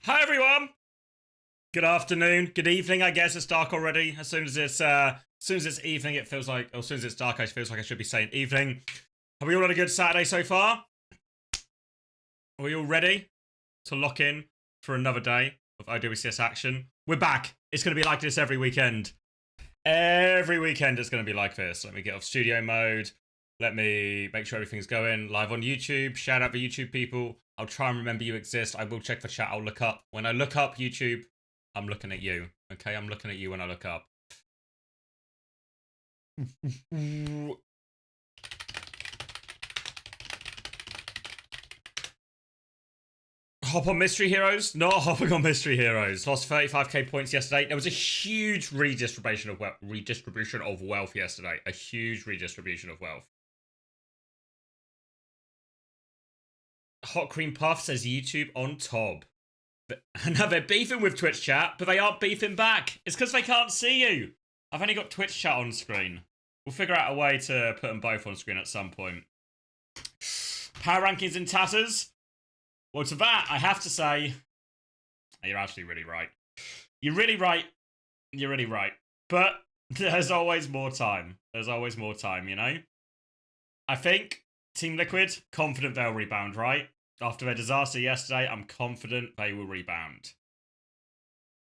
Hi everyone. Good afternoon. Good evening. I guess it's dark already. As soon as it's evening, it feels like. Or as soon as it's dark, it feels like I should be saying evening. Have we all had a good Saturday so far? Are we all ready to lock in for another day of OWCS action? We're back. It's going to be like this every weekend. Every weekend it's going to be like this. Let me get off studio mode. Let me make sure everything's going live on YouTube. Shout out the YouTube people. I'll try and remember you exist. I will check the chat. I'll look up. When I look up YouTube, I'm looking at you. Okay, I'm looking at you when I look up. Hop on Mystery Heroes? Not hopping on Mystery Heroes. Lost 35k points yesterday. There was a huge redistribution of wealth yesterday. A huge redistribution of wealth. Hot Cream Puff says YouTube on top. Now they're beefing with Twitch chat, but they aren't beefing back. It's because they can't see you. I've only got Twitch chat on screen. We'll figure out a way to put them both on screen at some point. Power rankings in tatters. Well, to that, I have to say, you're actually really right. You're really right. You're really right. But there's always more time. There's always more time, you know? I think Team Liquid, confident they'll rebound, right? After their disaster yesterday, I'm confident they will rebound.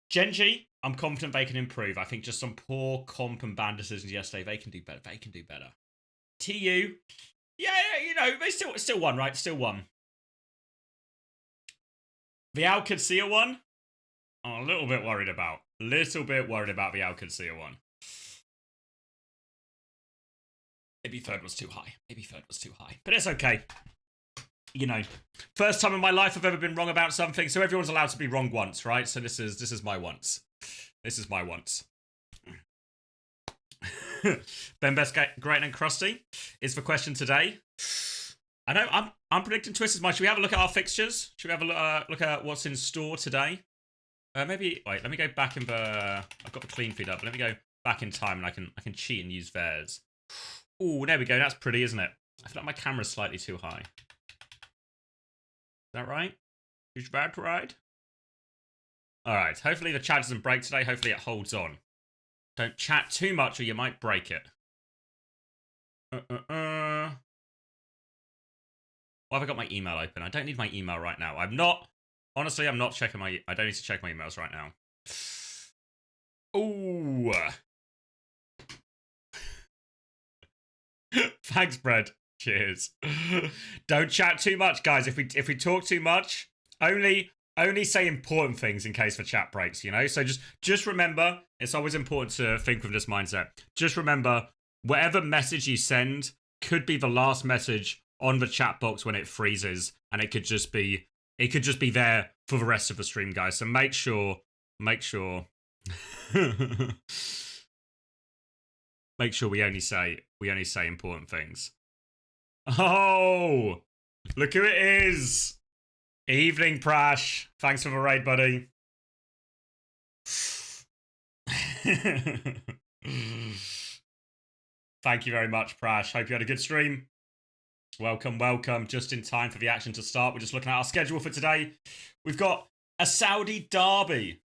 Genji, I'm confident they can improve. I think just some poor comp and ban decisions yesterday, they can do better. They can do better. TU, yeah, you know, they still won, right? Still won. The OWCS one, I'm a little bit worried about. The OWCS one. Maybe third was too high. But it's okay. You know, first time in my life I've ever been wrong about something, so everyone's allowed to be wrong once, right? So this is my once. This is my once. Ben Best Great and Krusty is the question today. I know I'm predicting twists as much. Should we have a look at our fixtures? Should we have a look at what's in store today? Maybe wait. Let me go back in the. I've got the clean feed up. Let me go back in time, and I can cheat and use theirs. Oh, there we go. That's pretty, isn't it? I feel like my camera's slightly too high. Is that right? Is that right? Alright, hopefully the chat doesn't break today. Hopefully it holds on. Don't chat too much or you might break it. Why have I got my email open? I don't need my email right now. Honestly, I'm not checking I don't need to check my emails right now. Ooh. Thanks, Bread. Cheers. Don't chat too much, guys. If we talk too much, only say important things in case the chat breaks, you know? So just remember, it's always important to think with this mindset. Just remember, whatever message you send could be the last message on the chat box when it freezes, and it could just be there for the rest of the stream, guys. So make sure make sure we only say important things. Oh, look who it is. Evening, Prash. Thanks for the raid, buddy. Thank you very much, Prash. Hope you had a good stream. Welcome. Just in time for the action to start. We're just looking at our schedule for today. We've got a Saudi derby.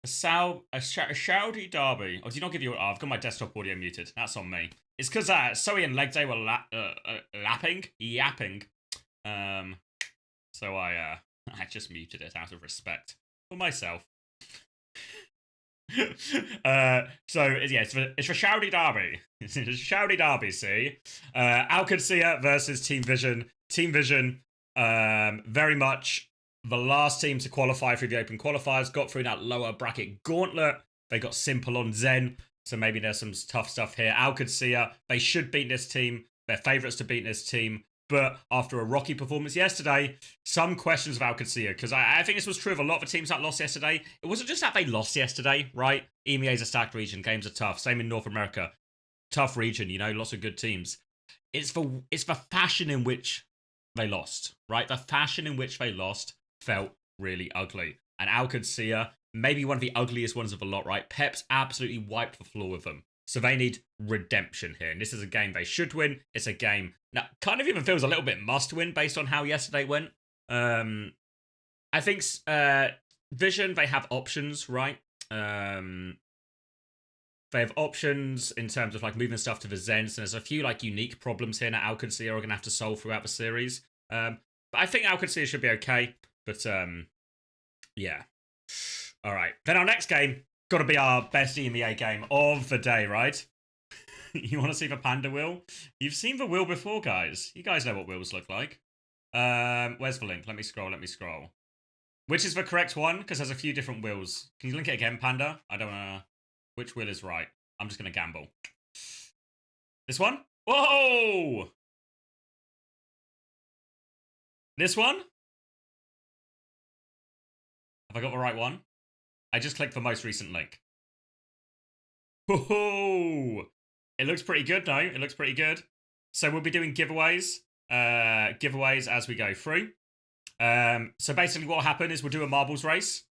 A Saudi derby. Oh, did you not give you... Oh, I've got my desktop audio muted. That's on me. It's because Zoe and Leg Day were yapping. So I just muted it out of respect for myself. So yeah, it's for Saudi derby. It's a Saudi derby. See, OWCS versus Team Vision. Team Vision, very much the last team to qualify through the open qualifiers. Got through that lower bracket gauntlet. They got simple on Zen. So maybe there's some tough stuff here. OWCS, they should beat this team. They're favourites to beat this team. But after a rocky performance yesterday, some questions of OWCS. Because I think this was true of a lot of the teams that lost yesterday. It wasn't just that they lost yesterday, right? EMEA is a stacked region. Games are tough. Same in North America. Tough region, you know, lots of good teams. It's the fashion in which they lost, right? The fashion in which they lost felt really ugly. And OWCS, maybe one of the ugliest ones of the lot, right? Pep's absolutely wiped the floor with them. So they need redemption here. And this is a game they should win. It's a game that kind of even feels a little bit must win based on how yesterday went. I think Vision, they have options, right? They have options in terms of like moving stuff to the Zens, and there's a few like unique problems here that Alcancia are going to have to solve throughout the series. But I think Alcancia should be okay. But yeah. All right. Then our next game got to be our best EMEA game of the day, right? You want to see the Panda wheel? You've seen the wheel before, guys. You guys know what wheels look like. Where's the link? Let me scroll. Which is the correct one? Because there's a few different wheels. Can you link it again, Panda? I don't know. Which wheel is right? I'm just going to gamble. This one? Whoa! This one? Have I got the right one? I just clicked the most recent link. Whoa! It looks pretty good, though. It looks pretty good. So we'll be doing giveaways. As we go through. So basically what will happen is we'll do a marbles race.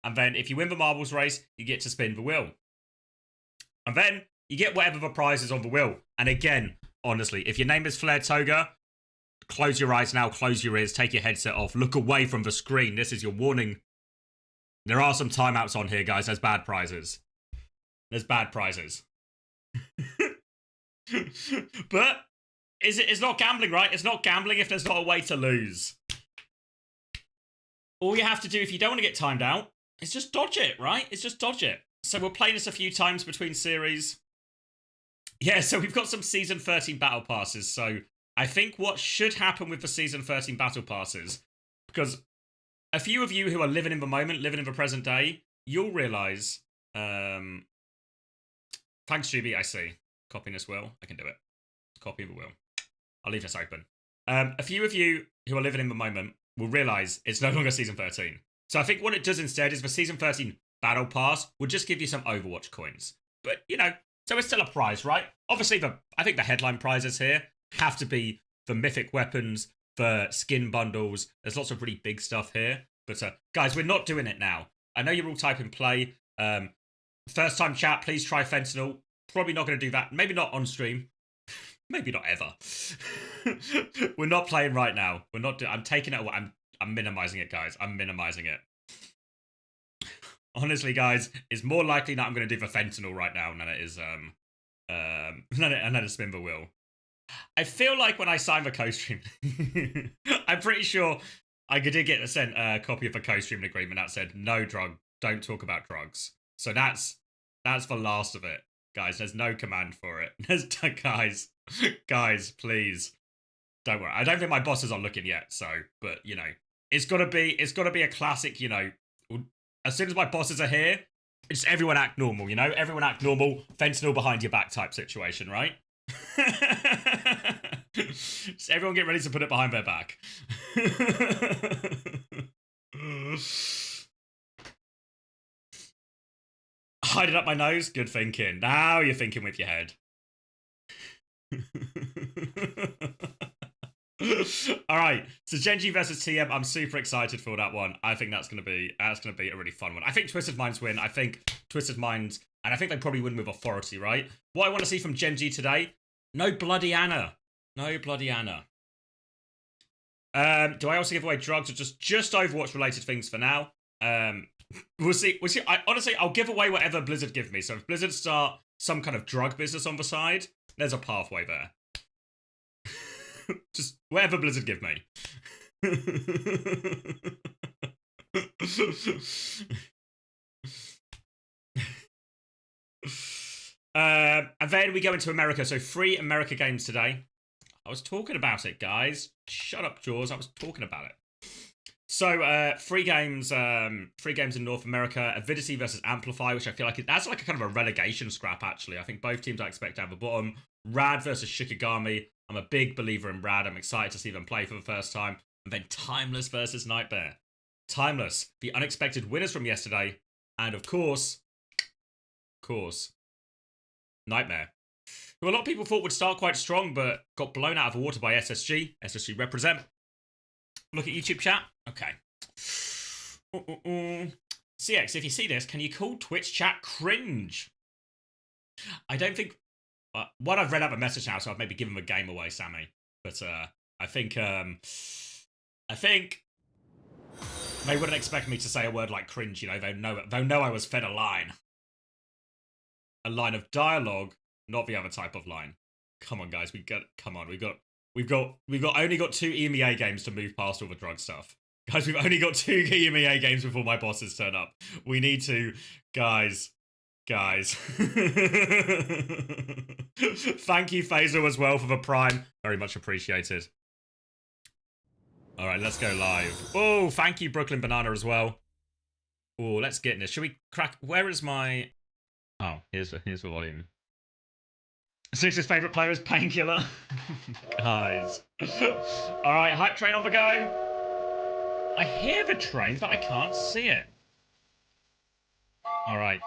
And then if you win the marbles race, you get to spin the wheel. And then you get whatever the prize is on the wheel. And again, honestly, if your name is Flair Toga, close your eyes now, close your ears, take your headset off, look away from the screen. This is your warning. There are some timeouts on here, guys. There's bad prizes. But it's not gambling, right? It's not gambling if there's not a way to lose. All you have to do if you don't want to get timed out is just dodge it, right? It's just dodge it. So we'll play this a few times between series. Yeah, so we've got some Season 13 Battle Passes. So I think what should happen with the Season 13 Battle Passes, because a few of you who are living in the moment, living in the present day, you'll realise... thanks, GB, I see. Copying this wheel. I can do it. Copy the wheel. I'll leave this open. A few of you who are living in the moment will realise it's no longer Season 13. So I think what it does instead is the Season 13 Battle Pass will just give you some Overwatch coins. But, you know, so it's still a prize, right? Obviously, I think the headline prizes here have to be the mythic weapons, the skin bundles. There's lots of really big stuff here. But, guys, we're not doing it now. I know you're all typing play. First time chat, please try fentanyl. Probably not going to do that. Maybe not on stream. Maybe not ever. We're not playing right now. I'm taking it away. I'm minimizing it, guys. I'm minimizing it. Honestly, guys, it's more likely that I'm going to do the fentanyl right now than it is and then a spin the wheel. I feel like when I signed the co-stream, I'm pretty sure I did get sent a copy of the co-stream agreement that said no drug, don't talk about drugs. So that's the last of it, guys. There's no command for it. Guys, please don't worry. I don't think my bosses are looking yet. So, but you know, it's gotta be a classic. You know, as soon as my bosses are here, it's everyone act normal. You know, everyone act normal. Fentanyl behind your back type situation, right? Just everyone get ready to put it behind their back. Hide it up my nose. Good thinking. Now you're thinking with your head. All right, so Genji versus TM. I'm super excited for that one. I think that's gonna be a really fun one. I think Twisted Minds win. I think Twisted Minds, and I think they probably win with authority, right? What I want to see from Genji today: no bloody Anna, no bloody Anna. Do I also give away drugs or just Overwatch related things for now? We'll see. Honestly, I'll give away whatever Blizzard give me. So if Blizzard start some kind of drug business on the side, there's a pathway there. Just whatever Blizzard give me. And then we go into America. So 3 America games today. I was talking about it, guys. Shut up, Jaws. I was talking about it. So 3 games in North America. Avidity versus Amplify, which I feel like that's like a kind of a relegation scrap, actually. I think both teams I expect to have a bottom. Rad versus Shikigami. I'm a big believer in Rad. I'm excited to see them play for the first time. And then Timeless versus Nightmare. Timeless, the unexpected winners from yesterday. And of course, Nightmare, who a lot of people thought would start quite strong, but got blown out of the water by SSG. SSG represent. Look at YouTube chat. Okay. CX, if you see this, can you call Twitch chat cringe? I don't think... One, I've read out the message now, so I've maybe given the game away, Sammy. But I think They wouldn't expect me to say a word like cringe, you know. They'll know I was fed a line. A line of dialogue, not the other type of line. Come on, guys, we've got only got 2 EMEA games to move past all the drug stuff. Guys, we've only got 2 EMEA games before my bosses turn up. We need to, guys. Thank you, Phaser, as well, for the Prime. Very much appreciated. All right, let's go live. Oh, thank you, Brooklyn Banana, as well. Oh, let's get in this. Should we crack? Where is my? Oh, here's the volume. Six's favorite player is Painkiller. Guys. All right, hype train on the go. I hear the train, but I can't see it. All right.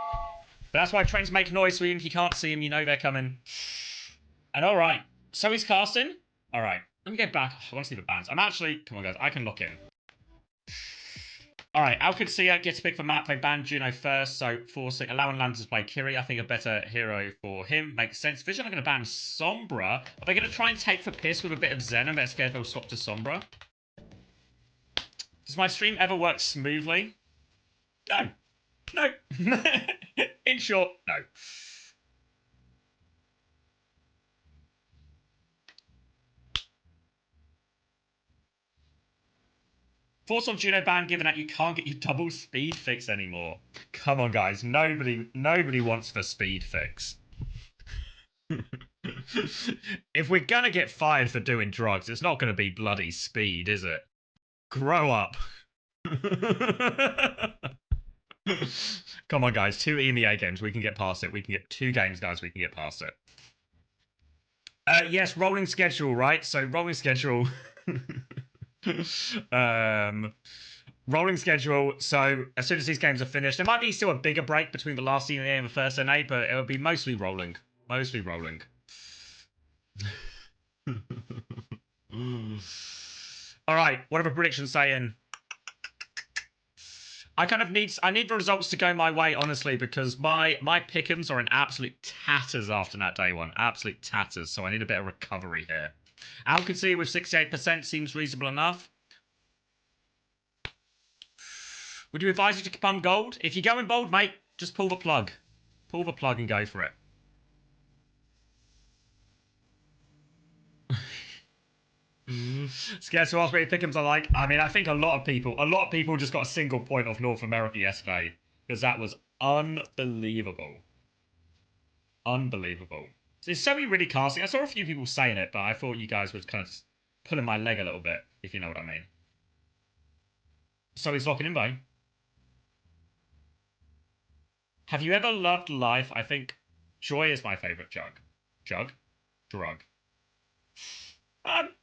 But that's why trains make noise, so even if you can't see them, you know they're coming. And all right, so he's casting. All right, let me get back. I want to see the bands. I'm actually, come on guys, I can lock in. All right, Alcancia gets to pick the map. They banned Juno first, so forcing, allowing Lantis to play Kiri. I think a better hero for him makes sense. Vision are going to ban Sombra. Are they going to try and take the piss with a bit of Zen and they're scared they'll swap to Sombra? Does my stream ever work smoothly? No. No. In short, no. Force on Juno ban, given that you can't get your double speed fix anymore. Come on, guys. Nobody wants the speed fix. If we're gonna get fired for doing drugs, it's not gonna be bloody speed, is it? Grow up. Come on, guys. 2 EMEA games. We can get past it. We can get 2 games, guys. We can get past it. Yes, rolling schedule, right? So rolling schedule. Rolling schedule. So as soon as these games are finished, there might be still a bigger break between the last EMEA and the first NA, but it'll be mostly rolling. Mostly rolling. All right. What are the predictions saying? I need the results to go my way, honestly, because my pick'ems are in absolute tatters after that day one. Absolute tatters, so I need a bit of recovery here. Alcancia with 68% seems reasonable enough. Would you advise you to become gold? If you go in bold, mate, just pull the plug. Pull the plug and go for it. Scared to ask what pick'ems are like. I mean, I think a lot of people just got a single point off North America yesterday because that was unbelievable. Unbelievable. So is Zoe really casting? I saw a few people saying it, but I thought you guys was kind of pulling my leg a little bit, if you know what I mean. So he's locking in, though. Have you ever loved life? I think Joy is my favourite drug. Drug.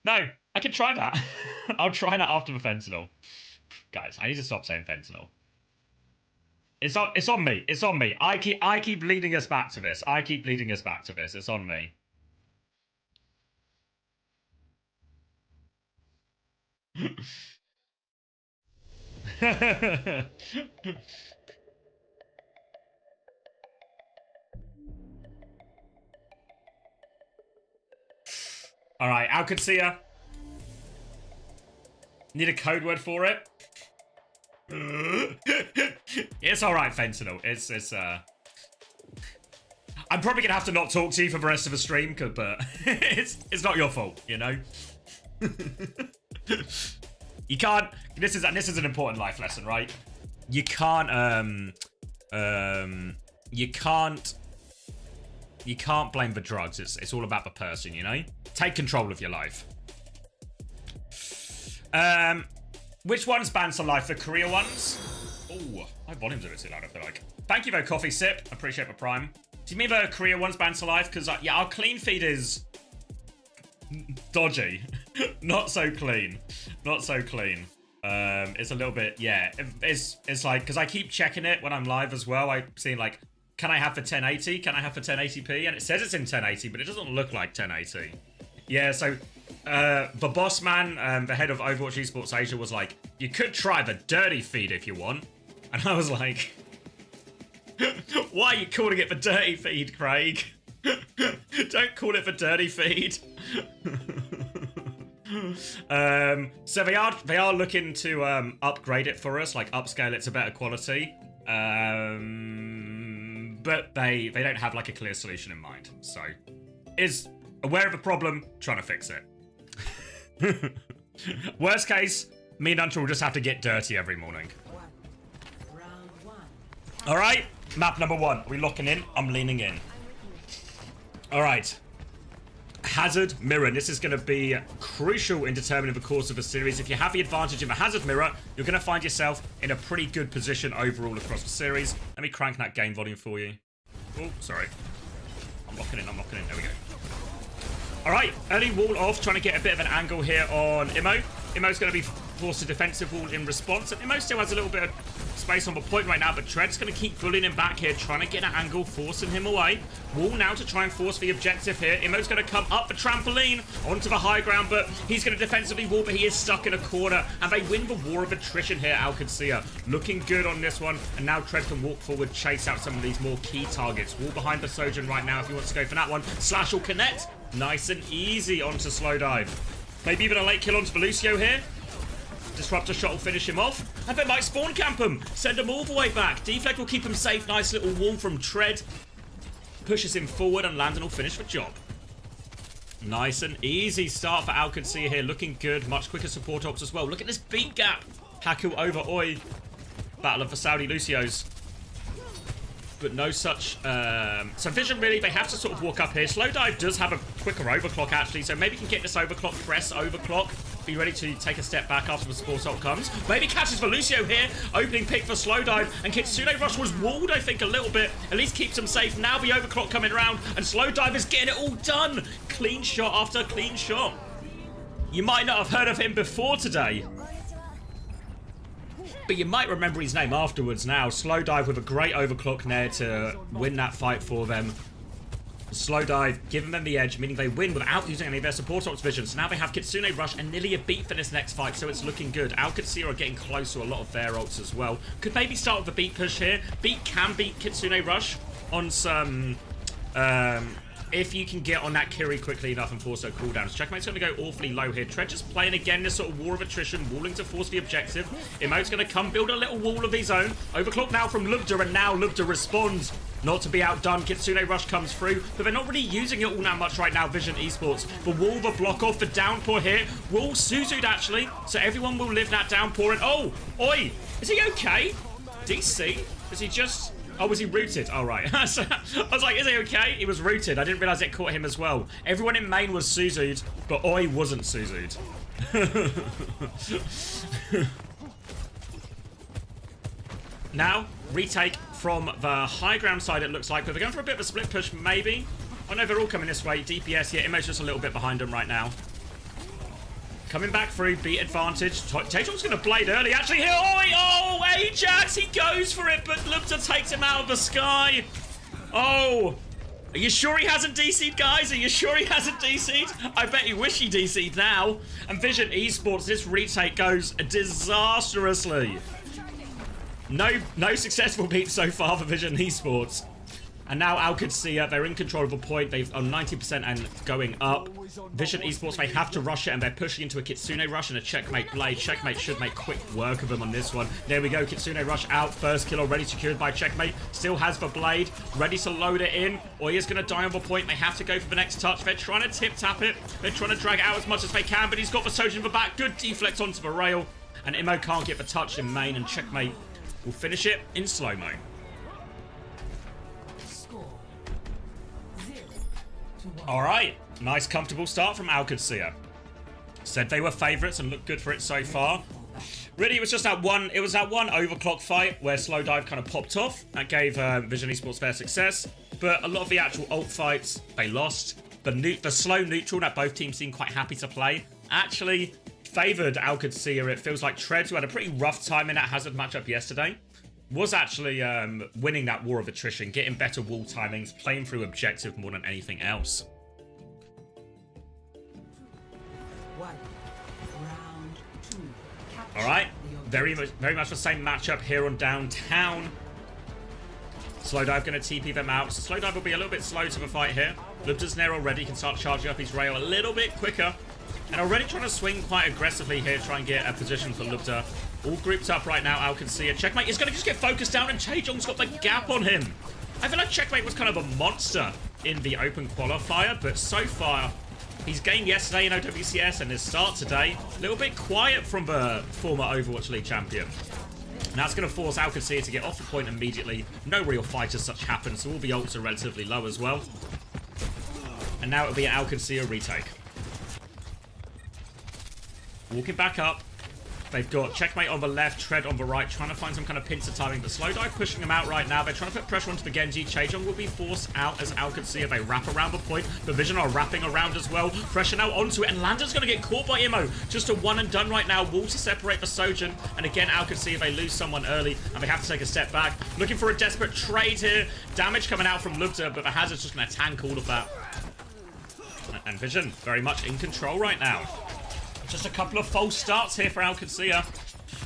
No, I can try that. I'll try that after the fentanyl. Guys, I need to stop saying fentanyl. It's on me. It's on me. I keep leading us back to this. It's on me. All right, Alcancia. Need a code word for it. It's all right, fentanyl. It's I'm probably gonna have to not talk to you for the rest of the stream, but it's not your fault, you know. You can't. This is an important life lesson, right? You can't you can't blame the drugs. It's all about the person, you know. Take control of your life. Which ones banned for life? The Korea ones? Oh, my volume's a bit too loud, I feel like. Thank you, though, Coffee Sip. Appreciate the Prime. Do you mean the Korea ones banned for life? Because, yeah, our clean feed is dodgy. Not so clean. Not so clean. It's a little bit, yeah. It's like, because I keep checking it when I'm live as well. I'm seeing, like, can I have the 1080? Can I have the 1080p? And it says it's in 1080, but it doesn't look like 1080. Yeah, so the boss man, the head of Overwatch Esports Asia, was like, you could try the dirty feed if you want. And I was like, why are you calling it the dirty feed, Craig? Don't call it the dirty feed. So they are looking to upgrade it for us, like upscale it to better quality. But they don't have like a clear solution in mind. So is aware of the problem, trying to fix it. Worst case, me and Hunter will just have to get dirty every morning. All right, map number 1. Are we locking in? I'm leaning in. All right. Hazard mirror. This is going to be crucial in determining the course of the series. If you have the advantage in the hazard mirror, you're going to find yourself in a pretty good position overall across the series. Let me crank that game volume for you. Oh, sorry. I'm locking in. There we go. All right, early wall off, trying to get a bit of an angle here on Immo. Immo's going to be forced a defensive wall in response, and Immo still has a little bit of space on the point right now, but Tread's going to keep bullying him back here, trying to get an angle, forcing him away. Wall now to try and force the objective here. Immo's going to come up the trampoline onto the high ground, but he's going to defensively wall, but he is stuck in a corner, and they win the war of attrition here. OWCS looking good on this one, and now Tread can walk forward, chase out some of these more key targets. Wall behind the Sojourn right now if he wants to go for that one. Slash will connect. Nice and easy onto slow dive. Maybe even a late kill onto the Lucio here. Disruptor shot will finish him off. And they might spawn camp him. Send him all the way back. Deflect will keep him safe. Nice little wall from Tread. Pushes him forward and Landon will finish the job. Nice and easy start for OWCS here. Looking good. Much quicker support ops as well. Look at this beat gap. Haku over Oi. Battle of the Saudi Lucios. But no such... So Vision really, they have to sort of walk up here. Slow Dive does have a quicker overclock actually, so maybe can get this overclock, press overclock, be ready to take a step back after the support ult comes. Maybe catches for Lucio here. Opening pick for Slow Dive, and Kitsune Rush was walled, I think, a little bit. At least keeps him safe. Now the overclock coming around, and Slow Dive is getting it all done. Clean shot after clean shot. You might not have heard of him before today, but you might remember his name afterwards now. Slow Dive with a great overclock there to win that fight for them. Slow Dive giving them the edge, meaning they win without using any of their support ops vision. So now they have Kitsune Rush and nearly a beat for this next fight, so it's looking good. OWCS are getting close to a lot of their ults as well. Could maybe start with a beat push here. Beat can beat Kitsune Rush on some... if you can get on that Kiri quickly enough and force her cooldowns. Checkmate's going to go awfully low here. Tread just playing again this sort of war of attrition, walling to force the objective. Immo's going to come build a little wall of his own. Overclock now from Lubda, and now Lubda responds. Not to be outdone. Kitsune Rush comes through, but they're not really using it all that much right now, Vision Esports. The wall, the block off, the downpour here. Wall Suzu'd actually, so everyone will live that downpour. And oh, Oi, is he okay? DC? Is he just... Oh, was he rooted? Oh, right. So, I was like, is he okay? He was rooted. I didn't realize it caught him as well. Everyone in main was Suzu'd, but Oi wasn't Suzu'd. Now, retake from the high ground side, it looks like. But they're going for a bit of a split push, maybe. Oh, no, they're all coming this way. DPS, yeah, Immo's just a little bit behind them right now. Coming back through, beat advantage. Taejon's going to blade early. Actually, here, oh, Ajax, he goes for it, but Lubda takes him out of the sky. Oh, are you sure he hasn't DC'd, guys? Are you sure he hasn't DC'd? I bet you wish he DC'd now. And Vision Esports, this retake goes disastrously. No successful beats so far for Vision Esports. And now OWCS, they're in control of a point. They've on 90% and going up. Vision Esports, they have to rush it, and they're pushing into a Kitsune Rush and a Checkmate Blade. Checkmate should make quick work of them on this one. There we go, Kitsune Rush out. First kill already secured by Checkmate. Still has the Blade, ready to load it in. Oi is going to die on the point. They have to go for the next touch. They're trying to tip-tap it. They're trying to drag it out as much as they can, but he's got the Sojourn in the back. Good deflect onto the rail. And Immo can't get the touch in main, and Checkmate will finish it in slow-mo. Alright, nice comfortable start from OWCS. Said they were favourites and looked good for it so far. Really, it was just that one overclock fight where Slow Dive kind of popped off. That gave Vision Esports their success. But a lot of the actual ult fights, they lost. The slow neutral that both teams seemed quite happy to play actually favoured OWCS. It feels like Treads, who had a pretty rough time in that Hazard matchup yesterday, was actually winning that war of attrition, getting better wall timings, playing through objective more than anything else. All right, very much the same matchup here on downtown. Slow Dive going to TP them out, so Slow Dive will be a little bit slow to the fight here. Lubda's near already, can start charging up his rail a little bit quicker. And already trying to swing quite aggressively here, try and get a position for Lubda. All grouped up right now, OWCS. Checkmate is going to just get focused down, and Taejong's got the gap on him. I feel like Checkmate was kind of a monster in the open qualifier, but so far, he's gained yesterday in OWCS, and his start today, a little bit quiet from the former Overwatch League champion. And that's going to force OWCS to get off the point immediately. No real fight as such happens, so all the ults are relatively low as well. And now it'll be an OWCS retake. Walking back up. They've got Checkmate on the left, Tread on the right, trying to find some kind of pincer timing. But Slowdive pushing them out right now. They're trying to put pressure onto the Genji. Taejong will be forced out as OWCS. They wrap around the point. The Vision are wrapping around as well. Pressure now onto it. And Lander's going to get caught by Imo. Just a one and done right now. Wall to separate the Sojourn. And again, OWCS, they lose someone early. And they have to take a step back. Looking for a desperate trade here. Damage coming out from Lubda. But the Hazard's just going to tank all of that. And Vision very much in control right now. Just a couple of false starts here for OWCS.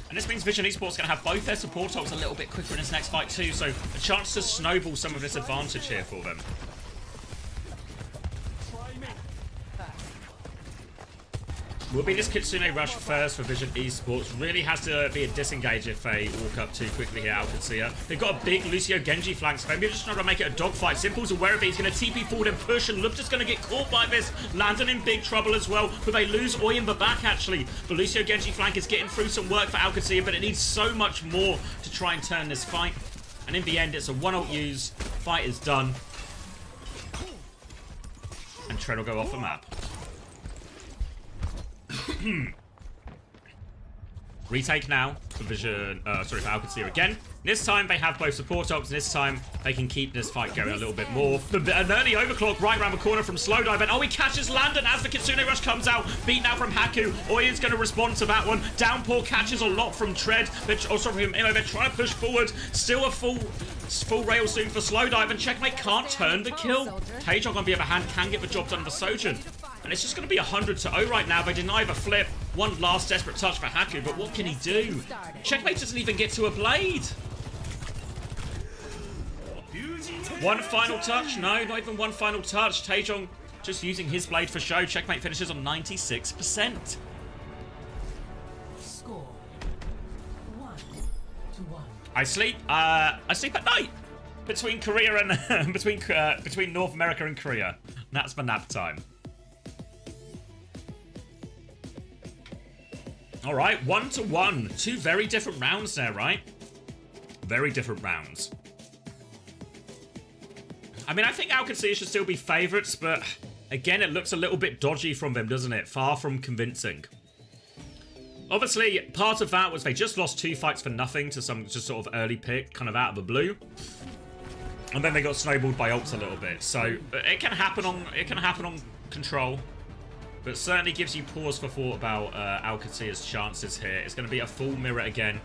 And this means Vision Esports going to have both their support ults a little bit quicker in this next fight too. So a chance to snowball some of this advantage here for them. Will be this Kitsune rush first for Vision Esports. Really has to be a disengage if they walk up too quickly here, OWCS. They've got a big Lucio Genji flank, so maybe just trying to make it a dogfight. Simple's aware of it. He's going to TP forward and push, and Lubda's going to get caught by this. Landon in big trouble as well, but they lose Oi in the back, actually. The Lucio Genji flank is getting through some work for OWCS, but it needs so much more to try and turn this fight. And in the end, it's a one ult use. Fight is done. And Tread will go off the map. Retake now for Vision, for OWCS again. This time they have both support ults, and this time they can keep this fight going a little bit more. An early overclock right around the corner from Slowdive, and he catches Landon as the Kitsune Rush comes out. Beat now from Haku. Oi is going to respond to that one. Downpour catches a lot from Tread. They're trying to push forward. Still a full rail soon for Slowdive, and Checkmate can't turn the kill. Taejong, on the other hand, can get the job done for Sojourn. And it's just going to be 100-0 right now. They deny the flip. One last desperate touch for Haku, but what can he do? Checkmate doesn't even get to a blade. One final touch? No, not even one final touch. Taejong just using his blade for show. Checkmate finishes on 96%. Score 1-1. I sleep at night between Korea and between North America and Korea. That's my nap time. All right, 1-1. Two very different rounds there, right? Very different rounds. I mean, I think OWCS should still be favourites, but again, it looks a little bit dodgy from them, doesn't it? Far from convincing. Obviously, part of that was they just lost 2 fights for nothing to some just sort of early pick, kind of out of the blue. And then they got snowballed by ults a little bit. So it can happen on control. But certainly gives you pause for thought about OWCS' chances here. It's going to be a full mirror again.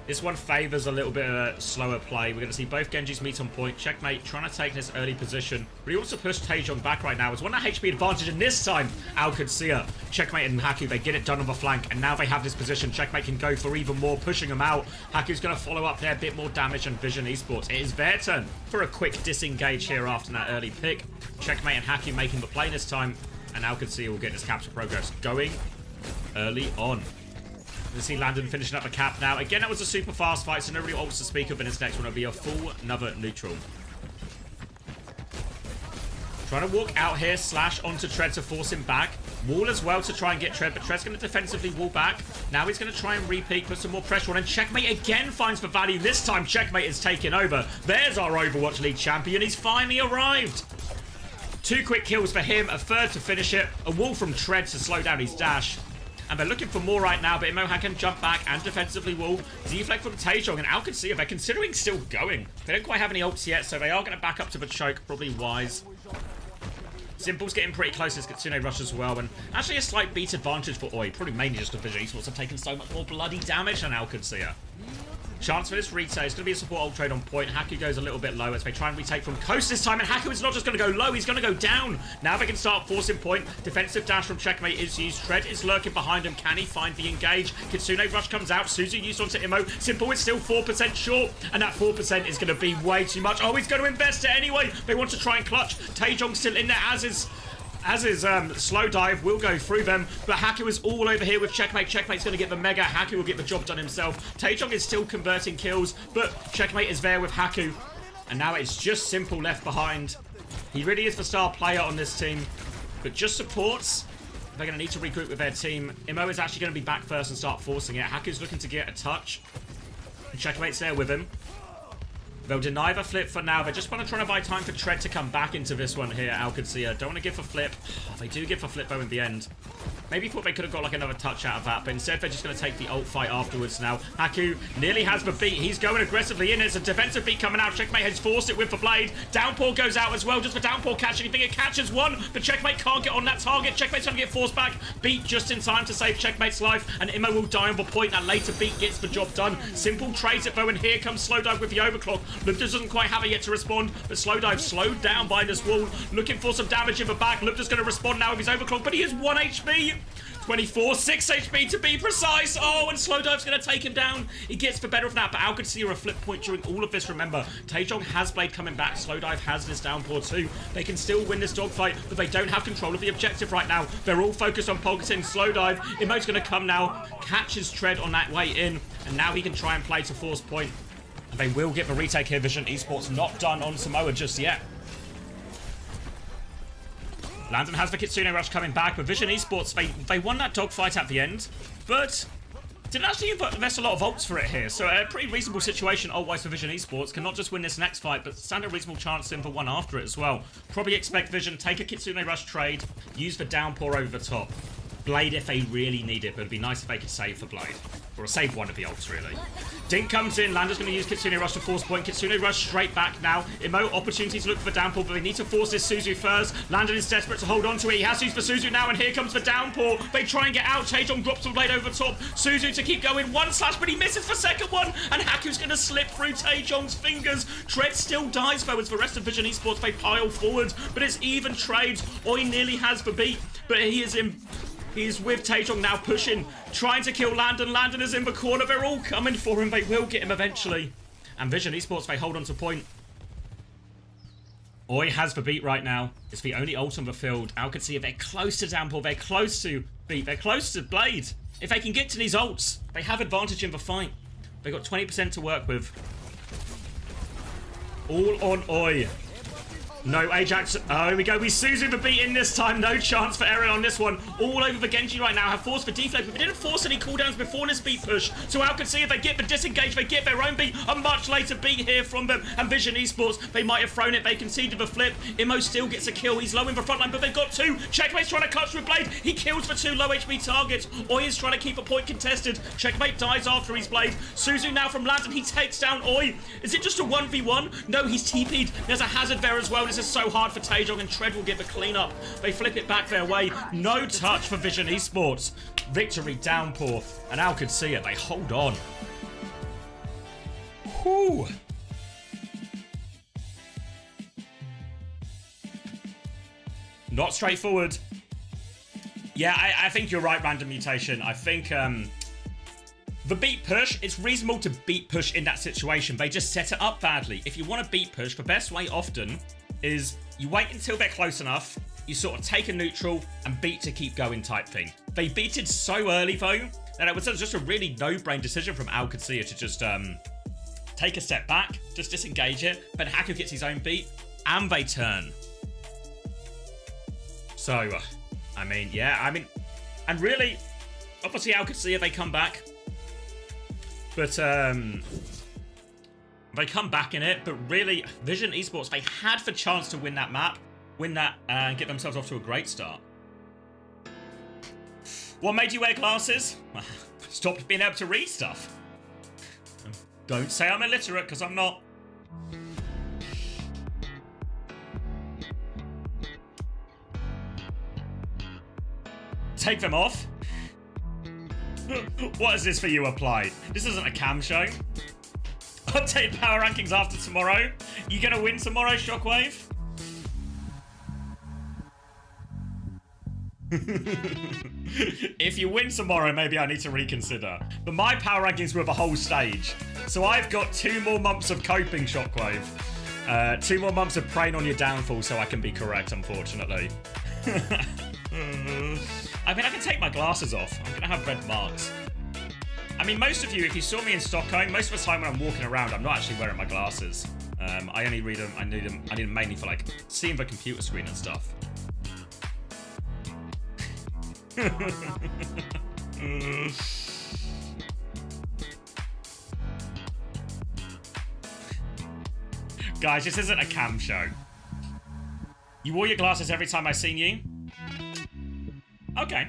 This one favours a little bit of a slower play. We're going to see both Genjis meet on point. Checkmate trying to take this early position. But he also pushed Taejong back right now. It's one HP advantage. And this time, OWCS, Checkmate and Haku, they get it done on the flank. And now they have this position. Checkmate can go for even more, pushing them out. Haku's going to follow up there. A bit more damage on Vision Esports. It is their turn for a quick disengage here after that early pick. Checkmate and Haku making the play this time. And OWCS will get this capture progress going early on. We see Landon finishing up a cap now. Again, that was a super fast fight, so nobody ults to speak of in this next one. It'll be a full another neutral. Trying to walk out here, slash onto Tread to force him back. Wall as well to try and get Tread, but Tread's going to defensively wall back. Now he's going to try and re-peek, put some more pressure on, and Checkmate again finds the value. This time, Checkmate is taking over. There's our Overwatch League champion. He's finally arrived. 2 quick kills for him, a third to finish it. A wall from Tread to slow down his dash. And they're looking for more right now, but EMEA can jump back and defensively wall. Deflect from Taejong, and OWCS, they're considering still going. They don't quite have any ults yet, so they are going to back up to the choke, probably wise. Simple's getting pretty close to this Kitsune Rush as well, and actually a slight beat advantage for Oi, probably mainly just because Vision Esports have taken so much more bloody damage than OWCS. Chance for this retake. It's going to be a support ult trade on point. Haku goes a little bit low as they try and retake from coast this time. And Haku is not just going to go low, he's going to go down. Now they can start forcing point. Defensive dash from Checkmate is used. Tread is lurking behind him. Can he find the engage? Kitsune Rush comes out. Suzu used onto Imo. Simple is still 4% short. And that 4% is going to be way too much. Oh, he's going to invest it anyway. They want to try and clutch. Taejong still in there, as is as is slow dive will go through them, but Haku is all over here with Checkmate. Checkmate's going to get the mega. Haku will get the job done himself. Taejong is still converting kills, but Checkmate is there with Haku. And now it's just Simple left behind. He really is the star player on this team, but just supports. They're going to need to regroup with their team. EMEA is actually going to be back first and start forcing it. Haku's looking to get a touch. Checkmate's there with him. They'll deny the flip for now. They just want to try to buy time for Tread to come back into this one here. OWCS don't want to give a flip. Oh, they do give a flip though in the end. Maybe thought they could have got like another touch out of that, but instead they're just going to take the ult fight afterwards now. Haku nearly has the beat. He's going aggressively in. There's a defensive beat coming out. Checkmate has forced it with the blade. Downpour goes out as well. Does the Downpour catch anything? It catches one, but Checkmate can't get on that target. Checkmate's going to get forced back. Beat just in time to save Checkmate's life, and EMEA will die on the point. That later beat gets the job done. Simple trades it though, and here comes Slow Dive with the overclock. Lupus doesn't quite have it yet to respond, but Slow Dive slowed down by this wall, looking for some damage in the back. Lupus going to respond now with his overclock, but he is 1 HP. 24, 6 HP to be precise. Oh, and Slow Dive's going to take him down. He gets the better of that, but OWCS a flip point during all of this. Remember, Taejong has Blade coming back. Slow Dive has this Downpour too. They can still win this dogfight, but they don't have control of the objective right now. They're all focused on targeting Slow Dive. EMEA's going to come now, catches Tread on that way in, and now he can try and play to force point. And they will get the retake here. Vision Esports not done on Samoa just yet. Landon has the Kitsune Rush coming back, but Vision Esports, they won that dogfight at the end, but didn't actually invest a lot of ults for it here. So a pretty reasonable situation ult-wise for Vision Esports. Can not just win this next fight, but stand a reasonable chance in for one after it as well. Probably expect Vision take a Kitsune Rush trade, use the Downpour over the top. Blade if they really need it, but it'd be nice if they could save for Blade. Or save one of the ults, really. Dink comes in. Lander's going to use Kitsune Rush to force point. Kitsune Rush straight back now. EMEA opportunity to look for Downpour, but they need to force this Suzu first. Landon is desperate to hold on to it. He has to use for Suzu now, and here comes the Downpour. They try and get out. Taejong drops the Blade over top. Suzu to keep going. One slash, but he misses the second one, and Haku's going to slip through Taejong's fingers. Tread still dies, though, as the rest of Vision Esports, they pile forward, but it's even trades. Oi nearly has the beat, but he is in... He's with Taejong now pushing, trying to kill Landon. Landon is in the corner. They're all coming for him. They will get him eventually. And Vision Esports, they hold on to point. Oi has the beat right now. It's the only ult on the field. OWCS, they're close to Downpour. They're close to beat. They're close to Blade. If they can get to these ults, they have advantage in the fight. They got 20% to work with. All on Oi. No, Ajax. Oh, here we go. We Suzu the beat in this time. No chance for Eren on this one. All over the Genji right now. Have forced for deflect, but they didn't force any cooldowns before this beat push. So OWCS, if they get the disengage, they get their own beat. A much later beat here from them. And Vision Esports, they might have thrown it. They conceded the flip. EMEA still gets a kill. He's low in the front line, but they've got two. Checkmate's trying to clutch with Blade. He kills for two low HP targets. Oi is trying to keep a point contested. Checkmate dies after his Blade. Suzu now from Landon. He takes down Oi. Is it just a 1v1? No, he's TP'd. There's a hazard there as well. This is so hard for Taejong, and Tread will get the cleanup. They flip it back their way. No touch for Vision Esports. Victory Downpour, and OWCS, they hold on. Whew. Not straightforward. Yeah, I think you're right, Random Mutation. I think the beat push, it's reasonable to beat push in that situation. They just set it up badly. If you want to beat push, the best way often is you wait until they're close enough, you sort of take a neutral and beat to keep going type thing. They beated so early though, that it was just a really no-brain decision from OWCS to just take a step back, just disengage it, but Haku gets his own beat, and they turn. So, I mean, yeah, and really, obviously OWCS, they come back, but they come back in it, but really, Vision Esports, they had the chance to win that map, and get themselves off to a great start. What made you wear glasses? Stopped being able to read stuff. Don't say I'm illiterate, because I'm not. Take them off? What is this for you applied? This isn't a cam show. Update power rankings after tomorrow. You gonna win tomorrow, Shockwave? If you win tomorrow, maybe I need to reconsider. But my power rankings were the whole stage. So I've got 2 more months of coping, Shockwave. 2 more months of preying on your downfall so I can be correct, unfortunately. I mean, I can take my glasses off. I'm gonna have red marks. I mean, most of you, if you saw me in Stockholm, most of the time when I'm walking around, I'm not actually wearing my glasses. I only read them. I need them mainly for like seeing the computer screen and stuff. Guys, this isn't a cam show. You wore your glasses every time I seen you? Okay.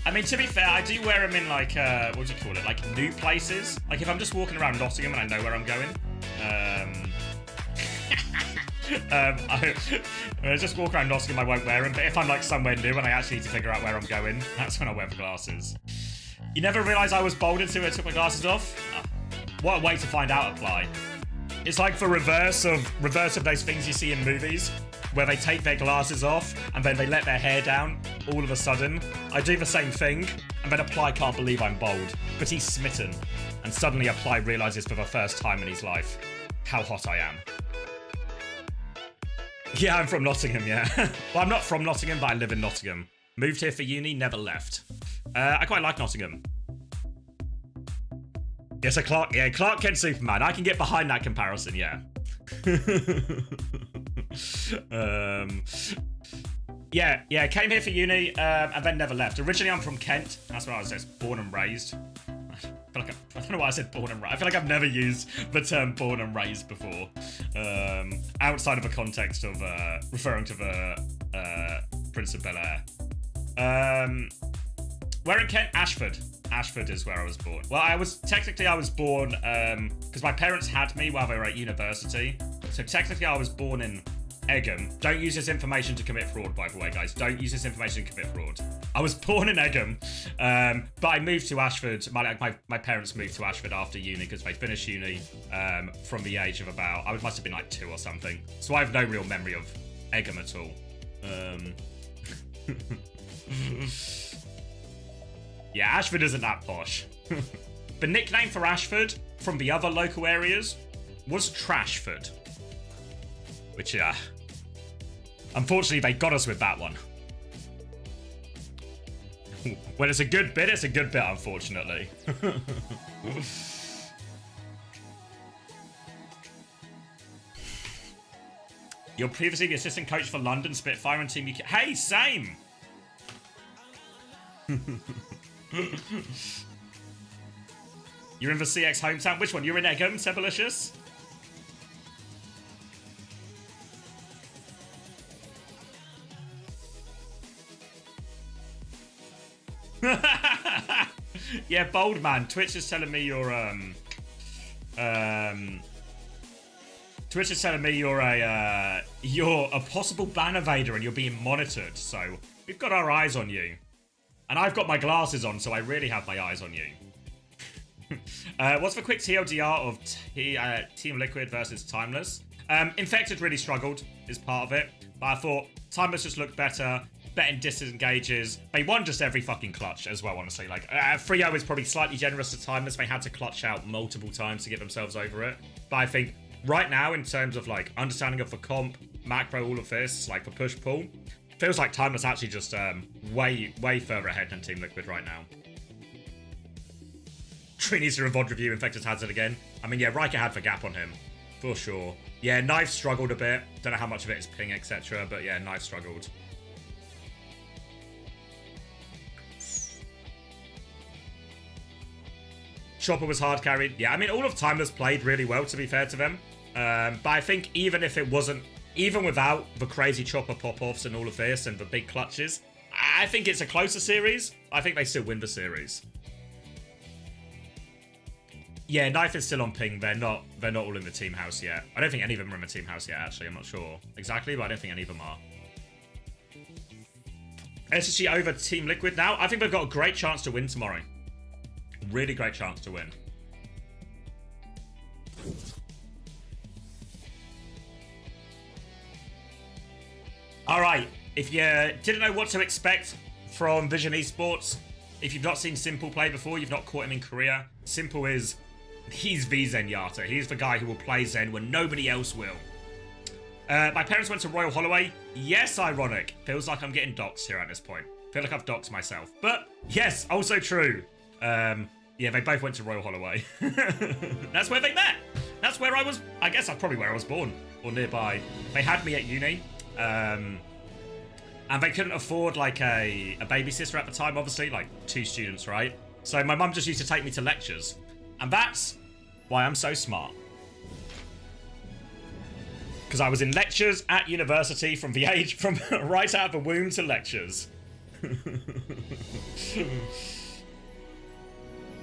I mean, to be fair, I do wear them in like, what do you call it? Like new places. Like if I'm just walking around Nottingham and I know where I'm going. I just walk around Nottingham, I won't wear them. But if I'm like somewhere new and I actually need to figure out where I'm going, that's when I wear the glasses. You never realised I was bold until I took my glasses off? Oh, what a way to find out, apply. It's like the reverse of those things you see in movies where they take their glasses off and then they let their hair down all of a sudden. I do the same thing and then Apply can't believe I'm bold, but he's smitten. And suddenly Apply realises for the first time in his life how hot I am. Yeah, I'm from Nottingham, yeah. Well, I'm not from Nottingham, but I live in Nottingham. Moved here for uni, never left. I quite like Nottingham. Yes, Clark Kent Superman. I can get behind that comparison, yeah. Yeah, came here for uni and then never left. Originally, I'm from Kent. That's what I was born and raised. I don't know why I said born and raised. I feel like I've never used the term born and raised before. Outside of a context of referring to the Prince of Bel-Air. Where in Kent? Ashford. Ashford is where I was born. Well, I was born because my parents had me while they were at university. So technically I was born in Egham. Don't use this information to commit fraud, by the way, guys. Don't use this information to commit fraud. I was born in Egham, but I moved to Ashford. My parents moved to Ashford after uni because they finished uni from the age of about, I must have been like 2 or something. So I have no real memory of Egham at all. Yeah, Ashford isn't that posh. The nickname for Ashford from the other local areas was Trashford. Which, unfortunately, they got us with that one. When it's a good bit, unfortunately. You're previously the assistant coach for London Spitfire and Team UK. Hey, same! You're in the CX hometown. Which one? You're in Egham, Sebelicious? Yeah, bold man. Twitch is telling me you're Twitch is telling me you're a possible ban evader and you're being monitored. So we've got our eyes on you. And I've got my glasses on, so I really have my eyes on you. What's the quick TLDR of Team Liquid versus Timeless? Infected really struggled, is part of it. But I thought Timeless just looked better in disengages. They won just every fucking clutch as well, honestly. Like, 3-0 is probably slightly generous to Timeless. They had to clutch out multiple times to get themselves over it. But I think right now, in terms of, like, understanding of the comp, macro, all of this, like, the push-pull, feels like Timeless actually just way further ahead than Team Liquid right now. Tree needs to VOD review Infected Hazard again. I mean, yeah, Riker had the gap on him, for sure. Yeah, Knife struggled a bit. Don't know how much of it is ping, etc. But yeah, Knife struggled. Chopper was hard carried. Yeah, I mean, all of Timeless played really well, to be fair to them. But I think even if it wasn't, even without the crazy Chopper pop-offs and all of this and the big clutches, I think it's a closer series. I think they still win the series. Yeah, Knife is still on ping. They're not all in the team house yet. I don't think any of them are in the team house yet, actually. I'm not sure exactly, but I don't think any of them are. SSG over Team Liquid now. I think they've got a great chance to win tomorrow. Really great chance to win. All right, if you didn't know what to expect from Vision Esports, if you've not seen Simple play before, you've not caught him in Korea, Simple he's the Zenyatta. He's the guy who will play Zen when nobody else will. My parents went to Royal Holloway. Yes, ironic. Feels like I'm getting doxxed here at this point. Feel like I've doxxed myself. But yes, also true. Yeah, they both went to Royal Holloway. That's where they met. That's where I was. I guess that's probably where I was born or nearby. They had me at uni. And they couldn't afford like a babysitter at the time, obviously, like 2 students, right? So my mum just used to take me to lectures. And that's why I'm so smart. Because I was in lectures at university from right out of the womb to lectures.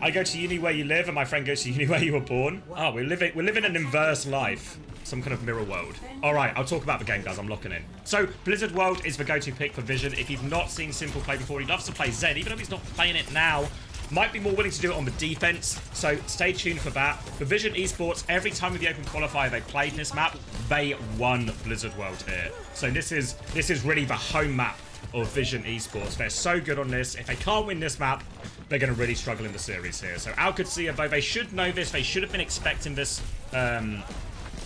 I go to uni where you live, and my friend goes to uni where you were born. Oh, we're living an inverse life. Some kind of mirror world. Alright, I'll talk about the game, guys. I'm locking in. So, Blizzard World is the go-to pick for Vision. If you've not seen Simple play before, he loves to play Zed, even though he's not playing it now. Might be more willing to do it on the defense, so stay tuned for that. For Vision Esports, every time with the Open Qualifier they played this map, they won Blizzard World here. So this is really the home map of Vision Esports. They're so good on this. If they can't win this map, they're going to really struggle in the series here. So OWCS, though they should know this, they should have been expecting this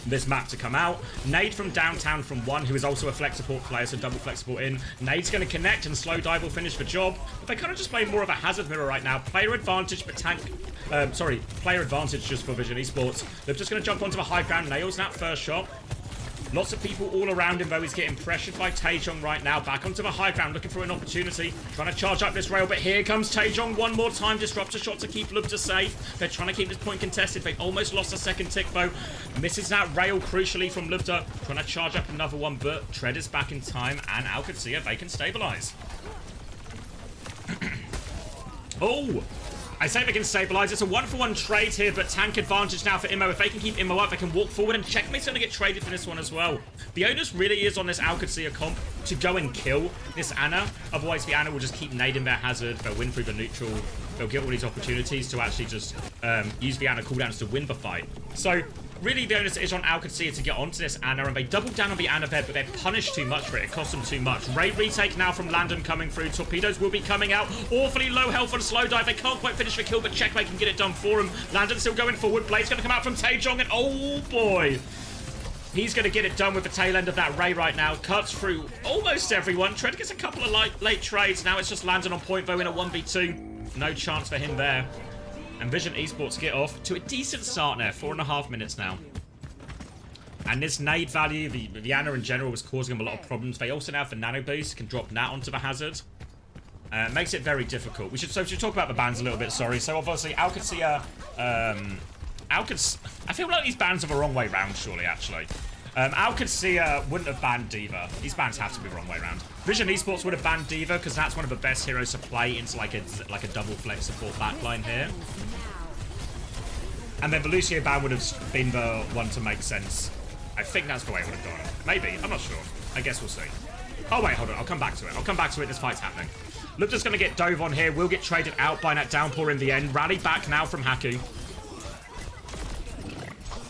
this map to come out. Nade from downtown from 1, who is also a flex support player, so double flex support in. Nade's going to connect and slow dive will finish the job. But they kind of just play more of a hazard mirror right now. Player advantage, but player advantage just for Vision Esports. They're just going to jump onto the high ground. Nails that first shot. Lots of people all around him, though. He's getting pressured by Taejong right now. Back onto the high ground, looking for an opportunity. Trying to charge up this rail, but here comes Taejong one more time. Disruptor shot to keep Lubta safe. They're trying to keep this point contested. They've almost lost a second tick, though. Misses that rail crucially from Lubta. Trying to charge up another one, but Tread is back in time, and OWCS, they can stabilize. Oh! I say they can stabilize. It's a 1-for-1 trade here, but tank advantage now for EMEA. If they can keep EMEA up, they can walk forward, and Checkmate's going to get traded for this one as well. The onus really is on this OWCS comp to go and kill this Ana. Otherwise, the Ana will just keep nading their hazard. They'll win through the neutral. They'll get all these opportunities to actually just use the Ana cooldowns to win the fight. So, really, the onus is on OWCS to get onto this Ana, and they double down on the Ana there, but they're punished too much for it. It costs them too much. Raid retake now from Landon coming through. Torpedoes will be coming out. Awfully low health on slow dive. They can't quite finish the kill, but Checkmate can get it done for him. Landon still going forward. Blade's going to come out from Taejong, and oh boy. He's going to get it done with the tail end of that Ray right now. Cuts through almost everyone. Tread gets a couple of late trades. Now it's just Landon on point, though, in a 1v2. No chance for him there. And Vision Esports get off to a decent start there. 4.5 minutes now. And this nade value, the Ana in general, was causing them a lot of problems. They also now have the nano boost, can drop Nat onto the hazard. Makes it very difficult. We should talk about the bans a little bit, sorry. So obviously, OWCS, I feel like these bans are the wrong way round, surely, actually. OWCS wouldn't have banned D.Va. These bans have to be the wrong way round. Vision Esports would have banned D.Va because that's one of the best heroes to play into like a double flex support backline here. And then the Lucio ban would have been the one to make sense. I think that's the way it would have gone. Maybe. I'm not sure. I guess we'll see. Oh, wait. Hold on. I'll come back to it. I'll come back to it. This fight's happening. Lupta's going to get dove on here. Will get traded out by that downpour in the end. Rally back now from Haku.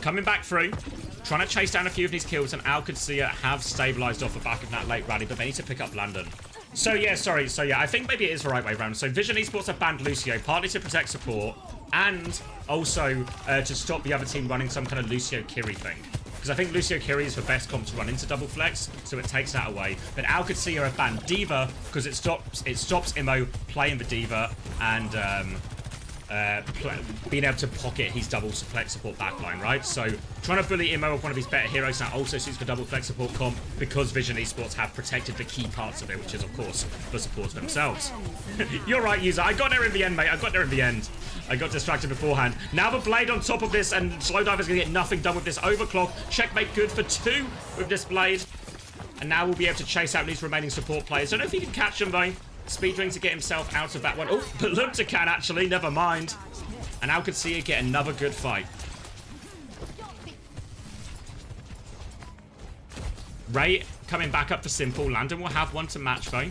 Coming back through. Trying to chase down a few of these kills. And OWCS have stabilized off the back of that late rally. But they need to pick up Landon. So, yeah. Sorry. So, yeah. I think maybe it is the right way around. So, Vision Esports have banned Lucio. Partly to protect support. And also to stop the other team running some kind of Lucio Kiri thing. Because I think Lucio Kiri is the best comp to run into double flex, so it takes that away. But OWCS have banned D.Va because it stops Immo playing the D.Va and being able to pocket his double flex support backline, right? So trying to bully Immo with one of his better heroes now also suits the double flex support comp because Vision Esports have protected the key parts of it, which is, of course, the supports themselves. You're right, user. I got there in the end, mate. I got there in the end. I got distracted beforehand. Now the Blade on top of this, and Slowdiver's going to get nothing done with this overclock. Checkmate good for 2 with this Blade. And now we'll be able to chase out these remaining support players. I don't know if he can catch them, though. Speedring to get himself out of that one. Oh, but Lupta can, actually. Never mind. And OWCS get another good fight. Ray coming back up for Simple. Landon will have one to match, though.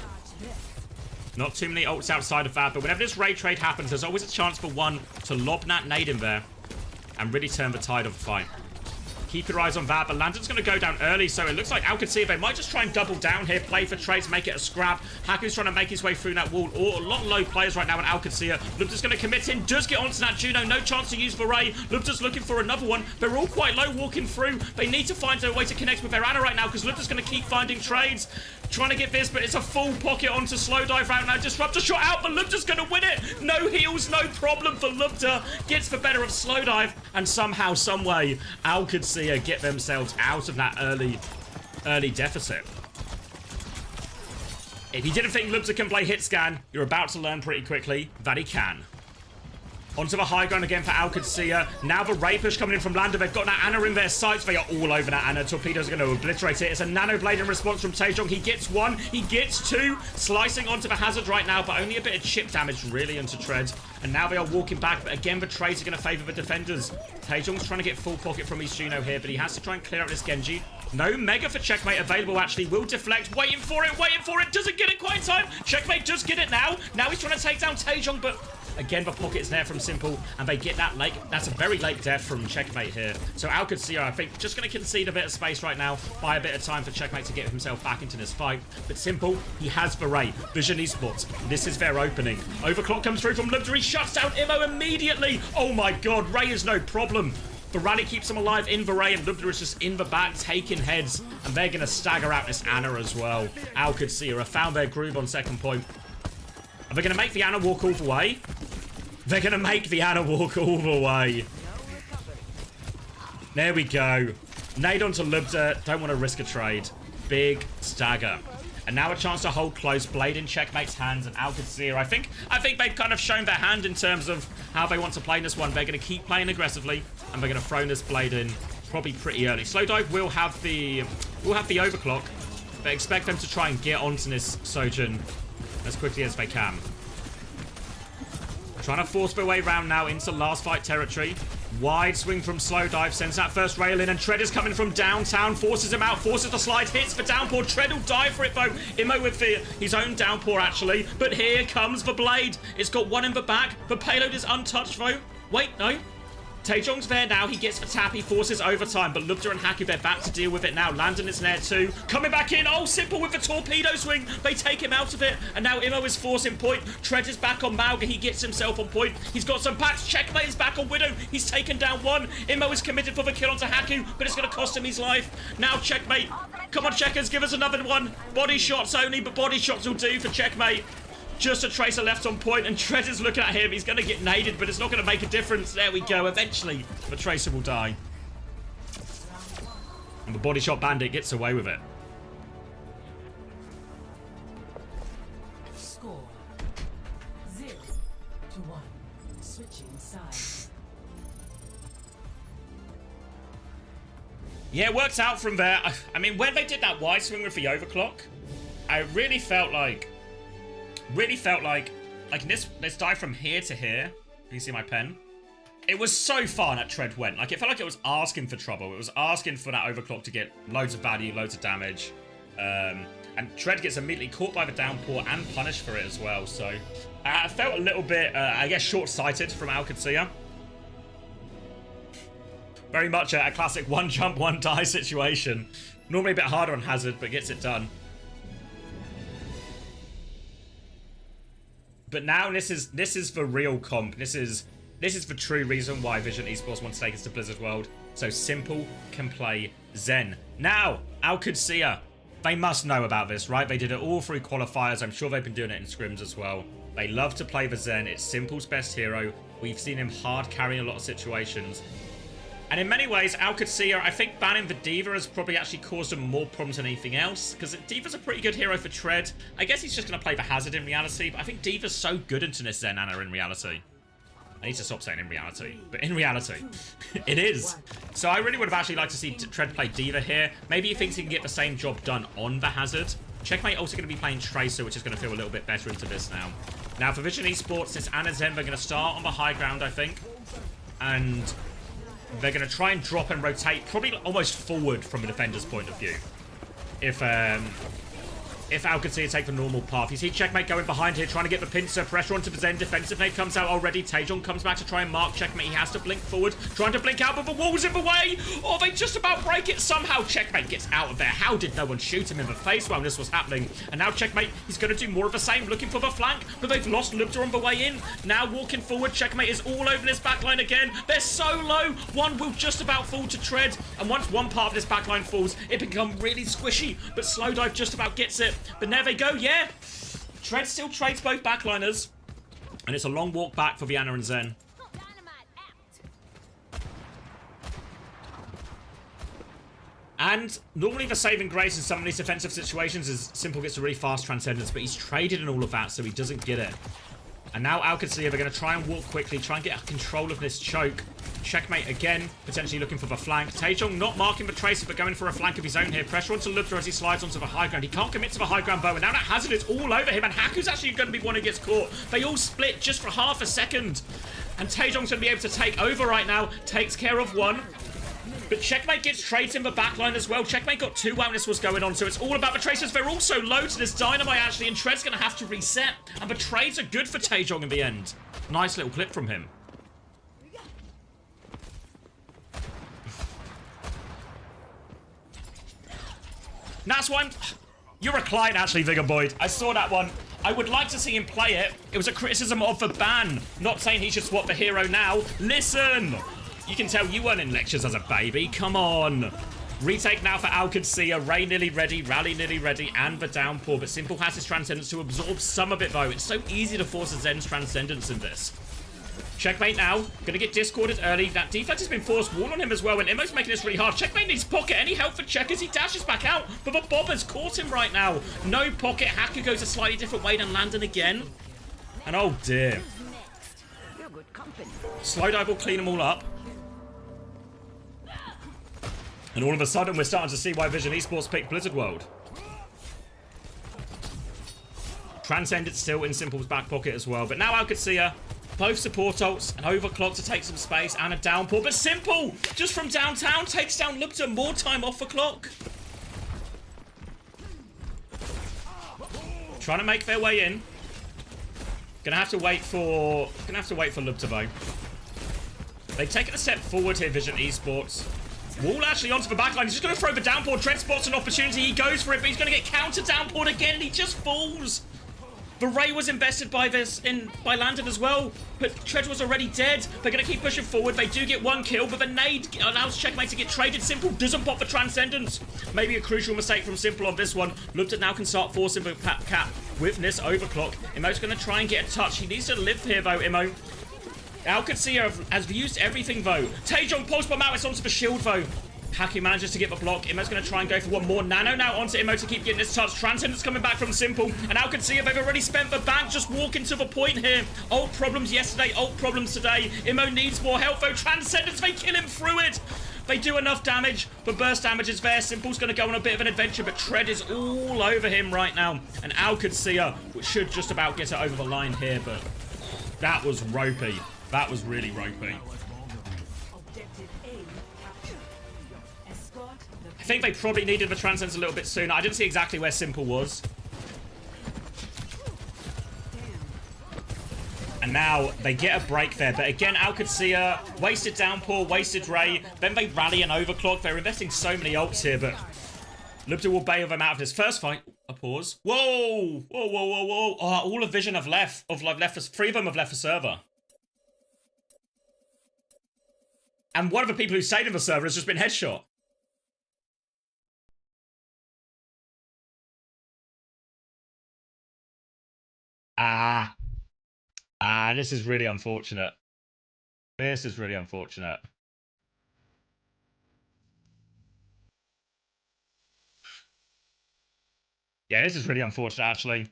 Not too many ults outside of that, but whenever this raid trade happens, there's always a chance for one to lob that nade in there and really turn the tide of the fight. keep your eyes on that. But Landon's going to go down early, so it looks like OWCS they might just try and double down here, play for trades, make it a scrap. Haku's trying to make his way through that wall. A lot of low players right now in OWCS. Lubta's going to commit in, does get onto that Juno, no chance to use Varay. Lubta's looking for another one. They're all quite low walking through. They need to find a way to connect with their Ana right now, because Lubta's going to keep finding trades. Trying to get this, but it's a full pocket onto Slowdive right now. Disruptor shot out, but Lubta's going to win it. No heals, no problem for Lubta. Gets the better of Slowdive, and somehow, someway, OWCS get themselves out of that early deficit. If you didn't think Lubta can play hit scan, you're about to learn pretty quickly that he can. Onto the high ground again for OWCS. Now the Ray push coming in from Lando. They've got that Ana in their sights. They are all over that Ana. Torpedoes are going to obliterate it. It's a Nano Blade in response from Taejong. He gets one. He gets two. Slicing onto the Hazard right now, but only a bit of chip damage really into Tread. And now they are walking back, but again the trades are going to favour the defenders. Taejong's trying to get full pocket from his Juno here, but he has to try and clear out this Genji. No Mega for Checkmate available, actually. Will deflect. Waiting for it. Doesn't get it quite in time. Checkmate does get it now. Now he's trying to take down Taejong, but again, the pocket's there from Simple, and they get that late. That's a very late death from Checkmate here. So OWCS, I think, just going to concede a bit of space right now, buy a bit of time for Checkmate to get himself back into this fight. But Simple, he has Varay. Vision Esports, this is their opening. Overclock comes through from Lubta. He shuts down Immo immediately. Oh my god, Ray is no problem. The rally keeps him alive in Varay, and Lubta is just in the back, taking heads. And they're going to stagger out this Ana as well. OWCS have found their groove on second point. Are they going to make the Ana walk all the way? They're going to make the Ana walk all the way. There we go. Nade onto Lubta. Don't want to risk a trade. Big stagger. And now a chance to hold close. Blade in Checkmate's hands, and OWCS. I think they've kind of shown their hand in terms of how they want to play this one. They're going to keep playing aggressively, and they're going to throw this Blade in probably pretty early. Slowdive will have the overclock, but expect them to try and get onto this Sojin as quickly as they can. Trying to force their way around now into last fight territory. Wide swing from Slowdive, sends that first rail in, and Tread is coming from downtown, forces him out, forces the slide, hits for downpour. Tread will die for it though. Immo with his own downpour actually, but here comes the Blade. It's got one in the back. The payload is untouched though. Wait, no. Taejong's there now. He gets the tap. He forces overtime, but Lubta and Haku, they're back to deal with it now. Landon is there too. Coming back in. Oh, Simple with the torpedo swing. They take him out of it, and now Immo is forcing point. Tread is back on Mauga. He gets himself on point. He's got some packs. Checkmate is back on Widow. He's taken down one. Immo is committed for the kill onto Haku, but it's going to cost him his life. Now Checkmate. Come on, Checkers. Give us another one. Body shots only, but body shots will do for Checkmate. Just a Tracer left on point, and Tread is looking at him. He's going to get naded, but it's not going to make a difference. There we go. Eventually, the Tracer will die. And the Body Shot Bandit gets away with it. Score 0-1. Switching sides. Yeah, it worked out from there. I mean, when they did that wide swing with the overclock, I really felt like this dive from here to here. You can see my pen. It was so far that Tread went. Like, it felt like it was asking for trouble. It was asking for that overclock to get loads of value, loads of damage. And Tread gets immediately caught by the downpour and punished for it as well. So I felt a little bit, I guess, short-sighted from OWCS. Very much a classic one jump, one die situation. Normally a bit harder on Hazard, but gets it done. But now this is the real comp. This is the true reason why Vision Esports wants to take us to Blizzard World. So Simple can play Zen. Now, OWCS, they must know about this, right? They did it all through qualifiers. I'm sure they've been doing it in scrims as well. They love to play the Zen. It's Simple's best hero. We've seen him hard carrying a lot of situations. And in many ways, OWCS, I think banning the D.Va has probably actually caused him more problems than anything else. Because D.Va's a pretty good hero for Tread. I guess he's just going to play the Hazard in reality. But I think D.Va's so good into this Zen Ana in reality. I need to stop saying in reality. But in reality, it is. So I really would have actually liked to see Tread play D.Va here. Maybe he thinks he can get the same job done on the Hazard. Checkmate also going to be playing Tracer, which is going to feel a little bit better into this now. Now for Vision Esports, this Ana Zen, they're going to start on the high ground, I think. And they're going to try and drop and rotate, probably almost forward from a defender's point of view. If if Alcacia take the normal path. You see Checkmate going behind here, trying to get the pincer. Pressure onto the Zen. Defensive nade comes out already. Taejong comes back to try and mark Checkmate. He has to blink forward, trying to blink out, but the wall's in the way. Oh, they just about break it. Somehow Checkmate gets out of there. How did no one shoot him in the face while this was happening? And now Checkmate, he's going to do more of the same, looking for the flank, but they've lost Lubda on the way in. Now walking forward, Checkmate is all over this backline again. They're so low. One will just about fall to Tread, and once one part of this backline falls, it becomes really squishy, but Slowdive just about gets it. But there they go, yeah. Tread still trades both backliners, and it's a long walk back for Vianna and Zen. And normally the saving grace in some of these defensive situations is Simple gets a really fast Transcendence, but he's traded in all of that, so he doesn't get it. And now Alcacia, they're going to try and walk quickly, try and get control of this choke. Checkmate again, potentially looking for the flank. Taejong not marking the Tracer, but going for a flank of his own here. Pressure onto Lubda as he slides onto the high ground. He can't commit to the high ground bow, and now that Hazard is all over him, and Haku's actually going to be one who gets caught. They all split just for half a second. And Taejong's going to be able to take over right now, takes care of one. But Checkmate gets trades in the backline as well. Checkmate got two while this was going on, so it's all about the Tracers. They're also low to this Dynamite, actually, and Tread's going to have to reset. And the trades are good for Taejong in the end. Nice little clip from him. That's why I'm... You're a client, actually, Vigor Boyd. I saw that one. I would like to see him play it. It was a criticism of the ban. Not saying he should swap the hero now. Listen! You can tell you weren't in lectures as a baby. Come on. Retake now for Alcacia. Ray nearly ready. Rally nearly ready. And the downpour. But Simple has his Transcendence to absorb some of it, though. It's so easy to force a Zen's Transcendence in this. Checkmate now. Gonna get discorded early. That defense has been forced wall on him as well. And Immo's making this really hard. Checkmate needs pocket. Any help for Check as he dashes back out. But the Bobber's caught him right now. No pocket. Haku goes a slightly different way than Landon again. And oh dear. Slowdive will clean them all up. And all of a sudden, we're starting to see why Vision Esports picked Blizzard World. Transcended still in Simple's back pocket as well. But now Alcacia, both support ults, an overclock to take some space, and a downpour. But Simple, just from downtown, takes down Lubda, more time off the clock. Trying to make their way in. Gonna have to wait for Lubda though. They've taken a step forward here, Vision Esports. Wall actually onto the backline. He's just going to throw the downpour. Tread spots an opportunity. He goes for it, but he's going to get counter downpoured again, and he just falls. The Ray was invested by Landon as well, but Tread was already dead. They're going to keep pushing forward. They do get one kill, but the nade allows Checkmate to get traded. Simple doesn't pop the Transcendence. Maybe a crucial mistake from Simple on this one. Lubda now can start forcing the cap with this overclock. Immo's going to try and get a touch. He needs to live here, though, Immo. Alcacia has used everything, though. Taejong pulls bomb out. It's onto the shield, though. Haku manages to get the block. Immo's going to try and go for one more. Nano now onto Immo to keep getting this touch. Transcendence coming back from Simple. And Alcacia, they've already spent the bank just walking to the point here. Old problems yesterday, old problems today. Immo needs more help, though. Transcendence, they kill him through it. They do enough damage. The burst damage is there. Simple's going to go on a bit of an adventure, but Tread is all over him right now. And Alcacia should just about get it over the line here, but that was ropey. That was really ropey. I think they probably needed the Transcendence a little bit sooner. I didn't see exactly where Simple was. And now they get a break there. But again, Alcacia, wasted downpour, wasted Ray. Then they rally and overclock. They're investing so many ults here, but Lubda will bail them out of this first fight. A pause. Whoa! Whoa, whoa, whoa, whoa. Oh, all of Vision have left. Three of them have left the server. And one of the people who stayed in the server has just been headshot. This is really unfortunate. This is really unfortunate. Yeah, this is really unfortunate, actually.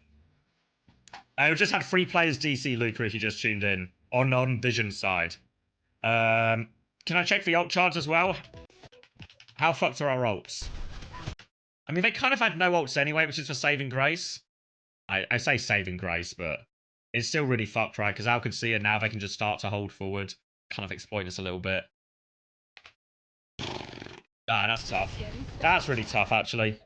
I just had 3 players DC Luca if you just tuned in. On Vision's side. Can I check the ult charts as well? How fucked are our ults? I mean, they kind of had no ults anyway, which is for saving grace. I say saving grace, but it's still really fucked, right? Because Alcacia now they can just start to hold forward, kind of exploit us a little bit. That's tough. That's really tough, actually.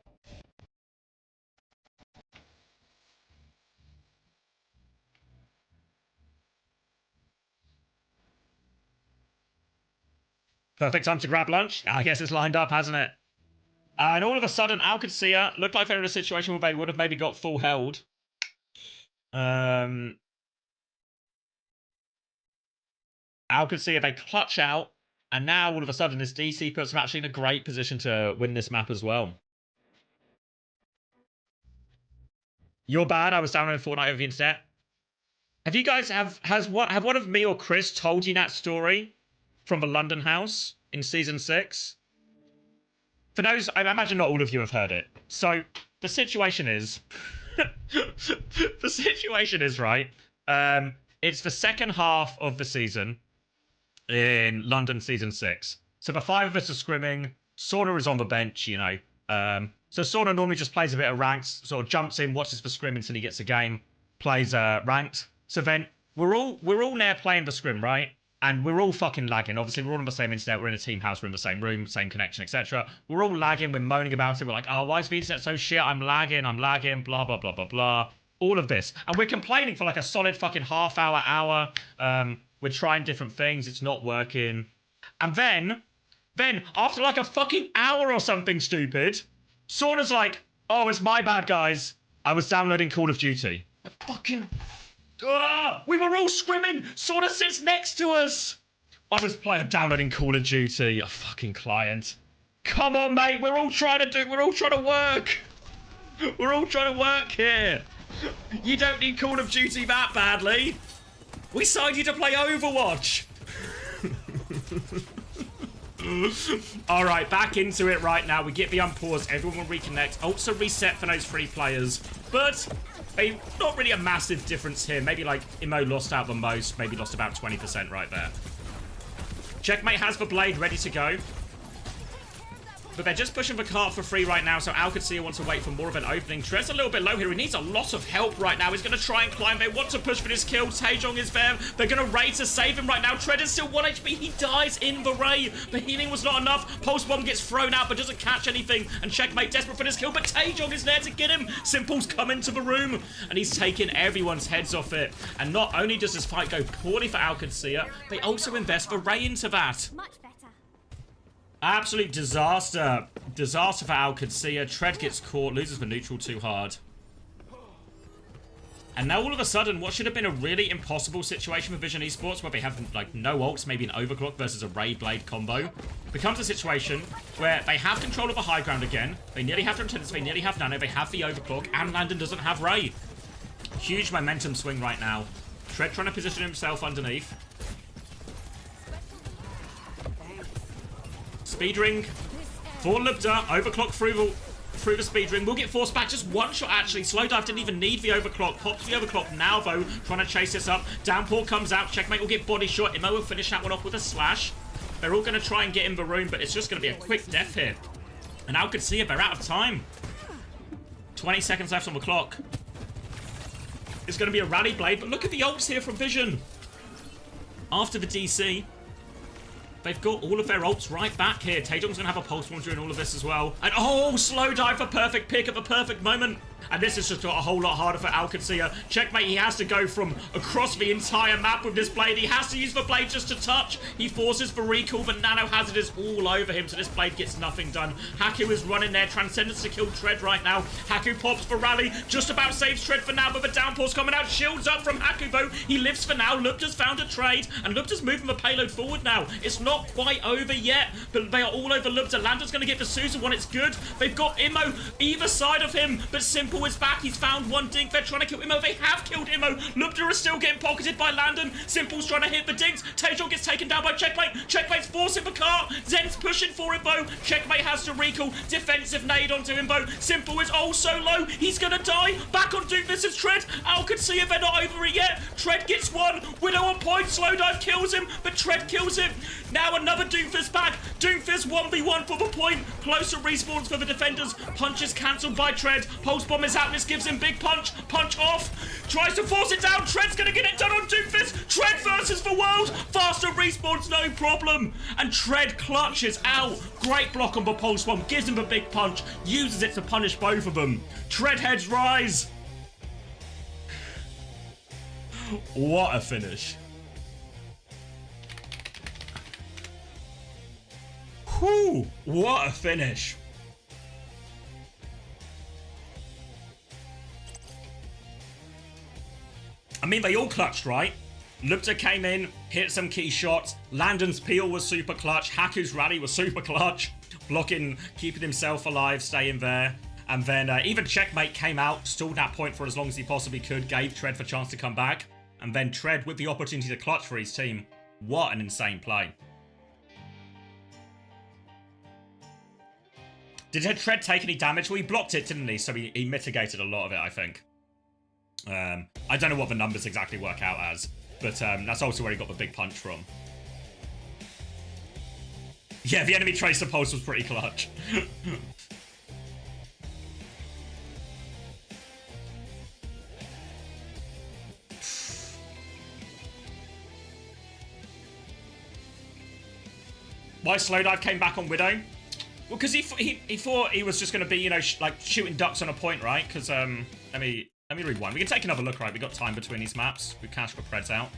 Perfect time to grab lunch. I guess it's lined up, hasn't it? And all of a sudden, OWCS looked like they're in a situation where they would have maybe got full held. OWCS, they clutch out. And now, all of a sudden, this DC puts them actually in a great position to win this map as well. You're bad. I was downloading Fortnite over the internet. Have you guys have one of me or Chris told you that story from the London house in season 6? For those, I imagine not all of you have heard it. So the situation is, right. It's the second half of the season in London season 6. So the 5 of us are scrimming. Sauna is on the bench, you know. So Sauna normally just plays a bit of ranked, sort of jumps in, watches the scrim until he gets a game, plays ranked. So then we're all there playing the scrim, right? And we're all fucking lagging. Obviously, we're all on the same internet. We're in a team house. We're in the same room, same connection, etc. We're all lagging. We're moaning about it. We're like, oh, why is the internet so shit? I'm lagging, blah, blah, blah, blah, blah. All of this. And we're complaining for like a solid fucking half hour. We're trying different things. It's not working. And then, after like a fucking hour or something stupid, Sauna's like, oh, it's my bad, guys. I was downloading Call of Duty. Fucking... we were all scrimming. Sauna sits next to us. I was downloading Call of Duty. A fucking client. Come on, mate. We're all trying to work. We're all trying to work here. You don't need Call of Duty that badly. We signed you to play Overwatch. All right, back into it right now. We get the unpause. Everyone will reconnect. Also reset for those 3 players. But not really a massive difference here. Maybe like Imo lost out the most. Maybe lost about 20% right there. Checkmate has the blade ready to go. But they're just pushing the cart for free right now, so OWCS wants to wait for more of an opening. Tred's a little bit low here. He needs a lot of help right now. He's going to try and climb. They want to push for this kill. Taejong is there. They're going to raid to save him right now. Tred is still 1 HP. He dies in the raid. The healing was not enough. Pulse Bomb gets thrown out, but doesn't catch anything. And Checkmate desperate for this kill, but Taejong is there to get him. Simple's come into the room, and he's taking everyone's heads off it. And not only does this fight go poorly for OWCS, they also invest the Ray into that. Much better. Absolute disaster. Disaster for OWCS. Tred gets caught, loses the neutral too hard. And now all of a sudden, what should have been a really impossible situation for Vision Esports, where they have like no ults, maybe an overclock versus a Ray Blade combo, becomes a situation where they have control of the high ground again. They nearly have Intense, they nearly have Nano, they have the overclock, and Landon doesn't have Ray. Huge momentum swing right now. Tred trying to position himself underneath. Speed ring for Lubda. Overclock through the speed ring. Will get forced back. Just one shot, actually. Slowdive didn't even need the overclock. Pops the overclock now, though. Trying to chase this up. Downpour comes out. Checkmate will get body shot. Imo will finish that one off with a slash. They're all going to try and get in the room, but it's just going to be a quick death here. And OWCS, they're out of time. 20 seconds left on the clock. It's going to be a rally blade, but look at the ults here from Vision. After the DC, they've got all of their ults right back here. Taejong's going to have a pulse one during all of this as well. And oh, slow dive for perfect pick at the perfect moment. And this has just got a whole lot harder for OWCS. Checkmate, he has to go from across the entire map with this blade. He has to use the blade just to touch. He forces for recall, but Nano Hazard is all over him, so this blade gets nothing done. Haku is running there. Transcendence to kill Tred right now. Haku pops for rally. Just about saves Tred for now, but the downpour's coming out. Shields up from Haku, though. He lives for now. Lupta's found a trade, and Lupta's moving the payload forward now. It's not quite over yet, but they are all over Lupta. Landon's going to get the Susan one. It's good. They've got Imo either side of him, but Simple is back. He's found one dink. They're trying to kill Imo. They have killed Imo. Lupta is still getting pocketed by Landon. Simple's trying to hit the dinks. Taejong gets taken down by Checkmate. Checkmate's forcing the car. Zen's pushing for Imbo. Checkmate has to recall. Defensive nade onto Imbo. Simple is also low. He's going to die. Back on Doofus is Tred. OWCS if they're not over it yet. Tred gets one. Widow on point. Slow dive kills him, but Tred kills him. Now another Doofus back. Doofus 1v1 for the point. Closer respawns for the defenders. Punch is cancelled by Tred. Pulse bomb is out. This gives him big punch. Punch off. Tries to force it down. Tred's going to get it done on Doofus. Tred versus the world. Faster respawns, no problem. And Tred clutches out. Great block on the pulse bomb. Gives him a big punch. Uses it to punish both of them. Tred heads rise. What a finish. Whew, what a finish. I mean, they all clutched, right? Lupta came in, hit some key shots. Landon's peel was super clutch. Haku's rally was super clutch. Blocking, keeping himself alive, staying there. And then even Checkmate came out, stalled that point for as long as he possibly could, gave Tread for a chance to come back. And then Tread with the opportunity to clutch for his team. What an insane play. Did Tread take any damage? Well, he blocked it, didn't he? So he mitigated a lot of it, I think. I don't know what the numbers exactly work out as, but that's also where he got the big punch from. Yeah, the enemy Tracer Pulse was pretty clutch. Why Slowdive came back on Widow? Well, because he thought he was just going to be, you know, like shooting ducks on a point, right? Because, let me rewind. We can take another look, right? We got time between these maps. We cash got Preds out.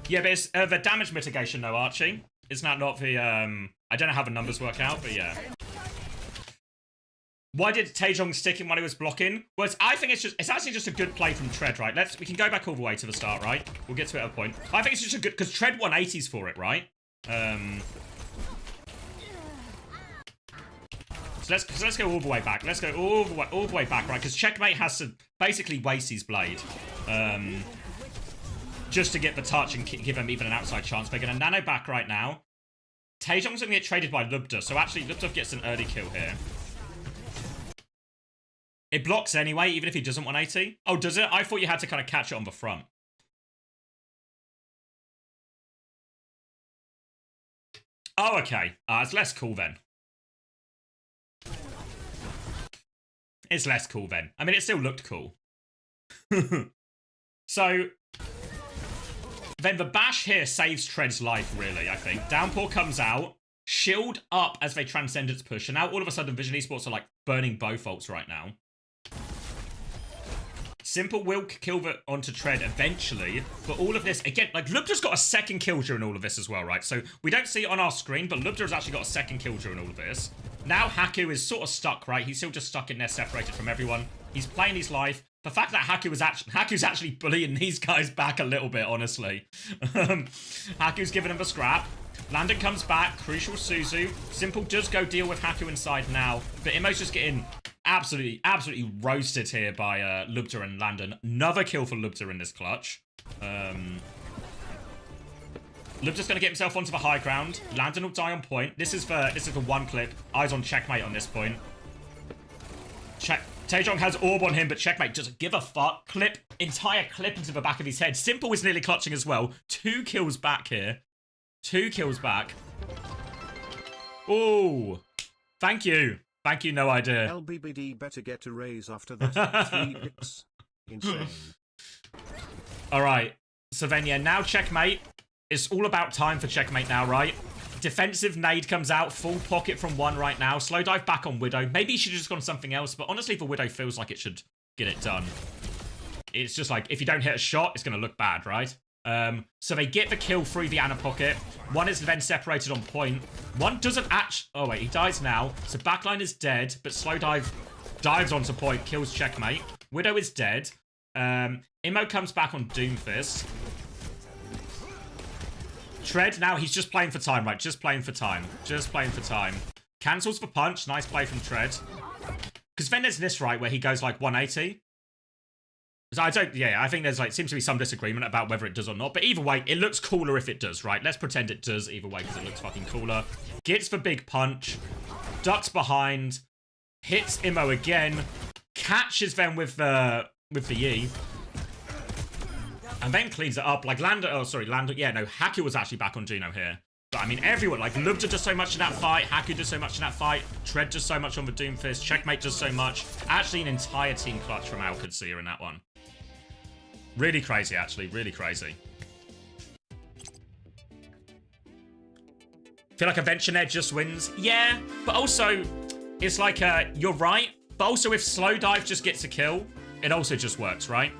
Yeah, but it's the damage mitigation, though, Archie. Isn't that not the, I don't know how the numbers work out, but yeah. Why did Taejong stick him while he was blocking? Well, I think it's actually just a good play from Tread, right? We can go back all the way to the start, right? We'll get to it at a point. I think it's just a good, because Tread 180s for it, right? So let's go all the way back. Let's go all the way back, right? Because Checkmate has to basically waste his blade, just to get the touch and give him even an outside chance. They're going to nano back right now. Taejong's going to get traded by Lubda, so actually Lubda gets an early kill here. It blocks anyway, even if he doesn't 180. Oh, does it? I thought you had to kind of catch it on the front. Oh, okay. It's less cool then. It's less cool then. I mean, it still looked cool. So, then the bash here saves Tread's life, really, I think. Downpour comes out. Shield up as they Transcendence push. And now all of a sudden, Vision Esports are like burning both ults right now. Simple will kill onto Tread eventually, but all of this, again, like, Lubda's got a second kill during all of this as well, right? So, we don't see it on our screen, but Lubda's actually got a second kill during all of this. Now, Haku is sort of stuck, right? He's still just stuck in there, separated from everyone. He's playing his life. The fact that Haku's actually bullying these guys back a little bit, honestly. Haku's giving him a scrap. Landon comes back, crucial Suzu. Simple does go deal with Haku inside now, but Immo's just getting absolutely roasted here by Lubda and Landon. Another kill for Lubda in this clutch. Lubda's going to get himself onto the high ground. Landon will die on point. This is the one clip. Eyes on Checkmate on this point. Taejong has orb on him, but Checkmate doesn't give a fuck. Entire clip into the back of his head. Simple is nearly clutching as well. 2 kills back here. 2 kills back. Oh, thank you. Thank you, no idea. LBBD better get a raise after that. 3 picks. Insane. All right. So then, yeah, now Checkmate. It's all about time for Checkmate now, right? Defensive nade comes out. Full pocket from 1 right now. Slow dive back on Widow. Maybe he should have just gone something else, but honestly, the Widow feels like it should get it done. It's just like, if you don't hit a shot, it's going to look bad, right? So they get the kill through the Ana pocket. 1 is then separated on point. 1 doesn't actually... Oh, wait, he dies now. So backline is dead, but Slow Dive dives onto point, kills Checkmate. Widow is dead. Immo comes back on Doomfist. Tread, now he's just playing for time, right? Just playing for time. Just playing for time. Cancels for punch. Nice play from Tread. Because then there's this, right, where he goes like 180. So I think there's like, seems to be some disagreement about whether it does or not. But either way, it looks cooler if it does, right? Let's pretend it does either way because it looks fucking cooler. Gets the big punch. Ducks behind. Hits Immo again. Catches them with the E. And then cleans it up. Like Landon, yeah, no, Haku was actually back on Juno here. But I mean, everyone, like Lubda does so much in that fight. Haku does so much in that fight. Tread does so much on the Doomfist. Checkmate does so much. Actually, an entire team clutch from OWCS in that one. Really crazy, actually. Really crazy. Feel like Adventure just wins. Yeah, but also, it's like, you're right. But also, if Slow Dive just gets a kill, it also just works, right?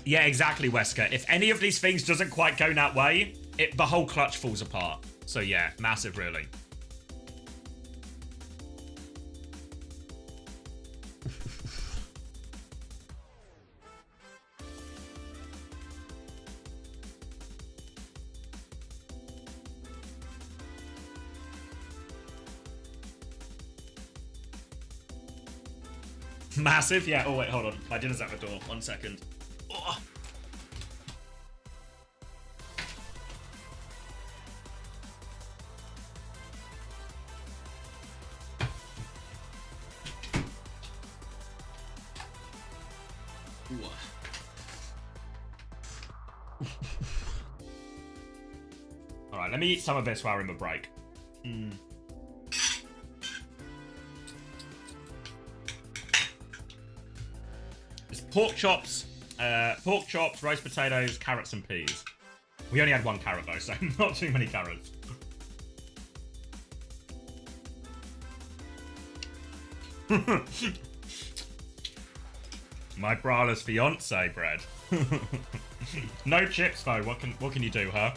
Yeah, exactly, Wesker. If any of these things doesn't quite go that way, the whole clutch falls apart. So yeah, massive, really. Massive? Yeah. Oh, wait, hold on. My dinner's at the door. 1 second. Oh. All right, let me eat some of this while we're in the break. It's pork chops, roast potatoes, carrots, and peas. We only had 1 carrot though, so not too many carrots. My brala's fiance bread. No chips though. What can you do, huh?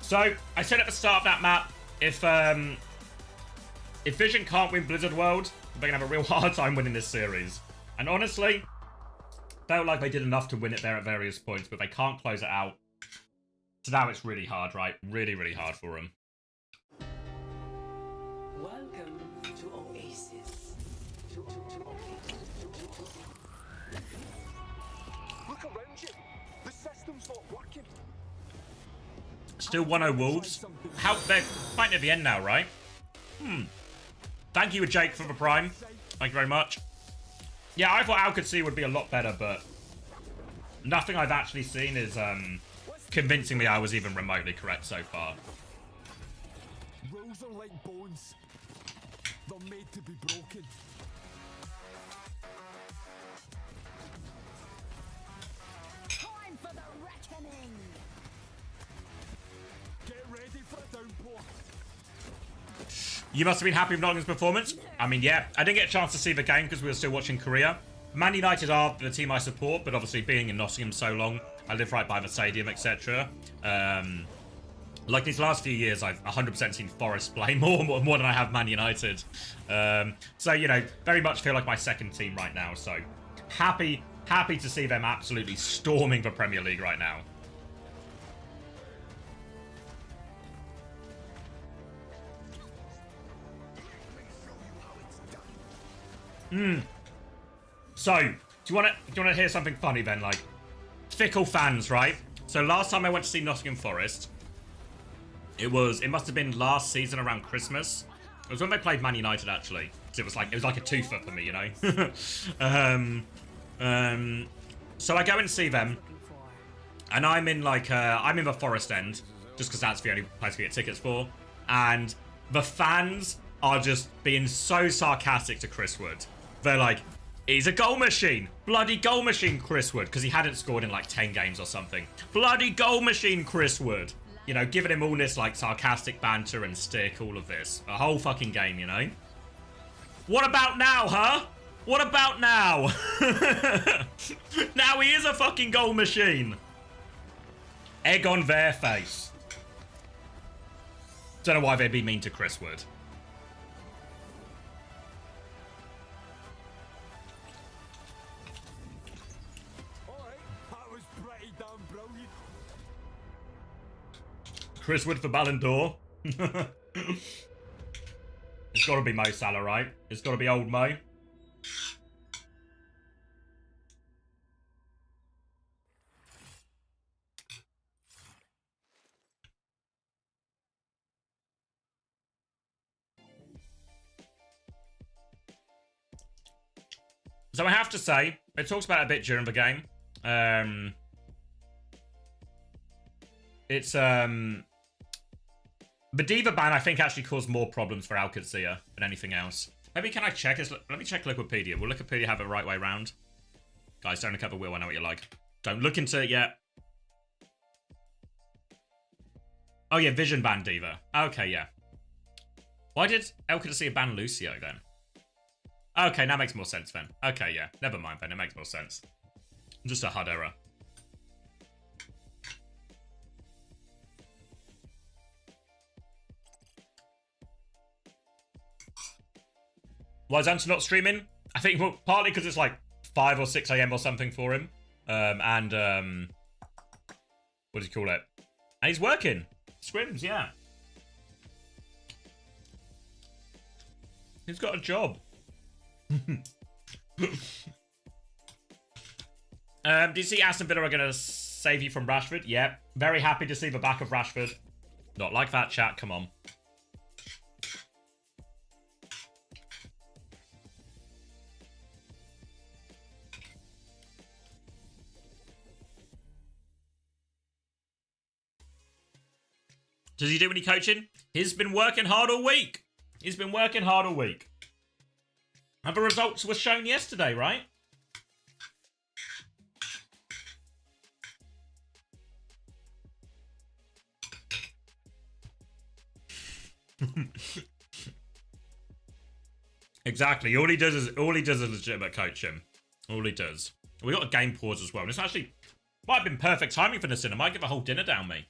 So I said at the start of that map, if Vision can't win Blizzard World, they're gonna have a real hard time winning this series. And honestly, felt like they did enough to win it there at various points, but they can't close it out. So now it's really hard, right? Really, really hard for them. Welcome to Oasis. Look around you. The system's not working. Still 1-0 Wolves. They're fighting at the end now, right? Thank you, Jake, for the prime. Thank you very much. Yeah, I thought OWCS would be a lot better, but nothing I've actually seen is convincing me I was even remotely correct so far. Rules are like bones. They're made to be broken. Time for the reckoning. Get ready for a downpour. You must have been happy with Nottingham's performance. I mean, yeah, I didn't get a chance to see the game because we were still watching Korea. Man United are the team I support, but obviously being in Nottingham so long, I live right by the stadium, etc. Like these last few years, I've 100% seen Forest play more than I have Man United. So, you know, very much feel like my second team right now. So happy to see them absolutely storming the Premier League right now. So, do you want to hear something funny then? Like, fickle fans, right? So last time I went to see Nottingham Forest, it must have been last season around Christmas. It was when they played Man United actually. So it was like a twofer for me, you know. So I go and see them, and I'm in the Forest End, just because that's the only place we get tickets for, and the fans are just being so sarcastic to Chris Wood. They're like, he's a goal machine. Bloody goal machine, Chris Wood. Because he hadn't scored in like 10 games or something. Bloody goal machine, Chris Wood. You know, giving him all this like sarcastic banter and stick, all of this. A whole fucking game, you know? What about now, huh? What about now? Now he is a fucking goal machine. Egg on their face. Don't know why they'd be mean to Chris Wood. Chris Wood for Ballon d'Or. It's got to be Mo Salah, right? It's got to be old Mo. So I have to say, it talks about it a bit during the game. The Diva ban, I think, actually caused more problems for OWCS than anything else. Maybe can I check? Let me check Wikipedia. Will Wikipedia have it the right way round? Guys, don't look at the wheel. I know what you're like. Don't look into it yet. Oh yeah, Vision banned Diva. Okay, yeah. Why did El Cadencia ban Lucio then? Okay, that makes more sense then. Okay, yeah. Never mind then, it makes more sense. Just a HUD error. Why is Anta not streaming? I think partly because it's like 5 or 6 a.m. or something for him. What do you call it? And he's working. Scrims, yeah. He's got a job. Do you see Aston Villa are going to save you from Rashford? Yeah. Very happy to see the back of Rashford. Not like that, chat. Come on. Does he do any coaching? He's been working hard all week. He's been working hard all week. And the results were shown yesterday, right? Exactly. All he does is legitimate coaching. All he does. We got a game pause as well. And it's actually might have been perfect timing for this dinner. Might give a whole dinner down me.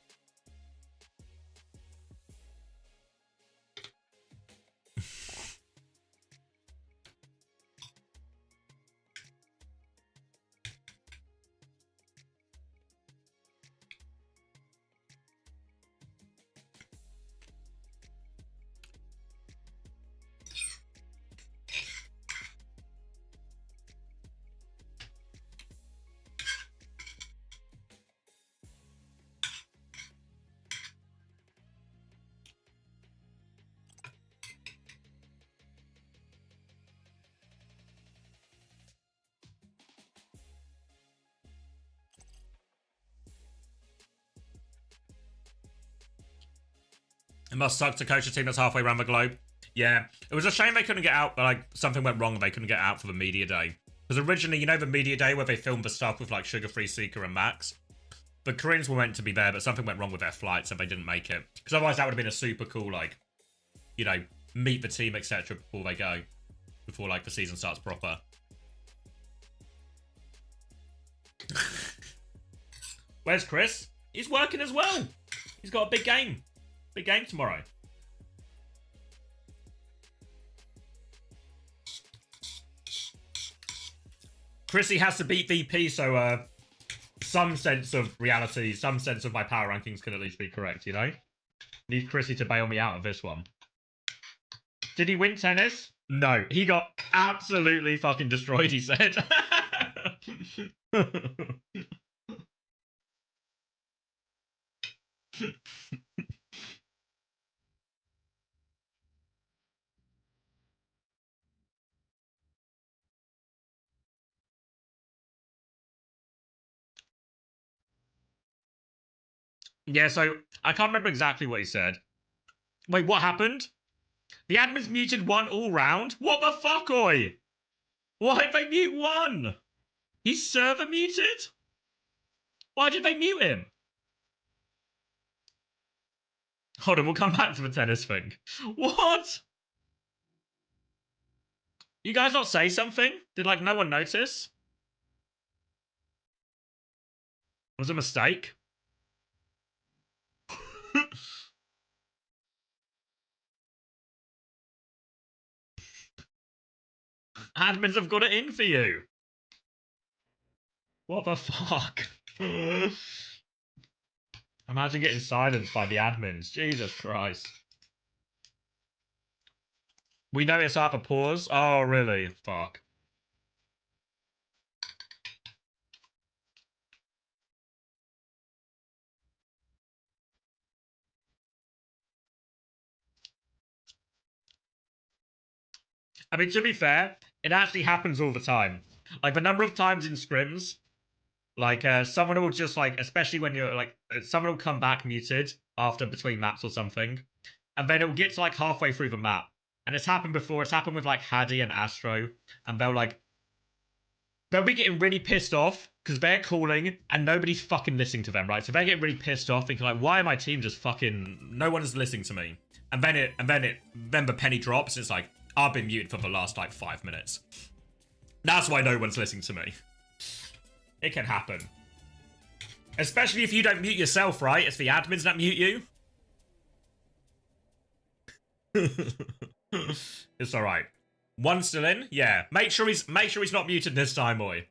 It must suck to coach a team that's halfway around the globe. Yeah, it was a shame they couldn't get out, but like something went wrong and they couldn't get out for the media day. Because originally, you know the media day where they filmed the stuff with like Sugar Free Seeker and Max? The Koreans were meant to be there, but something went wrong with their flights and they didn't make it. Because otherwise that would have been a super cool, like, you know, meet the team, etc. before they go. Before like the season starts proper. Where's Chris? He's working as well. He's got a big game. Big game tomorrow. Chrissy has to beat VP, so some sense of reality, some sense of my power rankings can at least be correct, you know? Need Chrissy to bail me out of this one. Did he win tennis? No. He got absolutely fucking destroyed, he said. Yeah, so I can't remember exactly what he said. Wait, what happened? The admins muted one all round? What the fuck, oi? Why did they mute one? He's server muted? Why did they mute him? Hold on, we'll come back to the tennis thing. What? You guys not say something? Did, like, no one notice? Was it a mistake? Admins have got it in for you. What the fuck? Imagine getting silenced by the admins. Jesus Christ. We know it's up a pause. Oh, really? Fuck. I mean, to be fair, it actually happens all the time. Like, the number of times in scrims, like, someone will just, like, especially when you're, like, someone will come back muted after between maps or something, and then it'll get to, like, halfway through the map. And it's happened before. It's happened with, like, Haddy and Astro, and they'll, like, they'll be getting really pissed off because they're calling and nobody's fucking listening to them, right? So they're getting really pissed off, thinking like, why am my team just fucking, no one is listening to me? And then the penny drops. And it's like, I've been muted for the last like 5 minutes. That's why no one's listening to me. It can happen. Especially if you don't mute yourself, right? It's the admins that mute you. It's all right. One still in? Yeah. Make sure he's not muted this time, boy.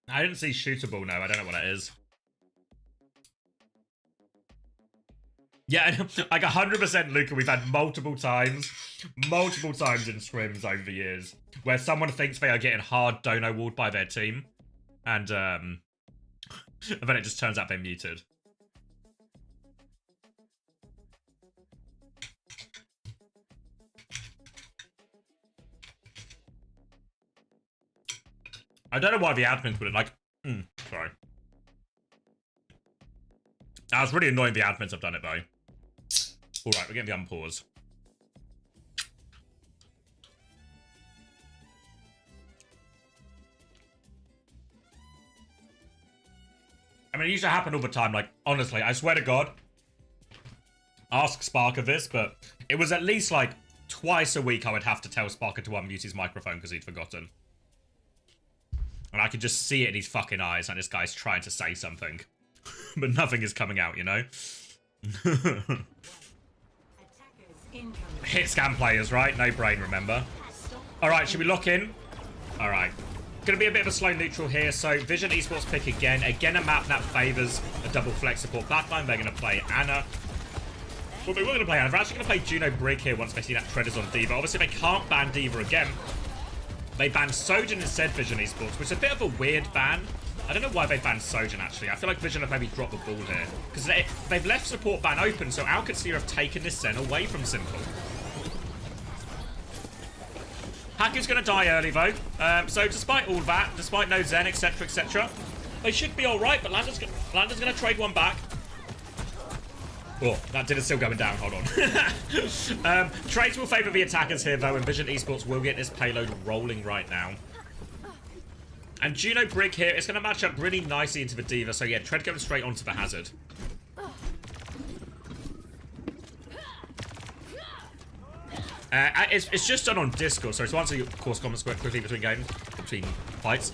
I didn't see shootable, no. I don't know what that is. Yeah, like 100% Luca, we've had multiple times in scrims over the years where someone thinks they are getting hard dono walled by their team, and then it just turns out they're muted. I don't know why the admins would like. Sorry. I was really annoying the admins have done it though. Alright, we're getting the unpause. I mean, it used to happen all the time. Like, honestly, I swear to God. Ask Sparker this, but it was at least like twice a week I would have to tell Sparker to unmute his microphone because he'd forgotten. And I could just see it in his fucking eyes, and this guy's trying to say something. But nothing is coming out, you know? Hit scam players, right? No brain, remember? Alright, should we lock in? Alright. Gonna be a bit of a slow neutral here, so Vision Esports pick again. Again, a map that favours a double flex support backline. They're gonna play Anna. Well, they were gonna play Anna. They're actually gonna play Juno Brig here once they see that Treaders on D.Va. Obviously, they can't ban D.Va again. They banned Sojin instead, Vision Esports, which is a bit of a weird ban. I don't know why they banned Sojin, actually. I feel like Vision have maybe dropped the ball here. Because they've left support ban open, so OWCS have taken this Zen away from Simple. Hacker's going to die early, though. So despite all that, despite no Zen, etc., etc., they should be all right, but Lander's going to trade one back. Oh, that did it still going down. Hold on. Trades will favour the attackers here, though, and Vision Esports will get this payload rolling right now. And Juno Brig here, it's going to match up really nicely into the D.Va. So yeah, Tread going straight onto the Hazard. It's just done on Discord. So to answer your course comments quickly between fights.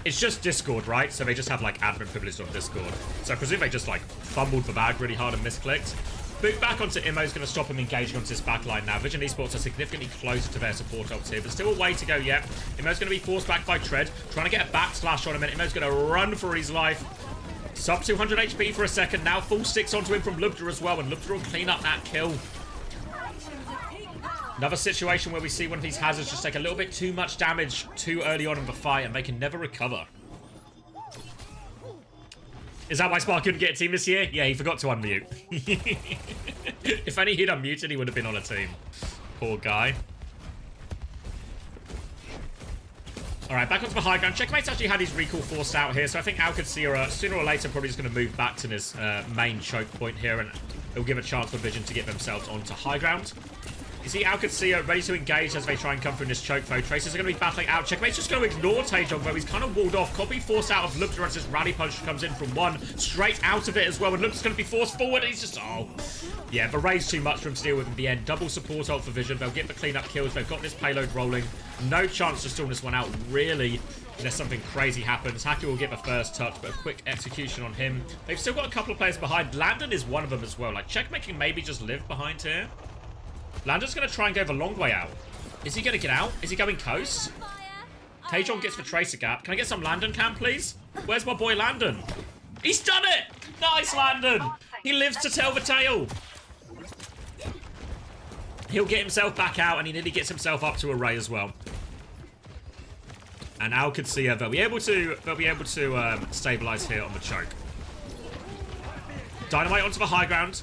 It's just Discord, right? So they just have like admin privileged on Discord. So I presume they just like fumbled the bag really hard and misclicked. Boot back onto Immo is going to stop him engaging onto this backline now. Vision Esports are significantly closer to their support ults here, but still a way to go yet. Immo's going to be forced back by Tread, trying to get a backslash on him, and Immo's going to run for his life. Sub 200 HP for a second, now full sticks onto him from Lubda as well, and Lubda will clean up that kill. Another situation where we see one of these hazards just take a little bit too much damage too early on in the fight, and they can never recover. Is that why Spark couldn't get a team this year? Yeah, he forgot to unmute. If only he'd unmuted, he would have been on a team. Poor guy. Alright, back onto the high ground. Checkmate's actually had his recall forced out here, so I think OWCS sooner or later probably just going to move back to this main choke point here, and it'll give a chance for Vision to get themselves onto high ground. You see OWCS ready to engage as they try and come through this choke, though. Traces are going to be battling out. Checkmate's just going to ignore Taejong, though. He's kind of walled off. Copy forced out of Lubda as this rally punch comes in from one. Straight out of it as well. And Lubda's going to be forced forward. And he's just... Oh. Yeah, but Ray's too much for him to deal with in the end. Double support ult for Vision. They'll get the clean-up kills. They've got this payload rolling. No chance to stall this one out, really, unless something crazy happens. Hacker will get the first touch, but a quick execution on him. They've still got a couple of players behind. Landon is one of them as well. Like, Checkmate can maybe just live behind here. Landon's going to try and go the long way out. Is he going to get out? Is he going coast? Taejong gets the tracer gap. Can I get some Landon cam, please? Where's my boy Landon? He's done it! Nice, Landon! He lives to tell the tale. He'll get himself back out, and he nearly gets himself up to a Ray as well. And OWCS, they'll be able to stabilize here on the choke. Dynamite onto the high ground.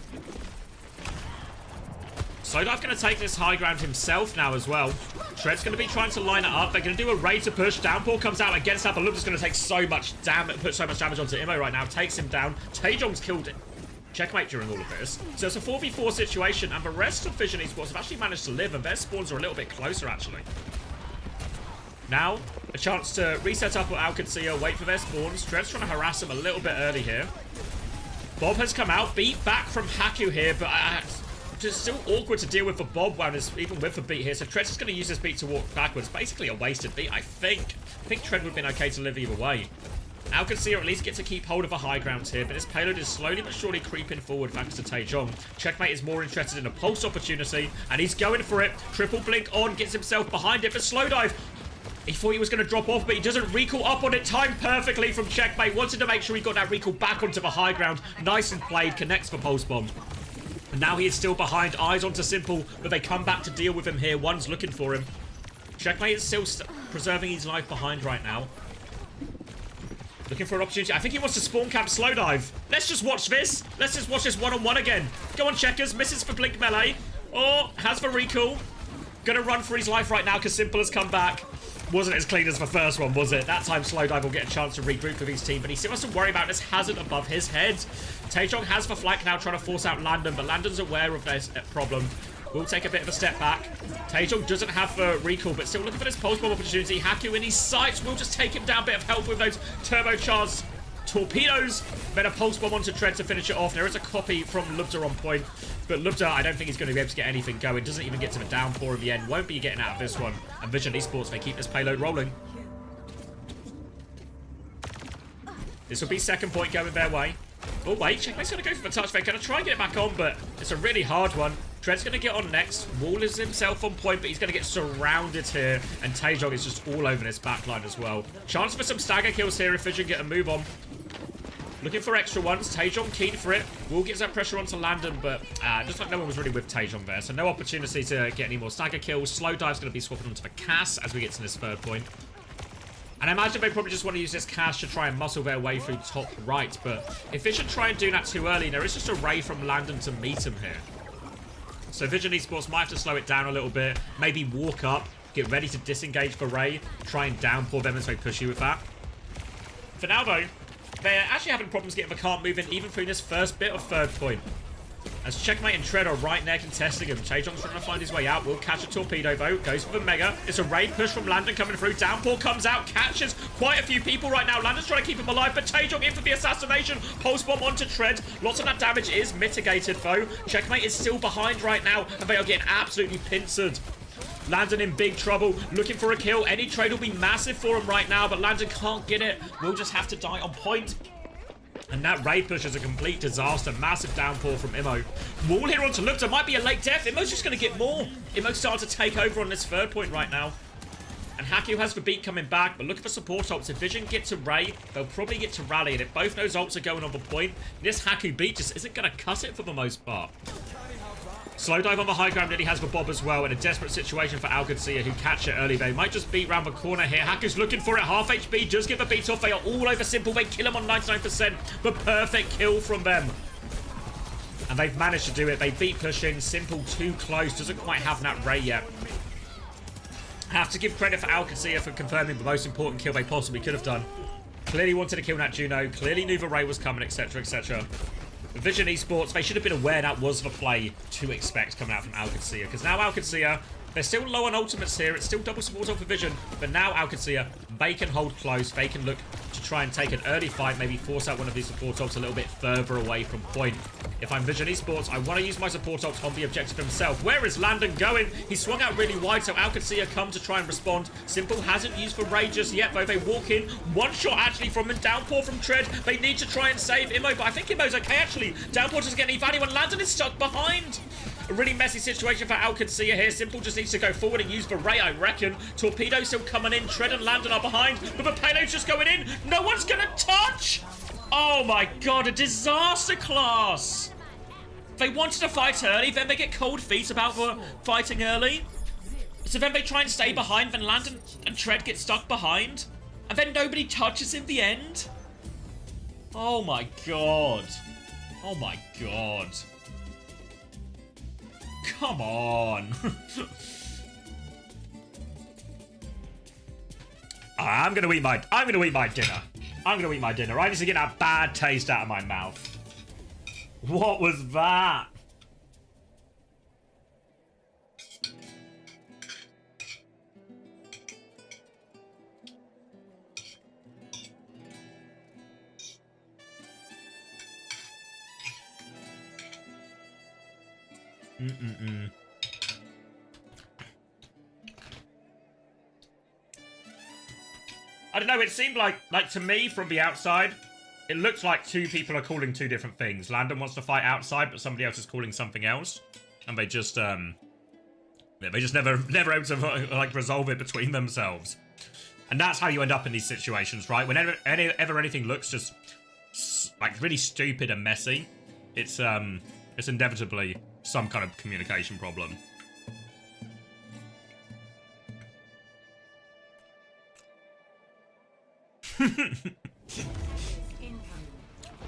Slowdive going to take this high ground himself now as well. Tread's going to be trying to line it up. They're going to do a raid to push. Downpour comes out against that, but Lupta's going to take so much damage, put so much damage onto Imo right now. Takes him down. Taejong's killed it. Checkmate during all of this. So it's a 4v4 situation, and the rest of Vision Esports have actually managed to live, and their spawns are a little bit closer, actually. Now, a chance to reset up what Al could see, wait for their spawns. Tread's trying to harass him a little bit early here. Bob has come out, beat back from Haku here, but it's still awkward to deal with for Bob, even with the beat here. So Tread's just going to use this beat to walk backwards. Basically a wasted beat, I think. I think Tread would have been okay to live either way. Alcancea at least get to keep hold of the high ground here, but this payload is slowly but surely creeping forward thanks to Taejong. Checkmate is more interested in a pulse opportunity, and he's going for it. Triple blink on, gets himself behind it, but Slowdive, he thought he was going to drop off, but he doesn't recall up on it. Timed perfectly from Checkmate. Wanted to make sure he got that recall back onto the high ground. Nice and played, connects for pulse bomb. And now he is still behind, eyes onto Simple, but they come back to deal with him here. One's looking for him. Checkmate is still preserving his life behind right now. Looking for an opportunity. I think he wants to spawn camp Slowdive. Let's just watch this. Let's just watch this one-on-one again. Go on, Checkers. Misses for Blink Melee. Oh, has the recall. Gonna run for his life right now because Simple has come back. Wasn't as clean as the first one, was it? That time Slowdive will get a chance to regroup with his team, but he still has to worry about this hazard above his head. Taejong has the flank now, trying to force out Landon, but Landon's aware of this problem. Will take a bit of a step back. Taejong doesn't have the recall, but still looking for this pulse bomb opportunity. Haku in his sights will just take him down. Bit of help with those turbocharged torpedoes. Then a pulse bomb onto Tread to finish it off. There is a copy from Lupta on point, but Lupta, I don't think he's going to be able to get anything going. Doesn't even get to the downpour in the end. Won't be getting out of this one. And Vision Esports, they keep this payload rolling. This will be second point going their way. Oh, wait. Checkmate's going to go for the touch. They're going to try and get it back on, but it's a really hard one. Tread's going to get on next. Wall is himself on point, but he's going to get surrounded here. And Taejong is just all over this backline as well. Chance for some stagger kills here if Vision get a move on. Looking for extra ones. Taejong keen for it. Wall gets that pressure onto Landon, but just like no one was really with Taejong there. So no opportunity to get any more stagger kills. Slowdive's going to be swapping onto the Cass as we get to this third point. And I imagine they probably just want to use this Cash to try and muscle their way through top right. But if Vision try and do that too early, there is just a ray from Landon to meet him here. So Vision Esports might have to slow it down a little bit. Maybe walk up, get ready to disengage the ray, try and downpour them as they push you with that. For now, though, they're actually having problems getting the cart moving even through this first bit of third point. As Checkmate and Tread are right there contesting him. Taejong's trying to find his way out. Will catch a torpedo, though. Goes for the Mega. It's a raid push from Landon coming through. Downpour comes out. Catches quite a few people right now. Landon's trying to keep him alive, but Taejong in for the assassination. Pulse bomb onto Tread. Lots of that damage is mitigated, though. Checkmate is still behind right now, and they are getting absolutely pincered. Landon in big trouble, looking for a kill. Any trade will be massive for him right now, but Landon can't get it. Will just have to die on point. And that raid push is a complete disaster. Massive downpour from Imo. Wall here onto Lupta. Might be a late death. Imo's just going to get more. Imo's starting to take over on this third point right now. And Haku has the beat coming back, but looking for support ults. If Vision get to Ray, they'll probably get to Rally. And if both those ults are going on the point, this Haku beat just isn't going to cut it for the most part. Slowdive on the high ground nearly has the Bob as well in a desperate situation for OWCS who catch it early. They might just beat round the corner here. Haku's looking for it. Half HP does give a beat off. They are all over Simple. They kill him on 99%, but perfect kill from them. And they've managed to do it. They beat pushing. Simple too close. Doesn't quite have that Ray yet. Have to give credit for OWCS for confirming the most important kill they possibly could have done. Clearly wanted to kill that Juno. Clearly knew the Ray was coming, etc, etc. Vision Esports, they should have been aware that was the play to expect coming out from OWCS, because now OWCS, they're still low on ultimates here. It's still double support for Vision, but now OWCS, they can hold close. They can look to try and take an early fight, maybe force out one of these support ults a little bit further away from point. If I'm Vision Esports, I want to use my support ult on the objective himself. Where is Landon going? He swung out really wide, so OWCS come to try and respond. Simple hasn't used for Ray just yet, though. They walk in. One shot actually from him. Downpour from Tread. They need to try and save Imo, but I think Imo's okay, actually. Downpour doesn't get any value, and Landon is stuck behind. A really messy situation for OWCS here. Simple just needs to go forward and use the Ray, I reckon. Torpedo still coming in. Tread and Landon are behind, but the payload's just going in. No one's going to touch. Oh my god, a disaster class. They wanted to fight early, then they get cold feet about fighting early. So then they try and stay behind, then Landon and Tread get stuck behind. And then nobody touches in the end. Oh my god. Oh my god. Come on. I'm gonna eat my dinner. I'm gonna eat my dinner. I need to get that bad taste out of my mouth. What was that? I don't know, it seemed like to me from the outside, it looks like two people are calling two different things. Landon wants to fight outside, but somebody else is calling something else. And they just never able to like resolve it between themselves. And that's how you end up in these situations, right? Whenever anything looks just like really stupid and messy, it's inevitably some kind of communication problem.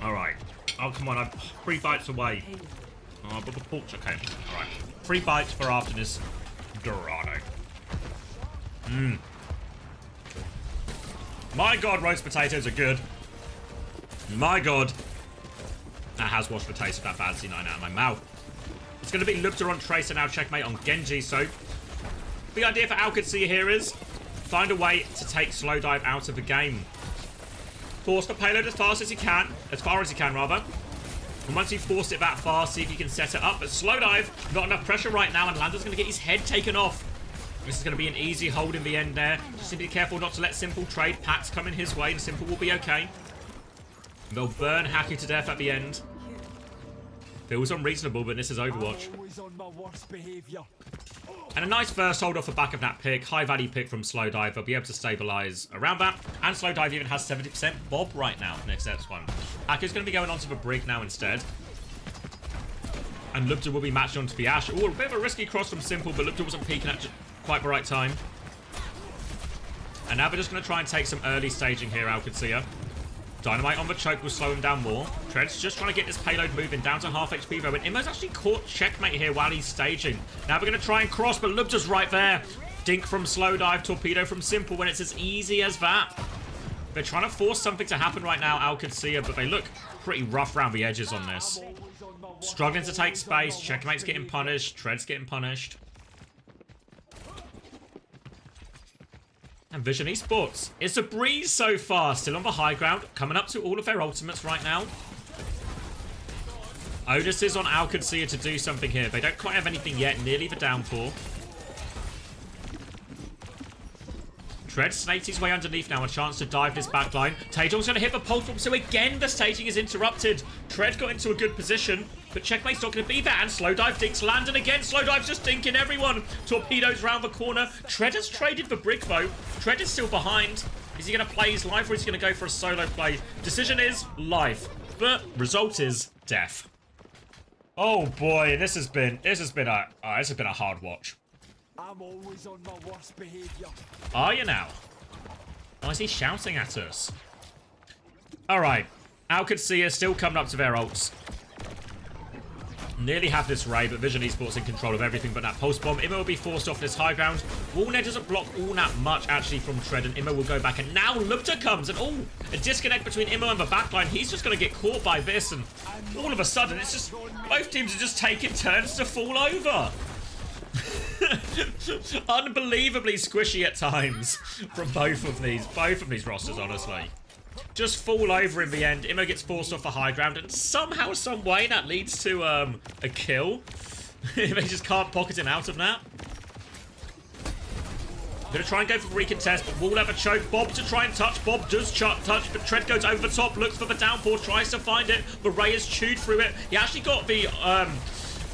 Alright. Oh, come on. I'm 3 bites away. Oh, but the pork's okay. Alright. 3 bites for after this Dorado. My god, roast potatoes are good. My god. That has washed the taste of that bad C9 out of my mouth. It's going to be Lupta on Tracer now, checkmate on Genji, so the idea for OWCS here is find a way to take Slowdive out of the game. Force the payload as far as he can, rather. And once you've forced it that far, see if you can set it up. But Slowdive, not enough pressure right now, and Lander's going to get his head taken off. This is going to be an easy hold in the end there. Just need to be careful not to let Simple trade packs come in his way, and Simple will be okay. They'll burn Haku to death at the end. Feels unreasonable, but this is Overwatch. And a nice first hold off the back of that pick. High value pick from Slowdive. They'll be able to stabilize around that. And Slowdive even has 70% Bob right now. Next one. Haku's going to be going on to the Brig now instead. And Lupta will be matched onto the Ashe. Oh, a bit of a risky cross from Simple, but Lupta wasn't peeking at quite the right time. And now they're just going to try and take some early staging here, OWCS. Dynamite on the choke will slow him down more. Tread's just trying to get this payload moving down to half HP though. And Immo's actually caught checkmate here while he's staging. Now we're going to try and cross, but Lupta's right there. Dink from Slowdive, torpedo from Simple when it's as easy as that. They're trying to force something to happen right now, OWCS, but they look pretty rough around the edges on this. Struggling to take space. Checkmate's getting punished. Tread's getting punished. And Vision Esports. It's a breeze so far. Still on the high ground. Coming up to all of their ultimates right now. Otis is on OWCS to do something here. They don't quite have anything yet. Nearly the downpour. Tread snakes his way underneath now. A chance to dive this backline. Taejong's going to hit the pulse bomb. So again, the staging is interrupted. Tread got into a good position. But checkmate's not going to be there. And Slowdive dinks Landon again. Slowdive's just dinking everyone. Torpedoes round the corner. Tread has traded for Brick though. Tread is still behind. Is he going to play his life or is he going to go for a solo play? Decision is life. But result is death. Oh boy, this has been a hard watch. I'm always on my worst behavior. Are you now? Why is he shouting at us? Alright. OWCS still coming up to their ults. Nearly have this raid, but Vision Esports in control of everything but that pulse bomb. Immo will be forced off this high ground. Wallnet doesn't block all that much actually from Tread, and Immo will go back. And now Lupta comes, and oh, a disconnect between Immo and the backline. He's just going to get caught by this, and all of a sudden, it's just both teams are just taking turns to fall over. Unbelievably squishy at times from both of these rosters, honestly. Just fall over in the end. Immo gets forced off the high ground, and somehow, some way, that leads to a kill. They just can't pocket him out of that. Gonna try and go for the recontest, but will have a choke. Bob to try and touch. Bob does touch, but Tread goes over the top, looks for the downpour, tries to find it, but Ray has chewed through it. He actually got the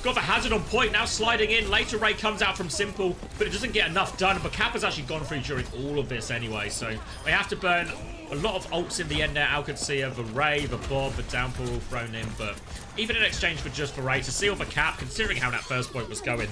hazard on point, now sliding in. Later Ray comes out from Simple, but it doesn't get enough done. But Kappa's actually gone through during all of this anyway, so they have to burn a lot of ults in the end there. OWCS, the Ray, the Bob, the downpour all thrown in, but even in exchange for just the Ray to seal the cap, considering how that first point was going,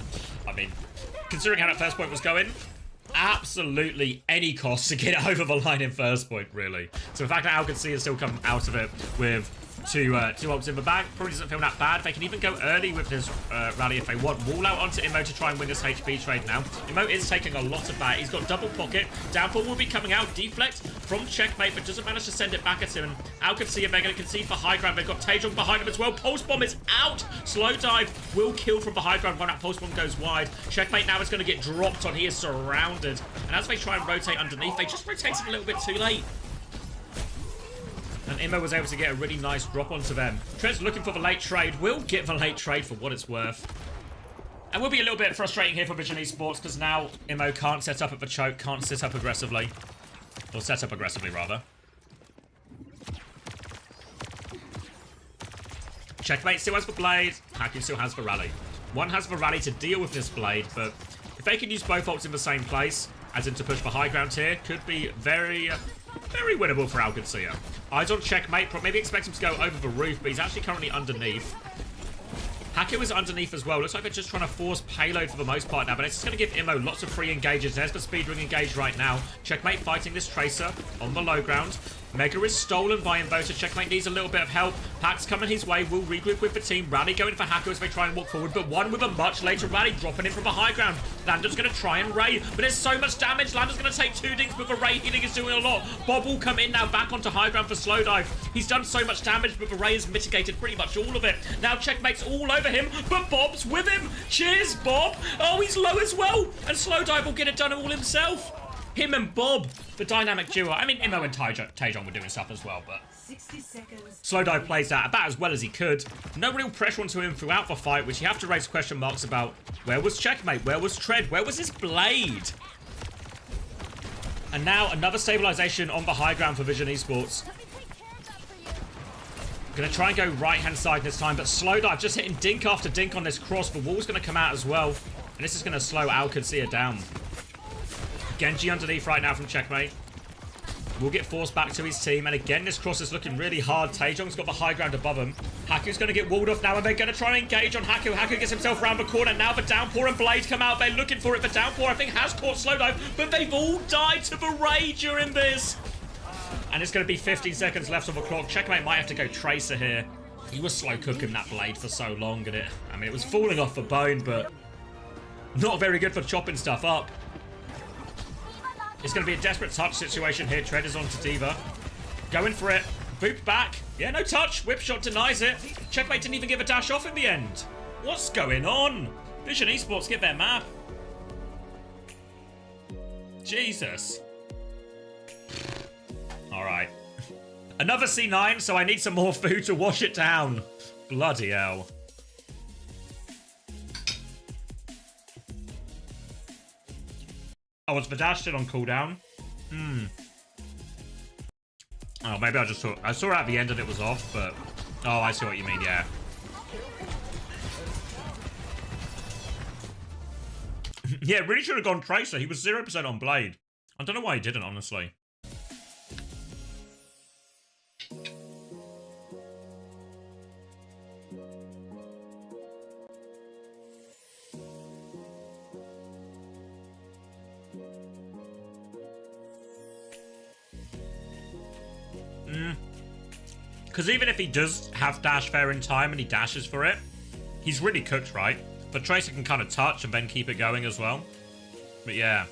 absolutely any cost to get it over the line in first point, really. So the fact that OWCS has still come out of it with two ults in the bag. Probably doesn't feel that bad. They can even go early with this rally if they want. Wall out onto Immo to try and win this HP trade now. Immo is taking a lot of that. He's got double pocket. Downfall will be coming out. Deflect from Checkmate, but doesn't manage to send it back at him. And Alcacia, they're going to concede for high ground. They've got Taejong behind him as well. Pulse Bomb is out. Slow dive will kill from the high ground when that Pulse Bomb goes wide. Checkmate now is going to get dropped on. He is surrounded. And as they try and rotate underneath, they just rotated a little bit too late. And Immo was able to get a really nice drop onto them. Trent's looking for the late trade. Will get the late trade for what it's worth. And will be a little bit frustrating here for Vision Esports because now Immo can't set up at the choke, can't set up aggressively. Or set up aggressively, rather. Checkmate still has the blade. Haku still has the rally. One has the rally to deal with this blade, but if they can use both ults in the same place, as in to push the high ground here, could be very winnable for Alcacia. Eyes on Checkmate. Maybe expect him to go over the roof, but he's actually currently underneath. Haku is underneath as well. Looks like they're just trying to force payload for the most part now, but it's just going to give Immo lots of free engages. There's the speedring engage right now. Checkmate fighting this Tracer on the low ground. Mega is stolen by Invota. Checkmate needs a little bit of help. Pack's coming his way. Will regroup with the team. Rally going for Haku as they try and walk forward, but one with a much later rally dropping in from the high ground. Lander's going to try and Ray, but there's so much damage. Lander's going to take 2 dinks, but the Ray healing is doing a lot. Bob will come in now back onto high ground for slow dive. He's done so much damage, but the Ray has mitigated pretty much all of it. Now Checkmate's all over him, but Bob's with him. Cheers, Bob. Oh, he's low as well. And slow dive will get it done all himself. Him and Bob, the dynamic duo. I mean, Immo and Taejong were doing stuff as well, but 60 seconds. Slowdive plays that about as well as he could. No real pressure onto him throughout the fight, which you have to raise question marks about. Where was Checkmate? Where was Tread? Where was his blade? And now another stabilization on the high ground for Vision Esports. Gonna try and go right-hand side this time, but Slowdive just hitting dink after dink on this cross. The wall's gonna come out as well. And this is gonna slow Alcacia down. Genji underneath right now from Checkmate. Will get forced back to his team. And again, this cross is looking really hard. Taejong's got the high ground above him. Haku's going to get walled off now, and they're going to try and engage on Haku. Haku gets himself around the corner. Now the Downpour and Blade come out. They're looking for it. The Downpour, I think, has caught Slowdive, but they've all died to the Ray during this. And it's going to be 15 seconds left on the clock. Checkmate might have to go Tracer here. He was slow cooking that Blade for so long, and it was falling off the bone, but not very good for chopping stuff up. It's going to be a desperate touch situation here. Tread is on to Diva. Going for it. Boop back. Yeah, no touch. Whip shot denies it. Checkmate didn't even give a dash off in the end. What's going on? Vision Esports get their map. Jesus. Alright. Another C9, so I need some more food to wash it down. Bloody hell. Oh, was the dash still on cooldown? Oh, maybe I just saw... I saw it at the end and it was off, but... Oh, I see what you mean, yeah. Yeah, really should have gone Tracer. He was 0% on Blade. I don't know why he didn't, honestly. Because even if he does have dash fair in time and he dashes for it, he's really cooked, right? But Tracer can kind of touch and then keep it going as well. But yeah,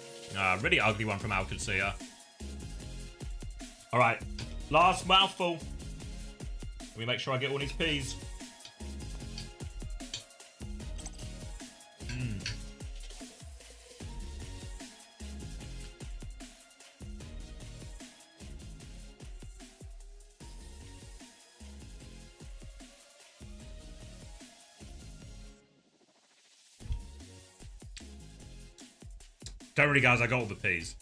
really ugly one from Alcacia. All right, last mouthful. Let me make sure I get all these peas. Don't worry, guys, I got all the P's.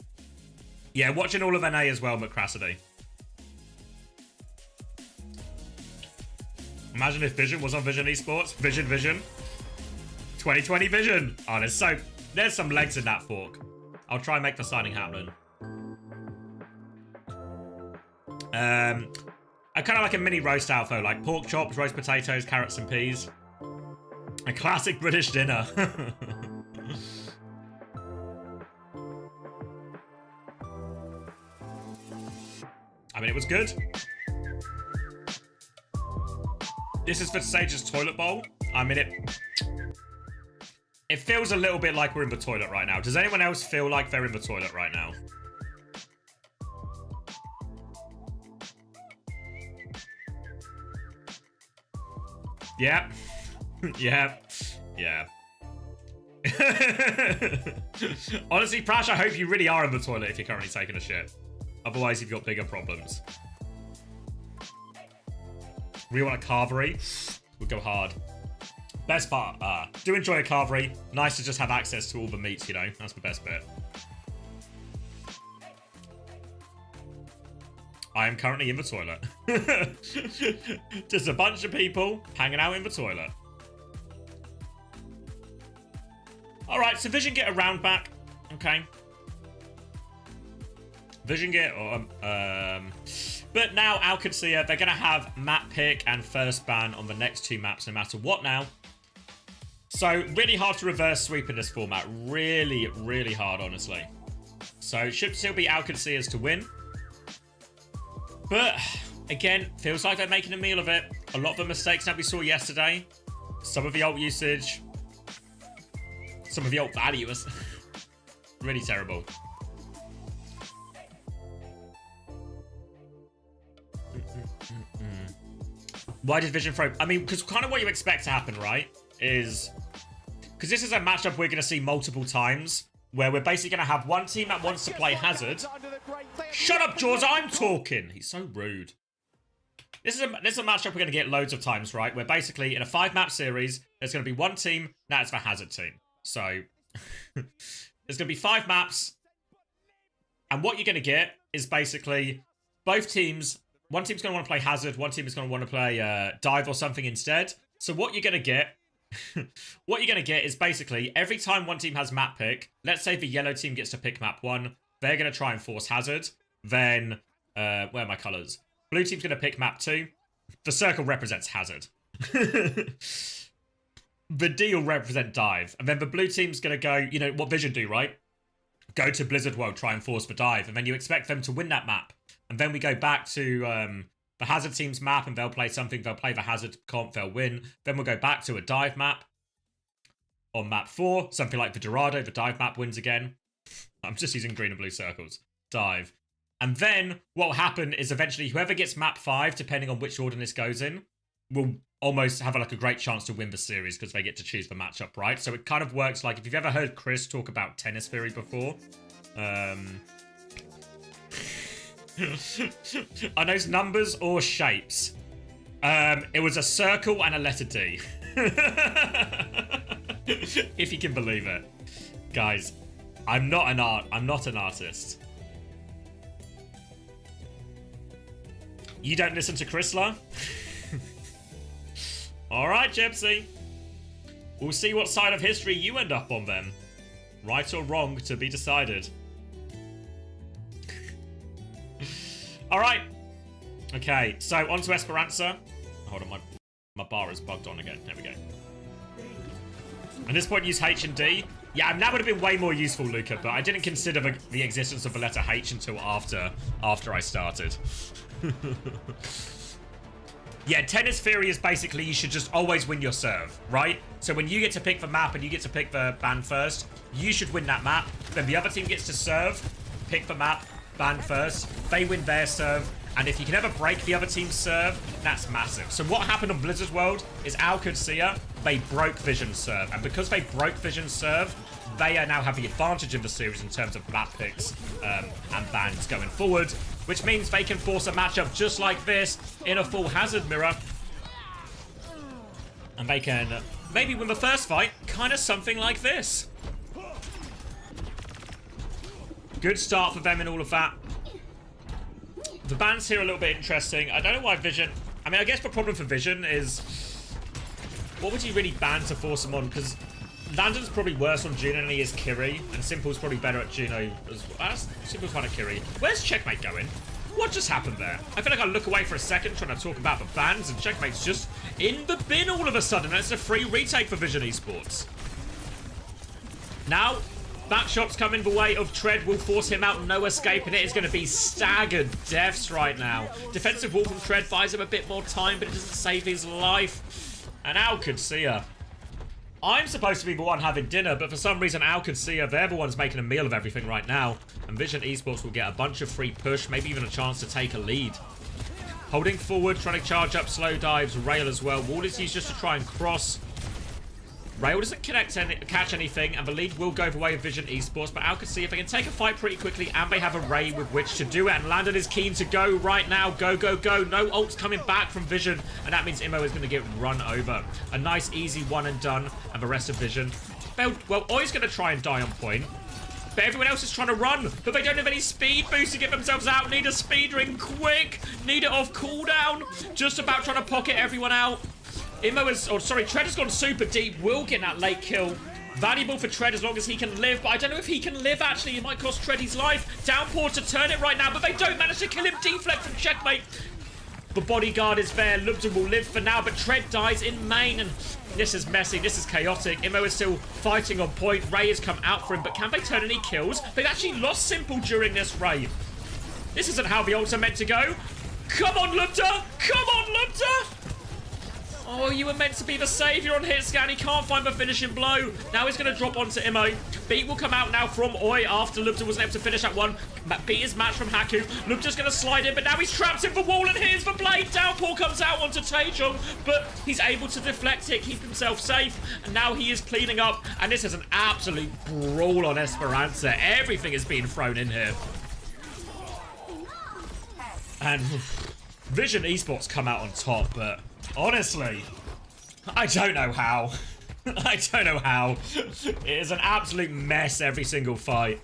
Yeah, watching all of NA as well, McCrassidy. Imagine if Vision was on Vision Esports. Vision. 2020 Vision. Oh, there's some legs in that fork. I'll try and make the signing happen. I kind of like a mini roast out though, like pork chops, roast potatoes, carrots and peas. A classic British dinner. I mean, it was good. This is for Sage's toilet bowl. I mean, it feels a little bit like we're in the toilet right now. Does anyone else feel like they're in the toilet right now? Yeah. Yeah. Yeah. Honestly, Prash, I hope you really are in the toilet if you're currently taking a shit. Otherwise, you've got bigger problems. We want a carvery. We'll go hard. Best part, do enjoy a carvery. Nice to just have access to all the meats, you know. That's the best bit. I am currently in the toilet. Just a bunch of people hanging out in the toilet. Alright, so Vision get a round back. Okay. Vision get... but now, Alcancia, they're going to have map pick and first ban on the next two maps no matter what now. So, really hard to reverse sweep in this format. Really, really hard, honestly. So, it should still be Alcancia's to win. But, again, feels like they're making a meal of it. A lot of the mistakes that we saw yesterday. Some of the ult usage. Some of the ult value was really terrible. Why did Vision throw... I mean, because kind of what you expect to happen, right? Is... Because this is a matchup we're going to see multiple times. Where we're basically going to have one team that wants to play Hazard. Shut up, Jaws, I'm talking! He's so rude. This is a matchup we're going to get loads of times, right? Where basically, in a 5-map series, there's going to be one team, that's the Hazard team. So, there's going to be 5 maps. And what you're going to get is basically both teams... One team's going to want to play Hazard, one team is going to want to play Dive or something instead. So what you're going to get... what you're going to get is basically, every time one team has map pick, let's say the yellow team gets to pick map 1, they're going to try and force Hazard. Then, where are my colours? Blue team's going to pick map 2. The circle represents Hazard. The D will represent Dive. And then the blue team's going to go, you know, what Vision do, right? Go to Blizzard World, try and force the Dive. And then you expect them to win that map. And then we go back to the Hazard team's map and they'll play something. They'll play the Hazard comp, they'll win. Then we'll go back to a Dive map. On map 4, something like the Dorado, the Dive map wins again. I'm just using green and blue circles. Dive. And then what will happen is eventually whoever gets map 5, depending on which order this goes in, will almost have like a great chance to win the series because they get to choose the matchup, right? So it kind of works like, if you've ever heard Chris talk about tennis theory before, are those numbers or shapes? It was a circle and a letter D. If you can believe it. Guys, I'm not an artist. You don't listen to Chrysler? Alright, Gypsy. We'll see what side of history you end up on then. Right or wrong to be decided. Alright. Okay, so on to Esperanza. Hold on, my bar is bugged on again. There we go. At this point, use H and D. Yeah, that would have been way more useful, Luca, but I didn't consider the existence of the letter H until after I started. Yeah, tennis theory is basically you should just always win your serve, right? So when you get to pick the map and you get to pick the ban first, you should win that map. Then the other team gets to serve, pick the map, ban first. They win their serve. And if you can ever break the other team's serve, that's massive. So what happened on Blizzard World is Alcancia, they broke Vision's serve. And because they broke Vision's serve, they now have the advantage in the series in terms of map picks and bans going forward. Which means they can force a matchup just like this in a full Hazard mirror. And they can maybe win the first fight, kind of something like this. Good start for them in all of that. The bans here are a little bit interesting. I don't know why Vision... I mean, I guess the problem for Vision is... What would you really ban to force him on? Because Landon's probably worse on Juno than he is Kiri. And Simple's probably better at Juno as well. Simple's fine at Kiri. Where's Checkmate going? What just happened there? I feel like I look away for a second trying to talk about the bans and Checkmate's just in the bin all of a sudden. And it's a free retake for Vision Esports. Now, Back shots coming the way of Tread will force him out. No escape, and it is going to be staggered deaths right now. Defensive wall from Tread buys him a bit more time, but it doesn't save his life. And OWCS. I'm supposed to be the one having dinner, but for some reason OWCS, they're the ones making a meal of everything right now. And Vision Esports will get a bunch of free push, maybe even a chance to take a lead. Holding forward, trying to charge up slow dives. Rail as well. Wall is used just to try and cross. Rail doesn't catch anything, and the lead will go the way of Vision Esports, but OWCS, if they can take a fight pretty quickly, and they have a Ray with which to do it, and Landon is keen to go right now. Go, go, go. No ults coming back from Vision, and that means Immo is going to get run over. A nice, easy one and done, and the rest of Vision. Well, Oi's going to try and die on point, but everyone else is trying to run, but they don't have any speed boost to get themselves out. Need a speed ring quick. Need it off cooldown. Just about trying to pocket everyone out. Tread has gone super deep. Will get that late kill. Valuable for Tread as long as he can live, but I don't know if he can live, actually. It might cost Tread his life. Downpour to turn it right now, but they don't manage to kill him. Deflect from Checkmate. The bodyguard is there. Lupton will live for now, but Tread dies in main, and this is messy. This is chaotic. Immo is still fighting on point. Ray has come out for him, but can they turn any kills? They've actually lost Simple during this Ray. This isn't how the ults are meant to go. Come on, Lupton! Come on, Lupton! Oh, you were meant to be the saviour on hit scan. He can't find the finishing blow. Now he's going to drop onto Immo. Beat will come out now from Oi after Lupton wasn't able to finish that one. Beat is matched from Haku. Lupton's going to slide in, but now he's trapped in the wall, and here's the blade. Downpour comes out onto Taejong, but he's able to deflect it, keep himself safe, and now he is cleaning up, and this is an absolute brawl on Esperanza. Everything is being thrown in here. And Vision Esports come out on top, but honestly, I don't know how. I don't know how. It is an absolute mess every single fight.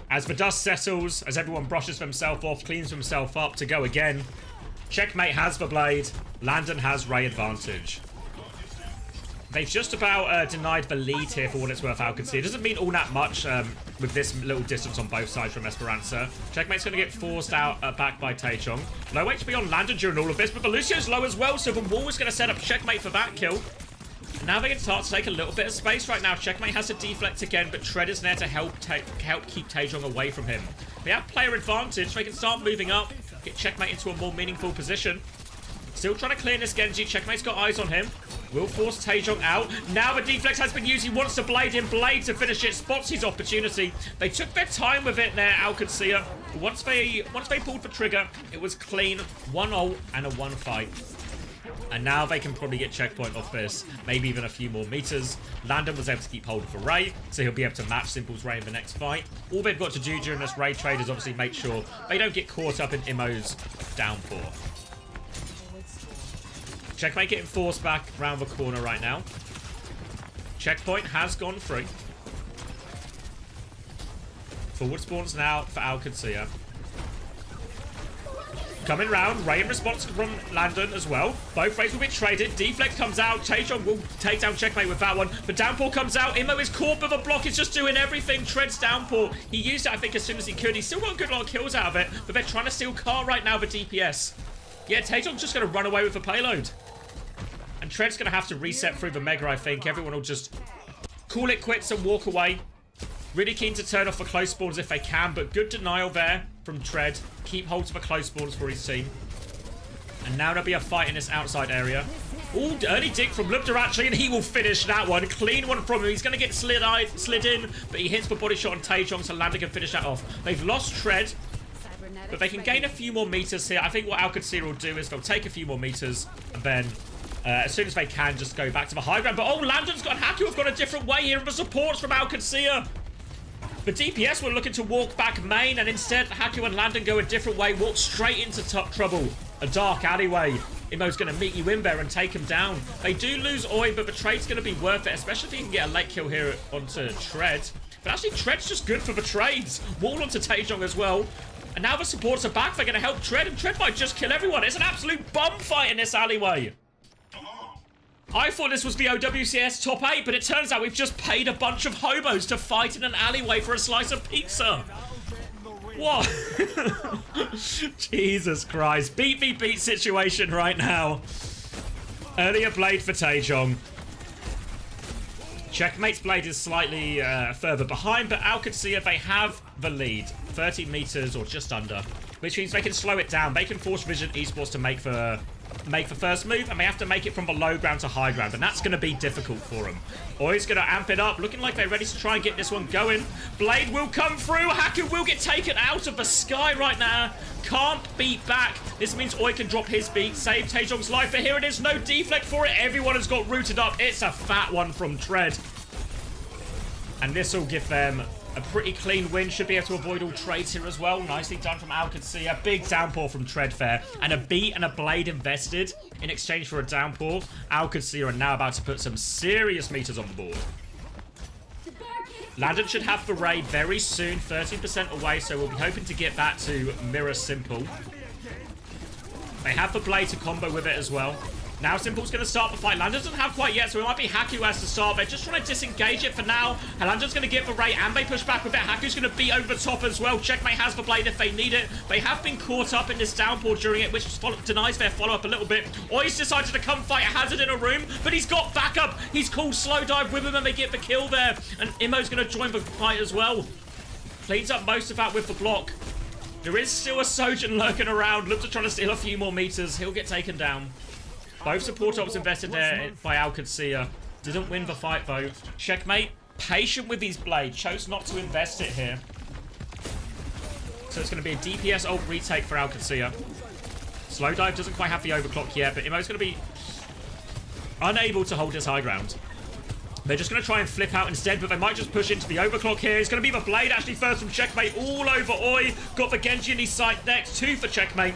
As the dust settles, as everyone brushes themselves off, cleans themselves up to go again, Checkmate has the blade. Landon has Ray advantage. They've just about denied the lead here for what it's worth, OWCS. It doesn't mean all that much with this little distance on both sides from Esperanza. Checkmate's going to get forced out back by Taejong. Low HP on Landon during all of this, but Belussio's low as well, so the wall is going to set up Checkmate for that kill. And now they can start to take a little bit of space right now. Checkmate has to deflect again, but Tread is there to help keep Taejong away from him. They have player advantage, so they can start moving up, get Checkmate into a more meaningful position. Still trying to clear this Genji. Checkmate's got eyes on him. Will force Taejong out. Now the deflex has been used. He wants to blade in. Blade to finish it. Spots his opportunity. They took their time with it there, OWCS. Once they pulled the trigger, it was clean. 1 ult and a 1 fight. And now they can probably get checkpoint off this. Maybe even a few more meters. Landon was able to keep hold of the Ray, so he'll be able to match Simple's Ray in the next fight. All they've got to do during this Ray trade is obviously make sure they don't get caught up in Immo's downpour. Checkmate getting forced back around the corner right now. Checkpoint has gone through. Forward spawns now for OWCS. Coming round, Ray in response from Landon as well. Both Rays will be traded. Deflect comes out. Taejong will take down Checkmate with that one. But Downpour comes out. Immo is caught, but the block is just doing everything. Treads Downpour. He used it, I think, as soon as he could. He's still got a good lot of kills out of it, but they're trying to steal car right now with DPS. Yeah, Taejong's just going to run away with the payload. And Tread's going to have to reset through the Mega, I think. Everyone will just call it quits and walk away. Really keen to turn off the close spawns if they can, but good denial there from Tread. Keep hold of the close spawns for his team. And now there'll be a fight in this outside area. Ooh, early dig from Lupter actually, and he will finish that one. Clean one from him. He's going to get slid in, but he hits the body shot on Taejong, so Landon can finish that off. They've lost Tread, but they can gain a few more meters here. I think what OWCS will do is they'll take a few more meters, and then as soon as they can, just go back to the high ground. But oh, Landon's got Haku have gone a different way here, and the supports from OWCS. The DPS were looking to walk back main, and instead Haku and Landon go a different way, walk straight into trouble. A dark alleyway. Immo's going to meet you in there and take him down. They do lose Oi, but the trade's going to be worth it, especially if he can get a late kill here onto Tread. But actually, Tread's just good for the trades. Wall onto Taejong as well. And now the supports are back. They're going to help Tread, and Tread might just kill everyone. It's an absolute bum fight in this alleyway. I thought this was the OWCS top 8, but it turns out we've just paid a bunch of hobos to fight in an alleyway for a slice of pizza. What? Jesus Christ. Beat v beat situation right now. Earlier blade for Taejong. Checkmate's Blade is slightly further behind, but OWCS, they have the lead. 30 meters or just under, which means they can slow it down. They can force Vision Esports to make the first move, and they have to make it from the low ground to high ground, and that's going to be difficult for them. Oi's going to amp it up, looking like they're ready to try and get this one going. Blade will come through. Haku will get taken out of the sky right now. Can't beat back. This means Oi can drop his beat, save Taejong's life, but here it is. No deflect for it. Everyone has got rooted up. It's a fat one from Tread. And this will give them a pretty clean win. Should be able to avoid all trades here as well. Nicely done from OWCS. A big downpour from Treadfair. And a beat and a blade invested in exchange for a downpour. OWCS are now about to put some serious meters on the board. Landon should have the raid very soon. 13% away, so we'll be hoping to get that to mirror Simple. They have the blade to combo with it as well. Now Simple's going to start the fight. Landon doesn't have quite yet, so it might be Haku who has to start. They're just trying to disengage it for now. And Landon's going to get the Ray, and they push back with it. Haku's going to be over the top as well. Checkmate has the blade if they need it. They have been caught up in this downpour during it, which denies their follow-up a little bit. Oi's decided to come fight Hazard in a room, but he's got backup. He's called Slow Dive with him, and they get the kill there. And Immo's going to join the fight as well. Cleans up most of that with the block. There is still a Sojin lurking around. Looks to try to steal a few more meters. He'll get taken down. Both support ops invested there by OWCS. Didn't win the fight though. Checkmate, patient with his blade. Chose not to invest it here. So it's going to be a DPS ult retake for OWCS. Slow Dive doesn't quite have the overclock yet, but Immo's going to be unable to hold his high ground. They're just going to try and flip out instead, but they might just push into the overclock here. It's going to be the blade actually first from Checkmate all over Oi. Got the Genji in his sight next. 2 for Checkmate.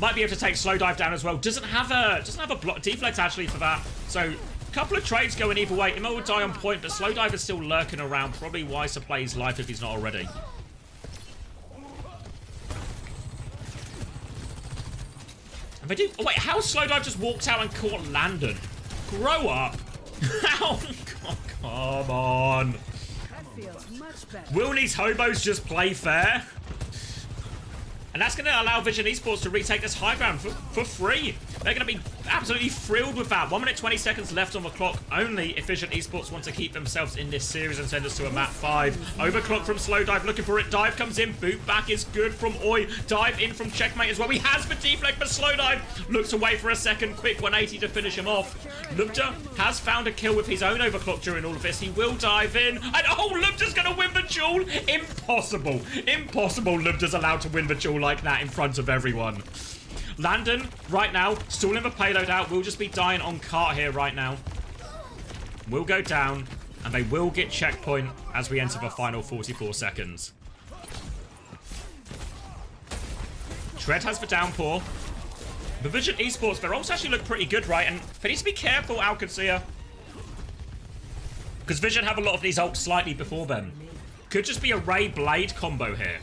Might be able to take Slow Dive down as well. Doesn't have a block deflect actually for that. So a couple of trades going either way. Immo will die on point, but Slow Dive is still lurking around. Probably wise to play his life if he's not already. And they do. Oh wait, how Slow Dive just walked out and caught Landon? Grow up. How? Oh, come on. That feels much better. Will these hobos just play fair? And that's going to allow Vision Esports to retake this high ground for free. They're going to be absolutely thrilled with that. 1 minute 20 seconds left on the clock. Only if Vision Esports want to keep themselves in this series and send us to a map 5. Overclock from Slow Dive, looking for it. Dive comes in. Boot back is good from Oi. Dive in from Checkmate as well. He has the deflect, but Slow Dive looks away for a second. Quick 180 to finish him off. Lupta has found a kill with his own overclock during all of this. He will dive in. And oh, Lupta's going to win the duel. Impossible. Impossible Lupta's allowed to win the duel like that in front of everyone. Landon, right now, stalling the payload out. Will just be dying on cart here right now. Will go down, and they will get checkpoint as we enter the final 44 seconds. Tread has the downpour. The Vision Esports, their ults actually look pretty good, right? And they need to be careful, OWCS. Because Vision have a lot of these ults slightly before them. Could just be a Ray Blade combo here.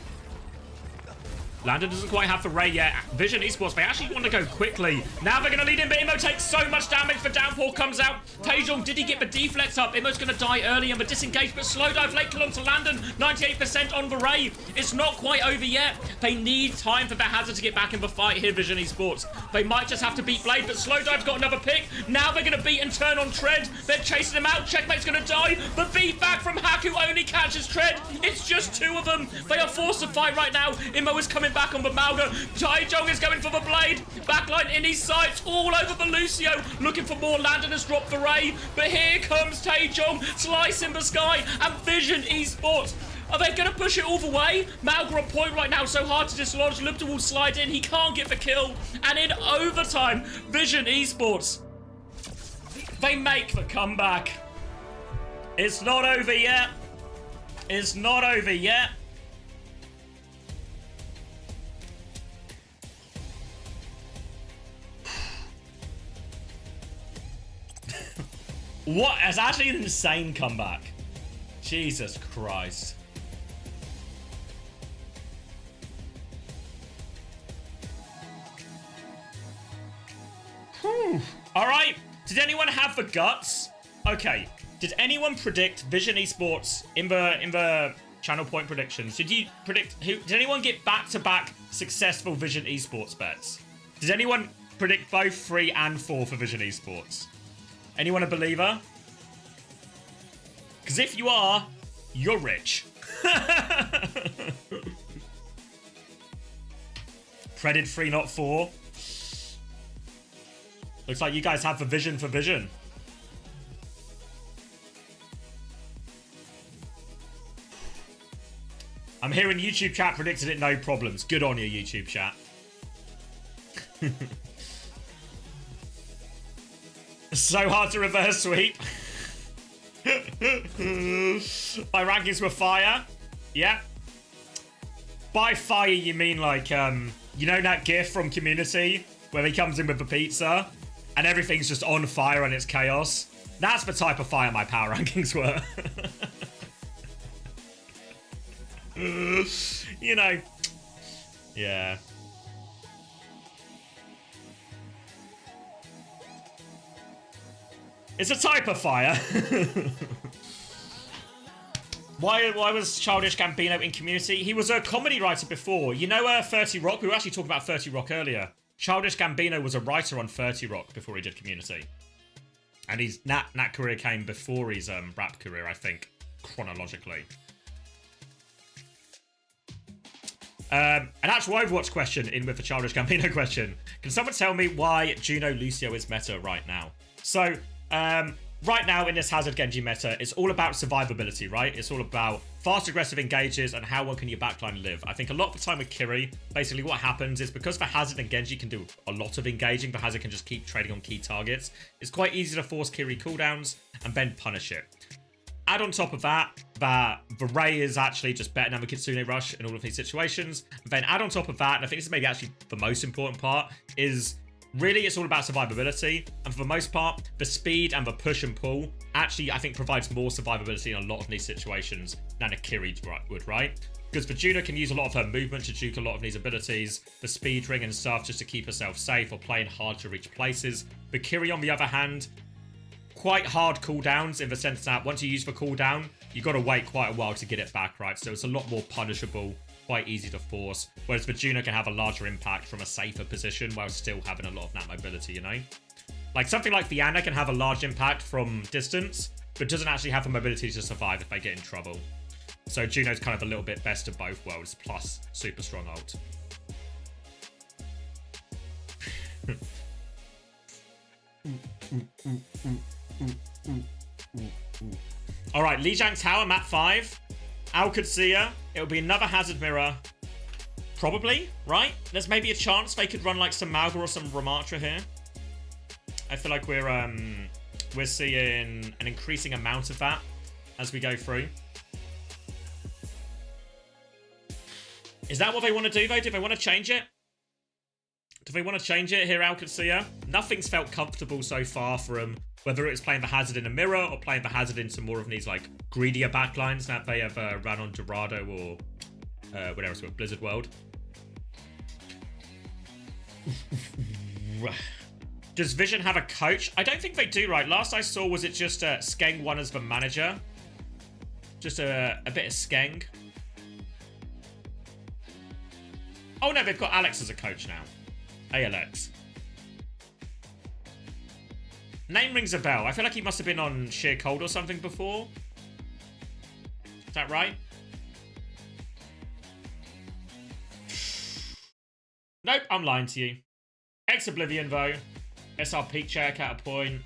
Landon doesn't quite have the Ray yet. Vision Esports, they actually want to go quickly. Now they're going to lead in, but Immo takes so much damage. The downpour comes out. Taejong, did he get the deflect up? Immo's going to die early on the disengage, but Slow Dive late kill onto Landon. 98% on the Ray. It's not quite over yet. They need time for the Hazard to get back in the fight here, Vision Esports. They might just have to beat Blade, but Slow Dive's got another pick. Now they're going to beat and turn on Tread. They're chasing him out. Checkmate's going to die. The beat back from Haku only catches Tread. It's just 2 of them. They are forced to fight right now. Immo is coming back on the Malga. Taejong is going for the blade. Backline in his sights. All over the Lucio. Looking for more. Landon has dropped the Ray. But here comes Taejong. Slice in the sky. And Vision Esports. Are they going to push it all the way? Malga on point right now. So hard to dislodge. Lupta will slide in. He can't get the kill. And in overtime, Vision Esports, they make the comeback. It's not over yet. It's not over yet. What? It's actually an insane comeback. Jesus Christ. Whew. All right. Did anyone have the guts? Okay. Did anyone predict Vision Esports in the channel point predictions? Did you predict who? Did anyone get back-to-back successful Vision Esports bets? Did anyone predict both 3 and 4 for Vision Esports? Anyone a believer? Because if you are, you're rich. Predid 3, not 4. Looks like you guys have the vision for vision. I'm hearing YouTube chat predicted it, no problems. Good on you, YouTube chat. So hard to reverse sweep. My rankings were fire. Yeah. By fire, you mean like, you know that gif from Community where he comes in with the pizza and everything's just on fire and it's chaos? That's the type of fire my power rankings were. You know. Yeah. It's a type of fire. Why was Childish Gambino in Community? He was a comedy writer before. You know 30 Rock? We were actually talking about 30 Rock earlier. Childish Gambino was a writer on 30 Rock before he did Community. And his Nat career came before his rap career, I think, chronologically. An actual Overwatch question in with the Childish Gambino question. Can someone tell me why Juno Lucio is meta right now? So, right now in this Hazard Genji meta, it's all about survivability, right? It's all about fast aggressive engages and how well can your backline live. I think a lot of the time with Kiri, basically what happens is because the Hazard and Genji can do a lot of engaging, the Hazard can just keep trading on key targets. It's quite easy to force Kiri cooldowns and then punish it. Add on top of that, the Ray is actually just better than the Kitsune Rush in all of these situations. And then add on top of that, and I think this is maybe actually the most important part, is really it's all about survivability. And for the most part, the speed and the push and pull actually, I think, provides more survivability in a lot of these situations than a Kiri would, right? Because the Juno can use a lot of her movement to juke a lot of these abilities, the speed ring and stuff just to keep herself safe or playing hard to reach places. The Kiri, on the other hand, quite hard cooldowns in the sense that once you use the cooldown, you got to wait quite a while to get it back, right? So it's a lot more punishable, quite easy to force. Whereas the Juno can have a larger impact from a safer position while still having a lot of nat mobility, you know? Like something like Viana can have a large impact from distance, but doesn't actually have the mobility to survive if they get in trouble. So Juno's kind of a little bit best of both worlds, plus super strong ult. Alright, Lijiang Tower, map 5. Al could see her. It'll be another Hazard Mirror. Probably, right? There's maybe a chance they could run like some Malga or some Ramatra here. I feel like we're seeing an increasing amount of that as we go through. Is that what they want to do though? Do they want to change it? Do they want to change it here, Al could see her? Nothing's felt comfortable so far for them. Whether it's playing the Hazard in a mirror or playing the Hazard into more of these like greedier backlines that they have run on Dorado or whatever it's with Blizzard World. Does Vision have a coach? I don't think they do, right? Last I saw was it just Skeng one as the manager. Just a bit of Skeng. Oh no, they've got Alex as a coach now. ALX. Name rings a bell. I feel like he must have been on Sheer Cold or something before. Is that right? Nope, I'm lying to you. Ex-Oblivion though. SR Peak check at a point.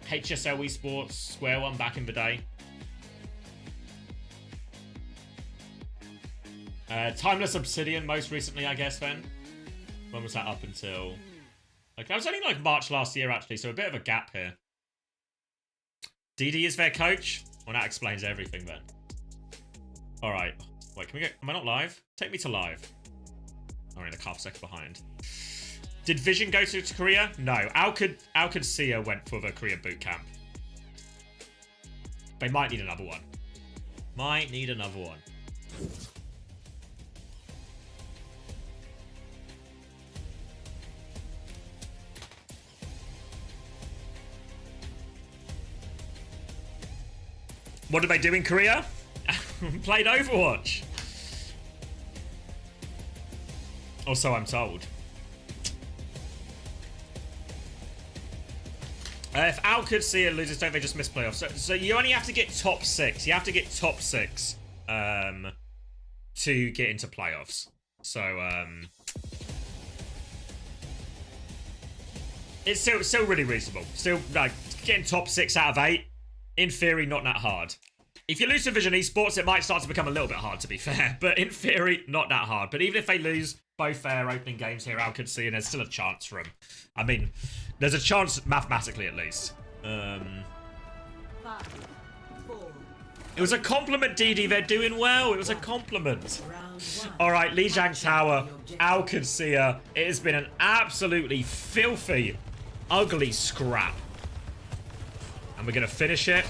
HSL Esports, Square One back in the day. Timeless Obsidian most recently, I guess, then. When was that up until... Like, that was only like March last year, actually, so a bit of a gap here. DD is their coach? Well, that explains everything, then. Alright. Wait, can we go... Am I not live? Take me to live. I'm only like half a second behind. Did Vision go to Korea? No. Al could see her went for the Korea boot camp. They might need another one. Might need another one. What did they do in Korea? Played Overwatch. Or so I'm told. If OWCS loses, don't they just miss playoffs? So you only have to get top 6. You have to get top 6 to get into playoffs. So it's still really reasonable. Still, like, getting top 6 out of 8, in theory, not that hard. If you lose to Vision Esports, it might start to become a little bit hard, to be fair. But in theory, not that hard. But even if they lose both their opening games here, OWCS, and there's still a chance for them. I mean, there's a chance mathematically, at least. 5, 4. It was a compliment, DD. They're doing well. It was a compliment. Round 1. All right, Lijiang Tower, OWCS. It has been an absolutely filthy, ugly scrap. And we're going to finish it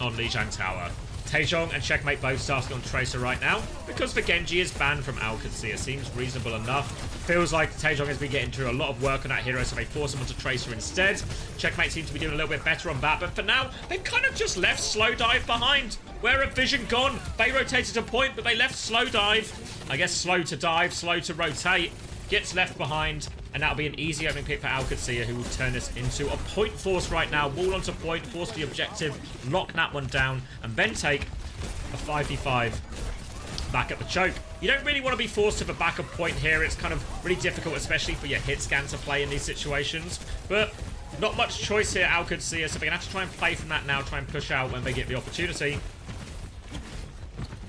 on Lijiang Tower. Taejong and Checkmate both starting on Tracer right now. Because the Genji is banned from OWCS, it seems reasonable enough. Feels like Taejong has been getting through a lot of work on that hero, so they force him onto Tracer instead. Checkmate seems to be doing a little bit better on that, but for now, they've kind of just left Slow Dive behind. Where have Vision gone? They rotated a point, but they left Slow Dive. I guess slow to dive, slow to rotate. Gets left behind, and that'll be an easy opening pick for OWCS, who will turn this into a point force right now. Wall onto point, force the objective, lock that one down, and then take a 5v5 back at the choke. You don't really want to be forced to the backup point here. It's kind of really difficult, especially for your hit scan to play in these situations. But not much choice here, OWCS, so they're going to have to try and play from that now, try and push out when they get the opportunity.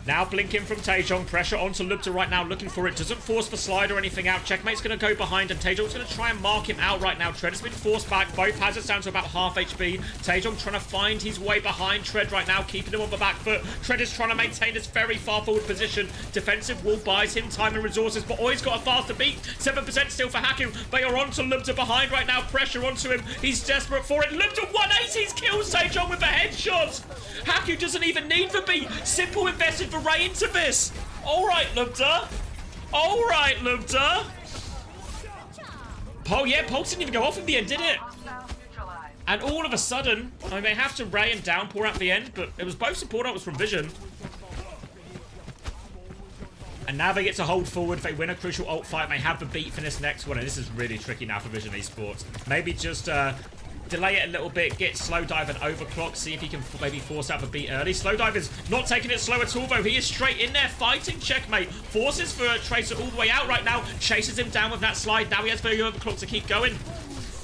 Now blinking from Taejong, pressure onto Lubta right now, looking for it. Doesn't force the slide or anything out. Checkmate's going to go behind, and Taejong's going to try and mark him out right now. Tread has been forced back. Both hazards down to about half HP. Taejong trying to find his way behind Tread right now, keeping him on the back foot. Tread is trying to maintain this very far forward position. Defensive wall buys him time and resources, but Oi's got a faster beat. 7% still for Haku. They are onto Lubta behind right now. Pressure onto him. He's desperate for it. Lubta 180s kills Taejong with a headshot. Haku doesn't even need the beat. Simple invested for Ray into this. All right, Lubta. All right, Lubta. Pole didn't even go off in the end, did it? And all of a sudden, I mean, they have to Ray and downpour at the end, but it was both support ults from Vision. And now they get to hold forward. If they win a crucial ult fight, they have the beat for this next one. And this is really tricky now for Vision Esports. Maybe just delay it a little bit, get Slow Dive and overclock, see if he can maybe force out the beat early. Slow Dive is not taking it slow at all, though. He is straight in there fighting Checkmate. Forces for Tracer all the way out right now. Chases him down with that slide. Now he has the overclock to keep going.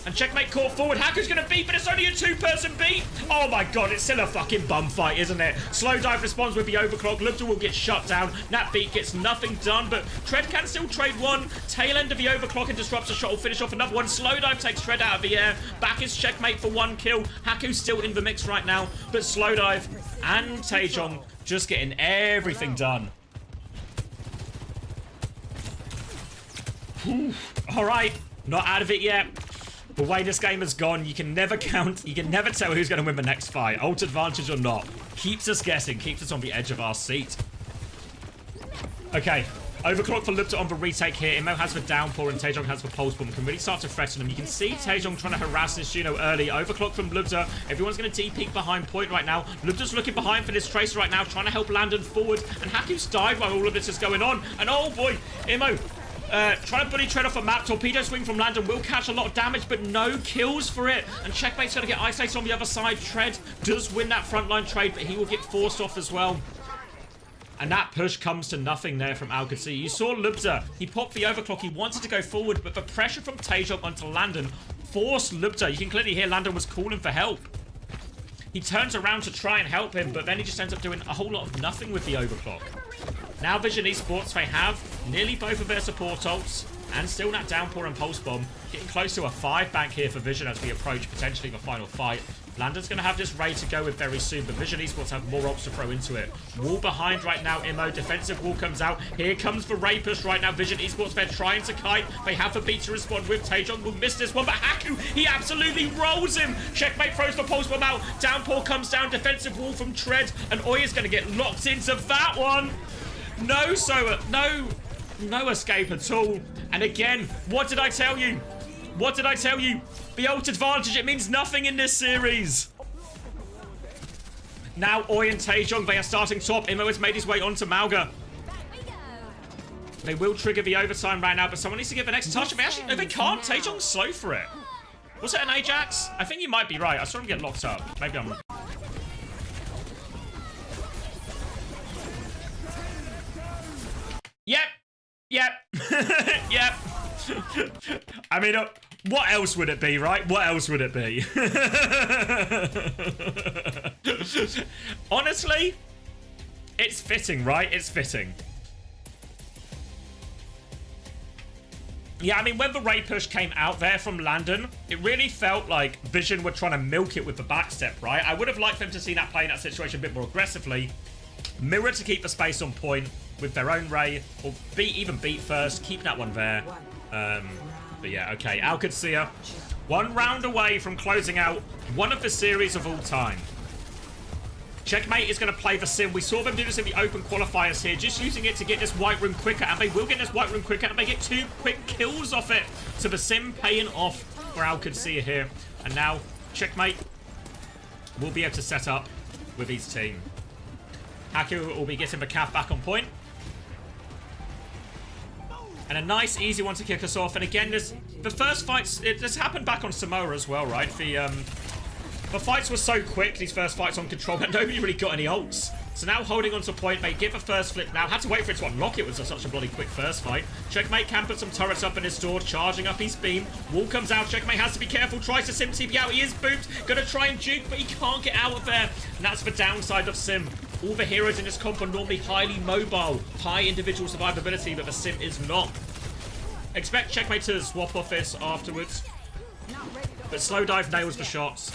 And Checkmate caught forward. Haku's going to beat, but it's only a 2-person beat. Oh my god, it's still a fucking bum fight, isn't it? Slow Dive responds with the overclock. Lubta will get shut down. That beat gets nothing done, but Tread can still trade one. Tail end of the overclock and disrupts a shot will finish off another one. Slow Dive takes Tread out of the air. Back is Checkmate for one kill. Haku's still in the mix right now, but Slow Dive and Taejong just getting everything done. All right, not out of it yet. The way this game has gone, you can never count, you can never tell who's going to win the next fight. Ult advantage or not. Keeps us guessing, keeps us on the edge of our seat. Okay, overclock for Lubta on the retake here. Imo has the downpour and Taejong has the pulse bomb. Can really start to threaten him. You can see Taejong trying to harass this Juno early. Overclock from Lubta. Everyone's going to D-peek behind point right now. Lubta's looking behind for this Tracer right now, trying to help Landon forward. And Haku's died while all of this is going on. And oh boy, Imo trying to bully Tread off a map. Torpedo swing from Landon will catch a lot of damage, but no kills for it. And Checkmate's going to get isolated on the other side. Tread does win that frontline trade, but he will get forced off as well. And that push comes to nothing there from OWCS. You saw Lubta. He popped the overclock. He wanted to go forward, but the pressure from Taejong onto Landon forced Lubta. You can clearly hear Landon was calling for help. He turns around to try and help him, but then he just ends up doing a whole lot of nothing with the overclock. Now Vision Esports, they have nearly both of their support ults and still that downpour and pulse bomb. Getting close to a 5-bank here for Vision as we approach potentially the final fight. Landon's going to have this Ray to go with very soon, but Vision Esports have more ults to throw into it. Wall behind right now, Imo. Defensive wall comes out. Here comes the Ray push right now. Vision Esports, they're trying to kite. They have the beat to respond with. Taejong will miss this one, but Haku, he absolutely rolls him. Checkmate throws the pulse bomb out. Downpour comes down. Defensive wall from Tread, and Oi is going to get locked into that one. No escape at all. And again, what did I tell you? What did I tell you? The ult advantage, it means nothing in this series. Now Oi and Taejong, they are starting top. Imo has made his way onto Mauga. They will trigger the overtime right now, but someone needs to get the next touch. They actually, no, they can't. Taejong's slow for it. Was it an Ajax? I think you might be right. I saw him get locked up. Maybe I'm... Yep. Yep. Yep. I mean, what else would it be, right? What else would it be? Honestly, it's fitting, right? It's fitting. Yeah, I mean, when the Ray push came out there from Landon, it really felt like Vision were trying to milk it with the backstep, right? I would have liked them to see that play in that situation a bit more aggressively. Mirror to keep the space on point with their own Ray, or even beat first, keep that one there. But yeah, okay, OWCS, 1 round away from closing out one of the series of all time. Checkmate is going to play the sim. We saw them do this in the open qualifiers here, just using it to get this white room quicker, and they will get this white room quicker, and they get 2 quick kills off it. So the sim paying off for OWCS here. And now Checkmate will be able to set up with his team. Haku will be getting the calf back on point. And a nice, easy one to kick us off. And again, the first fights, this happened back on Samoa as well, right? The fights were so quick, these first fights on control, that nobody really got any ults. So now holding on to point, they get the first flip now. Had to wait for it to unlock. It was such a bloody quick first fight. Checkmate can put some turrets up in his door, charging up his beam. Wall comes out. Checkmate has to be careful. Tries to sim TP out. He is booped. Gonna try and juke, but he can't get out of there. And that's the downside of sim. All the heroes in this comp are normally highly mobile, high individual survivability, but the sim is not. Expect Checkmate to swap off this afterwards. But Slowdive nails the shots.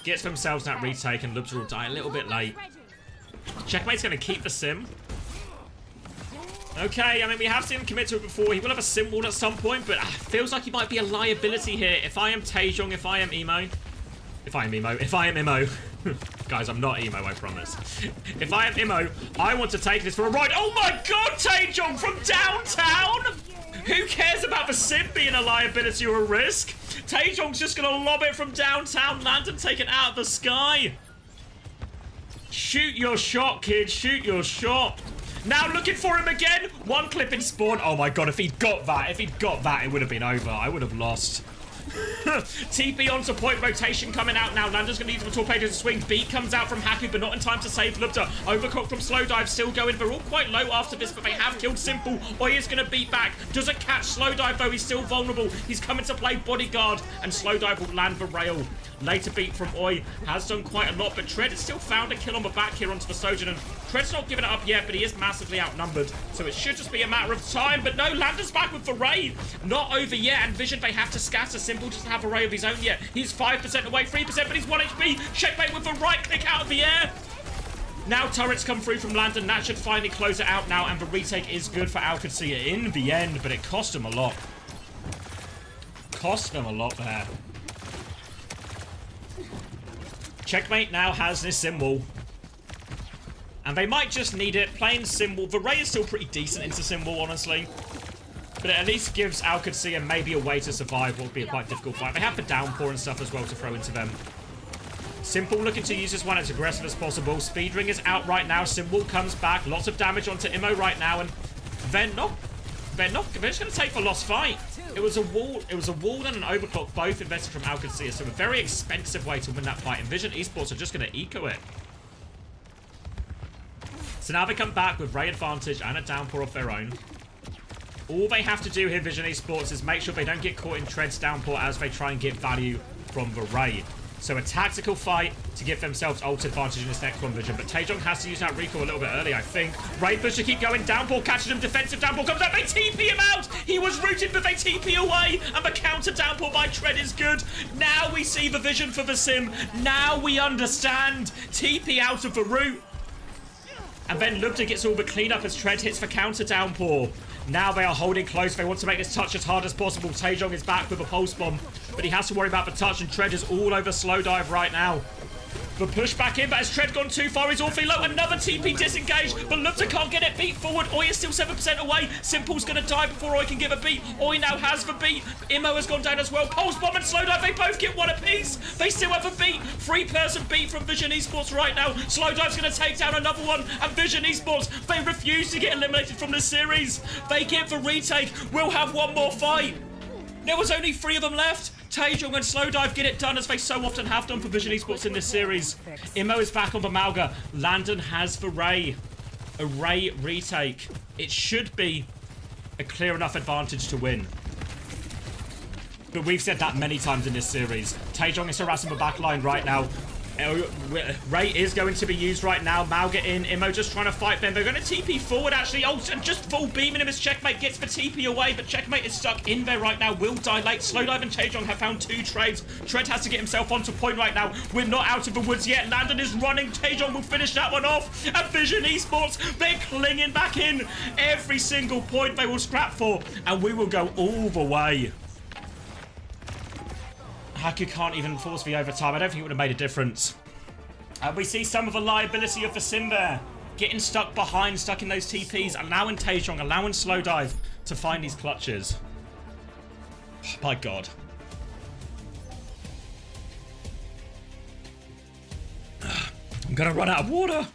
Gets themselves that retake, and Lubza will die a little bit late. Checkmate's going to keep the sim. Okay, I mean, we have seen him commit to it before. He will have a sim wall at some point, but feels like he might be a liability here. If I am Taejong, if I am Emo... If I am Emo... Guys, I'm not Emo, I promise. If I am Emo, I want to take this for a ride. Oh my god, Taejong from downtown! Who cares about the sim being a liability or a risk? Taejong's just going to lob it from downtown, land and take it out of the sky. Shoot your shot, kid. Shoot your shot. Now looking for him again. 1 clip in spawn. Oh my god, if he'd got that, it would have been over. I would have lost. TP onto point, rotation coming out now. Lander's going to use the torpedo to swing. Beat comes out from Haku, but not in time to save Lubta. Overclock from Slowdive, still going. They're all quite low after this, but they have killed Simple. Oi is going to beat back. Doesn't catch Slowdive, though. He's still vulnerable. He's coming to play bodyguard, and Slowdive will land the rail. Later beat from Oi has done quite a lot, but Tread has still found a kill on the back here onto the Sojourn, and Tread's not giving it up yet, but he is massively outnumbered, so it should just be a matter of time. But no, Lander's back with the raid. Not over yet, and Vision, they have to scatter. Simple doesn't have a ray of his own yet. He's 5% away, 3%, but he's 1 HP. Checkmate with the right click out of the air. Now turrets come through from Landon. That should finally close it out now, and the retake is good for OWCS in the end, but it cost him a lot. Cost them a lot there. Checkmate now has this sim wall. And they might just need it. Playing sim wall. The Ray is still pretty decent into sim wall, honestly. But it at least gives OWCS maybe a way to survive what would be a quite difficult fight. They have the downpour and stuff as well to throw into them. Simple looking to use this one as aggressive as possible. Speedring is out right now. Simple comes back. Lots of damage onto Immo right now. And they're just going to take the lost fight. It was a wall and an overclock, both invested from OWCS. So a very expensive way to win that fight. And Vision Esports are just going to eco it. So now they come back with Ray advantage and a downpour of their own. All they have to do here, Vision Esports, is make sure they don't get caught in Tread's downpour as they try and get value from the Ray. So a tactical fight to give themselves ult advantage in this next one, Vision. But Taejong has to use that recall a little bit early, I think. Ray Bush to keep going. Downpour catches him. Defensive downpour comes out. They TP him out. He was rooted, but they TP away. And the counter downpour by Tread is good. Now we see the vision for the sim. Now we understand. TP out of the route. And then Lubta gets all the cleanup as Tread hits the counter downpour. Now they are holding close. They want to make this touch as hard as possible. Taejong is back with a pulse bomb, but he has to worry about the touch, and Tread is all over Slowdive right now. The push back in, but has Tread gone too far? He's awfully low. Another TP disengaged, but Lubta can't get it. Beat forward. Oi is still 7% away. Simple's going to die before Oi can give a beat. Oi now has the beat. Immo has gone down as well. Pulse bomb and Slowdive, they both get one apiece. They still have a beat. 3-person beat from Vision Esports right now. Slowdive's going to take down another one, and Vision Esports, they refuse to get eliminated from this series. They get the retake. We'll have one more fight. There was only 3 of them left. Taejong and Slowdive get it done as they so often have done for Vision Esports in this series. Imo is back on Bamalga. Landon has for Ray. A Ray retake. It should be a clear enough advantage to win. But we've said that many times in this series. Taejong is harassing the backline right now. Ray is going to be used right now. Malga in. Imo just trying to fight them. They're going to TP forward, actually. Oh, and just full beaming him as Checkmate gets the TP away. But Checkmate is stuck in there right now. Will die late. Slowdive and Taejong have found 2 trades. Tread has to get himself onto point right now. We're not out of the woods yet. Landon is running. Taejong will finish that one off. And Vision Esports, they're clinging back in. Every single point they will scrap for. And we will go all the way. Haku can't even force the overtime. I don't think it would have made a difference. We see some of the liability of the sim there. Getting stuck behind, stuck in those TPs, allowing Taejong, allowing Slowdive to find these clutches. Oh, my God. I'm gonna run out of water.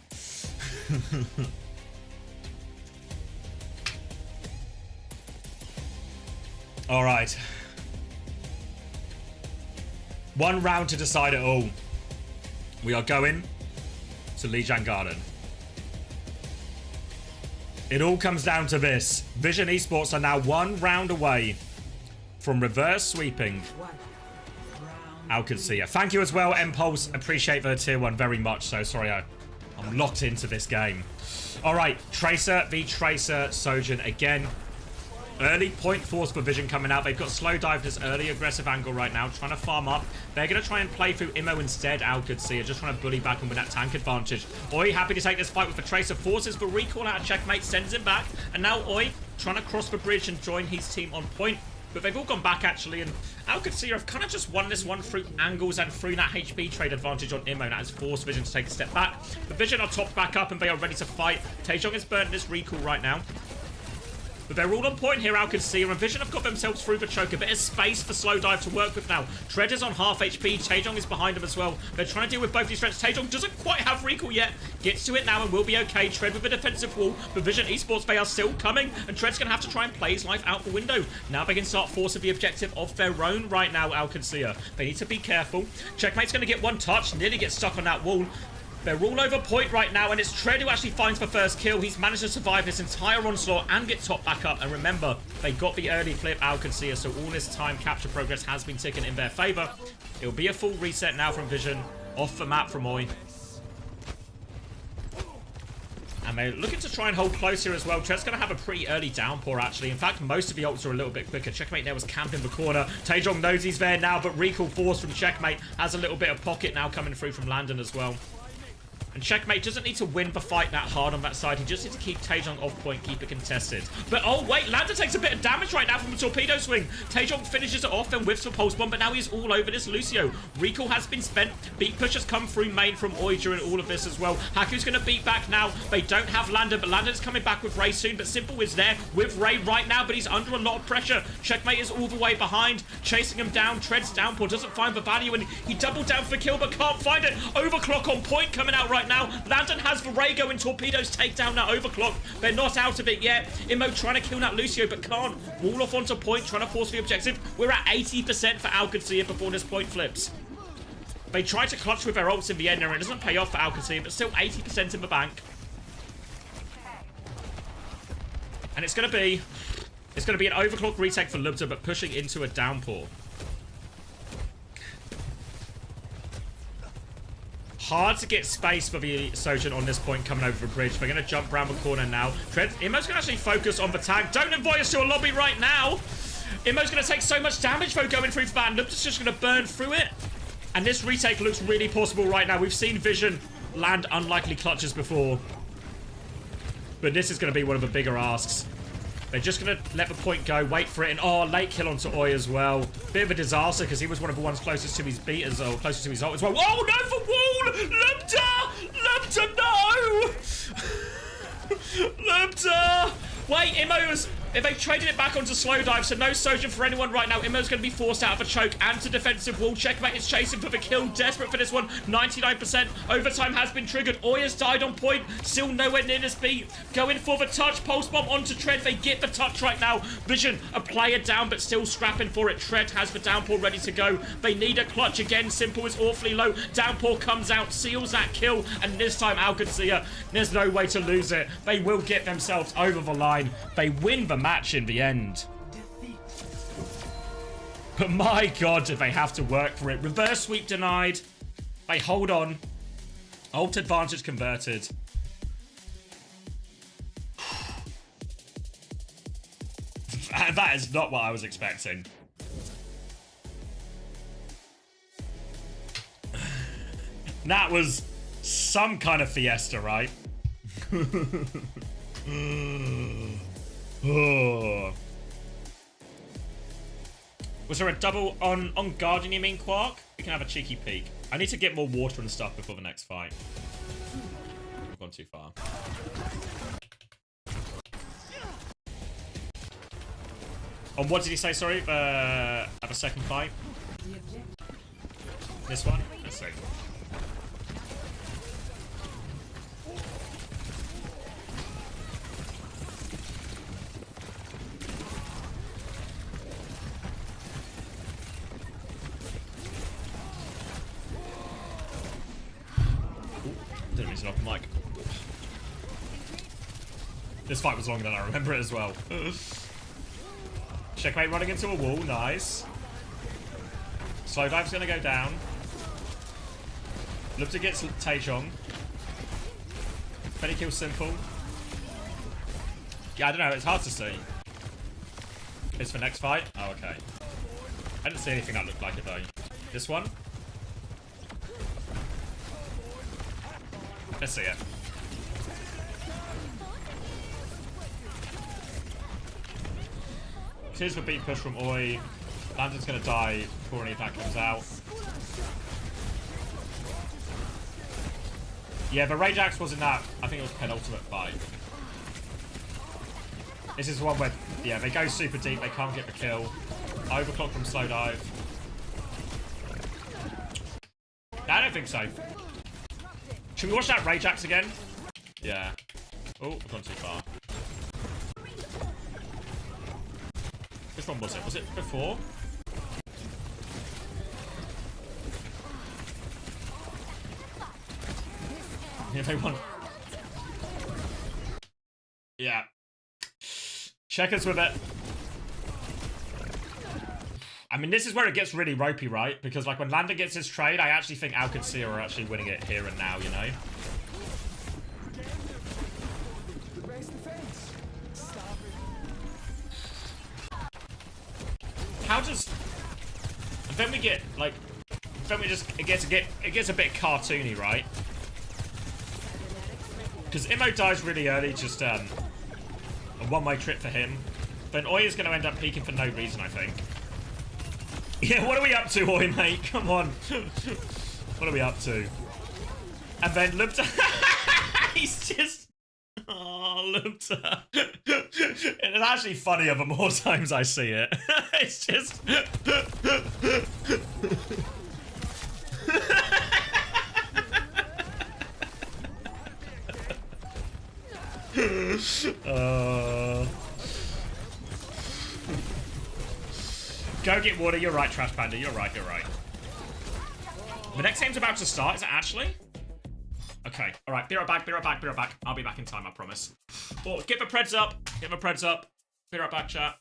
All right. 1 round to decide it all. We are going to Lijiang Garden. It all comes down to this. Vision Esports are now 1 round away from reverse sweeping OWCS. Thank you as well, Mpulse. Appreciate the tier 1 very much. So sorry, I'm locked into this game. All right, Tracer v Tracer, Sojin again. Early point force for Vision coming out. They've got Slowdive this early aggressive angle right now, trying to farm up. They're going to try and play through Imo instead. OWCS just trying to bully back and win that tank advantage. Oi happy to take this fight with the Tracer. Forces the recall out of Checkmate, sends him back. And now Oi trying to cross the bridge and join his team on point. But they've all gone back actually, and OWCS have kind of just won this one through angles and through that HP trade advantage on Imo. That has forced Vision to take a step back. The Vision are topped back up and they are ready to fight. Taejong is burning this recall right now. But they're all on point here, OWCS, and Vision have got themselves through the choke. A bit of space for Slowdive to work with now. Tread is on half HP. Taejong is behind him as well. They're trying to deal with both these threats. Taejong doesn't quite have recall yet. Gets to it now and will be okay. Tread with a defensive wall. But Vision Esports, they are still coming. And Tread's going to have to try and play his life out the window. Now they can start forcing the objective of their own right now, OWCS. They need to be careful. Checkmate's going to get 1 touch. Nearly gets stuck on that wall. They're all over point right now, and it's Tread who actually finds the first kill. He's managed to survive this entire onslaught and get topped back up. And remember, they got the early flip, OWCS, so all this time capture progress has been ticking in their favor. It'll be a full reset now from Vision. Off the map from Oi. And they're looking to try and hold close here as well. Tread's going to have a pretty early downpour, actually. In fact, most of the ults are a little bit quicker. Checkmate there was camping the corner. Taejong knows he's there now, but recall force from Checkmate has a little bit of pocket now coming through from Landon as well. And Checkmate doesn't need to win the fight that hard on that side. He just needs to keep Taejong off point, keep it contested. But, oh, wait, Landon takes a bit of damage right now from the torpedo swing. Taejong finishes it off, then whiffs the pulse bomb, but now he's all over this Lucio. Recall has been spent. Beat push has come through main from Oi during all of this as well. Haku's going to beat back now. They don't have Landon, but Landon is coming back with Ray soon. But Simple is there with Ray right now, but he's under a lot of pressure. Checkmate is all the way behind, chasing him down. Tread's downpour, doesn't find the value, and he doubled down for the kill, but can't find it. Overclock on point coming out right now. Landon has the Ray going. Torpedoes take down that overclock. They're not out of it yet. Imo trying to kill that Lucio, but can't. Wall off onto point, trying to force the objective. We're at 80% for OWCS before this point flips. They try to clutch with their ults in the end, and it doesn't pay off for OWCS, but still 80% in the bank. And it's going to be an overclock retake for Lubta, but pushing into a downpour. Hard to get space for the Sojin on this point coming over the bridge. They're going to jump around the corner now. Tread, Imo's going to actually focus on the tag. Don't invite us to a lobby right now. Imo's going to take so much damage though going through the van. Lubta's just going to burn through it. And this retake looks really possible right now. We've seen Vision land unlikely clutches before. But this is going to be one of the bigger asks. They're just going to let the point go, wait for it, and oh, late kill onto Oi as well. Bit of a disaster because he was one of the ones closest to his beat or closest to his ult as well. Oh, no, for wall! Lubta! Lubta, no! Lubta! Wait, Imo was... If they traded it back onto slow dive, so no Sojourn for anyone right now. Immo's going to be forced out of a choke and to defensive wall. Checkmate is chasing for the kill. Desperate for this one. 99%. Overtime has been triggered. Oya's died on point. Still nowhere near this beat. Going for the touch. Pulse bomb onto Tread. They get the touch right now. Vision, a player down, but still scrapping for it. Tread has the downpour ready to go. They need a clutch again. Simple is awfully low. Downpour comes out, seals that kill, and this time OWCS, there's no way to lose it. They will get themselves over the line. They win the match in the end. But my god, do they have to work for it. Reverse sweep denied. They hold on. Ult advantage converted. That is not what I was expecting. That was some kind of fiesta, right? Oh. Was there a double on Guardian, you mean, Quark? We can have a cheeky peek. I need to get more water and stuff before the next fight. I've gone too far. On what did he say, sorry? Have a second fight? This one? Let's see. Didn't mean to knock the mic. This fight was longer than I remember it as well. Checkmate running into a wall, nice. Slow dive's gonna go down. Look to get Taejong. Penny kill simple. Yeah, I don't know, it's hard to see. It's for next fight? Oh, okay. I didn't see anything that looked like it though. This one? Let's see it. Here's the beat push from Oi. Landon's gonna die before any attack comes out. Yeah, the Rage Axe was in that, I think it was penultimate fight. This is the one where, yeah, they go super deep, they can't get the kill. Overclock from slow dive. I don't think so. Should we watch that Rage Axe again? Yeah. Oh, I've gone too far. Which one was it? Was it before? Yeah, they won. Yeah. Checkers with it. I mean, this is where it gets really ropey, right? Because, like, when Landon gets his trade, I actually think OWCS are actually winning it here and now, you know? How does... Then we get, like... Then we just... It gets a bit cartoony, right? Because Immo dies really early, just, a one-way trip for him. Then Oi is going to end up peeking for no reason, I think. Yeah, what are we up to, Oi, mate? Come on. What are we up to? And then Lupta... He's just... Oh, Lupta. It's actually funnier the more times I see it. It's just... Go get water. You're right, Trash Panda. You're right. You're right. The next game's about to start. Is it actually? Okay. All right. Be right back. Be right back. Be right back. I'll be back in time. I promise. Well, get the preds up. Get the preds up. Be right back, chat.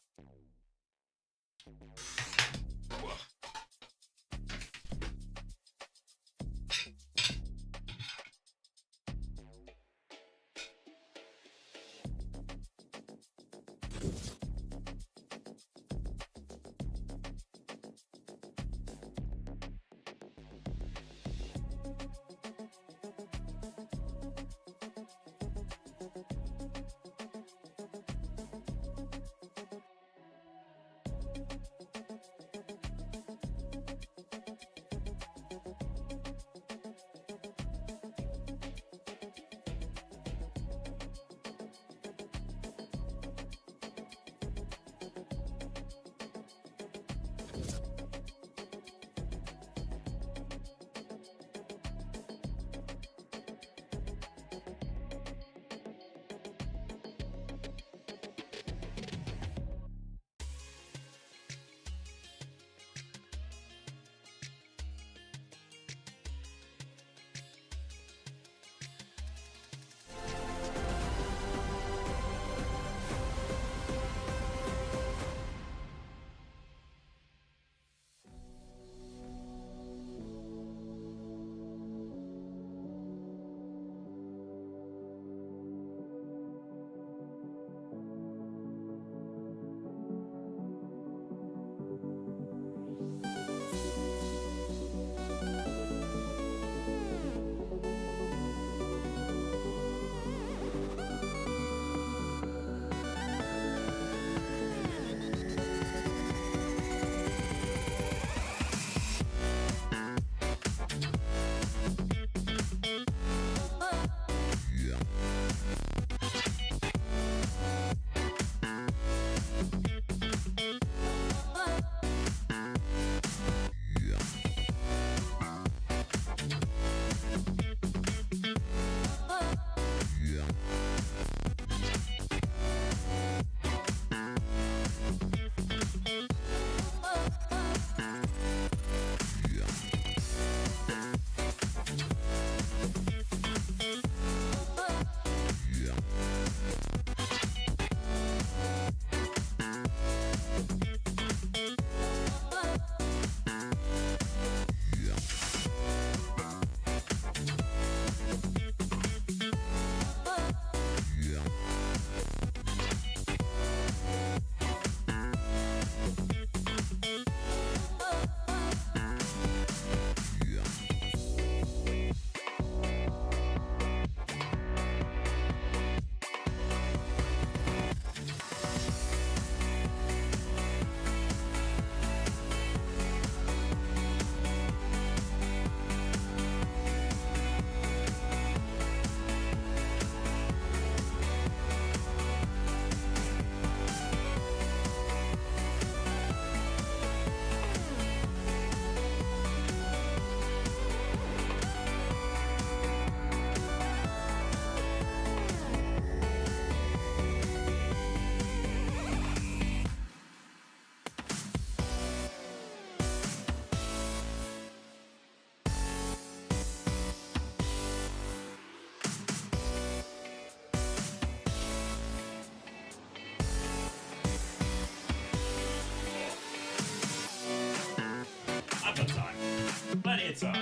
theatre.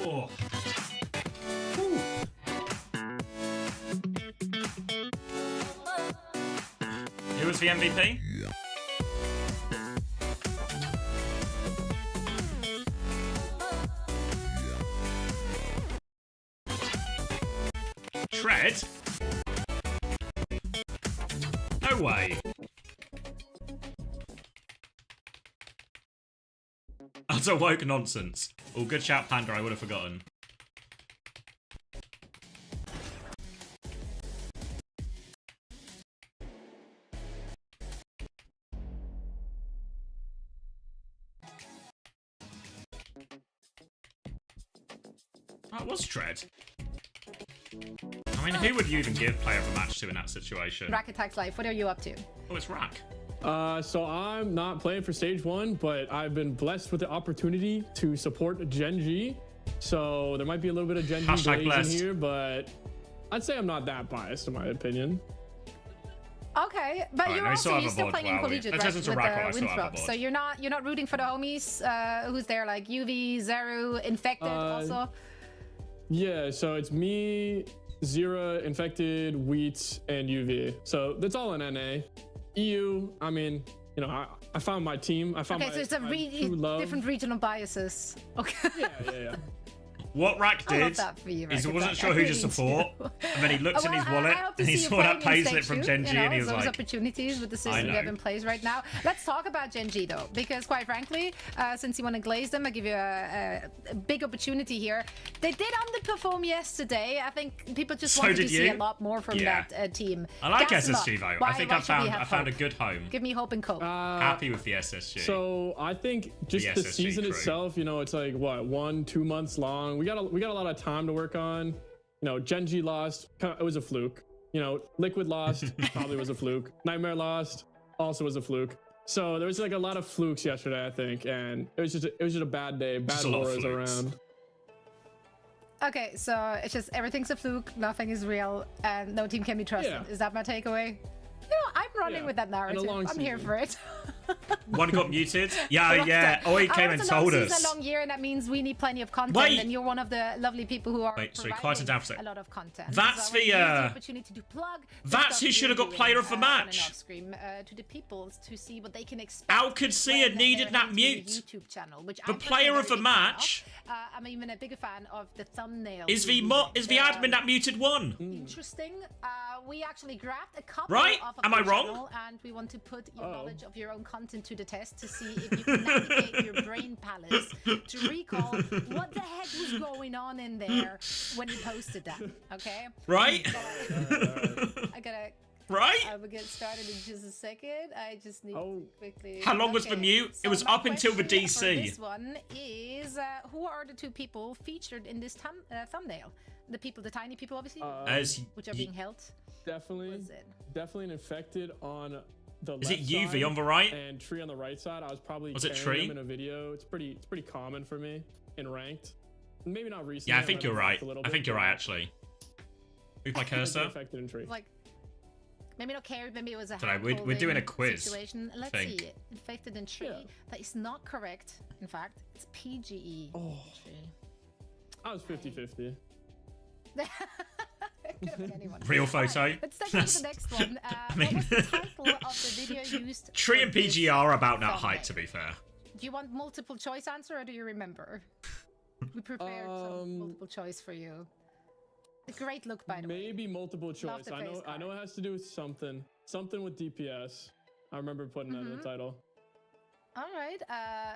Oh. Whew. Who was the MVP? Tread? No way. Utter woke nonsense. Oh, good shout, Panda. I would have forgotten. Oh, it was Tread. I mean, who would you even give player of the match to in that situation? Rack Attacks Life, what are you up to? Oh, it's Rack. So I'm not playing for stage 1, but I've been blessed with the opportunity to support Gen G. So there might be a little bit of Gen G glaze in here, but I'd say I'm not that biased in my opinion. Okay, but Right, you're no, also you're still playing in collegiate, right? With the Winthrop. So you're not rooting for the homies who's there, like UV, Zeru, Infected also. Yeah, so it's me, Zera, Infected, Wheat, and UV. So that's all in NA. EU, I mean, you know, I found my team. I found okay, so it's a different regional biases. Okay. Yeah. What Rack did is he wasn't sure who to support, and then he looked in his wallet and he saw that payslip from Gen G, and he was those like, opportunities with the system we have in place right now. Let's talk about Gen G though, because quite frankly, since you want to glaze them, I give you a big opportunity here. They did underperform yesterday. I think people just wanted to see a lot more from that team. I like SSG though. I think I found a good home. Give me hope and cope. Happy with the SSG. So I think just the season itself, you know, it's like what 1-2 months long. We got a lot of time to work on. You know, Gen G lost, it was a fluke. You know, Liquid lost, probably was a fluke. Nightmare lost, also was a fluke. So there was like a lot of flukes yesterday, I think, and it was just a bad day, bad auras around. Okay, so it's just everything's a fluke, nothing is real, and no team can be trusted. Is that my takeaway? You know, I'm running with that narrative. I'm here for it. One got muted. Yeah. Oh, he came and told us. It's a long year, and that means we need plenty of content. And you're one of the lovely people who are providing a lot of content. That's so the opportunity to plug. That's who should have got player of the match. To the people to see what they can expect. OWCS needed that mute. YouTube channel, which the player of the match. I'm even a bigger fan of the thumbnail. Is the admin that muted one? Interesting. We actually grabbed a couple right? of Am I wrong? And we want to put your knowledge of your own content to the test to see if you can navigate your brain palace to recall what the heck was going on in there when you posted that. Okay. Right. I gotta. Right. I will get started in just a second. I just need to quickly. How long was the mute? So it was up until the DC. This one is who are the two people featured in this thumbnail? The people, the tiny people, obviously, which are being held. Definitely an Infected on the left side. Is it UV side on the right? And Tree on the right side. I was probably it Tree in a video. It's pretty common for me in ranked. Maybe not recently. Yeah, I think you're right. I think you're right actually. Move my cursor. Infected and Tree. Like maybe not carry. Maybe it was a. We're doing a quiz. Situation. Let's see. Infected and Tree. Yeah. That is not correct. In fact, it's PGE. Oh. Tree. I was 50-50. Real photo. Let's take on to the next one. What was the title of the video used? Tree and PG are about that height, to be fair. Do you want multiple choice answer or do you remember? We prepared some multiple choice for you. A great look, by the way. Maybe multiple choice. I know it has to do with something with DPS. I remember putting that in the title. All right,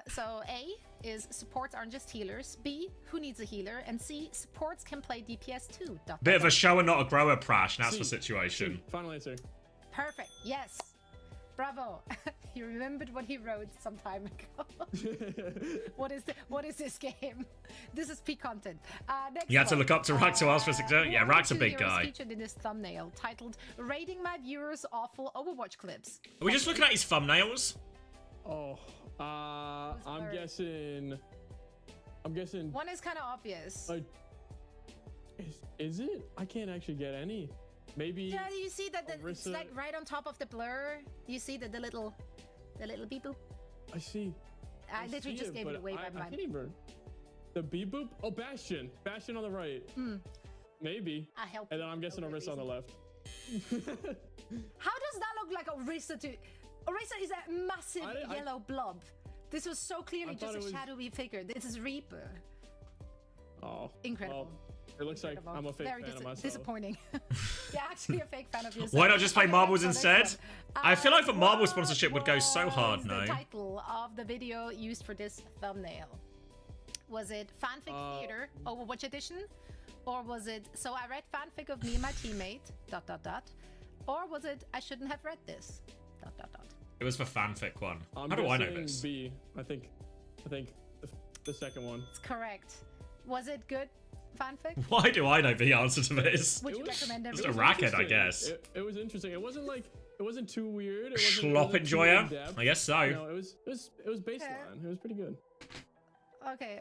so A is supports aren't just healers, B, who needs a healer, and C, supports can play DPS too. Bit of a shower, not a grower, Prash, that's the situation. Final answer. Perfect, yes. Bravo. He remembered what he wrote some time ago. What is this game? This is peak content. Next you had to look up to Rack to ask for suggestions. Yeah, Rack's a big guy. Featured in this thumbnail titled "Rating My Viewers Awful Overwatch Clips." Are we just looking at his thumbnails? Oh, I'm guessing. One is kind of obvious. Is it? I can't actually get any. Maybe. Yeah, you see that it's like right on top of the blur. You see the little beep boop. I see. I literally just gave it away by I my. can't even. The B boop? Oh, Bastion. Bastion on the right. Maybe. I help. And then I'm guessing Orisa on the left. How does that look like Orisa to? Orisa is a massive yellow blob. This was so clearly just a shadowy figure. This is Reaper. Oh. Incredible. Well, it looks like I'm a fake fan of myself. Disappointing. You're actually a fake fan of yourself. Why not just play marbles instead? I feel like the marble What sponsorship would go so hard, no? The title of the video used for this thumbnail. Was it Fanfic Theater Overwatch Edition? Or was it So I read fanfic of me and my teammate, ... Or was it I shouldn't have read this, ... It was for fanfic one. How do I know this? B. I think the second one. It's correct. Was it good fanfic? Why do I know the answer to this? Would you recommend Just it? a racket, I guess. It was interesting. It wasn't too weird. It Schlop wasn't too enjoyer? in-depth. I guess so. You know, it was baseline. It was pretty good. Okay,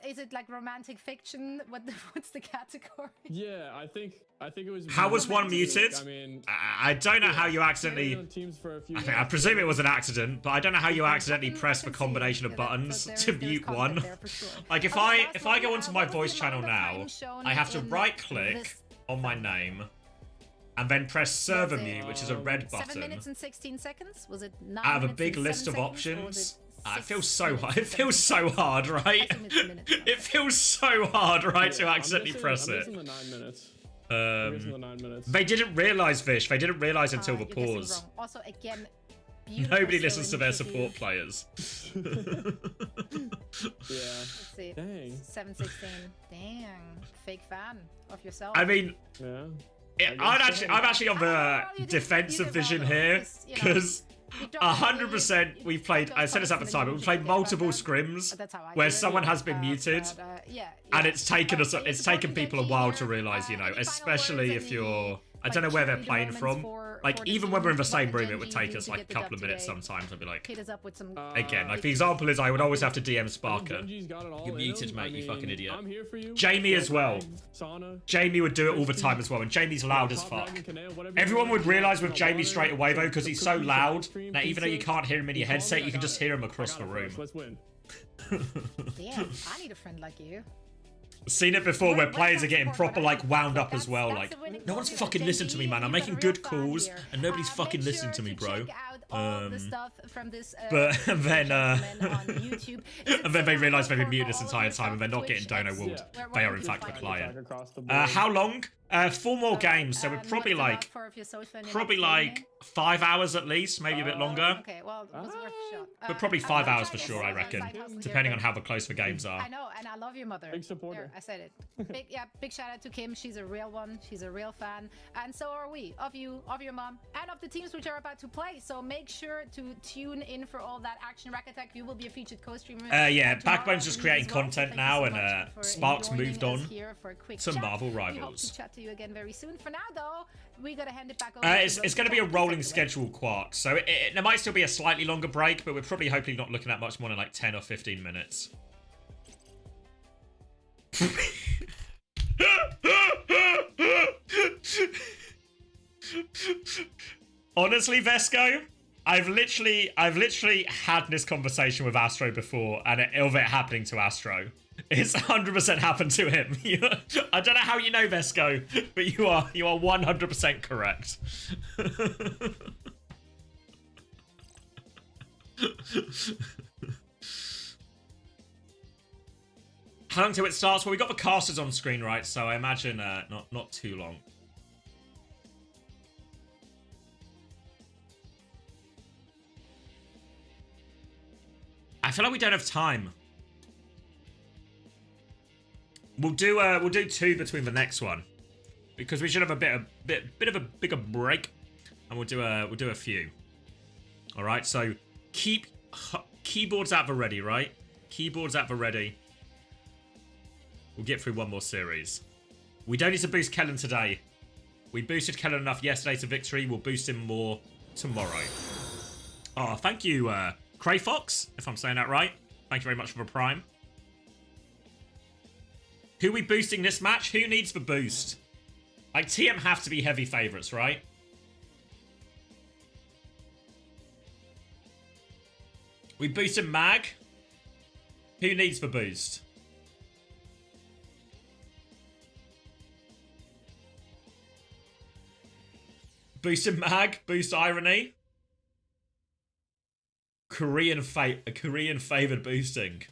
is it like romantic fiction? What's the category? Yeah, I think it was. How was one romantic. muted? I mean, I don't know how you accidentally. on teams for a few I presume it was an accident, but I don't know how you accidentally press the combination of buttons to mute one. Like if I go onto my voice channel now, I have to right click on my name and then press server mute, which is a red 7 button. minutes and 16 seconds? Was it 9 Out of a minutes big and list 7 of seconds, or was options. it It feels so 6 hard. It feels so hard, right? It feels so hard, right, to accidentally press it. I'm missing the 9 minutes. I'm missing the 9 minutes. They didn't realize, Vish. They didn't realize until the you're guessing pause. wrong. Also, again, beautiful Nobody listens to their skill support initiative. players. Yeah. Let's see. Dang. 716. Dang. Fake fan of yourself. I mean, Yeah. I'm actually on the Well, you did defensive well, vision though, here, you know, because you don't 100% we've played. I said this at the time, but we've played multiple scrims That's how I where do it. someone has been muted, Yeah, and yeah. it's taken us. Okay, It's it's taken important people a that while you to hear, realize, you know, any final especially words, if you're. any, I don't know where they're jury playing developments from. for Like the even when we're in the team, same what room, did it would Gen take G us do like to a get the couple dub of minutes today? sometimes. I'd be like, Hit us up with some. again, like the example is I would always have to DM Sparker. Genji's got it all You're in muted, him. mate, I you fucking mean, idiot. I'm here for you. Jamie as well. Sauna. Jamie would do it all the time as well, and Jamie's loud as Top fuck. Dragon, Canal, whatever you Everyone want. would realise with You know, Jamie water, straight away though, because he's so cookies, loud ice cream, that even though you pizza. can't hear him in your You call headset, me, you I can got just it. hear him I across got the it room. first. Let's win. Damn, I need a friend like you. Seen it before where Wait, players are that's getting important, proper but like wound up as that's- well. that's Like the winning no one's formula. fucking listening to me, man. I'm Gen making G, good you're a real calls fan here. and nobody's fucking Make listening sure to me, bro. check out all the stuff from this, but then, gentleman on YouTube. and then they realise they've been For muted this all entire the time and they're not Twitch, getting dono X, walled. where They are you in can fact the find it. client. Across the board. How long? 4 more games, so we're What's probably the like mark for if you're social and you're probably not streaming? like 5 hours at least, maybe a bit longer. Okay, well, it was worth a shot. But probably I'm 5 gonna hours try for this sure, I as a reckon, side hustle here, depending on but- how the close the games are. I know, and I love your mother. Big supporter. There, I said it. Big shout out to Kim. She's a real one. She's a real fan, and so are we of you, of your mom, and of the teams which are about to play. So make sure to tune in for all that action. Rack Attack, you will be a featured co-streamer. Yeah, tomorrow, Backbone's just I believe, creating as well. So content thank you now, so and much for Sparks joining moved us on here for a quick to chat. Marvel We hope Rivals. to chat to you again very soon. For now, though, we gotta hand it back over. It's going to be a rolling schedule, Quark. So there might still be a slightly longer break, but we're probably hopefully not looking at much more than like 10 or 15 minutes. Honestly, Vesco, I've literally had this conversation with Astro before, and of it happening to Astro. It's 100% happened to him. I don't know how you know Vesco, but you are 100% correct. How long till it starts? Well, we got the casters on screen, right? So I imagine not too long. I feel like we don't have time. We'll do 2 between the next one, because we should have a bit of a bigger break, and we'll do a few. All right, so keep keyboards at the ready, right? Keyboards at the ready. We'll get through one more series. We don't need to boost Kellen today. We boosted Kellen enough yesterday to victory. We'll boost him more tomorrow. Oh, thank you, Cray Fox, if I'm saying that right. Thank you very much for the prime. Who are we boosting this match? Who needs the boost? Like, TM have to be heavy favourites, right? We boosted Mag. Who needs for boost? Boosted mag, boost irony. Korean favored boosting.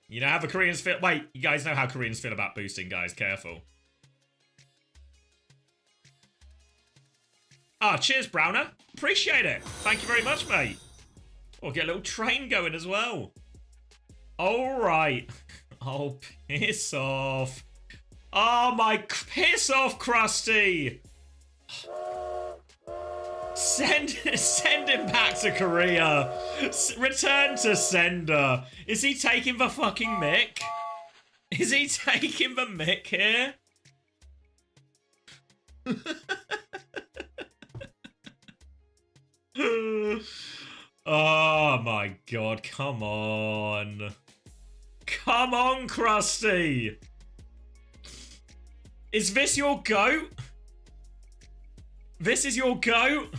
You know how the Koreans feel. Wait, you guys know how Koreans feel about boosting, guys. Careful. Ah, cheers, Browner. Appreciate it. Thank you very much, mate. Oh, get a little train going as well. All right. Oh, piss off. Oh, my piss off, Krusty. Send him back to Korea. Return to sender. Is he taking the fucking mick? Is he taking the mick here? Oh my god, come on. Come on, Krusty. Is this your goat? This is your goat?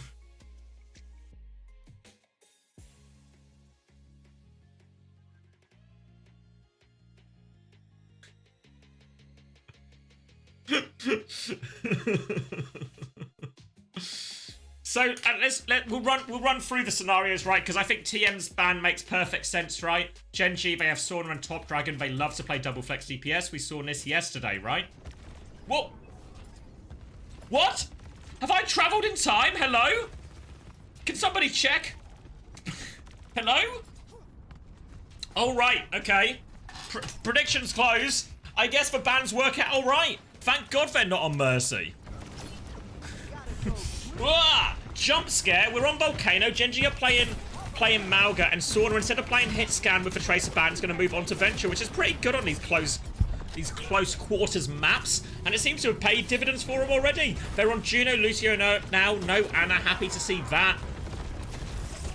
So we'll run through the scenarios, right? Because I think TM's ban makes perfect sense, right? Genji, they have Sauna and Top Dragon. They love to play double flex DPS. We saw this yesterday, right? What? What? Have I travelled in time? Hello? Can somebody check? Hello? All right. Okay. Predictions close. I guess the bans work out all right. Thank God they're not on Mercy. Jump scare. We're on Volcano. Genji are playing Mauga, and Sauna, instead of playing hit scan with the Tracer ban, is going to move on to Venture, which is pretty good on these close quarters maps, and it seems to have paid dividends for them already. They're on Juno, Lucio now, no Anna. Happy to see that.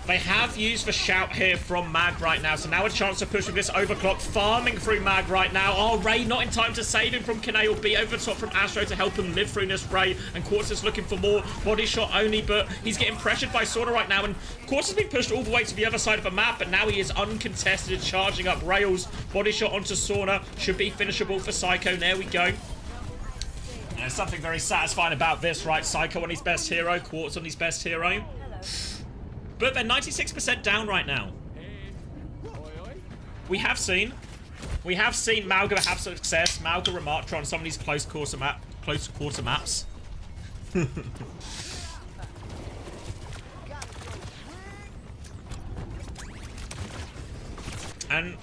They have used the shout here from Mag right now, so now a chance to push with this overclock, farming through Mag right now. Oh, Ray not in time to save him from Kaneo B, over the top from Astro to help him live through this Ray, and Quartz is looking for more body shot only, but he's getting pressured by Sauna right now, and Quartz has been pushed all the way to the other side of the map, but now he is uncontested, charging up rails. Body shot onto Sauna, should be finishable for Psycho. There we go. And there's something very satisfying about this, right? Psycho on his best hero, Quartz on his best hero. But they're 96% down right now. We have seen Mauga have success. Mauga and Martra on some of these close quarter maps. And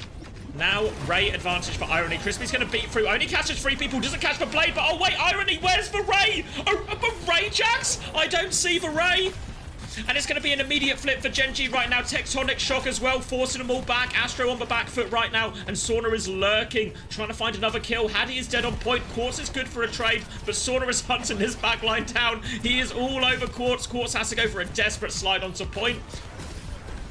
now Ray advantage for Irony. Crispy's going to beat through. Only catches 3 people. Doesn't catch the Blade. But oh wait, Irony, where's the Ray? Ray Jax? I don't see the Ray. And it's going to be an immediate flip for Genji right now. Tectonic shock as well, forcing them all back. Astro on the back foot right now, and Sauna is lurking, trying to find another kill. Hattie is dead on point. Quartz is good for a trade, but Sauna is hunting his backline down. He is all over Quartz. Quartz has to go for a desperate slide onto point.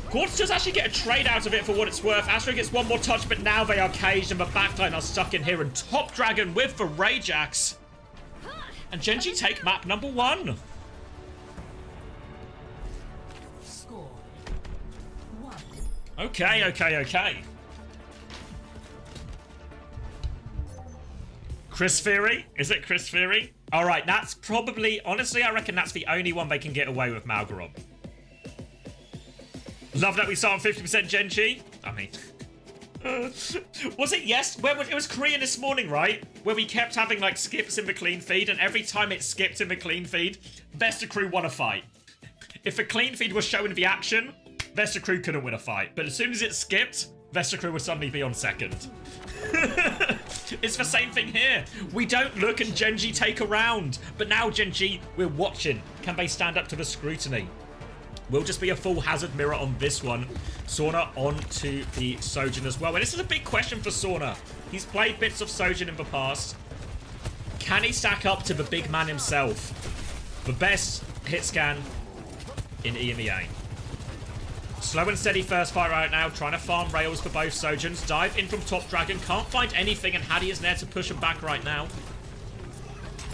Quartz does actually get a trade out of it for what it's worth. Astro gets one more touch, but now they are caged, and the backline are stuck in here. And Top Dragon with the Rajax. And Genji take map number 1. Okay. Chris Fury? Is it Chris Fury? Alright, that's probably... Honestly, I reckon that's the only one they can get away with Malgarob. Love that we start on 50% Genji. I mean... was it yes? It was Korean this morning, right? Where we kept having, like, skips in the clean feed, and every time it skipped in the clean feed, Vesta Crew won a fight. If the clean feed was showing the action... Vesta Crew couldn't win a fight, but as soon as it skipped, Vesta Crew would suddenly be on second. It's the same thing here. We don't look and Genji take a round, but now Genji, we're watching. Can they stand up to the scrutiny? Will just be a full hazard mirror on this one. Sauna on to the Sojin as well. And this is a big question for Sauna. He's played bits of Sojin in the past. Can he stack up to the big man himself? The best hit scan in EMEA. Slow and steady first fight right now, trying to farm rails for both Sojins. Dive in from Top Dragon, can't find anything, and Hattie is there to push him back right now.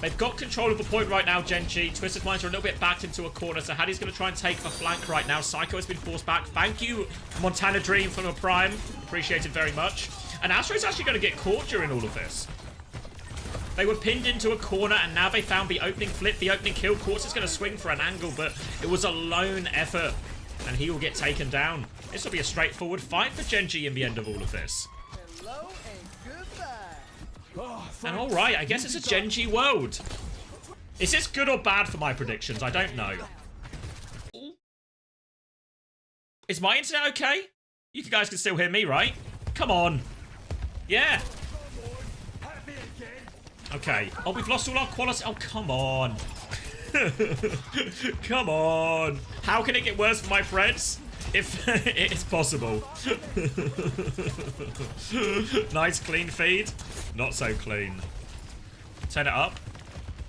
They've got control of the point right now, Genji. Twisted Minds are a little bit backed into a corner, so Hattie's going to try and take the flank right now. Psycho has been forced back. Thank you, Montana Dream from a Prime. Appreciated very much. And Astro's actually going to get caught during all of this. They were pinned into a corner, and now they found the opening flip, the opening kill. Quartz is going to swing for an angle, but it was a lone effort, and he will get taken down. This will be a straightforward fight for Gen.G in the end of all of this. Hello and goodbye. And alright, I guess it's a Gen.G world. Is this good or bad for my predictions? I don't know. Is my internet okay? You guys can still hear me, right? Come on. Yeah. Okay. Oh, we've lost all our quality. Oh, come on. Come on. How can it get worse for my friends? If it is possible. Nice clean feed. Not so clean. Turn it up.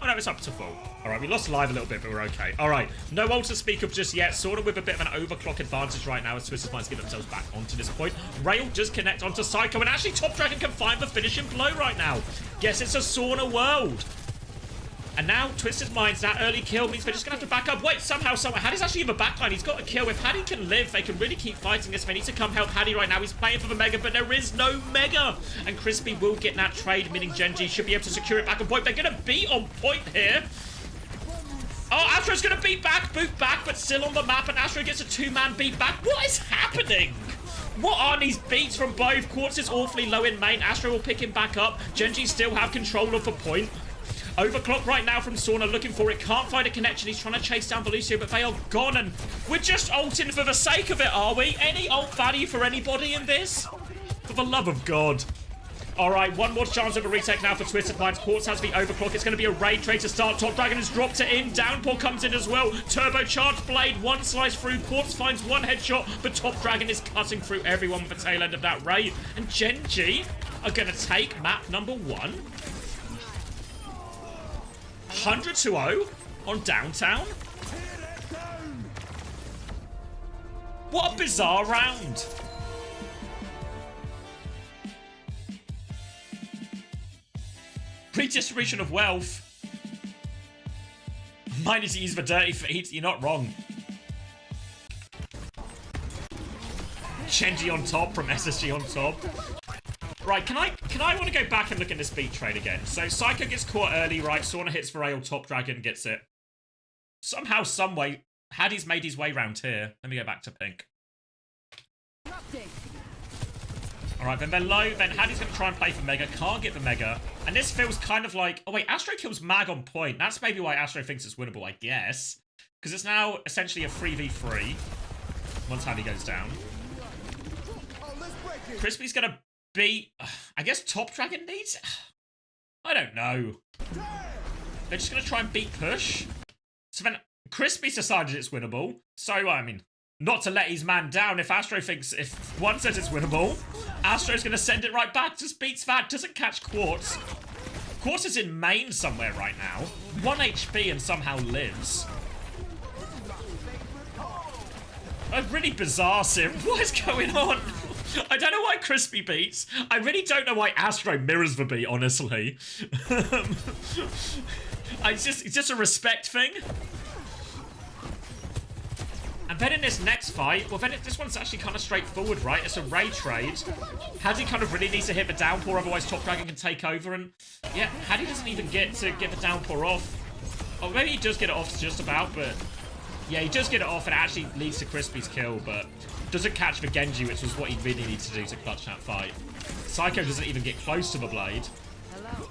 Oh no, it's up to full. Alright, we lost live a little bit, but we're okay. Alright, no ult to speak of just yet. Sort of with a bit of an overclock advantage right now as Twisted Minds get themselves back onto this point. Rail does connect onto Psycho, and actually Top Dragon can find the finishing blow right now. Guess it's a sauna world. And now Twisted Minds, that early kill means they're just going to have to back up. Wait, somehow, Haddy's actually in the backline. He's got a kill. If Haddy can live, they can really keep fighting this. They need to come help Haddy right now. He's playing for the Mega, but there is no Mega. And Crispy will get that trade, meaning Gen.G should be able to secure it back on point. They're going to be on point here. Oh, Astro's going to beat back, boot back, but still on the map. And Astro gets a two-man beat back. What is happening? What are these beats from both? Quartz is awfully low in main. Astro will pick him back up. Gen.G still have control of the point. Overclock right now from Sauna, looking for it. Can't find a connection. He's trying to chase down Velucio, but they are gone. And we're just ulting for the sake of it, are we? Any ult value for anybody in this? For the love of God. All right, one more chance of a retake now for Twisted Minds. Quartz has the overclock. It's going to be a raid trade to start. Top Dragon has dropped it in. Downpour comes in as well. Turbocharged Blade, one slice through. Quartz finds one headshot, but Top Dragon is cutting through everyone with the tail end of that raid. And Gen.G are going to take map number 1. 100-0 on Downtown. What a bizarre round. Redistribution of wealth. Mine is to use the dirty feet. You're not wrong. Gen.G on top from SSG on top. Right, can I want to go back and look at this beat trade again? So Psycho gets caught early, right? Sauna hits for Rail, Top Dragon gets it. Somehow, someway, Haddy's made his way round here. Let me go back to pink. Alright, then they're low. Then Haddy's going to try and play for Mega. Can't get the Mega. And this feels kind of like... Oh, wait. Astro kills Mag on point. That's maybe why Astro thinks it's winnable, I guess. Because it's now essentially a 3v3. Once Haddy goes down. Crispy's going to beat... I guess Top Dragon needs it? I don't know. They're just going to try and beat push. So then Crispy's decided it's winnable. So, I mean... Not to let his man down. If Astro thinks, if one says it's winnable, Astro's going to send it right back. Just beats that. Doesn't catch Quartz. Quartz is in main somewhere right now. 1 HP and somehow lives. A really bizarre sim. What is going on? I don't know why Crispy beats. I really don't know why Astro mirrors the beat, honestly. It's just a respect thing. And then in this next fight, well then this one's actually kind of straightforward, right? It's a raid trade. Haddy kind of really needs to hit the downpour, otherwise Top Dragon can take over. And yeah, Haddy doesn't even get to get the downpour off. Oh, maybe he does get it off just about, but yeah, he does get it off and it actually leads to Crispy's kill, but doesn't catch the Genji, which was what he really needed to do to clutch that fight. Psycho doesn't even get close to the blade. Hello.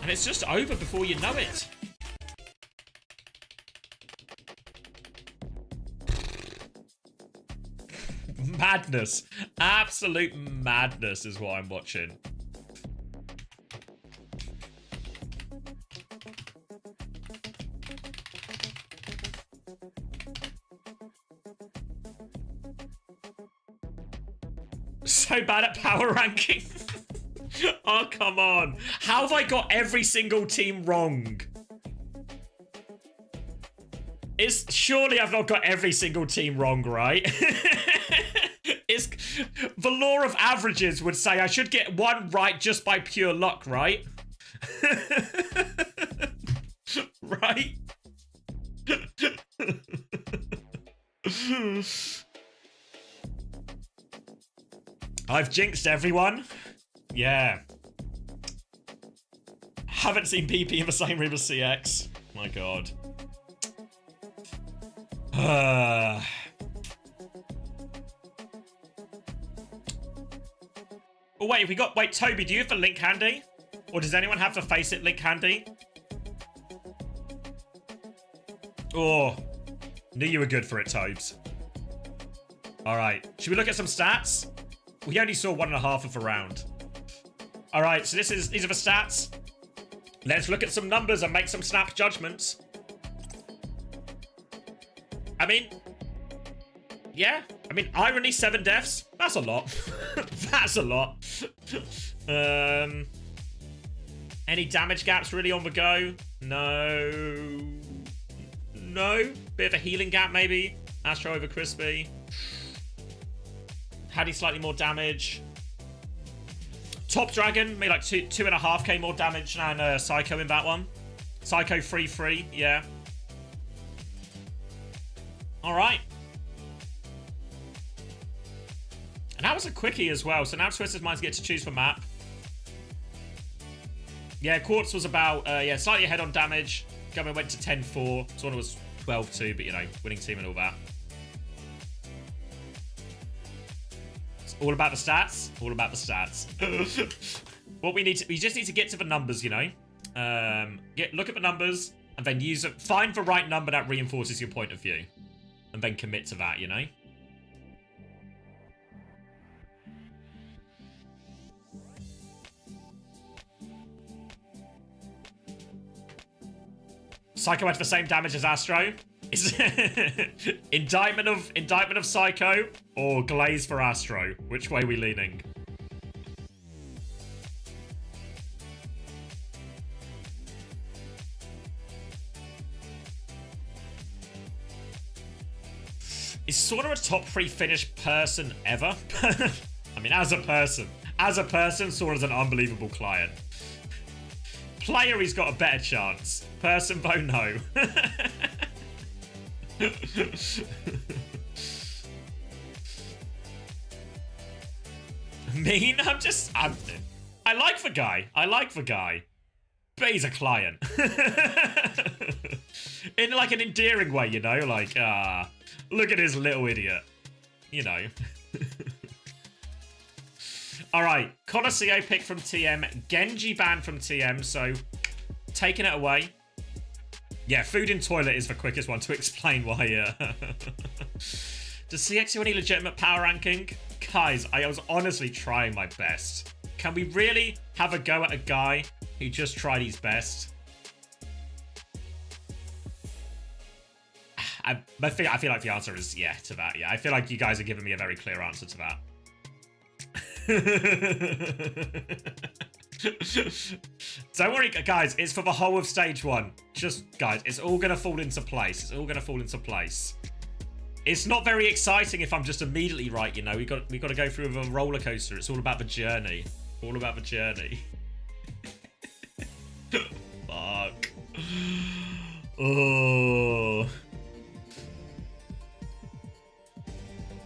And it's just over before you know it. Madness. Absolute madness is what I'm watching. So bad at power ranking. Oh, come on. How have I got every single team wrong? Surely I've not got every single team wrong, right? The law of averages would say I should get one right just by pure luck, right? Right? I've jinxed everyone. Yeah. Haven't seen PP in the same room as CX. My god. Oh, wait, wait, Toby, do you have the link handy? Or does anyone have the Faceit link handy? Oh, knew you were good for it, Tobes. All right, should we look at some stats? We only saw 1.5 of a round. All right, so these are the stats. Let's look at some numbers and make some snap judgments. I mean, yeah. I mean, irony, 7 deaths. That's a lot. That's a lot. Any damage gaps really on the go? No. No. Bit of a healing gap, maybe. Astro over Crispy. Had he slightly more damage? Top Dragon made like 2.5k more damage than Psycho in that one. Psycho 3-3, yeah. All right. And that was a quickie as well. So now Twisted Minds get to choose for map. Yeah, Quartz was about, slightly ahead on damage. Government went to 10-4. Sauna was 12-2, but, you know, winning team and all that. It's all about the stats. All about the stats. What we just need to get to the numbers, you know. Look at the numbers and then find the right number that reinforces your point of view. And then commit to that, you know? Psycho had the same damage as Astro. Is indictment of Psycho or glaze for Astro? Which way are we leaning? Is Sauna a top 3 Finnish person ever? I mean, as a person, Sauna's an unbelievable client. Player, he's got a better chance. Person, though, no. Mean? I like the guy. But he's a client. In like an endearing way, you know? Like, look at this little idiot. You know. Alright, Colosseo pick from TM, Genji ban from TM, so taking it away. Yeah, food in toilet is the quickest one to explain why. Does CX do any legitimate power ranking? Guys, I was honestly trying my best. Can we really have a go at a guy who just tried his best? I feel like the answer is yeah to that. Yeah, I feel like you guys are giving me a very clear answer to that. Don't worry, guys. It's for the whole of stage 1. Just, guys, it's all going to fall into place. It's all going to fall into place. It's not very exciting if I'm just immediately right, you know. We got to go through a roller coaster. It's all about the journey. All about the journey. Fuck. Oh.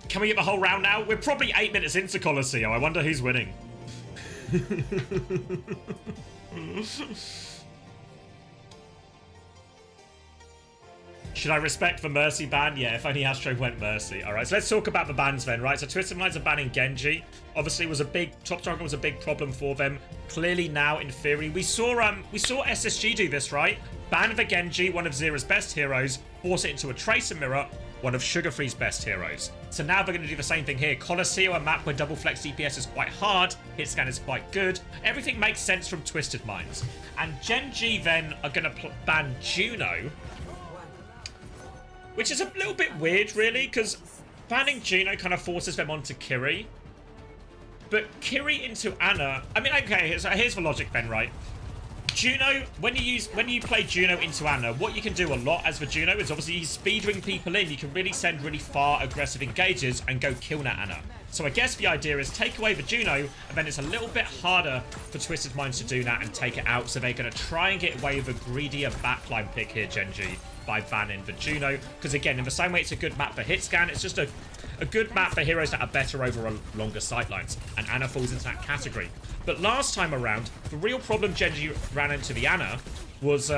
Can we get the whole round now? We're probably 8 minutes into Colosseo. I wonder who's winning. Should I respect the Mercy ban? Yeah, if only Astro went Mercy. All right, so let's talk about the bans then, right? So Twisted Minds are banning Genji. Obviously, Top Dragon was a big problem for them. Clearly now, in theory, we saw SSG do this, right? Ban the Genji, one of Zera's best heroes, force it into a Tracer Mirror, one of Sugarfree's best heroes. So now they're going to do the same thing here. Colosseo, a map where double flex DPS is quite hard, hit scan is quite good. Everything makes sense from Twisted Minds. And Genji then are going to ban Juno, which is a little bit weird, really, because banning Juno kind of forces them onto Kiri. But Kiri into Ana, I mean, okay, here's the logic then, right? Juno, when you play Juno into Ana, what you can do a lot as for Juno is obviously speeding people in. You can really send really far aggressive engages and go kill that Ana. So I guess the idea is take away the Juno, and then it's a little bit harder for Twisted Minds to do that and take it out. So they're going to try and get away with a greedier backline pick here, Genji. by banning the Juno. Because again, in the same way it's a good map for hit scan, it's just a good map for heroes that are better over longer sightlines. And Ana falls into that category. But last time around, the real problem Genji ran into the Ana was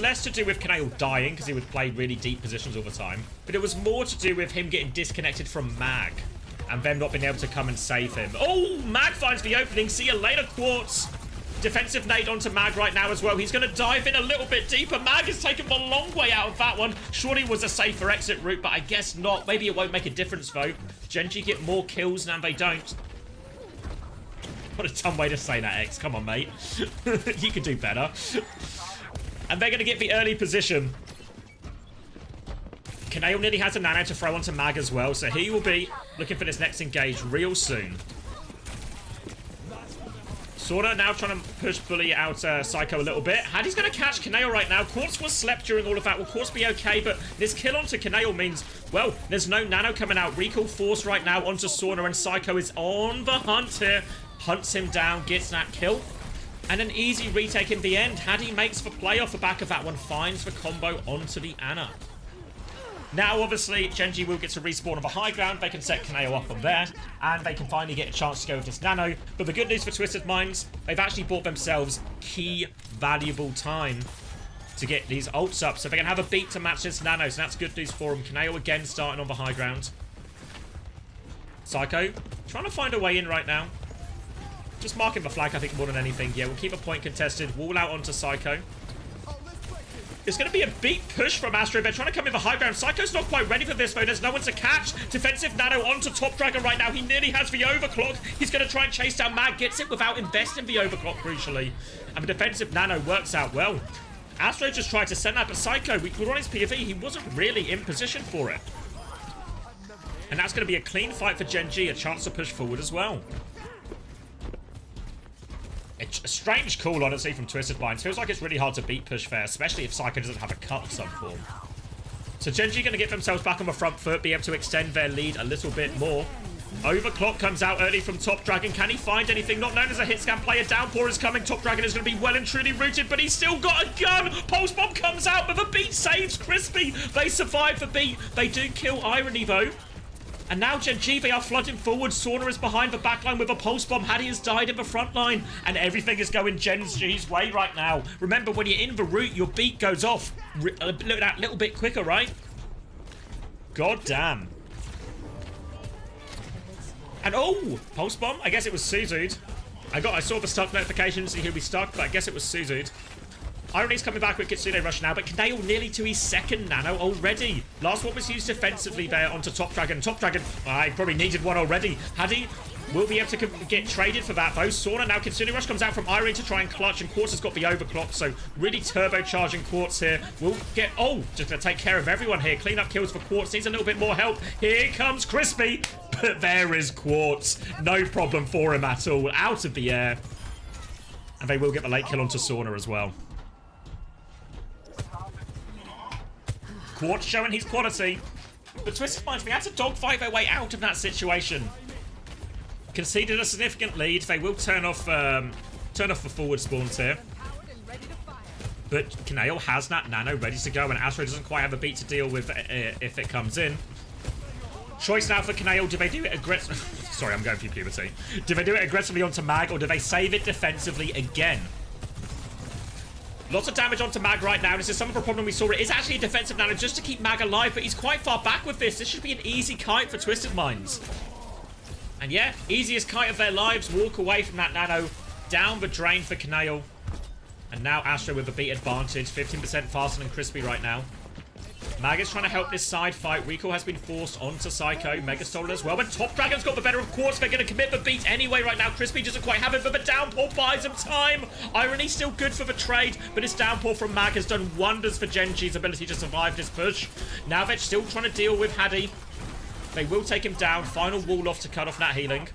less to do with Kanail dying, because he would play really deep positions all the time. But it was more to do with him getting disconnected from Mag. And them not being able to come and save him. Oh, Mag finds the opening. See you later, Quartz. Defensive nade onto Mag right now as well. He's going to dive in a little bit deeper. Mag has taken the long way out of that one. Surely was a safer exit route, but I guess not. Maybe it won't make a difference, though. Genji get more kills than they don't. What a dumb way to say that, X. Come on, mate. You could do better. And they're going to get the early position. Kanail nearly has a nano to throw onto Mag as well, so he will be looking for this next engage real soon. Sorta now trying to push Bully out Psycho a little bit. Haddy's going to catch Kanail right now. Quartz was slept during all of that. Will Quartz be okay? But this kill onto Kanail means, well, there's no nano coming out. Recall force right now onto Sauna, and Psycho is on the hunt here. Hunts him down, gets that kill. And an easy retake in the end. Haddy makes the play off the back of that one. Finds the combo onto the Ana. Now, obviously, Genji will get to respawn on the high ground. They can set Kanail up on there, and they can finally get a chance to go with this nano. But the good news for Twisted Minds, they've actually bought themselves key, valuable time to get these ults up, so they can have a beat to match this nano, so that's good news for them. Kanail again starting on the high ground. Psycho trying to find a way in right now. Just marking the flag, I think, more than anything. Yeah, we'll keep a point contested. Wall out onto Psycho. It's going to be a beat push from Astro. They're trying to come in the high ground. Psycho's not quite ready for this, though. There's no one to catch. Defensive nano onto Top Dragon right now. He nearly has the overclock. He's going to try and chase down Mag. Gets it without investing the overclock, crucially. And the defensive nano works out well. Astro just tried to send that, but Psycho, we were on his POV. He wasn't really in position for it. And that's going to be a clean fight for Genji. A chance to push forward as well. A strange call, honestly, from Twisted Minds. Feels like it's really hard to beat push fair, especially if Psycho doesn't have a cut of some form. So Genji going to get themselves back on the front foot, be able to extend their lead a little bit more. Overclock comes out early from Top Dragon. Can he find anything? Not known as a hit scan player. Downpour is coming. Top Dragon is going to be well and truly rooted, but he's still got a gun. Pulse Bomb comes out, but the beat saves Crispy. They survive the beat. They do kill Irony, though. And now Genji, they are flooding forward. Sauna is behind the backline with a pulse bomb. Haddy has died in the front line. And everything is going Genji's way right now. Remember, when you're in the route, your beat goes off a little bit quicker, right? God damn. And oh, pulse bomb. I guess it was Suzu'd. I saw the stuck notification to see who we stuck, but I guess it was Suzu'd. Irony's coming back with Kitsune Rush now, but Kanail nearly to his second nano already. Last one was used defensively there onto Top Dragon. Top Dragon, I probably needed one already. Haddy will be able to get traded for that, though. Sauna now, Kitsune Rush comes out from Irony to try and clutch, and Quartz has got the overclock, so really turbocharging Quartz here. We'll get, oh, just going to take care of everyone here. Clean up kills for Quartz, needs a little bit more help. Here comes Crispy, but there is Quartz. No problem for him at all, out of the air. And they will get the late kill onto Sauna as well. Quartz showing his quality. But Twisted Minds, they had to dogfight their way out of that situation. Conceded a significant lead. They will turn off the forward spawns here. But Kanail has that nano ready to go, and Astro doesn't quite have a beat to deal with if it comes in. Choice now for Kanail. Do they do it aggressively? Sorry, I'm going through puberty. Do they do it aggressively onto Mag, or do they save it defensively again? Lots of damage onto Mag right now. This is some of the problem we saw. It is actually a defensive nano just to keep Mag alive, but he's quite far back with this. This should be an easy kite for Twisted Minds. And yeah, easiest kite of their lives. Walk away from that nano. Down the drain for Kanail. And now Astro with the beat advantage. 15% faster than Crispy right now. Mag is trying to help this side fight. Recall has been forced onto Psycho. Mega Stolen as well. But Top Dragon's got the better of Quartz. They're going to commit the beat anyway right now. Crispy doesn't quite have it, but the downpour buys him time. Irony still good for the trade, but this downpour from Mag has done wonders for Genji's ability to survive this push. Now they're still trying to deal with Haddy. They will take him down. Final wall off to cut off that healing.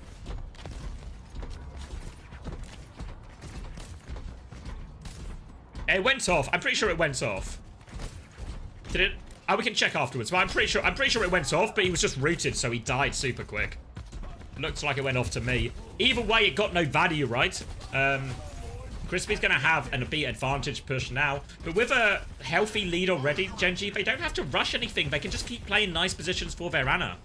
It went off. I'm pretty sure it went off. Did it? Oh, we can check afterwards. But I'm pretty sure it went off, but he was just rooted, so he died super quick. Looks like it went off to me. Either way, it got no value, right? Crispy's going to have an beat advantage push now. But with a healthy lead already, Gen G, they don't have to rush anything. They can just keep playing nice positions for their Ana.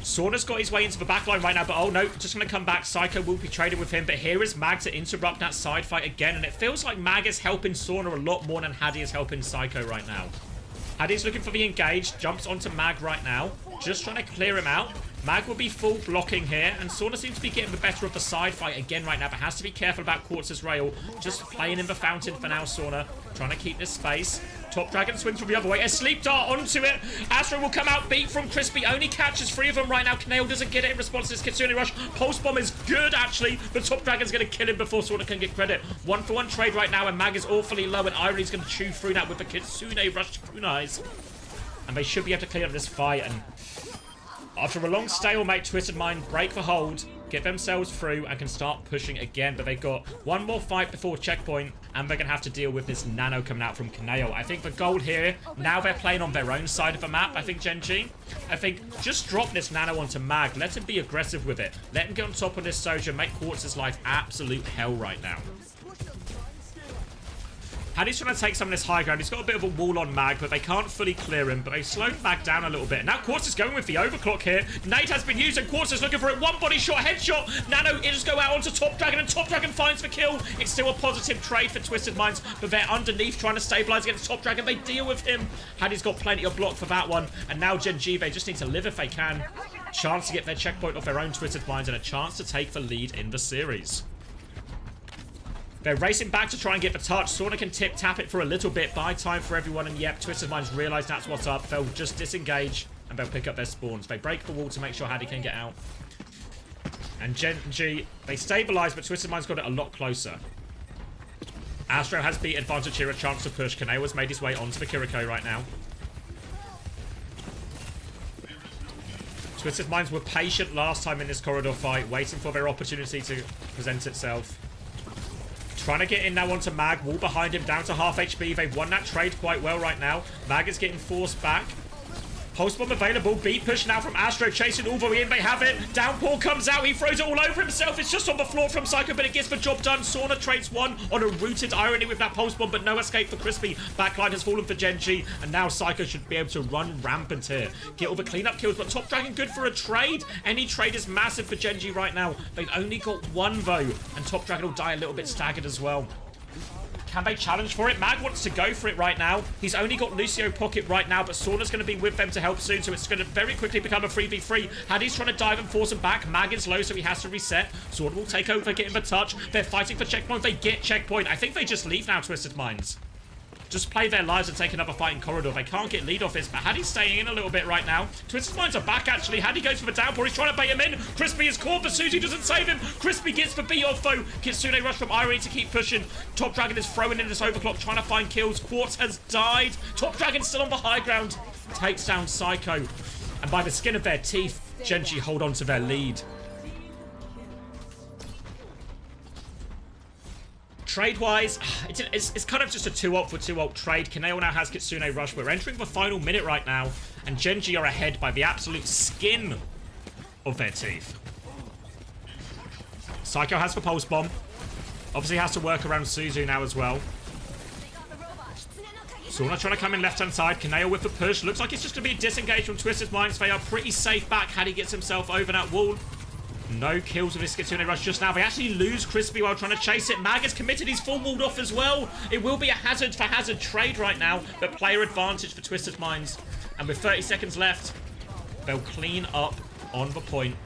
Sauna's got his way into the backline right now, but oh no, just going to come back. Psycho will be traded with him, but here is Mag to interrupt that side fight again, and it feels like Mag is helping Sauna a lot more than Haddy is helping Psycho right now. Haddy's looking for the engage, jumps onto Mag right now, just trying to clear him out. Mag will be full blocking here, and Sauna seems to be getting the better of the side fight again right now, but has to be careful about Quartz's rail. Just playing in the fountain for now, Sauna, trying to keep this space. Top Dragon swings from the other way. A sleep dart onto it. Astro will come out, beat from Crispy. Only catches 3 of them right now. Kaneo doesn't get it in response to this Kitsune Rush. Pulse Bomb is good, actually, but Top Dragon's going to kill him before Sauna can get credit. 1-for-1 trade right now, and Mag is awfully low, and Irony's going to chew through that with the Kitsune Rush kunais. And they should be able to clear up this fight, and after a long stalemate, Twisted Mind break the hold, get themselves through, and can start pushing again. But they've got one more fight before checkpoint, and they're going to have to deal with this Nano coming out from Kaneo. I think the goal here, now they're playing on their own side of the map, I think, Gen G. I think just drop this Nano onto Mag. Let him be aggressive with it. Let him get on top of this Soja, make Quartz's life absolute hell right now. Haddy's trying to take some of this high ground. He's got a bit of a wall on Mag, but they can't fully clear him. But they slowed Mag down a little bit. Now Quartz is going with the overclock here. Nade has been used, and Quartz is looking for it. One body shot, headshot. Nano, it just go out onto Top Dragon, and Top Dragon finds the kill. It's still a positive trade for Twisted Minds, but they're underneath trying to stabilize against Top Dragon. They deal with him. Haddy's got plenty of block for that one. And now Gen G, they just need to live if they can. Chance to get their checkpoint off their own Twisted Minds, and a chance to take the lead in the series. They're racing back to try and get the touch. Sauna can tap it for a little bit. Buy time for everyone. And yep, Twisted Minds realize that's what's up. They'll just disengage and they'll pick up their spawns. They break the wall to make sure Haddy can get out. And Gen G, they stabilize, but Twisted Minds got it a lot closer. Astro has beat advantage here, a chance to push. Kaneo has made his way onto the Kiriko right now. Twisted Minds were patient last time in this corridor fight, waiting for their opportunity to present itself. Trying to get in now onto Mag. Wall behind him, down to half HP. They've won that trade quite well right now. Mag is getting forced back. Pulse Bomb available. Beat push now from Astro, chasing all the way in. They have it. Downpour comes out. He throws it all over himself. It's just on the floor from Psycho, but it gets the job done. Sauna trades one on a rooted Irony with that Pulse Bomb, but no escape for Crispy. Backline has fallen for Gen G, and now Psycho should be able to run rampant here. Get all the cleanup kills, but Top Dragon good for a trade. Any trade is massive for Gen G right now. They've only got one, though, and Top Dragon will die a little bit staggered as well. Can they challenge for it? Mag wants to go for it right now. He's only got Lucio Pocket right now, but Sauna's going to be with them to help soon, so it's going to very quickly become a 3v3. Haddy's trying to dive and force him back. Mag is low, so he has to reset. Sauna will take over, getting the touch. They're fighting for checkpoint. They get checkpoint. I think they just leave now, Twisted Minds. Just play their lives and take another fight in corridor. They can't get lead off this, but Haddy's staying in a little bit right now. Twisted Minds are back, actually. Haddy goes for the downpour. He's trying to bait him in. Crispy is caught, but Susie doesn't save him. Crispy gets the beat off, though. Kitsune Rush from Irony to keep pushing. Top Dragon is throwing in this overclock, trying to find kills. Quartz has died. Top Dragon's still on the high ground. Takes down Psycho. And by the skin of their teeth, Gen G hold on to their lead. Trade-wise, it's kind of just a 2-ult for 2-ult trade. Kaneo now has Kitsune Rush. We're entering the final minute right now, and Gen G are ahead by the absolute skin of their teeth. Psycho has the Pulse Bomb. Obviously has to work around Suzu now as well. Sauna trying to come in left-hand side. Kaneo with the push. Looks like it's just going to be a disengage from Twisted Minds. They are pretty safe back. Haddy gets himself over that wall. No kills with this Kitsune Rush just now. They actually lose Crispy while trying to chase it. Mag has committed. He's full walled off as well. It will be a hazard for hazard trade right now, but player advantage for Twisted Minds. And with 30 seconds left, they'll clean up on the point.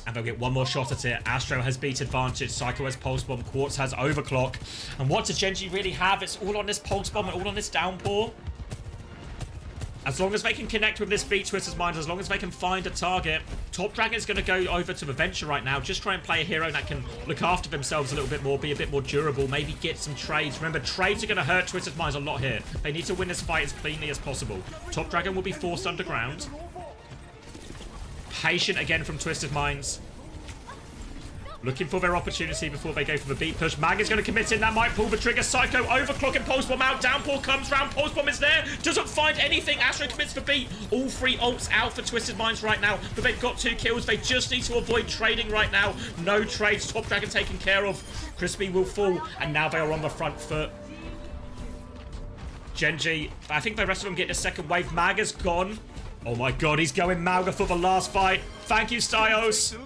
And they'll get one more shot at it. Astro has beat advantage. Psycho has Pulse Bomb. Quartz has Overclock. And what does Gen G really have? It's all on this Pulse Bomb and all on this Downpour. As long as they can connect with this beat Twisted Minds, as long as they can find a target, Top Dragon is going to go over to the Venture right now. Just try and play a hero that can look after themselves a little bit more, be a bit more durable, maybe get some trades. Remember, trades are going to hurt Twisted Minds a lot here. They need to win this fight as cleanly as possible. Top Dragon will be forced underground. Patient again from Twisted Minds. Looking for their opportunity before they go for the beat push. Mag is going to commit in. That might pull the trigger. Psycho overclocking Pulse Bomb out. Downpour comes round. Pulse Bomb is there. Doesn't find anything. Astro commits the beat. All 3 ults out for Twisted Minds right now. But they've got 2 kills. They just need to avoid trading right now. No trades. Top Dragon taken care of. Crispy will fall. And now they are on the front foot. Genji. I think the rest of them get a second wave. Mag is gone. Oh my god. He's going Mauga for the last fight. Thank you, Styos.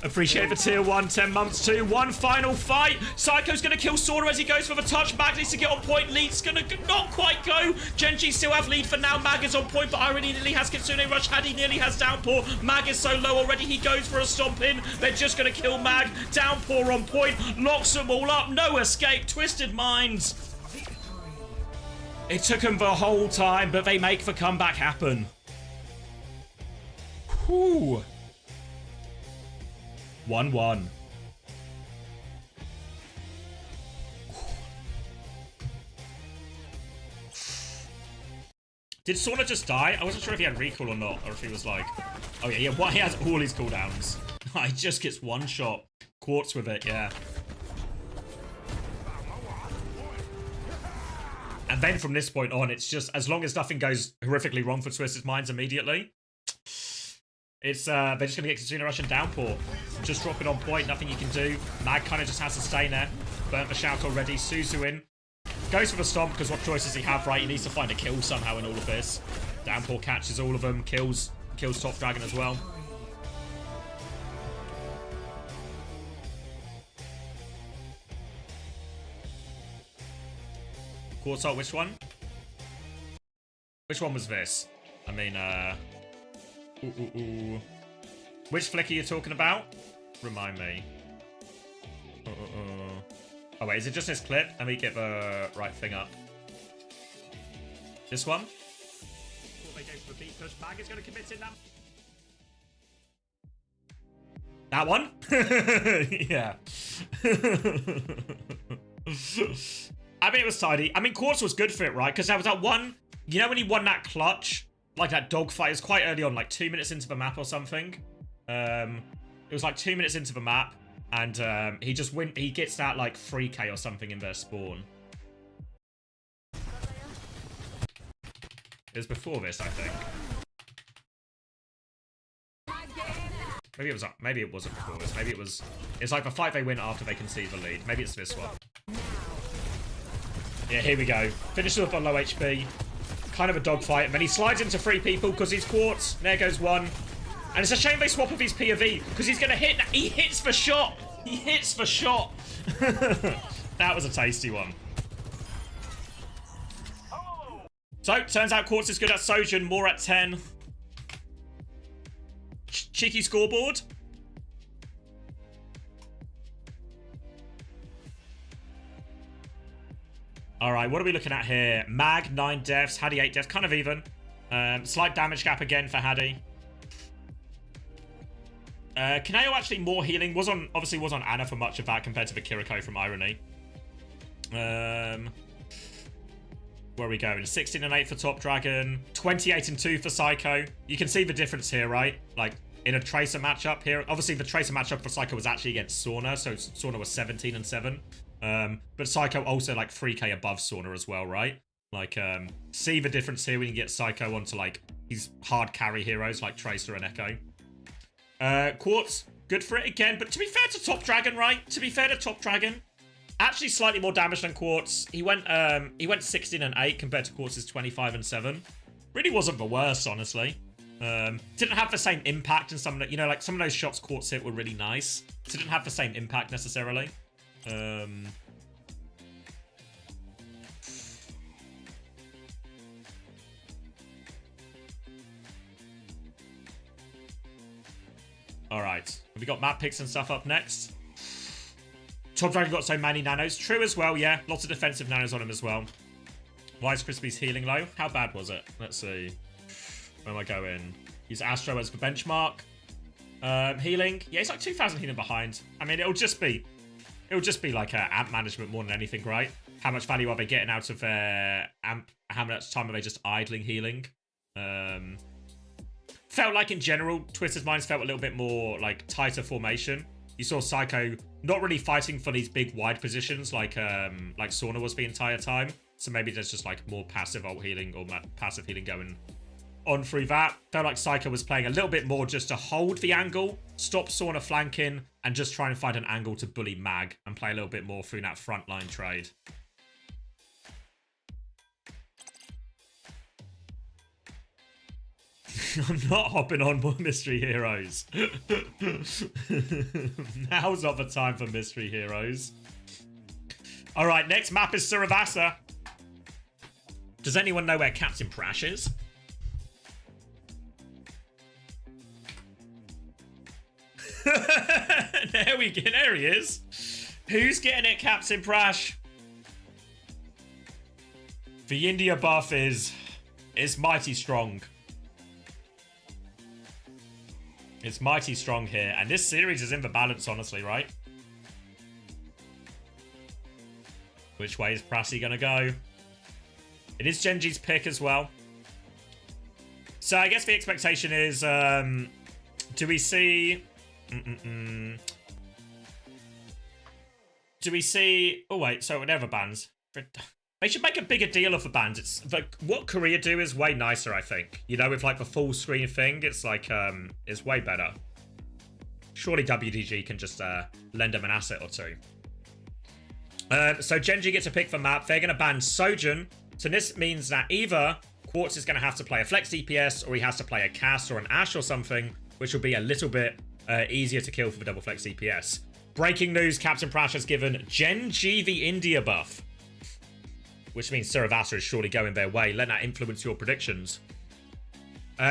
Appreciate the tier 1, 10 months 2. One final fight. Psycho's going to kill Sora as he goes for the touch. Mag needs to get on point. Lead's going to not quite go. Genji still have lead for now. Mag is on point, but Irony nearly has Kitsune Rush. Hadi nearly has Downpour. Mag is so low already. He goes for a stomp in. They're just going to kill Mag. Downpour on point. Locks them all up. No escape. Twisted Minds. It took them the whole time, but they make the comeback happen. Whew. 1-1. Did Sora just die? I wasn't sure if he had recall or not, or if he was like... Oh yeah, he has all his cooldowns. He just gets one shot. Quartz with it, yeah. And then from this point on, it's just, as long as nothing goes horrifically wrong for Twisted Minds immediately, it's they're just gonna get Kitsune Rush and Downpour. Just dropping on point, nothing you can do. Mag kind of just has to stay there. Burnt the shout already. Suzu in. Goes for the stomp because what choice does he have, right? He needs to find a kill somehow in all of this. Downpour catches all of them, kills Top Dragon as well. Quartz ult, which one? Which one was this? I mean, Which flick are you talking about? Remind me. Oh wait, is it just this clip? Let me get the right thing up. This one? Mag is going to commit in that. That one? Yeah. I mean, it was tidy. I mean, Quartz was good for it, right? Because there was that one... You know when he won that clutch? Like that dogfight. It was quite early on, like 2 minutes into the map or something. It was like 2 minutes into the map. And he gets that like 3k or something in their spawn. It was before this, I think. Maybe it wasn't before this. Maybe it was... It's like the fight they win after they concede the lead. Maybe it's this one. Yeah, here we go. Finishes off on low HP. Kind of a dogfight. And then he slides into 3 people because he's Quartz. There goes one. And it's a shame they swap with his POV because he's going to hit. He hits the shot. He hits the shot. That was a tasty one. So, turns out Quartz is good at Sojin, more at 10. Cheeky scoreboard. Alright, what are we looking at here? Mag, 9 deaths. Hadi, 8 deaths. Kind of even. Slight damage gap again for Hadi. Kaneo actually more healing. Obviously was on Ana for much of that compared to the Kiriko from Irony. Where are we going? 16 and 8 for Top Dragon. 28 and 2 for Psycho. You can see the difference here, right? Like, in a Tracer matchup here. Obviously, the Tracer matchup for Psycho was actually against Sauna, so Sauna was 17 and 7. But Psycho also, like, 3k above Sauna as well, right? Like, see the difference here when you get Psycho onto, like, these hard carry heroes like Tracer and Echo. Quartz, good for it again. But to be fair to Top Dragon, right? To be fair to Top Dragon, actually slightly more damage than Quartz. He went 16 and 8 compared to Quartz's 25 and 7. Really wasn't the worst, honestly. Didn't have the same impact in some of the, you know, like some of those shots Quartz hit were really nice. So didn't have the same impact necessarily. Alright. Have we got map picks and stuff up next? Top Dragon got so many nanos. True as well, yeah. Lots of defensive nanos on him as well. Why is Crispy's healing low? How bad was it? Let's see. Where am I going? Use Astro as the benchmark. Healing. Yeah, he's like 2,000 healing behind. I mean, it'll just be like amp management more than anything, right? How much value are they getting out of their amp? How much time are they just idling healing? Felt like in general, Twisted Minds felt a little bit more like tighter formation. You saw Psycho not really fighting for these big wide positions like Sauna was the entire time. So maybe there's just like more passive ult healing or passive healing going on through that. Felt like Psycho was playing a little bit more just to hold the angle, stop Sauna flanking, and just try and find an angle to bully Mag and play a little bit more through that frontline trade. I'm not hopping on more mystery heroes. Now's not the time for mystery heroes. All right, next map is Suravasa. Does anyone know where Captain Prash is? There we go. There he is. Who's getting it, Captain Prash? The India buff is mighty strong. It's mighty strong here. And this series is in the balance, honestly, right? Which way is Prassi going to go? It is Genji's pick as well. So I guess the expectation is... do we see... Do we see... Oh, wait. So whatever bans. They should make a bigger deal of the bans. It's like what Korea do is way nicer, I think. You know, with like the full screen thing, it's like it's way better. Surely WDG can just lend them an asset or two. So Genji gets a pick for map. They're gonna ban Sojin. So this means that either Quartz is gonna have to play a flex DPS, or he has to play a Cass or an Ashe or something, which will be a little bit easier to kill for the double flex DPS. Breaking news: Captain Prash has given Genji the India buff. Which means Suravasa is surely going their way. Let that influence your predictions.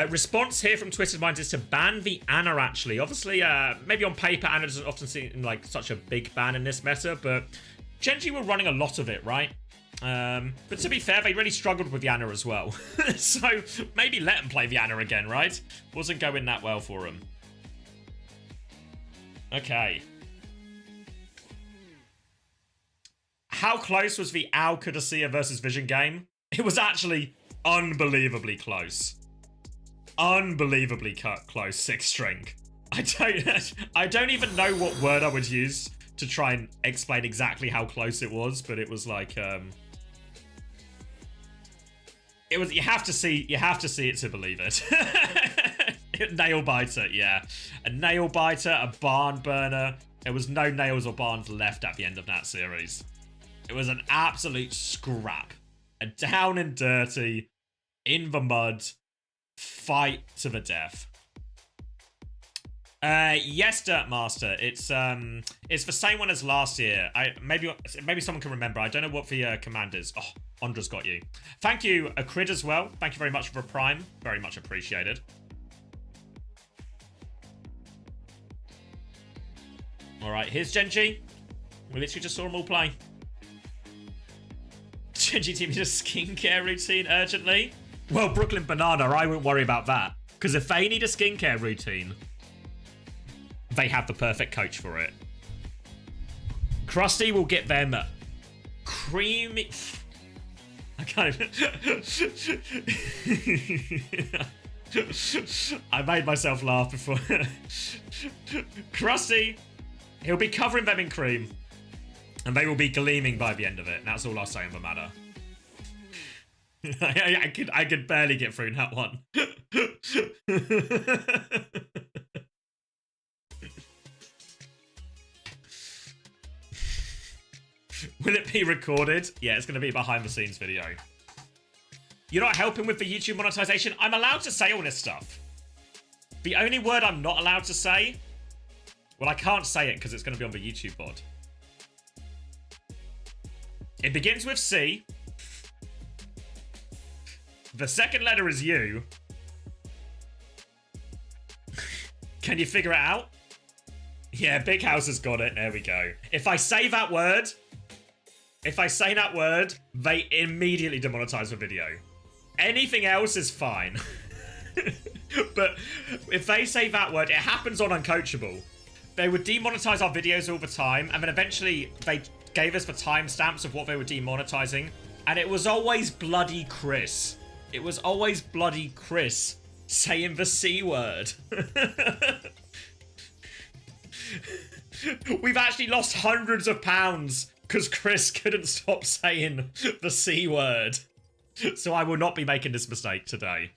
Response here from Twisted Minds is to ban the Ana, actually. Obviously, maybe on paper, Ana doesn't often seem like such a big ban in this meta, but Genji were running a lot of it, right? But to be fair, they really struggled with the Ana as well. So maybe let them play the Ana again, right? Wasn't going that well for them. Okay. How close was the Al Qadisiyah versus Vision game? It was actually unbelievably close. Unbelievably close, 6 string. I don't even know what word I would use to try and explain exactly how close it was, but it was like it was you have to see it to believe it. Nail biter, yeah. A nail biter, a barn burner. There was no nails or barns left at the end of that series. It was an absolute scrap. A down and dirty, in the mud, fight to the death. Yes, Dirtmaster. It's the same one as last year. Maybe someone can remember. I don't know what the command is. Oh, Ondra's got you. Thank you, Acrid, as well. Thank you very much for a prime. Very much appreciated. All right, here's Genji. We literally just saw them all play. Genji team needs a skincare routine urgently. Well, Brooklyn Banana, I wouldn't worry about that. Because if they need a skincare routine, they have the perfect coach for it. Krusty will get them creamy... I can't even... I made myself laugh before. Krusty, he'll be covering them in cream. And they will be gleaming by the end of it. That's all I'll say on the matter. I could barely get through that one. Will it be recorded? Yeah, it's going to be a behind the scenes video. You're not helping with the YouTube monetization? I'm allowed to say all this stuff. The only word I'm not allowed to say... Well, I can't say it because it's going to be on the YouTube bod. It begins with C. The second letter is U. Can you figure it out? Yeah, Big House has got it. There we go. If I say that word, they immediately demonetize the video. Anything else is fine. But if they say that word, it happens on Uncoachable. They would demonetize our videos all the time, and then eventually they gave us the timestamps of what they were demonetizing, and it was always bloody Chris. It was always bloody Chris saying the C word. We've actually lost hundreds of pounds because Chris couldn't stop saying the C word. So I will not be making this mistake today.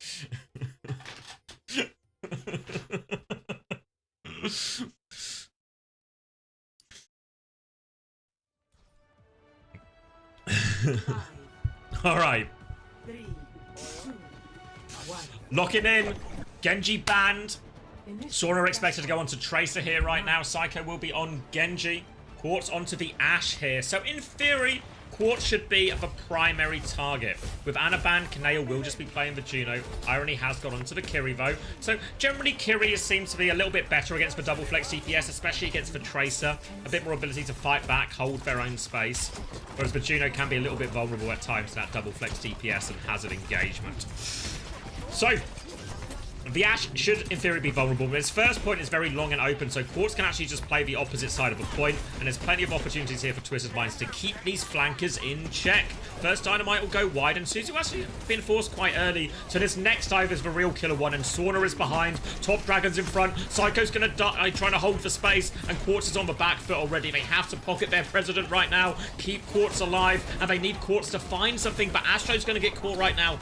All right. Locking in. Genji banned. Sora expected to go on to Tracer here right now. Psycho will be on Genji. Quartz onto the Ashe here. So in theory, Quartz should be the primary target. With Ana banned, Kaneo will just be playing the Juno. Irony has gone onto the Kiri though. So generally Kiri seems to be a little bit better against the double flex DPS, especially against the Tracer. A bit more ability to fight back, hold their own space. Whereas the Juno can be a little bit vulnerable at times to that double flex DPS and hazard engagement. So the Ashe should, in theory, be vulnerable, but his first point is very long and open, so Quartz can actually just play the opposite side of a point, and there's plenty of opportunities here for Twisted Minds to keep these flankers in check. First Dynamite will go wide, and Suzu actually been forced quite early, so this next dive is the real killer one, and Sauna is behind, Top Dragon's in front, Psycho's gonna die, trying to hold for space, and Quartz is on the back foot already. They have to pocket their president right now, keep Quartz alive, and they need Quartz to find something, but Astro's gonna get caught right now.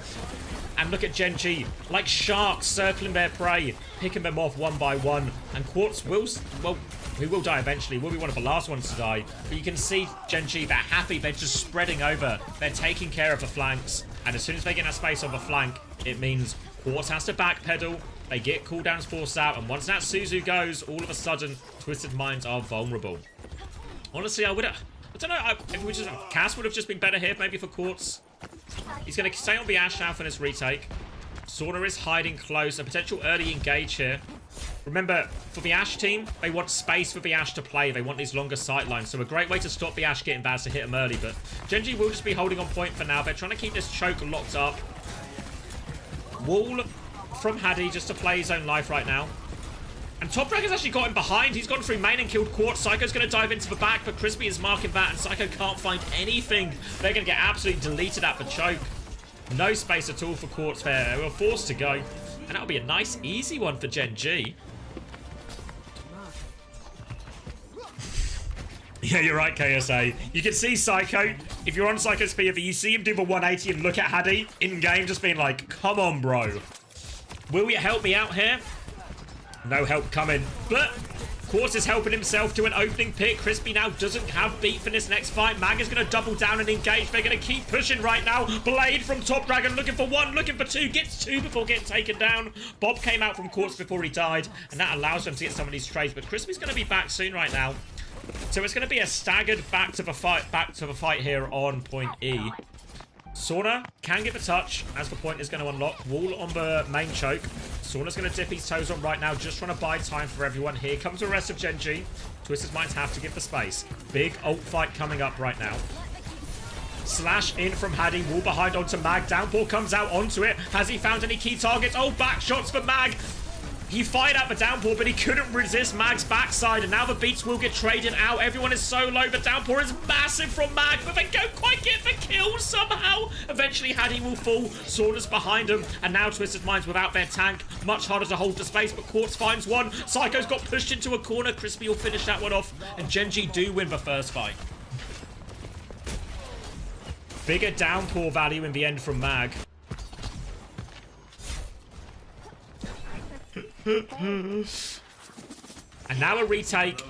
And look at Genji, like sharks circling their prey, picking them off one by one. And Quartz will, well, he will die eventually. Will be one of the last ones to die. But you can see Genji, they're happy. They're just spreading over. They're taking care of the flanks. And as soon as they get that space on the flank, it means Quartz has to backpedal. They get cooldowns forced out. And once that Suzu goes, all of a sudden, Twisted Minds are vulnerable. Honestly, I don't know. Cass would have just been better here, maybe for Quartz. He's going to stay on the Ashe now for this retake. Sauna is hiding close. A potential early engage here. Remember, for the Ashe team, they want space for the Ashe to play. They want these longer sight lines. So a great way to stop the Ashe getting bad is to hit them early. But Genji will just be holding on point for now. They're trying to keep this choke locked up. Wall from Hadi just to play his own life right now. And Top Dragon's actually got him behind. He's gone through main and killed Quartz. Psycho's going to dive into the back, but Crispy is marking that, and Psycho can't find anything. They're going to get absolutely deleted at the choke. No space at all for Quartz there. They were forced to go. And that'll be a nice, easy one for Genji. Yeah, you're right, KSA. You can see Psycho. If you're on Psycho's POV, you see him do the 180 and look at Hadi in-game, just being like, come on, bro. Will you help me out here? No help coming, but Quartz is helping himself to an opening pick. Crispy now doesn't have beat for this next fight. Mag is going to double down and engage. They're going to keep pushing right now. Blade from Top Dragon looking for one, looking for two. Gets two before getting taken down. Bob came out from Quartz before he died, and that allows them to get some of these trades. But Crispy's going to be back soon right now. So it's going to be a staggered back to the fight here on point E. Sauna can get the touch as the point is going to unlock. Wall on the main choke. Sauna's going to dip his toes on right now, just trying to buy time for everyone. Here comes the rest of Genji. Twisted Minds have to give the space. Big ult fight coming up right now. Slash in from Hadi. Wall behind onto Mag. Downpour comes out onto it. Has he found any key targets? Oh, back shots for Mag. He fired out the Downpour, but he couldn't resist Mag's backside, and now the beats will get traded out. Everyone is so low. The Downpour is massive from Mag, but they don't quite get the kill somehow. Eventually, Hadi will fall. Sauna's behind him, and now Twisted Minds without their tank. Much harder to hold the space, but Quartz finds one. Psycho's got pushed into a corner. Crispy will finish that one off, and Genji do win the first fight. Bigger Downpour value in the end from Mag. And now a retake.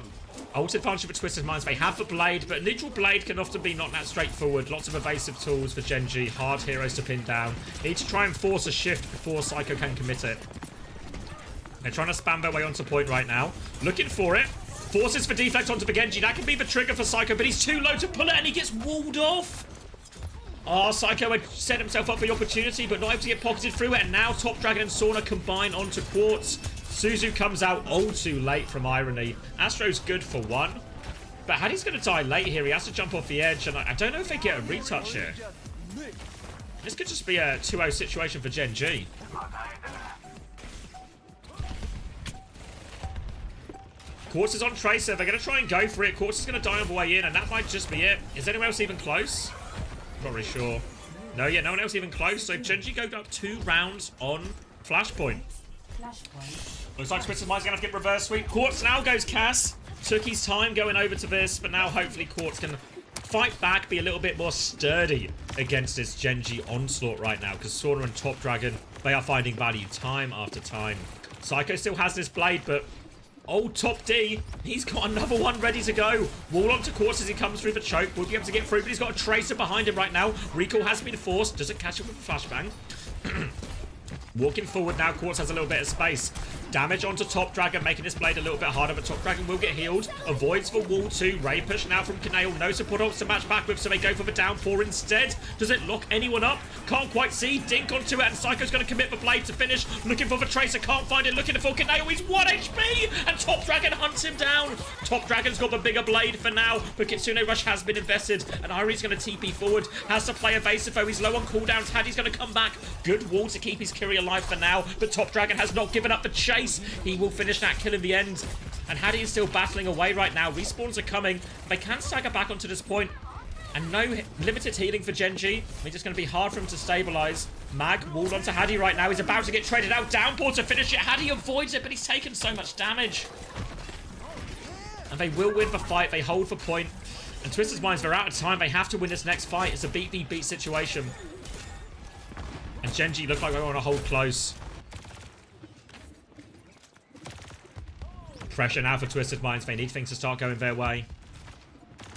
Ult advantage for Twisted Minds. They have the Blade, but neutral Blade can often be not that straightforward. Lots of evasive tools for Genji. Hard heroes to pin down. Need to try and force a shift before Psycho can commit it. They're trying to spam their way onto point right now. Looking for it. Forces for deflect onto the Genji. That can be the trigger for Psycho, but he's too low to pull it, and he gets walled off. Oh, Psycho had set himself up for the opportunity, but not able to get pocketed through it. And now Top Dragon and Sauna combine onto Quartz. Suzu comes out all too late from Irony. Astro's good for one. But Hadi's going to die late here. He has to jump off the edge. And I don't know if they get a retouch here. This could just be a 2-0 situation for Genji. Quartz is on Tracer. They're going to try and go for it. Quartz is going to die on the way in, and that might just be it. Is anyone else even close? Not really sure. No, yeah, no one else even close. So Genji go up 2 rounds on Flashpoint. Looks like Twisted Minds are going to have to get reverse sweep. Quartz now goes Cass. Took his time going over to this, but now hopefully Quartz can fight back, be a little bit more sturdy against this Genji onslaught right now, because Sauna and Top Dragon, they are finding value time after time. Psycho still has this blade, but old Top D, he's got another one ready to go. Wall onto Quartz as he comes through the choke. Will be able to get through, but he's got a Tracer behind him right now. Recall has been forced. Doesn't catch him with a flashbang. Walking forward now, Quartz has a little bit of space. Damage onto Top Dragon, making this blade a little bit harder, but Top Dragon will get healed. Avoids the wall too. Ray push now from Kanale. No support ults to match back with, so they go for the downpour instead. Does it lock anyone up? Can't quite see. Dink onto it, and Psycho's going to commit the blade to finish. Looking for the Tracer, can't find it. Looking for Kanale. He's 1 HP, and Top Dragon hunts him down. Top Dragon's got the bigger blade for now, but Kitsune Rush has been invested, and Irie's going to TP forward. Has to play evasive, though. He's low on cooldowns. Haddy's going to come back. Good wall to keep his Kiri alive for now, but Top Dragon has not given up the chase. He will finish that kill in the end. And Haddy is still battling away right now. Respawns are coming. They can stagger back onto this point. And no limited healing for Genji. It's just going to be hard for him to stabilize. Mag walled onto Haddy right now. He's about to get traded out. Downpour to finish it. Haddy avoids it, but he's taken so much damage. And they will win the fight. They hold for point. And Twisted Minds, they're out of time. They have to win this next fight. It's a beat situation. And Genji look like they're on a hold close. Pressure now for Twisted Minds. They need things to start going their way.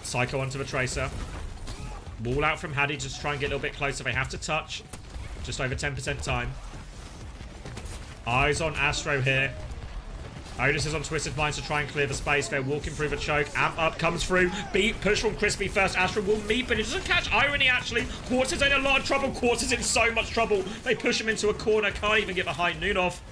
Psycho onto the Tracer. Wall out from Haddy just to try and get a little bit closer. They have to touch. Just over 10% time. Eyes on Astro here. Otis is on Twisted Minds to try and clear the space. They're walking through the choke. Amp up comes through. Beat push from Crispy first. Astro will meet, but it doesn't catch Irony actually. Quartz is in a lot of trouble. Quartz is in so much trouble. They push him into a corner. Can't even get the high noon off.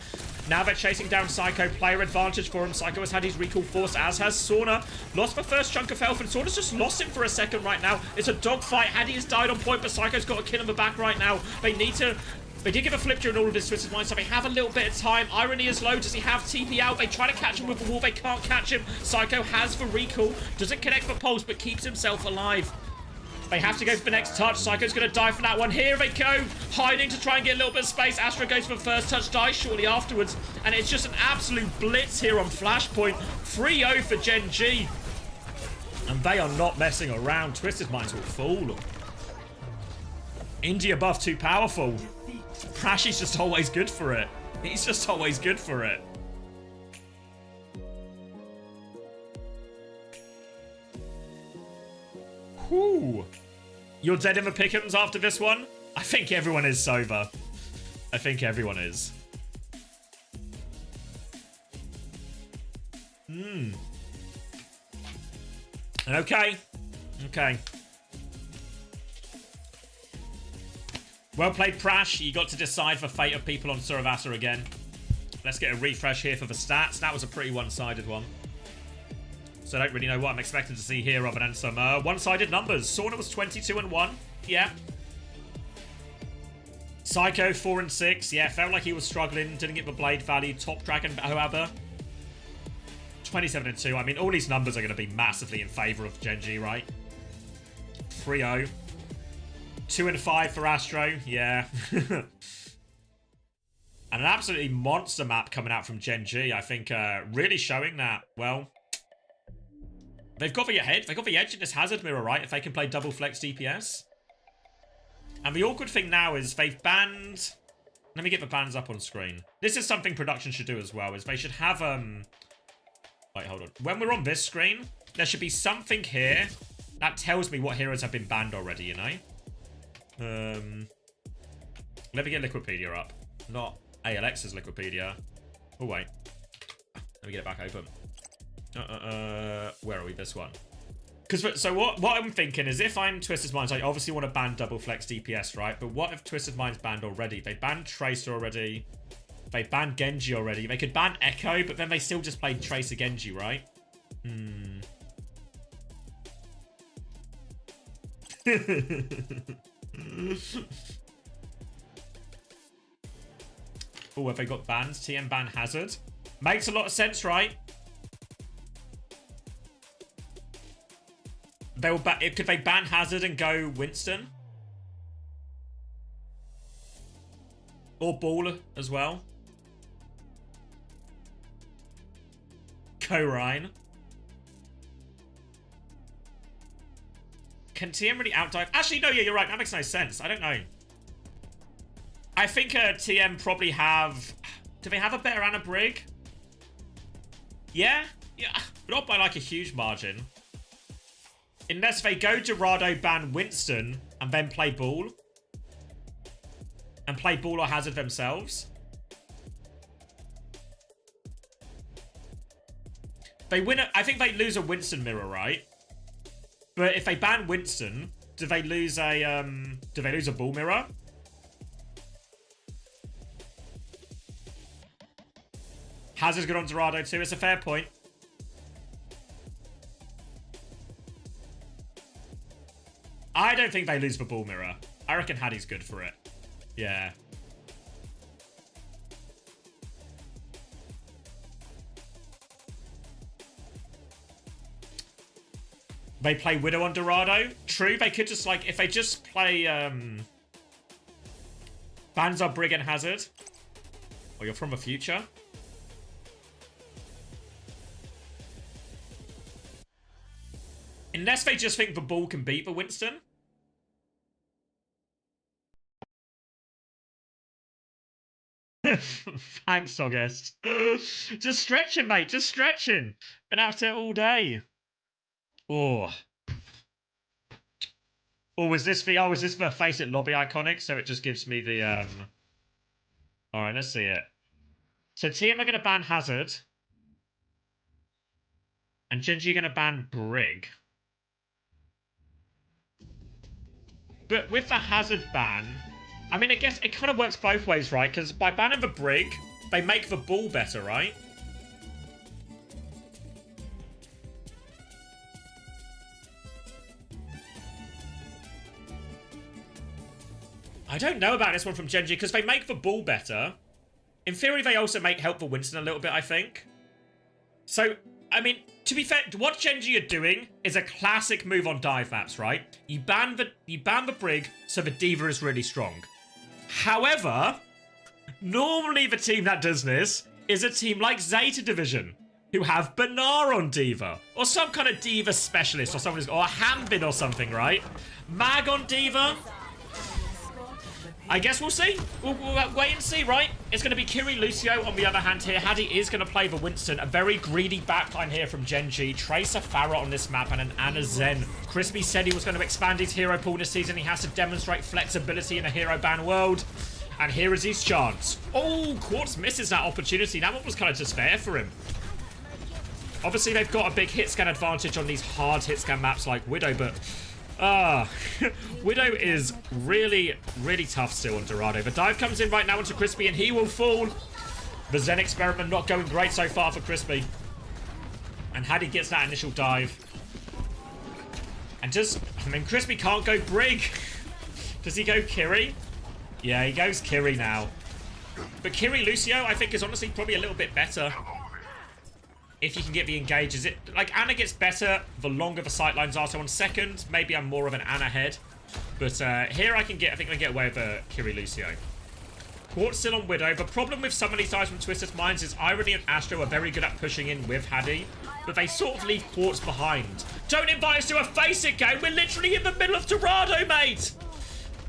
Now they're chasing down Psycho. Player advantage for him. Psycho has had his recall force, as has Sauna. Lost the first chunk of health, and Sauna's just lost him for a second right now. It's a dogfight. Haddy has died on point, but Psycho's got a kill in the back right now. They need to... They did give a flip during all of this Twisted Mind, so they have a little bit of time. Irony is low. Does he have TP out? They try to catch him with the wall. They can't catch him. Psycho has the recall. Doesn't connect the pulse, but keeps himself alive. They have to go for the next touch. Psycho's going to die for that one. Here they go. Hiding to try and get a little bit of space. Astro goes for the first touch. Dies shortly afterwards. And it's just an absolute blitz here on Flashpoint. 3-0 for Genji. And they are not messing around. Twisted Minds will fall. India buff too powerful. Prashy's just always good for it. He's just always good for it. Whew. You're dead in the pick'ems after this one? I think everyone is sober. I think everyone is. Okay. Okay. Well played, Prash. You got to decide the fate of people on Suravasa again. Let's get a refresh here for the stats. That was a pretty one-sided one. So I don't really know what I'm expecting to see here other than some one-sided numbers. Sauna was 22-1. Yeah. Psycho 4-6. Yeah, felt like he was struggling. Didn't get the blade value. Top Dragon, however, 27-2. I mean, all these numbers are going to be massively in favor of Genji, right? 3-0. 2-5 for Astro. Yeah. And an absolutely monster map coming out from Genji. I think really showing that, well, they've got the edge. They've got the edge in this hazard mirror, right? If they can play double flex DPS. And the awkward thing now is they've banned... Let me get the bans up on screen. This is something production should do as well, is they should have... Wait, hold on. When we're on this screen, there should be something here that tells me what heroes have been banned already, you know? Let me get Liquipedia up. Not ALX's Liquipedia. Oh, wait. Let me get it back open. Where are we? This one. Because so what I'm thinking is, if I'm Twisted Minds, I obviously want to ban double flex DPS, right? But what if Twisted Minds banned already? They banned Tracer already. They banned Genji already. They could ban Echo, but then they still just played Tracer Genji, right? Oh, have they got bans? TM ban Hazard. Makes a lot of sense, right? They will could they ban Hazard and go Winston? Or Baller as well? Go Ryan. Can TM really outdive? Actually, no, yeah, you're right. That makes no sense. I don't know. I think TM probably have... Do they have a better Ana Brig? Yeah? Yeah. But not by like a huge margin. Unless they go Dorado, ban Winston, and then play Ball. And play Ball or Hazard themselves. They win I think they lose a Winston mirror, right? But if they ban Winston, do they lose a Ball mirror? Hazard's good on Dorado too. It's a fair point. I don't think they lose the Ball mirror. I reckon Hattie's good for it. Yeah. They play Widow on Dorado. True, they could just like, if they just play Banzar, Brig and Hazard. Or you're from the future. Unless they just think the Ball can beat the Winston. Thanks, August. Just stretching, mate. Just stretching. Been out there all day. Oh. Oh, was this the Face It lobby iconic? So it just gives me the Alright, let's see it. So TM are gonna ban Hazard. And Genji are gonna ban Brig. But with the Hazard ban, I mean, I guess it kind of works both ways, right? Because by banning the Brig, they make the Ball better, right? I don't know about this one from Genji, because they make the Ball better. In theory, they also help the Winston a little bit, I think. So, I mean, to be fair, what Genji are doing is a classic move on dive maps, right? You ban the Brig, so the D.Va is really strong. However, normally the team that does this is a team like Zeta Division, who have Banar on D.Va, or some kind of D.Va specialist, or someone or a Hambin or something, right? Mag on D.Va. I guess we'll see. We'll wait and see, right? It's going to be Kiri Lucio on the other hand here. Hadi is going to play the Winston. A very greedy backline here from Genji. Tracer Farah on this map and an Ana Zen. Crispy said he was going to expand his hero pool this season. He has to demonstrate flexibility in a hero ban world. And here is his chance. Oh, Quartz misses that opportunity. That one was kind of just fair for him. Obviously, they've got a big hit scan advantage on these hard hit scan maps like Widow, but... Widow is really, really tough still on Dorado. The dive comes in right now onto Crispy and he will fall. The Zen experiment not going great so far for Crispy. And Hadi gets that initial dive. And just, I mean, Crispy can't go Brig. Does he go Kiri? Yeah, he goes Kiri now. But Kiri Lucio, I think, is honestly probably a little bit better. If you can get the engages. Like, Ana gets better the longer the sightlines are. So on second, maybe I'm more of an Ana head. But here I think I can get away with Kiri Lucio. Quartz still on Widow. The problem with some of these guys from Twisted Minds is Irony and Astro are very good at pushing in with Hadi. But they sort of leave Quartz behind. Don't invite us to a Face It game. We're literally in the middle of Dorado, mate.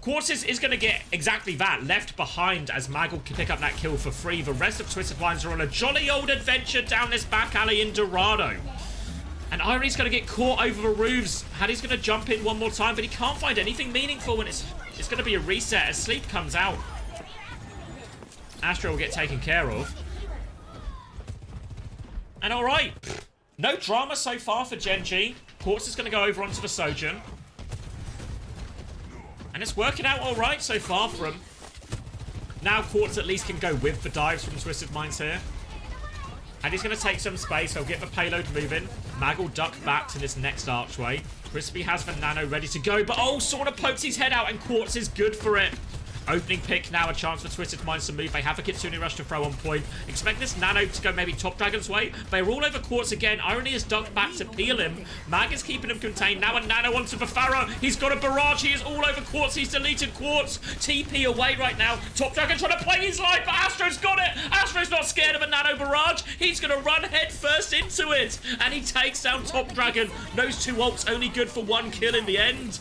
Quartz is going to get exactly that, left behind as Maggle can pick up that kill for free. The rest of Twisted Minds are on a jolly old adventure down this back alley in Dorado. And Irony's going to get caught over the roofs. Hadi's going to jump in one more time, but he can't find anything meaningful, and it's going to be a reset as Sleep comes out. Astro will get taken care of. And alright, no drama so far for Genji. Quartz is going to go over onto the Sojourn. And it's working out alright so far for him. Now Quartz at least can go with the dives from Twisted Minds here. And he's going to take some space. He'll get the payload moving. Mag will duck back to this next archway. Crispy has the nano ready to go. But oh, Sauna pokes his head out and Quartz is good for it. Opening pick now, a chance for Twisted Minds to move. They have a Kitsune Rush to throw on point. Expect this Nano to go maybe top Dragon's way. They're all over Quartz again. Irony is ducked back to peel him. Mag is keeping him contained. Now a Nano onto the Pharaoh. He's got a barrage. He is all over Quartz. He's deleted Quartz. TP away right now. Top Dragon trying to play his life, but Astro's got it. Astro's not scared of a Nano barrage. He's going to run head first into it. And he takes down Top Dragon. Those 2 ults only good for 1 kill in the end.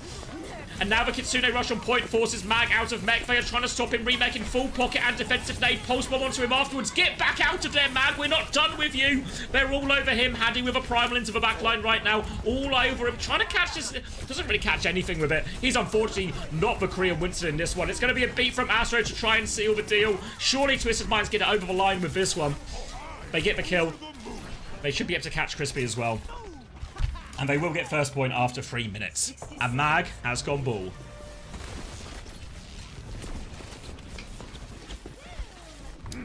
And now the Kitsune Rush on point forces Mag out of mech. They are trying to stop him, remaking full pocket and defensive nade. Pulse bomb onto him afterwards. Get back out of there, Mag. We're not done with you. They're all over him. Haddy with a primal into the backline right now. All over him. Trying to catch this. Doesn't really catch anything with it. He's unfortunately not the Korean Winston in this one. It's going to be a beat from Astro to try and seal the deal. Surely Twisted Minds get it over the line with this one. They get the kill. They should be able to catch Crispy as well. And they will get first point after 3 minutes. And Mag has gone ball.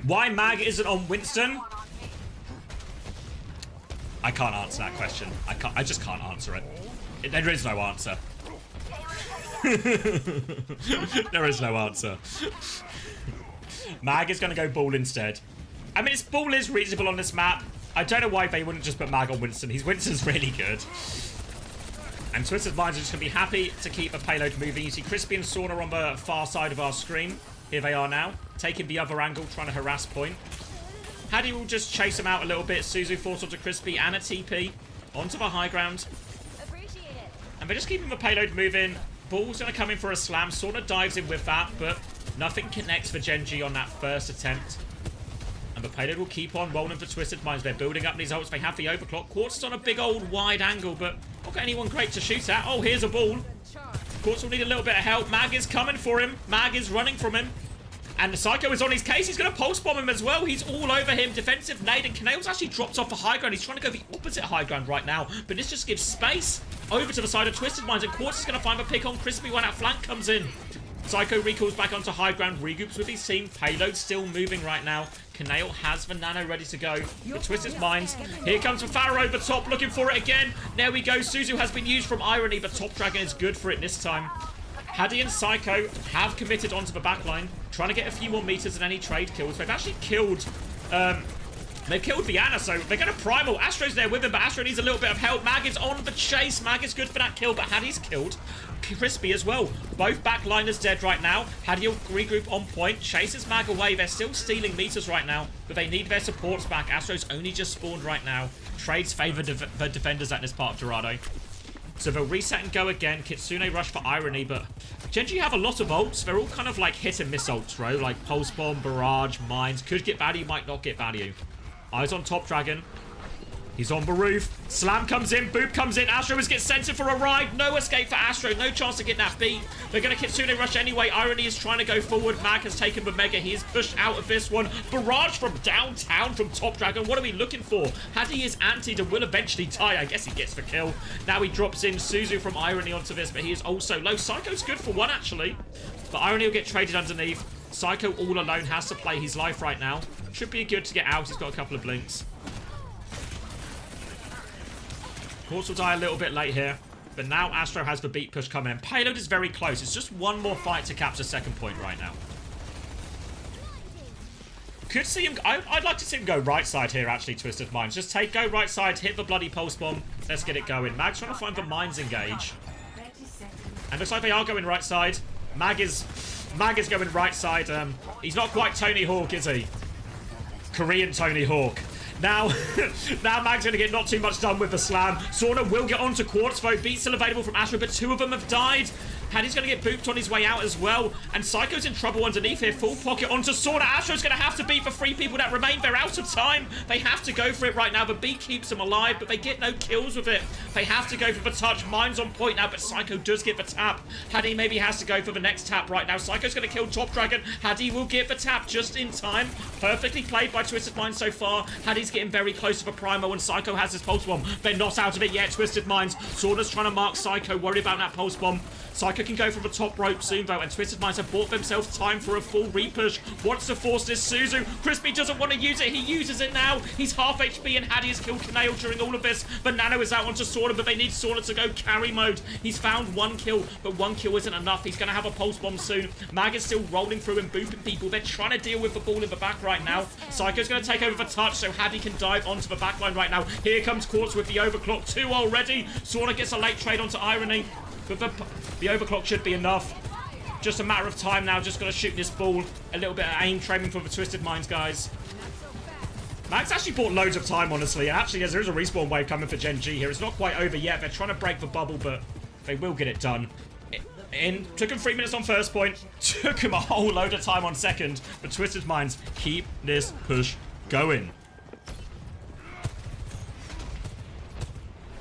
Why Mag isn't on Winston? I can't answer that question. I just can't answer it. There is no answer. There is no answer. Mag is going to go ball instead. I mean, ball is reasonable on this map. I don't know why they wouldn't just put Mag on Winston. Winston's really good. And Twisted Minds are just going to be happy to keep a payload moving. You see Crispy and Sauna on the far side of our screen. Here they are now, taking the other angle, trying to harass point. Haddy will just chase him out a little bit. Suzu forced onto Crispy and a TP onto the high ground. And they're just keeping the payload moving. Ball's going to come in for a slam. Sauna dives in with that, but nothing connects for Genji on that first attempt. And the payload will keep on rolling for Twisted Minds. They're building up these ults. They have the overclock. Quartz is on a big old wide angle, but not got anyone great to shoot at. Oh, here's a ball. Quartz will need a little bit of help. Mag is coming for him. Mag is running from him. And Psycho is on his case. He's going to pulse bomb him as well. He's all over him. Defensive nade. And Kanail's actually dropped off the high ground. He's trying to go the opposite high ground right now. But this just gives space over to the side of Twisted Minds. And Quartz is going to find the pick on Crispy when that flank comes in. Psycho recalls back onto high ground, regroups with his team. Payload still moving right now. Kanail has the Nano ready to go. The Twisted Minds. Here comes the Pharaoh over top, looking for it again. There we go. Suzu has been used from Irony, but Top Dragon is good for it this time. Haddy and Psycho have committed onto the backline, trying to get a few more meters than any trade kills. They've actually killed... They've killed Viana, so they're going to primal. Astro's there with him, but Astro needs a little bit of help. Mag is on the chase. Mag is good for that kill, but Haddy's killed Crispy as well. Both backliners dead right now. Haddy will regroup on point. Chases Mag away. They're still stealing meters right now, but they need their supports back. Astro's only just spawned right now. Trades favor the defenders at this part of Dorado. So they'll reset and go again. Kitsune rush for Irony, but Genji have a lot of ults. They're all kind of like hit and miss ults, bro. Like Pulse Bomb, Barrage, Mines. Could get value, might not get value. Eyes on Top Dragon. He's on the roof. Slam comes in. Boop comes in. Astro is get sent for a ride. No escape for Astro. No chance to get that beat. They're going to Kitsune rush anyway. Irony is trying to go forward. Mag has taken the Mega. He is pushed out of this one. Barrage from downtown from Top Dragon. What are we looking for? Haddy is antied and will eventually die. I guess he gets the kill. Now he drops in Suzu from Irony onto this, but he is also low. Psycho's good for one, actually. But Irony will get traded underneath. Psycho all alone has to play his life right now. Should be good to get out. He's got a couple of blinks. Quartz will die a little bit late here. But now Astro has the beat push coming in. Payload is very close. It's just one more fight to capture second point right now. Could see him... I'd like to see him go right side here, actually, Twisted Minds. Just go right side, hit the bloody pulse bomb. Let's get it going. Mag's trying to find the mines engage. And looks like they are going right side. Mag is going right side. He's not quite Tony Hawk, is he? Korean Tony Hawk. Now Mag's going to get not too much done with the slam. Sauna will get onto Quartz, though. Beat's still available from Astro, but 2 of them have died. Haddy's going to get booped on his way out as well. And Psycho's in trouble underneath here. Full pocket onto Sauna. Astro's going to have to beat the 3 people that remain. They're out of time. They have to go for it right now. The beat keeps them alive, but they get no kills with it. They have to go for the touch. Mine's on point now, but Psycho does get the tap. Haddy maybe has to go for the next tap right now. Psycho's going to kill Top Dragon. Haddy will get the tap just in time. Perfectly played by Twisted Minds so far. Haddy's getting very close to the Primo, and Psycho has his pulse bomb. They're not out of it yet, Twisted Minds. Sauna's trying to mark Psycho. Worried about that pulse bomb. Psycho Psycho can go from the top rope soon, though, and Twisted Minds have bought themselves time for a full repush. Wants to force this Suzu. Crispy doesn't want to use it. He uses it now. He's half HP, and Hattie has killed Kaneo during all of this. But Nano is out onto Sauna, but they need Sauna to go carry mode. He's found 1 kill, but 1 kill isn't enough. He's going to have a pulse bomb soon. Mag is still rolling through and booping people. They're trying to deal with the ball in the back right now. Psycho's going to take over the touch, so Hattie can dive onto the back line right now. Here comes Quartz with the overclock 2 already. Sauna gets a late trade onto Irony, but the overclock should be enough. Just a matter of time now. Just got to shoot this ball. A little bit of aim training for the Twisted Minds, guys. Max actually bought loads of time, honestly. Actually, there is a respawn wave coming for Gen G here. It's not quite over yet. They're trying to break the bubble, but they will get it done. Took him 3 minutes on first point. Took him a whole load of time on second. But Twisted Minds keep this push going.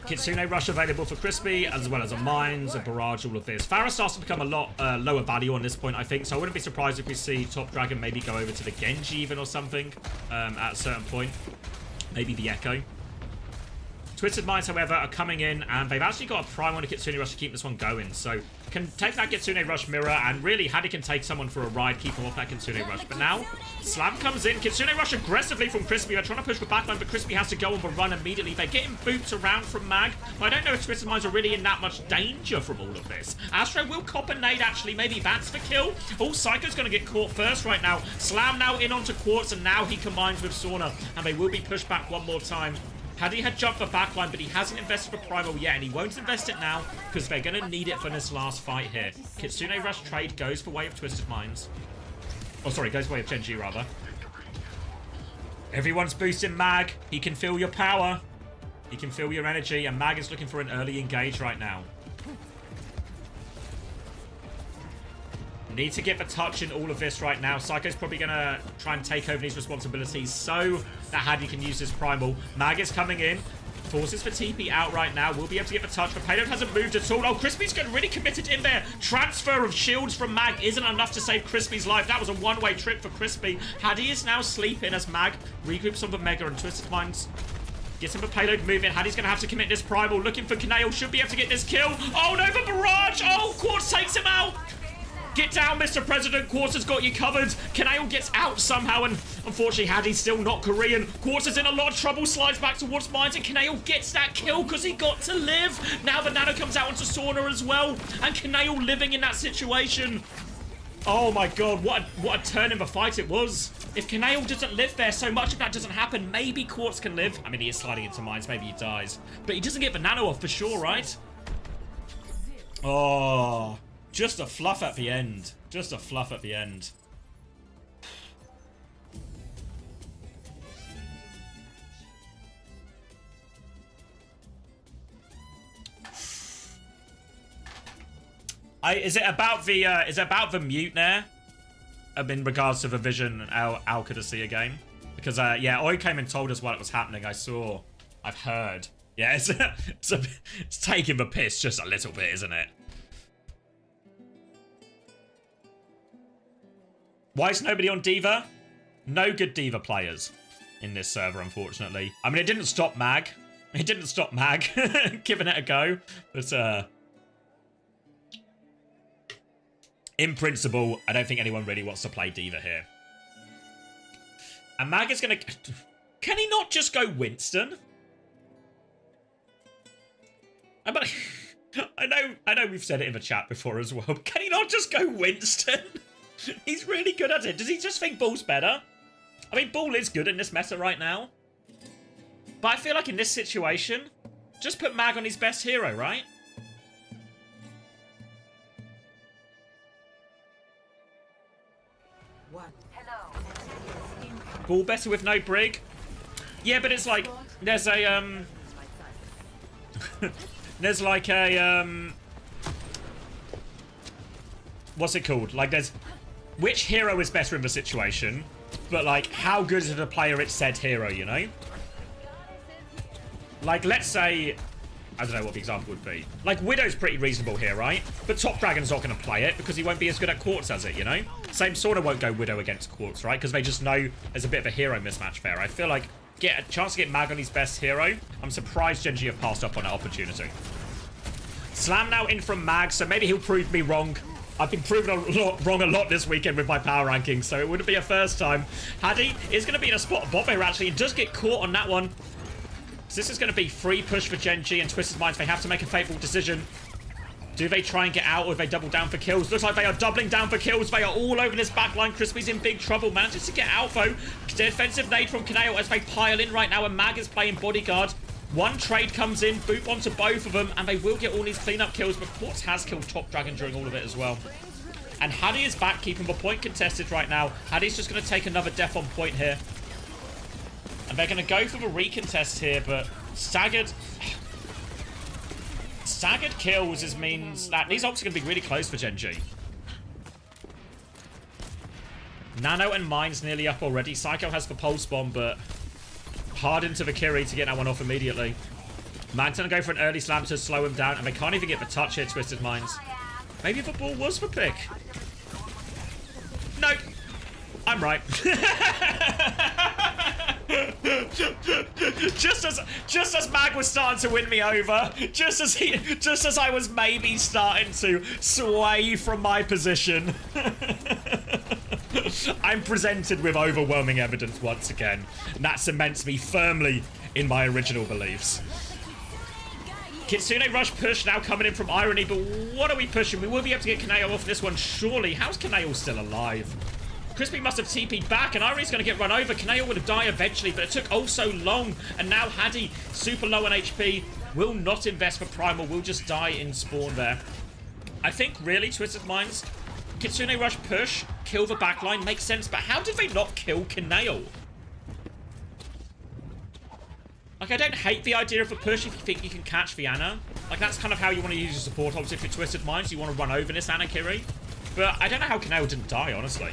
Kitsune Rush available for Crispy, as well as a Mines, a Barrage, all of this. Pharah starts to become a lot lower value on this point, I think, so I wouldn't be surprised if we see Top Dragon maybe go over to the Genji even or something at a certain point. Maybe the Echo. Twisted Minds, however, are coming in, and they've actually got a prime on a Kitsune Rush to keep this one going, so can take that Kitsune Rush mirror, and really, Hattie can take someone for a ride, keep him off that Kitsune Rush. But now, Slam comes in, Kitsune Rush aggressively from Crispy. They're trying to push the backline, but Crispy has to go on the run immediately. They're getting booped around from Mag, but I don't know if Twisted Minds are really in that much danger from all of this. Astro will cop a nade, actually. Maybe that's the kill. Oh, Psycho's going to get caught first right now. Slam now in onto Quartz, and now he combines with Sauna, and they will be pushed back one more time. Hattie had jumped the backline, but he hasn't invested for Primal yet, and he won't invest it now because they're going to need it for this last fight here. Kitsune Rush trade goes for way of Twisted Minds. Oh, sorry, goes for way of Genji, rather. Everyone's boosting Mag. He can feel your power. He can feel your energy, and Mag is looking for an early engage right now. Need to get the touch in all of this right now. Psycho's probably going to try and take over these responsibilities so that Hattie can use his Primal. Mag is coming in. Forces for TP out right now. We'll be able to get the touch. The payload hasn't moved at all. Oh, Crispy's getting really committed in there. Transfer of shields from Mag isn't enough to save Crispy's life. That was a one-way trip for Crispy. Hattie is now sleeping as Mag regroups on the Mega, and Twisted Minds gets him a payload moving. Hattie's going to have to commit this Primal. Looking for Kaneo. Should be able to get this kill. Oh, no, the barrage. Oh, Quartz takes him out. Get down, Mr. President. Quartz has got you covered. Kaneo gets out somehow, and unfortunately, Hattie's still not Korean. Quartz is in a lot of trouble, slides back towards Mines, and Kaneo gets that kill because he got to live. Now the Nano comes out onto Sauna as well, and Kaneo living in that situation. Oh my god, what a turn in the fight it was. If Kaneo doesn't live there, so much of that doesn't happen. Maybe Quartz can live. I mean, he is sliding into Mines. Maybe he dies. But he doesn't get the Nano off for sure, right? Oh... just a fluff at the end. Just a fluff at the end. Is it about the mute there? In regards to the Vision Al-Qadisiyah game? Because yeah, Oi came and told us while it was happening. I've heard. Yeah, it's taking the piss just a little bit, isn't it? Why is nobody on D.Va? No good D.Va players in this server, unfortunately. I mean, it didn't stop Mag. It didn't stop Mag giving it a go. But, in principle, I don't think anyone really wants to play D.Va here. And Mag is going to... Can he not just go Winston? I know we've said it in the chat before as well. But can he not just go Winston? He's really good at it. Does he just think Bull's better? I mean, Bull is good in this meta right now. But I feel like in this situation, just put Mag on his best hero, right? What? Bull better with no Brig? Yeah, but it's like, there's a, there's like a, what's it called? Like, there's... which hero is better in the situation, but, like, how good is the player at said hero, you know? Like, let's say... I don't know what the example would be. Like, Widow's pretty reasonable here, right? But Top Dragon's not going to play it because he won't be as good at Quartz as it, you know? Same sort of won't go Widow against Quartz, right? Because they just know there's a bit of a hero mismatch there. I feel like, get a chance to get Mag on his best hero. I'm surprised Genji have passed up on that opportunity. Slam now in from Mag, so maybe he'll prove me wrong. I've been proven wrong a lot this weekend with my power rankings, so it wouldn't be a first time. Hadi is going to be in a spot bot here, actually, and does get caught on that one. So this is going to be free push for Gen G and Twisted Minds. They have to make a fateful decision. Do they try and get out, or do they double down for kills? Looks like they are doubling down for kills. They are all over this backline. Crispy's in big trouble. Manages to get out, though. Defensive nade from Kaneo as they pile in right now, and Mag is playing bodyguard. One trade comes in, boop onto both of them, and they will get all these cleanup kills, but Quartz has killed Top Dragon during all of it as well. And Hadi is back, keeping the point contested right now. Hadi's just going to take another death on point here. And they're going to go for the recontest here, but staggered kills means that these ults are going to be really close for Gen G. Nano and Mine's nearly up already. Psycho has the pulse bomb, but hard into the Kiri to get that one off immediately. Mag's going to go for an early slam to slow him down, and they can't even get the touch here, Twisted Minds. Maybe the ball was the pick. Nope. I'm right. just as Mag was starting to win me over, just as I was maybe starting to sway from my position, I'm presented with overwhelming evidence once again, and that cements me firmly in my original beliefs. Kitsune Rush push now coming in from Irony, but what are we pushing? We will be able to get Kaneo off this one, surely. How's Kaneo still alive? Crispy must have TP'd back, and Irony's going to get run over. Kaneo would have died eventually, but it took oh so long. And now Hadi, super low on HP, will not invest for Primal, will just die in spawn there. I think, really, Twisted Minds, Kitsune Rush push, kill the backline, makes sense, but how did they not kill Kaneo? Like, I don't hate the idea of a push if you think you can catch the Ana. Like, that's kind of how you want to use your support ults if you're Twisted Minds. You want to run over this Ana Kiri. But I don't know how Kaneo didn't die, honestly.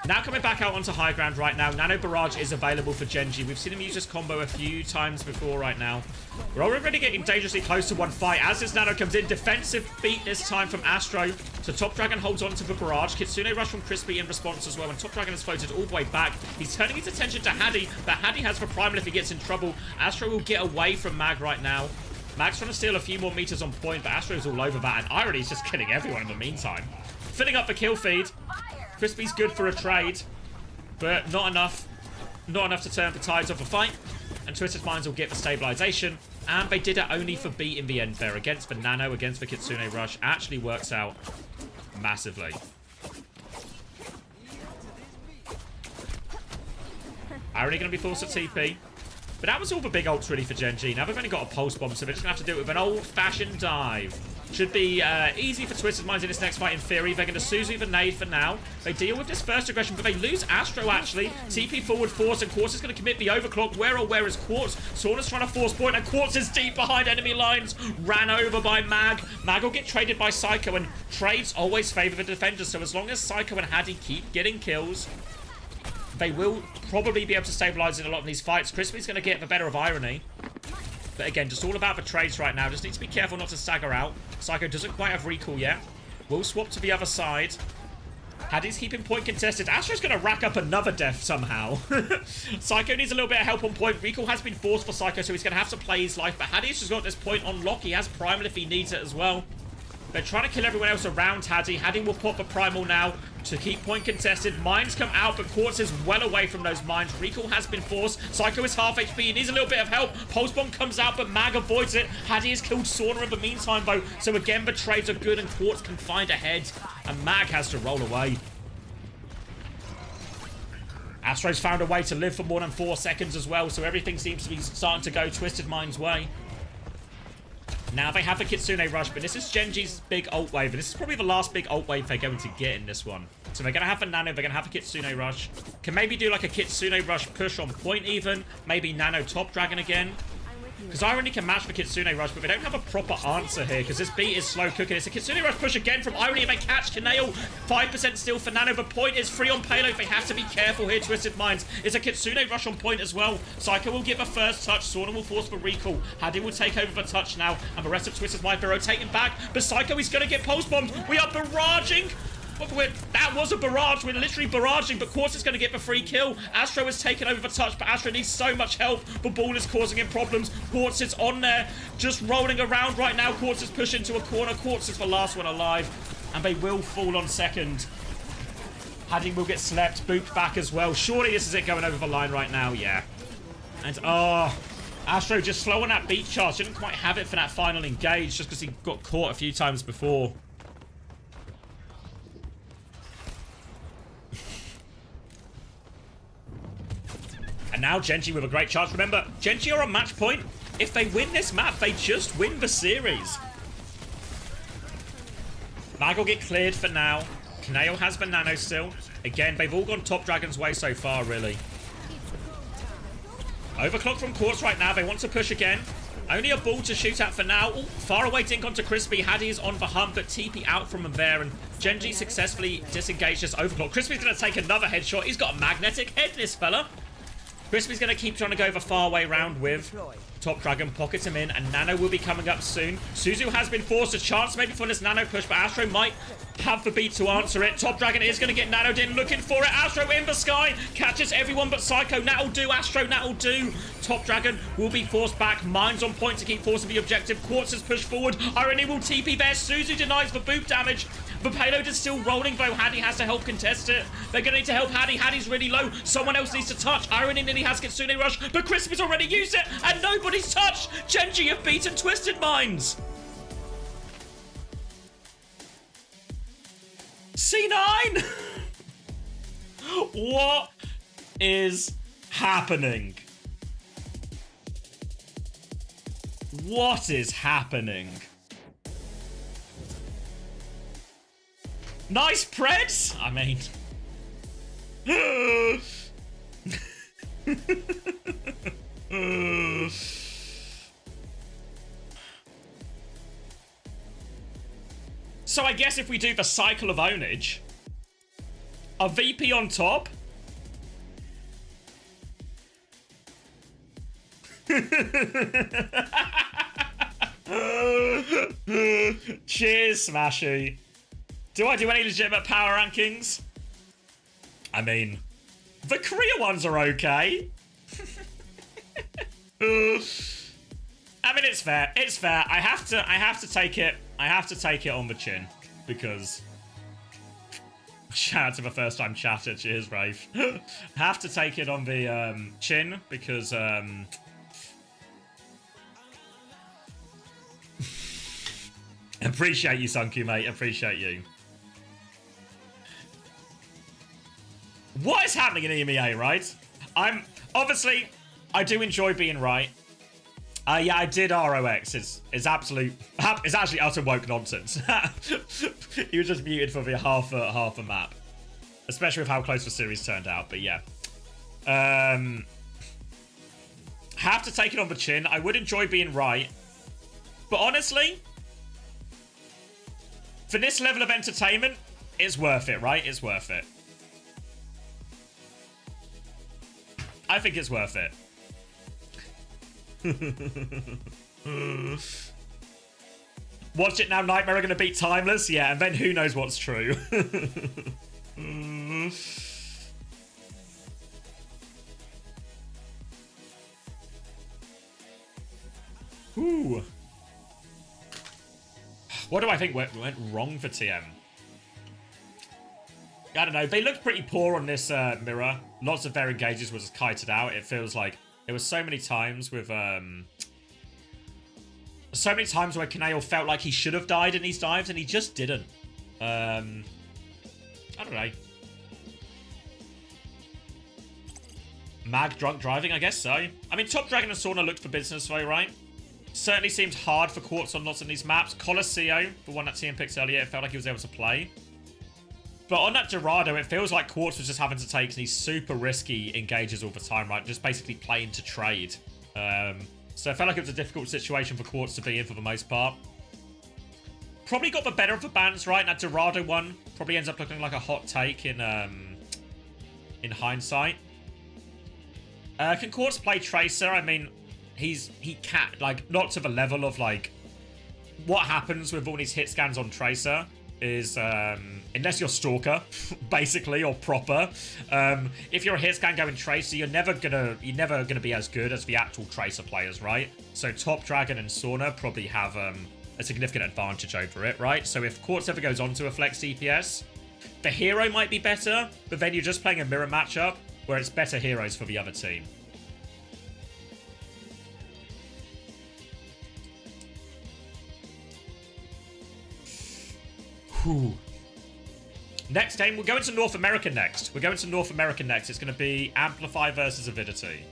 Now coming back out onto high ground right now, Nano Barrage is available for Gen G. We've seen him use this combo a few times before right now. We're already getting dangerously close to one fight. As this Nano comes in, defensive beat this time from Astro. So Top Dragon holds on to the Barrage. Kitsune Rush from Crispy in response as well. And Top Dragon has floated all the way back. He's turning his attention to Hadi, but Hadi has the Primal if he gets in trouble. Astro will get away from Mag right now. Mag's trying to steal a few more meters on point, but Astro's all over that. And Irony's just killing everyone in the meantime. Filling up the kill feed. Crispy's good for a trade, but not enough. Not enough to turn the tides of the fight. And Twisted Minds will get the stabilization. And they did it only for beat in the end there. Against the Nano, against the Kitsune Rush. Actually works out massively. Irony going to be forced to TP. But that was all the big ults really for Gen G. Now they've only got a pulse bomb, so they're just going to have to do it with an old-fashioned dive. Should be easy for Twisted Minds in this next fight in theory. They're going to Suzu the nade for now. They deal with this first aggression, but they lose Astro actually. TP forward force, and Quartz is going to commit the overclock. Where is Quartz? Sauna's trying to force point, and Quartz is deep behind enemy lines. Ran over by Mag. Mag will get traded by Psycho, and trades always favor the defenders. So as long as Psycho and Hadi keep getting kills, they will probably be able to stabilize in a lot of these fights. Crispy's going to get the better of Irony. But again, just all about the trades right now. Just need to be careful not to stagger out. Psycho doesn't quite have recall yet. We'll swap to the other side. Hadi's keeping point contested. Astro's going to rack up another death somehow. Psycho needs a little bit of help on point. Recall has been forced for Psycho, so he's going to have to play his life. But Hadi's just got this point on lock. He has Primal if he needs it as well. They're trying to kill everyone else around Hadi. Hadi will pop the Primal now to keep point contested. Mines come out, but Quartz is well away from those mines. Recall has been forced. Psycho is half HP. He needs a little bit of help. Pulse Bomb comes out, but Mag avoids it. Hadi has killed Sauna in the meantime, though. So again, the trades are good, and Quartz can find a head. And Mag has to roll away. Astro's found a way to live for more than 4 seconds as well, so everything seems to be starting to go Twisted Mind's way. Now they have a Kitsune Rush, but this is Gen G's big ult wave, and this is probably the last big ult wave they're going to get in this one. So they're going to have a Nano, they're going to have a Kitsune Rush. Can maybe do like a Kitsune Rush push on point even. Maybe Nano Top Dragon again. Because Irony can match the Kitsune Rush, but they don't have a proper answer here, because this beat is slow cooking. It's a Kitsune Rush push again from Irony, and they catch Kaneo. 5% still for Nano, but point is free on payload. They have to be careful here, Twisted Minds. It's a Kitsune Rush on point as well. Psycho will give a first touch. Sauna will force for recall. Hadi will take over the touch now, and the rest of Twisted Minds are rotating back. But Psycho is going to get pulse bombed. We are barraging. That was a barrage. We're literally barraging, but Quartz is going to get the free kill. Astro has taken over the touch, but Astro needs so much help. The ball is causing him problems. Quartz is on there, just rolling around right now. Quartz is pushed into a corner. Quartz is the last one alive, and they will fall on second. Haddy will get slept, booped back as well. Surely this is it going over the line right now, yeah. And, Astro just slow on that beat charge. Didn't quite have it for that final engage just because he got caught a few times before. And now Genji with a great chance. Remember, Genji are on match point. If they win this map, they just win the series. Mag will get cleared for now. Kaneo has the nano still. Again, they've all gone top Dragon's way so far, really. Overclock from Quartz right now. They want to push again. Only a ball to shoot at for now. Ooh, far away dink onto Crispy. Haddy is on the hump, but TP out from him there. And Genji successfully disengaged this overclock. Crispy's going to take another headshot. He's got a magnetic head, this fella. Crispy's going to keep trying to go the far way round with Top Dragon. Pockets him in, and Nano will be coming up soon. Suzu has been forced a chance maybe for this Nano push, but Astro might have the beat to answer it. Top Dragon is going to get Nanoed in, looking for it. Astro in the sky, catches everyone but Psycho. That'll do, Astro, that'll do. Top Dragon will be forced back. Mines on point to keep forcing the objective. Quartz is pushed forward. Irony will TP there. Suzu denies the boop damage. The payload is still rolling, though. Haddy has to help contest it. They're going to need to help Haddy. Haddy's really low. Someone else needs to touch. Irony nearly has Kitsune Rush, but Crispy's already used it, and nobody's touched. Genji have beaten Twisted Minds. C9! What is happening? What is happening? Nice Preds! I mean... So I guess if we do the cycle of ownage, a VP on top. Cheers, Smashy. Do I do any legitimate power rankings? I mean, the Korea ones are okay. I mean, it's fair. It's fair. I have to take it. I have to take it on the chin because shout out to the first time chatter. Cheers, Rafe. Have to take it on the chin because appreciate you, Sunku, mate. Appreciate you. What is happening in EMEA, right? Obviously, I do enjoy being right. Yeah, I did ROX. It's actually utter woke nonsense. He was just muted for the half a map, especially with how close the series turned out. But yeah, have to take it on the chin. I would enjoy being right, but honestly, for this level of entertainment, it's worth it, right? It's worth it. I think it's worth it. Watch it now, Nightmare are going to beat Timeless. Yeah, and then who knows what's true. Ooh. What do I think went wrong for TM? I don't know. They looked pretty poor on this mirror. Lots of their engages was kited out. It feels like there was so many times with so many times where Kaneo felt like he should have died in these dives and he just didn't. I don't know. Mag drunk driving, I guess so. I mean, Top Dragon and Sauna looked for business though, right? Certainly seemed hard for Quartz on lots of these maps. Colosseo, the one that TM picked earlier, it felt like he was able to play. But on that Dorado, it feels like Quartz was just having to take these super risky engages all the time, right? Just basically playing to trade. So it felt like it was a difficult situation for Quartz to be in for the most part. Probably got the better of the balance, right? That Dorado one probably ends up looking like a hot take in hindsight. Can Quartz play Tracer? I mean, he can't, like, not to the level of, like, what happens with all these hit scans on Tracer is unless you're Stalker, basically, or Proper. If you're a hit scan going Tracer, you're never gonna be as good as the actual Tracer players, right? So Top Dragon and Sauna probably have a significant advantage over it, right? So if Quartz ever goes on to a flex DPS, the hero might be better, but then you're just playing a mirror matchup where it's better heroes for the other team. Whew. Next game, we're going to North America next. We're going to North America next. It's going to be Amplify versus Avidity.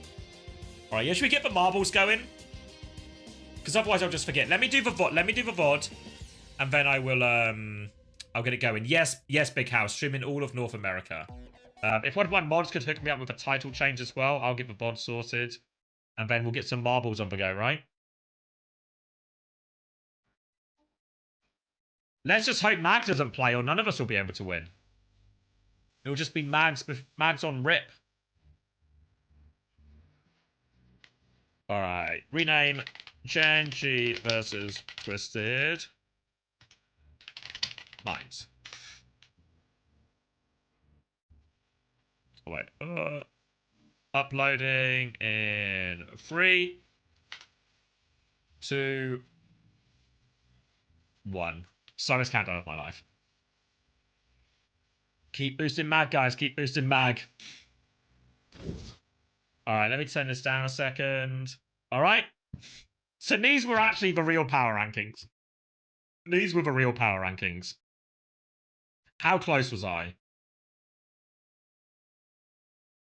All right, yeah, should we get the marbles going? Because otherwise I'll just forget. Let me do the VOD, and then I will I'll get it going. Yes, Big House, streaming all of North America. If one of my mods could hook me up with a title change as well, I'll get the VOD sorted, and then we'll get some marbles on the go, right? Let's just hope Mag doesn't play, or none of us will be able to win. It'll just be Mags on rip. Alright. Rename Genji versus Twisted Minds. Oh, wait. Uploading in 3, 2, 1. Slowest countdown of my life. Keep boosting Mag, guys. Keep boosting Mag. Alright, let me turn this down a second. Alright. So these were actually the real power rankings. These were the real power rankings. How close was I?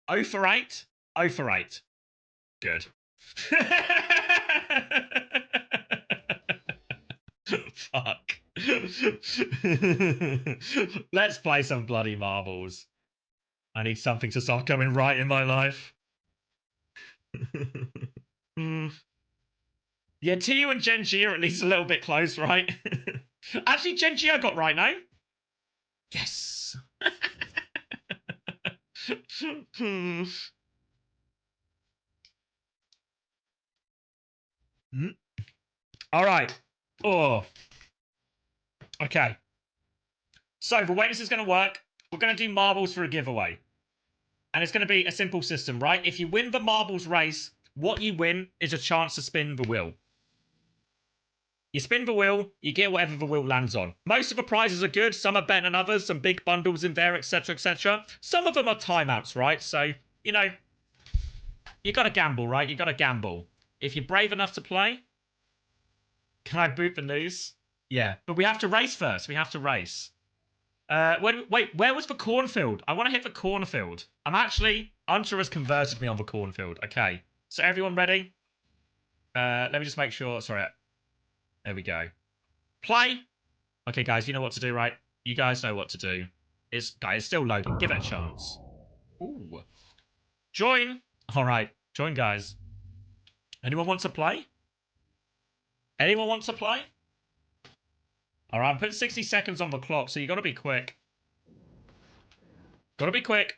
0 for 8? 0 for 8. Good. Fuck. Let's play some bloody marbles. I need something to start going right in my life. Yeah, TU and Genji are at least a little bit close, right? Actually, Genji I got right now. Yes. All right. Oh. Okay. So the way this is going to work, we're going to do marbles for a giveaway. And it's going to be a simple system, right? If you win the marbles race, what you win is a chance to spin the wheel. You spin the wheel, you get whatever the wheel lands on. Most of the prizes are good. Some are better than others. Some big bundles in there, etc., etc. Some of them are timeouts, right? So, you know, you got to gamble, right? You got to gamble. If you're brave enough to play, can I boot the news? Yeah, but we have to race first. We have to race. Wait, where was the cornfield? I want to hit the cornfield. Hunter has converted me on the cornfield. Okay, so everyone ready? Let me just make sure. Sorry. There we go. Play. Okay, guys, you know what to do, right? You guys know what to do. It's still loading. Give it a chance. Ooh. Join. All right, join, guys. Anyone want to play? Anyone want to play? All right, I'm putting 60 seconds on the clock, so you got to be quick. Got to be quick.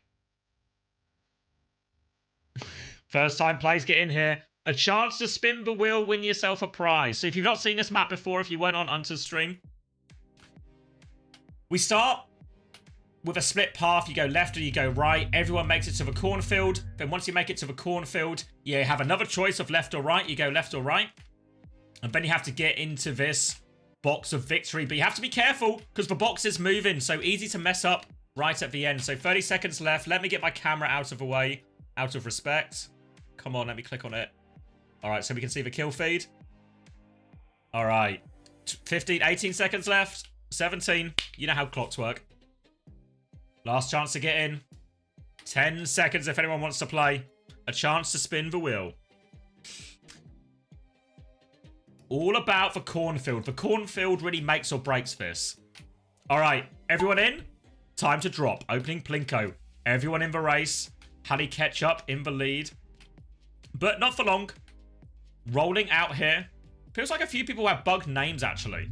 First time plays, get in here. A chance to spin the wheel, win yourself a prize. So if you've not seen this map before, if you went on Hunter's stream, we start with a split path. You go left or you go right. Everyone makes it to the cornfield. Then once you make it to the cornfield, you have another choice of left or right. You go left or right. And then you have to get into this box of victory. But you have to be careful because the box is moving. So easy to mess up right at the end. So 30 seconds left. Let me get my camera out of the way. Out of respect. Come on, let me click on it. All right, so we can see the kill feed. All right. 15, 18 seconds left. 17. You know how clocks work. Last chance to get in. 10 seconds if anyone wants to play. A chance to spin the wheel. All about the cornfield. The cornfield really makes or breaks this. All right, everyone in? Time to drop. Opening Plinko. Everyone in the race. Halley Ketchup in the lead. But not for long. Rolling out here. Feels like a few people have bugged names, actually.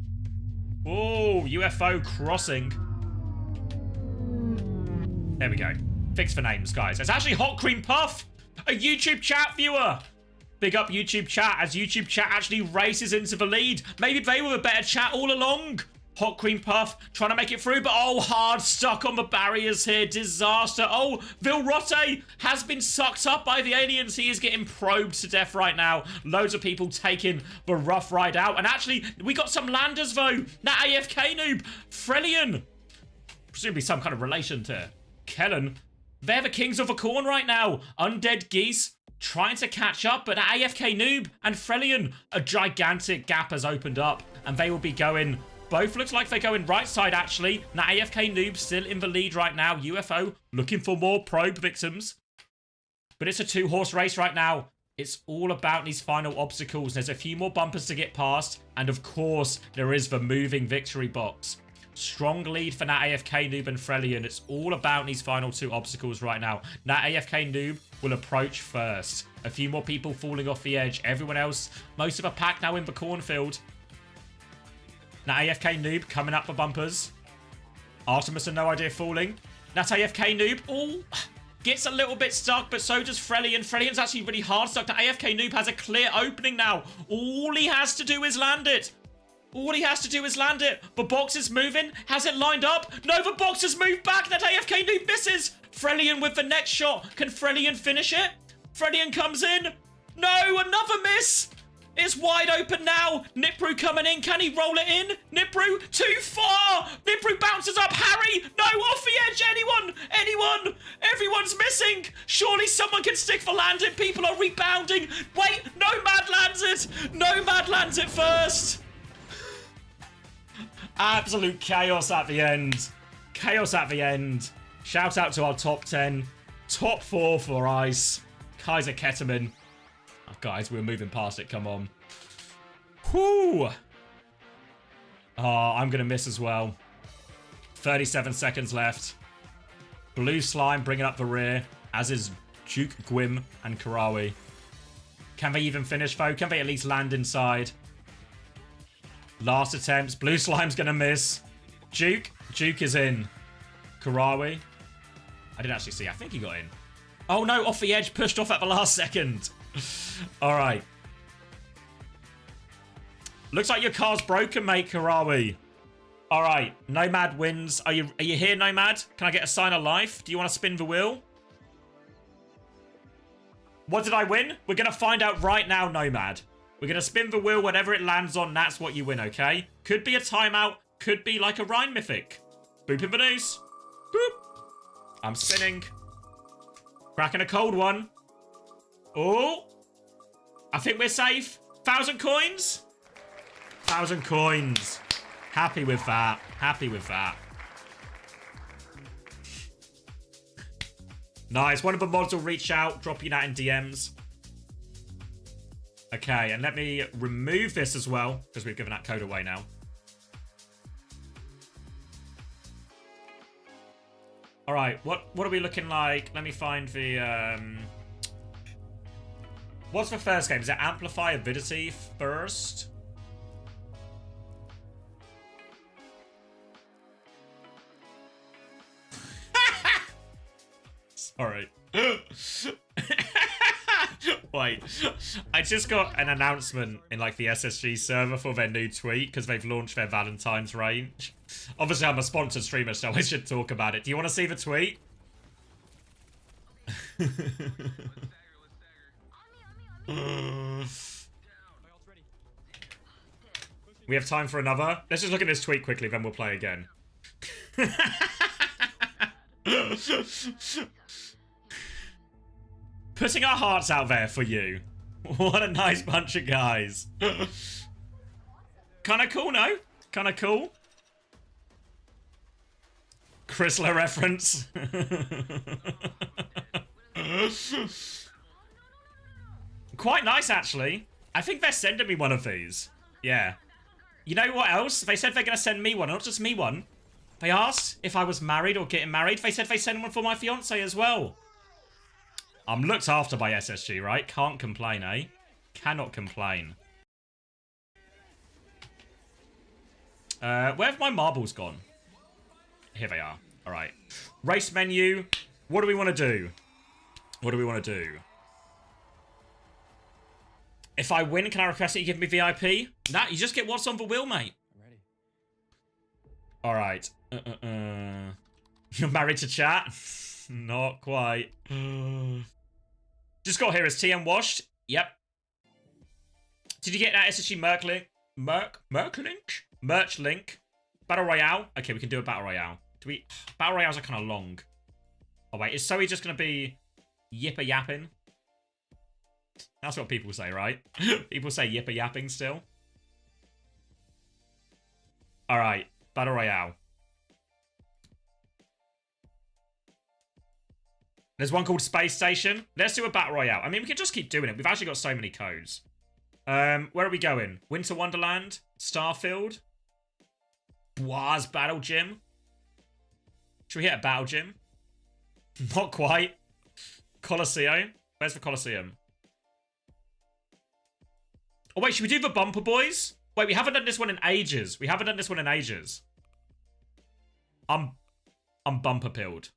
Oh, UFO crossing. There we go. Fix for names, guys. It's actually Hot Cream Puff, a YouTube chat viewer. Big up YouTube chat, as YouTube chat actually races into the lead. Maybe they were a better chat all along. Hot Cream Puff trying to make it through, but oh, hard stuck on the barriers here. Disaster. Oh, Vilrote has been sucked up by the aliens. He is getting probed to death right now. Loads of people taking the rough ride out. And actually, we got some landers, though. That AFK noob. Frelian. Presumably some kind of relation to Kellen. They're the kings of the corn right now. Undead Geese trying to catch up, but AFK noob and Frelian, a gigantic gap has opened up, and they will be going... Both looks like they're going right side, actually. Now, AFK Noob still in the lead right now. UFO looking for more probe victims. But it's a two-horse race right now. It's all about these final obstacles. There's a few more bumpers to get past. And, of course, there is the moving victory box. Strong lead for Nat AFK Noob and Frelian. It's all about these final two obstacles right now. Nat AFK Noob will approach first. A few more people falling off the edge. Everyone else, most of a pack now in the cornfield. Now AFK Noob coming up the bumpers. Artemis and No Idea falling. That AFK Noob, oh, gets a little bit stuck, but so does Frelian. Frelian's actually really hard stuck. Now AFK Noob has a clear opening now. All he has to do is land it. All he has to do is land it. The box is moving. Has it lined up? No, the box has moved back. That AFK Noob misses. Frelian with the next shot. Can Frelian finish it? Frelian comes in. No, another miss. It's wide open now. Nipru coming in. Can he roll it in? Nipru, too far. Nipru bounces up. Harry, no, off the edge. Anyone? Anyone? Everyone's missing. Surely someone can stick for landing. People are rebounding. Wait, Nomad lands it. Nomad lands it first. Absolute chaos at the end. Chaos at the end. Shout out to our top 10. Top 4 for Ice. Kaiser Ketamine. Oh, guys, we're moving past it. Come on. Whoo! Oh, I'm going to miss as well. 37 seconds left. Blue Slime bringing up the rear, as is Duke, Gwym, and Karawi. Can they even finish, though? Can they at least land inside? Last attempts. Blue Slime's going to miss. Duke is in. Karawi. I didn't actually see. I think he got in. Oh, no, off the edge. Pushed off at the last second. All right. Looks like your car's broken, mate, Karawi. All right. Nomad wins. Are you here, Nomad? Can I get a sign of life? Do you want to spin the wheel? What did I win? We're going to find out right now, Nomad. We're going to spin the wheel. Whatever it lands on, that's what you win, okay? Could be a timeout. Could be like a Rhine Mythic. Booping the news. Boop. I'm spinning. Cracking a cold one. Oh, I think we're safe. 1,000 coins? 1,000 coins. Happy with that. Happy with that. Nice. One of the mods will reach out, drop you that in DMs. Okay, and let me remove this as well, because we've given that code away now. All right, what are we looking like? Let me find the... What's the first game? Is it Amplify Avidity first? Sorry. Wait. I just got an announcement in like the SSG server for their new tweet because they've launched their Valentine's range. Obviously, I'm a sponsored streamer, so I should talk about it. Do you want to see the tweet? We have time for another. Let's just look at this tweet quickly, then we'll play again. Putting our hearts out there for you. What a nice bunch of guys. Kinda cool, no? Kinda cool. Chrysler reference. Quite nice, actually. I think they're sending me one of these. Yeah. You know what else? They said they're going to send me one, not just me one. They asked if I was married or getting married. They said they send one for my fiance as well. I'm looked after by SSG, right? Can't complain, eh? Cannot complain. Where have my marbles gone? Here they are. All right. Race menu. What do we want to do? What do we want to do? If I win, can I request that you give me VIP? Nah, you just get what's on the wheel, mate. Alright. You're married to chat? Not quite. Just got here. Is TM washed? Yep. Did you get that SSG Merc link? Merch link? Battle Royale? Okay, we can do a Battle Royale. Do we... Battle Royales are kind of long. Oh, wait. Is Zoe just going to be yipper yapping? That's what people say, right? People say yipper yapping still. Alright. Battle Royale. There's one called Space Station. Let's do a Battle Royale. I mean, we can just keep doing it. We've actually got so many codes. Where are we going? Winter Wonderland? Starfield? Bois Battle Gym? Should we hit a Battle Gym? Not quite. Coliseum? Where's the Coliseum? Oh, wait, should we do the Bumper Boys? Wait, we haven't done this one in ages. We haven't done this one in ages. I'm bumper pilled.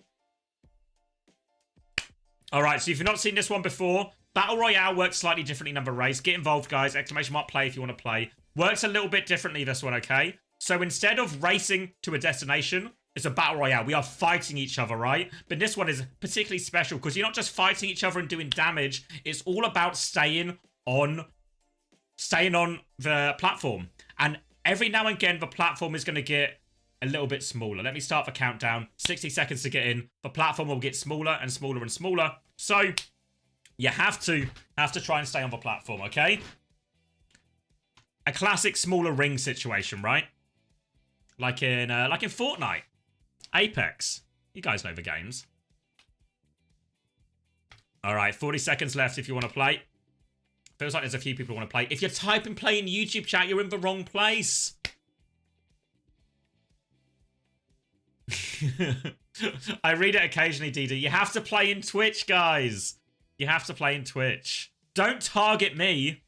Alright, so if you've not seen this one before, Battle Royale works slightly differently than the race. Get involved, guys. Exclamation mark play if you want to play. Works a little bit differently, this one, okay? So instead of racing to a destination, it's a Battle Royale. We are fighting each other, right? But this one is particularly special because you're not just fighting each other and doing damage. It's all about staying on the platform. And every now and again, the platform is going to get a little bit smaller. Let me start the countdown. 60 seconds to get in. The platform will get smaller and smaller and smaller. So you have to try and stay on the platform, okay? A classic smaller ring situation, right? Like in Fortnite, Apex. You guys know the games. All right, 40 seconds left if you want to play. Feels like there's a few people who want to play. If you're typing play in YouTube chat, you're in the wrong place. I read it occasionally, DD. You have to play in Twitch, guys. You have to play in Twitch. Don't target me.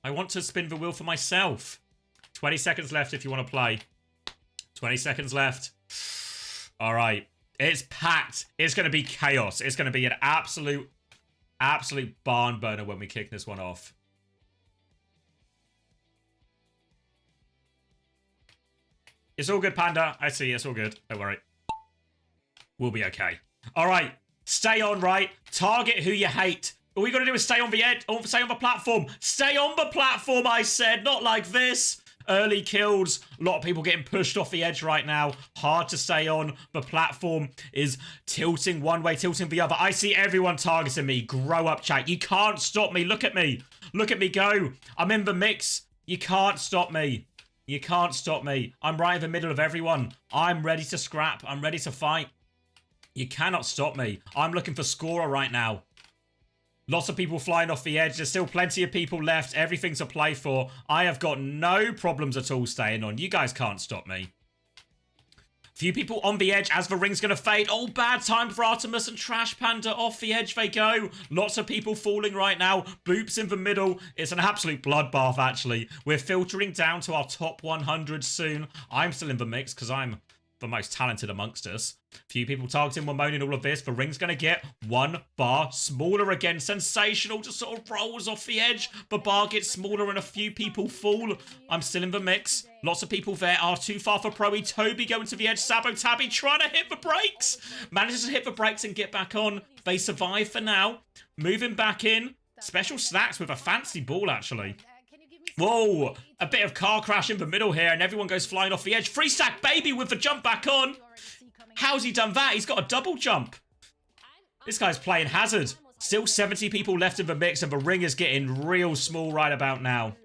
I want to spin the wheel for myself. 20 seconds left if you want to play. 20 seconds left. All right. It's packed. It's going to be chaos. It's going to be an absolute barn burner when we kick this one off. It's all good, Panda. I see. It's all good. Don't worry. We'll be okay. All right. Stay on, right? Target who you hate. All we got to do is stay on the edge. Stay on the platform. Stay on the platform, I said. Not like this. Early kills. A lot of people getting pushed off the edge right now. Hard to stay on. The platform is tilting one way, tilting the other. I see everyone targeting me. Grow up, chat. You can't stop me. Look at me. Look at me go. I'm in the mix. You can't stop me. You can't stop me. I'm right in the middle of everyone. I'm ready to scrap. I'm ready to fight. You cannot stop me. I'm looking for scorer right now. Lots of people flying off the edge. There's still plenty of people left. Everything to play for. I have got no problems at all staying on. You guys can't stop me. Few people on the edge as the ring's going to fade. Oh, bad time for Artemis and Trash Panda. Off the edge they go. Lots of people falling right now. Boops in the middle. It's an absolute bloodbath, actually. We're filtering down to our top 100 soon. I'm still in the mix because I'm the most talented amongst us. Few people targeting were moaning all of this. The ring's going to get one bar smaller again. Sensational. Just sort of rolls off the edge. The bar gets smaller and a few people fall. I'm still in the mix. Lots of people there are too far for Proe. Toby going to the edge. Sabo Tabby trying to hit the brakes. Manages to hit the brakes and get back on. They survive for now. Moving back in. Special Snacks with a fancy ball, actually. Whoa, a bit of car crash in the middle here and everyone goes flying off the edge. Free Stack Baby with the jump back on. How's he done that? He's got a double jump. This guy's playing hazard. Still 70 people left in the mix and the ring is getting real small right about now.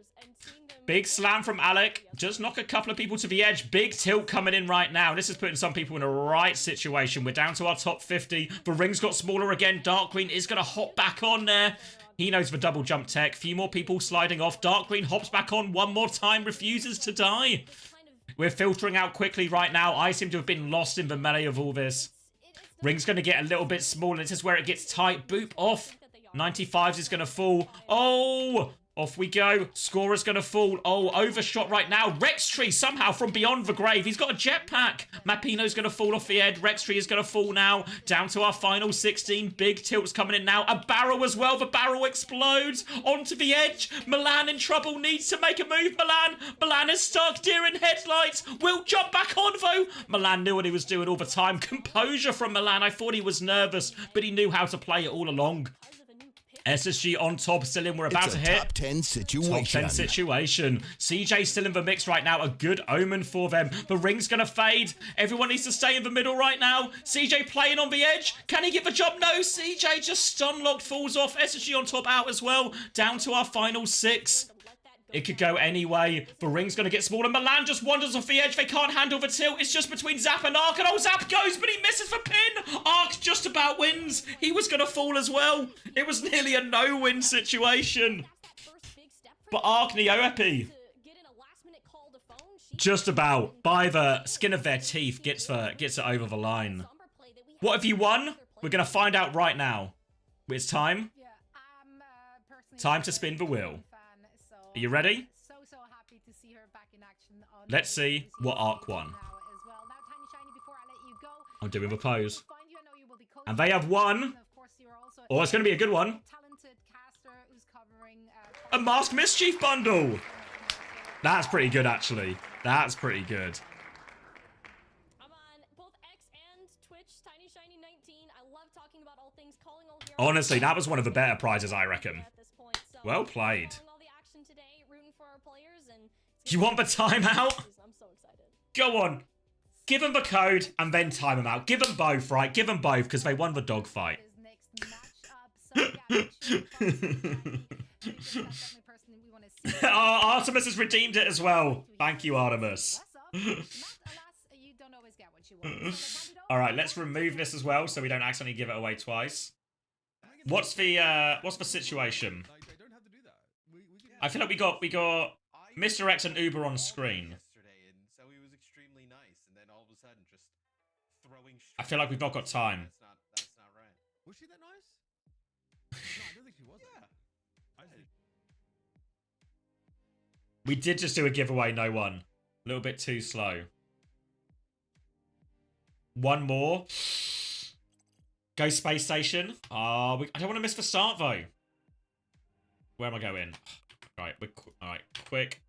Big slam from Alec. Just knock a couple of people to the edge. Big tilt coming in right now. This is putting some people in a right situation. We're down to our top 50. The ring's got smaller again. Dark Green is going to hop back on there. He knows the double jump tech. Few more people sliding off. Dark Green hops back on one more time. Refuses to die. We're filtering out quickly right now. I seem to have been lost in the melee of all this. Ring's going to get a little bit smaller. This is where it gets tight. Boop off. 95s is going to fall. Oh! Off we go. Scorer's going to fall. Oh, overshot right now. Rextree somehow from beyond the grave. He's got a jetpack. Mapino's going to fall off the edge. Rextree is going to fall now. Down to our final 16. Big tilts coming in now. A barrel as well. The barrel explodes onto the edge. Milan in trouble. Needs to make a move. Milan is stuck. Deer in headlights. Will jump back on though. Milan knew what he was doing all the time. Composure from Milan. I thought he was nervous, but he knew how to play it all along. SSG on top, still in. We're about to hit top 10 situation. Top 10 situation. CJ still in the mix right now. A good omen for them. The ring's going to fade. Everyone needs to stay in the middle right now. CJ playing on the edge. Can he get the job? No, CJ just stun locked, falls off. SSG on top out as well. Down to our final 6. It could go anyway. The ring's going to get smaller. Milan just wanders off the edge. They can't handle the tilt. It's just between Zap and Ark. And oh, Zap goes, but he misses the pin. Ark just about wins. He was going to fall as well. It was nearly a no-win situation. But Ark Neoepi, just about, by the skin of their teeth, gets it over the line. What have you won? We're going to find out right now. It's time. Time to spin the wheel. Are you ready? Let's see what Ark won. I'm doing the pose. And they have won. Oh, it's going to be a good one. A Mask Mischief bundle. That's pretty good, actually. That's pretty good. I'm on both X and Twitch, TinyShiny19. I love talking about all things, calling all heroes. Honestly, that was one of the better prizes, I reckon. Well played. You want the timeout? I'm so excited. Go on. Give them the code and then time them out. Give them both, right? Give them both because they won the dogfight. Oh, Artemis has redeemed it as well. Thank you, Artemis. All right, let's remove this as well so we don't accidentally give it away twice. What's the situation? I feel like we got Mr. X and Uber on screen. I feel like we've not got time. That's not right. Was she that nice? No, I don't think she was. Yeah. We did just do a giveaway, no one. A little bit too slow. One more. Go Space Station. I don't want to miss the start, though. Where am I going? Right, alright, quick.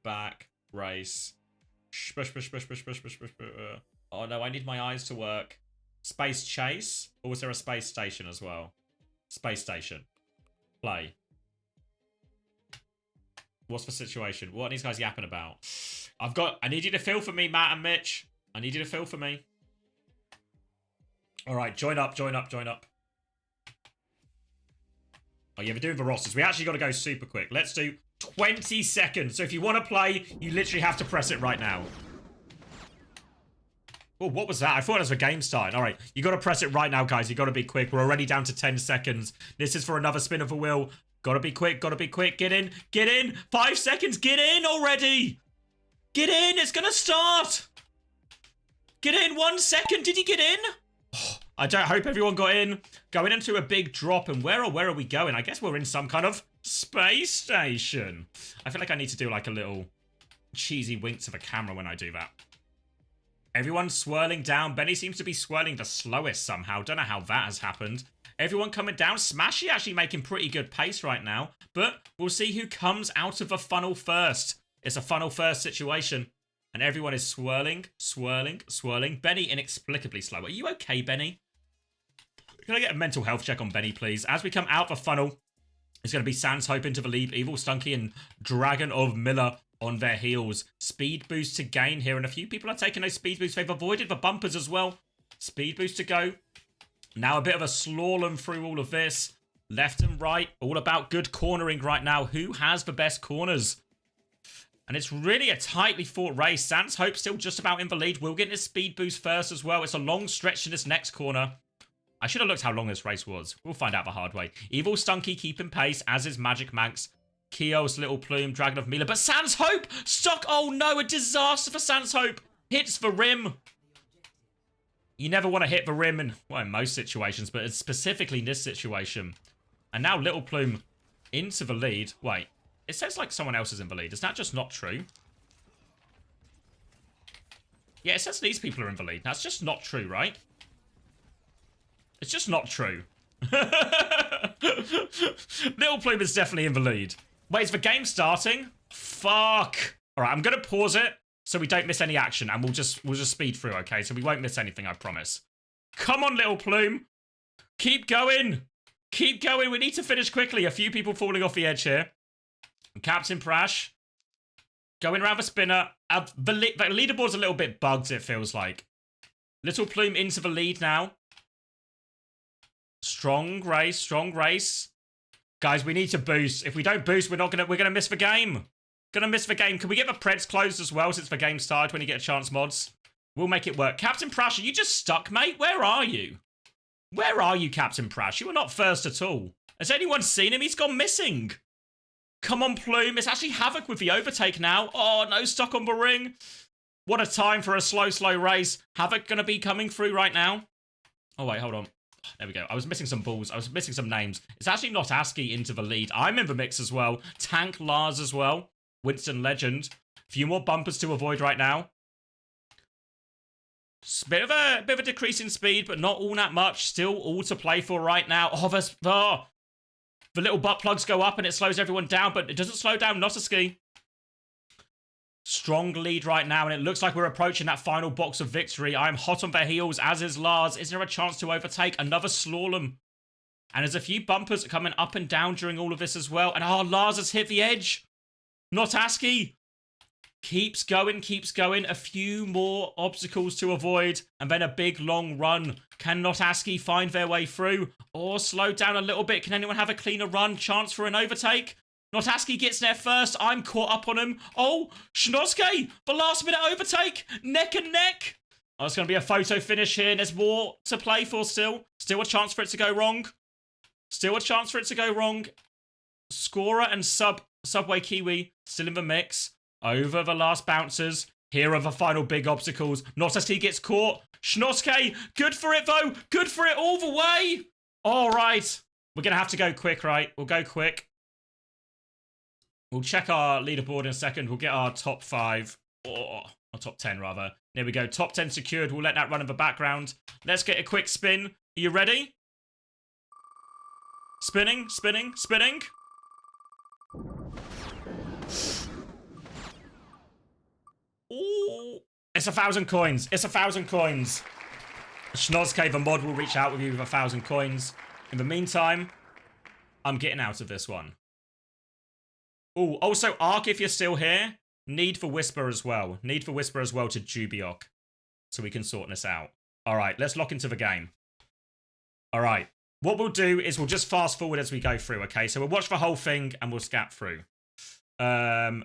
Back, race. Oh no, I need my eyes to work. Space Chase? Or was there a space station as well? Space Station. Play. What's the situation? What are these guys yapping about? I need you to fill for me, Matt and Mitch. I need you to fill for me. Alright, join up. Oh yeah, we're doing the rosters. We actually got to go super quick. Let's do 20 seconds. So if you want to play, you literally have to press it right now. Oh, what was that? I thought it was a game start. All right, you got to press it right now, guys. You got to be quick. We're already down to 10 seconds. This is for another spin of the wheel. Got to be quick. Get in. 5 seconds. Get in already. Get in. It's going to start. Get in. 1 second. Did he get in? Oh, I hope everyone got in. Going into a big drop, and where are we going? I guess we're in some kind of space station. I feel like I need to do like a little cheesy wink to the camera when I do that. Everyone's swirling down. Benny seems to be swirling the slowest somehow. Don't know how that has happened. Everyone coming down. Smashy actually making pretty good pace right now, but we'll see who comes out of the funnel first. It's a funnel first situation. And everyone is swirling. Benny inexplicably slow. Are you okay, Benny? Can I get a mental health check on Benny, please? As we come out the funnel, it's going to be Sans Hope into the lead. Evil Stunky and Dragon of Miller on their heels. Speed boost to gain here, and a few people are taking those speed boosts. They've avoided the bumpers as well. Speed boost to go. Now a bit of a slalom through all of this. Left and right. All about good cornering right now. Who has the best corners? And it's really a tightly fought race. Sans Hope still just about in the lead. We'll get his speed boost first as well. It's a long stretch to this next corner. I should have looked how long this race was. We'll find out the hard way. Evil Stunky keeping pace, as is Magic Manx. Keo's Little Plume, Dragon of Mila. But Sans Hope stuck. Oh no, a disaster for Sans Hope. Hits the rim. You never want to hit the rim in, well, in most situations, but specifically in this situation. And now Little Plume into the lead. Wait, it says like someone else is in the lead. Is that just not true? Yeah, it says these people are in the lead. That's just not true, right? It's just not true. Little Plume is definitely in the lead. Wait, is the game starting? Fuck. All right, I'm going to pause it so we don't miss any action, and we'll just speed through, okay? So we won't miss anything, I promise. Come on, Little Plume. Keep going. Keep going. We need to finish quickly. A few people falling off the edge here. Captain Prash going around the spinner. The leaderboard's a little bit bugged, it feels like. Little Plume into the lead now. Strong race, strong race. Guys, we need to boost. If we don't boost, we're gonna miss the game. Gonna miss the game. Can we get the Preds closed as well since the game started when you get a chance, mods? We'll make it work. Captain Prash, are you just stuck, mate? Where are you? Where are you, Captain Prash? You were not first at all. Has anyone seen him? He's gone missing. Come on, Plume. It's actually Havoc with the overtake now. Oh, no, stuck on the ring. What a time for a slow race. Havoc gonna be coming through right now. Oh, wait, hold on. There we go. I was missing some balls. I was missing some names. It's actually not ASCII into the lead. I'm in the mix as well. Tank Lars as well. Winston Legend. A few more bumpers to avoid right now. Bit of a decrease in speed, but not all that much. Still all to play for right now. Oh, the little butt plugs go up and it slows everyone down, but it doesn't slow down Notaski. Strong lead right now, and it looks like we're approaching that final box of victory. I'm hot on their heels, as is Lars. Is there a chance to overtake? Another slalom. And there's a few bumpers coming up and down during all of this as well. And oh, Lars has hit the edge. Not ASCII. Keeps going, keeps going. A few more obstacles to avoid. And then a big, long run. Can Not ASCII find their way through? Or slow down a little bit? Can anyone have a cleaner run? Chance for an overtake? Not ASCII gets there first. I'm caught up on him. Oh, Schnoske, the last minute overtake. Neck and neck. Oh, it's going to be a photo finish here. There's more to play for still. Still a chance for it to go wrong. Still a chance for it to go wrong. Scorer and Subway Kiwi still in the mix. Over the last bouncers. Here are the final big obstacles. Not ASCII gets caught. Schnoske, good for it though. Good for it all the way. All right. We're going to have to go quick, right? We'll go quick. We'll check our leaderboard in a second. We'll get our top 5, or our top 10 rather. There we go. Top 10 secured. We'll let that run in the background. Let's get a quick spin. Are you ready? Spinning, spinning, spinning. Ooh. It's 1,000 coins. It's 1,000 coins. Schnoske, the mod, will reach out with you with 1,000 coins. In the meantime, I'm getting out of this one. Oh, also, Ark, if you're still here, need for Whisper as well. Need for Whisper as well to Jubiok. So we can sort this out. All right, let's lock into the game. All right. What we'll do is we'll just fast forward as we go through, okay? So we'll watch the whole thing and we'll scat through. Juby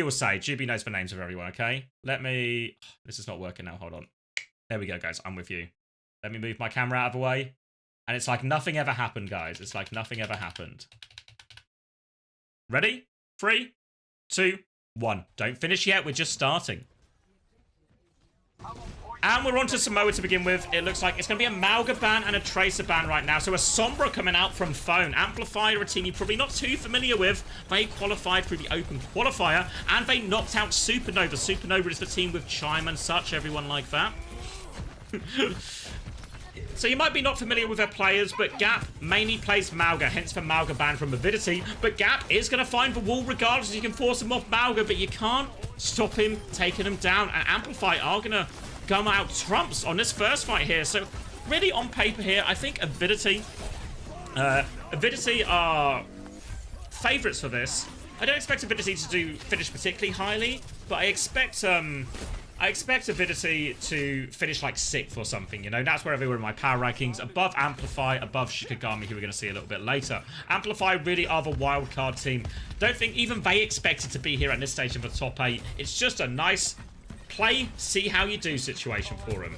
will say. Juby knows the names of everyone, okay? Let me... This is not working now. Hold on. There we go, guys. I'm with you. Let me move my camera out of the way. And it's like nothing ever happened, guys. It's like nothing ever happened. Ready? 3, 2, 1. Don't finish yet. We're just starting. And we're on to Samoa to begin with. It looks like it's going to be a Mauga ban and a Tracer ban right now. So a Sombra coming out from Phone. Amplifier, a team you're probably not too familiar with. They qualified through the Open Qualifier. And they knocked out Supernova. Supernova is the team with Chime and such. Everyone like that. So you might be not familiar with their players, but Gap mainly plays Mauga, hence the Mauga ban from Avidity. But Gap is going to find the wall regardless. You can force him off Mauga, but you can't stop him taking him down. And Amplify are going to come out trumps on this first fight here. So really on paper here, I think Avidity are favourites for this. I don't expect Avidity to finish particularly highly, but I expect Avidity to finish like 6th or something, you know? That's where they were in my power rankings. Above Amplify, above Shikigami, who we're going to see a little bit later. Amplify really are the wildcard team. Don't think even they expected to be here at this stage of the top 8. It's just a nice play, see how you do situation for them.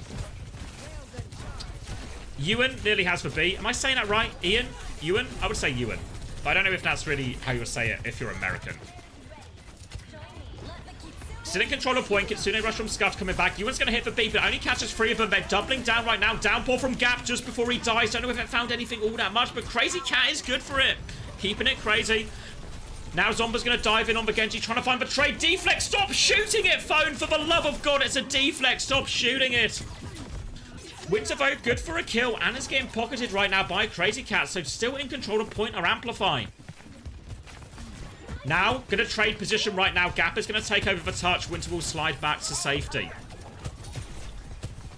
Ewan nearly has the B. Am I saying that right? Ian? Ewan? I would say Ewan. But I don't know if that's really how you would say it if you're American. Still in control of point. Kitsune rush from Scuff coming back. Yuan's going to hit for B, but only catches 3 of them. They're doubling down right now. Downpour from Gap just before he dies. Don't know if it found anything all that much, but Crazy Cat is good for it. Keeping it crazy. Now Zomba's going to dive in on the Genji, trying to find the trade. Deflect, stop shooting it, Phone. For the love of God, it's a deflect. Stop shooting it. Winter vote, good for a kill, and is getting pocketed right now by Crazy Cat, so still in control of point or Amplify. Now, going to trade position right now. Gap is going to take over the touch. Winter will slide back to safety.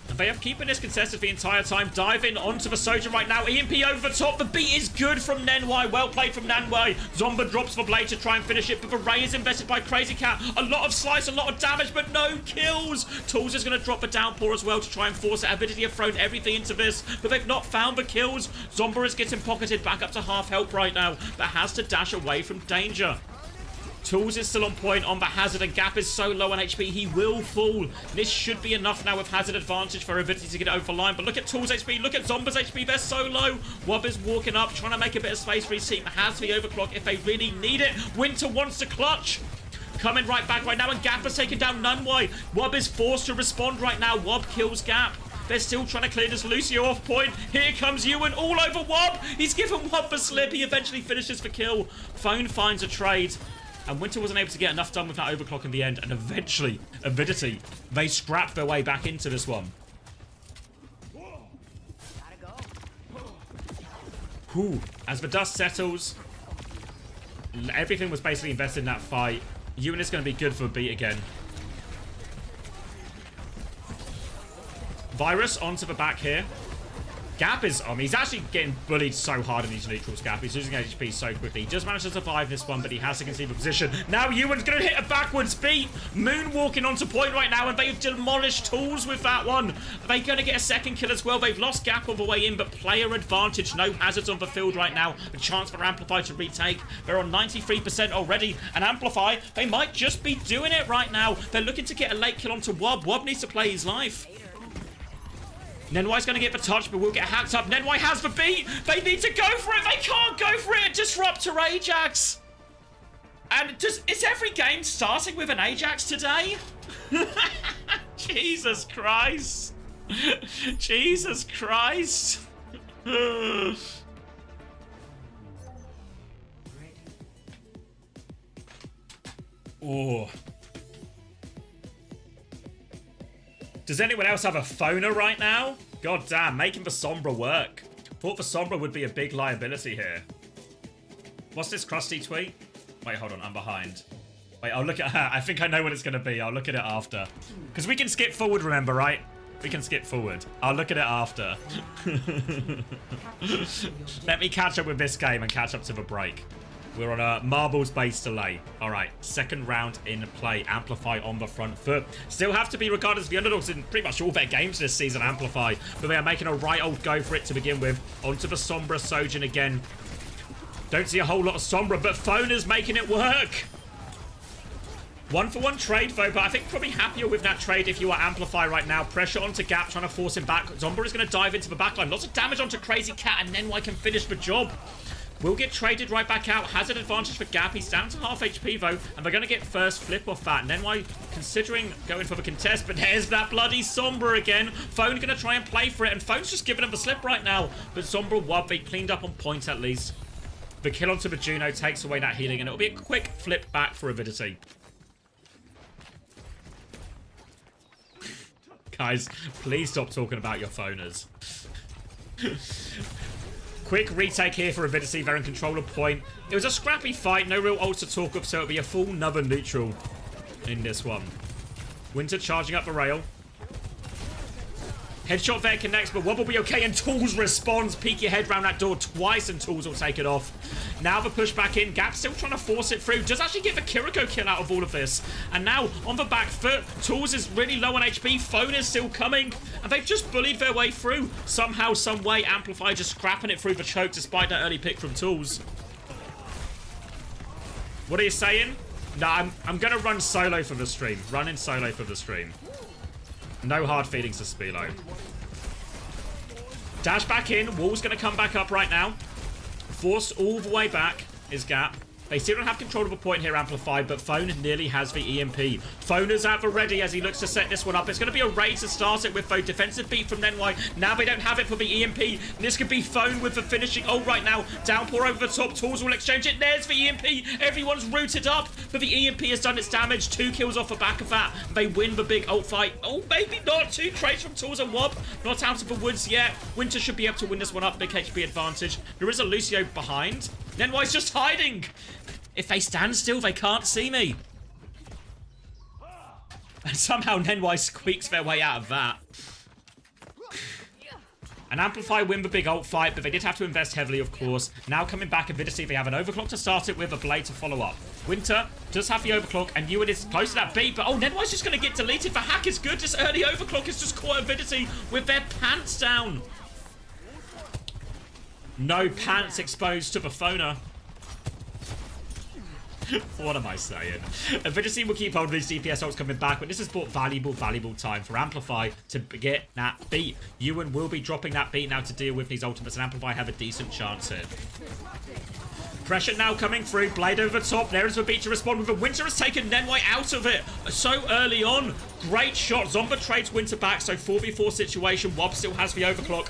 And they have keeping this contested the entire time. Diving onto the Sojourn right now. EMP over the top. The beat is good from Nenwai. Well played from Nenwai. Zomba drops the blade to try and finish it, but the Ray is invested by Crazy Cat. A lot of slice, a lot of damage, but no kills. Tools is going to drop the downpour as well to try and force it. Avidity have thrown everything into this, but they've not found the kills. Zomba is getting pocketed back up to half health right now, but has to dash away from danger. Tools is still on point on the Hazard, and Gap is so low on HP, he will fall. This should be enough now with Hazard advantage for Avidity to get it over the line. But look at Tools' HP, look at Zomba's HP, they're so low. Wob is walking up, trying to make a bit of space for his team. Has the overclock if they really need it. Winter wants to clutch. Coming right back right now, and Gap has taken down Nunwai. Wob is forced to respond right now. Wob kills Gap. They're still trying to clear this Lucio off point. Here comes Ewan all over Wob. He's given Wob the slip. He eventually finishes the kill. Phone finds a trade. And Winter wasn't able to get enough done with that overclock in the end. And eventually, Avidity, they scrap their way back into this one. Whew. As the dust settles, everything was basically invested in that fight. Ewan is going to be good for a beat again. Virus onto the back here. Gap is he's actually getting bullied so hard in these neutrals. Gap, he's losing HP so quickly. He just managed to survive this one, but he has to concede the position. Now Ewan's going to hit a backwards beat. Moonwalking onto point right now, and they've demolished Tools with that one. Are they going to get a second kill as well? They've lost Gap on the way in, but player advantage. No Hazards on the field right now. A chance for Amplify to retake. They're on 93% already, and Amplify, they might just be doing it right now. They're looking to get a late kill onto Wob. Wob needs to play his life. Nenwai's going to get the touch, but will get hacked up. Nenwai has the beat. They need to go for it. They can't go for it. Disruptor Ajax. And is every game starting with an Ajax today? Jesus Christ. Jesus Christ. Oh. Does anyone else have a phoner right now? God damn, making the Sombra work. Thought the Sombra would be a big liability here. What's this crusty tweet? Wait, hold on, I'm behind. Wait, I'll look at her. I think I know what it's going to be. I'll look at it after. Because we can skip forward, remember, right? We can skip forward. I'll look at it after. Let me catch up with this game and catch up to the break. We're on a marbles base delay. All right, second round in play. Amplify on the front foot. Still have to be regarded as the underdogs in pretty much all their games this season, Amplify. But they are making a right old go for it to begin with. Onto the Sombra Sojourn again. Don't see a whole lot of Sombra, but Phoner's making it work. 1-for-1 trade, though, but I think probably happier with that trade if you are Amplify right now. Pressure onto Gap, trying to force him back. Zomba is going to dive into the backline. Lots of damage onto Crazy Cat, and Nenwai can finish the job. Will get traded right back out. Hazard advantage for Gap. He's down to half HP, though, and they're going to get first flip off that. Nenwai considering going for the contest, but there's that bloody Sombra again. Phone going to try and play for it, and Phone's just giving him the slip right now. But Sombra, Wob, they cleaned up on point at least. The kill onto the Juno takes away that healing, and it'll be a quick flip back for Avidity. Guys, please stop talking about your phoners. Quick retake here for Avidity. They're in control of point. It was a scrappy fight. No real ult to talk of, so it'll be a full another neutral in this one. Winter charging up the rail. Headshot there connects, but Wob will be okay, and Tools responds. Peek your head round that door twice, and Tools will take it off. Now the push back in. Gap still trying to force it through. Does actually get the Kiriko kill out of all of this. And now, on the back foot, Tools is really low on HP. Phone is still coming. And they've just bullied their way through. Somehow, some way, Amplify just scrapping it through the choke despite that early pick from Tools. What are you saying? Nah, I'm going to run solo for the stream. Running solo for the stream. No hard feelings to Spilo. Dash back in. Wall's going to come back up right now. Forced all the way back is Gap. They still don't have control of a point here, Amplify, but Phone nearly has the EMP. Phone is at the ready as he looks to set this one up. It's going to be a raid to start it with, though. Defensive beat from NY. Now they don't have it for the EMP. This could be Phone with the finishing. Oh, right now, downpour over the top. Tools will exchange it. There's the EMP. Everyone's rooted up, but the EMP has done its damage. 2 kills off the back of that. They win the big ult fight. Oh, maybe not. 2 trades from Tools and Wob. Not out of the woods yet. Winter should be able to win this one up. Big HP advantage. There is a Lucio behind. NY's just hiding. If they stand still, they can't see me. And somehow NY squeaks their way out of that. And Amplify win the big ult fight, but they did have to invest heavily, of course. Now coming back, Avidity, they have an overclock to start it with, a blade to follow up. Winter does have the overclock, and Ewan is close to that beat, but oh, NY's just going to get deleted. The hack is good. This early overclock has just caught Avidity with their pants down. No pants exposed to the phoner. What am I saying? Avidity will keep hold of these DPS ults coming back, but this has brought valuable time for Amplify to get that beat. Ewan will be dropping that beat now to deal with these ultimates, and Amplify have a decent chance here. Pressure now coming through. Blade over the top. There is the beat to respond with. The Winter has taken Nenway out of it so early on. Great shot. Zomba trades Winter back, so 4v4 situation. Wob still has the overclock.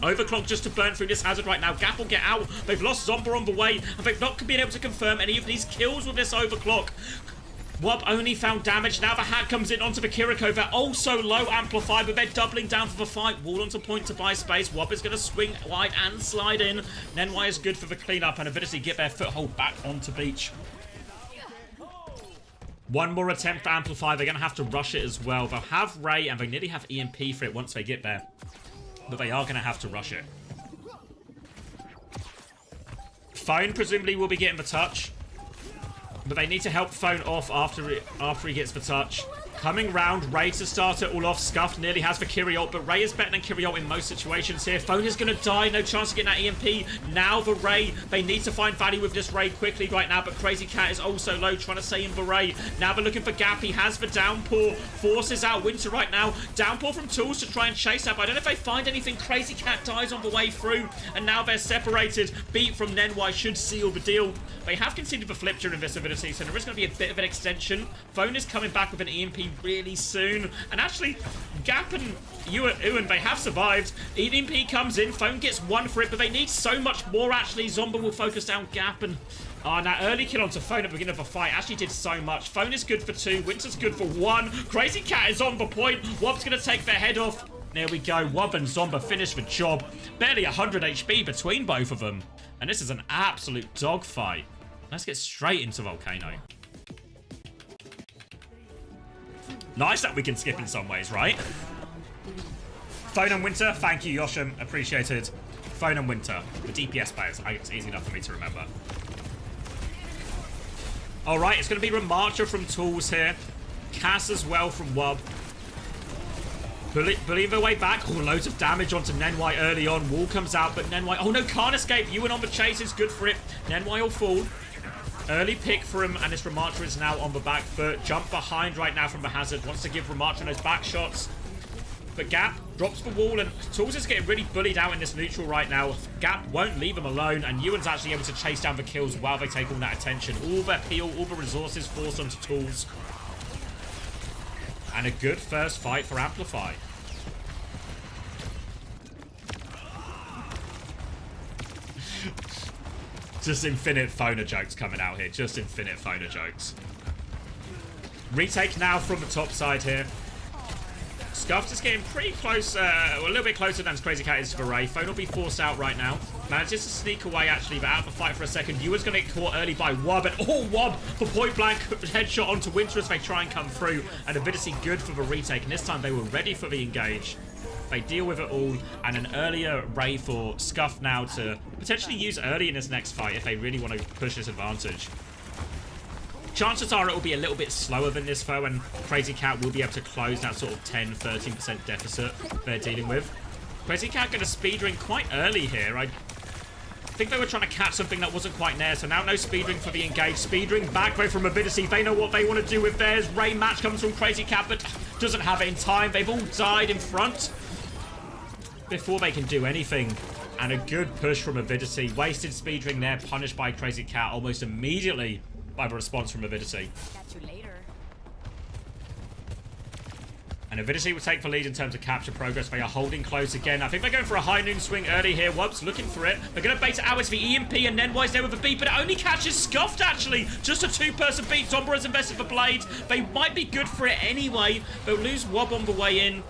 Overclock just to burn through this hazard right now. Gap will get out. They've lost Zomba on the way, and they've not been able to confirm any of these kills with this overclock. Wob only found damage. Now the hack comes in onto the Kiriko. They're also low Amplify, but they're doubling down for the fight. Wall onto point to buy space. Wob is going to swing wide and slide in. Nenway is good for the cleanup, and Avidity get their foothold back onto beach. One more attempt for Amplify. They're going to have to rush it as well. They'll have Ray, and they nearly have EMP for it once they get there. But they are going to have to rush it. Phone presumably will be getting the touch. But they need to help Phone off after he gets the touch. Coming round, Ray to start it all off. Scuffed nearly has the Kyriot, but Ray is better than Kyriot in most situations here. Phone is going to die, no chance of getting that EMP. Now the Ray, they need to find value with this Ray quickly right now, but Crazy Cat is also low, trying to stay in the Ray. Now they're looking for Gap, he has the Downpour, forces out Winter right now. Downpour from Tools to try and chase that, but I don't know if they find anything. Crazy Cat dies on the way through, and now they're separated. Beat from Nenway should seal the deal. They have conceded the flip during this Avidity, so there is going to be a bit of an extension. Phone is coming back with an EMP really soon, and actually Gap and Ewan, they have survived. EMP comes in, Phone gets 1 for it, but they need so much more actually. Zomba will focus down Gap, and that early kill onto Phone at the beginning of the fight actually did so much. Phone is good for 2, Winter's good for 1. Crazy Cat is on the point. Wob's going to take their head off. There we go. Wob and Zomba finish the job. Barely 100 HP between both of them, and this is an absolute dogfight. Let's get straight into Volcano. Nice that we can skip in some ways, right? Phone and Winter, thank you, Yoshim, appreciated. Phone and Winter, the DPS players. It's easy enough for me to remember. All right, it's going to be Remarcher from Tools here. Cass as well from Wob. Believe their way back. Oh, loads of damage onto Nenway early on. Wall comes out, but Nenway... Oh, no, can't escape. Ewan on the chase is good for it. Nenway will fall. Early pick for him, and this Remarcher is now on the back foot. Jump behind right now from the hazard. Wants to give Remarcher those back shots. But Gap drops the wall, and Tools is getting really bullied out in this neutral right now. Gap won't leave him alone, and Ewan's actually able to chase down the kills while they take all that attention. All their peel, all the resources forced onto Tools. And a good first fight for Amplify. Just infinite phoner jokes coming out here. Just infinite phoner jokes. Retake now from the top side here. Scuffed is getting pretty close, a little bit closer than Crazy Cat is to the Ray. Phone will be forced out right now. Manages to sneak away actually, but out of the fight for a second. Ewan's going to get caught early by Wob, and Wob for point blank headshot onto Winter as they try and come through. And Avidity good for the retake, and this time they were ready for the engage. They deal with it all, and an earlier Ray for Scuff now to potentially use early in this next fight if they really want to push this advantage. Chances are it will be a little bit slower than this though, and Crazy Cat will be able to close that sort of 10-13% deficit they're dealing with. Crazy Cat going to speedrun quite early here. I think they were trying to catch something that wasn't quite there, so now no speedrun for the engage. Speedrun back way from Avidity. They know what they want to do with theirs. Ray match comes from Crazy Cat, but doesn't have it in time. They've all died in front before they can do anything. And a good push from Avidity. Wasted speed ring there, punished by Crazy Cat almost immediately by the response from Avidity. Catch you later. And Avidity will take the lead in terms of capture progress. They are holding close again. I think they're going for a high noon swing early here. Wubs looking for it. They're going to bait it out with the EMP and then Wise there with a beat, but it only catches Scuffed actually. Just a two-person beat. Sombra has invested the blade. They might be good for it anyway. They'll lose Wub on the way in.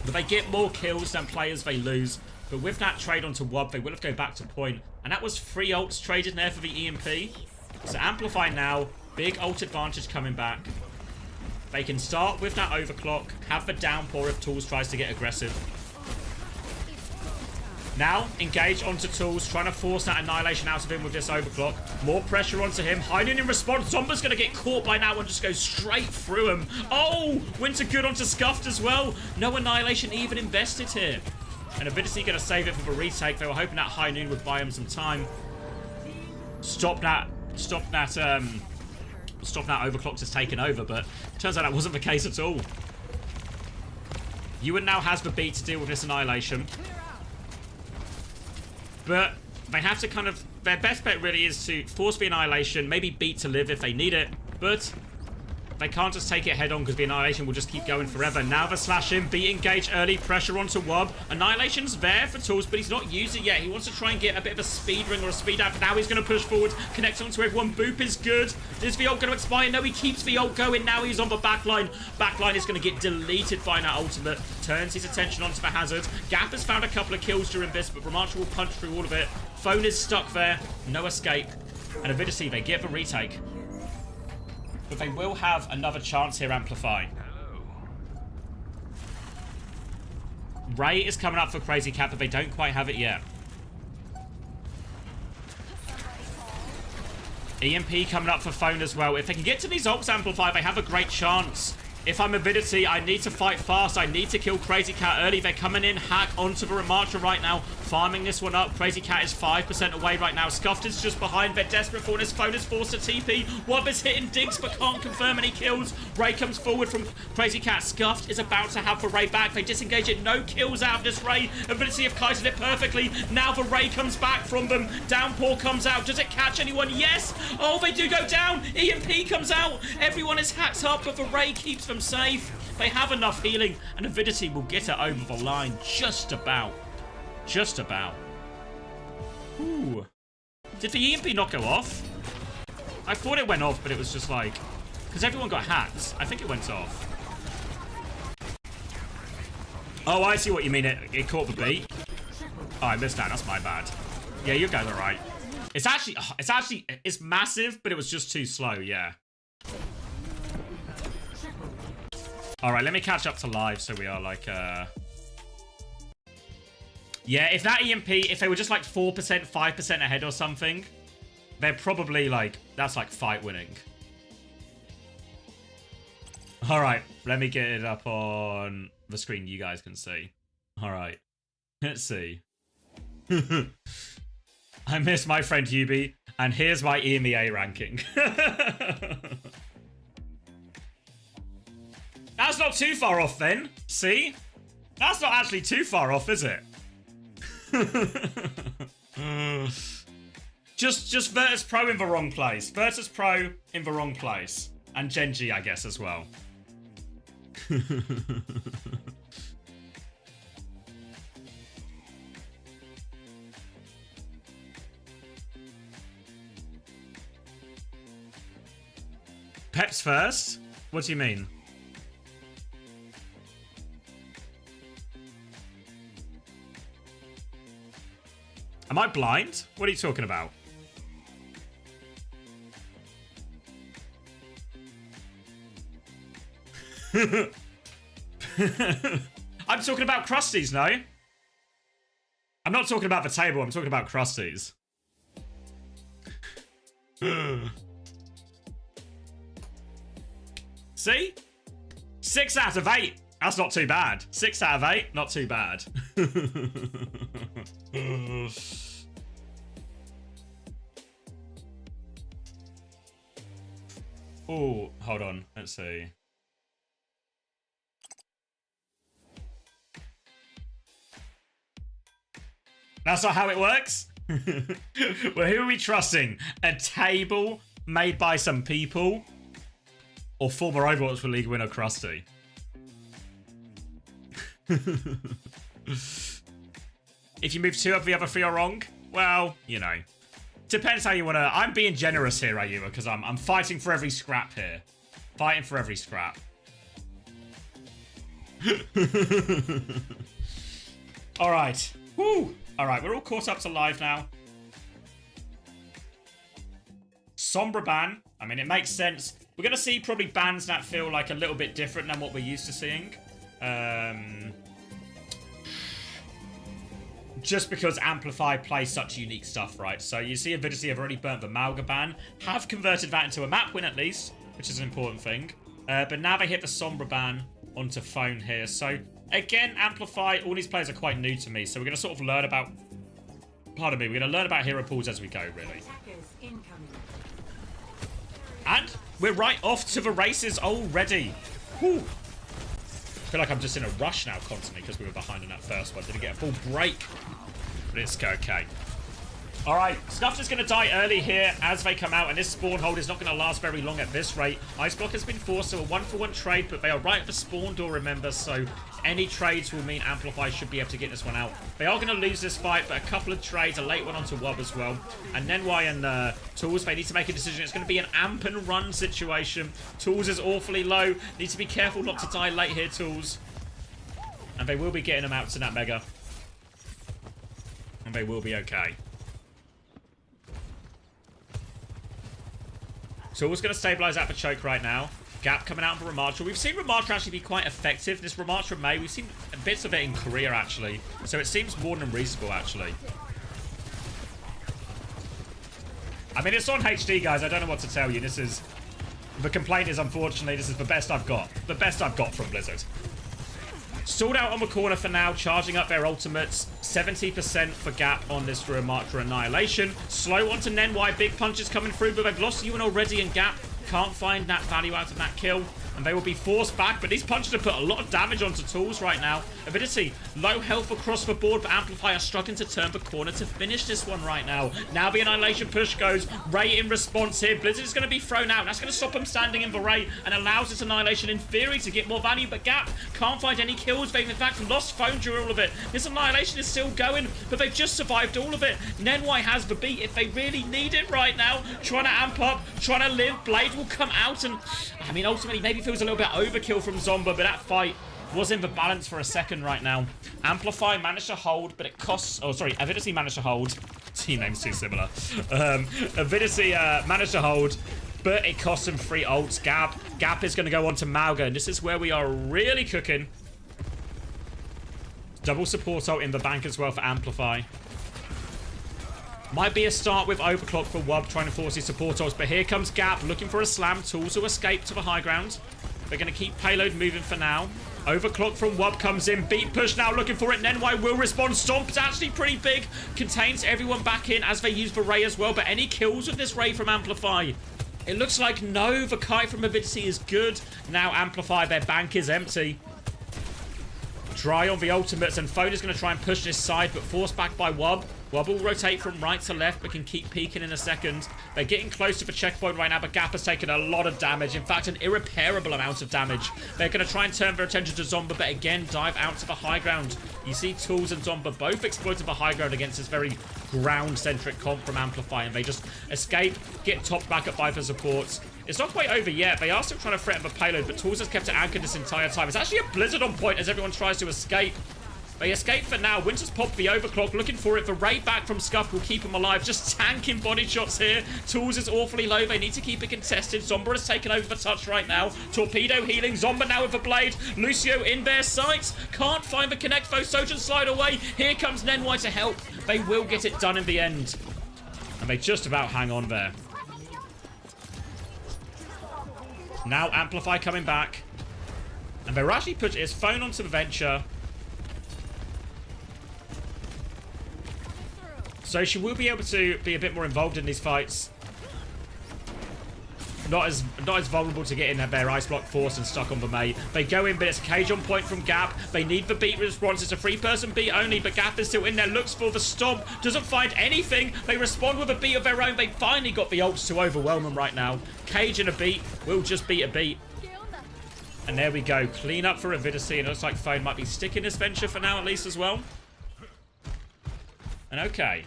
But they get more kills than players they lose. But with that trade onto Wub, they will have to go back to point. And that was 3 ults traded there for the EMP. So Amplify now. Big ult advantage coming back. They can start with that overclock, have the downpour if Tools tries to get aggressive. Now, engage onto Tools, trying to force that annihilation out of him with this overclock. More pressure onto him. Hiding in response. Zomba's going to get caught by now and just go straight through him. Oh, Winter good onto Scuffed as well. No annihilation even invested here. And Avidity going to save it for the retake. They were hoping that High Noon would buy him some time. Stop that overclock just taken over, but turns out that wasn't the case at all. Ewan now has the beat to deal with this annihilation. But they have to kind of... Their best bet really is to force the annihilation, maybe beat to live if they need it, but they can't just take it head on because the annihilation will just keep going forever. Now the slash in, beat engage early, pressure onto Wub. Annihilation's there for Tools, but he's not used it yet. He wants to try and get a bit of a speed ring or a speed out. Now he's going to push forward, connect onto everyone. Boop is good. Is the ult going to expire? No, he keeps the ult going. Now he's on the backline. Backline is going to get deleted by that ultimate. Turns his attention onto the hazard. Gap has found a couple of kills during this, but Ramantra will punch through all of it. Phone is stuck there. No escape. And Avidity, they get the retake. But they will have another chance here, Amplify. Ray is coming up for Crazy Cat, but they don't quite have it yet. EMP coming up for Phone as well. If they can get to these ults, Amplify, they have a great chance. If I'm Avidity, I need to fight fast. I need to kill Crazy Cat early. They're coming in, hack onto the Ramantra right now, farming this one up. Crazy Cat is 5% away right now. Scuffed is just behind. They're desperate for this. Phone is forced to TP. Wub is hitting digs, but can't confirm any kills. Ray comes forward from Crazy Cat. Scuffed is about to have the Ray back. They disengage it. No kills out of this Ray. Avidity have kited it perfectly. Now the Ray comes back from them. Downpour comes out. Does it catch anyone? Yes. Oh, they do go down. EMP comes out. Everyone is hacked up, but the Ray keeps them safe. They have enough healing, and Avidity will get it over the line. Just about. Just about. Ooh. Did the EMP not go off? I thought it went off, but it was just like... Because everyone got hacked. I think it went off. Oh, I see what you mean. It caught the beat. Oh, I missed that. That's my bad. Yeah, you guys are right. It's massive, but it was just too slow, yeah. Alright, let me catch up to live so we are like, Yeah, if that EMP, if they were just like 4%, 5% ahead or something, they're probably like, that's like fight winning. Alright, let me get it up on the screen you guys can see. Alright, let's see. I miss my friend Hubie, and here's my EMEA ranking. That's not too far off then. See? That's not actually too far off, is it? just Virtus Pro in the wrong place. Virtus Pro in the wrong place. And Genji, I guess, as well. Peps first? What do you mean? Am I blind? What are you talking about? I'm talking about Krusties, no? I'm not talking about the table, I'm talking about Krusties. See? 6 out of 8. That's not too bad. 6 out of 8, not too bad. Oh, hold on. Let's see. That's not how it works. Well, who are we trusting? A table made by some people? Or former Overwatch League winner Krusty? If you move 2 of the other 3 are wrong, well, you know. Depends how you want to... I'm being generous here, Ayua, because I'm fighting for every scrap here. Fighting for every scrap. Alright. Woo! Alright, we're all caught up to live now. Sombra ban. I mean, it makes sense. We're going to see probably bans that feel like a little bit different than what we're used to seeing. Just because Amplify plays such unique stuff, right? So you see Avidity have already burnt the Malga ban, have converted that into a map win at least, which is an important thing. But now they hit the Sombra ban onto phone here. So again, Amplify, all these players are quite new to me. So we're going to sort of learn about, pardon me, we're going to learn about hero pools as we go, really. And we're right off to the races already. Whew. I feel like I'm just in a rush now constantly because we were behind in that first one. Didn't get a full break. But it's okay. Alright, Snuff's just going to die early here as they come out, and this spawn hold is not going to last very long at this rate. Ice Block has been forced to a 1-for-1 trade, but they are right at the spawn door, remember, so any trades will mean Amplify should be able to get this one out. They are going to lose this fight, but a couple of trades, a late one onto Wob as well. And Nenwai and Tools, they need to make a decision. It's going to be an amp and run situation. Tools is awfully low. Need to be careful not to die late here, Tools. And they will be getting them out to that Mega. And they will be okay. Tools going to stabilize out the choke right now. Gap coming out for Ramattra. We've seen Ramattra actually be quite effective. This Ramattra May, we've seen bits of it in Korea, actually. So it seems more than reasonable, actually. I mean, it's on HD, guys. I don't know what to tell you. This is... The complaint is, unfortunately, this is the best I've got. The best I've got from Blizzard. Stalled out on the corner for now, charging up their ultimates. 70% for Gap on this Ramattra Annihilation. Slow onto Nenwai. Big punches coming through, but they've lost Ewan already, and Gap can't find that value out of that kill. And they will be forced back, but these punches have put a lot of damage onto Tools right now. Avidity, low health across the board, but Amplify are struggling to turn the corner to finish this one right now. Now the Annihilation push goes. Ray in response here. Blizzard is going to be thrown out. That's going to stop him standing in the Ray and allows this Annihilation in theory to get more value, but Gap can't find any kills. They've in fact lost phone during all of it. This Annihilation is still going, but they've just survived all of it. Nenwai has the beat if they really need it right now. Trying to amp up, trying to live. Blade will come out, and I mean, ultimately, maybe feels a little bit overkill from Zomba, but that fight was in the balance for a second right now. Amplify managed to hold, but it costs... Oh, sorry, Avidity managed to hold. Team name's too similar. Avidity managed to hold, but it costs him 3 ults. Gap is going to go on to Malga, and this is where we are really cooking. Double support ult in the bank as well for Amplify. Might be a start with Overclock for Wub trying to force his support ults, but here comes Gap looking for a slam. Tools to escape to the high ground. They're going to keep payload moving for now. Overclock from Wub comes in. Beat push now looking for it. Nenwai will respond. Stomp's actually pretty big. Contains everyone back in as they use the Ray as well, but any kills with this Ray from Amplify? It looks like no. The kite from Avidity is good. Now Amplify, their bank is empty. Dry on the ultimates, and Phone is going to try and push this side, but forced back by Wub. Wub will rotate from right to left, but can keep peeking in a second. They're getting close to the checkpoint right now, but Gap has taken a lot of damage. In fact, an irreparable amount of damage. They're going to try and turn their attention to Zomba, but again, dive out to the high ground. You see Tools and Zomba both exploited the high ground against this very ground-centric comp from Amplify, and they just escape, get topped back up by the supports. It's not quite over yet. They are still trying to threaten the payload, but Tools has kept it anchored this entire time. It's actually a Blizzard on point as everyone tries to escape. They escape for now. Winter's popped the Overclock, looking for it. The Ray back from Scuff will keep him alive. Just tanking body shots here. Tools is awfully low. They need to keep it contested. Zomba has taken over the touch right now. Torpedo healing. Zomba now with the blade. Lucio in their sights. Can't find the connect, though. Sojan slide away. Here comes Nenwai to help. They will get it done in the end. And they just about hang on there. Now Amplify coming back. And they're actually put his phone onto the Venture. So she will be able to be a bit more involved in these fights. not as vulnerable to getting their ice block forced and stuck on the May. They go in, but it's a cage on point from Gap. They need the beat response. It's a 3-person beat only, but Gap is still in there. Looks for the stomp. Doesn't find anything. They respond with a beat of their own. They finally got the ults to overwhelm them right now. Cage and a beat will just beat a beat. And there we go. Clean up for Avidity. And it looks like Phone might be sticking this venture for now at least as well. And okay.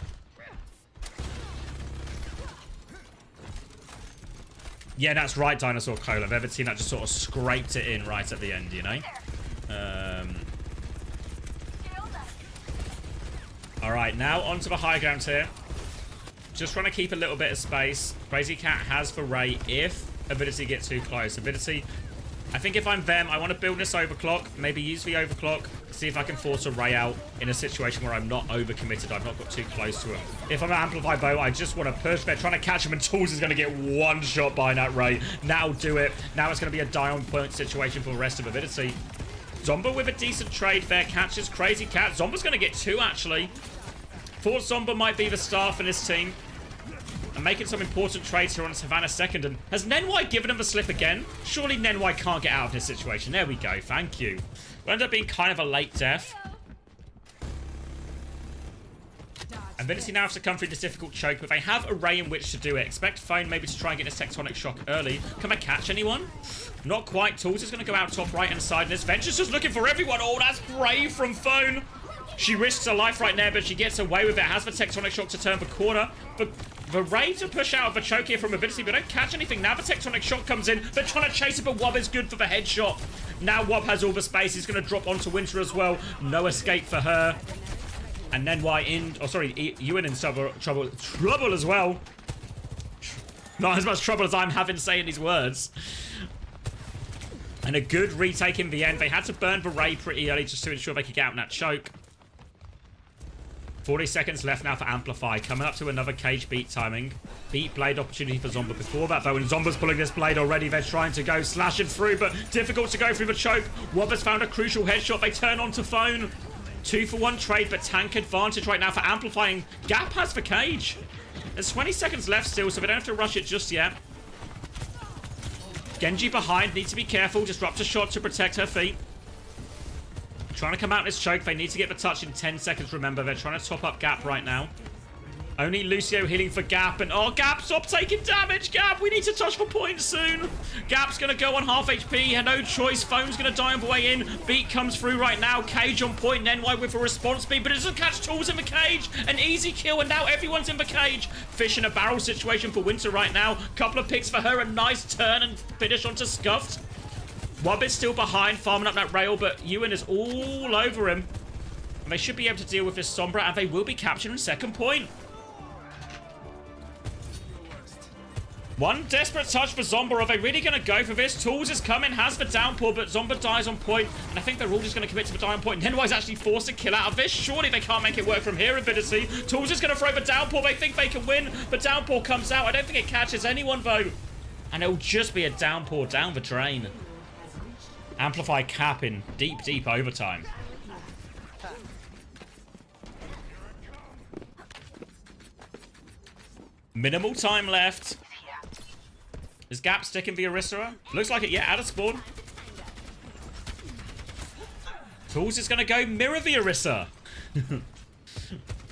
Yeah, that's right, Dinosaur Cola. I've ever seen that just sort of scraped it in right at the end, you know? Alright, now onto the high ground here. Just trying to keep a little bit of space. Crazy Cat has for Ray if Avidity gets too close. Avidity, I think if I'm them, I want to build this overclock. Maybe use the overclock. See if I can force a Ray out in a situation where I'm not overcommitted. I've not got too close to him. If I'm an Amplify Bow, I just want to push. They're trying to catch him, and Tools is going to get one shot by that Ray. Now do it. Now it's going to be a die-on-point situation for the rest of Avidity. Zomba with a decent trade there. Catches Crazy Cat. Zomba's going to get 2, actually. Thought Zomba might be the star for this team. And making some important trades here on Savannah second. And has Nenwai given him the slip again? Surely Nenwai can't get out of this situation. There we go. Thank you. It ended up being kind of a late death. Avidity now has to come through this difficult choke, but they have a Ray in which to do it. Expect Phone maybe to try and get this Tectonic Shock early. Can I catch anyone? Not quite. Tools is going to go out top right-hand side. And this Venture's just looking for everyone. Oh, that's brave from Phone. She risks her life right there, but she gets away with it. Has the Tectonic Shock to turn the corner. The Ray to push out of the choke here from Avidity, but don't catch anything. Now the Tectonic Shock comes in. They're trying to chase it, but Wob is good for the headshot. Now Wob has all the space. He's going to drop onto Winter as well. No escape for her. And then Ewan in trouble as well. Not as much trouble as I'm having saying these words. And a good retake in the end. They had to burn the Ray pretty early just to ensure they could get out in that choke. 40 seconds left now for Amplify. Coming up to another cage beat timing. Beat blade opportunity for Zomba before that, though. And Zomba's pulling this blade already. They're trying to go slashing through, but difficult to go through the choke. Wob has found a crucial headshot. They turn onto Phone. 2-for-1 trade, but tank advantage right now for Amplifying. Gap has the cage. There's 20 seconds left still, so they don't have to rush it just yet. Genji behind. Needs to be careful. Disrupt a shot to protect her feet. Trying to come out this choke. They need to get the touch in 10 seconds, remember. They're trying to top up Gap right now. Only Lucio healing for Gap. And, oh, Gap, stop taking damage, Gap. We need to touch for points soon. Gap's going to go on half HP. Had no choice. Phone's going to die on the way in. Beat comes through right now. Cage on point. Nenwai with a response speed, but it doesn't catch Tools in the cage. An easy kill, and now everyone's in the cage. Fish in a barrel situation for Winter right now. Couple of picks for her. A nice turn and finish onto Scuffed. Wob is still behind, farming up that rail, but Ewan is all over him. And they should be able to deal with this Sombra, and they will be capturing second point. One desperate touch for Zomba. Are they really going to go for this? Tools is coming, has the downpour, but Zomba dies on point. And I think they're all just going to commit to the die on point. Nenwai's actually forced to kill out of this. Surely they can't make it work from here, Avidity. Tools is going to throw the downpour. They think they can win. The downpour comes out. I don't think it catches anyone, though. And it'll just be a downpour down the drain. Amplify Cap in deep, deep overtime. Minimal time left. Is Gap sticking the Orisa? Looks like it, yeah, out of spawn. Tools is going to go mirror the Orisa.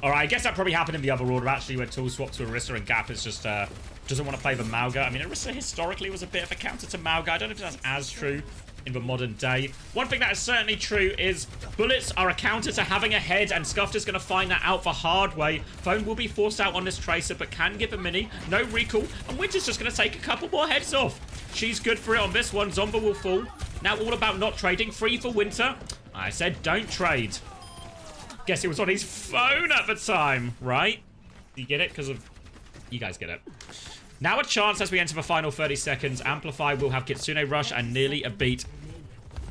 Alright, I guess that probably happened in the other order, actually, where Tools swapped to Orisa and Gap is just, doesn't want to play the Mauga. I mean, Orisa historically was a bit of a counter to Mauga. I don't know if that's as true in the modern day. One thing that is certainly true is bullets are a counter to having a head, and Scuffed is going to find that out the hard way. Phone will be forced out on this Tracer, but can give a mini. No recall, and Winter's just going to take a couple more heads off. She's good for it on this one. Zomba will fall. Now all about not trading. Free for Winter. I said don't trade. Guess it was on his phone at the time, right? You get it? Because of... You guys get it. Now a chance as we enter the final 30 seconds. Amplify will have Kitsune Rush and nearly a beat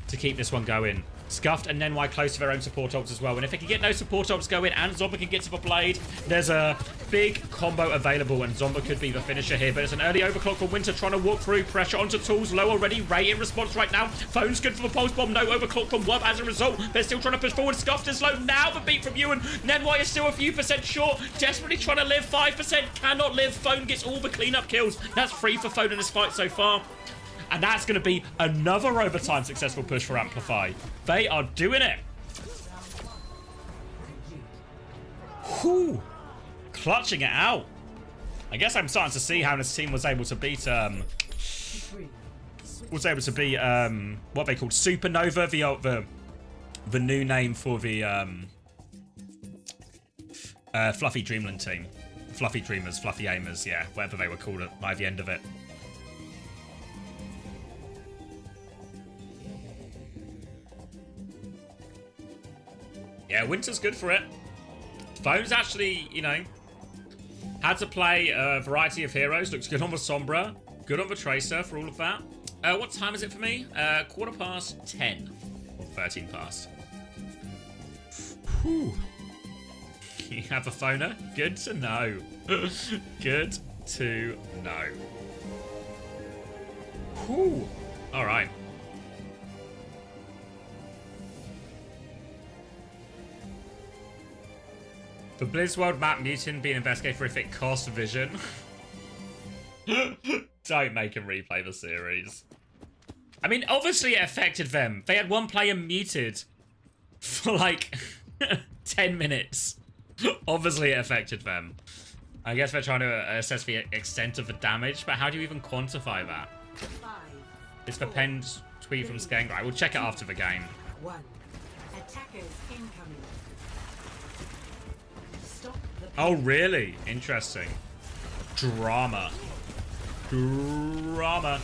to keep this one going. Scuffed and Nenwai close to their own support ults as well. And if they can get no support ults going and Zomba can get to the blade, there's a big combo available and Zomba could be the finisher here. But it's an early overclock for Winter trying to walk through. Pressure onto tools. Low already. Ray in response right now. Phone's good for the pulse bomb. No overclock from Wub as a result. They're still trying to push forward. Scuffed is low. Now the beat from Ewan. Nenwai is still a few percent short. Desperately trying to live. 5%. Cannot live. Phone gets all the cleanup kills. That's 3 for Phone in this fight so far. And that's going to be another overtime successful push for Amplify. They are doing it. Whew. Clutching it out. I guess I'm starting to see how this team was able to beat what they called Supernova, the new name for the Fluffy Dreamland team. Fluffy Dreamers, Fluffy Aimers, yeah, whatever they were called by the end of it. Yeah, Winter's good for it. Phone's actually, you know, had to play a variety of heroes. Looks good on the Sombra. Good on the Tracer for all of that. What time is it for me? 10:15. Or 13 past. Whew. You have a phoner? Good to know. Good to know. Whew. Alright. The Blizzworld map mutant being investigated for if it cost vision. Don't make him replay the series. I mean, obviously it affected them. They had one player muted for like 10 minutes. Obviously it affected them. I guess they're trying to assess the extent of the damage, but how do you even quantify that? It's the penned tweet from Skeng. Right, we'll check it after the game. Attackers incoming. Oh, really? Interesting. Drama. Drama.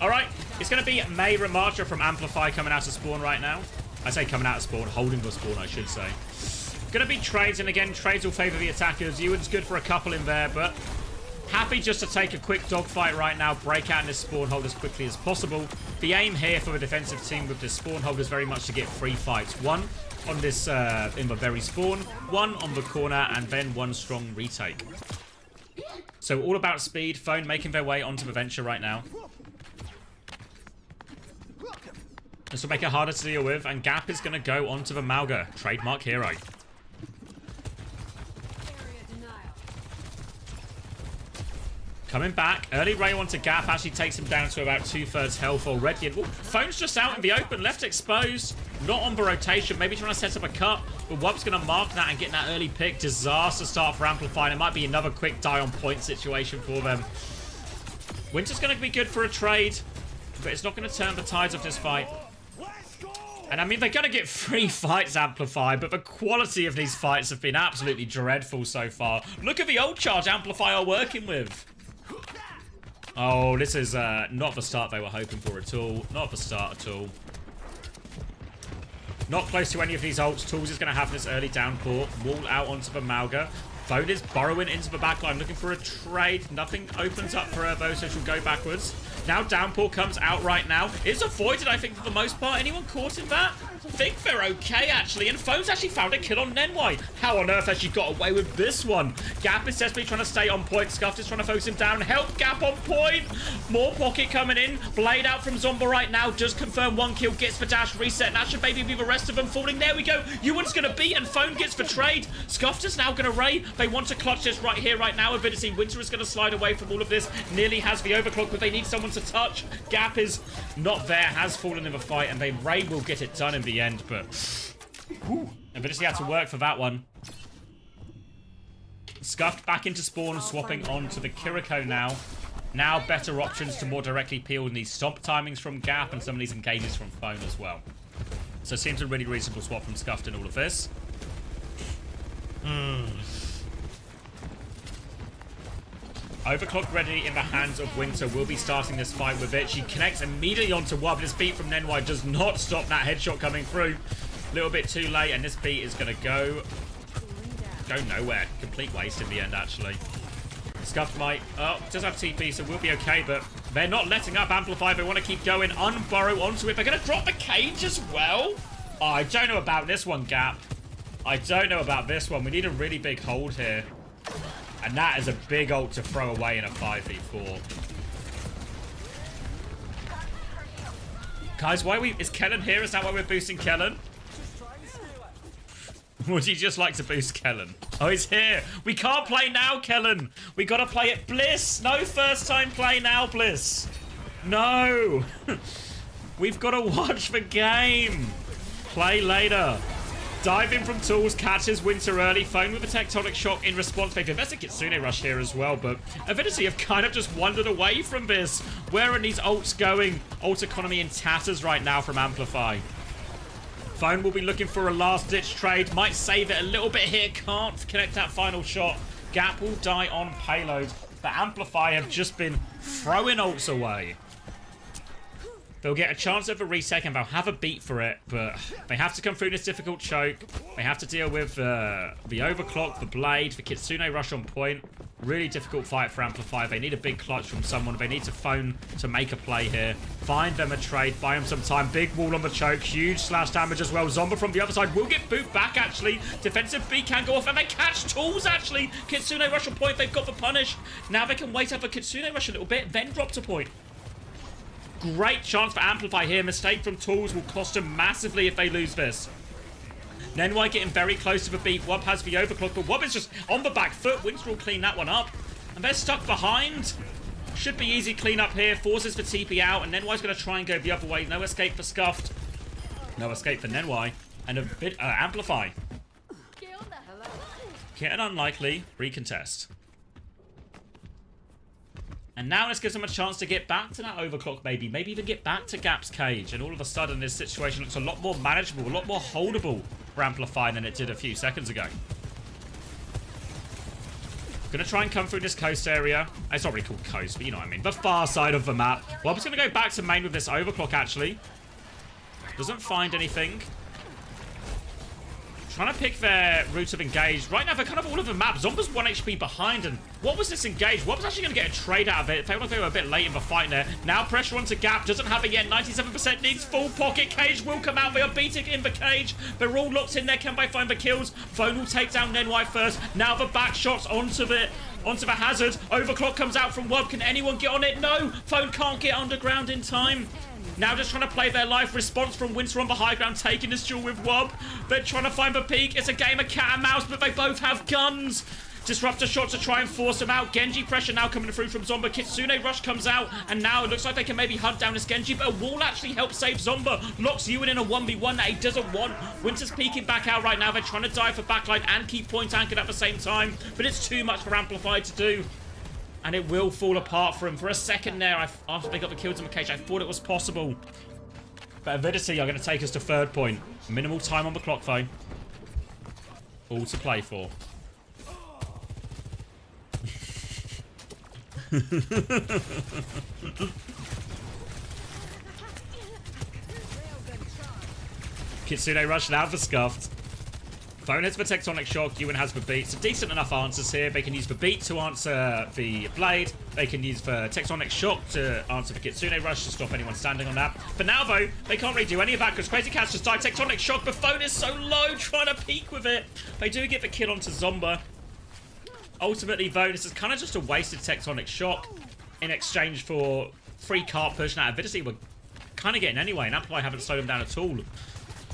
Alright, it's going to be May Remacha from Amplify coming out of spawn right now. I say coming out of spawn, holding the spawn, I should say. Going to be trades, and again, trades will favour the attackers. Ewan's good for a couple in there, but happy just to take a quick dogfight right now, break out in this spawn hold as quickly as possible. The aim here for the defensive team with this spawn hold is very much to get 3 fights. One on this, in the very spawn, one on the corner, and then one strong retake. So all about speed. Phone making their way onto the Venture right now. This will make it harder to deal with, and Gap is going to go onto the Malga, trademark hero. Coming back, early Ray onto Gap actually takes him down to about 2/3 health already. And Phone's just out in the open, left exposed, not on the rotation, maybe trying to set up a cut, but Wub's going to mark that and get that early pick. Disaster start for Amplify, and it might be another quick die on point situation for them. Winter's going to be good for a trade, but it's not going to turn the tides of this fight. And I mean, they're going to get 3 fights Amplify, but the quality of these fights have been absolutely dreadful so far. Look at the ult charge Amplify are working with. Oh, this is not the start they were hoping for at all. Not the start at all. Not close to any of these ults. Tools is going to have this early downpour. Wall out onto the Malga. Phone is burrowing into the backline, looking for a trade. Nothing opens up for those who will go backwards. Now Downpour comes out right now. It's avoided, I think, for the most part. Anyone caught in that? I think they're okay, actually. And Phone's actually found a kill on Nenwai. How on earth has she got away with this one? Gap is desperately trying to stay on point. Scuffed is trying to focus him down. Help Gap on point. More pocket coming in. Blade out from Zomba right now. Just confirm 1 kill. Gets the dash reset. And that should maybe be the rest of them falling. There we go. Ewan's going to beat, and Phone gets the trade. Scuffed is now going to raid. They want to clutch this right here, right now. Avidity. Winter is going to slide away from all of this. Nearly has the overclock, but they need someone to touch. Gap is not there, has fallen in the fight, and Ray will get it done in the end, but Avidity had to work for that one. Scuffed back into spawn, swapping on to the Kiriko now. Now better options to more directly peel in these stomp timings from Gap and some of these engages from Phone as well. So it seems a really reasonable swap from Scuffed in all of this. Overclock ready in the hands of Winter. Will be starting this fight with it. She connects immediately onto Wub. This beat from Nenwai does not stop that headshot coming through. A little bit too late, and this beat is going to go nowhere. Complete waste in the end, actually. Scuffed might... Oh, does have TP, so we'll be okay, but they're not letting up Amplify. They want to keep going. Unburrow onto it. They're going to drop the cage as well. Oh, I don't know about this one, Gap. I don't know about this one. We need a really big hold here. And that is a big ult to throw away in a 5v4. Guys, why are we... Is Kellen here? Is that why we're boosting Kellen? Would you just like to boost Kellen? Oh, he's here. We can't play now, Kellen. We gotta play it. Bliss. No first time play now, Bliss. No. We've got to watch the game. Play later. Dive in from tools, catches Winter early, phone with a tectonic shock in response. They've invested Kitsune Rush here as well, but Avidity have kind of just wandered away from this. Where are these ults going? Ult economy in tatters right now from Amplify. Phone will be looking for a last-ditch trade. Might save it a little bit here. Can't connect that final shot. Gap will die on payload. But Amplify have just been throwing ults away. They'll get a chance of a reset and they'll have a beat for it, but they have to come through this difficult choke. They have to deal with the overclock, the blade, the Kitsune Rush on point. Really difficult fight for Amplify. They need a big clutch from someone. They need to phone to make a play here. Find them a trade, buy them some time. Big wall on the choke, huge slash damage as well. Zomba from the other side will get boot back, actually. Defensive B can go off, and they catch tools, actually. Kitsune Rush on point, they've got the punish. Now they can wait up for Kitsune Rush a little bit, then drop to point. Great chance for Amplify here. Mistake from tools will cost them massively if they lose this. Nenwai getting very close to the beat. Wob has the overclock, but Wob is just on the back foot. Winter will clean that one up. And they're stuck behind. Should be easy clean up here. Forces for TP out, and Nenwai's going to try and go the other way. No escape for Scuffed. No escape for Nenwai. And a bit Amplify. Get an unlikely recontest. And now this gives them a chance to get back to that overclock, maybe even get back to Gap's cage. And all of a sudden, this situation looks a lot more manageable, a lot more holdable for Amplify than it did a few seconds ago. Gonna try and come through this coast area. It's not really called coast, but you know what I mean. The far side of the map. Well, I'm just gonna go back to main with this overclock, actually. Doesn't find anything. Trying to pick their route of engage. Right now, they're kind of all over the map. Zomba's 1 HP behind, and what was this engage? What was actually going to get a trade out of it? It felt like they were a bit late in the fight there. Now pressure onto Gap. Doesn't have it yet. 97% needs full pocket. Cage will come out. They are beating in the cage. They're all locked in there. Can they find the kills? Phone will take down Nenwai first. Now the back shots onto the hazard. Overclock comes out from Wob. Can anyone get on it? No. Phone can't get underground in time. Now just trying to play their life. Response from Winter on the high ground, taking this duel with Wob. They're trying to find the peak. It's a game of cat and mouse, but they both have guns. Disruptor shot to try and force them out. Genji pressure now coming through from Zomba. Kitsune Rush comes out, and now it looks like they can maybe hunt down this Genji, but a wall actually helps save Zomba. Locks Ewan in a 1v1 that he doesn't want. Winter's peeking back out right now. They're trying to dive for backline and keep point anchored at the same time, but it's too much for Amplify to do. And it will fall apart for him. For a second there, after they got the kills in the cage, I thought it was possible. But Avidity are going to take us to third point. Minimal time on the clock, though. All to play for. Kitsune Rush now for Scuffed. Phone has the Tectonic Shock, Ewan has the beat. So decent enough answers here. They can use the beat to answer the blade. They can use the Tectonic Shock to answer the Kitsune Rush to stop anyone standing on that. For now, though, they can't really do any of that because Crazy Cat's just died. Tectonic Shock, but Phone is so low, trying to peek with it. They do get the kill onto Zomba. Ultimately, though, this is kind of just a wasted Tectonic Shock in exchange for free cart push. Now, Avidity were kind of getting anyway, and Amplify haven't slowed them down at all.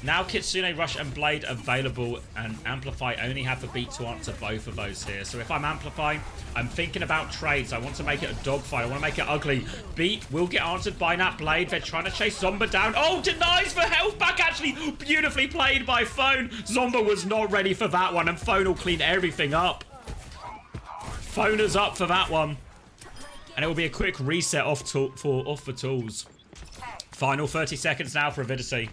Now Kitsune Rush and Blade available, and Amplify only have the beat to answer both of those here. So if I'm Amplify, I'm thinking about trades. I want to make it a dogfight. I want to make it ugly. Beat will get answered by that Blade. They're trying to chase Zomba down. Oh, denies the health back, actually. Beautifully played by Phone. Zomba was not ready for that one, and Phone will clean everything up. Phone is up for that one. And it will be a quick reset off the tools. Final 30 seconds now for Avidity.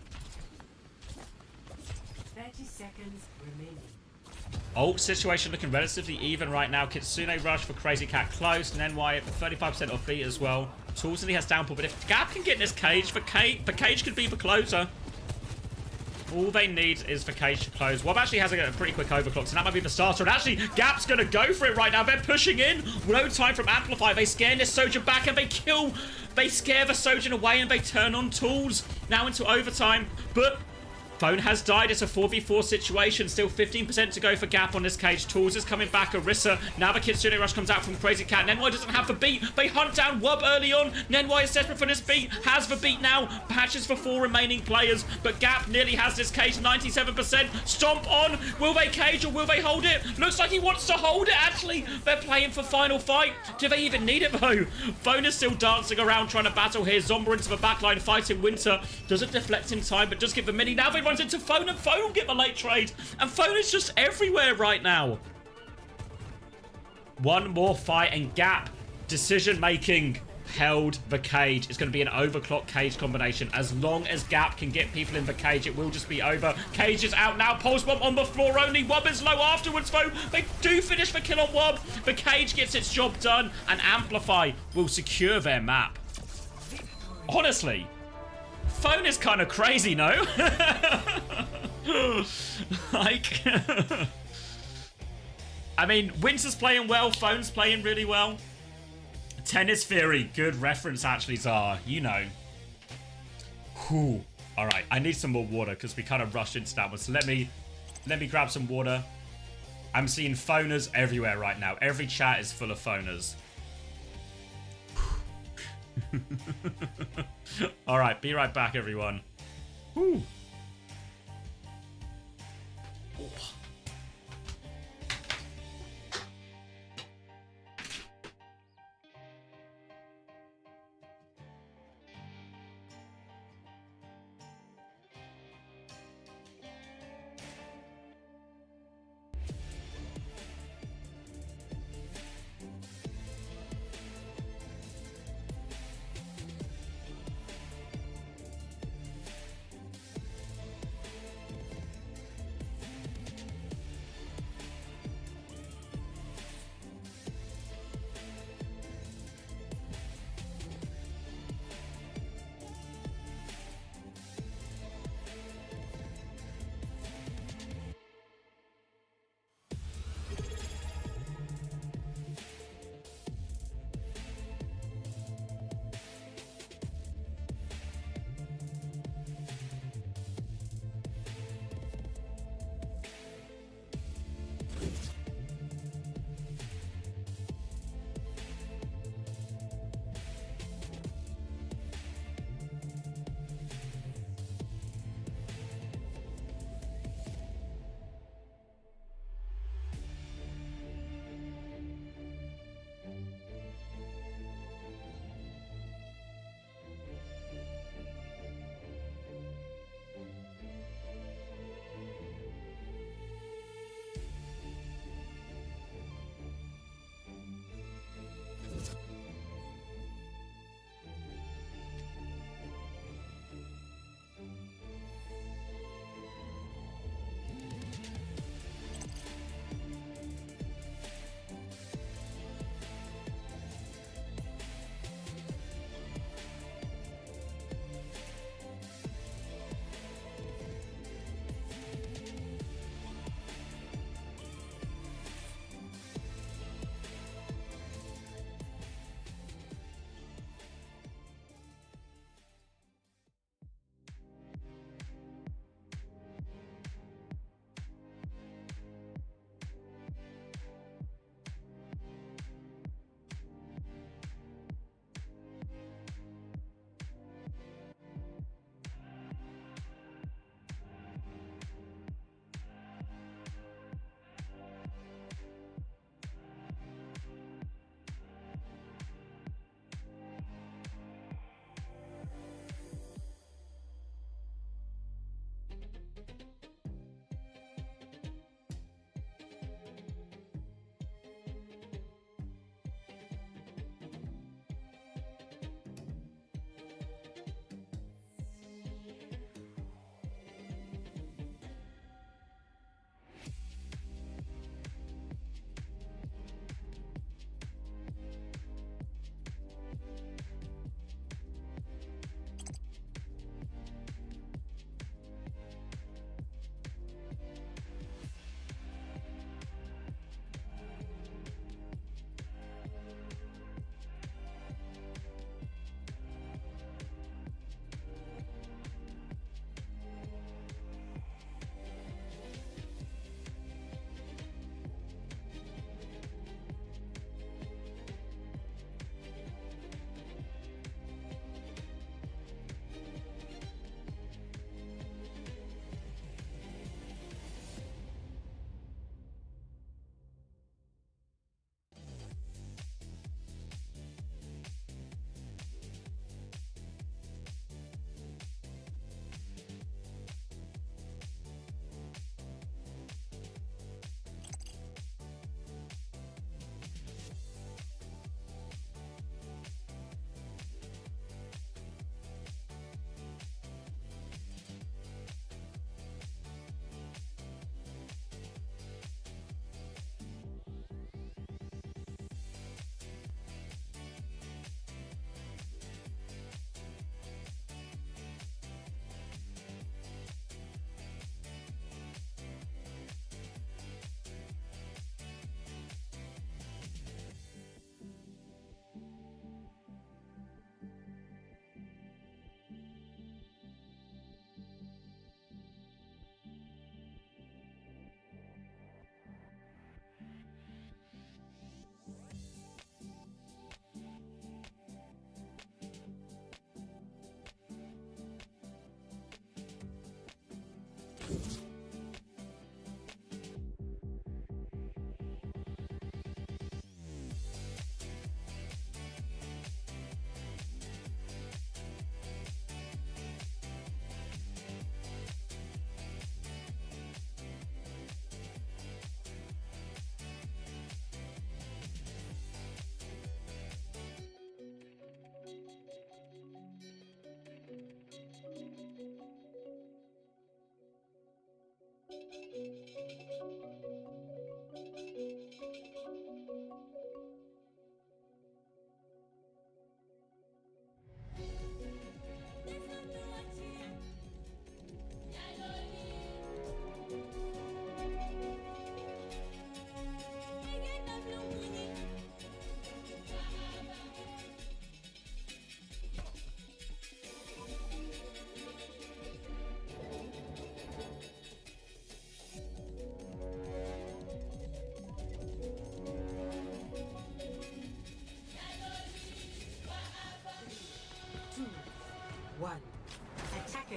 Ult situation looking relatively even right now. Kitsune Rush for Crazy Cat close. Nenwai 35% off beat as well. Tools and he has downpull, but if Gap can get in this cage, the cage could be the closer. All they need is for cage to close. Wob actually has a pretty quick overclock, so that might be the starter. And actually, Gap's going to go for it right now. They're pushing in. No time from Amplify. They scare this Sojourn back and they kill. They scare the Sojourn away and they turn on Tools. Now into overtime. But Phone has died. It's a 4v4 situation. Still 15% to go for Gap on this cage. Tools is coming back. Orisa. Now the Kitsune Rush comes out from Crazy Cat. Nenwai doesn't have the beat. They hunt down Wub early on. Nenwai is desperate for this beat. Has the beat now. Patches for 4 remaining players. But Gap nearly has this cage. 97%. Stomp on. Will they cage or will they hold it? Looks like he wants to hold it, actually. They're playing for final fight. Do they even need it, though? Phone is still dancing around trying to battle here. Zomba into the backline fighting Winter. Doesn't deflect in time, but does give the mini. Now they runs into Phone, and Phone will get the late trade. And Phone is just everywhere right now. One more fight, and Gap decision-making held the cage. It's going to be an overclock cage combination. As long as Gap can get people in the cage, it will just be over. Cage is out now. Pulse bomb on the floor only. Wub is low afterwards, though. They do finish the kill on Wub. The cage gets its job done, and Amplify will secure their map. Honestly, Phone is kind of crazy, no? Like, I mean, Winter's playing well, Phone's playing really well. Tennis Theory, good reference actually, Zar, you know. Whew. All right, I need some more water because we kind of rushed into that one. So let me grab some water. I'm seeing phoners everywhere right now. Every chat is full of phoners. All right, be right back, everyone. Whew.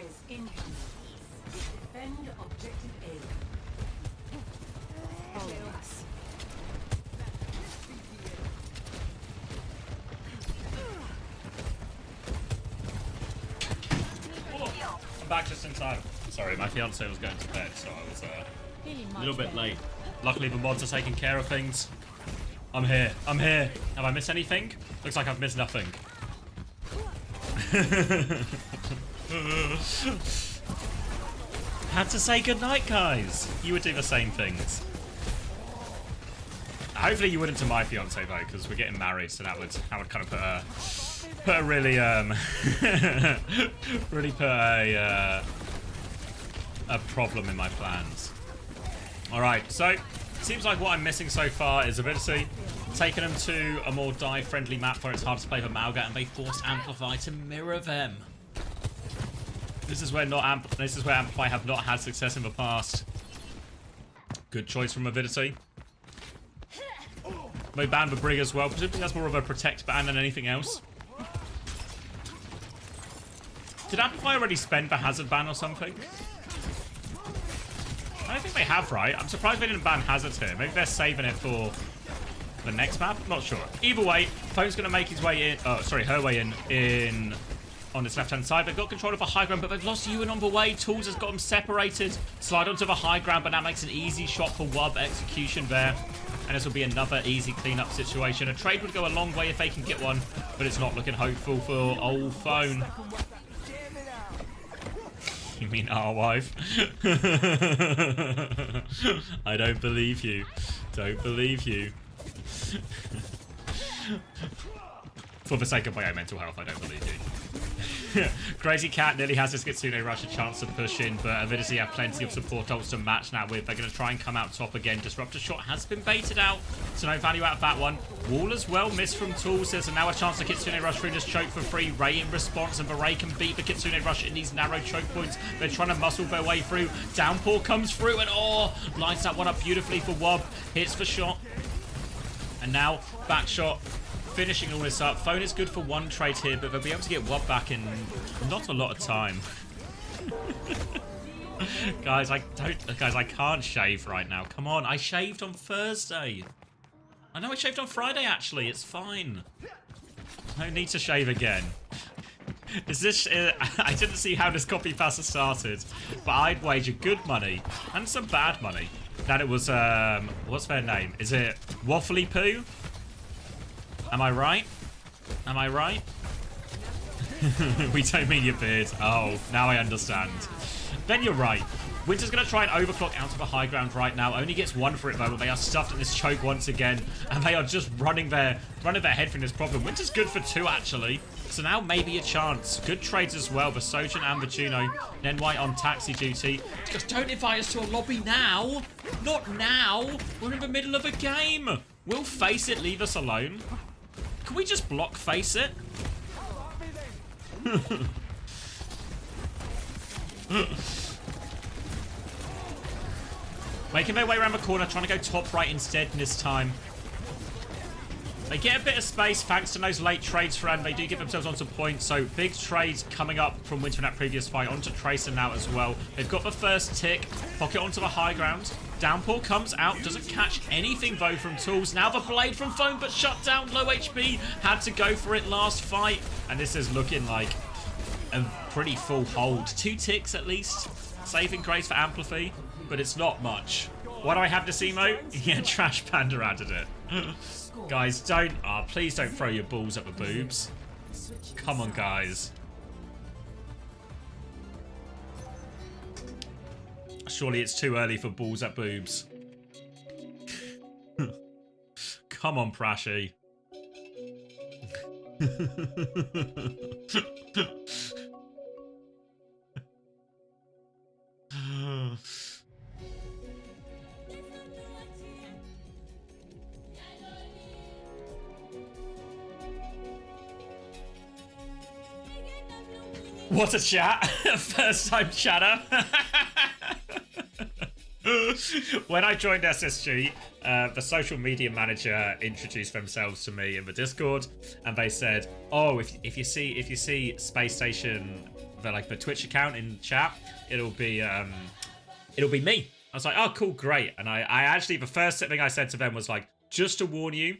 Attackers incoming. Defend objective A. I'm back just in time. Sorry, my fiance was going to bed, so I was a little bit late. Luckily, the mods are taking care of things. I'm here. I'm here. Have I missed anything? Looks like I've missed nothing. Had to say goodnight, guys. You would do the same things. Hopefully you wouldn't to my fiance though, because we're getting married, so that would kind of put a really really put a problem in my plans. All right, so seems like what I'm missing so far is ability. Taking them to a more dive-friendly map where it's hard to play for Malga, and they force Amplify to mirror them. This is where Amplify have not had success in the past. Good choice from Avidity. They banned the Brig as well. Presumably that's more of a protect ban than anything else. Did Amplify already spend the hazard ban or something? I don't think they have, right? I'm surprised they didn't ban hazards here. Maybe they're saving it for the next map? Not sure. Either way, Phone's going to make his way in. Oh, sorry, her way in on this left-hand side. They've got control of the high ground, but they've lost Ewan on the way. Tools has got them separated. Slide onto the high ground, but that makes an easy shot for Wub execution there. And this will be another easy cleanup situation. A trade would go a long way if they can get one, but it's not looking hopeful for old Phone. You mean our wife? I don't believe you. Don't believe you. For the sake of my own mental health, I don't believe you. Crazy Cat nearly has this Kitsune Rush a chance to push in, but Avidity have plenty of support ults to match now with. They're going to try and come out top again. Disruptor shot has been baited out, so no value out of that one. Wall as well, missed from Tools. There's now a chance to Kitsune Rush through this choke for free. Ray in response, and the Ray can beat the Kitsune Rush in these narrow choke points. They're trying to muscle their way through. Downpour comes through, and lines that one up beautifully for Wub. Hits the shot. And now, back shot. Finishing all this up. Phone is good for one trade here, but they'll be able to get Wub back in not a lot of time. Guys, I can't shave right now. Come on, I shaved on Thursday. I know I shaved on Friday, actually. It's fine. No need to shave again. Is this... I didn't see how this copy pasta started, but I'd wager good money and some bad money that it was... what's their name? Is it Waffly Poo? Am I right? Am I right? We don't mean your beard. Oh, now I understand. Then you're right. Winter's going to try and overclock out of the high ground right now. Only gets one for it, though. They are stuffed in this choke once again. And they are just running their head from this problem. Winter's good for 2, actually. So now maybe a chance. Good trades as well. The Sojin and the Juno. Then White on taxi duty. Just don't invite us to a lobby now. Not now. We're in the middle of a game. We'll face it. Leave us alone. Can we just block face it? Making their way around the corner, trying to go top right instead this time. They get a bit of space thanks to those late trades for and they do get themselves onto points. So big trades coming up from Winter in that previous fight. Onto Tracer now as well. They've got the first tick. Pocket onto the high ground. Downpour comes out. Doesn't catch anything though from Tools. Now the blade from Phone, but shut down. Low HP. Had to go for it last fight. And this is looking like a pretty full hold. 2 ticks at least. Saving grace for Amplify. But it's not much. What do I have this emote? Yeah, Trash Panda added it. Guys, don't... Oh, please don't throw your balls at the boobs. Come on, guys. Surely it's too early for balls at boobs. Come on, Prashy. What a chat. First time chatter. When I joined SSG, the social media manager introduced themselves to me in the Discord, and they said, "Oh, if you see Space Station the Twitch account in chat, it'll be me. I was like, oh, cool, great. And I actually, the first thing I said to them was like, just to warn you,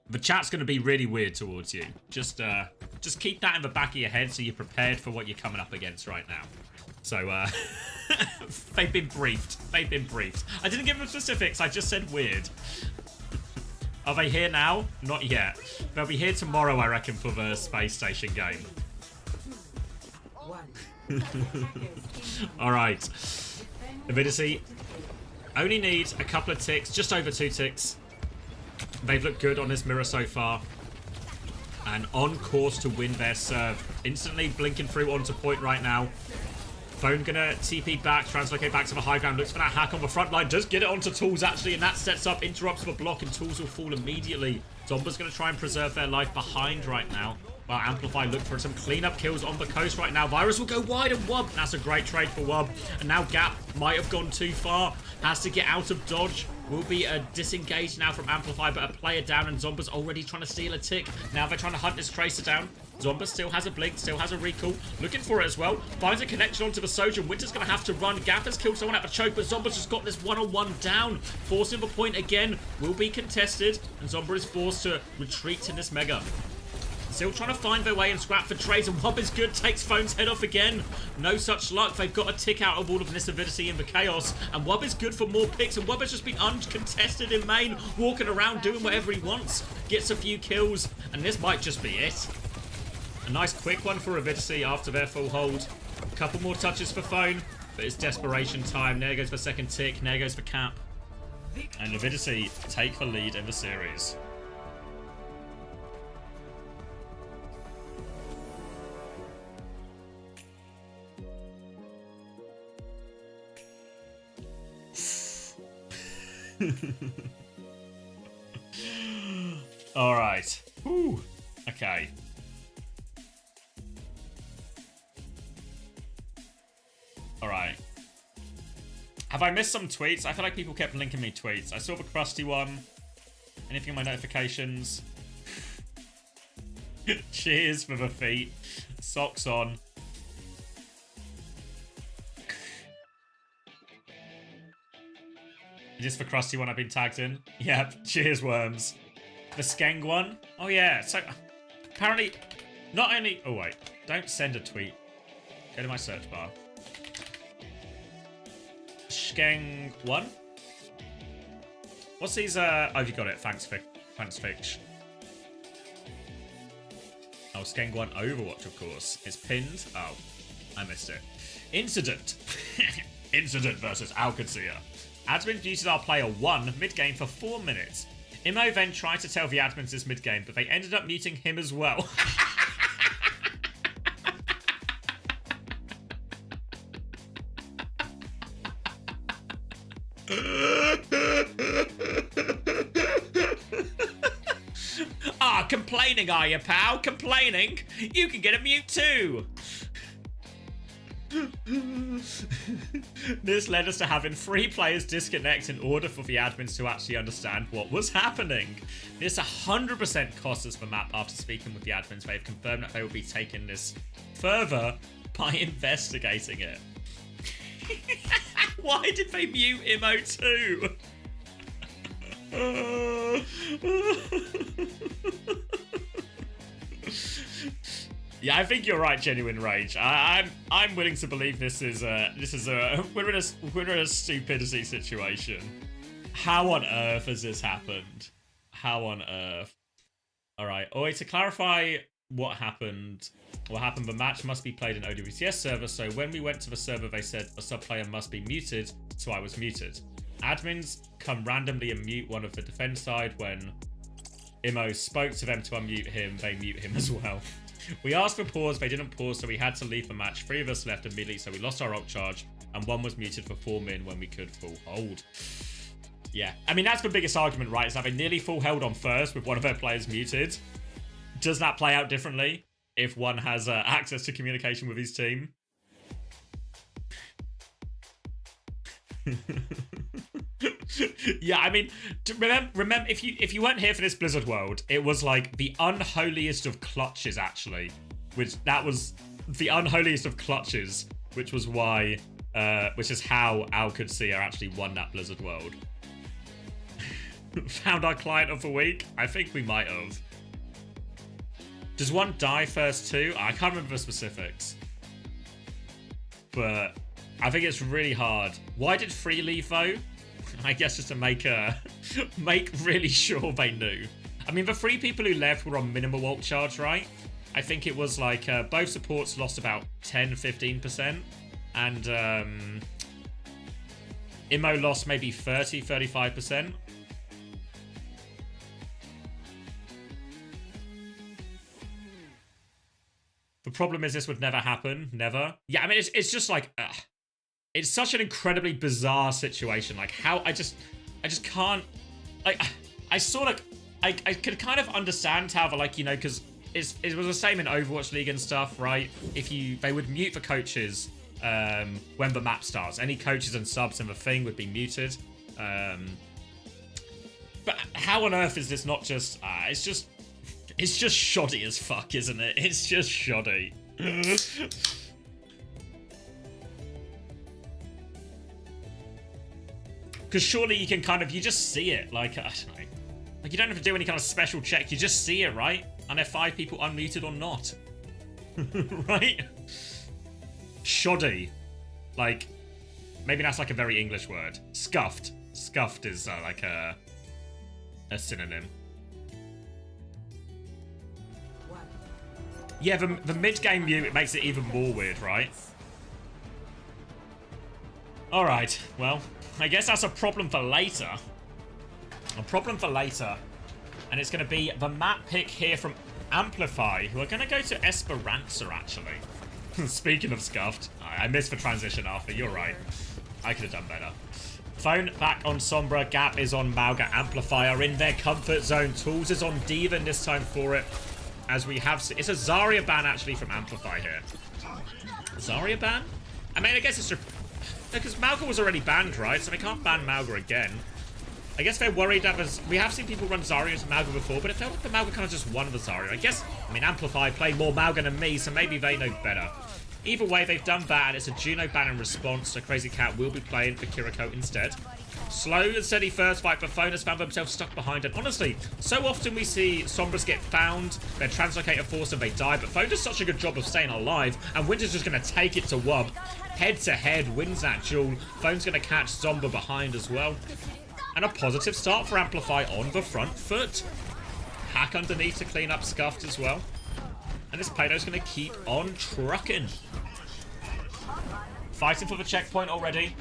the chat's going to be really weird towards you. Just keep that in the back of your head so you're prepared for what you're coming up against right now. So, they've been briefed. They've been briefed. I didn't give them specifics. I just said weird. Are they here now? Not yet. They'll be here tomorrow, I reckon, for the space station game. Alright. Avidity only need a couple of ticks, just over 2 ticks. They've looked good on this mirror so far. And on course to win their serve. Instantly blinking through onto point right now. Phone gonna TP back, translocate back to the high ground, looks for that hack on the front line, does get it onto Tools actually, and that sets up, interrupts the block, and Tools will fall immediately. Zomba's gonna try and preserve their life behind right now. While Amplify look for some cleanup kills on the coast right now. Virus will go wide and Wub. That's a great trade for Wub. And now Gap might have gone too far. Has to get out of dodge. Will be disengaged now from Amplify, but a player down, and Zomba's already trying to steal a tick. Now they're trying to hunt this Tracer down. Zomba still has a blink, still has a recall. Looking for it as well. Finds a connection onto the Sojourn. Winter's going to have to run. Gap has killed someone at the choke, but Zomba's just got this one-on-one down. Forcing the point again. Will be contested, and Zomba is forced to retreat in this Mega. Still trying to find their way and scrap for trades, and Wub is good, takes Phone's head off again. No such luck. They've got a tick out of all of this Avidity in the chaos, and Wub is good for more picks, and Wub has just been uncontested in main, walking around doing whatever he wants. Gets a few kills, and this might just be it. A nice quick one for Avidity after their full hold. A couple more touches for Phone, but it's desperation time. There goes the second tick, there goes the cap. And Avidity take the lead in the series. All right. Whew. Okay. All right. Have I missed some tweets? I feel like people kept linking me tweets. I saw the crusty one. Anything in my notifications? Cheers for the feet. Socks on. Is this the crusty one I've been tagged in? Yep. Cheers, worms. The Skeng one? Oh, yeah. So, apparently, not only... Oh, wait. Don't send a tweet. Go to my search bar. Skeng one? What's these, Oh, you got it. Thanks, Fix. Oh, Skeng one Overwatch, of course. It's pinned. Oh, I missed it. Incident. Incident versus OWCS. Admin muted our player 1 mid-game for 4 minutes. Imo then tried to tell the admins this mid-game, but they ended up muting him as well. Ah, complaining are you, pal? Complaining? You can get a mute too! This led us to having 3 players disconnect in order for the admins to actually understand what was happening. This 100% cost us the map. After speaking with the admins, they've confirmed that they will be taking this further by investigating it. Why did they mute Imo too? Yeah, I think you're right, Genuine Rage. I'm willing to believe we're in a stupidity situation. How on earth has this happened? How on earth? All right. Oh, wait, to clarify what happened. The match must be played in OWCS server. So when we went to the server, they said a sub player must be muted. So I was muted. Admins come randomly and mute one of the defense side. When Imo spoke to them to unmute him, they mute him as well. We asked for pause, they didn't pause, so we had to leave the match. 3 of us left immediately, so we lost our ult charge, and 1 was muted for 4 min when we could full hold. Yeah, I mean, that's the biggest argument, right? Is that they nearly full held on first with one of their players muted. Does that play out differently if one has access to communication with his team? Yeah, I mean, remember if you weren't here for this Blizzard World, it was like the unholiest of clutches, actually. Which that was the unholiest of clutches, which was why, which is how OWCS actually won that Blizzard World. Found our client of the week? I think we might have. Does one die first too? I can't remember the specifics. But I think it's really hard. Why did 3 leave though? I guess just to make really sure they knew. I mean, the 3 people who left were on minimal ult charge, right? I think it was like both supports lost about 10-15%. And Immo lost maybe 30-35%. The problem is this would never happen. Never. Yeah, I mean, it's just like... it's such an incredibly bizarre situation. Like, how... I just can't... Like, I sort of... I could kind of understand how the, like, you know, because it was the same in Overwatch League and stuff, right? They would mute the coaches when the map starts. Any coaches and subs in the thing would be muted. But how on earth is this not just... It's just shoddy as fuck, isn't it? It's just shoddy. Because surely you can kind of... You just see it. Like, I don't know. Like, you don't have to do any kind of special check. You just see it, right? And if 5 people unmuted or not. Right? Shoddy. Like, maybe that's like a very English word. Scuffed. Scuffed is like a synonym. Yeah, the mid-game mute, it makes it even more weird, right? Alright, well, I guess that's a problem for later. A problem for later. And it's going to be the map pick here from Amplify, who are going to go to Esperanza, actually. Speaking of scuffed, I missed the transition after, you're right. I could have done better. Phone back on Sombra, Gap is on Mauga, Amplify are in their comfort zone. Tools is on Diva this time for it. As we have... It's a Zarya ban, actually, from Amplify here. Zarya ban? I mean, I guess it's... Because Mauga was already banned, right? So they can't ban Mauga again. I guess they're worried that we have seen people run Zarya into Mauga before, but it felt like the Mauga kind of just won the Zarya. I guess... I mean, Amplify play more Mauga than me, so maybe they know better. Either way, they've done that, and it's a Juno ban in response, so Crazy Cat will be playing for Kiriko instead. Slow and steady first fight, but Phone has found themselves stuck behind. And honestly, so often we see Sombras get found, their translocator force, and they die. But Phone does such a good job of staying alive. And Winter's just going to take it to Wub. Head to head, wins that duel. Phone's going to catch Zomba behind as well. And a positive start for Amplify on the front foot. Hack underneath to clean up Scuffed as well. And this Plato's going to keep on trucking. Fighting for the checkpoint already.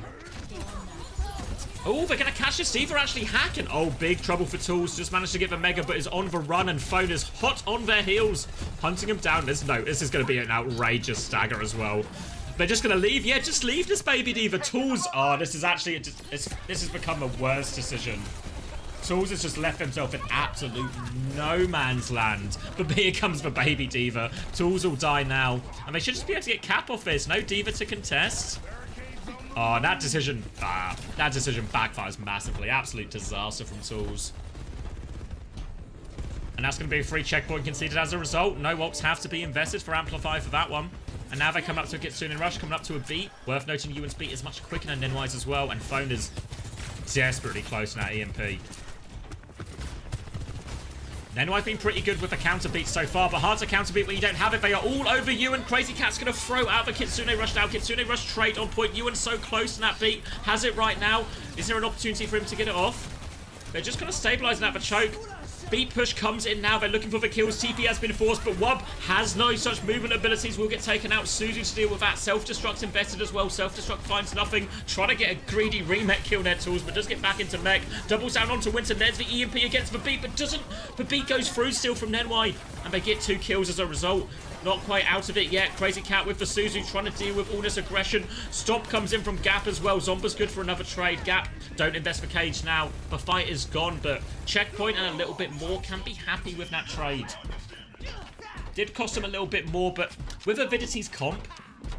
Oh, they're going to catch this. Steve are actually hacking. Oh, big trouble for Tools. Just managed to get the Mega, but is on the run, and Phone is hot on their heels. Hunting him down. This is going to be an outrageous stagger as well. They're just going to leave. Yeah, just leave this baby Diva. Tools. Oh, this is actually... this has become a worse decision. Tools has just left himself in absolute no man's land. But here comes the baby Diva. Tools will die now. And they should just be able to get Cap off this. No Diva to contest. Oh, that decision backfires massively. Absolute disaster from Tools. And that's going to be a free checkpoint conceded as a result. No ults have to be invested for Amplify for that one. And now they come up to a Kitsune Rush, coming up to a beat. Worth noting, Ewan's beat is much quicker than Nenwise as well. And Phone is desperately close in that EMP. Nenwise been pretty good with the counter beat so far, but hard to counter beat when you don't have it. They are all over Ewan. Crazy Cat's going to throw out the Kitsune Rush now. Kitsune Rush trade on point. Ewan's so close in that beat. Has it right now. Is there an opportunity for him to get it off? They're just going to stabilize that, but choke. Beat push comes in now. They're looking for the kills. TP has been forced, but Wub has no such movement abilities. Will get taken out. Suzu to deal with that. Self-destruct invested as well. Self-destruct finds nothing. Trying to get a greedy remech kill there, Tools, but does get back into mech. Doubles down onto Winter. There's the EMP against the beat, but doesn't. The beat goes through still from Nenwai, and they get 2 kills as a result. Not quite out of it yet. Crazy Cat with the Suzu trying to deal with all this aggression. Stomp comes in from Gap as well. Zomba's good for another trade. Gap, don't invest for Cage now. The fight is gone, but checkpoint and a little bit more can be happy with that trade. Did cost him a little bit more, but with Avidity's comp,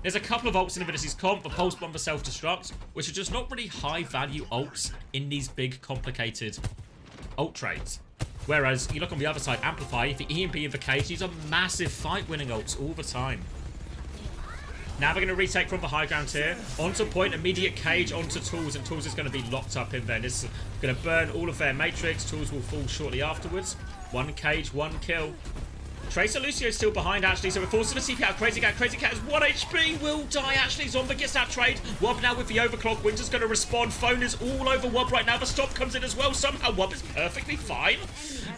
there's a couple of ults in Avidity's comp, the Pulse Bomb, the Self-Destruct, which are just not really high-value ults in these big, complicated ult trades. Whereas, you look on the other side, Amplify, the EMP and the Cage, these are massive fight-winning ults all the time. Now we're going to retake from the high ground here. Onto point, immediate cage, onto Tools, and Tools is going to be locked up in there. This is going to burn all of their matrix. Tools will fall shortly afterwards. One cage, one kill. Tracer Lucio is still behind, actually, so we're forcing a CP out. Crazy Cat is 1 HP, will die, actually. Zomba gets that trade. Wob now with the overclock. Winter's going to respond. Phone is all over Wob right now. The stop comes in as well. Somehow Wob is perfectly fine.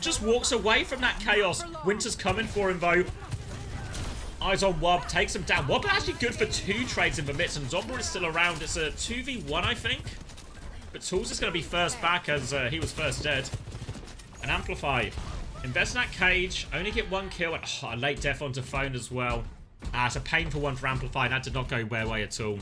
Just walks away from that chaos. Winter's coming for him, though. Eyes on Wob, takes him down. Wob actually good for 2 trades in the midst, and Zomba is still around. It's a 2v1, I think. But Tools is going to be first back, as he was first dead. And Amplify. Invest in that cage, only get 1 kill, and a late death onto Phone as well. It's a painful one for Amplify, and that did not go their way at all.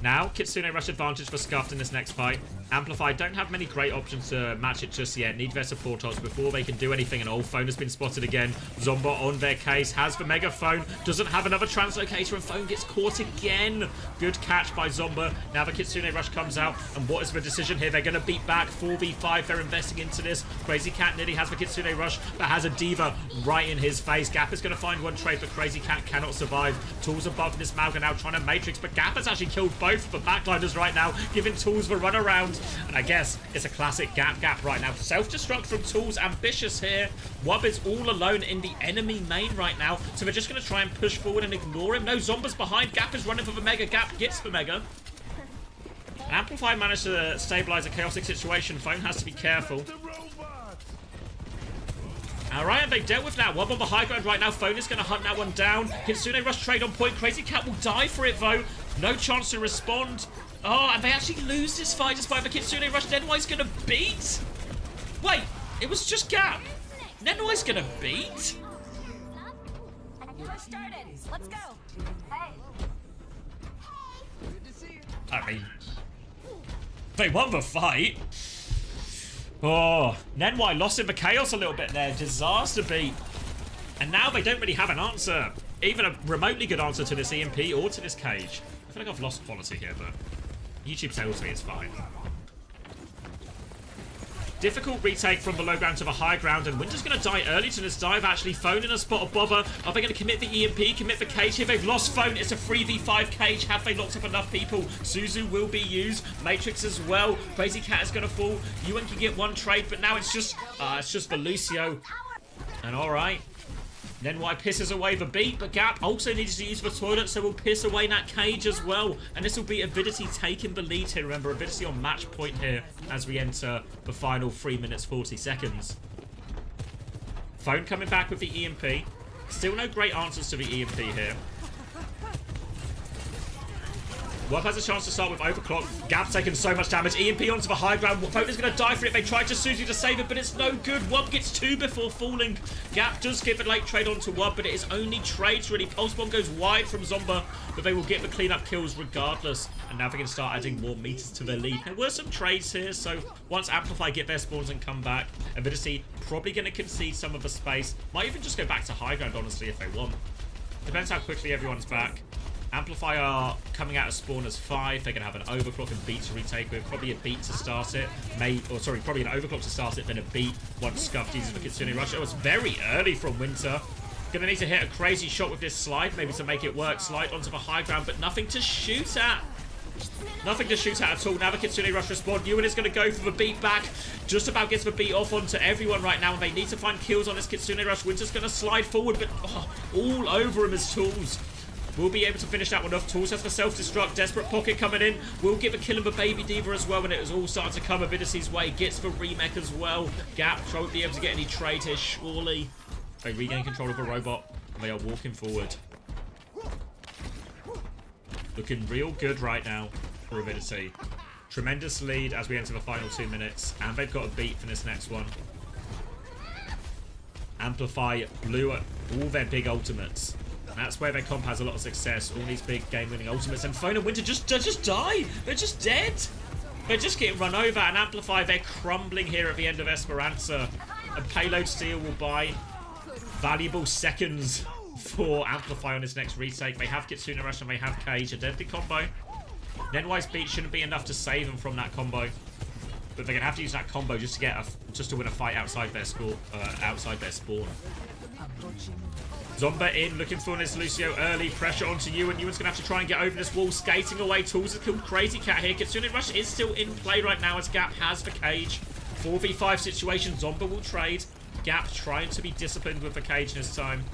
Now, Kitsune rush advantage for Scuffed in this next fight. Amplify don't have many great options to match it just yet. Need their support ults before they can do anything. And Phone has been spotted again. Zomba on their case. Has the megaphone. Doesn't have another translocator. And Phone gets caught again. Good catch by Zomba. Now the Kitsune rush comes out. And what is the decision here? They're going to beat back 4v5. They're investing into this. Crazy Cat nearly has the Kitsune rush. But has a Diva right in his face. Gap is going to find one trade. But Crazy Cat cannot survive. Tools above this Malga now trying to Matrix. But Gap has actually killed both of the backliners right now. Giving Tools the run around. And I guess it's a classic Gap right now. Self-destruct from Tools. Ambitious here. Wob is all alone in the enemy main right now. So they're just going to try and push forward and ignore him. No, Zomba's behind. Gap is running for the Mega. Gap gets the Mega. Amplify managed to stabilize a chaotic situation. Phone has to be careful. Alright, and they've dealt with that. Wob on the high ground right now. Phone is going to hunt that one down. Kitsune rush trade on point. Crazy Cat will die for it, though. No chance to respond. Oh, and they actually lose this fight despite the Kitsune rush. Nenwai's going to beat. Wait, it was just Gap. Nenwai's going to beat? We're started. Let's go. Hey. Good to see you. I mean, they won the fight. Oh, Nenwai lost in the chaos a little bit there. Disaster beat. And now they don't really have an answer. Even a remotely good answer to this EMP or to this cage. I feel like I've lost quality here, but YouTube tells me it's fine. Difficult retake from the low ground to the high ground, and Winter's going to die early to this dive, actually. Phone in a spot of bother. Are they going to commit the EMP, commit the cage here? They've lost Phone. It's a 3v5 cage. Have they locked up enough people? Suzu will be used. Matrix as well. Crazy Cat is going to fall. Ewan can get one trade, but now it's just the Lucio. And alright. Nenwai pisses away the beat, but Gap also needs to use the toilet, so we'll piss away that cage as well. And this will be Avidity taking the lead here. Remember, Avidity on match point here as we enter the final 3 minutes 40 seconds. Phone coming back with the EMP. Still no great answers to the EMP here. Wob has a chance to start with overclock. Gap's taking so much damage. EMP onto the high ground. Phone is going to die for it. They tried to Suzu to save it, but it's no good. Wob gets 2 before falling. Gap does give a late trade onto Wob, but it is only trades really. Pulse Bomb goes wide from Zomba, but they will get the cleanup kills regardless. And now they can start adding more meters to their lead. There were some trades here, so once Amplify get their spawns and come back, Avidity probably going to concede some of the space. Might even just go back to high ground, honestly, if they want. Depends how quickly everyone's back. Amplify are coming out of spawn as 5. They're going to have an overclock and beat to retake with. Probably a beat to start it. Probably an overclock to start it, then a beat once Scuffed uses the Kitsune rush. It was very early from Winter. Going to need to hit a crazy shot with this slide, maybe to make it work. Slide onto the high ground, but nothing to shoot at. Nothing to shoot at all. Now the Kitsune rush respawn. Ewan is going to go for the beat back. Just about gets the beat off onto everyone right now, and they need to find kills on this Kitsune rush. Winter's going to slide forward, but all over him as Tools. We'll be able to finish that one off. Tools has the self-destruct. Desperate Pocket coming in. We'll get the kill of the Baby Diva as well when it was all starting to come Avidity's way. Gets the remake as well. Gap won't be able to get any trade here, surely. They regain control of the robot, and they are walking forward. Looking real good right now for Avidity. Tremendous lead as we enter the final 2 minutes, and they've got a beat for this next one. Amplify blew all their big ultimates. That's where their comp has a lot of success. All these big game-winning ultimates. And Phone and Winter just die. They're just dead. They're just getting run over. And Amplify, they're crumbling here at the end of Esperanza. A payload steal will buy valuable seconds for Amplify on his next retake. They have Kitsune Rush and they have Cage. A deadly combo. Nenwai's beat shouldn't be enough to save them from that combo. but they're gonna have to use that combo just to get just to win a fight outside their spawn. Zomba in, looking for this Lucio early. Pressure onto Ewan. Ewan's going to have to try and get over this wall. Skating away. Tools has killed Crazy Cat here. Kitsune Rush is still in play right now as Gap has the cage. 4v5 situation. Zomba will trade. Gap trying to be disciplined with the cage this time.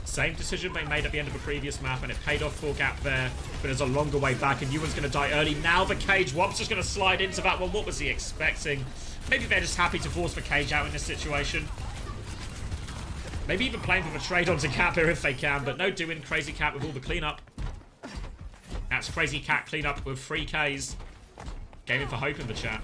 Same decision they made at the end of the previous map, and it paid off for Gap there. But there's a longer way back, and Ewan's going to die early. Now the cage. Womp's just going to slide into that one. What was he expecting? Maybe they're just happy to force the cage out in this situation. Maybe even playing for the trade onto Cat here if they can, but no doing Crazy Cat with all the cleanup. That's Crazy Cat cleanup with 3 Ks. Gaming for hope in the chat.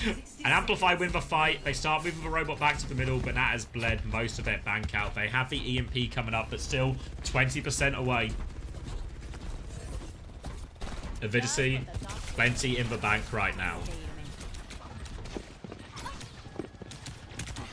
And Amplify win the fight. They start moving the robot back to the middle, but that has bled most of their bank out. They have the EMP coming up, but still 20% away. Avidity, plenty in the bank right now.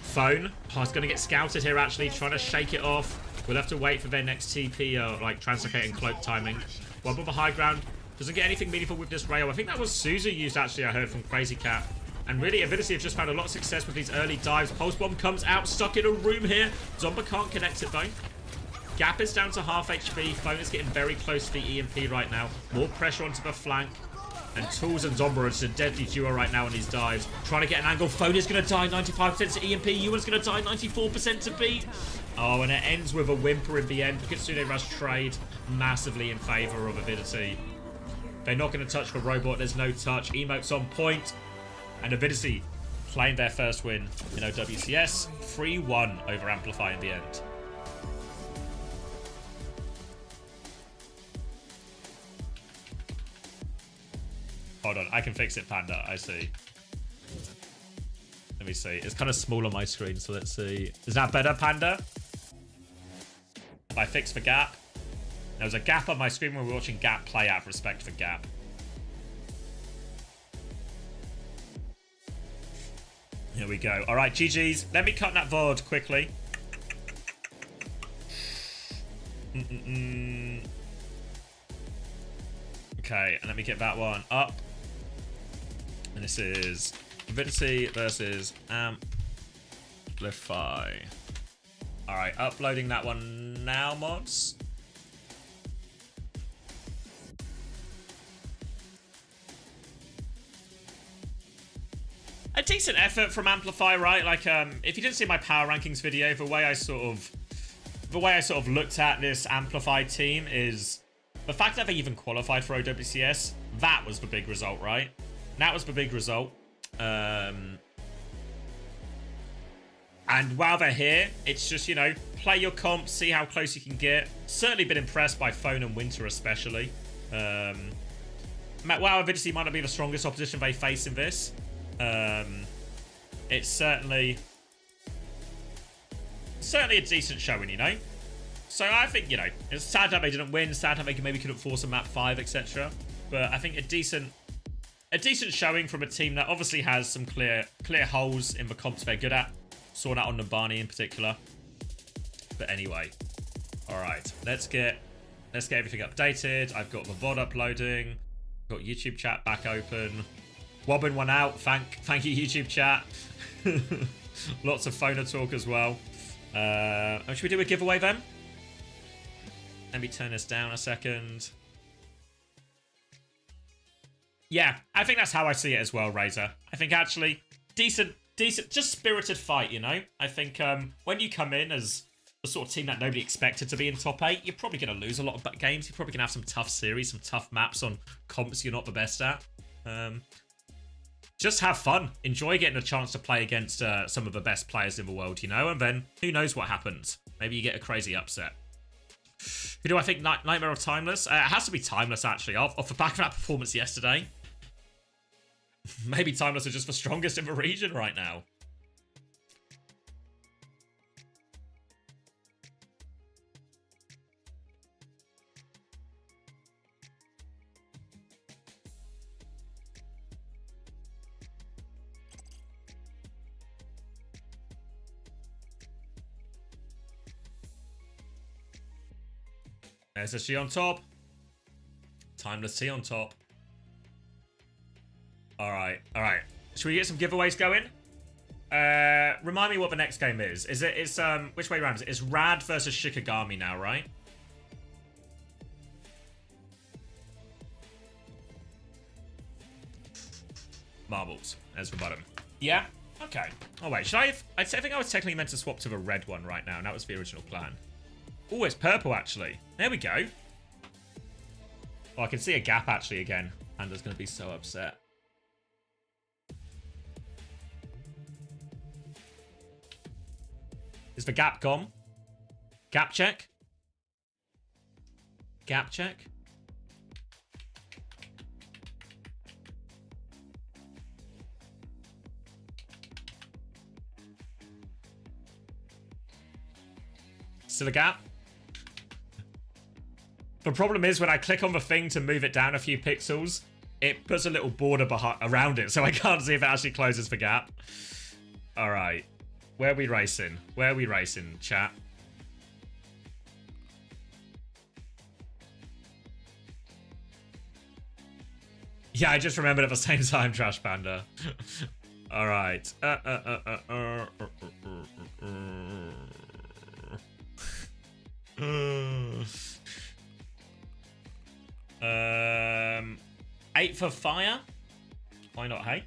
Phone. Oh, it's going to get scouted here, actually. Trying to shake it off. We'll have to wait for their next TP, like, Translocate and Cloak timing. One on the high ground. Doesn't get anything meaningful with this rail. I think that was Suzu used, actually, I heard from Crazy Cat. And really, Avidity have just found a lot of success with these early dives. Pulse Bomb comes out, stuck in a room here. Zomba can't connect it, though. Gap is down to half HP. Phone is getting very close to the EMP right now. More pressure onto the flank. And Tools and Zomba are just a deadly duo right now on these dives. Trying to get an angle. Phone is going to die 95% to EMP. Ewan's going to die 94% to beat. Oh, and it ends with a whimper in the end. Kitsune Rush trade massively in favour of Avidity. They're not going to touch the robot. There's no touch. Emote's on point. And Avidity playing their first win in OWCS. 3-1 over Amplify in the end. Hold on, I can fix it, Panda. I see. Let me see. It's kind of small on my screen, so let's see. Is that better, Panda? If I fix the gap. There was a gap on my screen when we were watching Gap play out of respect for Gap. Here we go. All right, GG's. Let me cut that VOD quickly. Okay, and let me get that one up. And this is Avidity versus Amplify. All right, uploading that one now, mods. A decent effort from Amplify, right? Like, if you didn't see my power rankings video, the way I sort of looked at this Amplify team is the fact that they even qualified for OWCS. That was the big result, right? That was the big result. And while they're here, it's just, you know, play your comp, see how close you can get. Certainly been impressed by Phone and Winter, especially. Wow, Avidity might not be the strongest opposition they face in this. It's certainly a decent showing, you know. So I think, you know, it's sad that they didn't win, sad that they maybe couldn't force a map 5, etc. But I think a decent showing from a team that obviously has some clear holes in the comps they're good at. Saw that on Nabani in particular. But anyway, all right, let's get everything updated. I've got the VOD uploading, got YouTube chat back open. Wobbing one out. Thank you, YouTube chat. Lots of phoner talk as well. Should we do a giveaway then? Let me turn this down a second. Yeah, I think that's how I see it as well, Razor. I think actually decent, just spirited fight, you know? I think when you come in as the sort of team that nobody expected to be in top 8, you're probably going to lose a lot of games. You're probably going to have some tough series, some tough maps on comps you're not the best at. Just have fun. Enjoy getting a chance to play against some of the best players in the world, you know? And then who knows what happens. Maybe you get a crazy upset. Who do I think? Nightmare or Timeless? It has to be Timeless, actually. Off the back of that performance yesterday. Maybe Timeless are just the strongest in the region right now. There's a She on top. Timeless T on top. All right. Should we get some giveaways going? Remind me what the next game is. It's which way around is it? It's Rad versus Shikigami now, right? Marbles. There's the bottom. Yeah? Okay. Oh, wait. Should I have... I think I was technically meant to swap to the red one right now, and that was the original plan. Oh, it's purple, actually. There we go. Oh, I can see a gap, actually, again. Panda's going to be so upset. Is the gap gone? Gap check? Gap check? Still a gap? The problem is when I click on the thing to move it down a few pixels, it puts a little border around it, so I can't see if it actually closes the gap. All right. Where are we racing? Where are we racing, chat? Yeah, I just remembered at the same time, Trash Panda. All right. 8 for fire. Why not, hey?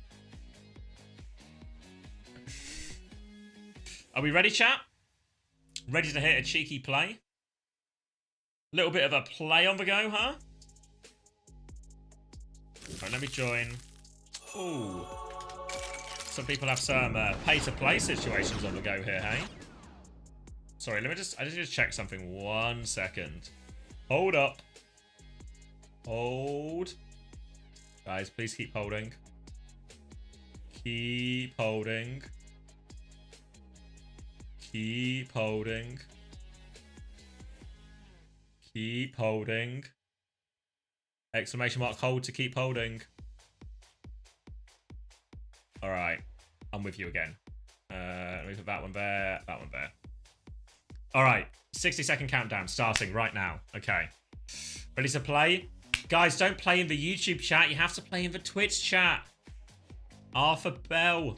Are we ready, chat? Ready to hit a cheeky play? Little bit of a play on the go, huh? Alright, let me join. Ooh. Some people have some pay-to-play situations on the go here, hey? Sorry, I just check something 1 second. Hold up. Hold. Guys, please keep holding. Keep holding. Keep holding. Keep holding. Exclamation mark hold to keep holding. Alright. I'm with you again. Let me put that one there. That one there. Alright. 60-second countdown starting right now. Okay. Ready to play? Guys, don't play in the YouTube chat. You have to play in the Twitch chat. Arthur Bell.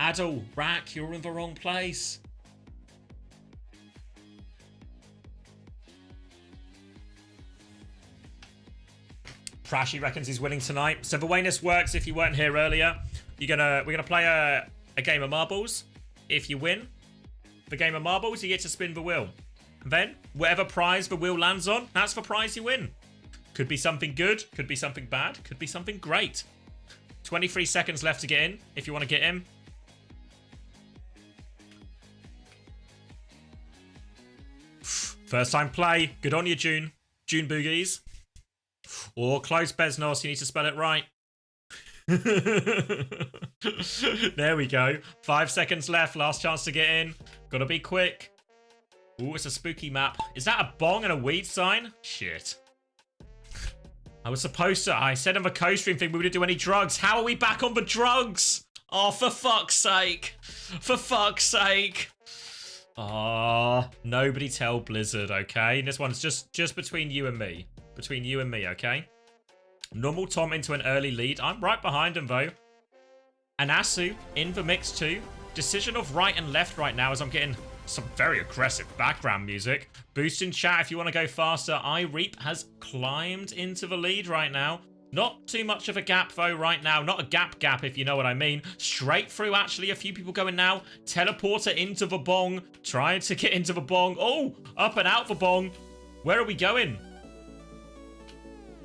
Adel, Rack, you're in the wrong place. Prashy reckons he's winning tonight. So the way this works, if you weren't here earlier, we're gonna play a game of marbles. If you win the game of marbles, you get to spin the wheel. And then, whatever prize the wheel lands on, that's the prize you win. Could be something good, could be something bad, could be something great. 23 seconds left to get in, if you want to get in. First time play. Good on you, June. June Boogies. Or close Besnos, you need to spell it right. There we go. 5 seconds left, last chance to get in. Gotta be quick. Ooh, it's a spooky map. Is that a bong and a weed sign? Shit. I was supposed to. I said on the co-stream thing we wouldn't do any drugs. How are we back on the drugs? Oh, for fuck's sake. For fuck's sake. Ah, nobody tell Blizzard, okay? This one's just between you and me. Between you and me, okay? Normal Tom into an early lead. I'm right behind him, though. Anasu in the mix, too. Decision of right and left right now as I'm getting some very aggressive background music. Boost in chat if you want to go faster. iReap has climbed into the lead right now. Not too much of a gap, though, right now. Not a gap, if you know what I mean. Straight through, actually. A few people going now. Teleporter into the bong. Trying to get into the bong. Oh, up and out the bong. Where are we going?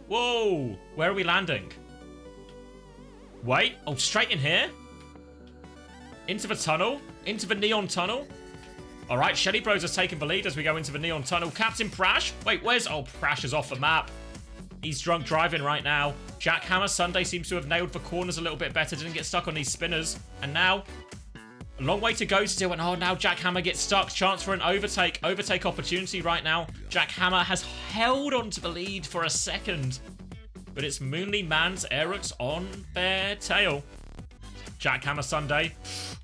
Whoa. Where are we landing? Wait. Oh, straight in here? Into the tunnel? Into the neon tunnel? All right, Shelly Bros has taken the lead as we go into the neon tunnel. Captain Prash. Wait, where's... Oh, Prash is off the map. He's drunk driving right now. Jackhammer Sunday seems to have nailed the corners a little bit better. Didn't get stuck on these spinners. And now, a long way to go still. And oh, now Jackhammer gets stuck. Chance for an overtake. Overtake opportunity right now. Jackhammer has held onto the lead for a second. But it's Moonly Man's Eric's on their tail. Jackhammer Sunday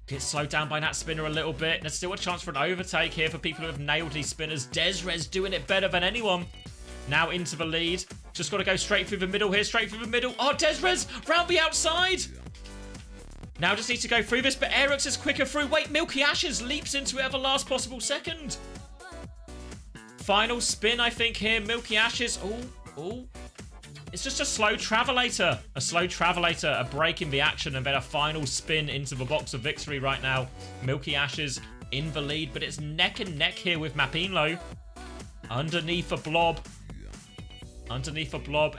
gets slowed down by that spinner a little bit. There's still a chance for an overtake here for people who have nailed these spinners. Desrez doing it better than anyone. Now into the lead. Just got to go straight through the middle here. Straight through the middle. Oh, Desrez round the outside. Now just needs to go through this, but Aerux is quicker through. Wait, Milky Ashes leaps into it at the last possible second. Final spin, I think, here. Milky Ashes. Oh. It's just a slow travelator. A slow travelator, a break in the action, and then a final spin into the box of victory right now. Milky Ashes in the lead, but it's neck and neck here with Mapinlo. Underneath a blob.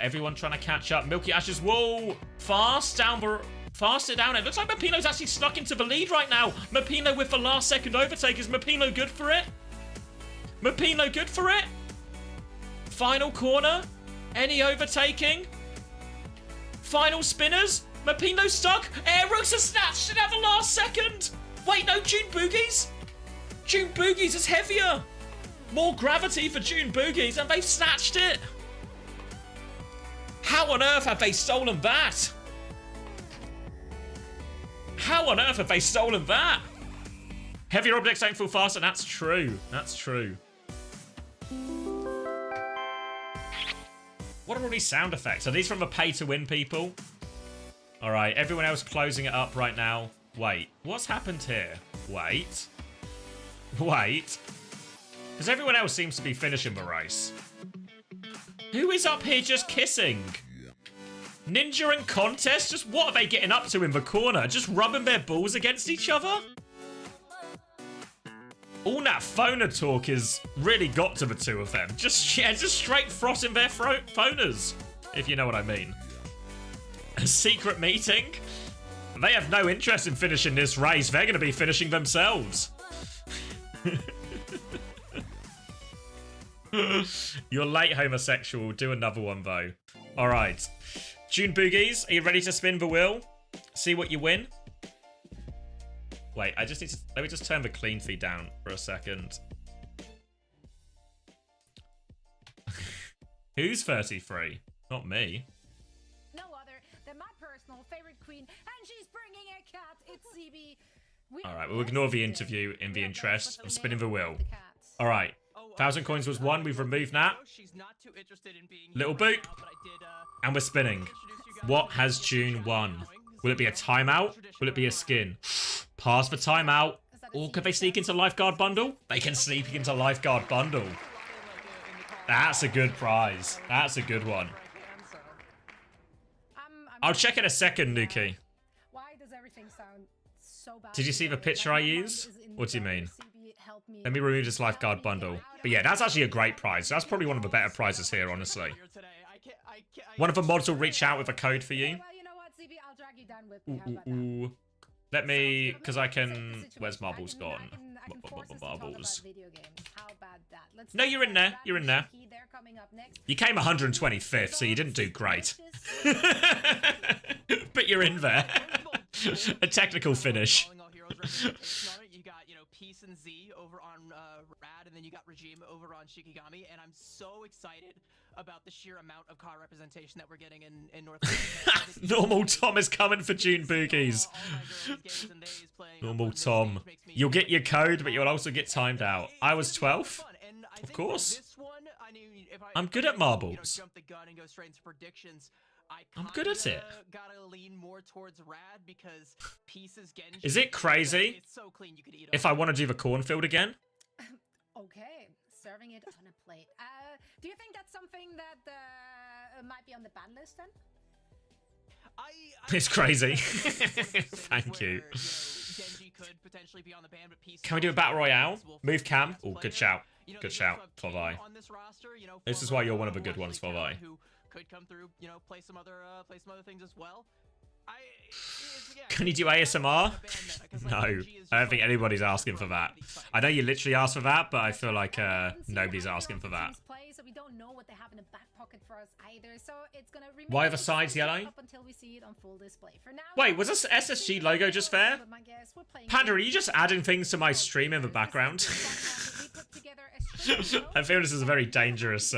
Everyone trying to catch up. Milky Ashes, whoa. Faster down. It looks like Mapino's actually stuck into the lead right now. Mapino with the last second overtake. Is Mapino good for it? Final corner. Any overtaking? Final spinners? Mapino stuck? Aerux has snatched it at the last second. Wait, no, June Boogies? June Boogies is heavier. More gravity for June Boogies, and they've snatched it. How on earth have they stolen that? Heavier objects don't fall faster. That's true. What are all these sound effects? Are these from the pay-to-win people? All right, everyone else closing it up right now. Wait, what's happened here? Wait. Because everyone else seems to be finishing the race. Who is up here just kissing? Ninja and Contest? Just what are they getting up to in the corner? Just rubbing their balls against each other? All that phoner talk has really got to the two of them. Just straight frosting their phoners, if you know what I mean. A secret meeting? They have no interest in finishing this race. They're going to be finishing themselves. You're late, homosexual. Do another one, though. All right. June Boogies, are you ready to spin the wheel? See what you win? Wait, let me just turn the clean feed down for a second. Who's 33? Not me. No other than my personal favorite queen, and she's bringing a cat. It's CB. All right, we'll ignore the interview in the interest of spinning the wheel. All right, 1,000 coins was won. We've removed that. Little boop. And we're spinning. What has June won? Will it be a timeout? Will it be a skin? Pass for timeout. Or could they sneak into Lifeguard Bundle? They can sneak into Lifeguard Bundle. That's a good prize. That's a good one. I'll check in a second, Nuki. Why does everything sound so bad? Did you see the picture I use? What do you mean? Let me remove this Lifeguard Bundle. But yeah, that's actually a great prize. That's probably one of the better prizes here, honestly. One of the mods will reach out with a code for you. Well, you know what, CB, I'll drag you down with me. How about that? Ooh. Let me, because I can... Where's Marbles gone? Marbles. No, you're in there. You're in there. You came 125th, so you didn't do great. But you're in there. A technical finish. You got, Peace and Z over on Rad, and then you got Regime over on Shikigami, and I'm so excited about the sheer amount of car representation that we're getting in North America. Normal Tom is coming for June Boogies. Normal Tom. You'll get your code, but you'll also get timed out. I was 12? Of course. I'm good at marbles. I'm good at it. Is it crazy if I want to do the cornfield again? Okay, serving it on a plate. Do you think that's something that might be on the ban list then? It's crazy. Thank you. Can we do a battle royale? Move cam. Oh, good shout. Good shout, Fovai. This is why you're one of the good ones, Fovai. Could come through, play some other things as well. Can you do ASMR? No, I don't think anybody's asking for that. I know you literally asked for that, but I feel like nobody's asking for that. Why are the sides yellow? Wait, was this SSG logo just there? Panda, are you just adding things to my stream in the background? I feel this is a very dangerous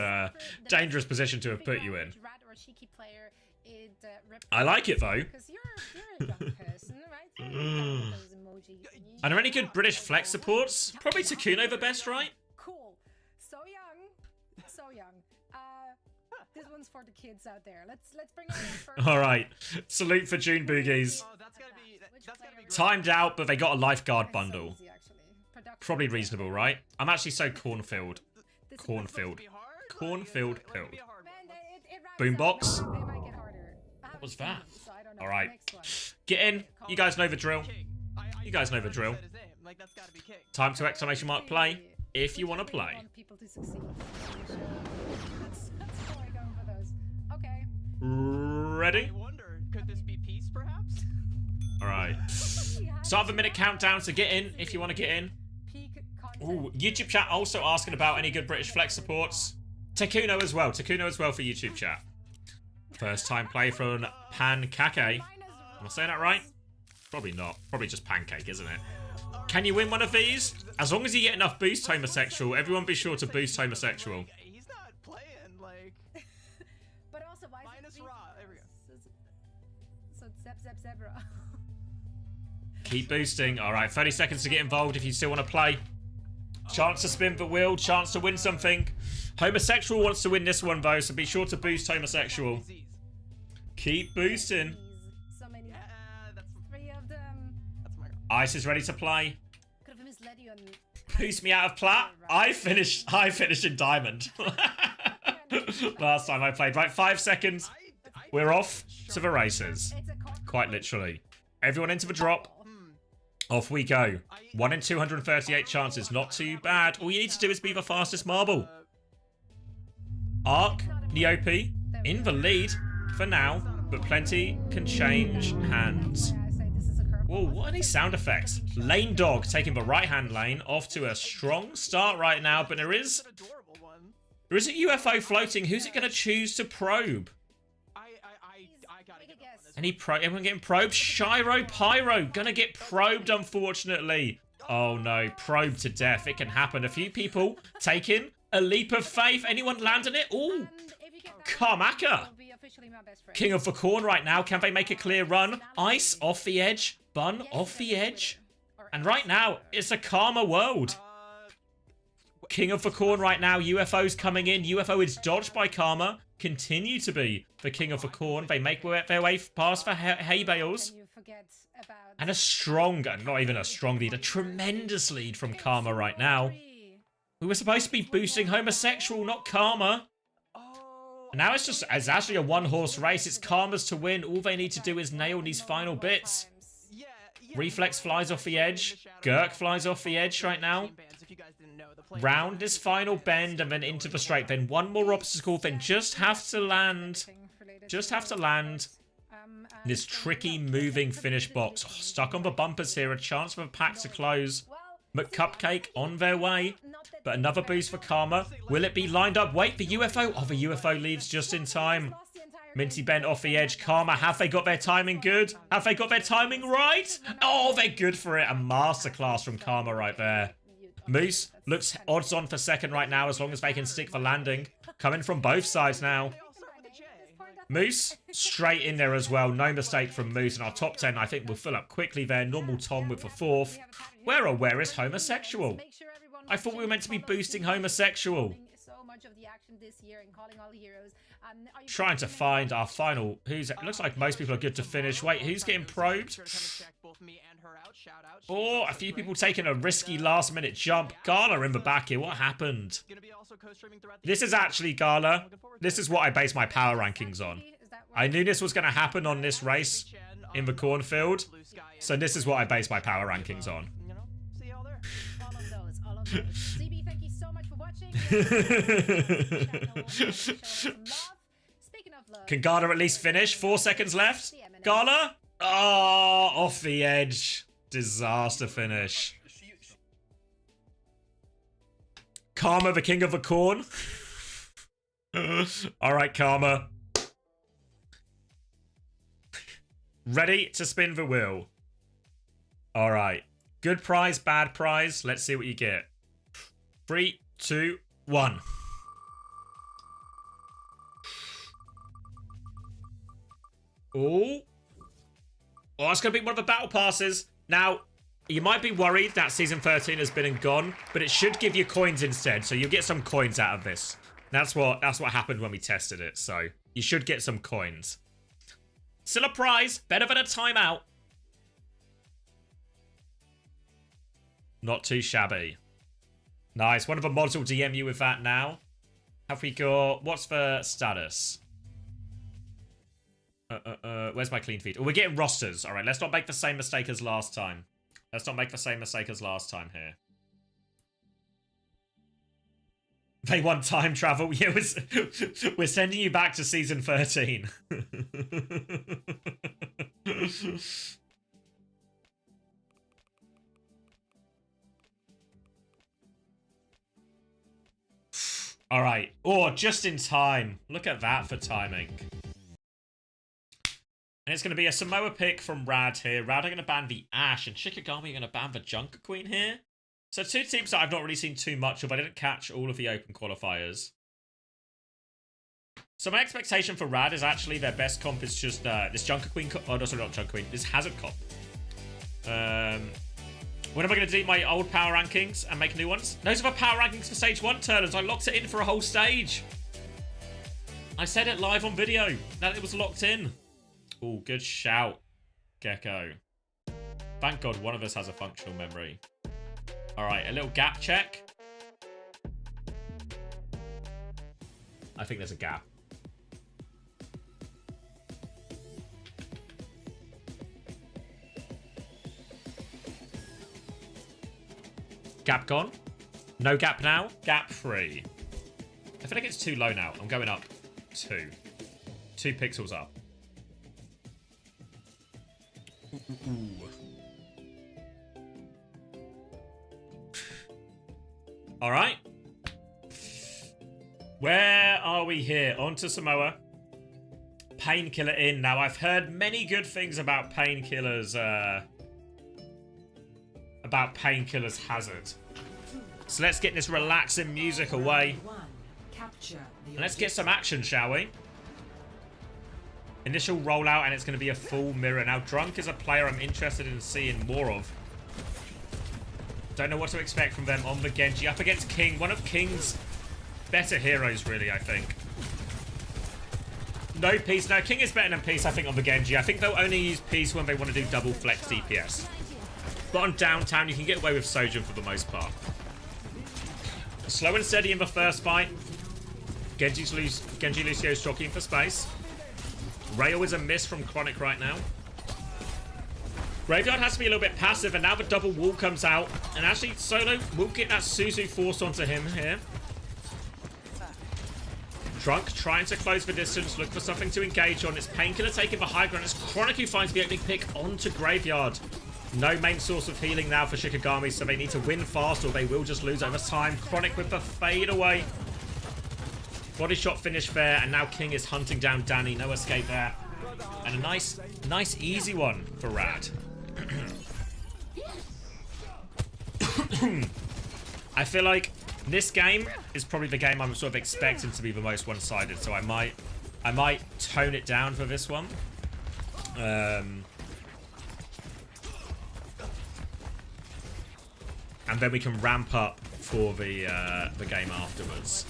position to have put you in. I like it though. Are there any good British flex supports? Probably Takuno the best, right? Cool. So young. So young. This one's for the kids out there. Let's bring on first. All right. Salute for June Boogies. Oh, that's gotta be great. Timed out, but they got a lifeguard It's so bundle. easy, actually. Production Probably is reasonable, right? I'm actually so cornfield. This is Cornfield. Be hard? Cornfield Like, pilled. be a hard Man, one. it ramps Boombox? up. They might get harder. What was that? So I don't know. All right. Next one. Get in. You guys know the drill. King. You guys know the already drill. said his name. Like, that's gotta be King. Time to exclamation mark play if you want to Which way play. want people to succeed. That's how I go for those. Okay. Ready? I wonder, could this be peace, perhaps? All right. Start the minute countdown to get in if you want to get in. Peak content. Ooh, YouTube chat also asking about any good British flex supports. Tekuno as well. Tekuno as well for YouTube chat. First time play from Pancake. Am I saying that right? Probably not. Probably just Pancake, isn't it? Can you win one of these? As long as you get enough boost homosexual, everyone be sure to boost homosexual. He's not playing, like... But also, why is Minus it Ra, there we go. So it's zebra. Keep boosting. All right, 30 seconds to get involved if you still want to play. Chance to spin the wheel, chance to win something. Homosexual wants to win this one, though, so be sure to boost homosexual. Keep boosting. So many. Yeah, that's 3 of them. my girl. Ice is ready to play. Could have misled you on. Boost me out of plat. I finished in diamond. Last time I played. Right, 5 seconds. We're off to the races. It's a card. Quite literally. Everyone into the drop. Off we go. 1 in 238 chances. Not too bad. All you need to do is be the fastest marble. Arc, Neope, in the lead for now, but plenty can change hands. I say this is a curve. Whoa, what are these sound effects? Lane Dog taking the right-hand lane, off to a strong start right now, but there is An adorable one. a UFO floating. Who's it going to choose to probe? I gotta Make a get up on guess. this. Everyone getting probed? Shiro Pyro gonna get probed, unfortunately. Oh no, probed to death. It can happen. A few people taking a leap of faith. Anyone landing it? Ooh, And if you get that, Kamaka. you'll be officially my best friend. King of the Corn right now. Can they make a clear run? Ice off the edge. Bun off the edge. And right now, it's a Karma world. King of the Corn right now. UFO's coming in. UFO is dodged by Karma. Continue to be the King of the Corn. They make their way past the hay bales. And you forget about. And a strong, not even a strong lead, a tremendous lead from Karma right now. We were supposed to be boosting homosexual, not Karma. And now it's actually a one-horse race. It's Karma's to win. All they need to do is nail these final bits. Yeah, Reflex flies off the edge. Gurk flies off the edge right now. Round this final bend and then into the straight. Then one more obstacle. Then just have to land. Just have to land this tricky moving finish box. Oh, stuck on the bumpers here. A chance for the pack to close. McCupcake on their way. But another boost for Karma. Will it be lined up? Wait, the UFO. Oh, the UFO leaves just in time. Minty bent off the edge. Karma, have they got their timing good? Have they got their timing right? Oh, they're good for it. A masterclass from Karma right there. Moose looks odds on for second right now as long as they can stick the landing. Coming from both sides now. Moose, straight in there as well. No mistake from Moose. And our top 10, I think, will fill up quickly there. Normal Tom with the 4th. Where is homosexual? I thought we were meant to be boosting homosexual. So much of the action this year and calling all heroes. Trying to find our final. It looks like most people are good to finish. Wait, who's getting probed? Oh, a few people taking a risky last-minute jump. Gala in the back here. What happened? This is actually Gala. This is what I base my power rankings on. I knew this was going to happen on this race in the cornfield. So this is what I base my power rankings on. All of those. CB, thank you so much for watching. Speaking of love, Can Gala at least finish? 4 seconds left. Gala? Oh, off the edge. Disaster finish. Karma, the King of the Corn. All right, Karma. Ready to spin the wheel. All right. Good prize, bad prize. Let's see what you get. 3, 2, 1. Oh. Oh, that's going to be one of the battle passes. Now, you might be worried that Season 13 has been and gone, but it should give you coins instead, so you'll get some coins out of this. That's what happened when we tested it, so you should get some coins. Still a prize, better than a timeout. Not too shabby. Nice, one of the mods will DM you with that now. Have we got, what's the status? Where's my clean feed? Oh, we're getting rosters. All right, let's not make the same mistake as last time. Let's not make the same mistake as last time here. They want time travel. Yeah, we're sending you back to season 13. All right. Oh, just in time. Look at that for timing. And it's going to be a Samoa pick from Rad here. Rad are going to ban the Ashe, and Shikigami are going to ban the Junker Queen here. So two teams that I've not really seen too much of. I didn't catch all of the open qualifiers. So my expectation for Rad is actually their best comp is just this Junker Queen. Oh, no, sorry, not Junker Queen. This Hazard comp. When am I going to delete my old power rankings and make new ones? Those are the power rankings for stage 1, Turners. I locked it in for a whole stage. I said it live on video that it was locked in. Oh, good shout, Gecko. Thank God one of us has a functional memory. All right, a little gap check. I think there's a gap. Gap gone. No gap now. Gap free. I feel like it's too low now. I'm going up 2. 2 pixels up. All right. Where are we here? On to Samoa. Painkiller in. Now, I've heard many good things about Painkiller's Hazard. So let's get this relaxing music away. And let's get some action, shall we? Initial rollout, and it's going to be a full mirror. Now, Drunk is a player I'm interested in seeing more of. Don't know what to expect from them on the Genji. Up against King, one of King's better heroes, really, I think. No Peace. No, King is better than Peace, I think, on the Genji. I think they'll only use Peace when they want to do double flex DPS. But on Downtown, you can get away with Sojin for the most part. Slow and steady in the first fight. Genji Lucio's jockeying for space. Rail is a miss from Chronic right now. Graveyard has to be a little bit passive, and now the double wall comes out. And actually, Solo will get that Suzu forced onto him here. Drunk trying to close the distance, look for something to engage on. It's Painkiller taking the high ground. It's Chronic who finds the opening pick onto Graveyard. No main source of healing now for Shikigami, so they need to win fast or they will just lose over time. Chronic with the fade away. Body shot finish there, and now King is hunting down Danny. No escape there. And a nice easy one for Rad. I feel like this game is probably the game I'm sort of expecting to be the most one-sided, so I might tone it down for this one. And then we can ramp up for the game afterwards.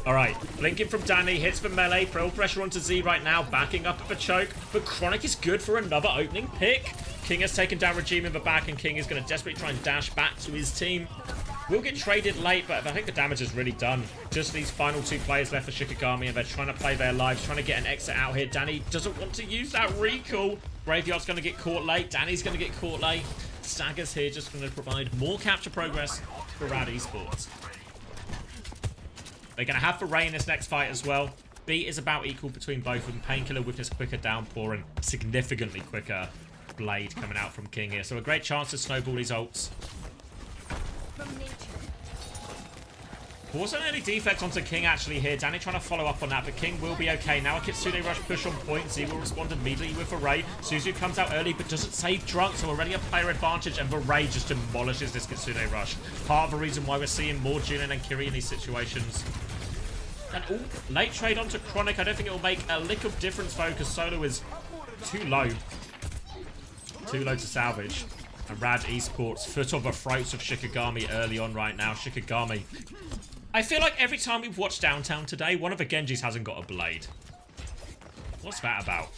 All right, blinking from Danny, hits for melee, throw pressure onto Z right now, backing up at the choke, but Chronic is good for another opening pick. King has taken down Regime in the back, and King is going to desperately try and dash back to his team. Will get traded late, but I think the damage is really done. Just these final 2 players left for Shikigami, and they're trying to play their lives, trying to get an exit out here. Danny doesn't want to use that recall. Graveyard's going to get caught late. Danny's going to get caught late. Stagger's here just going to provide more capture progress for Rad Esports. They're going to have Foray in this next fight as well. Beat is about equal between both of them. Painkiller with this quicker downpour and significantly quicker blade coming out from King here. So a great chance to snowball these ults. Also an early defect onto King actually here. Danny trying to follow up on that, but King will be okay. Now a Kitsune Rush push on point. Z will respond immediately with a Ray. Suzu comes out early, but doesn't save Drunk, so already a player advantage, and the Ray just demolishes this Kitsune Rush. Part of the reason why we're seeing more Junin and Kiri in these situations. And late trade onto Chronic. I don't think it will make a lick of difference though, because Solo is too low. Too low to salvage. And Rad Esports foot on the throats of Shikigami early on right now. Shikigami. I feel like every time we've watched Downtown today, one of the Genjis hasn't got a blade. What's that about?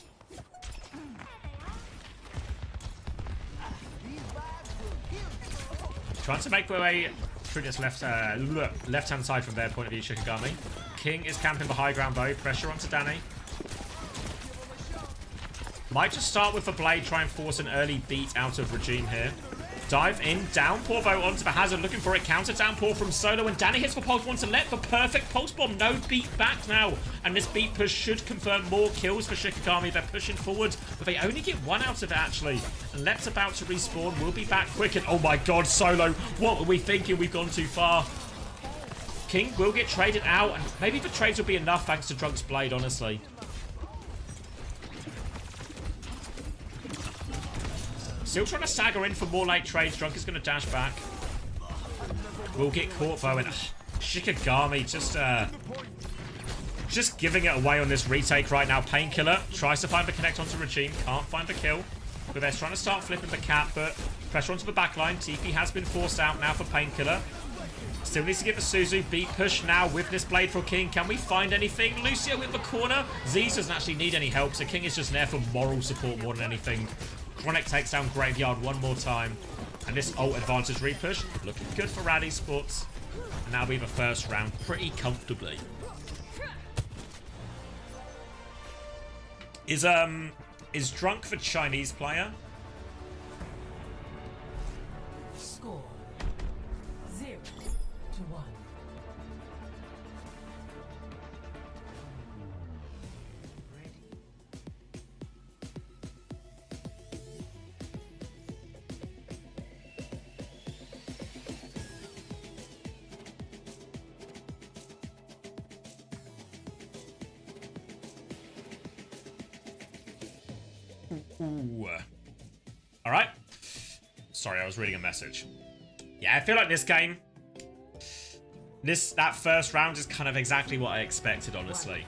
Trying to make their way through this left-hand side from their point of view, Shikigami. King is camping the high ground though. Pressure onto Danny. Might just start with the blade, try and force an early beat out of Regime here. Dive in, downpour though onto the hazard, looking for it. Counter downpour from Solo, and Danny hits for Pulse Bomb to let the perfect Pulse Bomb. No beat back now, and this beat push should confirm more kills for Shikigami. They're pushing forward, but they only get one out of it actually. And Lep's about to respawn. We'll be back quick, and oh my god, Solo, what were we thinking? We've gone too far. King will get traded out, and maybe the trades will be enough thanks to Drunk's blade, honestly. Still trying to stagger in for more late trades. Drunk is going to dash back. Will get caught though, and Shikigami just giving it away on this retake right now. Painkiller tries to find the connect onto Regime, can't find the kill. But they're trying to start flipping the cap, but pressure onto the backline. TP has been forced out now for Painkiller. Still needs to get the Suzu. Beat push now with this blade for King. Can we find anything? Lucio in the corner. Z's doesn't actually need any help, so King is just there for moral support more than anything. Chronic takes down Graveyard one more time. And this ult advantage repush looking good for Rad Esports. And that'll be the first round pretty comfortably. Is Drunk the Chinese player? Score 0-1. Ooh. All right. Sorry, I was reading a message. Yeah, I feel like this game, that first round is kind of exactly what I expected, honestly.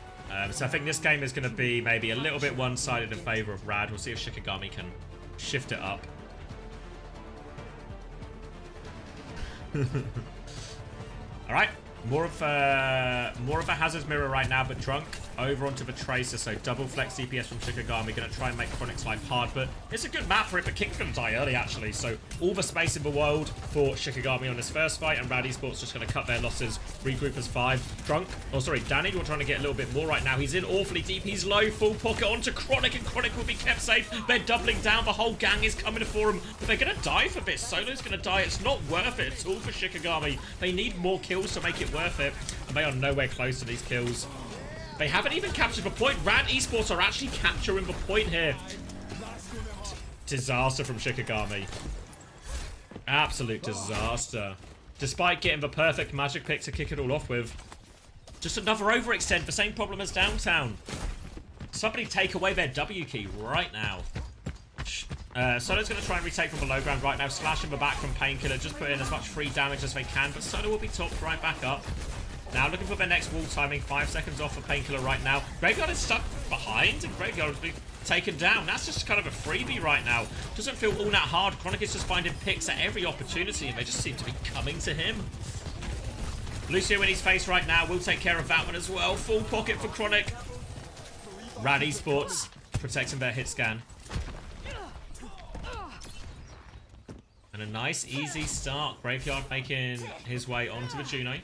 So I think this game is going to be maybe a little bit one-sided in favor of Rad. We'll see if Shikigami can shift it up. All right. More of a hazard mirror right now, but Drunk over onto the Tracer, so double flex DPS from Shikigami. Gonna try and make Chronic's life hard, but it's a good map for it, but King's gonna die early actually, so all the space in the world for Shikigami on this first fight, and Rad Esports just gonna cut their losses, regroup as 5. Drunk, oh sorry, Danny, you're trying to get a little bit more right now. He's in awfully deep, he's low, full pocket onto Chronic, and Chronic will be kept safe. They're doubling down, the whole gang is coming for him, but they're gonna die for this. Solo's gonna die, it's not worth it at all for Shikigami. They need more kills to make it worth it, and they are nowhere close to these kills. They haven't even captured the point. Rad Esports are actually capturing the point here. Disaster from Shikigami. Absolute disaster. Despite getting the perfect magic pick to kick it all off with. Just another overextend. The same problem as Downtown. Somebody take away their W key right now. Solo's going to try and retake from the low ground right now. Slashing the back from Painkiller. Just put in as much free damage as they can. But Solo will be topped right back up. Now looking for their next wall timing. 5 seconds off for Painkiller right now. Graveyard is stuck behind, and Graveyard will be taken down. That's just kind of a freebie right now. Doesn't feel all that hard. Chronic is just finding picks at every opportunity, and they just seem to be coming to him. Lucio in his face right now. Will take care of that one as well. Full pocket for Chronic. Rad Esports protecting their hit scan. And a nice, easy start. Graveyard making his way onto the Juno.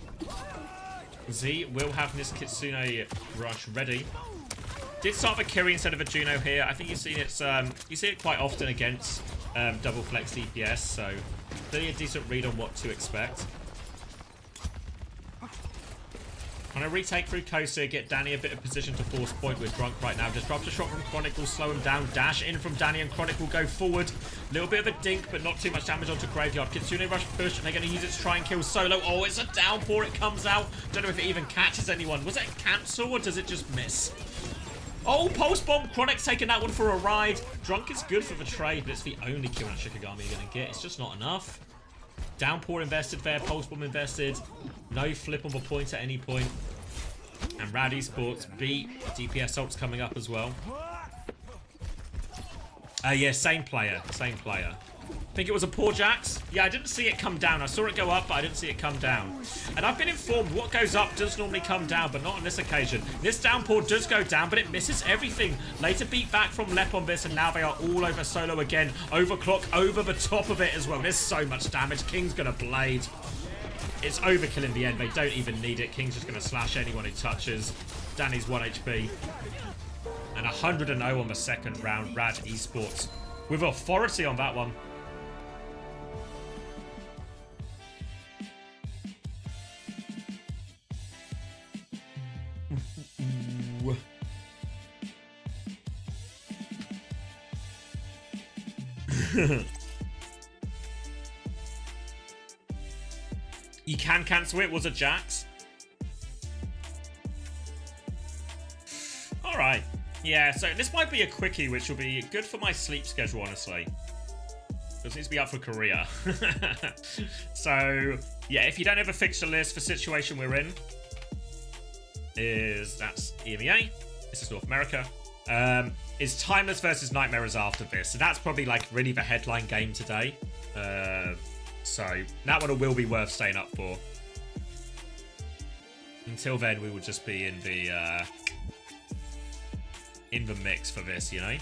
Z will have this Kitsune rush ready. Did start with Kiri instead of a Juno here. I think you see it quite often against double flex DPS, so really a decent read on what to expect. On a retake through Kosa, get Danny a bit of position to force point with Drunk right now. Just drops a shot from Chronic, will slow him down. Dash in from Danny, and Chronic will go forward. Little bit of a dink, but not too much damage onto Graveyard. Kitsune rush push, and they're going to use it to try and kill Solo. Oh, it's a downpour, it comes out. Don't know if it even catches anyone. Was it a cancel, or does it just miss? Oh, Pulse Bomb. Chronic's taking that one for a ride. Drunk is good for the trade, but it's the only kill that Shikigami are going to get. It's just not enough. Downpour invested there, Pulse Bomb invested. No flip on the point at any point. And Rad Esports beat. DPS ult's coming up as well. Yeah, same player. Same player. Think it was a poor Jax? Yeah, I didn't see it come down. I saw it go up, but I didn't see it come down. And I've been informed what goes up does normally come down, but not on this occasion. This downpour does go down, but it misses everything. Later beat back from Lep on this, and now they are all over Solo again. Overclock over the top of it as well. There's so much damage. King's gonna blade. It's overkill in the end. They don't even need it. King's just gonna slash anyone who touches. Danny's 1 HP. And 100-0 on the second round. Rad Esports with authority on that one. You can cancel it. Was it Jax? Alright. Yeah, so this might be a quickie, which will be good for my sleep schedule, honestly. This needs to be up for Korea. So, yeah, if you don't have a fixture list for situation we're in, that's EMEA. This is North America. Is Timeless versus Nightmares after this. So that's probably like really the headline game today. So that one will be worth staying up for. Until then, we will just be in the mix for this, you know.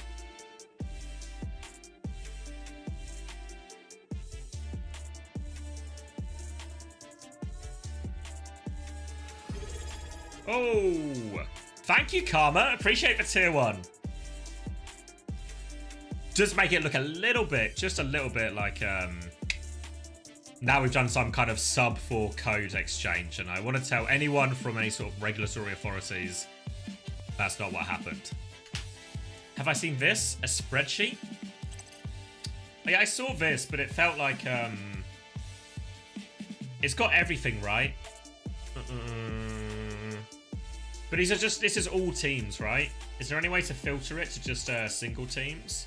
Oh, thank you, Karma. Appreciate the tier 1. Just make it look a little bit, just a little bit like, now we've done some kind of sub 4 code exchange, and I want to tell anyone from any sort of regulatory authorities that's not what happened. Have I seen this? A spreadsheet? Yeah, I saw this, but it felt like, it's got everything, right? But these are just, this is all teams, right? Is there any way to filter it to just single teams?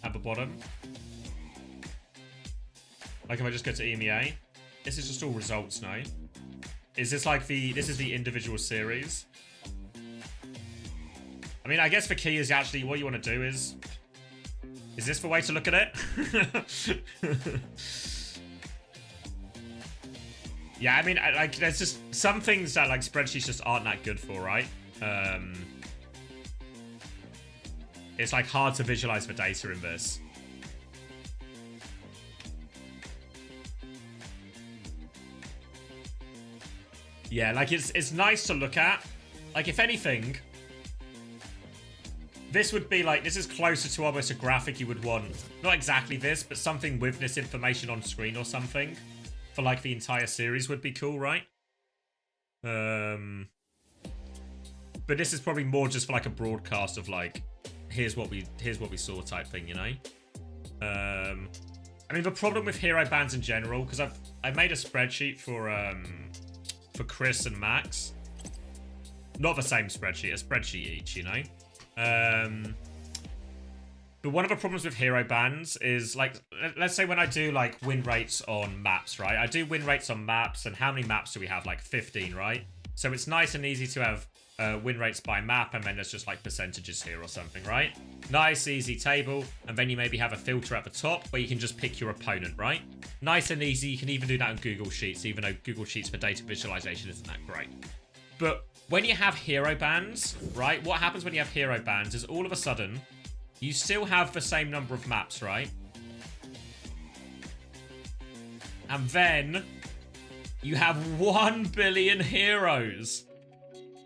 At the bottom. Like if I just go to EMEA, this is just all results now. Is this like this is the individual series? I mean, I guess the key is actually what you want to do is this the way to look at it? Yeah, I mean, like there's just some things that like spreadsheets just aren't that good for, right? It's like hard to visualize the data in this. Yeah, like it's nice to look at. Like if anything, this would be like, this is closer to almost a graphic you would want. Not exactly this, but something with this information on screen or something. For like the entire series would be cool, right? But this is probably more just for like a broadcast of like, here's what we saw type thing, you know? I mean, the problem with hero bans in general, because I've made a spreadsheet for Chris and Max. Not the same spreadsheet, a spreadsheet each, you know? But one of the problems with hero bans is, like, let's say when I do, like, win rates on maps, right? I do win rates on maps, and how many maps do we have? Like, 15, right? So it's nice and easy to have win rates by map, and then there's just, like, percentages here or something, right? Nice, easy table, and then you maybe have a filter at the top where you can just pick your opponent, right? Nice and easy. You can even do that on Google Sheets, even though Google Sheets for data visualization isn't that great. But when you have hero bans, right? What happens when you have hero bans is all of a sudden, you still have the same number of maps, right? And then you have 1 billion heroes,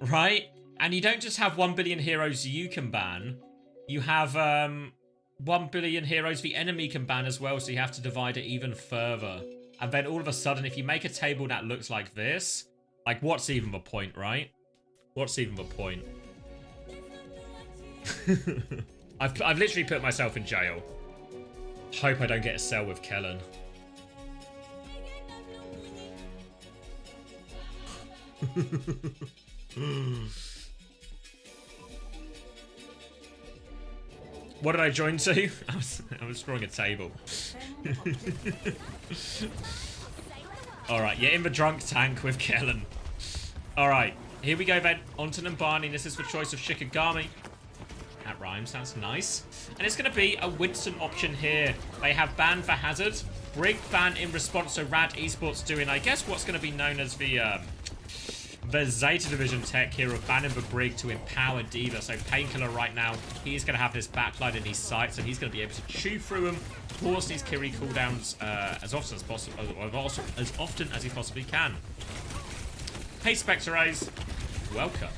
right? And you don't just have 1 billion heroes you can ban. You have 1 billion heroes the enemy can ban as well, so you have to divide it even further. And then all of a sudden, if you make a table that looks like this, like what's even the point, right? What's even the point? I've literally put myself in jail. Hope I don't get a cell with Kellen. What did I join to? I was drawing a table. Alright, yeah, in the drunk tank with Kellen. Alright, here we go then. Onto Numbani. This is the choice of Shikigami. That rhymes, sounds nice. And it's going to be a Winston option here. They have ban for Hazard. Brig ban in response to Rad Esports doing, I guess, what's going to be known as the Zeta Division tech here of banning the Brig to empower D.Va. So Painkiller right now, he's going to have this backline in his sights, and he's going to be able to chew through them, force these Kiri cooldowns as often as possible, as often as he possibly can. Hey, Spectre Eyes. Welcome.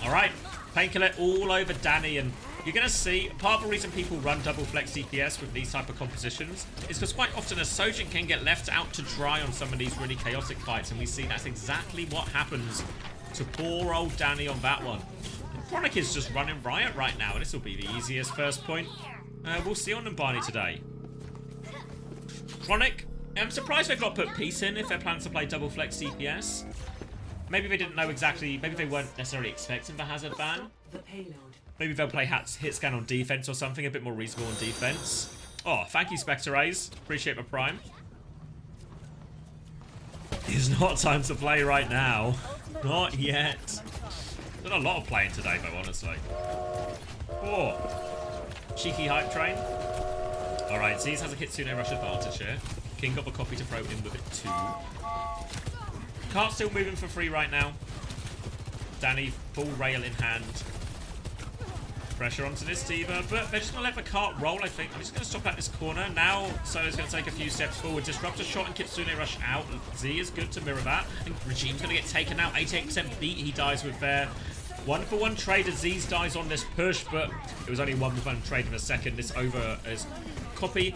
All right, Painkiller all over Danny, and you're going to see, part of the reason people run double flex DPS with these type of compositions is because quite often a Sojin can get left out to dry on some of these really chaotic fights, and we see that's exactly what happens to poor old Danny on that one. And Chronic is just running riot right now, and this will be the easiest first point we'll see on Numbani today. Chronic, I'm surprised they've not put Peace in if they're planning to play double flex DPS. Maybe they didn't know exactly, maybe they weren't necessarily expecting the Hazard ban. Maybe they'll play hit scan on defense or something, a bit more reasonable on defense. Oh, thank you, Spectre Ace. Appreciate my prime. It's not time to play right now. Not yet. Done a lot of playing today, though, honestly. Oh. Cheeky hype train. Alright, Z's has a Kitsune rush advantage here. King got the copy to throw in with it too. Cart's still moving for free right now. Danny, full rail in hand. Pressure onto this D.Va, but they're just going to let the cart roll, I think. I'm just going to stop at this corner. Now, Solo's going to take a few steps forward. Disruptor shot and Kitsune rush out. Z is good to mirror that. And Regime's going to get taken out. 88% beat. He dies with their 1-for-1 trade as Z's dies on this push, but it was only 1-for-1 trade in a second. This over as copy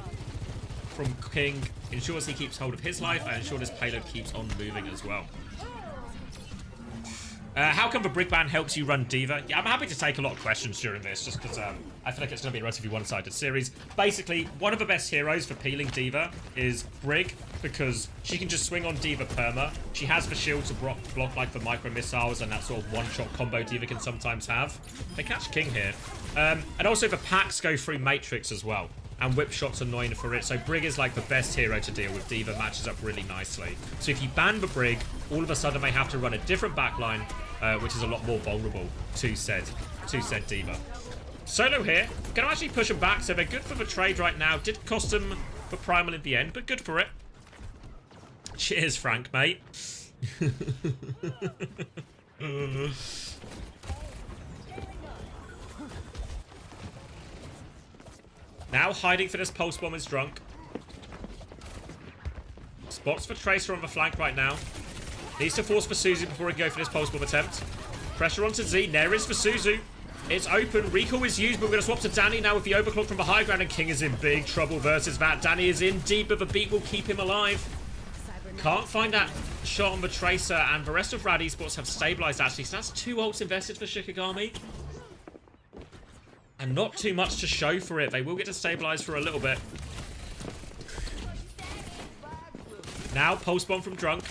from King ensures he keeps hold of his life and ensures his payload keeps on moving as well. How come the Brig ban helps you run D.Va? Yeah, I'm happy to take a lot of questions during this, just because I feel like it's going to be a relatively one-sided series. Basically, one of the best heroes for peeling D.Va is Brig, because she can just swing on D.Va perma. She has the shield to block like the micro-missiles and that sort of one-shot combo D.Va can sometimes have. They catch King here. And also the packs go through Matrix as well. And whip shot's annoying for it, so Brig is like the best hero to deal with. D.Va matches up really nicely. So if you ban the Brig, all of a sudden they have to run a different backline, which is a lot more vulnerable to said D.Va. Solo here, gonna actually push them back, so they're good for the trade right now. Did cost them for Primal in the end, but good for it. Cheers, Frank, mate. Now hiding for this pulse bomb is Drunk. Spots for Tracer on the flank right now. Needs to force for Suzu before he can go for this pulse bomb attempt. Pressure onto Z. There is for Suzu. It's open. Recall is used, but we're going to swap to Danny now with the overclock from the high ground, and King is in big trouble versus that. Danny is in deep, but the beat will keep him alive. Can't find that shot on the Tracer, and the rest of Rad Esports have stabilized actually, so that's 2 ults invested for Shikigami. And not too much to show for it. They will get to stabilize for a little bit. Now, pulse bomb from Drunk.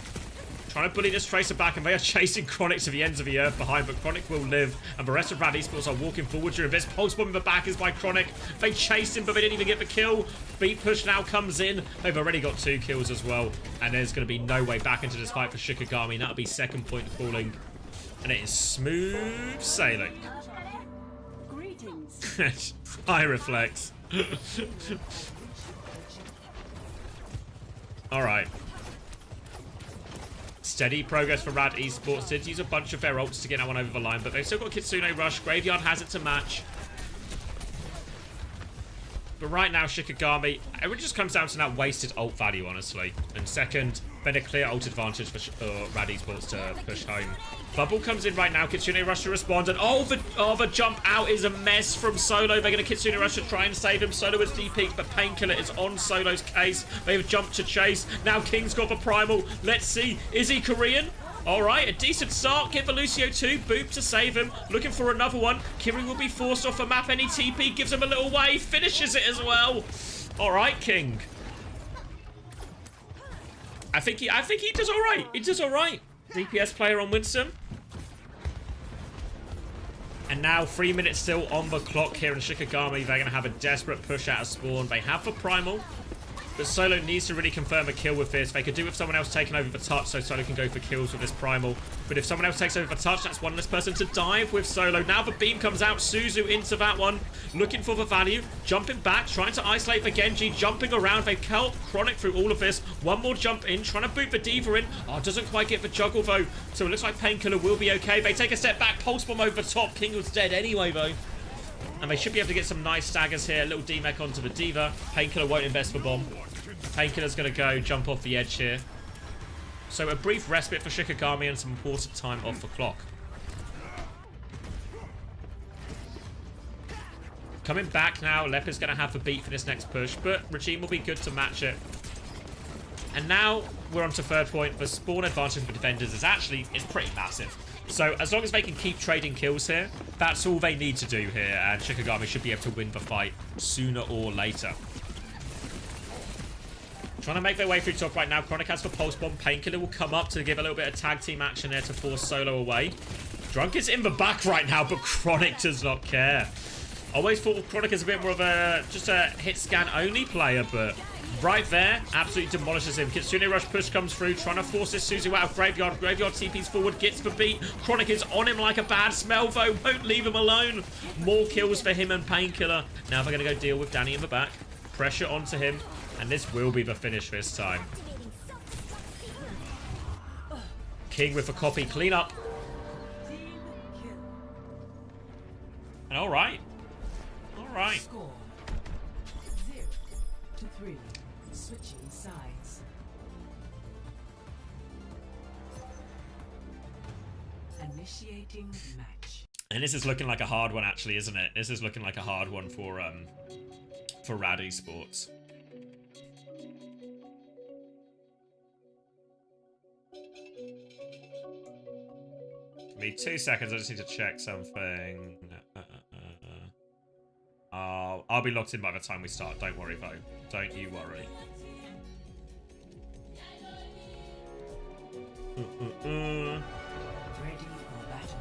Trying to bully this Tracer back, and they are chasing Chronic to the ends of the earth behind, but Chronic will live, and the rest of Rad Esports are walking forward during this. Pulse bomb in the back is by Chronic. They chased him, but they didn't even get the kill. Beat push now comes in. They've already got 2 kills as well, and there's going to be no way back into this fight for Shikigami. That'll be second point falling, and it is smooth sailing. High reflex. Alright. Steady progress for Rad Esports. Did use a bunch of their ults to get that one over the line, but they've still got Kitsune Rush. Graveyard has it to match. But right now, Shikigami, it really just comes down to that wasted ult value, honestly. And second, then a clear ult advantage for Rad Esports to push home. Bubble comes in right now. Kitsune Rush to respond. And the jump out is a mess from Solo. They're going to Kitsune Rush to try and save him. Solo is DP'd, but Painkiller is on Solo's case. They've jumped to chase. Now King's got the Primal. Let's see. Is he Korean? Alright, a decent start. Give the Lucio 2. Boop to save him. Looking for another one. Kiri will be forced off a map. Any TP gives him a little wave. Finishes it as well. Alright, King. I think he does alright. He does alright. DPS player on Winston. And now 3 minutes still on the clock here in Shikigami. They're going to have a desperate push out of spawn. They have the primal, but Solo needs to really confirm a kill with this. They could do with someone else taking over the touch, so Solo can go for kills with this primal. But if someone else takes over the touch, that's one less person to dive with Solo. Now the beam comes out. Suzu into that one, looking for the value, jumping back, trying to isolate the Genji, jumping around. They've held Chronic through all of this. One more jump in, trying to boot the D.Va in. Oh, doesn't quite get the juggle though. So it looks like Painkiller will be okay. They take a step back, pulse bomb over the top. King was dead anyway though. And they should be able to get some nice staggers here. A little D-Mech onto the D.Va. Painkiller won't invest the bomb. Painkiller's going to go jump off the edge here. So a brief respite for Shikigami and some important time off the clock. Coming back now. Leopard's going to have the beat for this next push, but Regime will be good to match it. And now we're on to third point. The spawn advantage for defenders is pretty massive. So as long as they can keep trading kills here, that's all they need to do here, and Shikigami should be able to win the fight sooner or later. Trying to make their way through top right now. Chronic has the pulse bomb. Painkiller will come up to give a little bit of tag team action there to force Solo away. Drunk is in the back right now, but Chronic does not care. Always thought Chronic is a bit more of just a hit scan only player, but right there, absolutely demolishes him. Kitsune Rush push comes through, trying to force this Suzu out of Graveyard. Graveyard TP's forward, gets the beat. Chronic is on him like a bad smell, though. Won't leave him alone. More kills for him and Painkiller. Now they're going to go deal with Danny in the back. Pressure onto him, and this will be the finish this time. King with a copy. Clean up. And all right. All right. Score 0-3. Switching sides. Initiating match. And this is looking like a hard one, actually, isn't it? This is looking like a hard one for Rad Esports. Give me 2 seconds. I just need to check something. I'll be locked in by the time we start. Don't worry, though. Don't you worry. Ready for battle.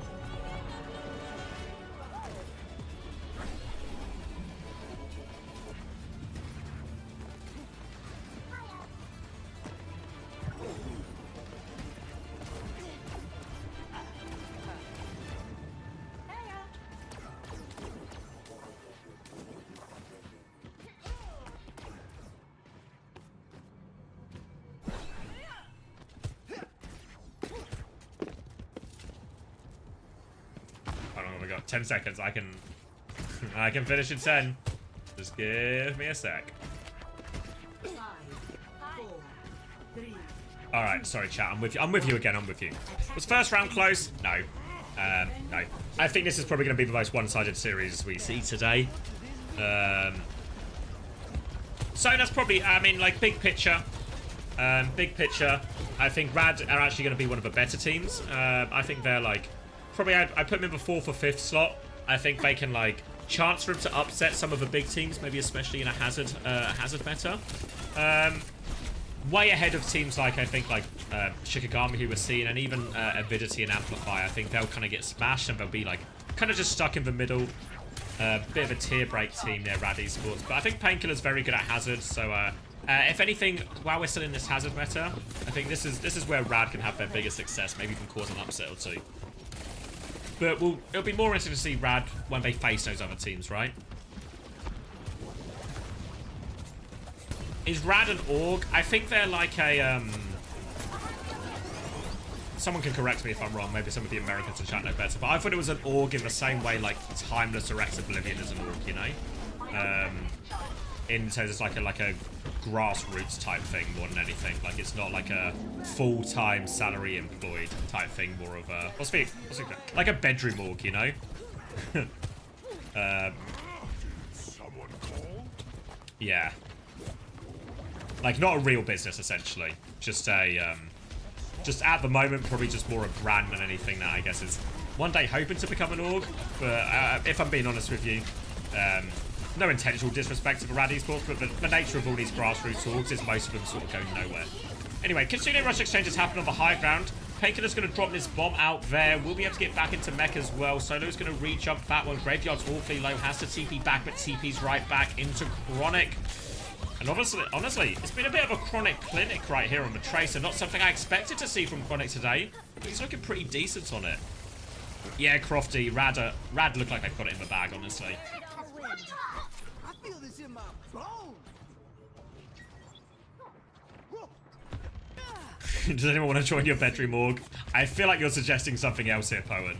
We got 10 seconds. I can finish in 10. Just give me a sec. 5, 4, 3. All right, sorry, chat. I'm with you. I'm with you again. I'm with you. Was first round close? No. No. I think this is probably going to be the most one-sided series we see today. So that's probably, I mean, like, big picture. Big picture. I think Rad are actually going to be one of the better teams. I think they're like, probably I put them in the 4th or 5th slot. I think they can like chance for them to upset some of the big teams, maybe especially in a hazard meta. Way ahead of teams like I think like Shikigami, who we're seeing, and even Avidity and Amplify. I think they'll kind of get smashed and they'll be like kind of just stuck in the middle. Bit of a tier break team there, Rad Esports. But I think Painkiller's very good at hazard, so if anything, while we're still in this hazard meta, I think this is where Rad can have their biggest success, maybe even cause an upset or two. But it'll be more interesting to see Rad when they face those other teams, right? Is Rad an org? I think they're like a someone can correct me if I'm wrong. Maybe some of the Americans in chat know better. But I thought it was an org in the same way like Timeless or X Oblivion is an org, you know? In terms it's like a grassroots type thing more than anything. Like it's not like a full-time salary employed type thing, more of a like a bedroom org, you know? Yeah. Like not a real business essentially. Just a just at the moment probably just more a brand than anything that I guess is one day hoping to become an org. But if I'm being honest with you, no intentional disrespect to the Rad Esports, but the nature of all these grassroots orgs is most of them sort of go nowhere. Anyway, Kitsune Rush exchanges happen on the high ground. Painkiller's going to drop this bomb out there. We'll be able to get back into mech as well. Solo's going to re-jump that one. Graveyard's awfully low. Has to TP back, but TP's right back into Chronic. And honestly, it's been a bit of a Chronic clinic right here on the Tracer. Not something I expected to see from Chronic today. But he's looking pretty decent on it. Yeah, Crofty, Rad look like they've got it in the bag, honestly. I feel this in my bones. Does anyone want to join your bedroom org? I feel like you're suggesting something else here, Poen.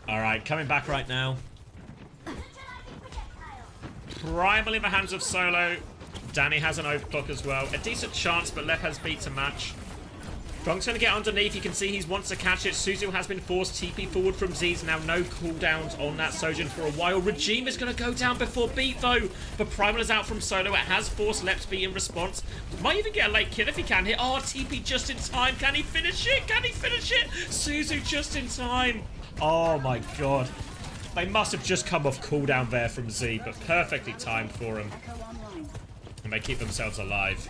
Alright, coming back right now. Primal in the hands of Solo. Danny has an overclock as well. A decent chance, but Lep has beat to match. Drunk's going to get underneath. You can see he wants to catch it. Suzu has been forced. TP forward from Z's. Now no cooldowns on that Sojin for a while. Regime is going to go down before beat, though. But Primal is out from Solo. It has forced Lep's beat in response. Might even get a late kill if he can hit. Oh, TP just in time. Can he finish it? Can he finish it? Suzu just in time. Oh, my God. They must have just come off cooldown there from Z, but perfectly timed for him. And they keep themselves alive.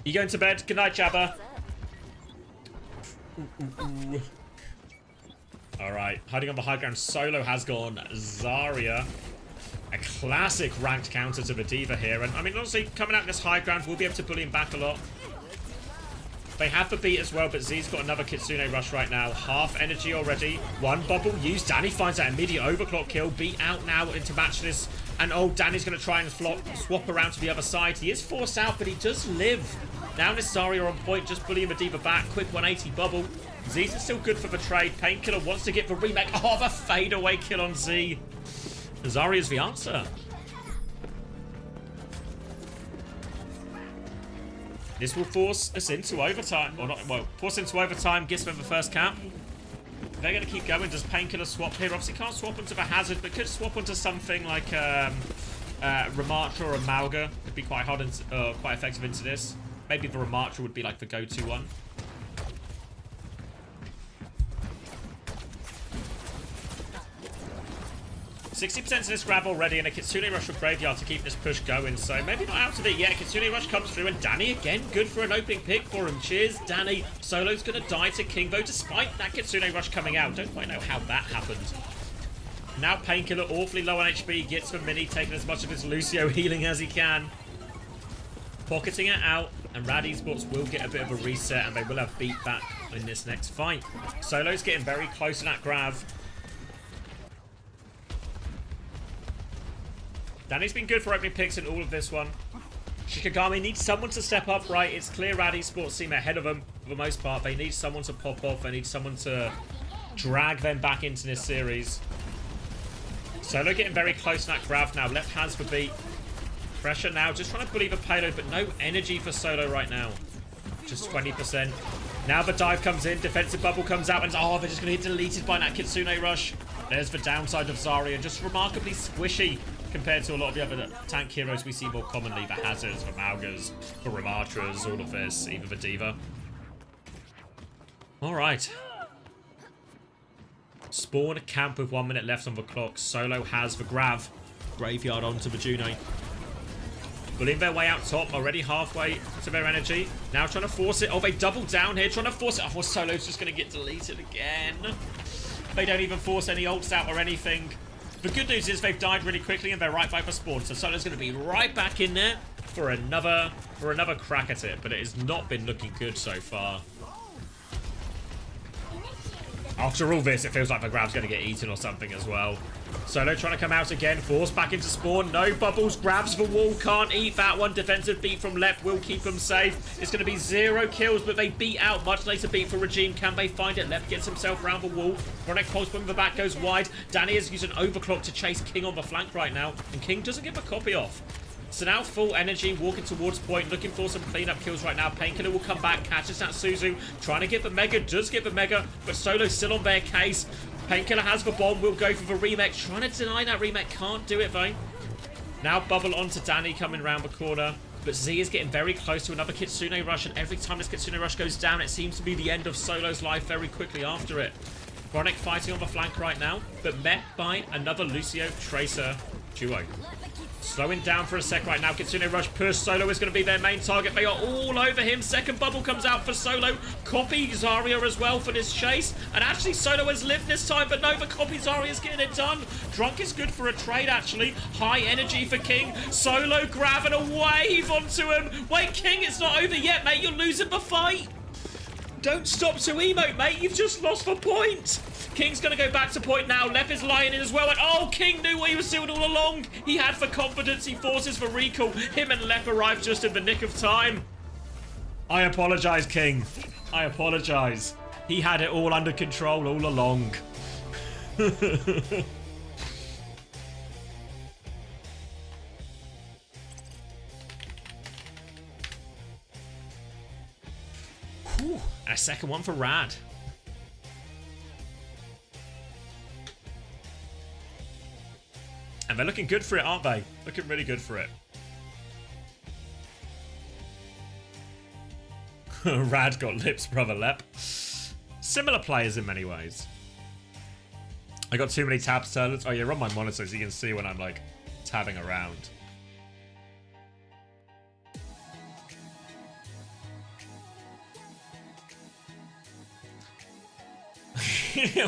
You going to bed? Good night, Jabba. Alright, hiding on the high ground. Solo has gone Zarya. A classic ranked counter to the Diva here. And I mean, honestly, coming out in this high ground, we'll be able to bully him back a lot. They have the beat as well, but Z's got another Kitsune rush right now. Half energy already. One bubble used. Danny finds that immediate overclock kill. Beat out now into match this. And oh, Danny's going to try and swap around to the other side. He is forced out, but he does live. Now this Zarya on point, just bullying the Diva back. Quick 180 bubble. Z's is still good for the trade. Painkiller wants to get the remake. Oh, the fadeaway kill on Z. Zarya's the answer. This will force us into overtime. Or not, well, force into overtime, gets them the first cap. They're going to keep going. Does Painkiller swap here? Obviously can't swap onto the Hazard, but could swap onto something like Ramatra or Amalga. Would be quite hard and quite effective into this. Maybe the Ramatra would be like the go-to one. 60% of this grab already, and a Kitsune Rush for Graveyard to keep this push going, so maybe not out of it yet. Kitsune Rush comes through, and Danny again, good for an opening pick for him. Cheers, Danny. Solo's going to die to King, though, despite that Kitsune Rush coming out. Don't quite know how that happened. Now Painkiller, awfully low on HP, gets the Mini, taking as much of his Lucio healing as he can. Pocketing it out, and Rad Esports will get a bit of a reset, and they will have beat that in this next fight. Solo's getting very close to that grab. Danny's been good for opening picks in all of this one. Shikigami needs someone to step up, right? It's clear Rad Esports seem ahead of them for the most part. They need someone to pop off. They need someone to drag them back into this series. Solo getting very close to that grab now. Left hands for beat. Pressure now. Just trying to bully the payload, but no energy for Solo right now. Just 20%. Now the dive comes in. Defensive bubble comes out. And oh, they're just going to get deleted by that Kitsune Rush. There's the downside of Zarya. Just remarkably squishy compared to a lot of the other tank heroes we see more commonly. The Hazards, the Malgas, the Ramatras, all of this. Even the Diva. Alright. Spawn camp with 1 minute left on the clock. Solo has the Grav. Graveyard onto the Juno. Bullying their way out top, already halfway to their energy. Now trying to force it. Oh, they double down here, trying to force it. Oh, Solo's just going to get deleted again. They don't even force any ults out or anything. The good news is they've died really quickly and they're right by for spawn. So Solo's going to be right back in there for another crack at it. But it has not been looking good so far. After all this, it feels like the Grab's going to get eaten or something as well. Solo trying to come out again. Forced back into spawn. No bubbles. Grabs the wall. Can't eat that one. Defensive beat from left will keep them safe. It's going to be 0 kills, but they beat out. Much later beat for Regime. Can they find it? Left gets himself around the wall. Chronic pulse from the back goes wide. Danny is using overclock to chase King on the flank right now. And King doesn't give a copy off. So now full energy, walking towards point, looking for some cleanup kills right now. Painkiller will come back, catches that Suzu, trying to get the Mega, does get the Mega, but Solo's still on their case. Painkiller has the bomb, will go for the remake, trying to deny that remake, can't do it though. Now bubble onto Danny coming round the corner, but Z is getting very close to another Kitsune Rush, and every time this Kitsune Rush goes down, it seems to be the end of Solo's life very quickly after it. Chronic fighting on the flank right now, but met by another Lucio Tracer duo. Slowing down for a sec right now. Kitsune Rush push. Solo is going to be their main target. They are all over him. Second bubble comes out for Solo. Copy Zarya as well for this chase. And actually, Solo has lived this time, but no, the Copy Zarya is getting it done. Drunk is good for a trade, actually. High energy for King. Solo grabbing a wave onto him. Wait, King, it's not over yet, mate. You're losing the fight. Don't stop to emote, mate. You've just lost the point. King's going to go back to point now. Lep is lying in as well. And oh, King knew what he was doing all along. He had for confidence. He forces for recall. Him and Lep arrive just in the nick of time. I apologize, King. I apologize. He had it all under control all along. Whew, and a second one for Rad. And they're looking good for it, aren't they? Looking really good for it. Rad got lips, brother Lep. Similar players in many ways. I got too many tabs turned. Oh yeah, run my monitor so you can see when I'm like tabbing around.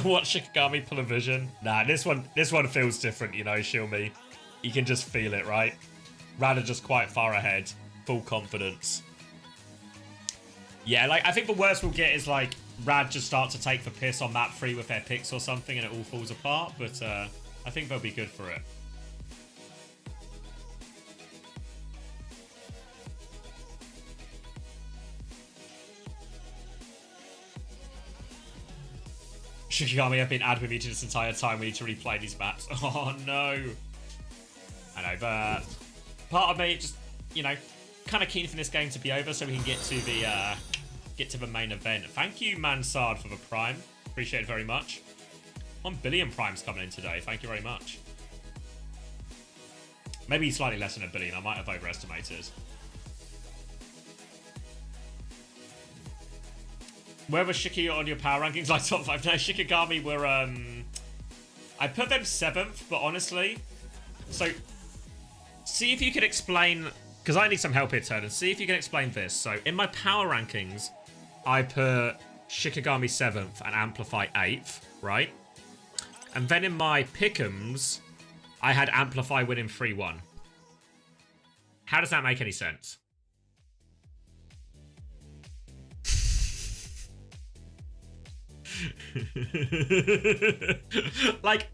Watch Shikigami pull a vision. Nah, this one feels different, you know, Shilmi. You can just feel it, right? Rad are just quite far ahead. Full confidence. Yeah, like, I think the worst we'll get is, like, Rad just start to take the piss on map 3 with their picks or something and it all falls apart, but I think they'll be good for it. Shikigami have been ad with me this entire time. We need to replay these maps. Oh no. I know, but part of me just, you know, kind of keen for this game to be over so we can get to the main event. Thank you, Mansard, for the prime. Appreciate it very much. 1 billion primes coming in today. Thank you very much. Maybe slightly less than 1 billion. I might have overestimated. Where was Shiki on your power rankings? Like top 5? No, Shikigami were, I put them 7th, but honestly, so, see if you could explain, because I need some help here, Turn, and see if you can explain this. So, in my power rankings, I put Shikigami 7th and Amplify 8th, right? And then in my pick'ems, I had Amplify winning 3-1. How does that make any sense? Like,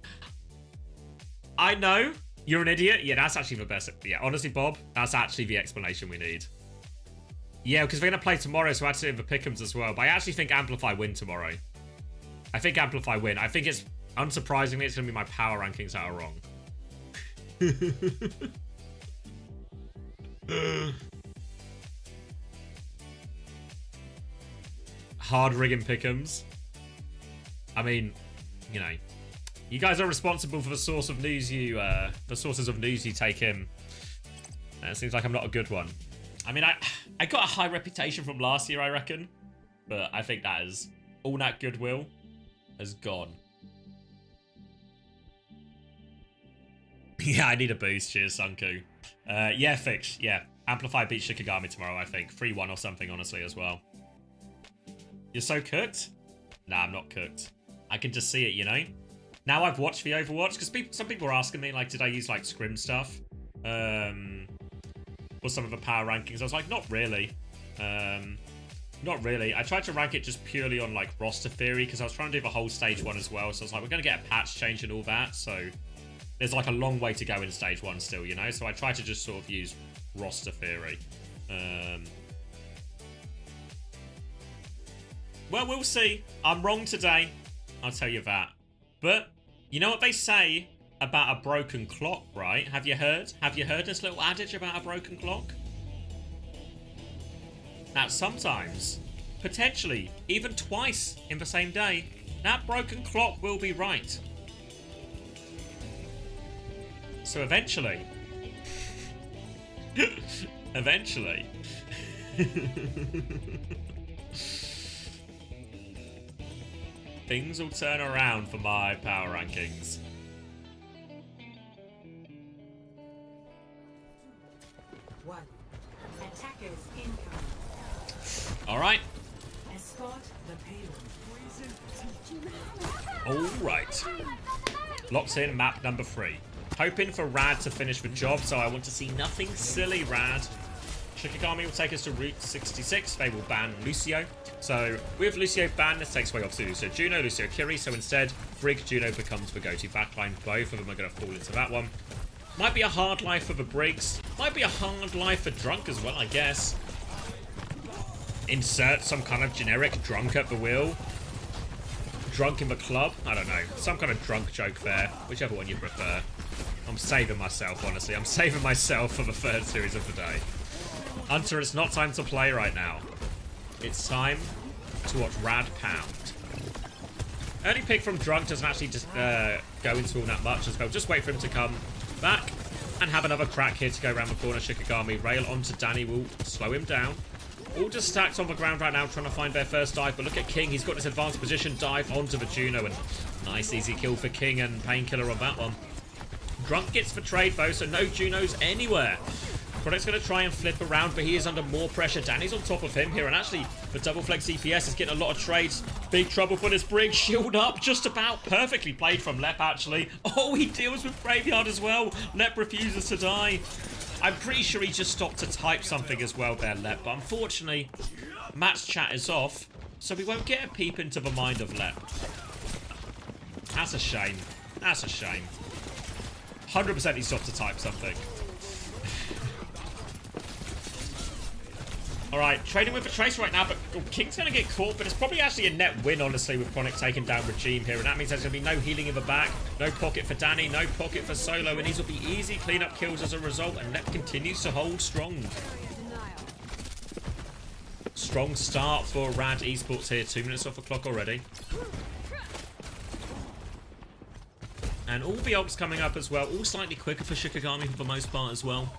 I know you're an idiot. Yeah, that's actually the best. Yeah, honestly, Bob, that's actually the explanation we need. Yeah, because we're going to play tomorrow, so I had to do the pick'ems as well. But I actually think Amplify win tomorrow. I think Amplify win. I think it's, unsurprisingly, it's going to be my power rankings that are wrong. Hard rigging pick'ems. I mean, you know, you guys are responsible for the source of news you, the sources of news you take in. It seems like I'm not a good one. I mean, I got a high reputation from last year, I reckon, but I think that is all that goodwill has gone. Yeah, I need a boost. Cheers, Sunku. Yeah, Fix. Yeah, Amplify beats Shikigami tomorrow, I think. 3-1 or something, honestly, as well. You're so cooked? Nah, I'm not cooked. I can just see it, you know? Now I've watched the Overwatch, because some people are asking me, like, did I use, like, scrim stuff? For some of the power rankings. I was like, not really. Not really. I tried to rank it just purely on, like, roster theory, because I was trying to do the whole stage 1 as well. So I was like, we're going to get a patch change and all that, so there's, like, a long way to go in stage 1 still, you know? So I tried to just sort of use roster theory. Well, we'll see. I'm wrong today. I'll tell you that. But you know what they say about a broken clock, right? Have you heard? Have you heard this little adage about a broken clock? That sometimes, potentially, even twice in the same day, that broken clock will be right. So eventually... eventually... things will turn around for my power rankings. Alright. Locked in, map number 3. Hoping for Rad to finish the job, so I want to see nothing silly, Rad. Shikigami will take us to Route 66. They will ban Lucio. So, with Lucio banned, this takes away off Lucio Juno, Lucio Kiri. So instead, Brig Juno becomes the go-to backline. Both of them are going to fall into that one. Might be a hard life for the Briggs. Might be a hard life for Drunk as well, I guess. Insert some kind of generic drunk at the wheel. Drunk in the club? I don't know. Some kind of drunk joke there. Whichever one you prefer. I'm saving myself, honestly. I'm saving myself for the third series of the day. Hunter, it's not time to play right now. It's time to watch Rad pound. Early pick from Drunk doesn't actually just go into all that much as well. Just wait for him to come back and have another crack here to go around the corner. Shikigami rail onto Danny will slow him down. All just stacked on the ground right now trying to find their first dive, but look at King. He's got this advanced position dive onto the Juno, and nice easy kill for King and Painkiller on that one. Drunk gets the trade though, so no Junos anywhere. Product's going to try and flip around, but he is under more pressure. Danny's on top of him here, and actually the double flex DPS is getting a lot of trades. Big trouble for this Brig. Shield up just about perfectly played from Lep, actually. Oh, he deals with Graveyard as well. Lep refuses to die. I'm pretty sure he just stopped to type something as well there, Lep, but unfortunately Matt's chat is off, so we won't get a peep into the mind of Lep. That's a shame. That's a shame. 100% he stopped to type something. Alright, trading with the Tracer right now, but King's going to get caught, but it's probably actually a net win, honestly, with Chronic taking down Regime here, and that means there's going to be no healing in the back, no pocket for Danny, no pocket for Solo, and these will be easy cleanup kills as a result, and Net continues to hold strong. Strong start for Rad Esports here, 2 minutes off the clock already. And all the ults coming up as well, all slightly quicker for Shikigami for the most part as well.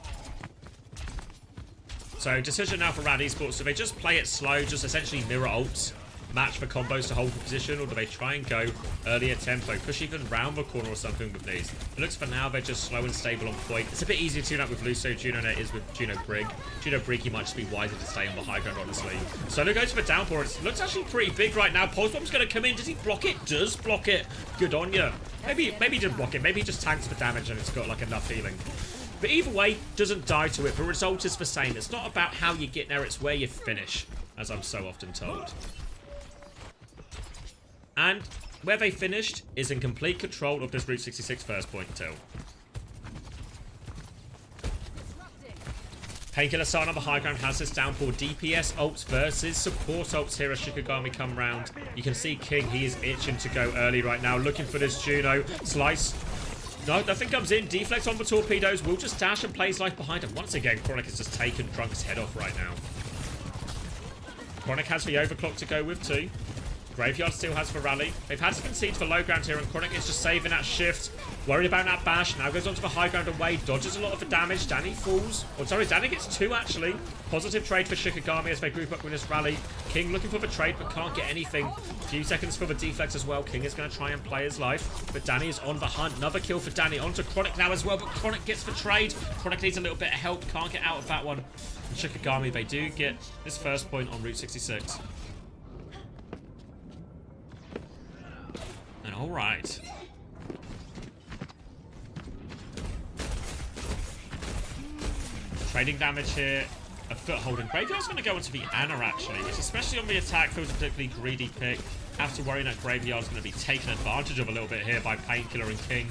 So, decision now for Rad Esports. Do they just play it slow, just essentially mirror ults, match for combos to hold the position, or do they try and go earlier tempo, push even round the corner or something with these? It looks for now they're just slow and stable on point. It's a bit easier to tune up with Lucio Juno than it is with Juno Brig. Juno Brig, he might just be wiser to stay on the high ground, honestly. Solo goes for downpour. It looks actually pretty big right now. Pulse Bomb's going to come in. Does he block it? Does block it. Good on you. Maybe he didn't block it. Maybe he just tanks for damage and it's got like enough healing. But either way, doesn't die to it. The result is the same. It's not about how you get there, it's where you finish, as I'm so often told. And where they finished is in complete control of this Route 66 first point till. Painkiller starting on the high ground has this downpour. DPS ults versus support ults here as Shikigami come round. You can see King, he is itching to go early right now, looking for this Juno. Slice. No, nothing comes in. Deflex on the torpedoes. Will just dash and plays life behind him. Once again, Chronic has just taken Drunk's head off right now. Chronic has the overclock to go with too. Graveyard still has the rally. They've had to concede for low ground here, and Chronic is just saving that shift. Worried about that bash. Now goes onto the high ground away. Dodges a lot of the damage. Danny falls. Oh, sorry, Danny gets 2 actually. Positive trade for Shikigami as they group up with this rally. King looking for the trade, but can't get anything. A few seconds for the deflex as well. King is going to try and play his life, but Danny is on the hunt. Another kill for Danny. Onto Chronic now as well, but Chronic gets the trade. Chronic needs a little bit of help. Can't get out of that one. And Shikigami, they do get this first point on Route 66. And all right. Trading damage here. A foothold, and Graveyard's going to go into the Ana actually, which especially on the attack feels a particularly greedy pick. Have to worry that Graveyard's going to be taken advantage of a little bit here by Painkiller and King.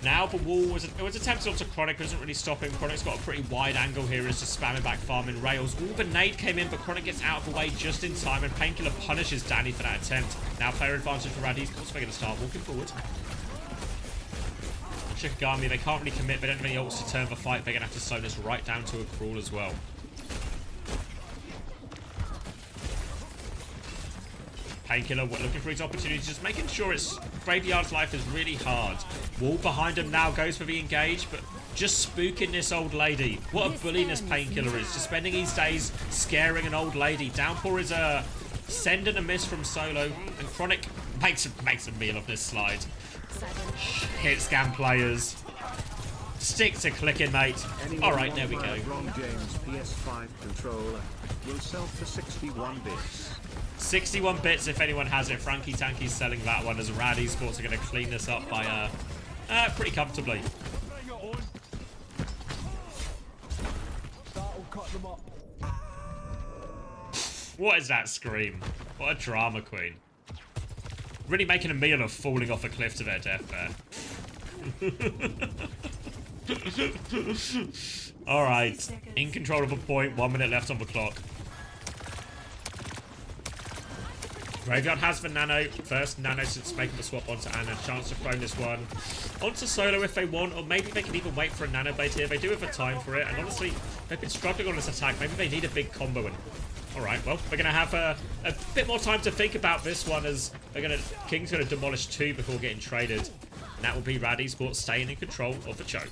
Now the wall was attempted onto Chronic, but doesn't really stop him. Chronic's got a pretty wide angle here, is just spamming back farming rails. Ooh, the nade came in, but Chronic gets out of the way just in time, and Painkiller punishes Danny for that attempt. Now player advantage for Rad Esports. They're going to start walking forward. Shikigami, they can't really commit. They don't have any ults to turn the fight. They're going to have to slow this right down to a crawl as well. Painkiller looking for his opportunity, just making sure it's Graveyard's life is really hard. Wall behind him now goes for the engage, but just spooking this old lady. What a bully this Painkiller is. Just spending his days scaring an old lady. Downpour is a send and a miss from Solo, and Chronic makes a meal of this slide. Hit scam players. Stick to clicking, mate. Alright, there we go. Ron James PS5 controller will sell for 61 bits. 61 bits if anyone has it. Frankie Tanky's selling that one as Rad Esports are going to clean this up by pretty comfortably. That'll cut them up. What is that scream? What a drama queen. Really making a meal of falling off a cliff to their death there. Alright. In control of a point. 1 minute left on the clock. Graveyard has the Nano. First Nano since making the swap onto Ana. Chance to throw this one onto Solo if they want, or maybe they can even wait for a Nano Blade here. They do have the time for it, and honestly, they've been struggling on this attack. Maybe they need a big combo. And alright, well, we're going to have a bit more time to think about this one, as King's going to demolish 2 before getting traded. And that will be Rad Esports staying in control of the choke.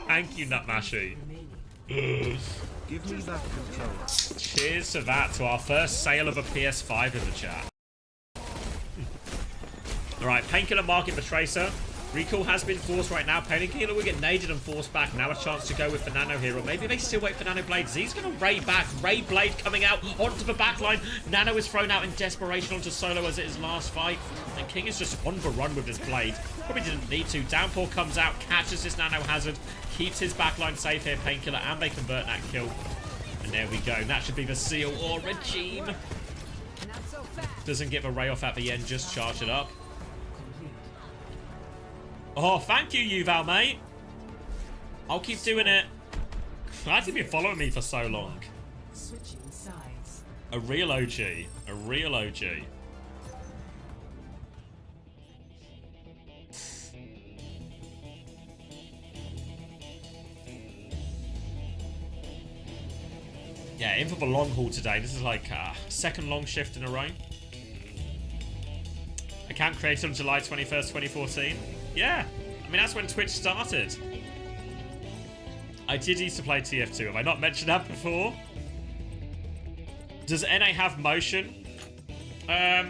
Thank you, Nutmashy. Give me that controller. Cheers to that, to our first sale of a PS5 in the chat. Alright, Painkiller marking the Tracer. Recall has been forced right now. Painkiller will get naded and forced back. Now a chance to go with the Nano here. Or maybe they still wait for Nano Blade. Z's going to Ray back. Ray Blade coming out onto the backline. Nano is thrown out in desperation onto Solo as it is last fight. And King is just on the run with this Blade. Probably didn't need to. Downpour comes out, catches this Nano Hazard, keeps his backline safe here, Painkiller, and they convert that kill. And there we go. That should be the seal or regime. Doesn't give a Ray off at the end, just charge it up. Oh, thank you, Yuval, mate. I'll keep doing it. Glad you've been following me for so long. Switching sides. A real OG. A real OG. Yeah, in for the long haul today. This is like second long shift in a row. Account created on July 21st, 2014. Yeah, I mean, that's when Twitch started. I did used to play TF2. Have I not mentioned that before? Does NA have motion? Not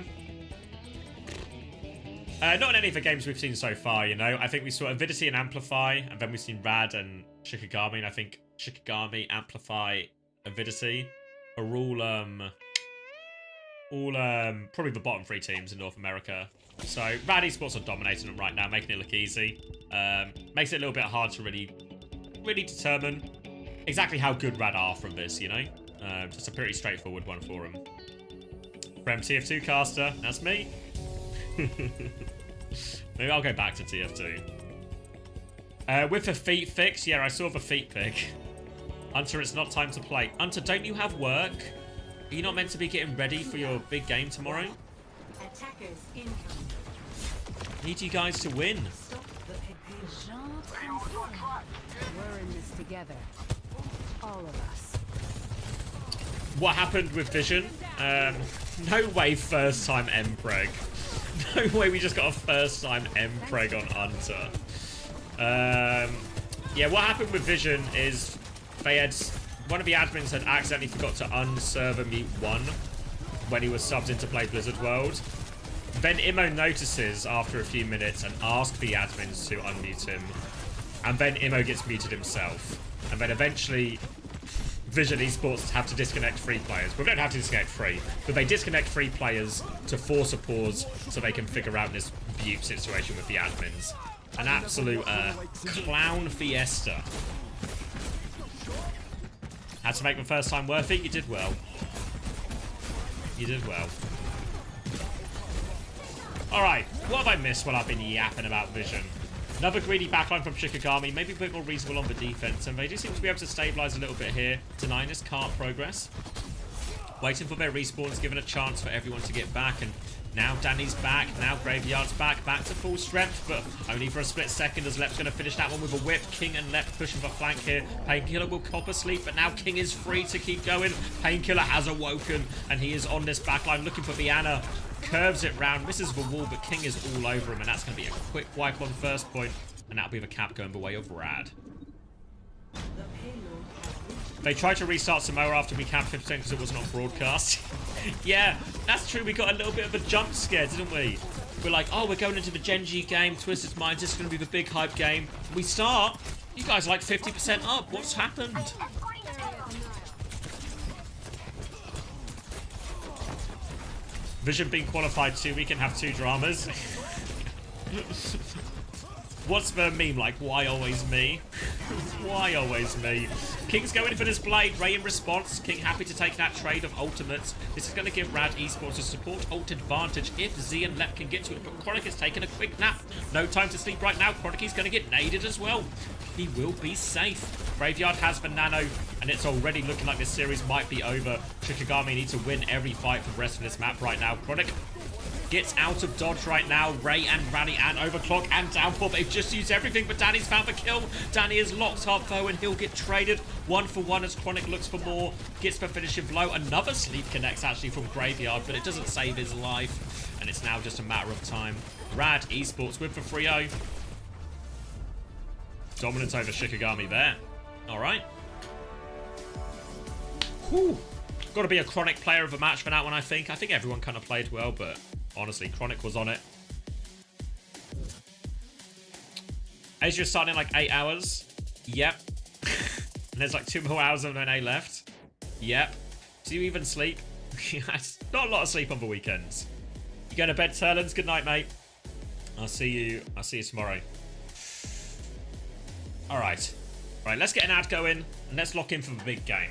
in any of the games we've seen so far, you know. I think we saw Avidity and Amplify, and then we've seen Rad and Shikigami, and I think Shikigami, Amplify, Avidity are all probably the bottom 3 teams in North America. So Rad Esports are dominating them right now, making it look easy. Makes it a little bit hard to really determine exactly how good Rad are from this, you know. Just a pretty straightforward one for them. From TF2 caster, that's me. Maybe I'll go back to TF2. With the feet fix, yeah, I saw the feet pick. Hunter, it's not time to play. Hunter, don't you have work? Are you not meant to be getting ready for your big game tomorrow? Attackers incoming. Need you guys to win. Stop the We're in this together. All of us. What happened with Vision? No way first time M-Preg. No way we just got a first time M-Preg on Hunter. Yeah, what happened with Vision is they had... One of the admins had accidentally forgot to unserver mute 1 when he was subbed into play Blizzard World. Then Immo notices after a few minutes and asks the admins to unmute him. And then Immo gets muted himself. And then eventually Vision Esports have to disconnect 3 players. Well, they don't have to disconnect 3, but they disconnect 3 players to force a pause so they can figure out this butte situation with the admins. An absolute clown fiesta. Had to make the first time worth it. You did well. You did well. Alright, what have I missed while I've been yapping about Vision? Another greedy backline from Shikigami, maybe a bit more reasonable on the defense, and they do seem to be able to stabilize a little bit here, denying this cart progress. Waiting for their respawns, giving a chance for everyone to get back, and now Danny's back, now Graveyard's back to full strength, but only for a split second as Lep's going to finish that one with a whip. King and Lep pushing for flank here. Painkiller will cop a sleep, but now King is free to keep going. Painkiller has awoken, and he is on this backline looking for Viana. Curves it round, misses the wall, but King is all over him, and that's going to be a quick wipe on first point, and that'll be the cap going the way of Rad. They tried to restart Samoa after we capped 50% because it wasn't on broadcast. Yeah, that's true. We got a little bit of a jump scare, didn't we? We're like, oh, we're going into the Genji game. Twisted Minds, this is going to be the big hype game. We start. You guys are like 50% up. What's happened? Vision being qualified 2 week and have 2 dramas. What's the meme like? Why always me? Why always me? King's going for this blade. Ray in response. King happy to take that trade of ultimates. This is going to give Rad Esports a support ult advantage if Z and Lep can get to it. But Chronic is taking a quick nap. No time to sleep right now. Chronic is going to get naded as well. He will be safe. Graveyard has the nano, and it's already looking like this series might be over. Shikigami needs to win every fight for the rest of this map right now. Chronic gets out of dodge right now. Ray and Rally and Overclock and Downpour. They've just used everything, but Danny's found the kill. Danny is locked up though, and he'll get traded 1 for 1 as Chronic looks for more. Gets the finishing blow. Another sleep connects actually from Graveyard, but it doesn't save his life. And it's now just a matter of time. Rad Esports with the 3-0. Dominance over Shikigami there. Alright. Got to be a Chronic player of the match for that one, I think. I think everyone kind of played well, but honestly, Chronic was on it. Asia's starting in like 8 hours. Yep. And there's like 2 more hours of NA left. Yep. Do you even sleep? Not a lot of sleep on the weekends. You going to bed, Turlins? Good night, mate. I'll see you tomorrow. Alright. Right, let's get an ad going and let's lock in for the big game.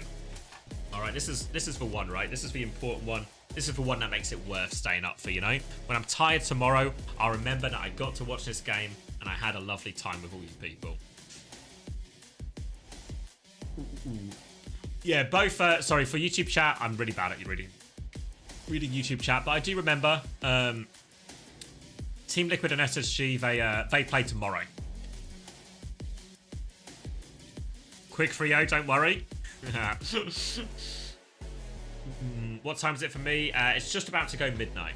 Alright, this is the one, right? This is the important one. This is the one that makes it worth staying up for, you know? When I'm tired tomorrow, I'll remember that I got to watch this game and I had a lovely time with all you people. Yeah, both, sorry, for YouTube chat, I'm really bad at reading YouTube chat, but I do remember Team Liquid and SSG, they play tomorrow. Quick 3-0, don't worry. What time is it for me? It's just about to go midnight.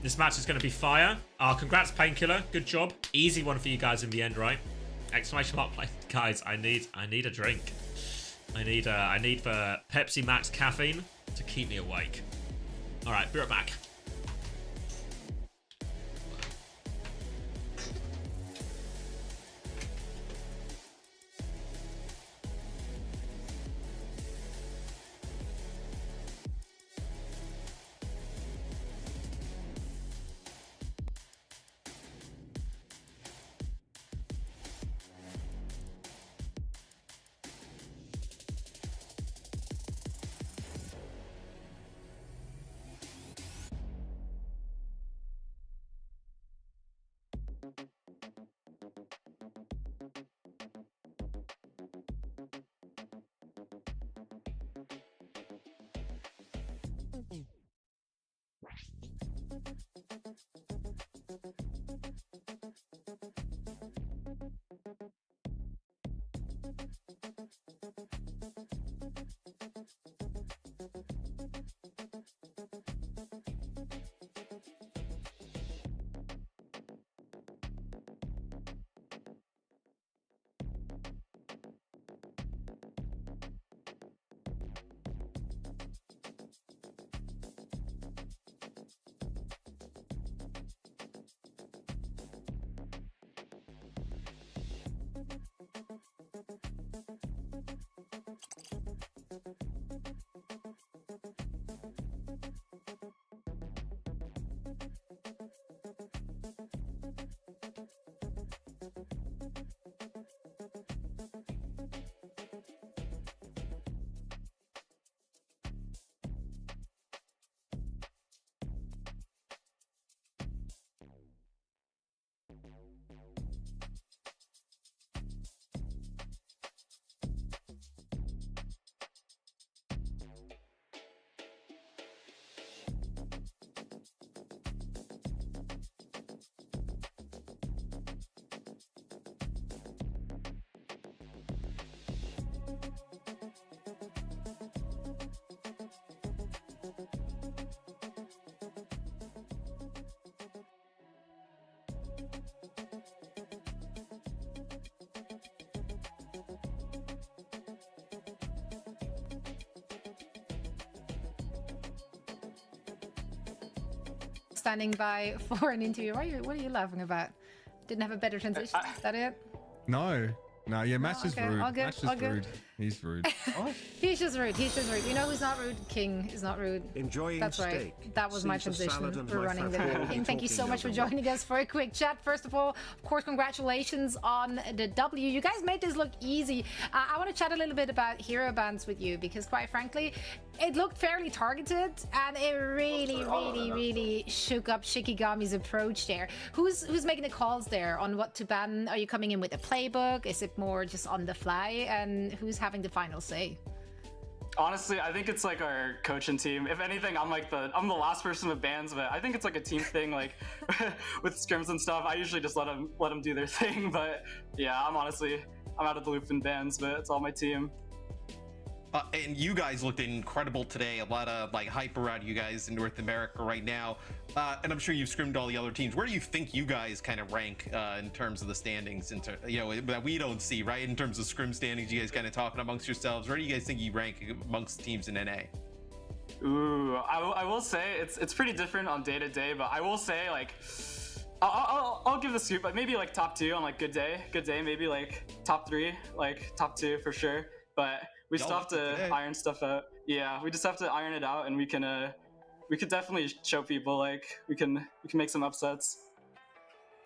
This match is going to be fire. Congrats, Painkiller. Good job. Easy one for you guys in the end, right? Exclamation mark play. Guys, I need a drink. I need the Pepsi Max caffeine to keep me awake. All right, be right back. Standing by for an interview. What are you laughing about? Didn't have a better transition. Is that it? No, yeah, Match is rude. All good. Match is All good. rude. He's rude. He's just rude. He's just rude. You know who's not rude? King is not rude. Enjoying That's right. steak. That was my Caesar transition. salad and We're my running the fat King. Thank you so talking much for over joining us for a quick chat. First of all, of course, congratulations on the W. You guys made this look easy. I want to chat a little bit about hero bans with you because, quite frankly, it looked fairly targeted and it really shook up Shikigami's approach there. Who's making the calls there on what to ban? Are you coming in with a playbook? Is it more just on the fly? And who's having the final say? Honestly, I think it's like our coaching team. If anything, I'm the last person with bans, but I think it's like a team thing. Like with scrims and stuff, I usually just let them do their thing. But yeah, I'm out of the loop in bans, but it's all my team. And you guys looked incredible today. A lot of like hype around you guys in North America right now. And I'm sure you've scrimmed all the other teams. Where do you think you guys kind of rank in terms of the standings, that we don't see, right? In terms of scrim standings, you guys kind of talking amongst yourselves. Where do you guys think you rank amongst teams in NA? Ooh, I will say it's pretty different on day to day, but I will say like I'll give the scoop, like maybe like top 2 on like good day, maybe like top 3, like top 2 for sure. But we still have to iron stuff out. Yeah, we just have to iron it out, and we could definitely show people like we can make some upsets.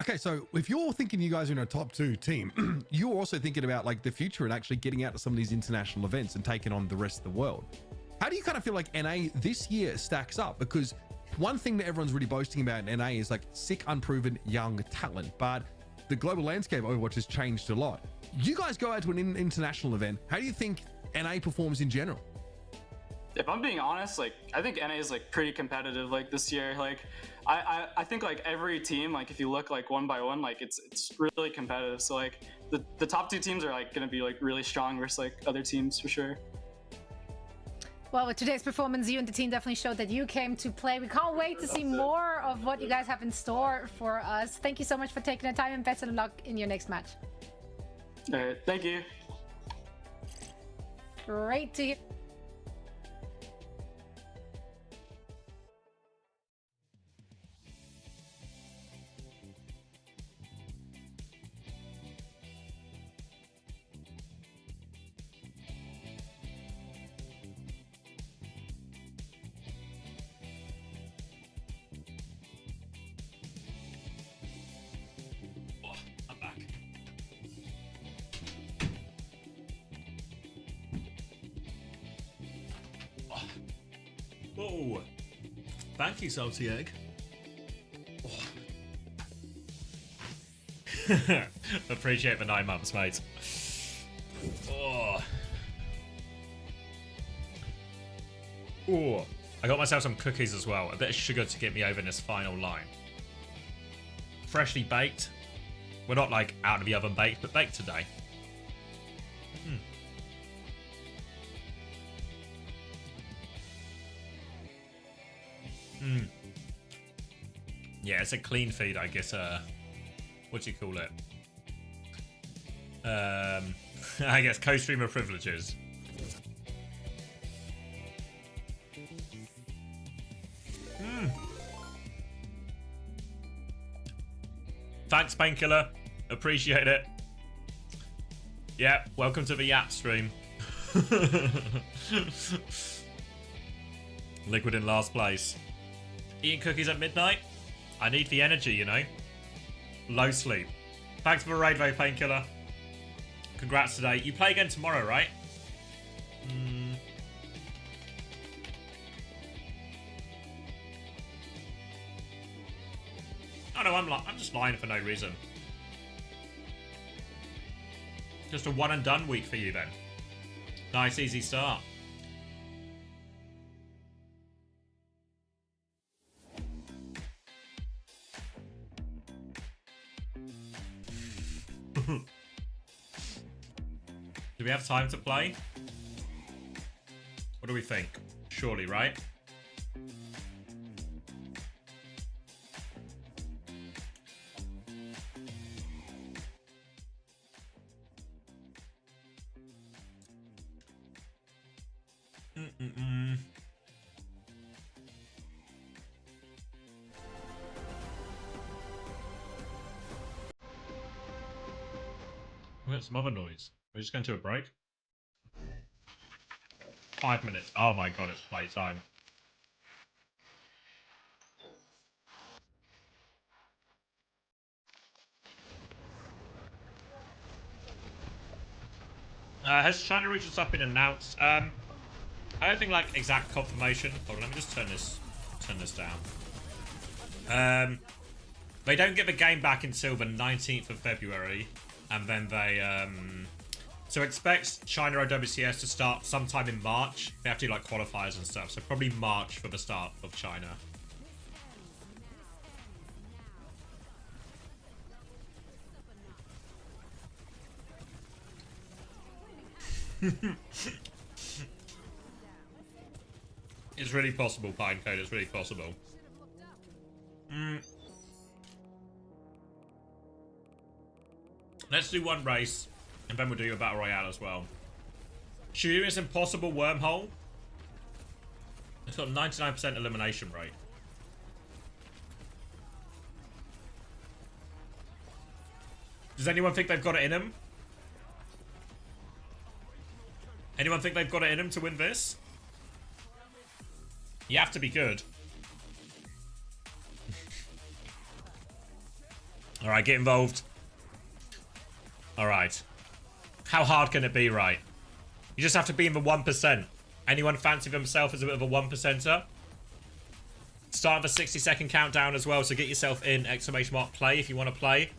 Okay, so if you're thinking you guys are in a top 2 team, you're also thinking about like the future and actually getting out to some of these international events and taking on the rest of the world. How do you kind of feel like NA this year stacks up? Because one thing that everyone's really boasting about in NA is like sick, unproven young talent, but the global landscape of Overwatch has changed a lot. You guys go out to an international event. How do you think NA performs in general? If I'm being honest, like I think NA is like pretty competitive like this year. Like I think like every team, like if you look like one by one, like it's really competitive. So like the top 2 teams are like gonna be like really strong versus like other teams for sure. Well, with today's performance, you and the team definitely showed that you came to play. We can't wait to see more of what you guys have in store for us. Thank you so much for taking the time, and best of luck in your next match. All right, thank you. Great to hear. I'm back. Oh, thank you, Salty Egg. Oh. Appreciate the 9 months, mate. Oh. Oh. I got myself some cookies as well. A bit of sugar to get me over this final line. Freshly baked. We're not like out of the oven baked, but baked today. Yeah, it's a clean feed, I guess. What do you call it? I guess co-streamer privileges. Thanks, Painkiller. Appreciate it. Yeah, welcome to the Yap stream. Liquid in last place. Eating cookies at midnight? I need the energy, you know. Low sleep. Thanks for the raid, though, Painkiller. Congrats today. You play again tomorrow, right? Oh no, I'm just lying for no reason. Just a one and done week for you then. Nice, easy start. Do we have time to play? What do we think? Surely, right? We got some other noise. We're just going to a break. 5 minutes. Oh my god, it's playtime. Has China region stuff been announced? I don't think like exact confirmation. Hold on, let me just turn this down. They don't get the game back until the 19th of February, and then they so expect China OWCS to start sometime in March. They have to do like qualifiers and stuff, so probably March for the start of China. It's really possible, Pinecode. It's really possible. Let's do one race, and then we'll do a battle royale as well. Shooting is impossible wormhole. It's got 99% elimination rate. Does anyone think they've got it in them? Anyone think they've got it in them to win this? You have to be good. Alright, get involved. Alright. How hard can it be, right? You just have to be in the 1%. Anyone fancy themselves as a bit of a 1%er? Start the 60-second countdown as well, so get yourself in, ! Play if you want to play.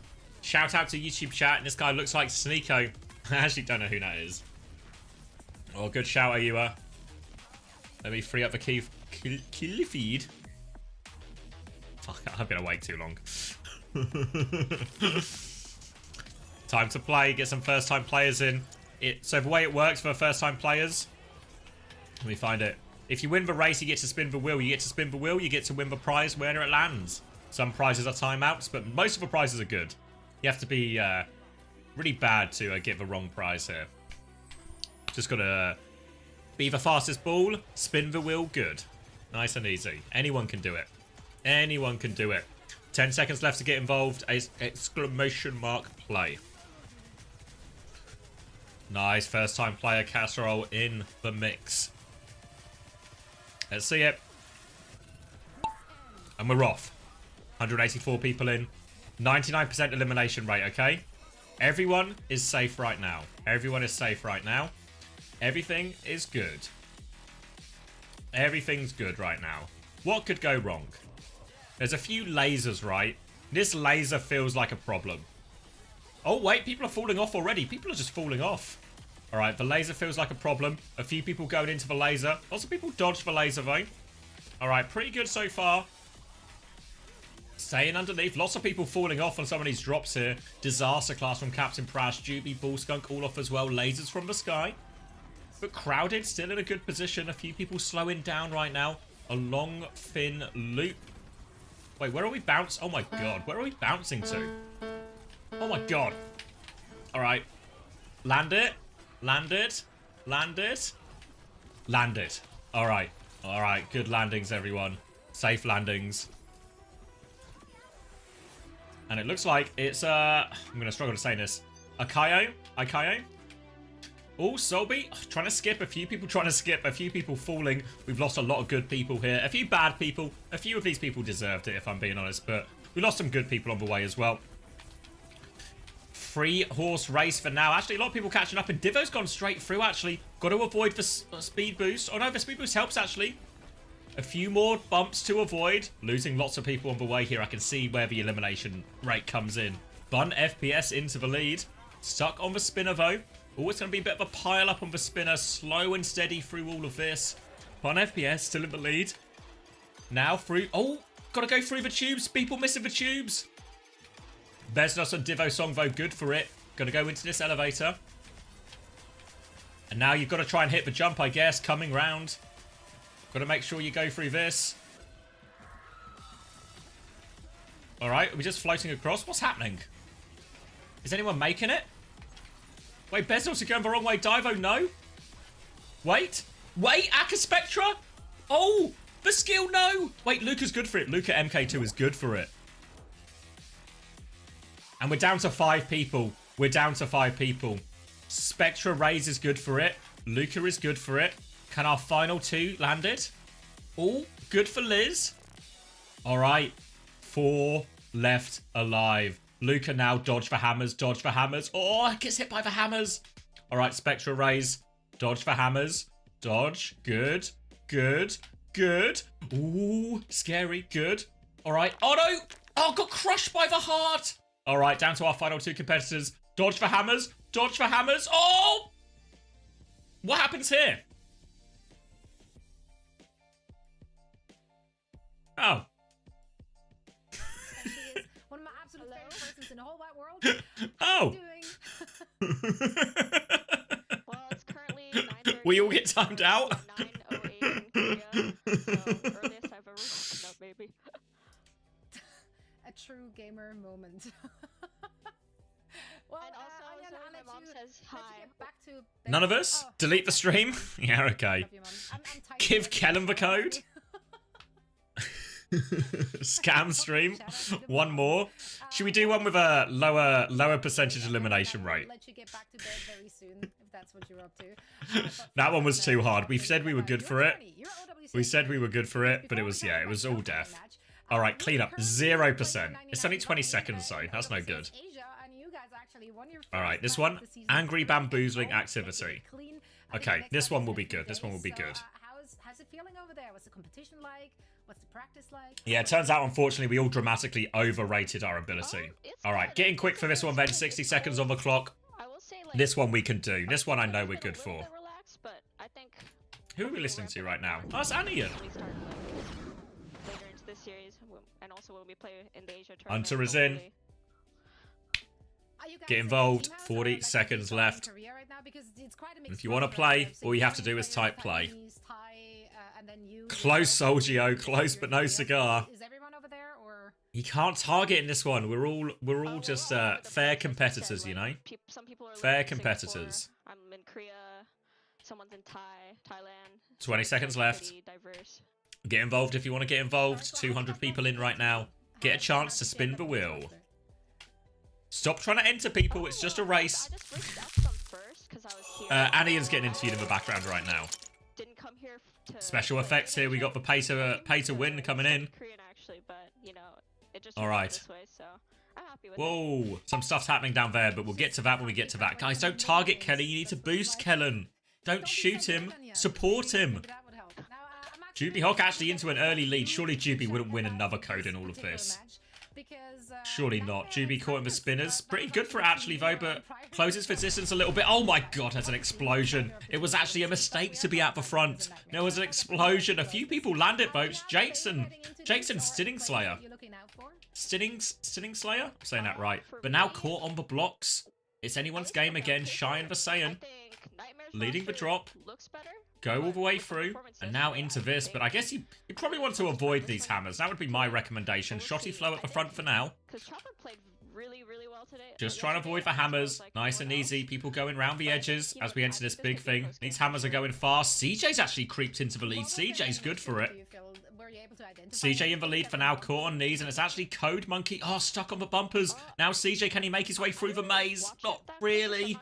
Shout out to YouTube chat, and this guy looks like Sneeko. I actually don't know who that is. Oh, good shout, Ayua. Let me free up the kill feed. Fuck, I've been awake too long. Time to play, get some first-time players in. So the way it works for first-time players, let me find it. If you win the race, you get to spin the wheel. You get to spin the wheel, you get to win the prize wherever it lands. Some prizes are timeouts, but most of the prizes are good. You have to be really bad to get the wrong prize here. Just gotta be the fastest ball, spin the wheel, good. Nice and easy. Anyone can do it. Anyone can do it. 10 seconds left to get involved. ! Play. Nice, first time player Casserole in the mix. Let's see it. And we're off. 184 people in. 99% elimination rate, okay? Everyone is safe right now. Everyone is safe right now. Everything is good. Everything's good right now. What could go wrong? There's a few lasers, right? This laser feels like a problem. Oh, wait, people are falling off already. People are just falling off. All right, the laser feels like a problem. A few people going into the laser. Lots of people dodged the laser, though. All right, pretty good so far. Staying underneath. Lots of people falling off on some of these drops here. Disaster class from Captain Prash. Juby, Bullskunk, all off as well. Lasers from the sky. But crowded, still in a good position. A few people slowing down right now. A long, thin loop. Wait, where are we bouncing? Oh my god, where are we bouncing to? Oh my god. Alright. Land it. Land it. Land it. Land it. Alright. Alright, good landings, everyone. Safe landings. And it looks like it's, I'm going to struggle to say this. Akayo? Oh, Sobi, trying to skip. A few people trying to skip. A few people falling. We've lost a lot of good people here. A few bad people. A few of these people deserved it, if I'm being honest. But we lost some good people on the way as well. 3-horse race for now. Actually, a lot of people catching up. And Divo's gone straight through, actually. Got to avoid the speed boost. Oh, no, the speed boost helps, actually. A few more bumps to avoid. Losing lots of people on the way here. I can see where the elimination rate comes in. Bun FPS into the lead. Stuck on the spinner, though. Oh, it's going to be a bit of a pile up on the spinner. Slow and steady through all of this. Bun FPS still in the lead. Now through... Oh, got to go through the tubes. People missing the tubes. Besnos and Divo Song, though, good for it. Got to go into this elevator. And now you've got to try and hit the jump, I guess. Coming round. Got to make sure you go through this. Alright, are we just floating across? What's happening? Is anyone making it? Wait, Bezos are going the wrong way. Divo, no. Wait. Wait, Aka Spectra? Oh, the skill, no. Wait, Luca's good for it. Luca MK2 is good for it. And we're down to 5 people. We're down to 5 people. Spectra Raze is good for it. Luca is good for it. Can our final 2 land it? Oh, good for Liz. All right. 4 left alive. Luca now dodge for hammers, dodge for hammers. Oh, gets hit by the hammers. All right, Spectra Rays. Dodge for hammers. Dodge. Good. Good. Good. Ooh, scary. Good. All right. Oh, no. Oh, got crushed by the heart. All right, down to our final 2 competitors. Dodge for hammers. Dodge for hammers. Oh! What happens here? Oh. One of my absolute favorite persons in the whole wide world. Oh. Well, it's currently 9:30. We all get timed out. 9:08 in Korea. So earliest I've ever woken up, maybe. A true gamer moment. Well, And also, Anya, so I'll my let mom you- says let you hi. get back to None of us? Oh. Delete the stream? Yeah, okay. Love you, Mom. I'm tired Give of Kellen the it. code. Scam stream. One more. Should we do one with a lower percentage elimination rate? Let you get back to bed very soon if that's what you're up to. That one was too hard. We said we were good for it. We said we were good for it, but it was, yeah, it was all death. All right, clean up. 0%. It's only 20 seconds, though. That's no good. All right, this one. Angry bamboozling activity. Okay, this one will be good. This one will be good. How's it feeling over there? What's the competition like? What's the practice like? Yeah, it turns out, unfortunately, we all dramatically overrated our ability. All right, getting quick for this one, then. 60 seconds on the clock. I will say, like, This one we can do. This one I know we're good for. relaxed, but I think Who are we listening to right now? Oh, it's Anian. we start like, later into this series, and also when we play in the Asia tournament. Hunter is in. hopefully. Get involved. 40 seconds left. If you want to play, all you have to do is type play. Close, Solgio. Close, but no cigar. Is everyone over there, or You can't target in this one. We're all just fair competitors, you know. Some people are Fair living in competitors. Singapore, I'm in Korea. Someone's in Thailand. 20 seconds left. Pretty diverse. Get involved if you want to get involved. 200 people in right now. Get a chance to spin the wheel. Stop trying to enter people. It's just a race. I just reached out to them first because I was here. Anian's getting into you in the background right now. Didn't come here to Special effects here. We got the pay to win coming in. Korean actually, but you know, it just All turned out right. this way, so I'm happy with it. Whoa, some stuff's happening down there, but we'll get to that when we get to that. Guys, don't target Kelly. You need to boost Kellen. Don't shoot him. Support him. Juby Hawk actually into an early lead. Surely Juby wouldn't win another code in all of this. Surely not. Juby caught him with spinners. Pretty good for it actually though, but closes for distance a little bit. Oh my god, there's an explosion. It was actually a mistake to be at the front. There was an explosion. A few people landed votes. Jason Stinning Slayer. Stinning Slayer? I'm saying that right. But now caught on the blocks. It's anyone's game again. Shy and Vasayan. Leading the drop. Looks better. Go all the way through, and now into this, but I guess you probably want to avoid these hammers. That would be my recommendation. Shotty flow at the front for now. Because Chopper played really well today. Just trying to avoid the hammers. Nice and easy. People going round the edges as we enter this big thing. These hammers are going fast. CJ's actually creeped into the lead. CJ's good for it. CJ in the lead for now, caught on knees, and it's actually Code Monkey. Oh, stuck on the bumpers. Now CJ, can he make his way through the maze? Not really.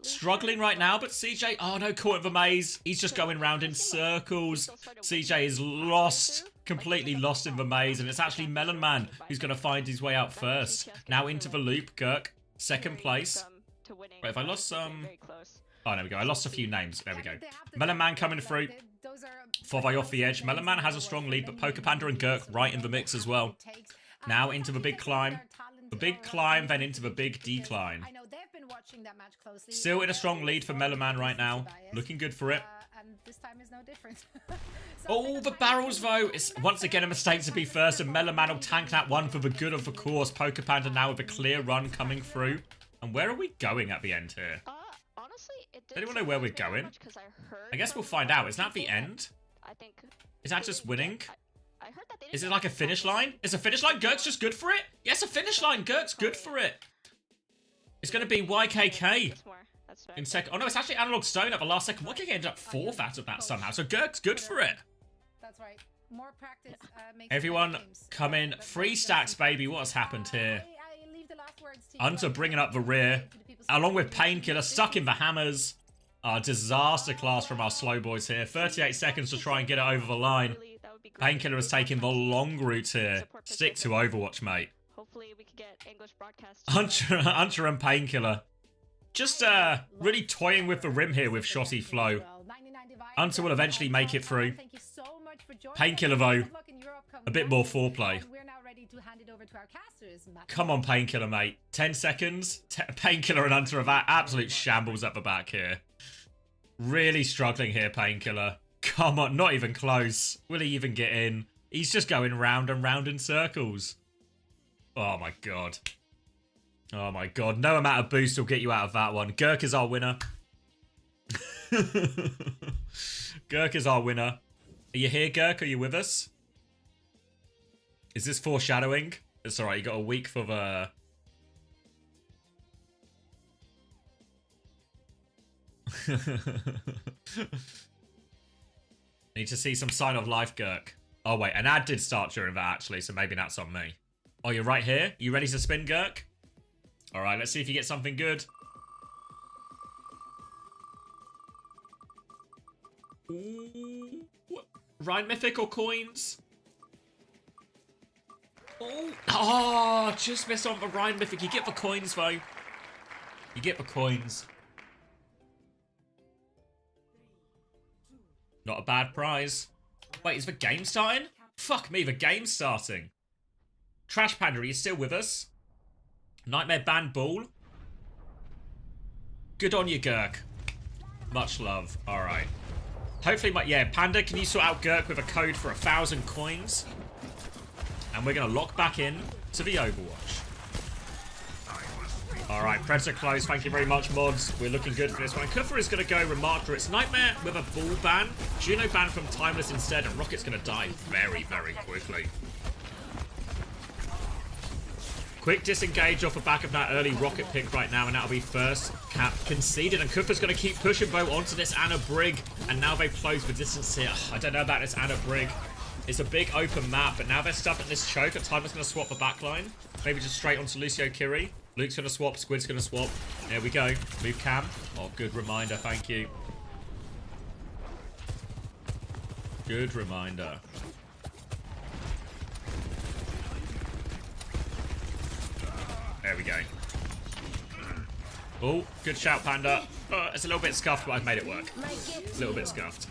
Struggling right now, but CJ, oh no, caught in the maze. He's just going round in circles. CJ is lost, completely lost in the maze, and it's actually Melon Man who's going to find his way out first. Now into the loop, Girk, second place. Wait, have I lost some? Oh, there we go. I lost a few names. There we go. Melon Man coming through. Fovay off the edge. Melon Man has a strong lead, but Poker Panda and Girk right in the mix as well. Now into the big climb. The big climb, then into the big decline. Still in a strong lead for Melon Man right now. Looking good for it. Oh, the barrels though. It's once again a mistake to be first, and Melon Man will tank that one for the good of the course. Poker Panda now with a clear run coming through. And where are we going at the end here? Honestly, Does anyone know where we're going? I guess we'll find out. Is that the end? Is that just winning? Is it like a finish line? Is a finish line? Girk's just good for it? Yes, a finish line. Girk's good for it. It's going to be YKK in second. Oh no, it's actually Analog Stone at the last second. YKK ended up fourth out of that somehow. So Girk's good for it. That's right. More practice makes Everyone come in. 3 stacks, baby. What has happened here? I leave the last words to you. Hunter bringing up the rear. Along with Painkiller, stuck in the hammers. Disaster class from our slow boys here. 38 seconds to try and get it over the line. Painkiller is taking the long route here. Stick to Overwatch, mate. Hopefully we can get English broadcast. Hunter and Painkiller. Just really toying with the rim here with Shotty Flow. Hunter will eventually make it through. Painkiller, though, a bit more foreplay. Come on, Painkiller, mate. 10 seconds. Painkiller and Hunter have absolute shambles at the back here. Really struggling here, Painkiller. Come on, not even close. Will he even get in? He's just going round and round in circles. Oh, my God. Oh, my God. No amount of boost will get you out of that one. Gurk is our winner. Gurk is our winner. Are you here, Gurk? Are you with us? Is this foreshadowing? It's alright, you got a week for the... Need to see some sign of life, Gurk. Oh, wait, an ad did start during that, actually, so maybe that's on me. Oh, you're right here? You ready to spin, Gurk? Alright, let's see if you get something good. Ooh. Rhine Mythic or coins? Oh, just missed on the Rhine Mythic. You get the coins, though. You get the coins. Not a bad prize. Wait, is the game starting? Fuck me, the game's starting. Trash Panda, are you still with us? Nightmare Band Ball. Good on you, Gurk. Much love. Alright. Hopefully, yeah, Panda, can you sort out Gurk with a code for 1,000 coins? And we're going to lock back in to the Overwatch. Alright, Predator close. Thank you very much, mods. We're looking good for this one. Kuffer is going to go Remarked. It's Nightmare with a ball ban. Juno ban from Timeless instead. And Rocket's going to die very, very quickly. Quick disengage off the back of that early Rocket pick right now, and that'll be first cap conceded. And Kuffer's going to keep pushing Bo onto this Anna Brig, and now they've closed the distance here. I don't know about this Anna Brig. It's a big open map, but now they're stuck at this choke. Timeless going to swap the backline. Maybe just straight onto Lucio Kiri. Luke's going to swap. Squid's going to swap. There we go. Move cam. Oh, good reminder. Thank you. Good reminder. There we go. Oh, good shout, Panda. It's a little bit scuffed, but I've made it work. A little bit scuffed.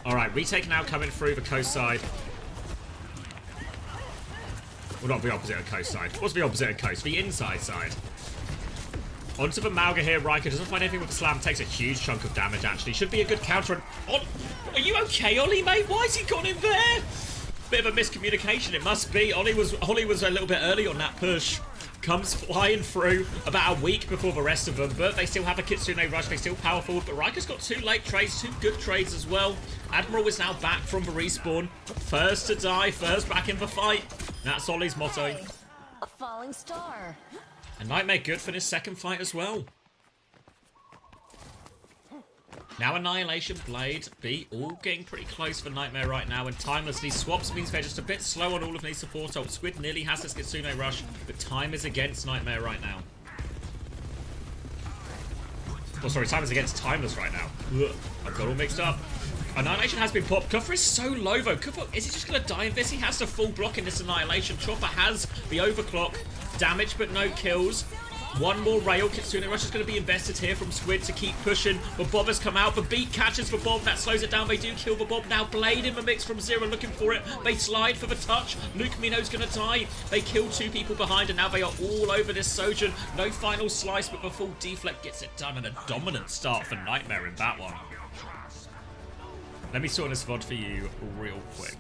Alright, retake now coming through the coast side. Well, not the opposite of coast side. What's the opposite of coast? The inside side. Onto the Mauga here. Riker doesn't find anything with the slam. Takes a huge chunk of damage, actually. Should be a good counter. Oh, are you okay, Ollie, mate? Why has he gone in there? Bit of a miscommunication, it must be. Ollie was a little bit early on that push. Comes flying through about a week before the rest of them, but they still have a Kitsune rush. They still power forward, but Riker's got 2 late trades, 2 good trades as well. Admiral is now back from the respawn. First to die, first back in the fight. That's Ollie's motto. A falling star. And Nightmare good for this second fight as well. Now Annihilation, Blade, B, all getting pretty close for Nightmare right now. And Timeless, these swaps means they're just a bit slow on all of these support ults. Squid nearly has this Kitsune rush, but time is against Nightmare right now. Oh, sorry, time is against Timeless right now. Ugh, I've got all mixed up. Annihilation has been popped. Kuffer is so low, though. Kuffer, is he just going to die in this? He has the full block in this Annihilation. Chopper has the overclock. Damage, but no kills. One more rail. Kitsune Rush is going to be invested here from Squid to keep pushing. But Bob has come out. The beat catches for Bob. That slows it down. They do kill the Bob. Now Blade in the mix from Zero looking for it. They slide for the touch. Luke Mino's going to die. They kill 2 people behind, and now they are all over this Sojourn. No final slice, but the full deflect gets it done. And a dominant start for Nightmare in that one. Let me sort this VOD for you real quick.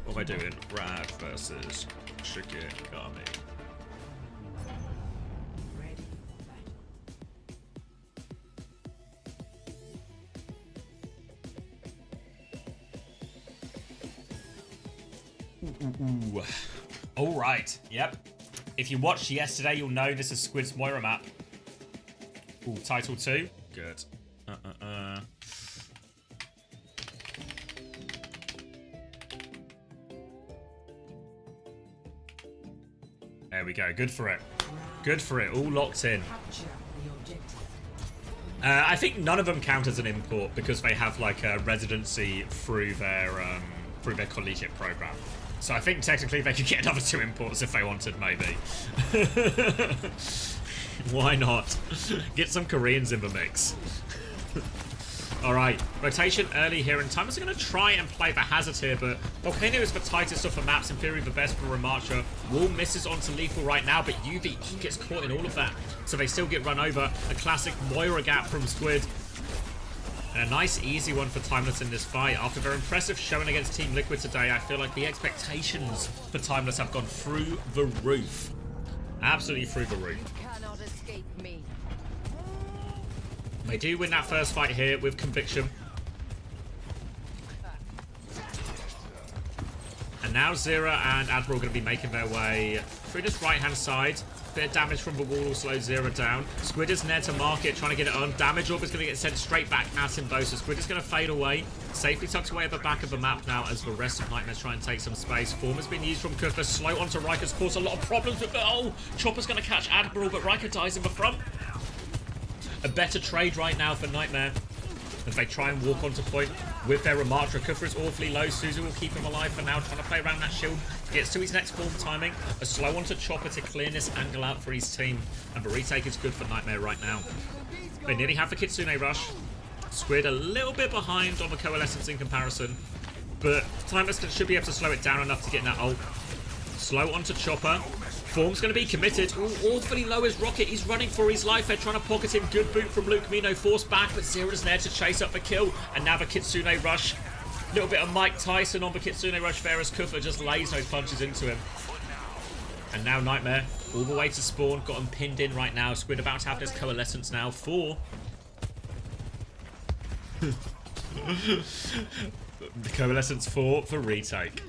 What am I doing? Rad versus Shikigami. Ooh. All right. Yep. If you watched yesterday, you'll know this is Squid's Moira map. Ooh, title 2. Good. There we go. Good for it. Good for it. All locked in. I think none of them count as an import because they have like a residency through their collegiate program. So I think technically they could get another 2 imports if they wanted, maybe. Why not? Get some Koreans in the mix. Alright, rotation early here, and Timeless are going to try and play the hazard here, but Volcano is the tightest of the maps, in theory the best for Remarcher. Wall misses onto Lethal right now, but UV gets caught in all of that, so they still get run over. A classic Moira gap from Squid. And a nice easy one for Timeless in this fight. After their impressive showing against Team Liquid today, I feel like the expectations for Timeless have gone through the roof. Absolutely through the roof. Cannot escape me. They do win that first fight here with conviction. And now Zera and Admiral are going to be making their way through this right-hand side. Bit of damage from the wall will slow Zera down. Squid is near to market, trying to get it on. Damage Orb is going to get sent straight back at him, though. So Squid is going to fade away. Safely tucked away at the back of the map now as the rest of Nightmares try and take some space. Form has been used from Kufla. Slow onto Riker's caused a lot of problems with it. Oh, Chopper's going to catch Admiral, but Riker dies in the front. A better trade right now for Nightmare as they try and walk onto point with their Remarcher. Kufra is awfully low. Suzu will keep him alive for now, trying to play around that shield. Gets to his next form timing. A slow onto Chopper to clear this angle out for his team. And the retake is good for Nightmare right now. They nearly have the Kitsune rush. Squid a little bit behind on the Coalescence in comparison. But Timeless should be able to slow it down enough to get in that ult. Slow onto Chopper. Form's going to be committed. Ooh, awfully low as Rocket. He's running for his life. They're trying to pocket him. Good boot from Luke Mino. Forced back, but Zera's there to chase up the kill. And now the Kitsune rush. A little bit of Mike Tyson on the Kitsune rush there as Kufla just lays those punches into him. And now Nightmare all the way to spawn. Got him pinned in right now. Squid about to have this Coalescence now for... the Coalescence 4 for retake.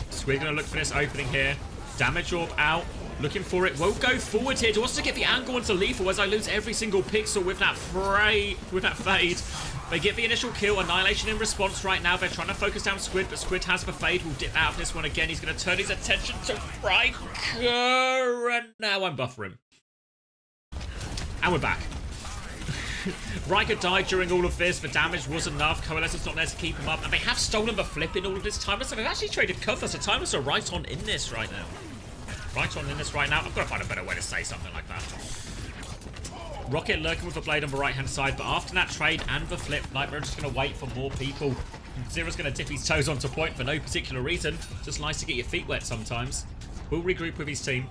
Squid going to look for this opening here. Damage Orb out. Looking for it. Won't go forward here. Wants to get the angle onto Lethal as I lose every single pixel with that fade. They get the initial kill. Annihilation in response right now. They're trying to focus down Squid, but Squid has the fade. Will dip out of this one again. He's going to turn his attention to Riker. And now I'm buffering. And we're back. Riker died during all of this. The damage was enough. Coalescence not there to keep him up. And they have stolen the flip in all of this. Timeless. They've actually traded Kufla. So Timeless are right on in this right now. Right on in this right now. I've got to find a better way to say something like that. Rocket lurking with the blade on the right-hand side. But after that trade and the flip, Nightmare just going to wait for more people. Zera's going to dip his toes onto point for no particular reason. Just nice to get your feet wet sometimes. We'll regroup with his team.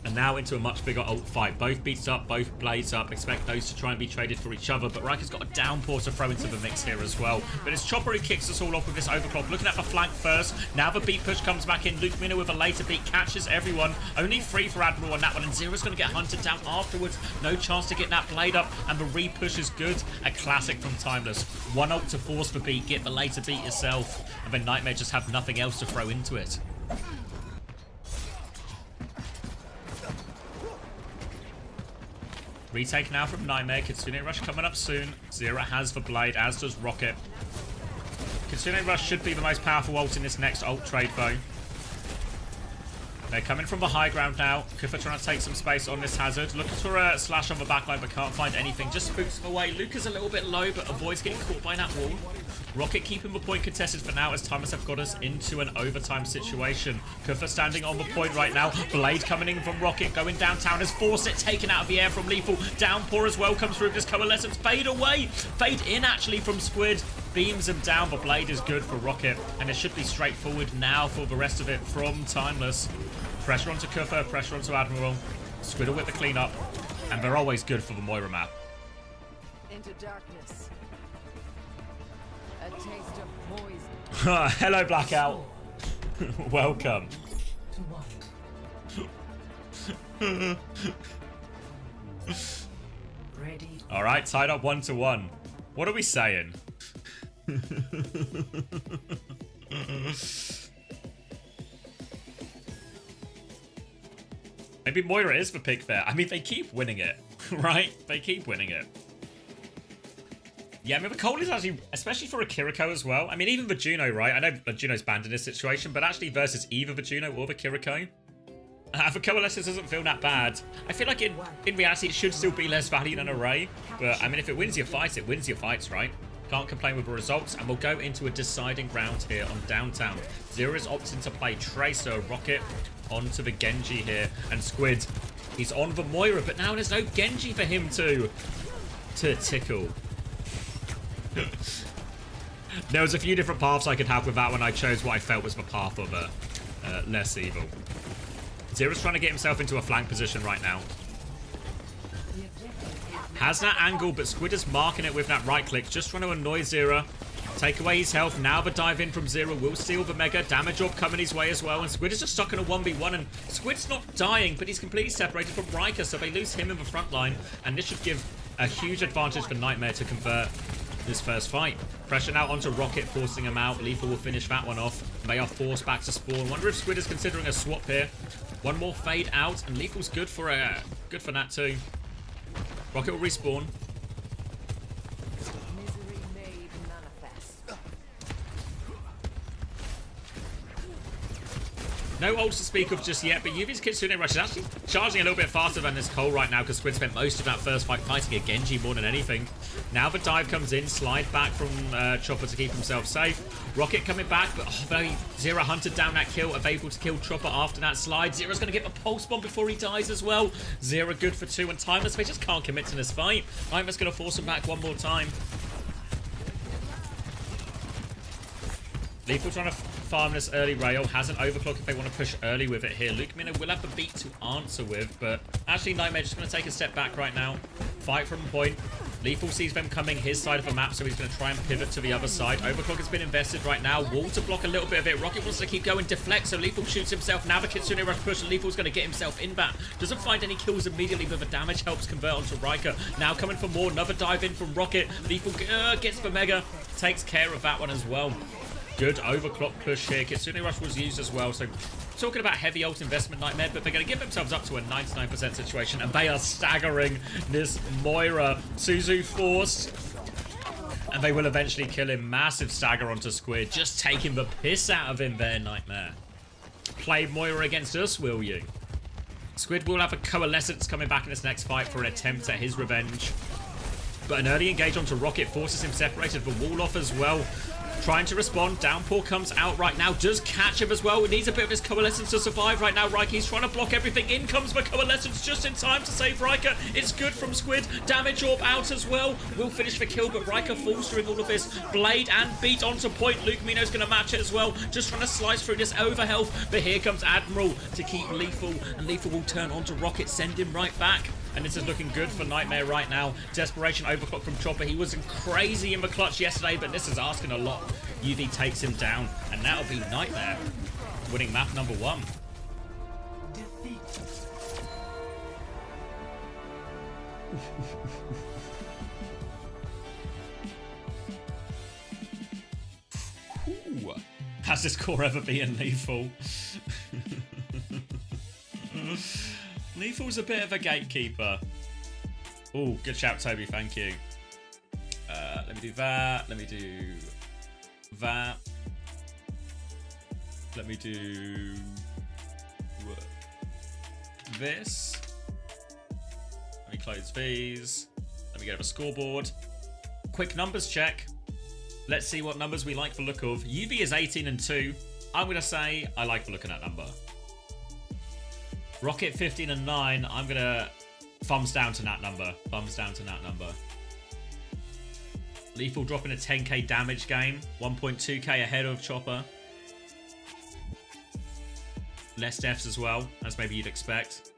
And now into a much bigger ult fight. Both beats up, both blades up. Expect those to try and be traded for each other. But Riker's got a downpour to throw into the mix here as well. But it's Chopper who kicks us all off with this overclock. Looking at the flank first. Now the beat push comes back in. Luke Mino with a later beat catches everyone. Only 3 for Admiral on that one. And Zera's going to get hunted down afterwards. No chance to get that blade up. And the re-push is good. A classic from Timeless. One ult to force the beat. Get the later beat yourself. And then Nightmare just have nothing else to throw into it. Retake now from Nightmare. Kitsune Rush coming up soon. Zera has the blade, as does Rocket. Kitsune Rush should be the most powerful ult in this next ult trade, though. They're coming from the high ground now. Kufla trying to take some space on this hazard. Looking for a slash on the backline, but can't find anything. Just spooks him away. Luke is a little bit low, but avoids getting caught by that wall. Rocket keeping the point contested for now as Timeless have got us into an overtime situation. Kufla standing on the point right now. Blade coming in from Rocket, going downtown as Fawcett taken out of the air from Lethal. Downpour as well comes through this Coalescence. Fade away. Fade in actually from Squid. Beams him down, but Blade is good for Rocket. And it should be straightforward now for the rest of it from Timeless. Pressure onto Kufla, pressure onto Admiral. Squid with the cleanup. And they're always good for the Moira map. Into darkness. A taste of poison. Hello, Blackout. Welcome. Ready. All right, tied up 1-1. What are we saying? Maybe Moira is the pick there. I mean, they keep winning it, right? They keep winning it. Yeah, I mean, Cole is actually, especially for a Kiriko as well. I mean, even Vajuno, right? I know Vajuno's banned in this situation, but actually versus either Vajuno or the Kiriko, the Coalescence doesn't feel that bad. I feel like in reality, it should still be less value than Array. But, I mean, if it wins your fights, it wins your fights, right? Can't complain with the results. And we'll go into a deciding round here on Downtown. Zero is opting to play Tracer, Rocket onto the Genji here. And Squid, he's on the Moira, but now there's no Genji for him to tickle. There was a few different paths I could have with that one. I chose what I felt was the path of less evil. Zero's trying to get himself into a flank position right now. Has that angle, but Squid is marking it with that right click, just trying to annoy Zero. Take away his health. Now the dive in from Zero will steal the Mega. Damage orb coming his way as well. And Squid is just stuck in a 1v1. And Squid's not dying, but he's completely separated from Riker, so they lose him in the front line. And this should give a huge advantage for Nightmare to convert this first fight. Pressure now onto Rocket, forcing him out. Lethal will finish that one off. They are forced back to spawn. Wonder if Squid is considering a swap here. One more fade out, and Lethal's good for that too. Rocket will respawn. No ults to speak of just yet, but Yuvi's Kitsune Rush is actually charging a little bit faster than this Cole right now because Squid spent most of that first fight fighting a Genji more than anything. Now the dive comes in, slide back from Chopper to keep himself safe. Rocket coming back, but Zero hunted down that kill, able to kill Chopper after that slide. Zero's going to get the pulse bomb before he dies as well. Zero good for 2, and Timeless, they just can't commit to this fight. Nightmare's going to force him back one more time. Lethal trying to farm this early rail. Has an overclock if they want to push early with it here. Luke Mina will have the beat to answer with, but actually Nightmare just going to take a step back right now. Fight from point. Lethal sees them coming his side of the map, so he's going to try and pivot to the other side. Overclock has been invested right now. Wall to block a little bit of it. Rocket wants to keep going. Deflect, so Lethal shoots himself. Now the Kitsune Rush push, and Lethal's going to get himself in back. Doesn't find any kills immediately, but the damage helps convert onto Riker. Now coming for more. Another dive in from Rocket. Lethal gets the Mega. Takes care of that one as well. Good overclock push here. Kitsune Rush was used as well, so talking about heavy ult investment, Nightmare, but they're going to give themselves up to a 99% situation, and they are staggering this Moira. Suzu forced, and they will eventually kill him. Massive stagger onto Squid, just taking the piss out of him there, Nightmare. Play Moira against us, will you? Squid will have a Coalescence coming back in this next fight for an attempt at his revenge, but an early engage onto Rocket forces him separated. The wall off as well. Trying to respond. Downpour comes out right now. Does catch him as well. He needs a bit of his Coalescence to survive right now. Riker's trying to block everything. In comes the Coalescence just in time to save Riker. It's good from Squid. Damage orb out as well. Will finish the kill, but Riker falls during all of this. Blade and beat onto point. Luke Mino's going to match it as well. Just trying to slice through this overhealth. But here comes Admiral to keep Lethal. And Lethal will turn onto Rocket. Send him right back. And this is looking good for Nightmare right now. Desperation overclock from Chopper. He was crazy in the clutch yesterday, but this is asking a lot. UV takes him down, and that'll be Nightmare winning map number 1. Ooh. Has this core ever been lethal? Lethal's a bit of a gatekeeper. Oh, good shout, Toby. Thank you. Let me do that. Let me do that. Let me do this. Let me close these. Let me get a scoreboard. Quick numbers check. Let's see what numbers we like the look of. UV is 18 and 2. I'm going to say I like the look of that number. Rocket 15 and 9. I'm going to thumbs down to that number. Thumbs down to that number. Lethal dropping a 10k damage game. 1.2k ahead of Chopper. Less deaths as well, as maybe you'd expect.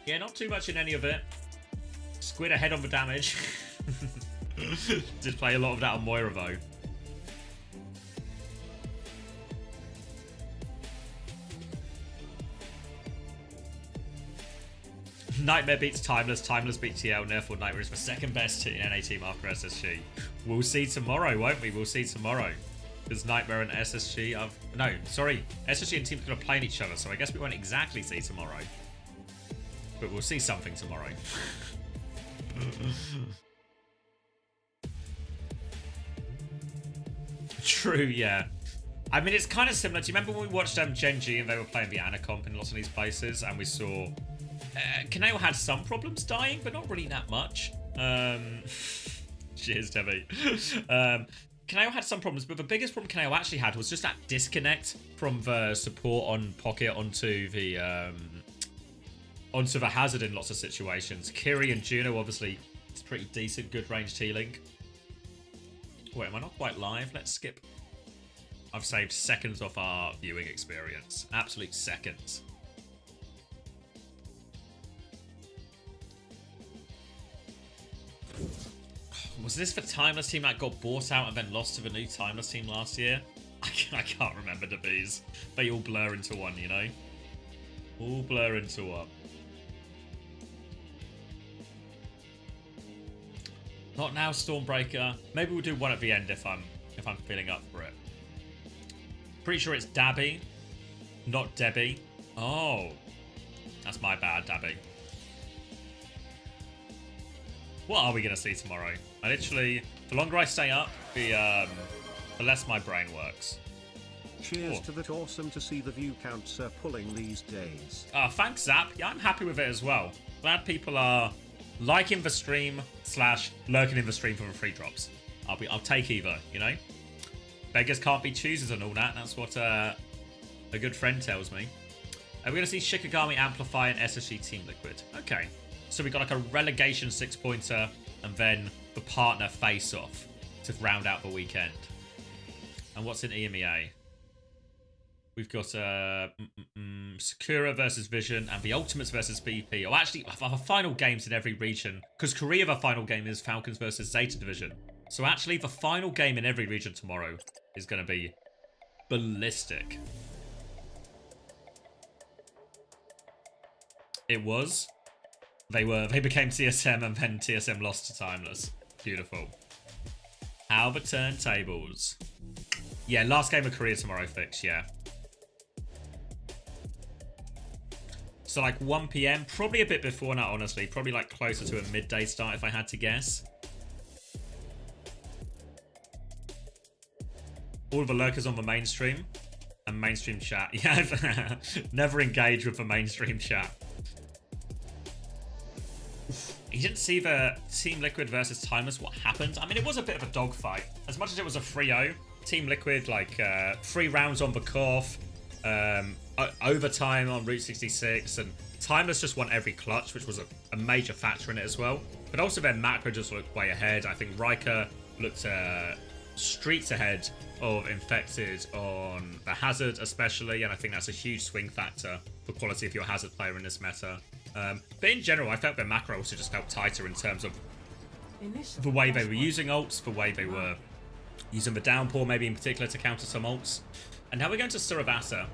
Yeah, not too much in any of it. Squid ahead on the damage. Did play a lot of that on Moira though. Nightmare beats Timeless. Timeless beats TL. Therefore, Nightmare is the second best NA team after SSG. We'll see tomorrow, won't we? We'll see tomorrow. Because Nightmare and SSG have... No, sorry. SSG and teams are going to play each other, so I guess we won't exactly see tomorrow. But we'll see something tomorrow. True, yeah. I mean, it's kind of similar. Do you remember when we watched Genji and they were playing the Ana comp in lots of these places, and we saw Kaneo had some problems dying, but not really that much. Cheers, Debbie. Kaneo had some problems, but the biggest problem Kaneo actually had was just that disconnect from the support on Pocket onto the Hazard in lots of situations. Kiri and Juno, obviously, it's pretty decent, good range T-Link. Wait, am I not quite live? Let's skip. I've saved seconds off our viewing experience. Absolute seconds. Was this the Timeless team that got bought out and then lost to the new Timeless team last year? I can't remember the bees. They all blur into one, you know? All blur into one. Not now, Stormbreaker. Maybe we'll do one at the end if I'm feeling up for it. Pretty sure it's Dabby, not Debbie. Oh, that's my bad, Dabby. What are we gonna see tomorrow? I literally, the longer I stay up, the less my brain works. Cheers to that. Awesome to see the view counts are pulling these days. Thanks, Zap. Yeah, I'm happy with it as well. Glad people are liking the stream / lurking in the stream for the free drops. I'll take either, you know? Beggars can't be choosers and all that. That's what a good friend tells me. We're going to see Shikigami Amplify and SSG Team Liquid. Okay. So we got like a relegation 6-pointer and then the partner face-off to round out the weekend. And what's in EMEA? We've got Sakura versus Vision and the Ultimates versus BP. Oh, actually, our final games in every region. Because Korea, the final game is Falcons versus Zeta Division. So actually, the final game in every region tomorrow is going to be ballistic. It was. They became TSM and then TSM lost to Timeless. Beautiful. How the turntables. Yeah, last game of Korea tomorrow fixed, yeah. So like 1 PM, probably a bit before now, honestly. Probably like closer to a midday start if I had to guess. All of the lurkers on the mainstream and mainstream chat. Yeah, never engage with the mainstream chat. You didn't see the Team Liquid versus Timeless, what happened? I mean, it was a bit of a dogfight. As much as it was a 3-0, Team Liquid, like, 3 rounds on the Korf, overtime on Route 66, and Timeless just won every clutch, which was a major factor in it as well. But also their macro just looked way ahead. I think Riker looked streets ahead of Infected on the Hazard especially, and I think that's a huge swing factor for quality of your Hazard player in this meta. But in general, I felt their macro also just felt tighter in terms of the way they were using ults, the way they were using the downpour maybe in particular to counter some ults. And now we're going to Suravasa.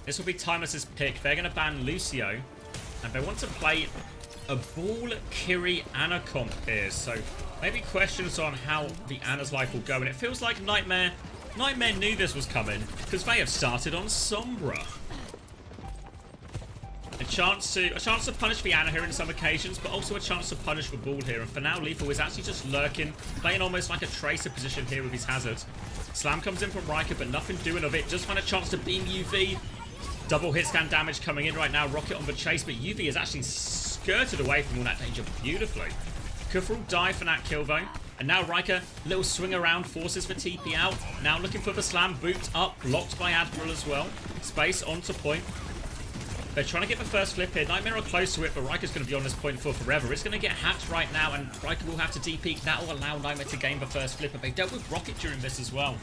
This will be Timeless's pick. They're going to ban Lucio, and they want to play a Ball Kiri Ana comp here. So maybe questions on how the Ana's life will go. And it feels like Nightmare knew this was coming because they have started on Sombra. A chance to punish the Ana here in some occasions, but also a chance to punish the Ball here. And for now, Lethal is actually just lurking, playing almost like a tracer position here with his Hazard. Slam comes in from Riker, but nothing doing of it. Just find a chance to beam UV. Double hit scan damage coming in right now. Rocket on the chase, but UV is actually skirted away from all that danger beautifully. Kufr die for that kill though. And now Riker, little swing around, forces for TP out. Now looking for the slam, boot up, blocked by Admiral as well. Space onto point. They're trying to get the first flip here. Nightmare are close to it, but Riker's going to be on this point for forever. It's going to get hacked right now, and Riker will have to DP. That will allow Nightmare to gain the first flip, but they dealt with Rocket during this as well.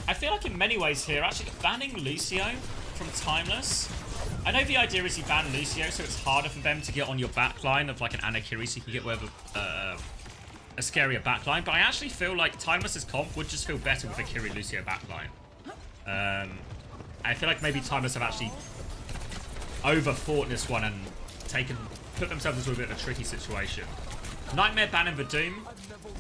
I feel like in many ways here, actually banning Lucio from Timeless. I know the idea is you ban Lucio, so it's harder for them to get on your backline of like an Anakiri, so you can get whatever a scarier backline. But I actually feel like Timeless's comp would just feel better with a Kiri Lucio backline. I feel like maybe Timeless have actually overfought this one and put themselves into a bit of a tricky situation. Nightmare banning the Doom.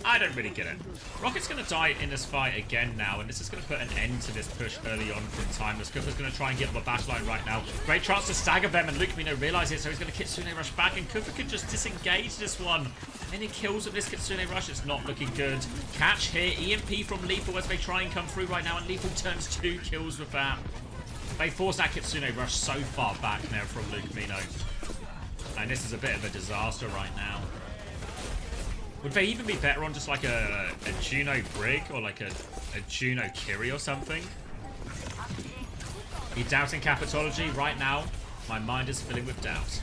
I don't really get it. Rocket's going to die in this fight again now, and this is going to put an end to this push early on from Timeless. Cooper's going to try and get on the bash line right now. Great chance to stagger them, and Luke Mino realizes it, so he's going to Kitsune rush back, and Cooper could just disengage this one. Any kills with this Kitsune rush? It's not looking good. Catch here. EMP from Lethal as they try and come through right now, and Lethal turns 2 kills with that. They force that Kitsune rush so far back now from Luke Mino. And this is a bit of a disaster right now. Would they even be better on just like a Juno Brig or like a Juno Kiri or something? Are you doubting Capitology right now? My mind is filling with doubt.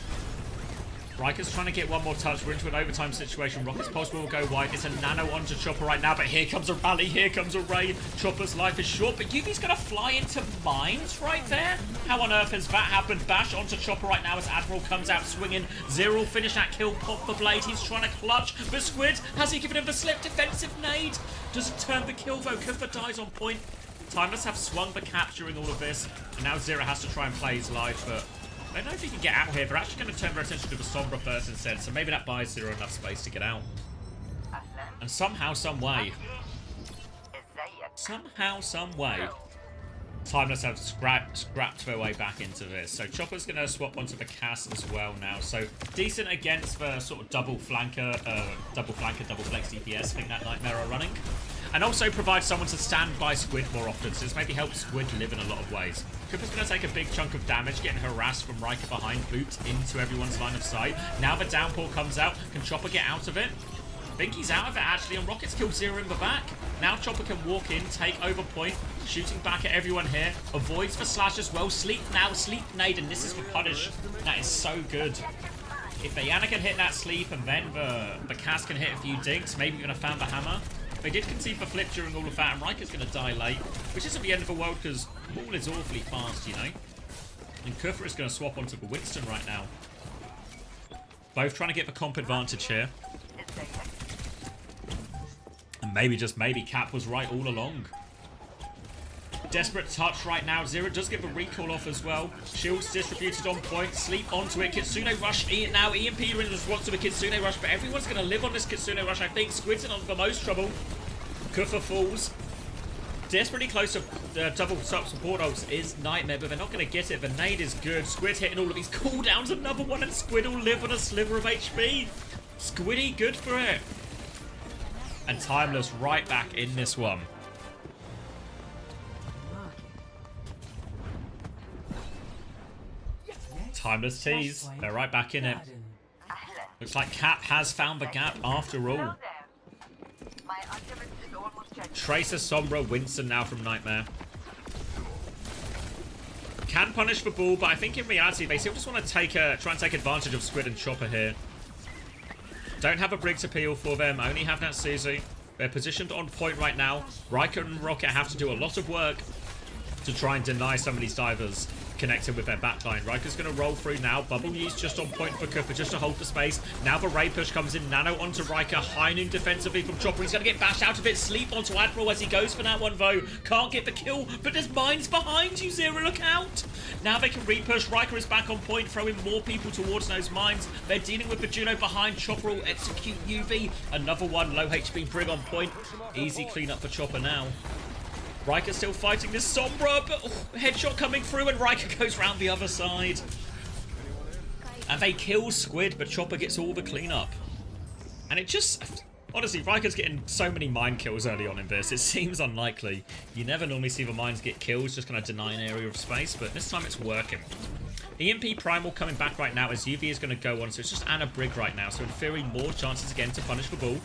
Riker's trying to get one more touch. We're into an overtime situation. Rocket's pulse will go wide. It's a nano onto Chopper right now, but here comes a rally. Here comes a ray. Chopper's life is short, but Yuvi's going to fly into mines right there. How on earth has that happened? Bash onto Chopper right now as Admiral comes out swinging. Zero will finish that kill. Pop the blade. He's trying to clutch. But Squid, has he given him the slip? Defensive nade. Doesn't turn the kill though. Kuffa dies on point. Timeless have swung the cap during all of this. And now Zero has to try and play his life, but I don't know if he can get out here. They're actually going to turn their attention to the Sombra first instead, so maybe that buys Zero enough space to get out. And somehow, some way, Timeless have scrapped their way back into this. So Chopper's going to swap onto the Cass as well now. So decent against the sort of double flanker, double flex DPS thing that Nightmare are running. And also provide someone to stand by Squid more often, so this maybe helps Squid live in a lot of ways. Cooper's going to take a big chunk of damage, getting harassed from Riker behind, booped into everyone's line of sight. Now the downpour comes out. Can Chopper get out of it? I think he's out of it actually, and Rocket's killed Zero in the back. Now Chopper can walk in, take over point, shooting back at everyone here. Avoids the slash as well. Sleep now, sleep nade, and this is the punish. That is so good. If the Yana can hit that sleep and then the Cass can hit a few dinks, maybe you're going to found the hammer. They did concede the flip during all of that, and Riker's going to die late, which isn't the end of the world because Maul is awfully fast, you know. And Kufra is going to swap onto the Winston right now. Both trying to get the comp advantage here. And maybe, just maybe, Cap was right all along. Desperate touch right now. Zero does get the recall off as well. Shields distributed on point. Sleep onto it. Kitsune rush. Now EMP in response to the Kitsune rush, but everyone's going to live on this Kitsune rush, I think. Squid's in on the most trouble. Kuffa falls. Desperately close to double top support ults is Nightmare, but they're not going to get it. The nade is good. Squid hitting all of these cooldowns. Another one, and Squid will live on a sliver of HP. Squiddy, good for it. And Timeless right back in this one. Timeless tease. They're right back in it. Looks like Cap has found the gap after all. Tracer, Sombra, Winston now from Nightmare. Can punish the ball, but I think in reality they still just want to try and take advantage of Squid and Chopper here. Don't have a Briggs appeal for them. Only have that Susie. They're positioned on point right now. Riker and Rocket have to do a lot of work to try and deny some of these divers connected with their backline. Riker's going to roll through now. Bubble U's just on point for Cooper, just to hold the space. Now the Ray push comes in. Nano onto Riker. High noon defensively from Chopper. He's going to get bashed out of it. Sleep onto Admiral as he goes for that one, though. Can't get the kill, but there's mines behind you, Zero. Look out. Now they can repush. Riker is back on point, throwing more people towards those mines. They're dealing with the Juno behind. Chopper will execute UV. Another one. Low HP Brig on point. Easy cleanup for Chopper now. Riker still fighting this Sombra, but headshot coming through, and Riker goes round the other side. And they kill Squid, but Chopper gets all the cleanup. And it just... Honestly, Riker's getting so many mine kills early on in this. It seems unlikely. You never normally see the mines get kills, just kind of deny an area of space, but this time it's working. EMP Primal coming back right now as UV is going to go on, so it's just Anna Brig right now. So in theory, more chances again to punish the ball.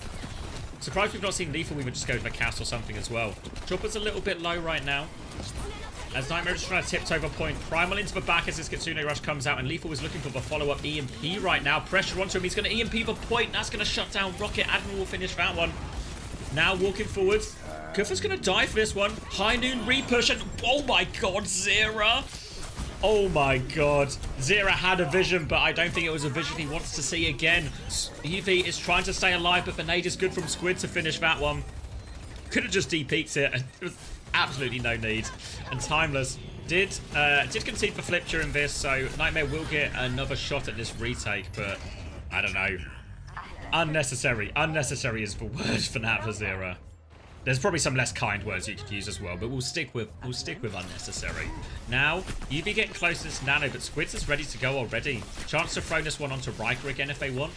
Surprised we've not seen Lethal, we would just go for Cass or something as well. Chopper's a little bit low right now. As Nightmare is trying to tiptoe over point. Primal into the back as this Kitsune rush comes out, and Lethal is looking for the follow-up EMP right now. Pressure onto him, he's going to EMP the point. That's going to shut down Rocket. Admiral will finish that one. Now walking forward. Kuffa's going to die for this one. High noon repush, and oh my god, Zera. Oh my god. Zera had a vision, but I don't think it was a vision he wants to see again. UV is trying to stay alive, but the nade is good from Squid to finish that one. Could have just DP'd it. There was absolutely no need. And Timeless did concede for flip during this, so Nightmare will get another shot at this retake, but I don't know. Unnecessary. Unnecessary is the word for that for Zero. There's probably some less kind words you could use as well, but we'll stick with unnecessary. Now, UV getting close to this Nano, but Squids is ready to go already. Chance to throw this one onto Riker again if they want.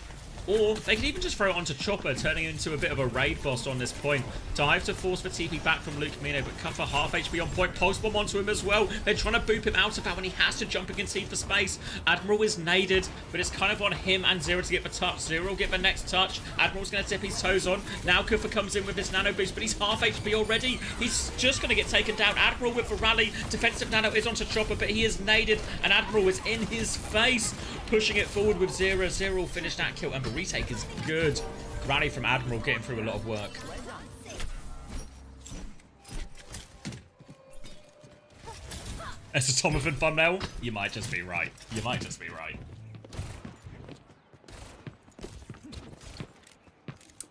Or they can even just throw it onto Chopper, turning into a bit of a raid boss on this point. Dive to force the TP back from Luke Mino, but Cuff for half HP on point. Pulse bomb onto him as well. They're trying to boop him out of that when he has to jump and concede for space. Admiral is naded, but it's kind of on him and Zero to get the touch. Zero will get the next touch. Admiral's going to tip his toes on. Now Kuffa comes in with his nano boost, but he's half HP already. He's just going to get taken down. Admiral with the rally. Defensive nano is onto Chopper, but he is naded, and Admiral is in his face. Pushing it forward with Zero. Zero will finish that kill, and the retake is good. Rally from Admiral, getting through a lot of work. As a Tomathan thumbnail, you might just be right. You might just be right.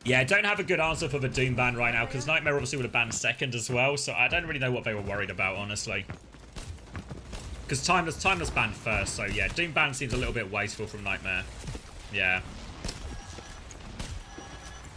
Yeah, don't have a good answer for the Doom ban right now, because Nightmare obviously would have banned second as well, so I don't really know what they were worried about, honestly. Because Timeless banned first, so yeah, Doom ban seems a little bit wasteful from Nightmare. Yeah.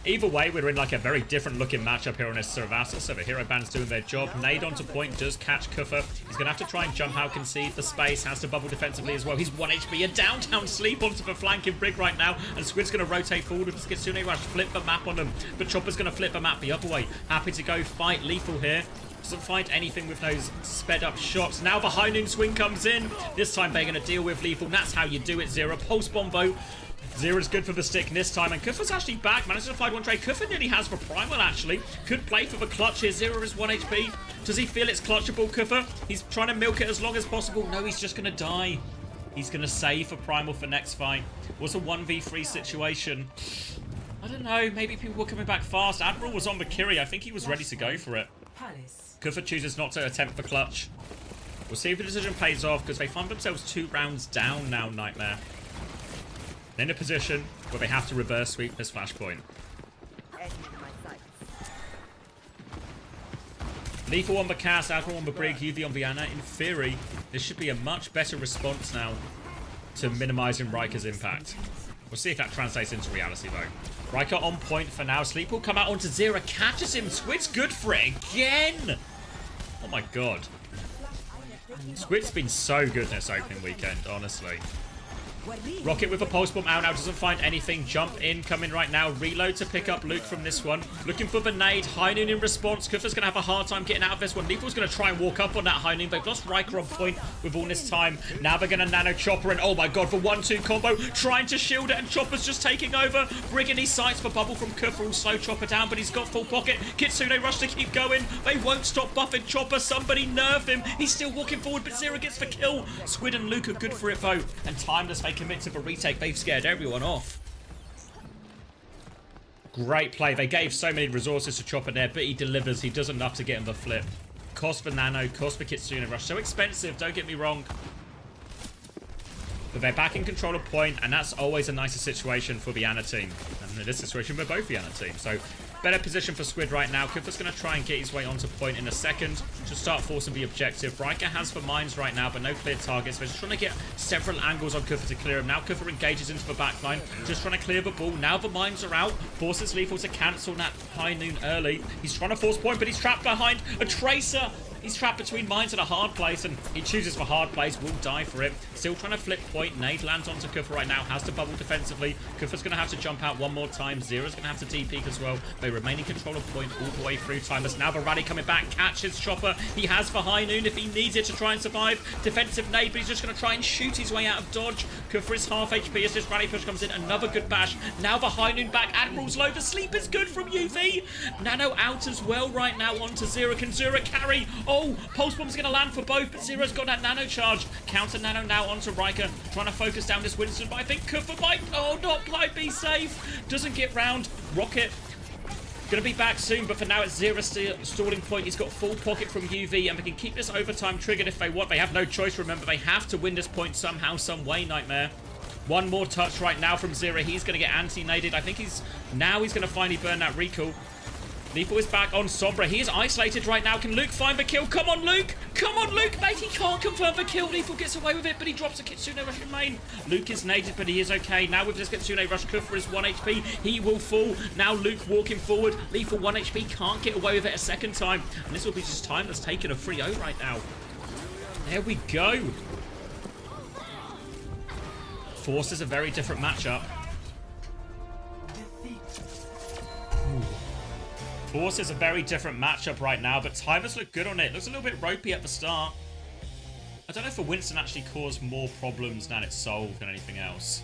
Either way, we're in like a very different looking matchup here on this Servasa, so the hero band's doing their job. Nade onto point, does catch Kuffa. He's going to have to try and jump out, concede for space, has to bubble defensively as well. He's 1 HP, a downtown sleep onto the flanking brig right now, and Squid's going to rotate forward with the Kitsune Rush, flip the map on them, but Chopper's going to flip the map the other way. Happy to go fight Lethal here. Doesn't find anything with those sped up shots. Now the high noon swing comes in. This time they're going to deal with Lethal. That's how you do it, Zero. Pulse bombo. Zero is good for the stick this time, and Kuffa's actually back. Manages to find one trade. Kuffa nearly has for Primal, actually. Could play for the clutch here. Zero is 1 HP. Does he feel it's clutchable, Kuffa? He's trying to milk it as long as possible. No, he's just going to die. He's going to save for Primal for next fight. Was a 1v3 situation. I don't know. Maybe people were coming back fast. Admiral was on the Kiri. I think he was ready to go for it. Kuffa chooses not to attempt the clutch. We'll see if the decision pays off, because they find themselves 2 rounds down now, Nightmare. In a position where they have to reverse sweep this flashpoint. Lethal on the cast, Admiral on the brig, UV on the Ana. In theory, this should be a much better response now to minimizing Riker's impact. We'll see if that translates into reality, though. Riker on point for now. Sleep will come out onto Zero, catches him. Squid's good for it again. Oh my god. Squid's been so good this opening weekend, honestly. Rocket with a pulse bomb out now, doesn't find anything. Jump in, coming right now. Reload to pick up Luke from this one. Looking for the nade. High noon in response. Kuffa's going to have a hard time getting out of this one. Lethal's going to try and walk up on that high noon. They've lost Riker on point with all this time. Now they're going to nano Chopper, and oh my god, for 1-2 combo. Trying to shield it, and Chopper's just taking over. Brigging his sights for bubble from Kuffa. Will slow Chopper down, but he's got full pocket. Kitsune rush to keep going. They won't stop buffing Chopper. Somebody nerf him. He's still walking forward, but Zero gets the kill. Squid and Luke are good for it, though. And Timeless, they commit to the retake. They've scared everyone off. Great play. They gave so many resources to Chopper there, but he delivers. He does enough to get him the flip. Cost for Nano, cost for Kitsune Rush. So expensive, don't get me wrong. But they're back in control of point, and that's always a nicer situation for the Ana team. And in this situation, we're both the Ana team. So better position for Squid right now. Kuffa's going to try and get his way onto point in a second to start forcing the objective. Riker has for mines right now, but no clear targets. They're just trying to get several angles on Kuffa to clear him. Now Kuffa engages into the backline, just trying to clear the ball. Now the mines are out. Forces Lethal to cancel that high noon early. He's trying to force point, but he's trapped behind a Tracer. He's trapped between mines and a hard place, and he chooses for hard place, will die for it. Still trying to flip point. Nade lands onto Kuffa right now, has to bubble defensively. Kuffa's going to have to jump out one more time. Zero's going to have to D-peek as well. They remain in control of point all the way through. Timeless now the rally coming back, catches Chopper. He has for high noon if he needs it to try and survive. Defensive nade, but he's just going to try and shoot his way out of dodge. Kuffa is half HP as this rally push comes in. Another good bash. Now the high noon back. Admiral's low. The sleep is good from UV. Nano out as well right now onto Zero. Can Zero carry? Oh, Pulse Bomb's going to land for both, but Zero's got that nano charge. Counter nano now onto Riker. Trying to focus down this Winston, but I think Kuffa might, oh, not quite be safe. Doesn't get round. Rocket going to be back soon, but for now it's Zero stalling point. He's got full pocket from UV, and they can keep this overtime triggered if they want. They have no choice, remember. They have to win this point somehow, some way, Nightmare. One more touch right now from Zero. He's going to get anti-naded. I think he's going to finally burn that recall. Lethal is back on Sombra. He is isolated right now. Can Luke find the kill? Come on, Luke. Come on, Luke, mate. He can't confirm the kill. Lethal gets away with it, but he drops a Kitsune Rush in main. Luke is naded, but he is okay. Now with this Kitsune Rush, Kufra is 1 HP. He will fall. Now Luke walking forward. Lethal 1 HP. Can't get away with it a second time. And this will be just time that's taken a 3-0 right now. There we go. Force is a very different matchup. Force is a very different matchup right now, but timers look good on it. Looks a little bit ropey at the start. I don't know if the Winston actually caused more problems than it solved than anything else.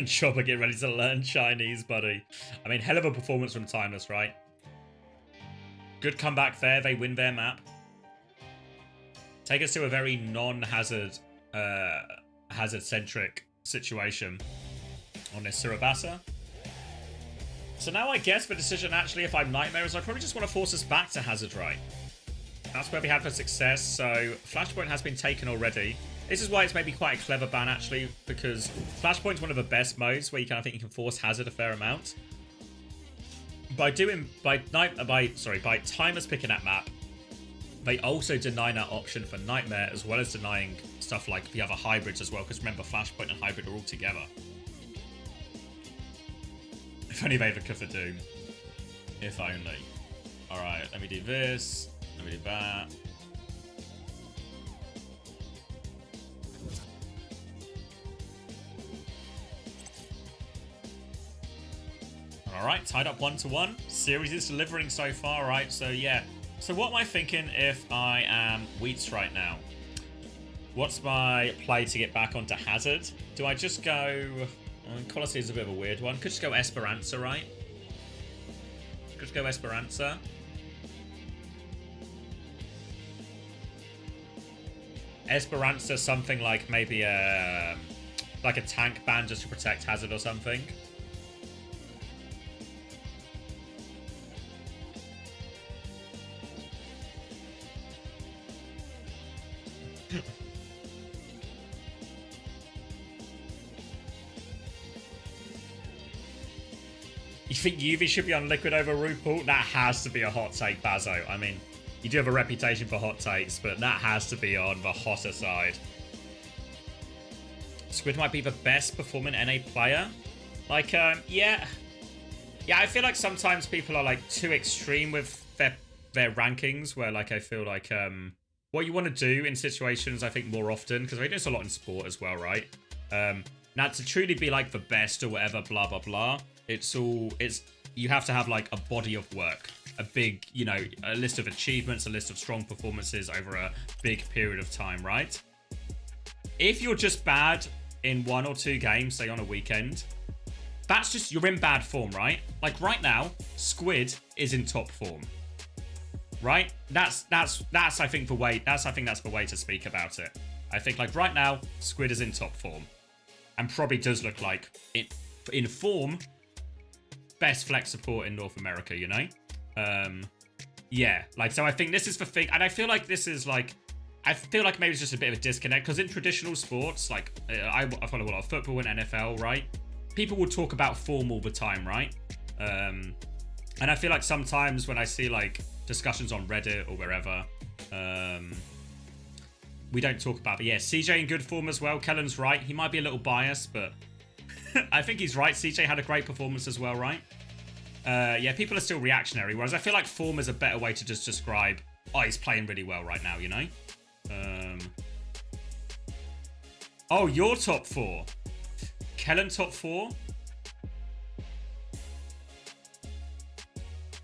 Chopper, get ready to learn Chinese, buddy. I mean, hell of a performance from Timeless, right? Good comeback there. They win their map. Take us to a very non-hazard, hazard-centric situation on this Surabasa. So now I guess the decision, actually, if I'm Nightmare, is I probably just want to force us back to hazard right. That's where we had the success, so Flashpoint has been taken already. This is why it's maybe quite a clever ban, actually, because Flashpoint's one of the best modes where you kind of think you can force hazard a fair amount. By timers picking that map, they also deny that option for Nightmare, as well as denying stuff like the other hybrids as well, because remember, Flashpoint and hybrid are all together. If only they ever could for Doom. If only. Alright, let me do this. Let me do that. Alright, tied up 1-1. Series is delivering so far, right? So yeah. So what am I thinking if I am Wheats right now? What's my play to get back onto hazard? Do I just go... Colossi is a bit of a weird one. Could just go Esperanza, right? Could just go Esperanza. Esperanza, something like maybe a tank ban just to protect hazard or something. You think Yuvi should be on Liquid over RuPaul? That has to be a hot take, Bazo. I mean, you do have a reputation for hot takes, but that has to be on the hotter side. Squid might be the best performing NA player. Like, yeah. Yeah, I feel like sometimes people are, like, too extreme with their rankings, where, like, I feel like, what you want to do in situations, I think, more often, because we do this a lot in sport as well, right? Now, to truly be, like, the best or whatever, blah, blah, blah, you have to have, like, a body of work. A big, you know, a list of achievements, a list of strong performances over a big period of time, right? If you're just bad in 1 or 2 games, say on a weekend, that's just, you're in bad form, right? Like right now, Squid is in top form, right? That's I think the way, that's the way to speak about it. I think like right now, Squid is in top form, and probably does look like it in form, best flex support in North America, you know? Yeah, like, so I think this is the thing, and I feel like this is like, I feel like maybe it's just a bit of a disconnect, because in traditional sports, like, I follow a lot of football and NFL, right? People will talk about form all the time, right? And I feel like sometimes when I see, like, discussions on Reddit or wherever, we don't talk about it. Yeah, CJ in good form as well. Kellen's right. He might be a little biased, but I think he's right. CJ had a great performance as well, right? Yeah, people are still reactionary, whereas I feel like form is a better way to just describe, oh, he's playing really well right now, you know? Oh, you're top 4. Kellen top 4?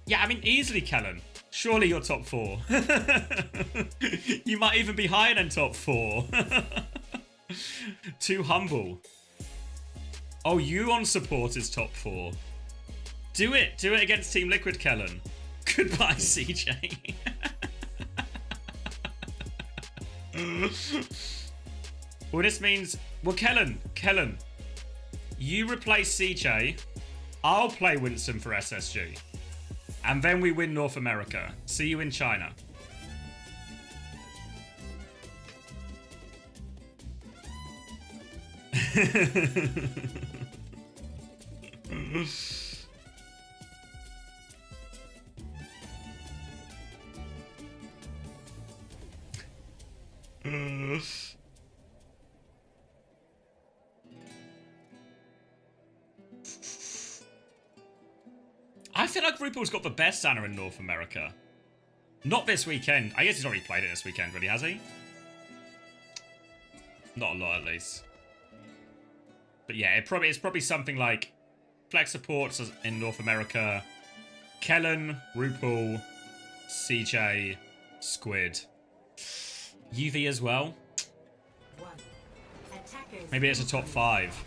Yeah, I mean, easily, Kellen. Surely you're top 4. You might even be higher than top 4. Too humble. Oh, you on support is top 4. Do it. Do it against Team Liquid, Kellen. Goodbye, CJ. Well, this means... Well, Kellen, you replace CJ. I'll play Winston for SSG. And then we win North America. See you in China. I feel like RuPaul's got the best Anna in North America. Not this weekend. I guess he's already played it this weekend, really, has he? Not a lot, at least. But yeah, it's probably something like Flex supports in North America, Kellen, RuPaul, CJ, Squid, UV as well. Maybe it's a top 5.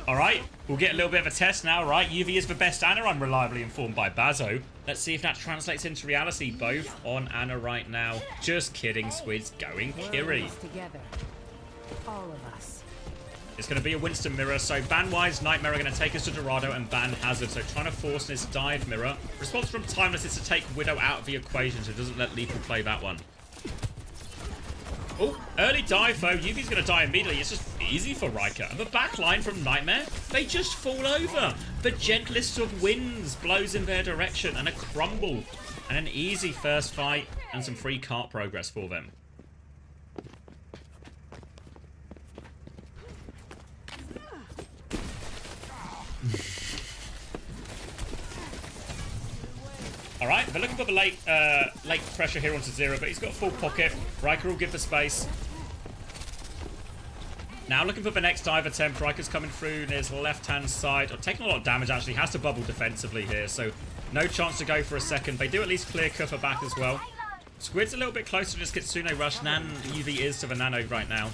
Alright, we'll get a little bit of a test now, right? UV is the best Anna, I'm reliably informed by Bazo. Let's see if that translates into reality. Both on Anna right now. Just kidding, Squid's going Kiri. All of us. It's going to be a Winston mirror, so ban-wise, Nightmare are going to take us to Dorado and ban Hazard, so trying to force this dive mirror. Response from Timeless is to take Widow out of the equation, so it doesn't let Lethal play that one. Oh, early dive though. Yuvi's going to die immediately. It's just easy for Riker. And the back line from Nightmare, they just fall over. The gentlest of winds blows in their direction and a crumble. And an easy first fight and some free cart progress for them. Alright, they're looking for the late pressure here onto Zero, but he's got full pocket. Riker will give the space. Now looking for the next dive attempt. Riker's coming through near his left-hand side. Taking a lot of damage, actually. Has to bubble defensively here, so no chance to go for a second. They do at least clear Kuffer back as well. Squid's a little bit closer to this Kitsune rush. UV is to the Nano right now.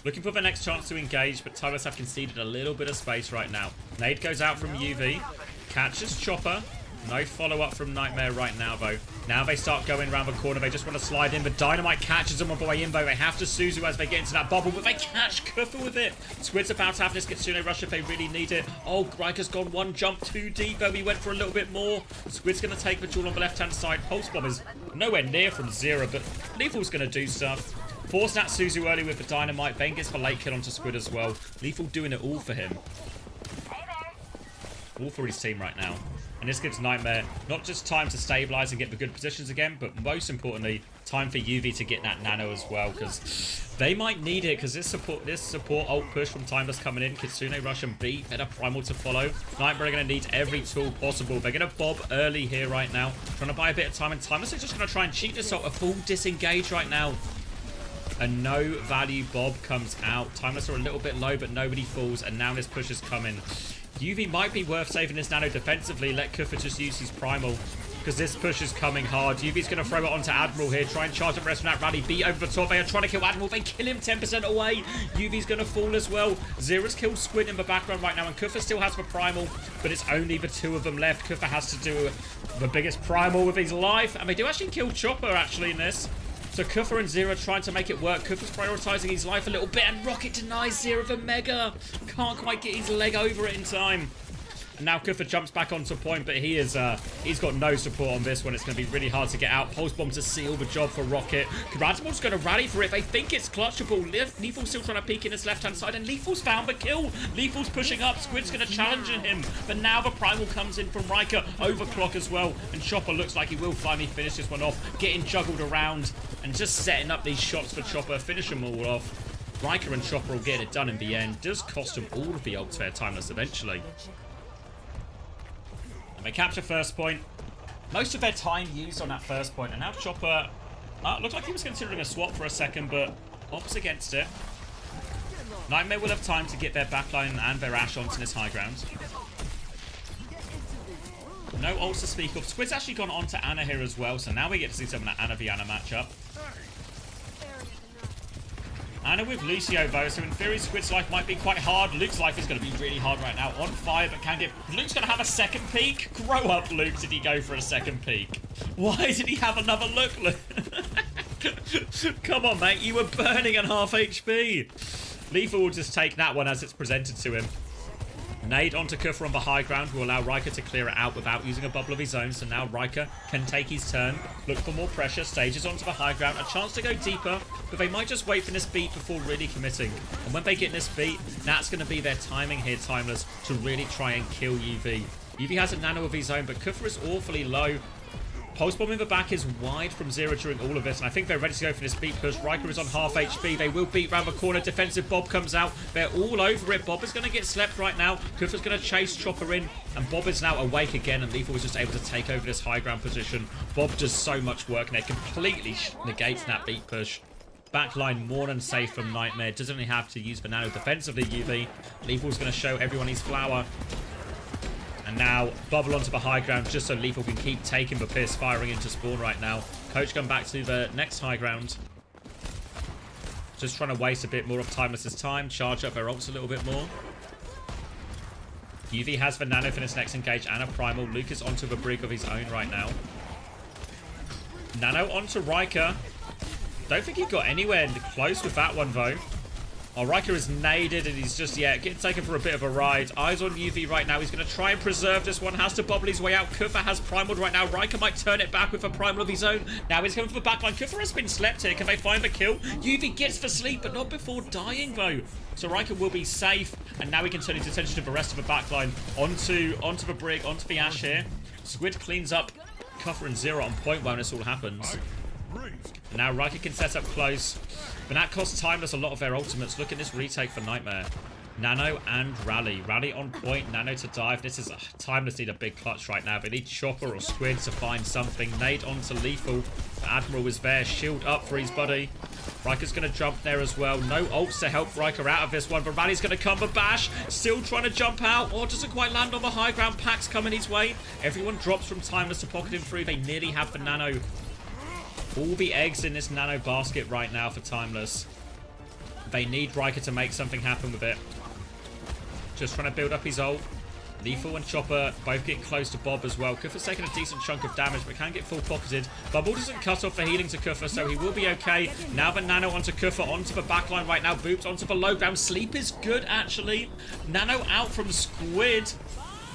Looking for the next chance to engage, but Tigers have conceded a little bit of space right now. Nade goes out from UV. Catches Chopper. No follow-up from Nightmare right now, though. Now they start going around the corner. They just want to slide in, but Dynamite catches them on the way in, though. They have to Suzu as they get into that bubble, but they catch Kuffer with it. Squid's about to have this Kitsune rush if they really need it. Oh, Riker's gone one jump too deep, though. He went for a little bit more. Squid's going to take the duel on the left-hand side. Pulse Bomb is nowhere near from Zero, but Lethal's going to do stuff. Force that Suzu early with the Dynamite. Ben gets the late kill onto Squid as well. Lethal doing it all for him. All for his team right now. And this gives Nightmare not just time to stabilize and get the good positions again, but most importantly, time for UV to get that nano as well, because they might need it, because this support ult push from Timeless coming in, Kitsune rush and B, better primal to follow. Nightmare are going to need every tool possible. They're going to bob early here right now, trying to buy a bit of time, and Timeless is just going to try and cheat this out, a full disengage right now. A no value bob comes out. Timeless are a little bit low, but nobody falls, and now this push is coming. UV might be worth saving this nano defensively. Let Kuffer just use his primal, because this push is coming hard. UV's going to throw it onto Admiral here. Try and charge up the rest of that rally. Beat over the top. They are trying to kill Admiral. They kill him 10% away. UV's going to fall as well. Zero's killed Squid in the background right now, and Kuffer still has the primal, but it's only the 2 of them left. Kuffer has to do the biggest primal with his life, and they do actually kill Chopper actually in this. So Kuffer and Zero trying to make it work. Kuffer's prioritizing his life a little bit, and Rocket denies Zero the Mega. Can't quite get his leg over it in time. And now Kuffer jumps back onto point, but he's got no support on this one. It's going to be really hard to get out. Pulse Bomb to seal the job for Rocket. Radmal's going to rally for it. They think it's clutchable. Lethal's still trying to peek in his left-hand side, and Lethal's found the kill. Lethal's pushing up. Squid's going to challenge him, but now the primal comes in from Riker. Overclock as well, and Chopper looks like he will finally finish this one off. Getting juggled around and just setting up these shots for Chopper. Finish them all off. Riker and Chopper will get it done in the end. Does cost them all of the ults there, Timeless, eventually. They capture first point. Most of their time used on that first point, and now Chopper looked like he was considering a swap for a second, but opts against it. Nightmare will have time to get their backline and their Ashe onto this high ground. No ults to speak of. Squid's actually gone on to Anna here as well, so now we get to see some of that Anna v Anna matchup. Anna with Lucio though, so in theory Squid's life might be quite hard. Luke's life is going to be really hard right now. On fire, but can get... Luke's going to have a second peek? Grow up, Luke. Did he go for a second peek? Why did he have another look, Luke? Come on, mate. You were burning on half HP. Lethal will just take that one as it's presented to him. Nade onto Kufra on the high ground will allow Riker to clear it out without using a bubble of his own. So now Riker can take his turn, look for more pressure, stages onto the high ground, a chance to go deeper, but they might just wait for this beat before really committing. And when they get this beat, that's going to be their timing here, Timeless, to really try and kill UV. UV has a nano of his own, but Kufra is awfully low. Post bomb in the back is wide from zero during all of this, and I think they're ready to go for this beat push. Riker is on half HP. They will beat round the corner. Defensive Bob comes out. They're all over it. Bob is going to get slept right now. Kufra's going to chase Chopper in, and Bob is now awake again, and Lethal was just able to take over this high ground position. Bob does so much work, and it completely negates that beat push. Backline more than safe from Nightmare. Doesn't really have to use the nano defensively, UV. Lethal's going to show everyone his flower. And now bubble onto the high ground just so Lethal can keep taking the piss, firing into spawn right now. Coach going back to the next high ground. Just trying to waste a bit more of Timeless's time. Charge up their ults a little bit more. UV has the nano for this next engage and a primal. Luke is onto the brig of his own right now. Nano onto Riker. Don't think he got anywhere close with that one though. Oh, Riker is naded and he's just, yeah, getting taken for a bit of a ride. Eyes on UV right now. He's going to try and preserve this one. Has to bubble his way out. Kufra has primaled right now. Riker might turn it back with a primal of his own. Now he's coming for the backline. Kufra has been slept here. Can they find the kill? UV gets for sleep, but not before dying, though. So Riker will be safe. And now we can turn his attention to the rest of the backline. Onto the brig, onto the Ash here. Squid cleans up Kufra and Zero on point when this all happens. And now Riker can set up close. But that costs Timeless a lot of their ultimates. Look at this retake for Nightmare. Nano and Rally. Rally on point. Nano to dive. This is Timeless need a big clutch right now. They need Chopper or Squid to find something. Nade onto Lethal. Admiral is there. Shield up for his buddy. Riker's going to jump there as well. No ults to help Riker out of this one. But Rally's going to come for Bash. Still trying to jump out. Or doesn't quite land on the high ground. Pack's coming his way. Everyone drops from Timeless to pocket him through. They nearly have the Nano. All the eggs in this nano basket right now for Timeless. They need Riker to make something happen with it. Just trying to build up his ult. Lethal and Chopper both get close to Bob as well. Kufra's taking a decent chunk of damage, but can get full pocketed. Bubble doesn't cut off the healing to Kufra, so he will be okay. Now the nano onto Kufra, onto the backline right now. Boops onto the low ground. Sleep is good, actually. Nano out from Squid.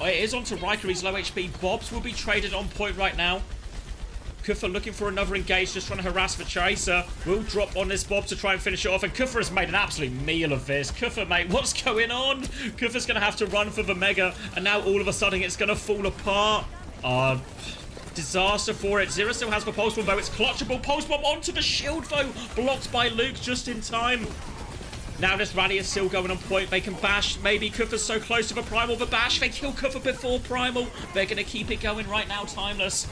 Oh, it is onto Riker. He's low HP. Bobs will be traded on point right now. Kufra looking for another engage, just trying to harass the Chaser. Will drop on this Bob to try and finish it off, and Kufra has made an absolute meal of this. Kufra, mate, what's going on? Kufra's going to have to run for the Mega, and now all of a sudden it's going to fall apart. Disaster for it. Zero still has the Pulse Bomb, though. It's clutchable. Pulse Bomb onto the shield, though. Blocked by Luke just in time. Now this Rally is still going on point. They can bash. Maybe Kufra's so close to the Primal. The bash, they kill Kufra before Primal. They're going to keep it going right now, Timeless.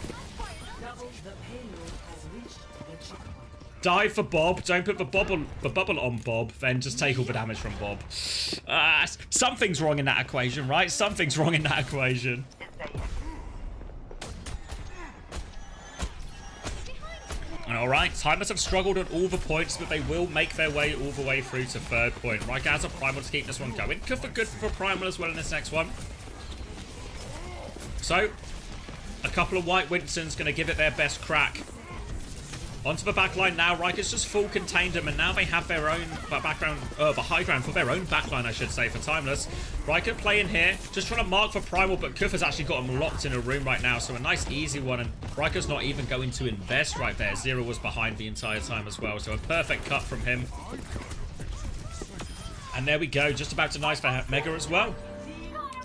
Dive for Bob. Don't put the bubble on Bob. Then just take all the damage from Bob. Something's wrong in that equation, right? Something's wrong in that equation. Alright, Timeless have struggled on all the points, but they will make their way all the way through to third point. Riker has a Primal to keep this one going. Kufra good for Primal as well in this next one. So, a couple of White Winston's going to give it their best crack. Onto the backline now. Riker's just full contained them, and now they have their own the high ground for their own backline, I should say, for Timeless. Riker playing here, just trying to mark for Primal, but Kufra's actually got him locked in a room right now, so a nice easy one, and Riker's not even going to invest right there. Zero was behind the entire time as well, so a perfect cut from him. And there we go, just about to nice for Mega as well.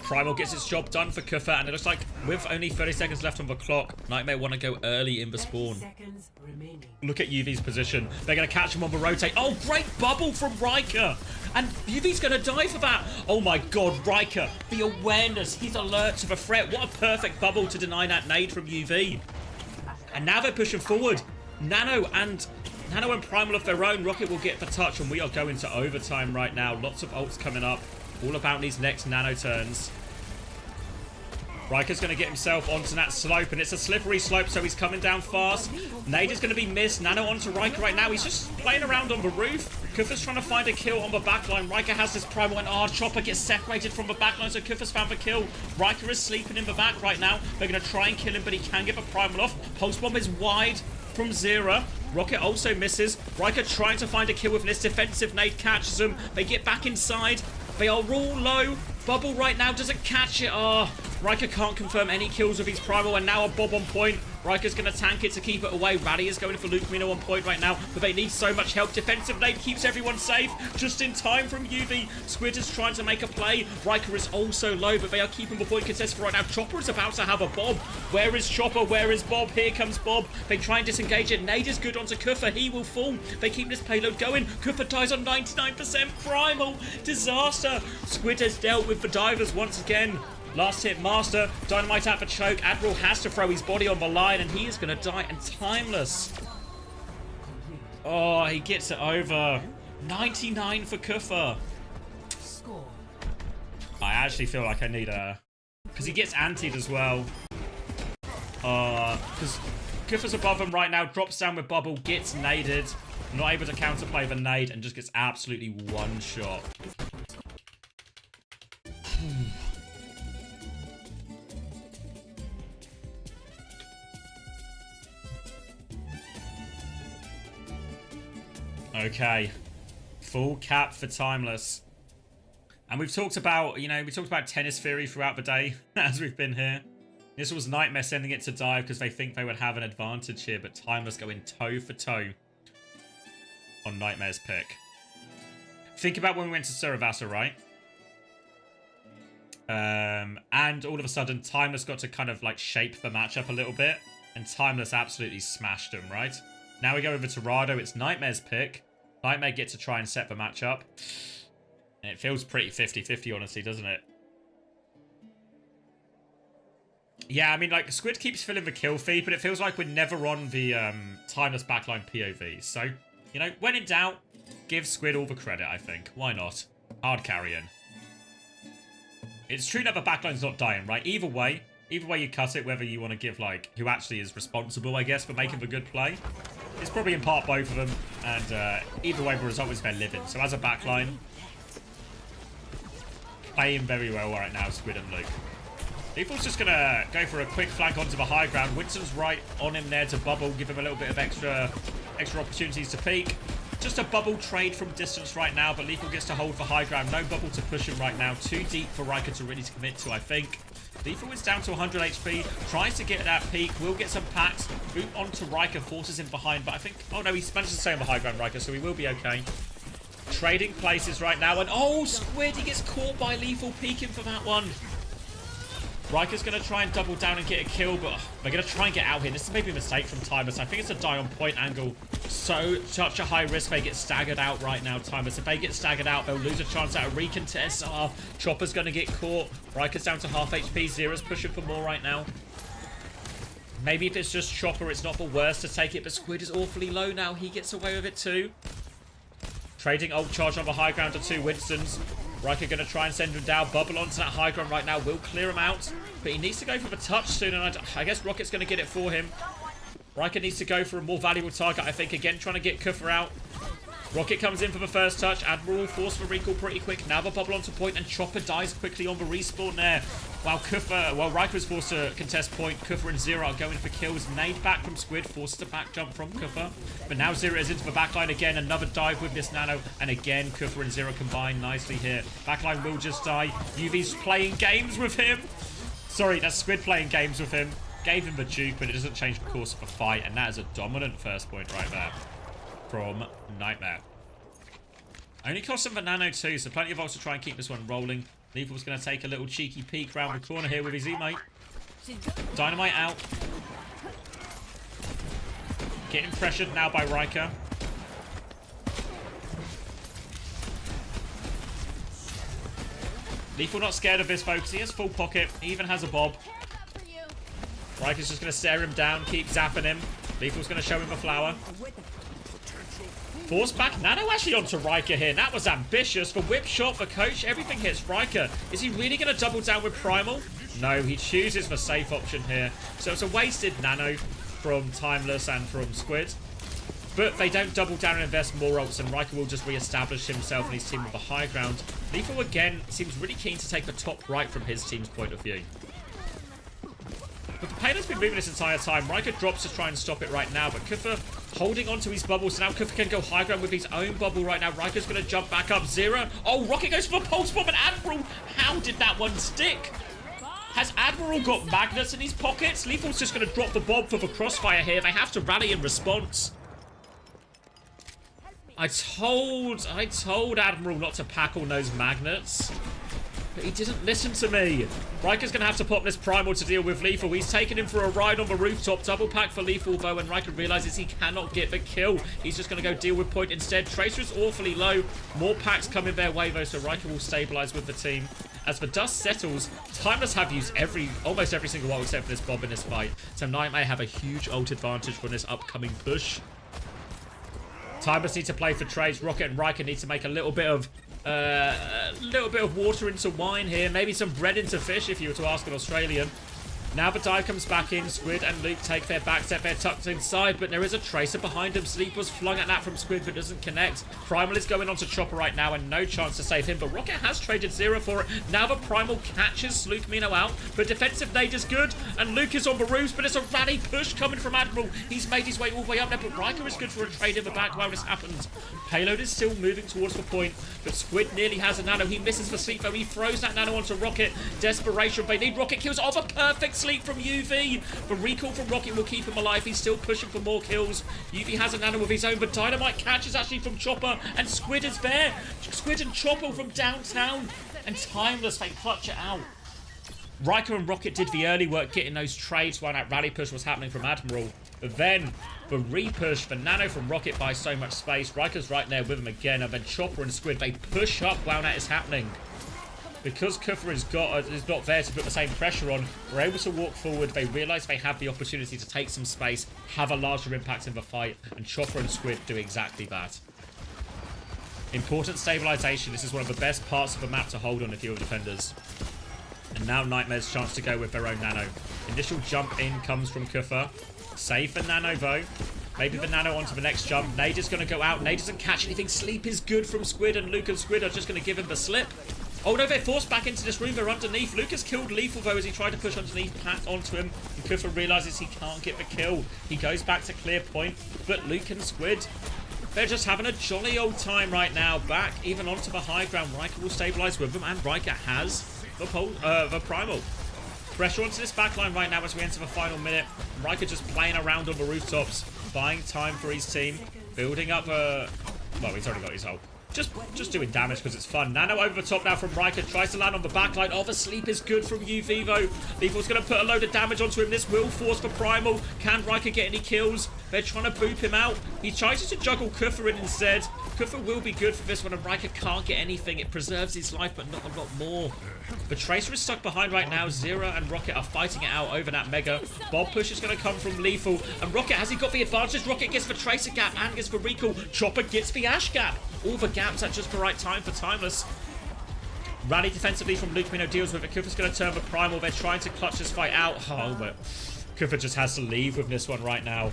Primal gets its job done for Kufra, and it looks like with only 30 seconds left on the clock, Nightmare want to go early in the spawn. Look at UV's position. They're going to catch him on the rotate. Oh, great bubble from Riker. And UV's going to die for that. Oh my god, Riker. The awareness. He's alert to the threat. What a perfect bubble to deny that nade from UV. And now they're pushing forward. Nano and Primal of their own. Rocket will get the touch, and we are going to overtime right now. Lots of ults coming up. All about these next nano turns. Riker's going to get himself onto that slope, and it's a slippery slope, so he's coming down fast. Nade is going to be missed. Nano onto Riker right now. He's just playing around on the roof. Kufra's trying to find a kill on the backline. Riker has this Primal, and Chopper gets separated from the backline, so Kufra's found the kill. Riker is sleeping in the back right now. They're going to try and kill him, but he can get the Primal off. Pulse Bomb is wide from Zera. Rocket also misses. Riker trying to find a kill with this defensive nade, catches them. They get back inside. They are all low. Bubble right now doesn't catch it. Oh, Riker can't confirm any kills with his Primal, and now a Bob on point. Riker's going to tank it to keep it away. Rally is going for Luke Mino on point right now, but they need so much help. Defensive nade keeps everyone safe. Just in time from UV. Squid is trying to make a play. Riker is also low, but they are keeping the point contest for right now. Chopper is about to have a Bob. Where is Chopper? Where is Bob? Here comes Bob. They try and disengage it. Nade is good onto Kufa. He will fall. They keep this payload going. Kufa dies on 99%. Primal. Disaster. Squid has dealt with the divers once again. Last hit Master, Dynamite out for choke. Admiral has to throw his body on the line and he is going to die. And Timeless. Oh, he gets it over. 99 for Kufa. I actually feel like I need a... Because he gets antied as well. Because Kufa's above him right now. Drops down with Bubble. Gets naded. Not able to counterplay the nade and just gets absolutely one shot. Okay, full cap for Timeless. And we've talked about, we talked about Tennis Theory throughout the day as we've been here. This was Nightmare sending it to dive because they think they would have an advantage here, but Timeless going toe for toe on Nightmare's pick. Think about when we went to Suravasa, right? And all of a sudden, Timeless got to kind of like shape the matchup a little bit, and Timeless absolutely smashed him, right? Now we go over to Rado. It's Nightmare's pick. Nightmare gets to try and set the matchup. And it feels pretty 50-50, honestly, doesn't it? Yeah, I mean, like, Squid keeps filling the kill feed, but it feels like we're never on the Timeless backline POVs. So, when in doubt, give Squid all the credit, I think. Why not? Hard carrying. It's true that the backline's not dying, right? Either way you cut it, whether you want to give, like, who actually is responsible, I guess, for making the good play. It's probably in part both of them, and either way the result is they're living. So as a backline, playing very well right now, Squid and Luke. Lethal's just going to go for a quick flank onto the high ground. Winston's right on him there to bubble, give him a little bit of extra opportunities to peek. Just a bubble trade from distance right now, but Lethal gets to hold for high ground. No bubble to push him right now. Too deep for Riker to really commit to, I think. Lethal is down to 100 HP, tries to get that peak, will get some packs, boot onto Riker, forces him behind, but I think, oh no, he managed to stay on the high ground, Riker, so he will be okay. Trading places right now, and oh, Squid, he gets caught by Lethal peeking for that one. Riker's going to try and double down and get a kill, but they're going to try and get out here. This is maybe a mistake from Timeless. I think it's a die on point angle. Such a high risk. They get staggered out right now, Timeless. If they get staggered out, they'll lose a chance at a recontest. Chopper's going to get caught. Riker's down to half HP. Zera's pushing for more right now. Maybe if it's just Chopper, it's not the worst to take it, but Squid is awfully low now. He gets away with it too. Trading ult charge on the high ground to 2 Winstons. Riker going to try and send him down. Bubble onto that high ground right now. Will clear him out. But he needs to go for the touch soon. And I guess Rocket's going to get it for him. Riker needs to go for a more valuable target, I think. Again, trying to get Kufa out. Rocket comes in for the first touch. Admiral forced for recall pretty quick. Now the bubble onto point. And Chopper dies quickly on the respawn there. While Riker is forced to contest point, Kufa and Zera are going for kills. Nade back from Squid, forces the back jump from Kufa. But now Zera is into the backline again. Another dive with this nano. And again, Kufa and Zera combine nicely here. Backline will just die. UV's playing games with him. Sorry, that's Squid playing games with him. Gave him the juke, but it doesn't change the course of the fight. And that is a dominant first point right there from Nightmare. Only cost him the nano too, so plenty of ults to try and keep this one rolling. Lethal's going to take a little cheeky peek round the corner here with his E-mate. Dynamite out. Getting pressured now by Riker. Lethal not scared of this, folks. He has full pocket. He even has a bob. Riker's just going to stare him down, keep zapping him. Lethal's going to show him a flower. Force back nano actually onto Riker here. That was ambitious. For whip shot for Coach. Everything hits Riker. Is he really going to double down with Primal? No, he chooses the safe option here. So it's a wasted nano from Timeless and from Squid. But they don't double down and invest more ults, and Riker will just re-establish himself and his team with the high ground. Lethal again seems really keen to take the top right from his team's point of view. But the Payload's been moving this entire time. Riker drops to try and stop it right now, but Kufa holding onto his bubble, so now Kufa can go high ground with his own bubble right now. Riker's going to jump back up. Zero. Oh, Rocket goes for a pulse bomb, and Admiral, how did that one stick? Has Admiral got magnets in his pockets? Lethal's just going to drop the bomb for the crossfire here. They have to rally in response. I told Admiral not to pack all those magnets, but he didn't listen to me. Riker's going to have to pop this Primal to deal with Lethal. He's taking him for a ride on the rooftop. Double pack for Lethal, though, and Riker realizes he cannot get the kill. He's just going to go deal with Point instead. Tracer's awfully low. More packs coming their way, though, so Riker will stabilize with the team. As the dust settles, Timeless have used almost every single ult except for this bomb in this fight. So Nightmare have a huge ult advantage for this upcoming push. Timeless need to play for trades. Rocket and Riker need to make a little bit of water into wine here. Maybe some bread into fish, if you were to ask an Australian. Now the dive comes back in. Squid and Luke take their back step. They're tucked inside, but there is a Tracer behind him. Sleep was flung at that from Squid, but doesn't connect. Primal is going on to Chopper right now, and no chance to save him, but Rocket has traded Zero for it. Now the Primal catches Luke Mino out, but defensive nade is good, and Luke is on the roofs, but it's a rally push coming from Admiral. He's made his way all the way up there, but Riker is good for a trade in the back while this happens. Payload is still moving towards the point, but Squid nearly has a nano. He misses the sleep, though. He throws that nano onto Rocket. Desperation, they need Rocket kills off a perfect sleep from UV. The recall from Rocket will keep him alive. He's still pushing for more kills. UV has a nano of his own, but Dynamite catches actually from Chopper, and Squid is there. Squid and Chopper from downtown, and Timeless, they clutch it out. Riker and Rocket did the early work getting those trades while that rally push was happening from Admiral. But then, the re-push, the nano from Rocket buys so much space. Riker's right there with him again, and then Chopper and Squid, they push up while that is happening. Because Kufa is not there to put the same pressure on, we're able to walk forward. They realise they have the opportunity to take some space, have a larger impact in the fight, and Chopper and Squid do exactly that. Important stabilisation. This is one of the best parts of the map to hold on if you're defenders. And now Nightmare's chance to go with their own nano. Initial jump in comes from Kufa. Save the nano, though. Maybe the nano onto the next jump. Nade is going to go out. Nade doesn't catch anything. Sleep is good from Squid, and Luke and Squid are just going to give him the slip. Oh no, they're forced back into this room. They're underneath. Luke has killed Lethal, though, as he tried to push underneath, pat onto him. And Kufa realises he can't get the kill. He goes back to clear point, but Luke and Squid, they're just having a jolly old time right now. Back even onto the high ground. Riker will stabilise with them, and Riker has the Primal. Pressure onto this backline right now as we enter the final minute. Riker just playing around on the rooftops, buying time for his team, building up a... Well, he's already got his ult. Just doing damage because it's fun. Nano over the top now from Riker. Tries to land on the backline. Oh, the sleep is good from UV, though. Lethal's going to put a load of damage onto him. This will force for Primal. Can Riker get any kills? They're trying to boop him out. He tries to juggle Kufa in instead. Kufa will be good for this one, and Riker can't get anything. It preserves his life, but not a lot more. The Tracer is stuck behind right now. Zero and Rocket are fighting it out over that Mega. Bob push is going to come from Lethal. And Rocket, has he got the advantage? Rocket gets the Tracer gap and gets the recall. Chopper gets the Ash gap. All the gaps at just the right time for Timeless. Rally defensively from Luke Mino deals with it. Kufa's going to turn the Primal. They're trying to clutch this fight out. Oh, but Kufa just has to leave with this one right now.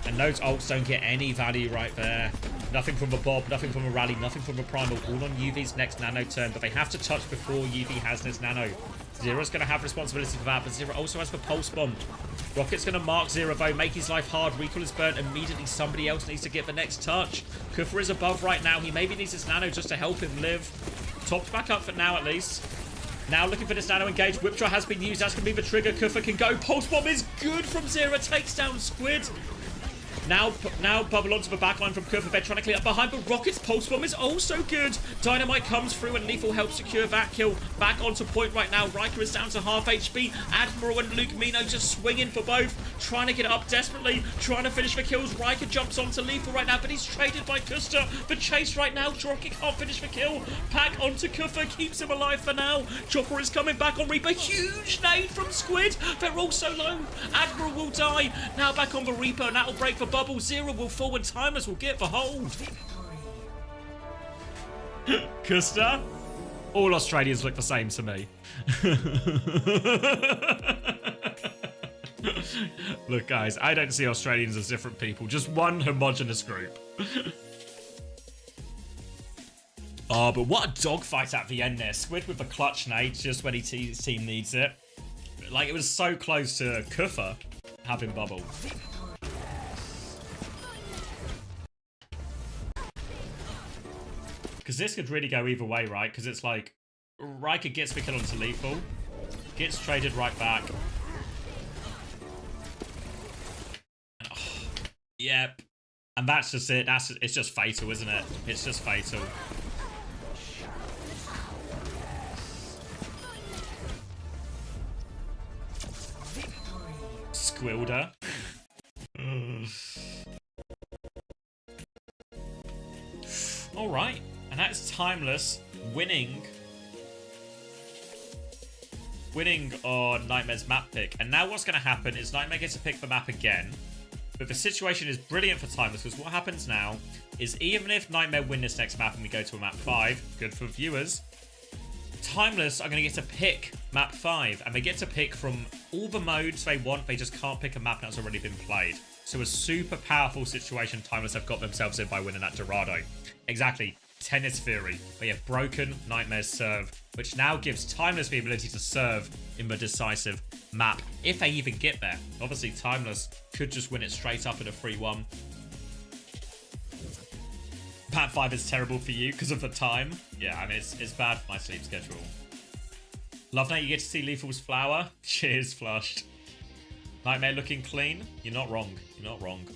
And those ults don't get any value right there. Nothing from the Bob, nothing from the Rally, nothing from the Primal. All on UV's next nano turn, but they have to touch before UV has this nano. Zero's going to have responsibility for that, but Zero also has the Pulse Bomb. Rocket's going to mark Zero, though, make his life hard. Recall is burnt immediately. Somebody else needs to get the next touch. Kufa is above right now. He maybe needs this nano just to help him live. Topped back up for now, at least. Now looking for this nano engage. Whip Shot has been used. That's going to be the trigger. Kufa can go. Pulse Bomb is good from Zero. Takes down Squid. Now bubble onto the backline from Kufa. They're trying to clear up behind, but Rocket's Pulse Bomb is also good. Dynamite comes through and Lethal helps secure that kill. Back onto point right now. Riker is down to half HP. Admiral and Luke Mino just swinging for both. Trying to get it up desperately. Trying to finish the kills. Riker jumps onto Lethal right now, but he's traded by Custer. The chase right now. Rocket can't finish the kill. Pack onto Kufa. Keeps him alive for now. Chopper is coming back on Reaper. Huge nade from Squid. They're all so low. Admiral will die. Now back on the Reaper, and that will break the bubble. Zero will fall and Timeless will get the hold. Custer? All Australians look the same to me. Look, guys, I don't see Australians as different people. Just one homogenous group. Oh, but what a dogfight at the end there. Squid with the clutch nade just when his team needs it. Like, it was so close to Kufa having bubble. Because this could really go either way, right? Because it's like, Riker gets the kill onto lethal, gets traded right back. Oh, yep. And that's just it. It's just fatal, isn't it? It's just fatal. Squilder. All right, and that's Timeless winning on Nightmare's map pick. And now what's going to happen is Nightmare gets to pick the map again. But the situation is brilliant for Timeless, because what happens now is even if Nightmare win this next map and we go to a map 5, good for viewers, Timeless are going to get to pick map 5, and they get to pick from all the modes they want. They just can't pick a map that's already been played. So a super powerful situation Timeless have got themselves in by winning that Dorado. Exactly. Tennis Theory. They have broken Nightmare's serve, which now gives Timeless the ability to serve in the decisive map, if they even get there. Obviously, Timeless could just win it straight up in a 3-1. Map 5 is terrible for you because of the time. Yeah, I mean, it's bad for my sleep schedule. Love that you get to see Lethal's flower. Cheers, Flushed. Nightmare looking clean. You're not wrong. You're not wrong.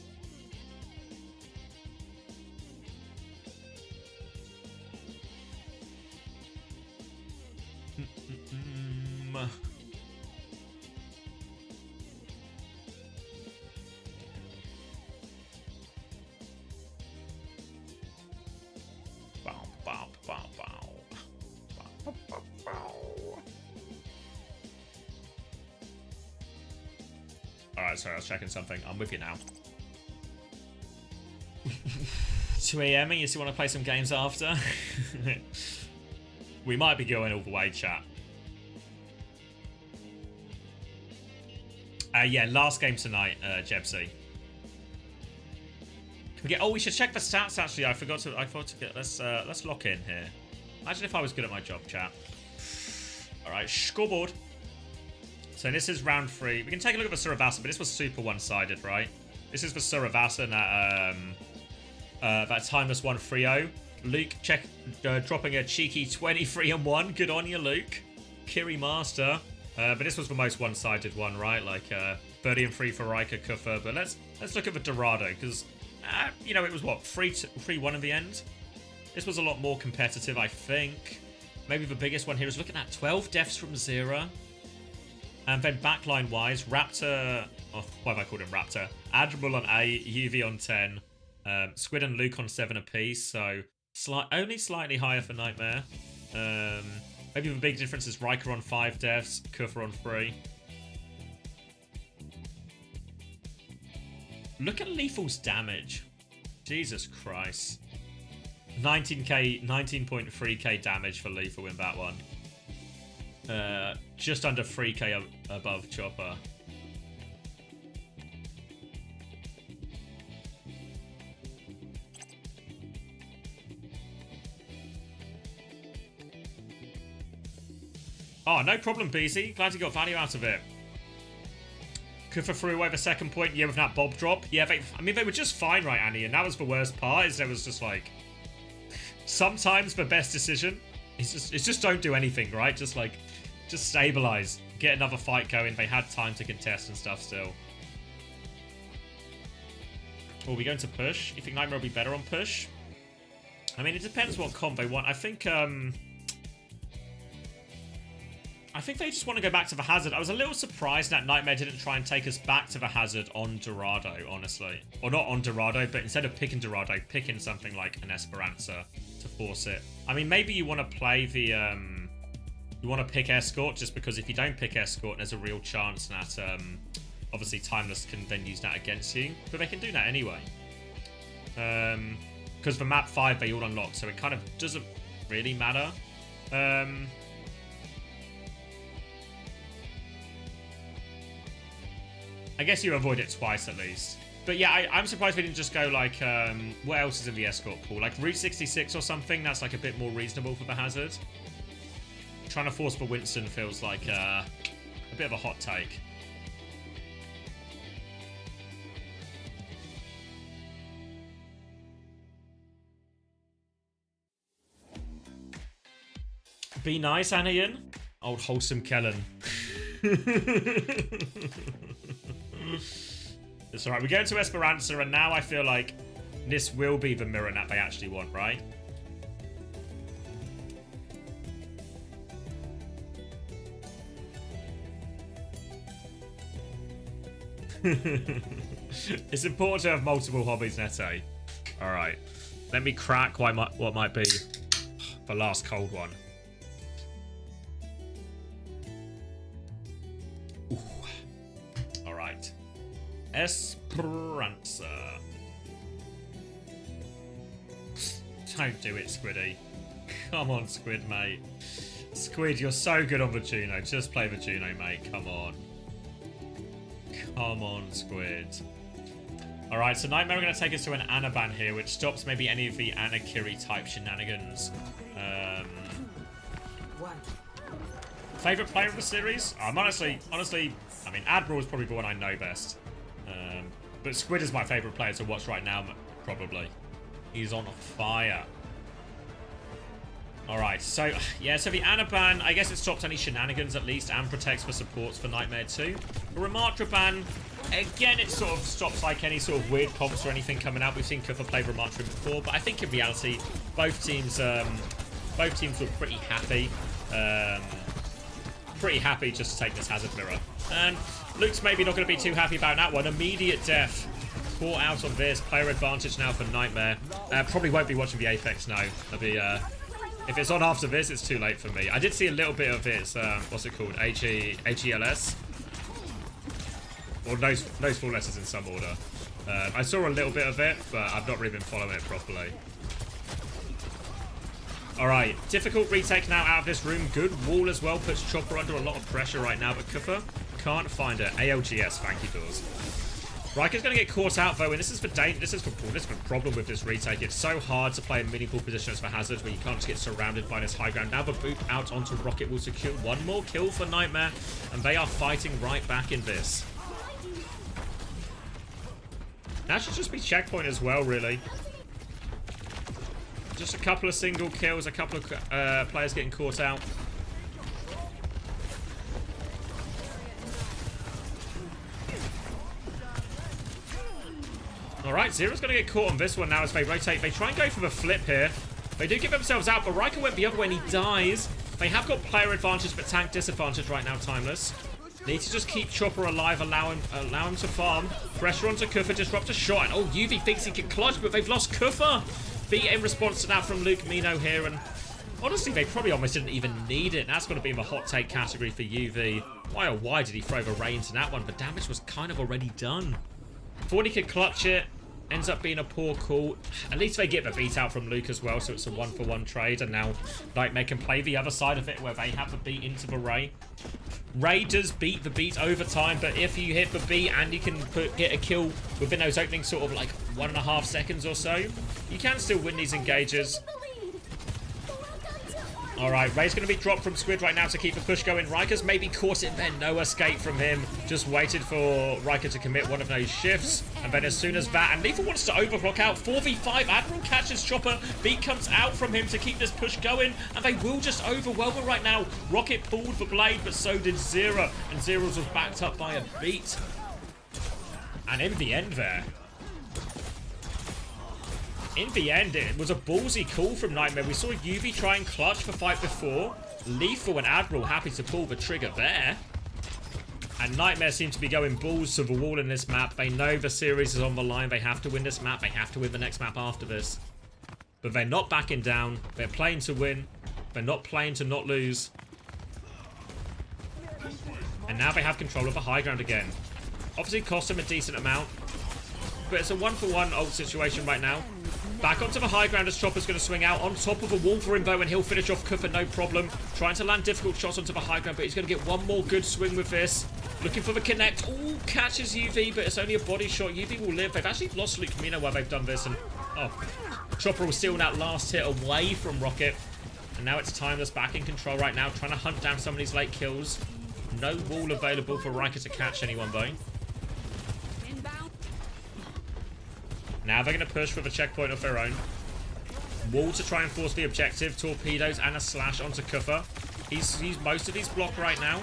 Alright, sorry, I was checking something. I'm with you now. 2 AM, you still want to play some games after? We might be going all the way, chat. Yeah, last game tonight, Jebsy. We should check the stats, actually. I forgot to get... Let's lock in here. Imagine if I was good at my job, chat. Alright, scoreboard. So this is round 3. We can take a look at the Suravasa, but this was super one-sided, right? This is the Suravasa and that Timeless 1-3-0. Luke dropping a cheeky 23-1. Good on you, Luke. Kiri Master. But this was the most one-sided one, right? Like 30-3 for Riker Kufa. But let's look at the Dorado, because you know, it was what, 3-1 in the end. This was a lot more competitive, I think. Maybe the biggest one here is looking at 12 deaths from Zera. And then backline-wise, Raptor... Oh, why have I called him Raptor? Admiral on 8, UV on 10. Squid and Luke on 7 apiece, so only slightly higher for Nightmare. Maybe the big difference is Riker on 5 deaths, Kufa on 3. Look at Lethal's damage. Jesus Christ. 19.3k damage for Lethal in that one. Just under 3k above Chopper. Oh, no problem, BZ. Glad you got value out of it. Kufa threw away the second point, yeah, with that Bob drop. Yeah, they were just fine, right, Annie? And that was the worst part, is there was just like... Sometimes the best decision is just don't do anything, right? Just stabilize. Get another fight going. They had time to contest and stuff still. Are we going to push? You think Nightmare will be better on push? I mean, it depends what comp they want. I think they just want to go back to the Hazard. I was a little surprised that Nightmare didn't try and take us back to the Hazard on Dorado, honestly. Or not on Dorado, but instead of picking Dorado, picking something like an Esperanza to force it. I mean, maybe you want to play the... You want to pick Escort, just because if you don't pick Escort, there's a real chance that, obviously, Timeless can then use that against you. But they can do that anyway. Because for map 5, they all unlock, so it kind of doesn't really matter. I guess you avoid it twice at least. But yeah, I'm surprised we didn't just go like, what else is in the Escort pool? Like Route 66 or something, that's like a bit more reasonable for the Hazard. Trying to force for Winston feels like a bit of a hot take. Be nice, Anian. Old wholesome Kellen. It's alright. We go into Esperanza, and now I feel like this will be the mirror nap they actually want, right? It's important to have multiple hobbies, Nete. Alright. Let me crack what might be the last cold one. Alright. Esperanza. Don't do it, Squiddy. Come on, Squid, mate. Squid, you're so good on the Juno. Just play the Juno, mate. Come on. Come on, Squid. Alright, so Nightmare are going to take us to an Ana ban here, which stops maybe any of the Anakiri type shenanigans. Favorite player of the series? Honestly, I mean, Admiral is probably the one I know best. But Squid is my favorite player to watch right now, probably. He's on fire. Alright, so, yeah, so the Ana ban, I guess it stops any shenanigans at least, and protects for supports for Nightmare 2. The Ramatra ban, again, it sort of stops like any sort of weird comps or anything coming out. We've seen Kufa play Ramatra before, but I think in reality, both teams were pretty happy. Pretty happy just to take this Hazard Mirror. And Luke's maybe not going to be too happy about that one. Immediate death. Caught out on this. Player advantage now for Nightmare. Probably won't be watching the Apex now. I'll be, if it's on after this, it's too late for me. I did see a little bit of its, what's it called? HELS? Or those four letters in some order. I saw a little bit of it, but I've not really been following it properly. Alright, difficult retake now out of this room. Good wall as well. Puts Chopper under a lot of pressure right now, but Kufa can't find it. ALGS, thank you, Doors. Riker's going to get caught out, though, and this is the problem with this retake. It's so hard to play in meaningful positions for Hazard where you can't just get surrounded by this high ground. Now the boot out onto Rocket will secure one more kill for Nightmare, and they are fighting right back in this. That should just be checkpoint as well, really. Just a couple of single kills, a couple of players getting caught out. Alright, Zero's going to get caught on this one now as they rotate. They try and go for the flip here. They do give themselves out, but Riker went the other way and he dies. They have got player advantage, but tank disadvantage right now, Timeless. Need to just keep Chopper alive, allow him to farm. Pressure onto Kufa, disrupt a shot. And, oh, UV thinks he can clutch, but they've lost Kufa. Beat in response to that from Luke Mino here, and honestly, they probably almost didn't even need it. That's going to be in the hot take category for UV. Why oh why did he throw the Ray into that one? The damage was kind of already done. Thought he could clutch it. Ends up being a poor call. At least they get the beat out from Luke as well, so it's a 1-for-1 trade, and now Nightmare can play the other side of it where they have the beat into the Ray. Ray does beat the beat over time, but if you hit the beat and you can get a kill within those opening sort of like 1.5 seconds or so, you can still win these engages. Alright, Ray's going to be dropped from Squid right now to keep the push going. Riker's maybe caught it there. No escape from him. Just waited for Riker to commit one of those shifts. And then as soon as that, and Lethal wants to overclock out. 4v5, Admiral catches Chopper. Beat comes out from him to keep this push going. And they will just overwhelm it right now. Rocket pulled the blade, but so did Zero. And Zero's was backed up by a beat. And in the end there, in the end, it was a ballsy call from Nightmare. We saw UV try and clutch the fight before. Lethal and Admiral happy to pull the trigger there. And Nightmare seem to be going balls to the wall in this map. They know the series is on the line. They have to win this map. They have to win the next map after this. But they're not backing down. They're playing to win. They're not playing to not lose. And now they have control of the high ground again. Obviously cost them a decent amount. But it's a 1-for-1 ult situation right now. Back onto the high ground as Chopper's going to swing out. On top of a wall for him, though, and he'll finish off Kufa, no problem. Trying to land difficult shots onto the high ground, but he's going to get one more good swing with this. Looking for the connect. Ooh, catches UV, but it's only a body shot. UV will live. They've actually lost Luke Mino while they've done this, and oh, Chopper will steal that last hit away from Rocket. And now it's Timeless back in control right now, trying to hunt down some of these late kills. No wall available for Riker to catch anyone, though. Now they're going to push for the checkpoint of their own. Wall to try and force the objective. Torpedoes and a slash onto Kuffer. He's used most of his block right now.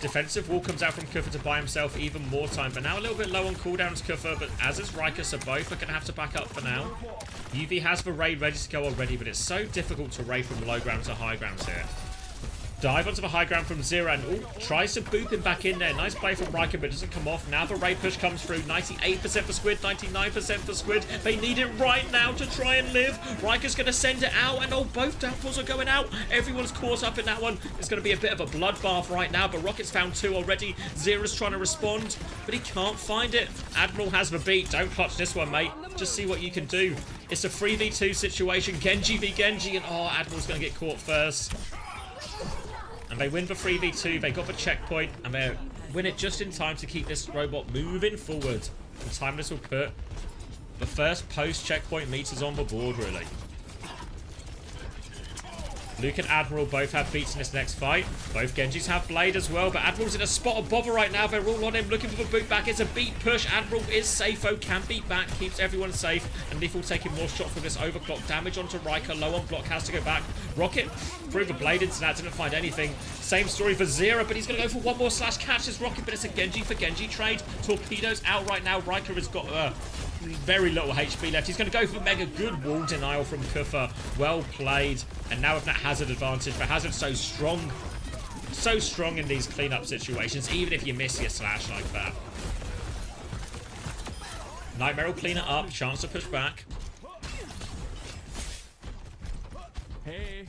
Defensive wall comes out from Kuffer to buy himself even more time. But now a little bit low on cooldowns, Kuffer. But as is Riker, so both are going to have to back up for now. UV has the raid ready to go already, but it's so difficult to raid from low ground to high grounds here. Dive onto the high ground from Zero and tries to boop him back in there. Nice play from Riker, but it doesn't come off. Now the raid push comes through. 98% for Squid, 99% for Squid. They need it right now to try and live. Riker's going to send it out, and both downfalls are going out. Everyone's caught up in that one. It's going to be a bit of a bloodbath right now, but Rocket's found 2 already. Zero's trying to respond, but he can't find it. Admiral has the beat. Don't clutch this one, mate. Just see what you can do. It's a 3v2 situation. Genji v Genji, and Admiral's going to get caught first. And they win the 3v2, they got the checkpoint, and they win it just in time to keep this robot moving forward. And Timeless will put the first post-checkpoint meters on the board, really. Luke and Admiral both have beats in this next fight. Both Genjis have Blade as well, but Admiral's in a spot of bother right now. They're all on him, looking for the boot back. It's a beat push. Admiral is safe, though. Can beat back, keeps everyone safe. And Lethal taking more shots with this overclock. Damage onto Riker. Low on block, has to go back. Rocket threw the Blade into that, didn't find anything. Same story for Zero, but he's going to go for one more slash. Catches Rocket, but it's a Genji for Genji trade. Torpedoes out right now. Riker has got very little HP left. He's going to go for Mega. Good wall denial from Kuffer. Well played. And now with that Hazard advantage, but Hazard's so strong in these cleanup situations, even if you miss your slash like that. Nightmare will clean it up. Chance to push back. Hey.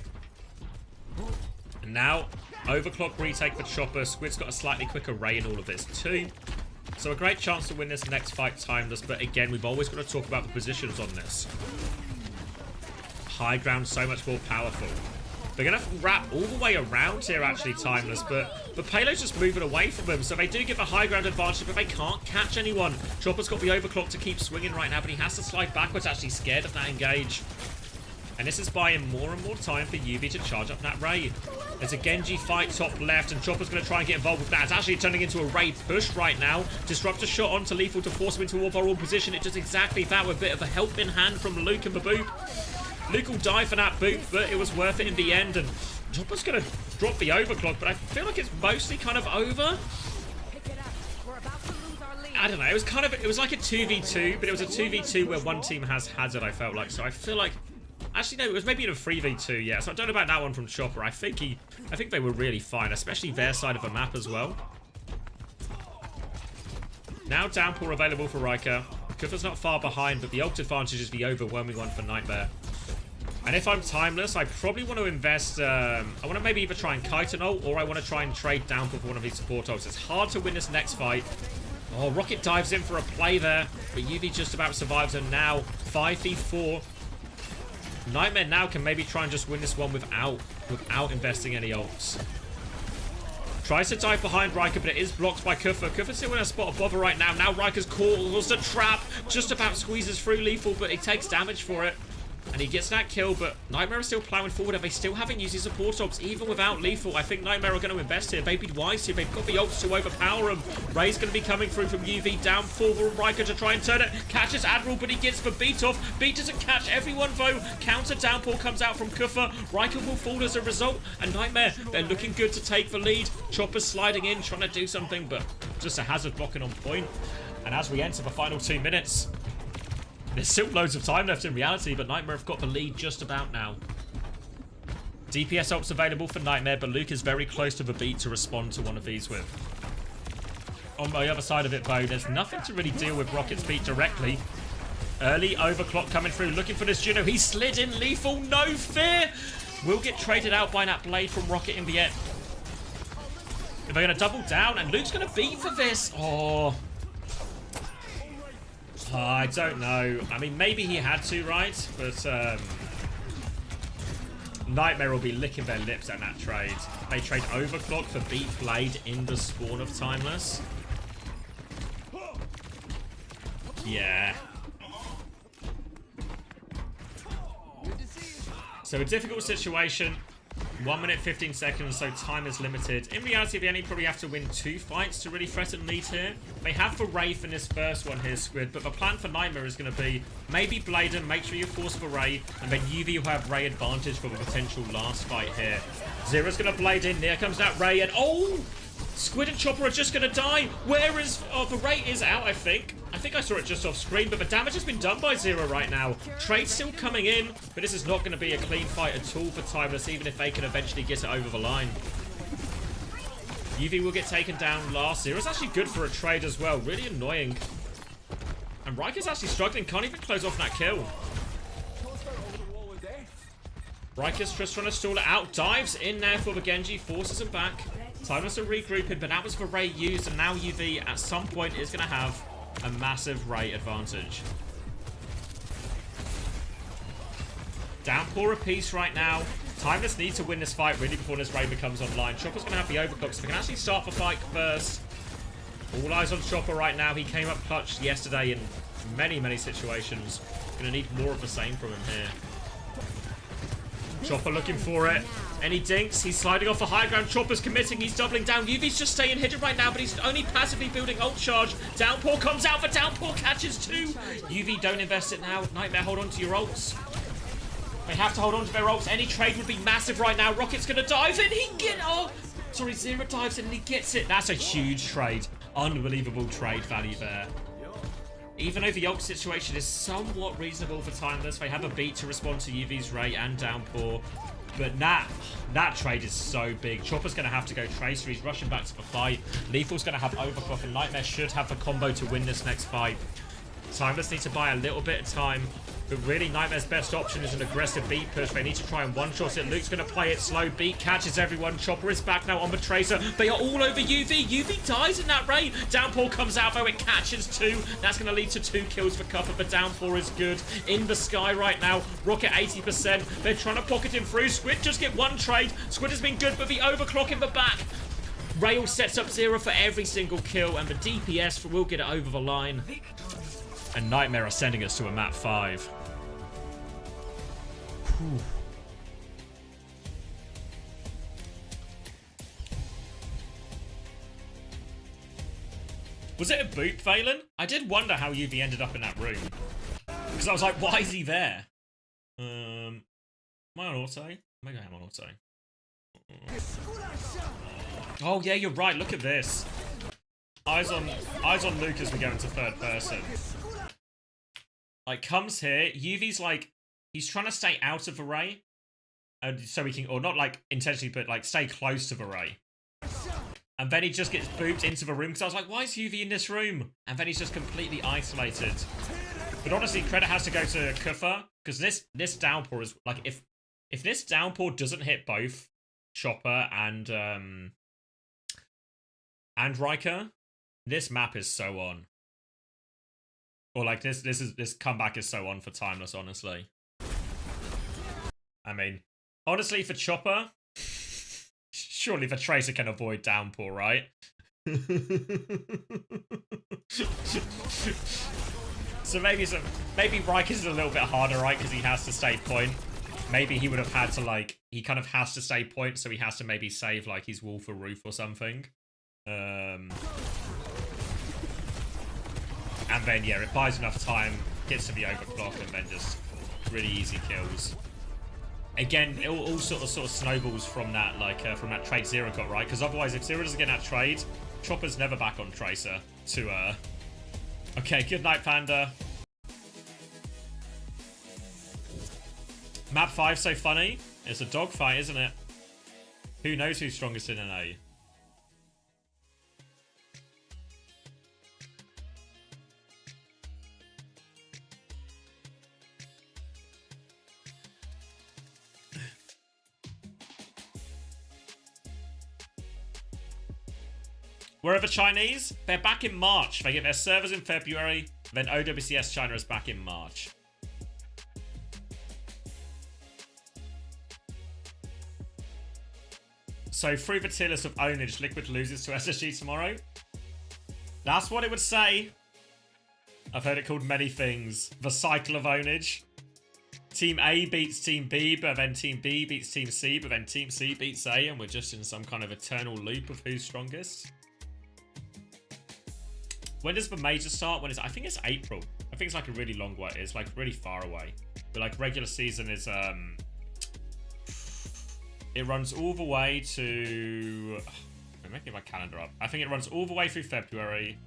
And now, overclock retake for Chopper. Squid's got a slightly quicker ray in all of this too. So a great chance to win this next fight timeless, but again, we've always got to talk about the positions on this. High ground so much more powerful. They're going to wrap all the way around here, actually, timeless, but the payload's just moving away from them, so they do get the high ground advantage, but they can't catch anyone. Chopper's got the overclock to keep swinging right now, but he has to slide backwards, actually scared of that engage. And this is buying more and more time for UV to charge up that raid. There's a Genji fight top left, and Chopper's going to try and get involved with that. It's actually turning into a raid push right now. Disruptor shot onto Lethal to force him into a overall position. It does exactly that with a bit of a help in hand from Luke and the boop. Luke will die for that boop, but it was worth it in the end. And Chopper's going to drop the overclock, but I feel like it's mostly kind of over. I don't know. It was like a 2v2, but it was a 2v2 where one team has Hazard, I felt like. So I feel like... Actually, no, it was maybe in a 3v2, yeah. So I don't know about that one from Chopper. I think they were really fine, especially their side of the map as well. Now downpour available for Riker. Kuffer's not far behind, but the ult advantage is the overwhelming one for Nightmare. And if I'm timeless, I probably want to invest... I want to maybe either try and kite an ult, or I want to try and trade downpour for one of these support ults. It's hard to win this next fight. Oh, Rocket dives in for a play there, but UV just about survives, and now 5v4. Nightmare now can maybe try and just win this one without investing any ults. Tries to dive behind Riker, but it is blocked by Kuffer. Kuffer's still in a spot of bother right now. Now Riker's calls the trap. Just about squeezes through Lethal, but he takes damage for it. And he gets that kill, but Nightmare is still plowing forward, and they still haven't used his support ops, even without Lethal. I think Nightmare are going to invest here. They've been wise here. They've got the ults to overpower him. Ray's going to be coming through from UV, down forward Riker to try and turn it. Catches Admiral, but he gets the beat off. Beat doesn't catch everyone, though. Counter downpour comes out from Kuffer. Riker will fall as a result, and Nightmare, they're looking good to take the lead. Chopper's sliding in, trying to do something, but just a Hazard blocking on point. And as we enter the final 2 minutes... There's still loads of time left in reality, but Nightmare have got the lead just about now. DPS ults available for Nightmare, but Luke is very close to the beat to respond to one of these with. On the other side of it, though, there's nothing to really deal with Rocket's beat directly. Early overclock coming through, looking for this Juno. He slid in Lethal, no fear! Will get traded out by that Blade from Rocket in the end. They're going to double down, and Luke's going to beat for this. Oh... I don't know. I mean, maybe he had to, right? But Nightmare will be licking their lips at that trade. They trade Overclock for Beat Blade in the spawn of Timeless. Yeah. So a difficult situation. 1 minute 15 seconds, so time is limited. In reality, they only probably have to win 2 fights to really threaten lead here. They have for Wraith in this first one here, Squid, but the plan for Nightmare is going to be maybe Bladen, make sure you force for Ray, and then UV will have Ray advantage for the potential last fight here. Zero's going to Blade in, there comes that Ray, and oh! Squid and Chopper are just going to die. Where is... Oh, the Ray is out, I think. I think I saw it just off screen, but the damage has been done by Zero right now. Trade's still coming in, but this is not going to be a clean fight at all for Timeless, even if they can eventually get it over the line. UV will get taken down last. Zero's actually good for a trade as well. Really annoying. And Riker's actually struggling. Can't even close off that kill. Riker's just trying to stall it out. Dives in there for the Genji. Forces him back. Timeless are regrouping, but that was the Ray used, and now UV at some point is going to have a massive Ray advantage. Downpour a piece right now. Timeless needs to win this fight really before this Ray becomes online. Chopper's going to have the overclock, so they can actually start the fight first. All eyes on Chopper right now. He came up clutch yesterday in many, many situations. Going to need more of the same from him here. Chopper looking for it. Any dinks? He's sliding off the high ground. Chopper's committing. He's doubling down. UV's just staying hidden right now, but he's only passively building ult charge. Downpour comes out, but Downpour catches 2. UV, don't invest it now. Nightmare, hold on to your ults. They have to hold on to their ults. Any trade would be massive right now. Rocket's going to dive in. He get... Oh, sorry, Zero dives in and he gets it. That's a huge trade. Unbelievable trade value there. Even though the ult situation is somewhat reasonable for Timeless, they have a beat to respond to UV's Ray and Downpour. But that trade is so big. Chopper's going to have to go Tracer. He's rushing back to the fight. Lethal's going to have Overclock, and Nightmare should have the combo to win this next fight. Timeless needs to buy a little bit of time. But really, Nightmare's best option is an aggressive beat push. They need to try and one-shot it. Luke's going to play it slow. Beat catches everyone. Chopper is back now on the Tracer. They are all over UV. UV dies in that Ray. Downpour comes out, though. It catches 2. That's going to lead to 2 kills for Cuppa, but Downpour is good. In the sky right now. Rocket 80%. They're trying to pocket him through. Squid just get 1 trade. Squid has been good, but the overclock in the back. Rail sets up Zero for every single kill, and the DPS will get it over the line. And Nightmare are sending us to a map 5. Whew. Was it a boot, Valen? I did wonder how UV ended up in that room. Because I was like, why is he there? Am I on auto? Maybe I am on auto. Oh yeah, you're right. Look at this. Eyes on Luke as we go into third person. Like, comes here. UV's like, he's trying to stay out of the Ray. So he can, or not like intentionally, but like stay close to the Ray. And then he just gets booped into the room. Because I was like, why is UV in this room? And then he's just completely isolated. But honestly, credit has to go to Kufa. Because this downpour is, like, if this downpour doesn't hit both Chopper and Riker, this map is so on. Or like this comeback is so on for Timeless, honestly. I mean, honestly, for Chopper, surely the Tracer can avoid Downpour, right? So maybe Riker's a little bit harder, right? Because he has to stay point. Maybe he would have had to, like, he kind of has to stay point, so he has to maybe save like his wall for roof or something. And then yeah, it buys enough time, gets to the overclock, and then just really easy kills. Again, it all sort of snowballs from that, like from that trade Zero got, right? Because otherwise, if Zero doesn't get that trade, Chopper's never back on Tracer to Okay, good night, Panda. Map 5 so funny. It's a dogfight, isn't it? Who knows who's strongest in NA? Where are the Chinese? They're back in March. They get their servers in February. Then OWCS China is back in March. So through the tier list of ownage, Liquid loses to SSG tomorrow. That's what it would say. I've heard it called many things. The cycle of ownage. Team A beats Team B, but then Team B beats Team C, but then Team C beats A, and we're just in some kind of eternal loop of who's strongest. When does the major start? When is I think it's April. I think it's like a really long way. It's like really far away. But like regular season is it runs all the way to I'm making my calendar up. I think it runs all the way through February.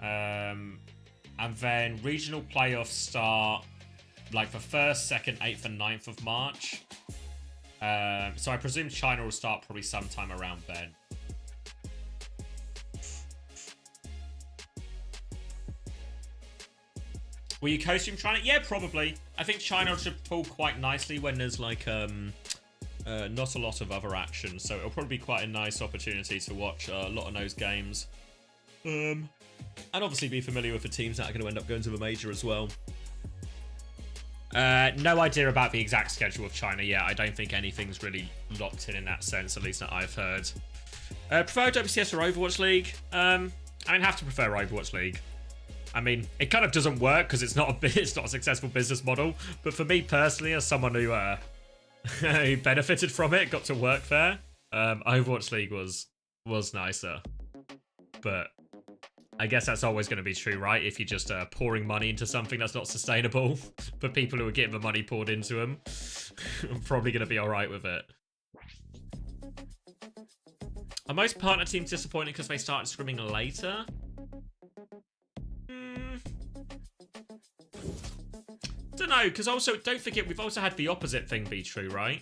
And then regional playoffs start like the 1st, 2nd, 8th, and 9th of March. So I presume China will start probably sometime around then. Will you co-stream China? Yeah, probably. I think China should pull quite nicely when there's like not a lot of other action. So it'll probably be quite a nice opportunity to watch a lot of those games. And obviously be familiar with the teams that are going to end up going to the major as well. No idea about the exact schedule of China yet. I don't think anything's really locked in that sense, at least that I've heard. Prefer OWCS or Overwatch League? I mean, have to prefer Overwatch League. I mean, it kind of doesn't work because it's not a successful business model. But for me personally, as someone who who benefited from it, got to work there, Overwatch League was nicer. But I guess that's always going to be true, right? If you're just pouring money into something that's not sustainable, for people who are getting the money poured into them, I'm probably going to be all right with it. Are most partner teams disappointed because they started scrimming later? Don't know, because also, don't forget, we've also had the opposite thing be true, right?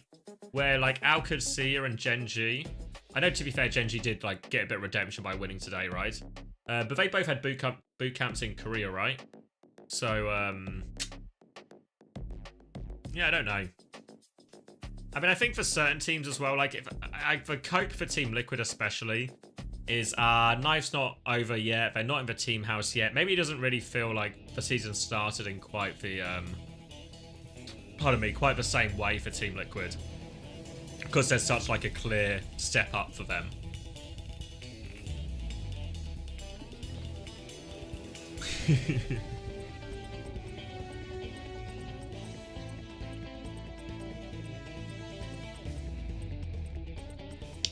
Where, like, OWCS and Genji... I know, to be fair, Genji did, like, get a bit of redemption by winning today, right? But they both had boot camps in Korea, right? So, yeah, I don't know. I mean, I think for certain teams as well, like, the cope for Team Liquid especially is, Knife's not over yet. They're not in the team house yet. Maybe it doesn't really feel like the season started in quite the, quite the same way for Team Liquid. Because there's such, like, a clear step up for them.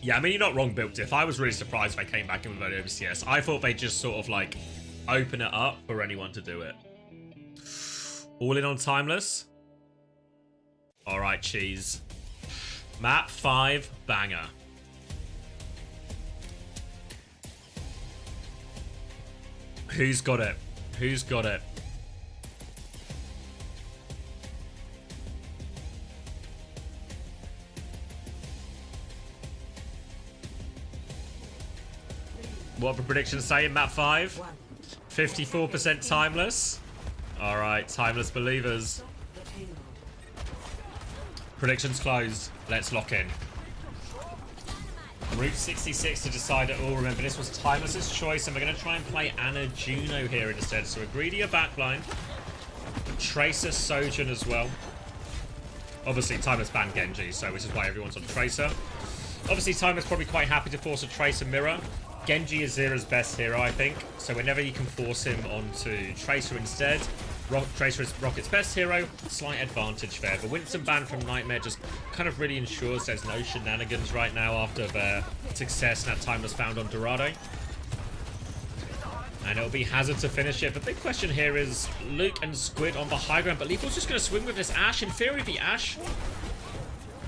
Yeah, I mean, you're not wrong, Built Diff. I was really surprised if they came back in with OWCS. I thought they'd just sort of, like, open it up for anyone to do it. All in on Timeless? Alright, cheese. Map 5, banger. Who's got it? Who's got it? What the predictions say in map 5? 54% Timeless. Alright, Timeless believers. Predictions closed. Let's lock in. Route 66 to decide it all. Remember, this was Timeless's choice, and we're going to try and play Ana Juno here instead. So a greedier backline. Tracer Sojourn as well. Obviously, Timeless banned Genji, so which is why everyone's on Tracer. Obviously, Timeless probably quite happy to force a Tracer mirror. Genji is Zera's best hero, I think. So whenever you can force him onto Tracer instead, Tracer is Rocket's best hero. Slight advantage there. But Winston ban from Nightmare just kind of really ensures there's no shenanigans right now after their success that Timeless found on Dorado. And it'll be Hazard to finish it. The big question here is Luke and Squid on the high ground. But Lethal's just going to swing with this Ashe. In theory, the Ashe...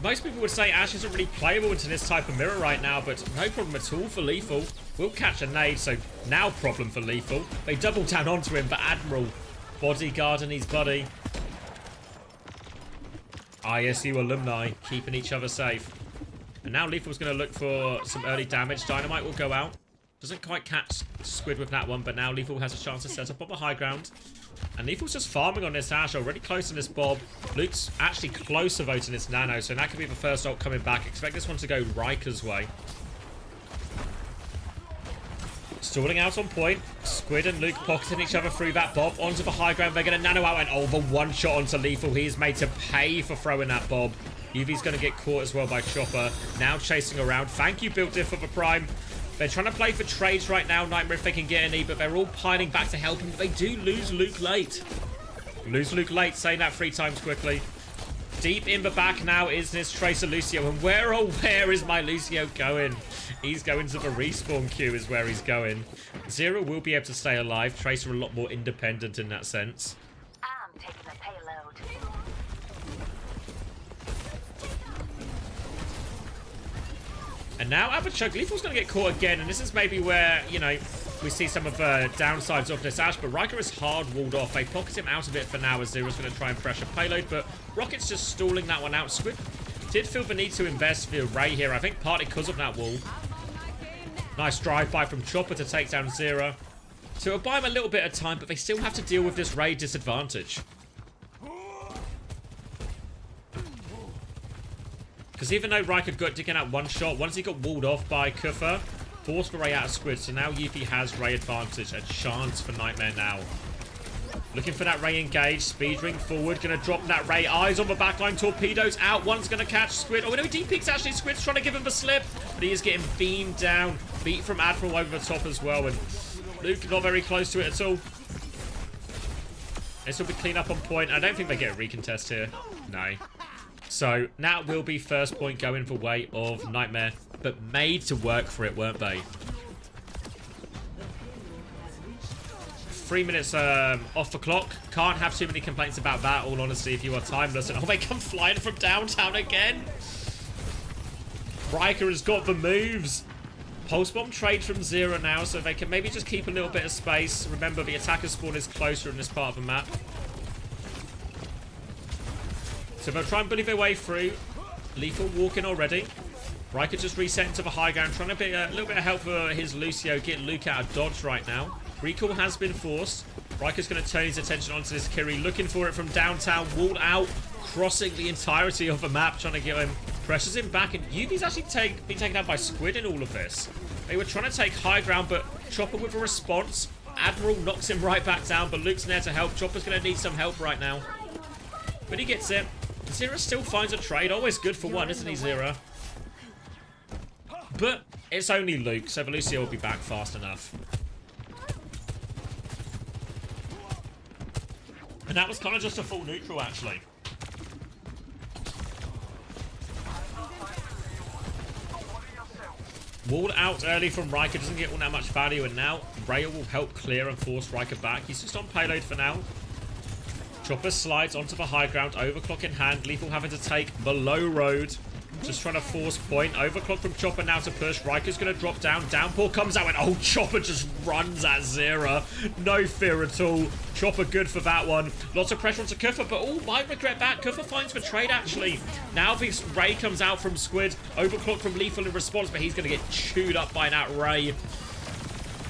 Most people would say Ashe isn't really playable into this type of mirror right now, but no problem at all for Lethal. Will catch a nade, so now problem for Lethal. They double down onto him, but Admiral bodyguarding his buddy. ISU alumni keeping each other safe. And now Lethal's going to look for some early damage. Dynamite will go out. Doesn't quite catch Squid with that one, but now Lethal has a chance to set up on the high ground. And Lethal's just farming on this Ashe, already close on this Bob. Luke's actually closer voting this Nano, so that could be the first ult coming back. Expect this one to go Riker's way. Stalling out on point. Squid and Luke pocketing each other through that Bob. Onto the high ground, they're going to Nano out, and oh, the one shot onto Lethal. He is made to pay for throwing that Bob. UV's going to get caught as well by Chopper. Now chasing around. Thank you, Built Diff, for the Prime. They're trying to play for trades right now, Nightmare, if they can get any, but they're all piling back to help him. But they do lose Luke late. Lose Luke late, saying that 3 times quickly. Deep in the back now is this Tracer Lucio. And where is my Lucio going? He's going to the respawn queue is where he's going. Zero will be able to stay alive. Tracer a lot more independent in that sense. I'm taking the payload. And now Abachug, Lethal's going to get caught again. And this is maybe where, you know, we see some of the downsides of this Ash. But Riker is hard walled off. They pocket him out of it for now as Zero's going to try and pressure payload. But Rocket's just stalling that one out. Squid did feel the need to invest the array here. I think partly because of that wall. Nice drive-by from Chopper to take down Zero. So it'll buy him a little bit of time, but they still have to deal with this raid disadvantage. Because even though Riker got digging out one shot, once he got walled off by Kufa, forced the Ray out of Squid. So now Yuffie has Ray advantage. A chance for Nightmare now. Looking for that Ray engage. Speed ring forward. Going to drop that Ray. Eyes on the backline. Torpedoes out. One's going to catch Squid. Oh, no, deep peeks actually. Squid's trying to give him the slip. But he is getting beamed down. Beat from Admiral over the top as well. And Luke not very close to it at all. This will be clean up on point. I don't think they get a recontest here. No. So now will be first point going for way of Nightmare. But made to work for it, weren't they? 3 minutes off the clock. Can't have too many complaints about that, all honesty, if you are timeless. And oh, they come flying from downtown again. Riker has got the moves. Pulse Bomb trade from Zero now, so they can maybe just keep a little bit of space. Remember, the attacker spawn is closer in this part of the map. So they'll try and bully their way through. Lethal walking already. Riker just resetting to the high ground, trying to be a little bit of help for his Lucio, get Luke out of dodge right now. Recall has been forced. Riker's going to turn his attention onto this Kiri, looking for it from downtown, walled out, crossing the entirety of the map, trying to get him, pressures him back, and Yuffie's actually been taken out by Squid in all of this. They were trying to take high ground, but Chopper with a response. Admiral knocks him right back down, but Luke's there to help. Chopper's going to need some help right now. But he gets it. Zero still finds a trade. Always good for one, isn't he, Zero? But it's only Luke, so Lucio will be back fast enough. And that was kind of just a full neutral, actually. Walled out early from Riker, doesn't get all that much value, and now Raya will help clear and force Riker back. He's just on payload for now. Chopper slides onto the high ground, overclock in hand. Lethal having to take the low road. Just trying to force point. Overclock from Chopper now to push. Riker's going to drop down. Downpour comes out and oh, Chopper just runs at Zero. No fear at all. Chopper good for that one. Lots of pressure onto Kufa, but oh, might regret that. Kufa finds the trade actually. Now this Ray comes out from Squid. Overclock from Lethal in response, but he's going to get chewed up by that Ray.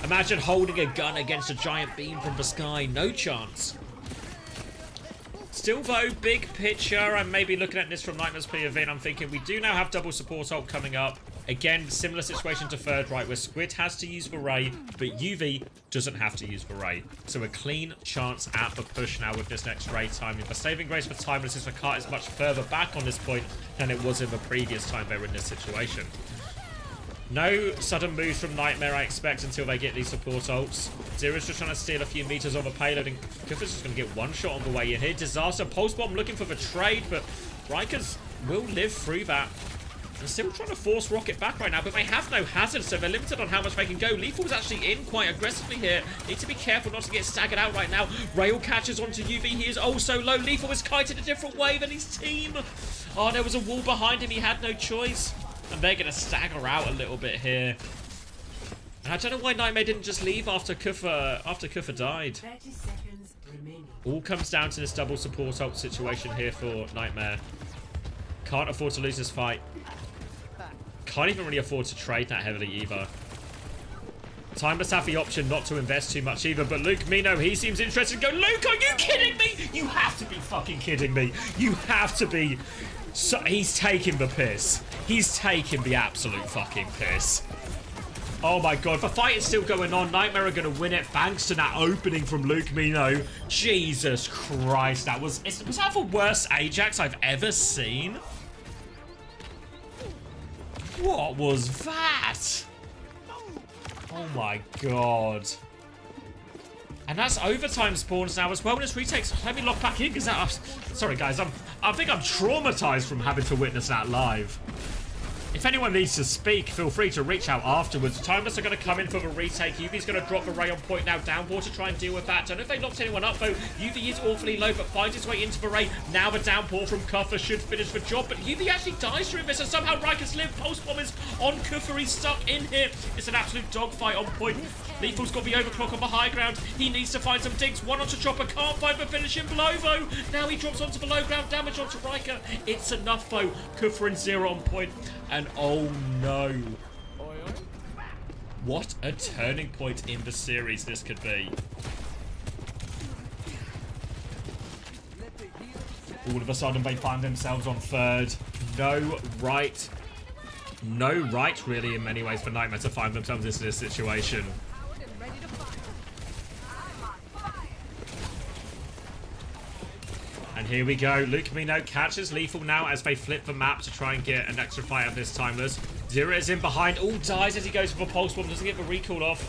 Imagine holding a gun against a giant beam from the sky. No chance. Still though, big picture, I'm maybe looking at this from Nightmare's POV and I'm thinking we do now have double support ult coming up. Again, similar situation to third, right, where Squid has to use the Ray, but UV doesn't have to use the Ray. So a clean chance at the push now with this next Ray timing. The saving grace for Timeless is the cart is much further back on this point than it was in the previous time they were in this situation. No sudden moves from Nightmare, I expect, until they get these support ults. Zero's just trying to steal a few meters on the payload, and Kufa's just going to get one shot on the way in here. Disaster, Pulse Bomb looking for the trade, but Rikers will live through that. They're still trying to force Rocket back right now, but they have no hazard, so they're limited on how much they can go. Lethal's actually in quite aggressively here. Need to be careful not to get staggered out right now. Rail catches onto UV. He is also low. Lethal is kited a different way than his team. Oh, there was a wall behind him. He had no choice. And they're going to stagger out a little bit here. And I don't know why Nightmare didn't just leave after Kufa died. 30 seconds remaining. All comes down to this double support ult situation here for Nightmare. Can't afford to lose this fight. Can't even really afford to trade that heavily either. Timeless have the option not to invest too much either, but Luke Mino, he seems interested. Go, Luke, are you kidding me? You have to be fucking kidding me. You have to be. So he's taking the piss. He's taking the absolute fucking piss. Oh my god, the fight is still going on. Nightmare are going to win it thanks to that opening from Luke Mino. Jesus Christ, was that the worst Ajax I've ever seen? What was that? Oh my god. And that's overtime spawns now as well. And it's retakes. Let me lock back in because that. Sorry, guys. I think I'm traumatized from having to witness that live. If anyone needs to speak, feel free to reach out afterwards. Timeless are going to come in for the retake. UV's going to drop the ray on point now. Downpour to try and deal with that. Don't know if they locked anyone up, though. UV is awfully low, but finds its way into the ray. Now the downpour from Kuffer should finish the job, but UV actually dies through this, and somehow Riker's live. Pulse bomb is on Kuffer. He's stuck in here. It's an absolute dogfight on point. Lethal's got the overclock on the high ground. He needs to find some digs. One onto Chopper. Can't find the finishing blow, though. Now he drops onto the low ground. Damage onto Riker. It's enough, though. Kuffer and Zero on point. And oh no. What a turning point in the series this could be. All of a sudden they find themselves on third. No right really in many ways for Nightmare to find themselves in this situation. And here we go. Luke Mino catches Lethal now as they flip the map to try and get an extra fight out of this Timeless. Zero is in behind. All dies as he goes for the pulse bomb. Doesn't get the recall off.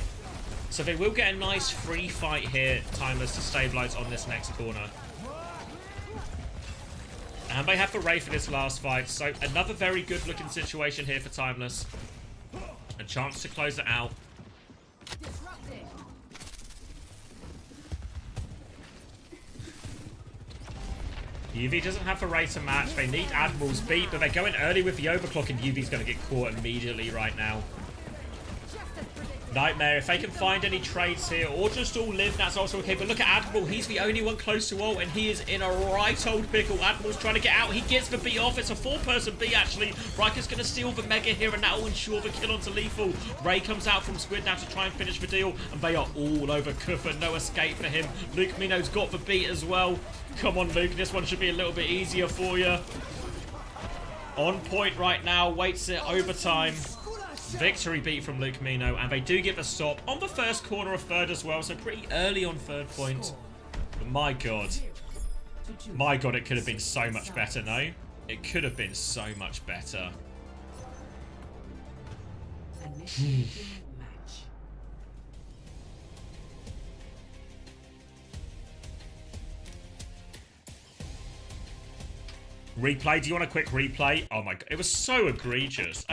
So they will get a nice free fight here, Timeless, to stabilize on this next corner. And they have the Ray for this last fight. So another very good looking situation here for Timeless. A chance to close it out. UV doesn't have the Ray to match. They need Admiral's beat, but they're going early with the overclock, and UV's going to get caught immediately right now. Nightmare, if they can find any trades here, or just all live, that's also okay. But look at Admiral. He's the only one close to ult, and he is in a right old pickle. Admiral's trying to get out. He gets the B off. It's a 4-person B, actually. Riker's going to steal the Mega here, and that will ensure the kill onto Lethal. Ray comes out from Squid now to try and finish the deal, and they are all over Kuffer. No escape for him. Luke Mino's got the beat as well. Come on, Luke. This one should be a little bit easier for you. On point right now. Waits it overtime. Victory beat from Luke Mino, and they do get the stop on the first corner of third as well, so pretty early on third point. But my god, it could have been so much better. No, it could have been so much better. Replay, do you want a quick replay? Oh my god, it was so egregious.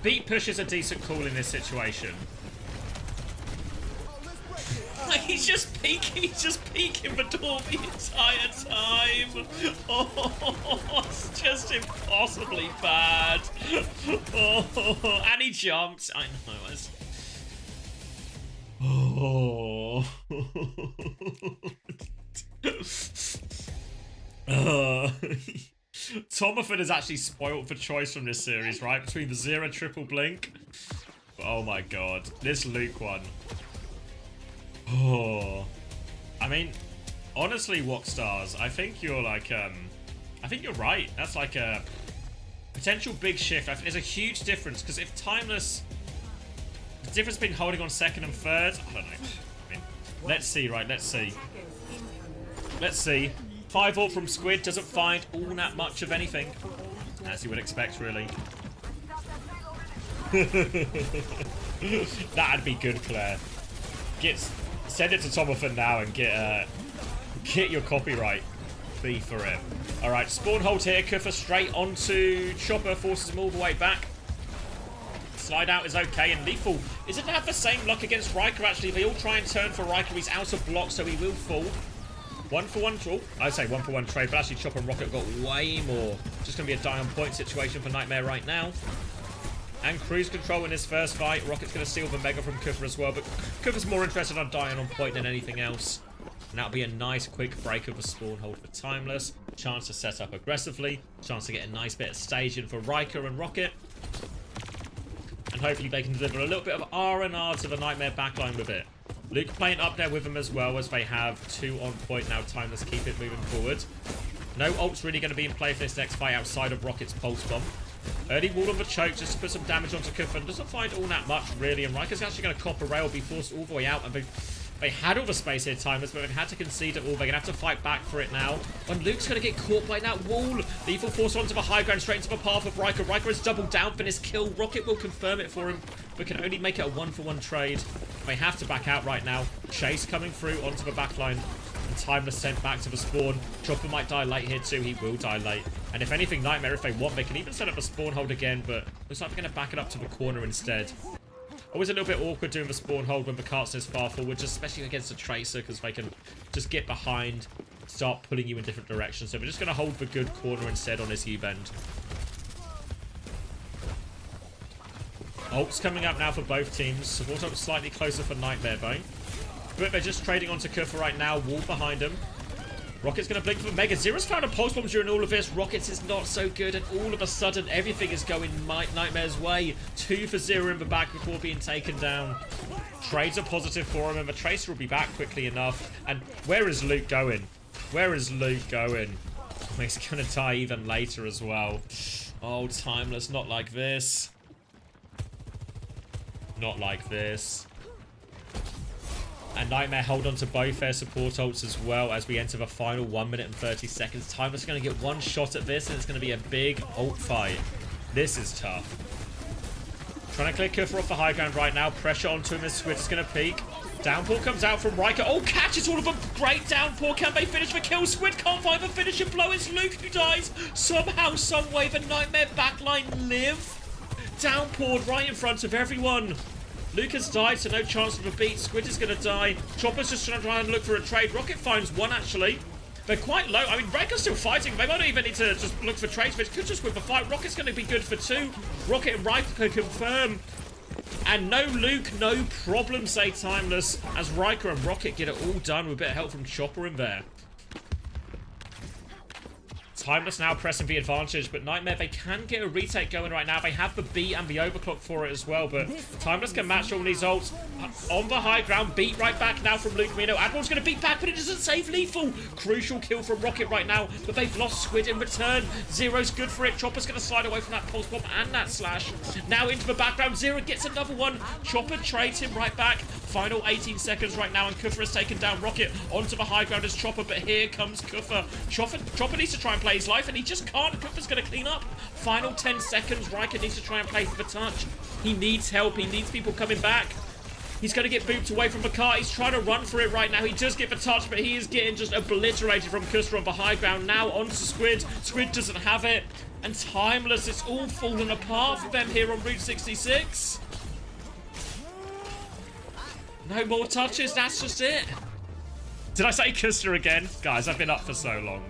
Beat push is a decent call in this situation. He's just peeking the door the entire time. Oh, it's just impossibly bad. Oh, and he jumped. I know. Oh. Tomafin is actually spoiled for choice from this series, right? Between the Zero triple blink. Oh my god. This Luke one. Oh. I mean, honestly, Walkstars, I think you're like, I think you're right. That's like a potential big shift. I think there's a huge difference, because if Timeless, the difference between holding on second and third, I don't know. I mean, let's see, right? Let's see. 5-0 from Squid doesn't find all that much of anything, as you would expect, really. That'd be good, Claire. Send it to Tomafin now and get your copyright fee for it. All right, spawn hold here. Kuffer straight onto Chopper, forces him all the way back. Slide out is okay, and Lethal isn't have the same luck against Riker. Actually, they all try and turn for Riker. He's out of block, so he will fall. 1-for-1 draw. I say 1-for-1 trade, but actually Chopper and Rocket got way more. Just going to be a die on point situation for Nightmare right now. And cruise control in his first fight. Rocket's going to steal the Mega from Kuffer as well, but Kuffer's more interested on dying on point than anything else. And that'll be a nice quick break of a spawn hold for Timeless. Chance to set up aggressively. Chance to get a nice bit of staging for Riker and Rocket. And hopefully they can deliver a little bit of R&R to the Nightmare backline with it. Luke playing up there with them as well, as they have 2 on point now. Timeless keep it moving forward. No ult's really going to be in play for this next fight outside of Rocket's pulse bomb. Early wall on the choke just to put some damage onto Kuffer. Doesn't find all that much really, and Riker's actually going to cop a rail, be forced all the way out, and They had all the space here, Timers, but they've had to concede it all. They're going to have to fight back for it now. And Luke's going to get caught by that wall. Lethal Force onto the high ground, straight into the path of Riker. Riker has doubled down for this kill. Rocket will confirm it for him, but can only make it a 1-for-1 trade. They have to back out right now. Chase coming through onto the backline. And Timeless sent back to the spawn. Chopper might die late here too. He will die late. And if anything, Nightmare, if they want, they can even set up a spawn hold again, but looks like they're going to back it up to the corner instead. Always a little bit awkward doing the spawn hold when the cart's this far forward, just especially against a Tracer, because they can just get behind, start pulling you in different directions. So we're just going to hold the good corner instead on this U-bend. Ult's coming up now for both teams. Support up slightly closer for Nightmare, though. But they're just trading onto Kufa right now. Wall behind him. Rocket's going to blink for Mega. Zero's found a pulse bomb during all of this. Rockets is not so good, and all of a sudden, everything is going Nightmare's way. 2 for 0 in the back before being taken down. Trades are positive for him, and the Tracer will be back quickly enough. And where is Luke going? Where is Luke going? He's going to die even later as well. Oh, Timeless, not like this. Not like this. And Nightmare hold on to both their support ults as well as we enter the final 1 minute and 30 seconds. Timeless going to get one shot at this, and it's going to be a big ult fight. This is tough. Trying to clear Kufa off the high ground right now. Pressure onto him as Squid is going to peek. Downpour comes out from Riker. Oh, catches all of them. Great downpour. Can they finish the kill? Squid can't find the finishing blow. It's Luke who dies. Somehow, someway, the Nightmare backline live. Downpoured right in front of everyone. Luke has died, so no chance of a beat. Squid is going to die. Chopper's just trying to try and look for a trade. Rocket finds one, actually. They're quite low. I mean, Riker's still fighting. They might not even need to just look for trades, but it could just win the fight. Rocket's going to be good for 2. Rocket and Riker can confirm. And no Luke, no problem, say Timeless, as Riker and Rocket get it all done with a bit of help from Chopper in there. Timeless now pressing the advantage, but Nightmare, they can get a retake going right now. They have the beat and the overclock for it as well, but Timeless can match all these ults. On the high ground, beat right back now from Luke Mino. Admiral's going to beat back, but it doesn't save Lethal. Crucial kill from Rocket right now, but they've lost Squid in return. Zero's good for it. Chopper's going to slide away from that pulse bomb and that slash. Now into the background, Zero gets another one. Chopper trades him right back. Final 18 seconds right now, and Kufa has taken down Rocket onto the high ground as Chopper, but here comes Kufa. Chopper needs to try and play his life, and he just can't. Kufa's going to clean up. Final 10 seconds. Riker needs to try and play for the touch. He needs help. He needs people coming back. He's going to get booped away from the car. He's trying to run for it right now. He does get the touch, but he is getting just obliterated from Kufa on the high ground. Now onto Squid. Squid doesn't have it. And Timeless, it's all fallen apart for them here on Route 66. No more touches. That's just it. Did I say Kusta again? Guys, I've been up for so long.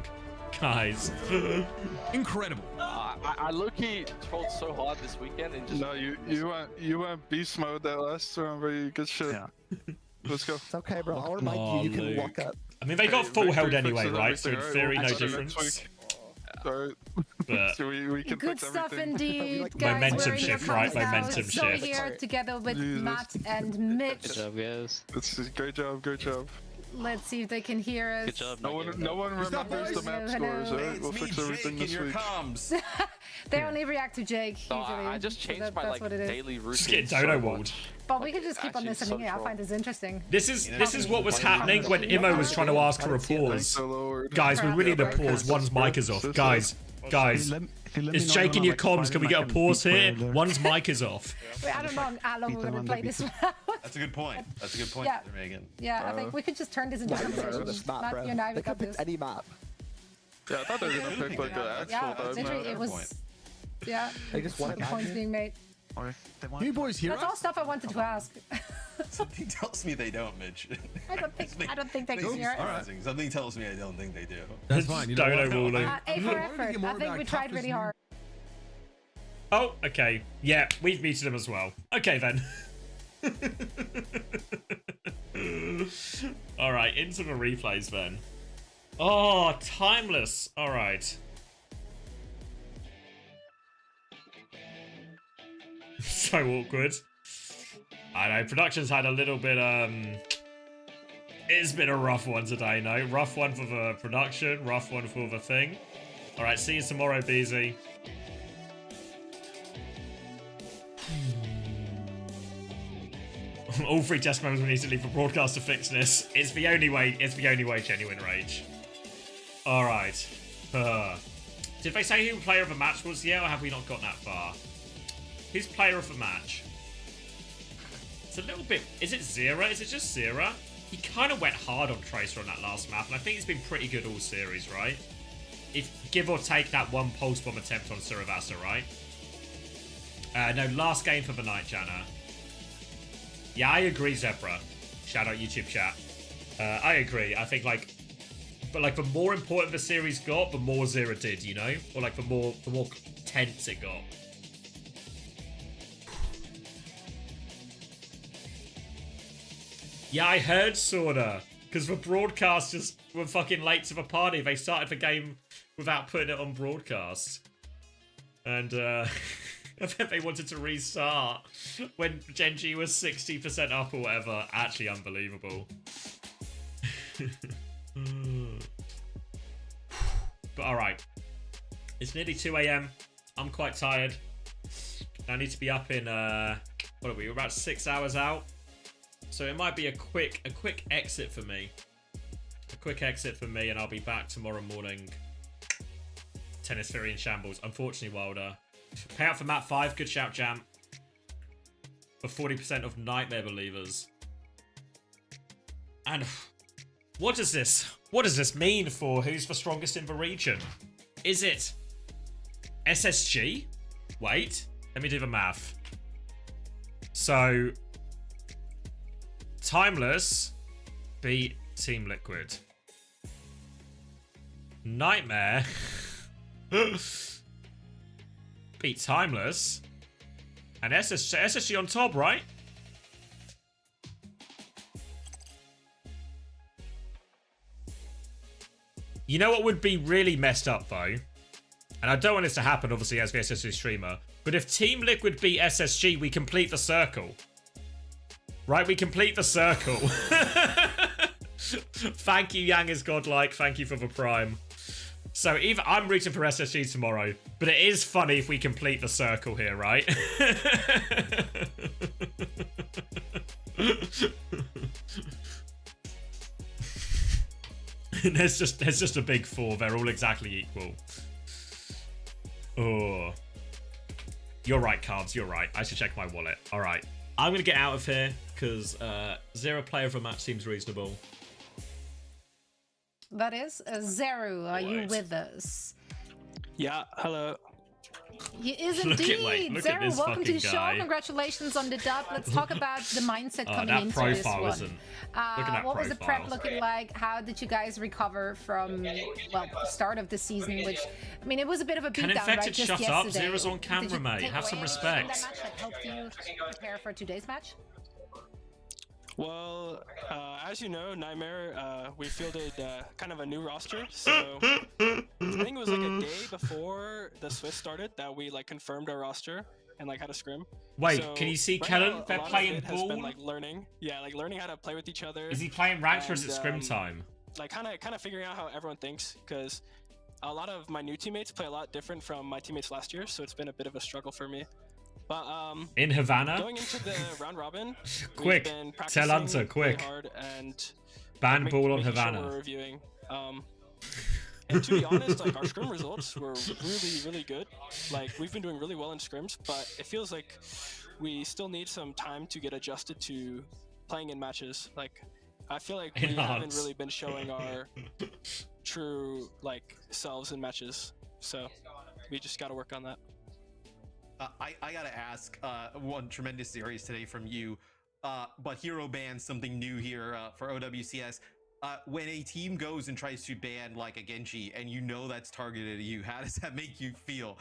Guys. Incredible. I low-key trolled so hard this weekend and just... No, you went beast mode that last round, but you good shit. Yeah. Let's go. It's okay, bro. I'll remind you, you can walk up. I mean, they got full held anyway, right? So in theory, no difference. Sorry. But we can good fix stuff everything. indeed, guys. Momentum We're in shift, your right? now. Momentum So shift. here together with Jesus. Matt and Mitch. Good job, guys. It's great job, great job. Let's see if they can hear us. Good job. No one remembers the map scores, right? We'll fix everything this week. They only react to Jake No, usually. I just changed That's my like what it is. daily routine. Just get dono walled. But we can just keep on Actually, listening. so Yeah, I troll. find this interesting. This is what was happening when Imo was trying to ask for a pause. Guys, we really need a pause. One's mic is off. Guys. It's Jake in your comms. Can we get a pause here? One's mic is off. Wait, I don't know how long we're going to play this one out. That's a good point. That's a good point, Yeah. Megan. Yeah, I think we could just turn this into a conversation. Matt, you and I, we They got could pick this. any map. Yeah, I thought they were gonna pick like an actual Yeah, dive literally, map. it was... Yeah, They just want the points being made. You boys hear That's all stuff I wanted to ask. Something tells me they don't, Mitch. I don't think they can hear it. Something tells me I don't think they do. That's fine. You know Dono what? ruling. A for effort. I think we tried really hard. Oh, okay. Yeah, we've muted him as well. Okay, then. Alright, into the replays, then. Oh, Timeless. Alright. So awkward. I know, production's had a little bit, it's been a rough one today, no? Rough one for the production, rough one for the thing. Alright, see you tomorrow, BZ. All 3 test members will need to leave for broadcast to fix this. It's the only way. It's the only way. Genuine rage. All right. Did they say who player of the match was yet, or have we not gotten that far? Who's player of the match? It's a little bit. Is it Zera? Is it just Zera? He kind of went hard on Tracer on that last map, and I think he's been pretty good all series, right? If give or take that one pulse bomb attempt on Suravasa, right? No, last game for the night, Jana. Yeah, I agree, Zebra. Shout out YouTube chat. I agree. I think but the more important the series got, the more Zera did, you know, or the more tense it got. Yeah, I heard sorta, because the broadcasters were fucking late to the party. They started the game without putting it on broadcast, and I bet they wanted to restart when Genji was 60% up or whatever. Actually, unbelievable. But alright. It's nearly 2 AM. I'm quite tired. I need to be up in, what are we? We're about 6 hours out. So it might be a quick exit for me. A quick exit for me, and I'll be back tomorrow morning. Tennis Fury in shambles. Unfortunately, Wilder. Pay out for map 5. Good shout, Jam. For 40% of Nightmare Believers. And what does this mean for who's the strongest in the region? Is it SSG? Wait, let me do the math. So Timeless beat Team Liquid. Nightmare beat Timeless. And SSG on top, right? You know what would be really messed up, though? And I don't want this to happen, obviously, as the SSG streamer. But if Team Liquid beat SSG, we complete the circle. Right? We complete the circle. Thank you, Yang is godlike. Thank you for the prime. So either I'm rooting for SSG tomorrow, but it is funny if we complete the circle here, right? There's just a big 4. They're all exactly equal. Oh. You're right, Carbs. You're right. I should check my wallet. All right. I'm going to get out of here because 0 player of a match seems reasonable. That is Zeru. Are you with us? Yeah. Hello. He is indeed. Zeru, welcome to the show. Congratulations on the dub. Let's talk about the mindset coming into this one. What was the prep looking like? How did you guys recover from, well, the start of the season, which, I mean, it was a bit of a beatdown, right? Just shut yesterday. up. Zera's on camera, mate. Have some respect. That match that helped you prepare for today's match? Well, as you know, Nightmare, we fielded kind of a new roster, so I think it was like a day before the Swiss started that we confirmed our roster and had a scrim. Wait, so can you see right Kellen? now, They're playing ball. Has been learning, learning how to play with each other. Is he playing ranked or is it scrim time? Kind of figuring out how everyone thinks, because a lot of my new teammates play a lot different from my teammates last year, so it's been a bit of a struggle for me. But in Havana, going into the round robin, quick, tell Hunter, quick, hard and ban ball on Havana. Sure we're reviewing. And to be honest, our scrim results were really good. We've been doing really well in scrims, but it feels like we still need some time to get adjusted to playing in matches. I feel like we haven't really been showing our true selves in matches, so we just got to work on that. I gotta ask one tremendous series today from you, but Hero bans something new here for OWCS. When a team goes and tries to ban a Genji and you know that's targeted at you, how does that make you feel?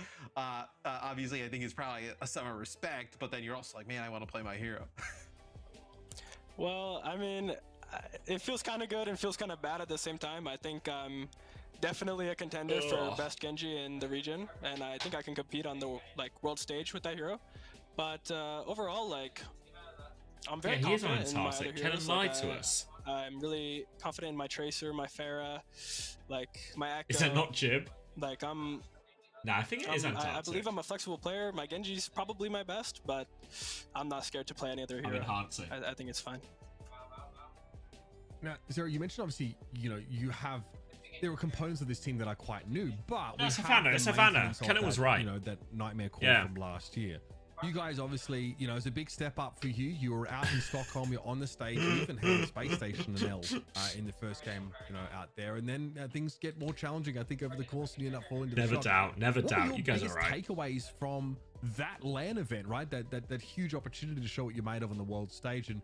Obviously, I think it's probably a sum of respect, but then you're also like, man, I want to play my hero. Well, I mean, it feels kind of good and feels kind of bad at the same time. I think definitely a contender for best Genji in the region, and I think I can compete on the world stage with that hero. But overall, I'm very confident in my other heroes. Lied to us. I'm really confident in my Tracer, my Pharah, my Echo. Is that not Jib? No, I think it is on top I believe two. I'm a flexible player. My Genji's probably my best, but I'm not scared to play any other hero. I'm enhancing. I think it's fine. Now, Zero, you mentioned obviously, you know, there were components of this team that are quite new, but No, Savannah. Kenan was right. You know, that nightmare call from last year. You guys obviously, you know, it's a big step up for you. You were out in Stockholm, you're on the stage, you even held the space station and L in the first game, you know, out there. And then things get more challenging, I think, over the course, and you end up falling to the shot. Never What doubt. are You guys are your right. biggest takeaways from that LAN event, right? That huge opportunity to show what you're made of on the world stage. And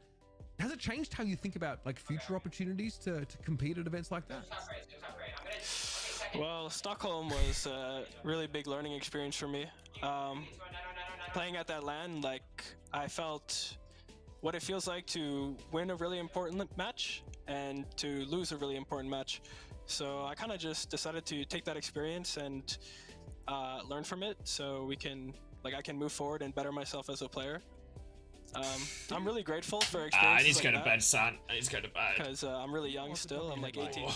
has it changed how you think about like future opportunities to compete at events like that? Well, Stockholm was a really big learning experience for me. Playing at that LAN, like, I felt what it feels like to win a really important match and to lose a really important match. So I kind of just decided to take that experience and learn from it, so I can move forward and better myself as a player. I'm really grateful for experiences I need to like go to bed, son. I need to go to bed. Because I'm really young still. I'm like 18.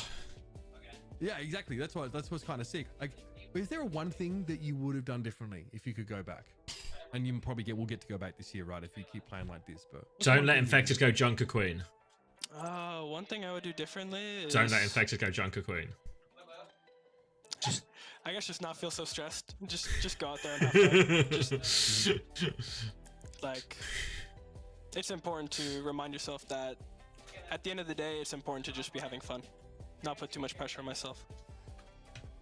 Yeah, exactly. That's what's kind of sick. Like, is there one thing that you would have done differently if you could go back? And you probably we'll get to go back this year, right? If you keep playing like this, but Don't let Infected go Junker Queen. One thing I would do differently is... Don't let Infected go Junker Queen. I guess just not feel so stressed. Just go out there and have fun. Like, it's important to remind yourself that at the end of the day, it's important to just be having fun. Not put too much pressure on myself.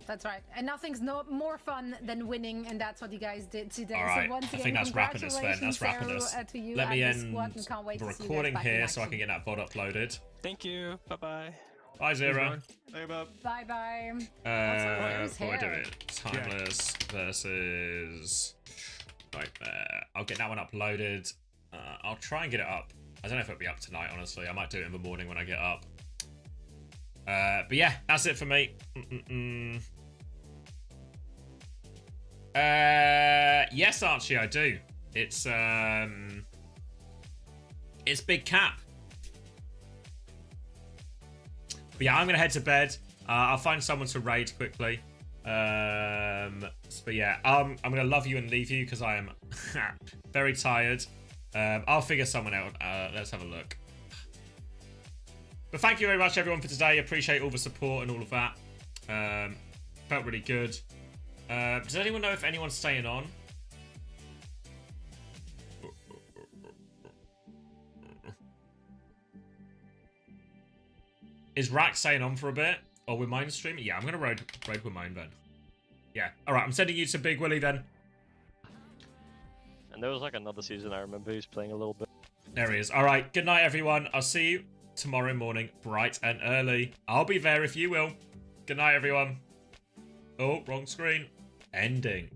That's right. And nothing's more fun than winning, and that's what you guys did today. All right, So once I again, think that's wrapping us then. That's wrapping Zero, us. to you Let me and the end squad, and can't wait the to see you guys recording back in here so I action. can get that VOD uploaded. Thank you. Bye-bye. Bye, Zero. Hey, Bob. Bye-bye. What do I do it? Timeless versus Nightmare. I'll get that one uploaded. I'll try and get it up. I don't know if it'll be up tonight, honestly. I might do it in the morning when I get up. But yeah, that's it for me. Yes, Archie, I do. It's Big Cap. But yeah, I'm gonna head to bed. I'll find someone to raid quickly. But yeah, I'm gonna love you and leave you because I am very tired. I'll figure someone out. Let's have a look. But thank you very much, everyone, for today. Appreciate all the support and all of that. Felt really good. Does anyone know if anyone's staying on? Is Rack staying on for a bit? Or with mine streaming? Yeah, I'm going to raid with mine then. Yeah. Alright, I'm sending you to Big Willie then. And there was like another season I remember he's playing a little bit. There he is. Alright, good night, everyone. I'll see you tomorrow morning, bright and early. I'll be there if you will. Good night, everyone. Oh, wrong screen. Ending.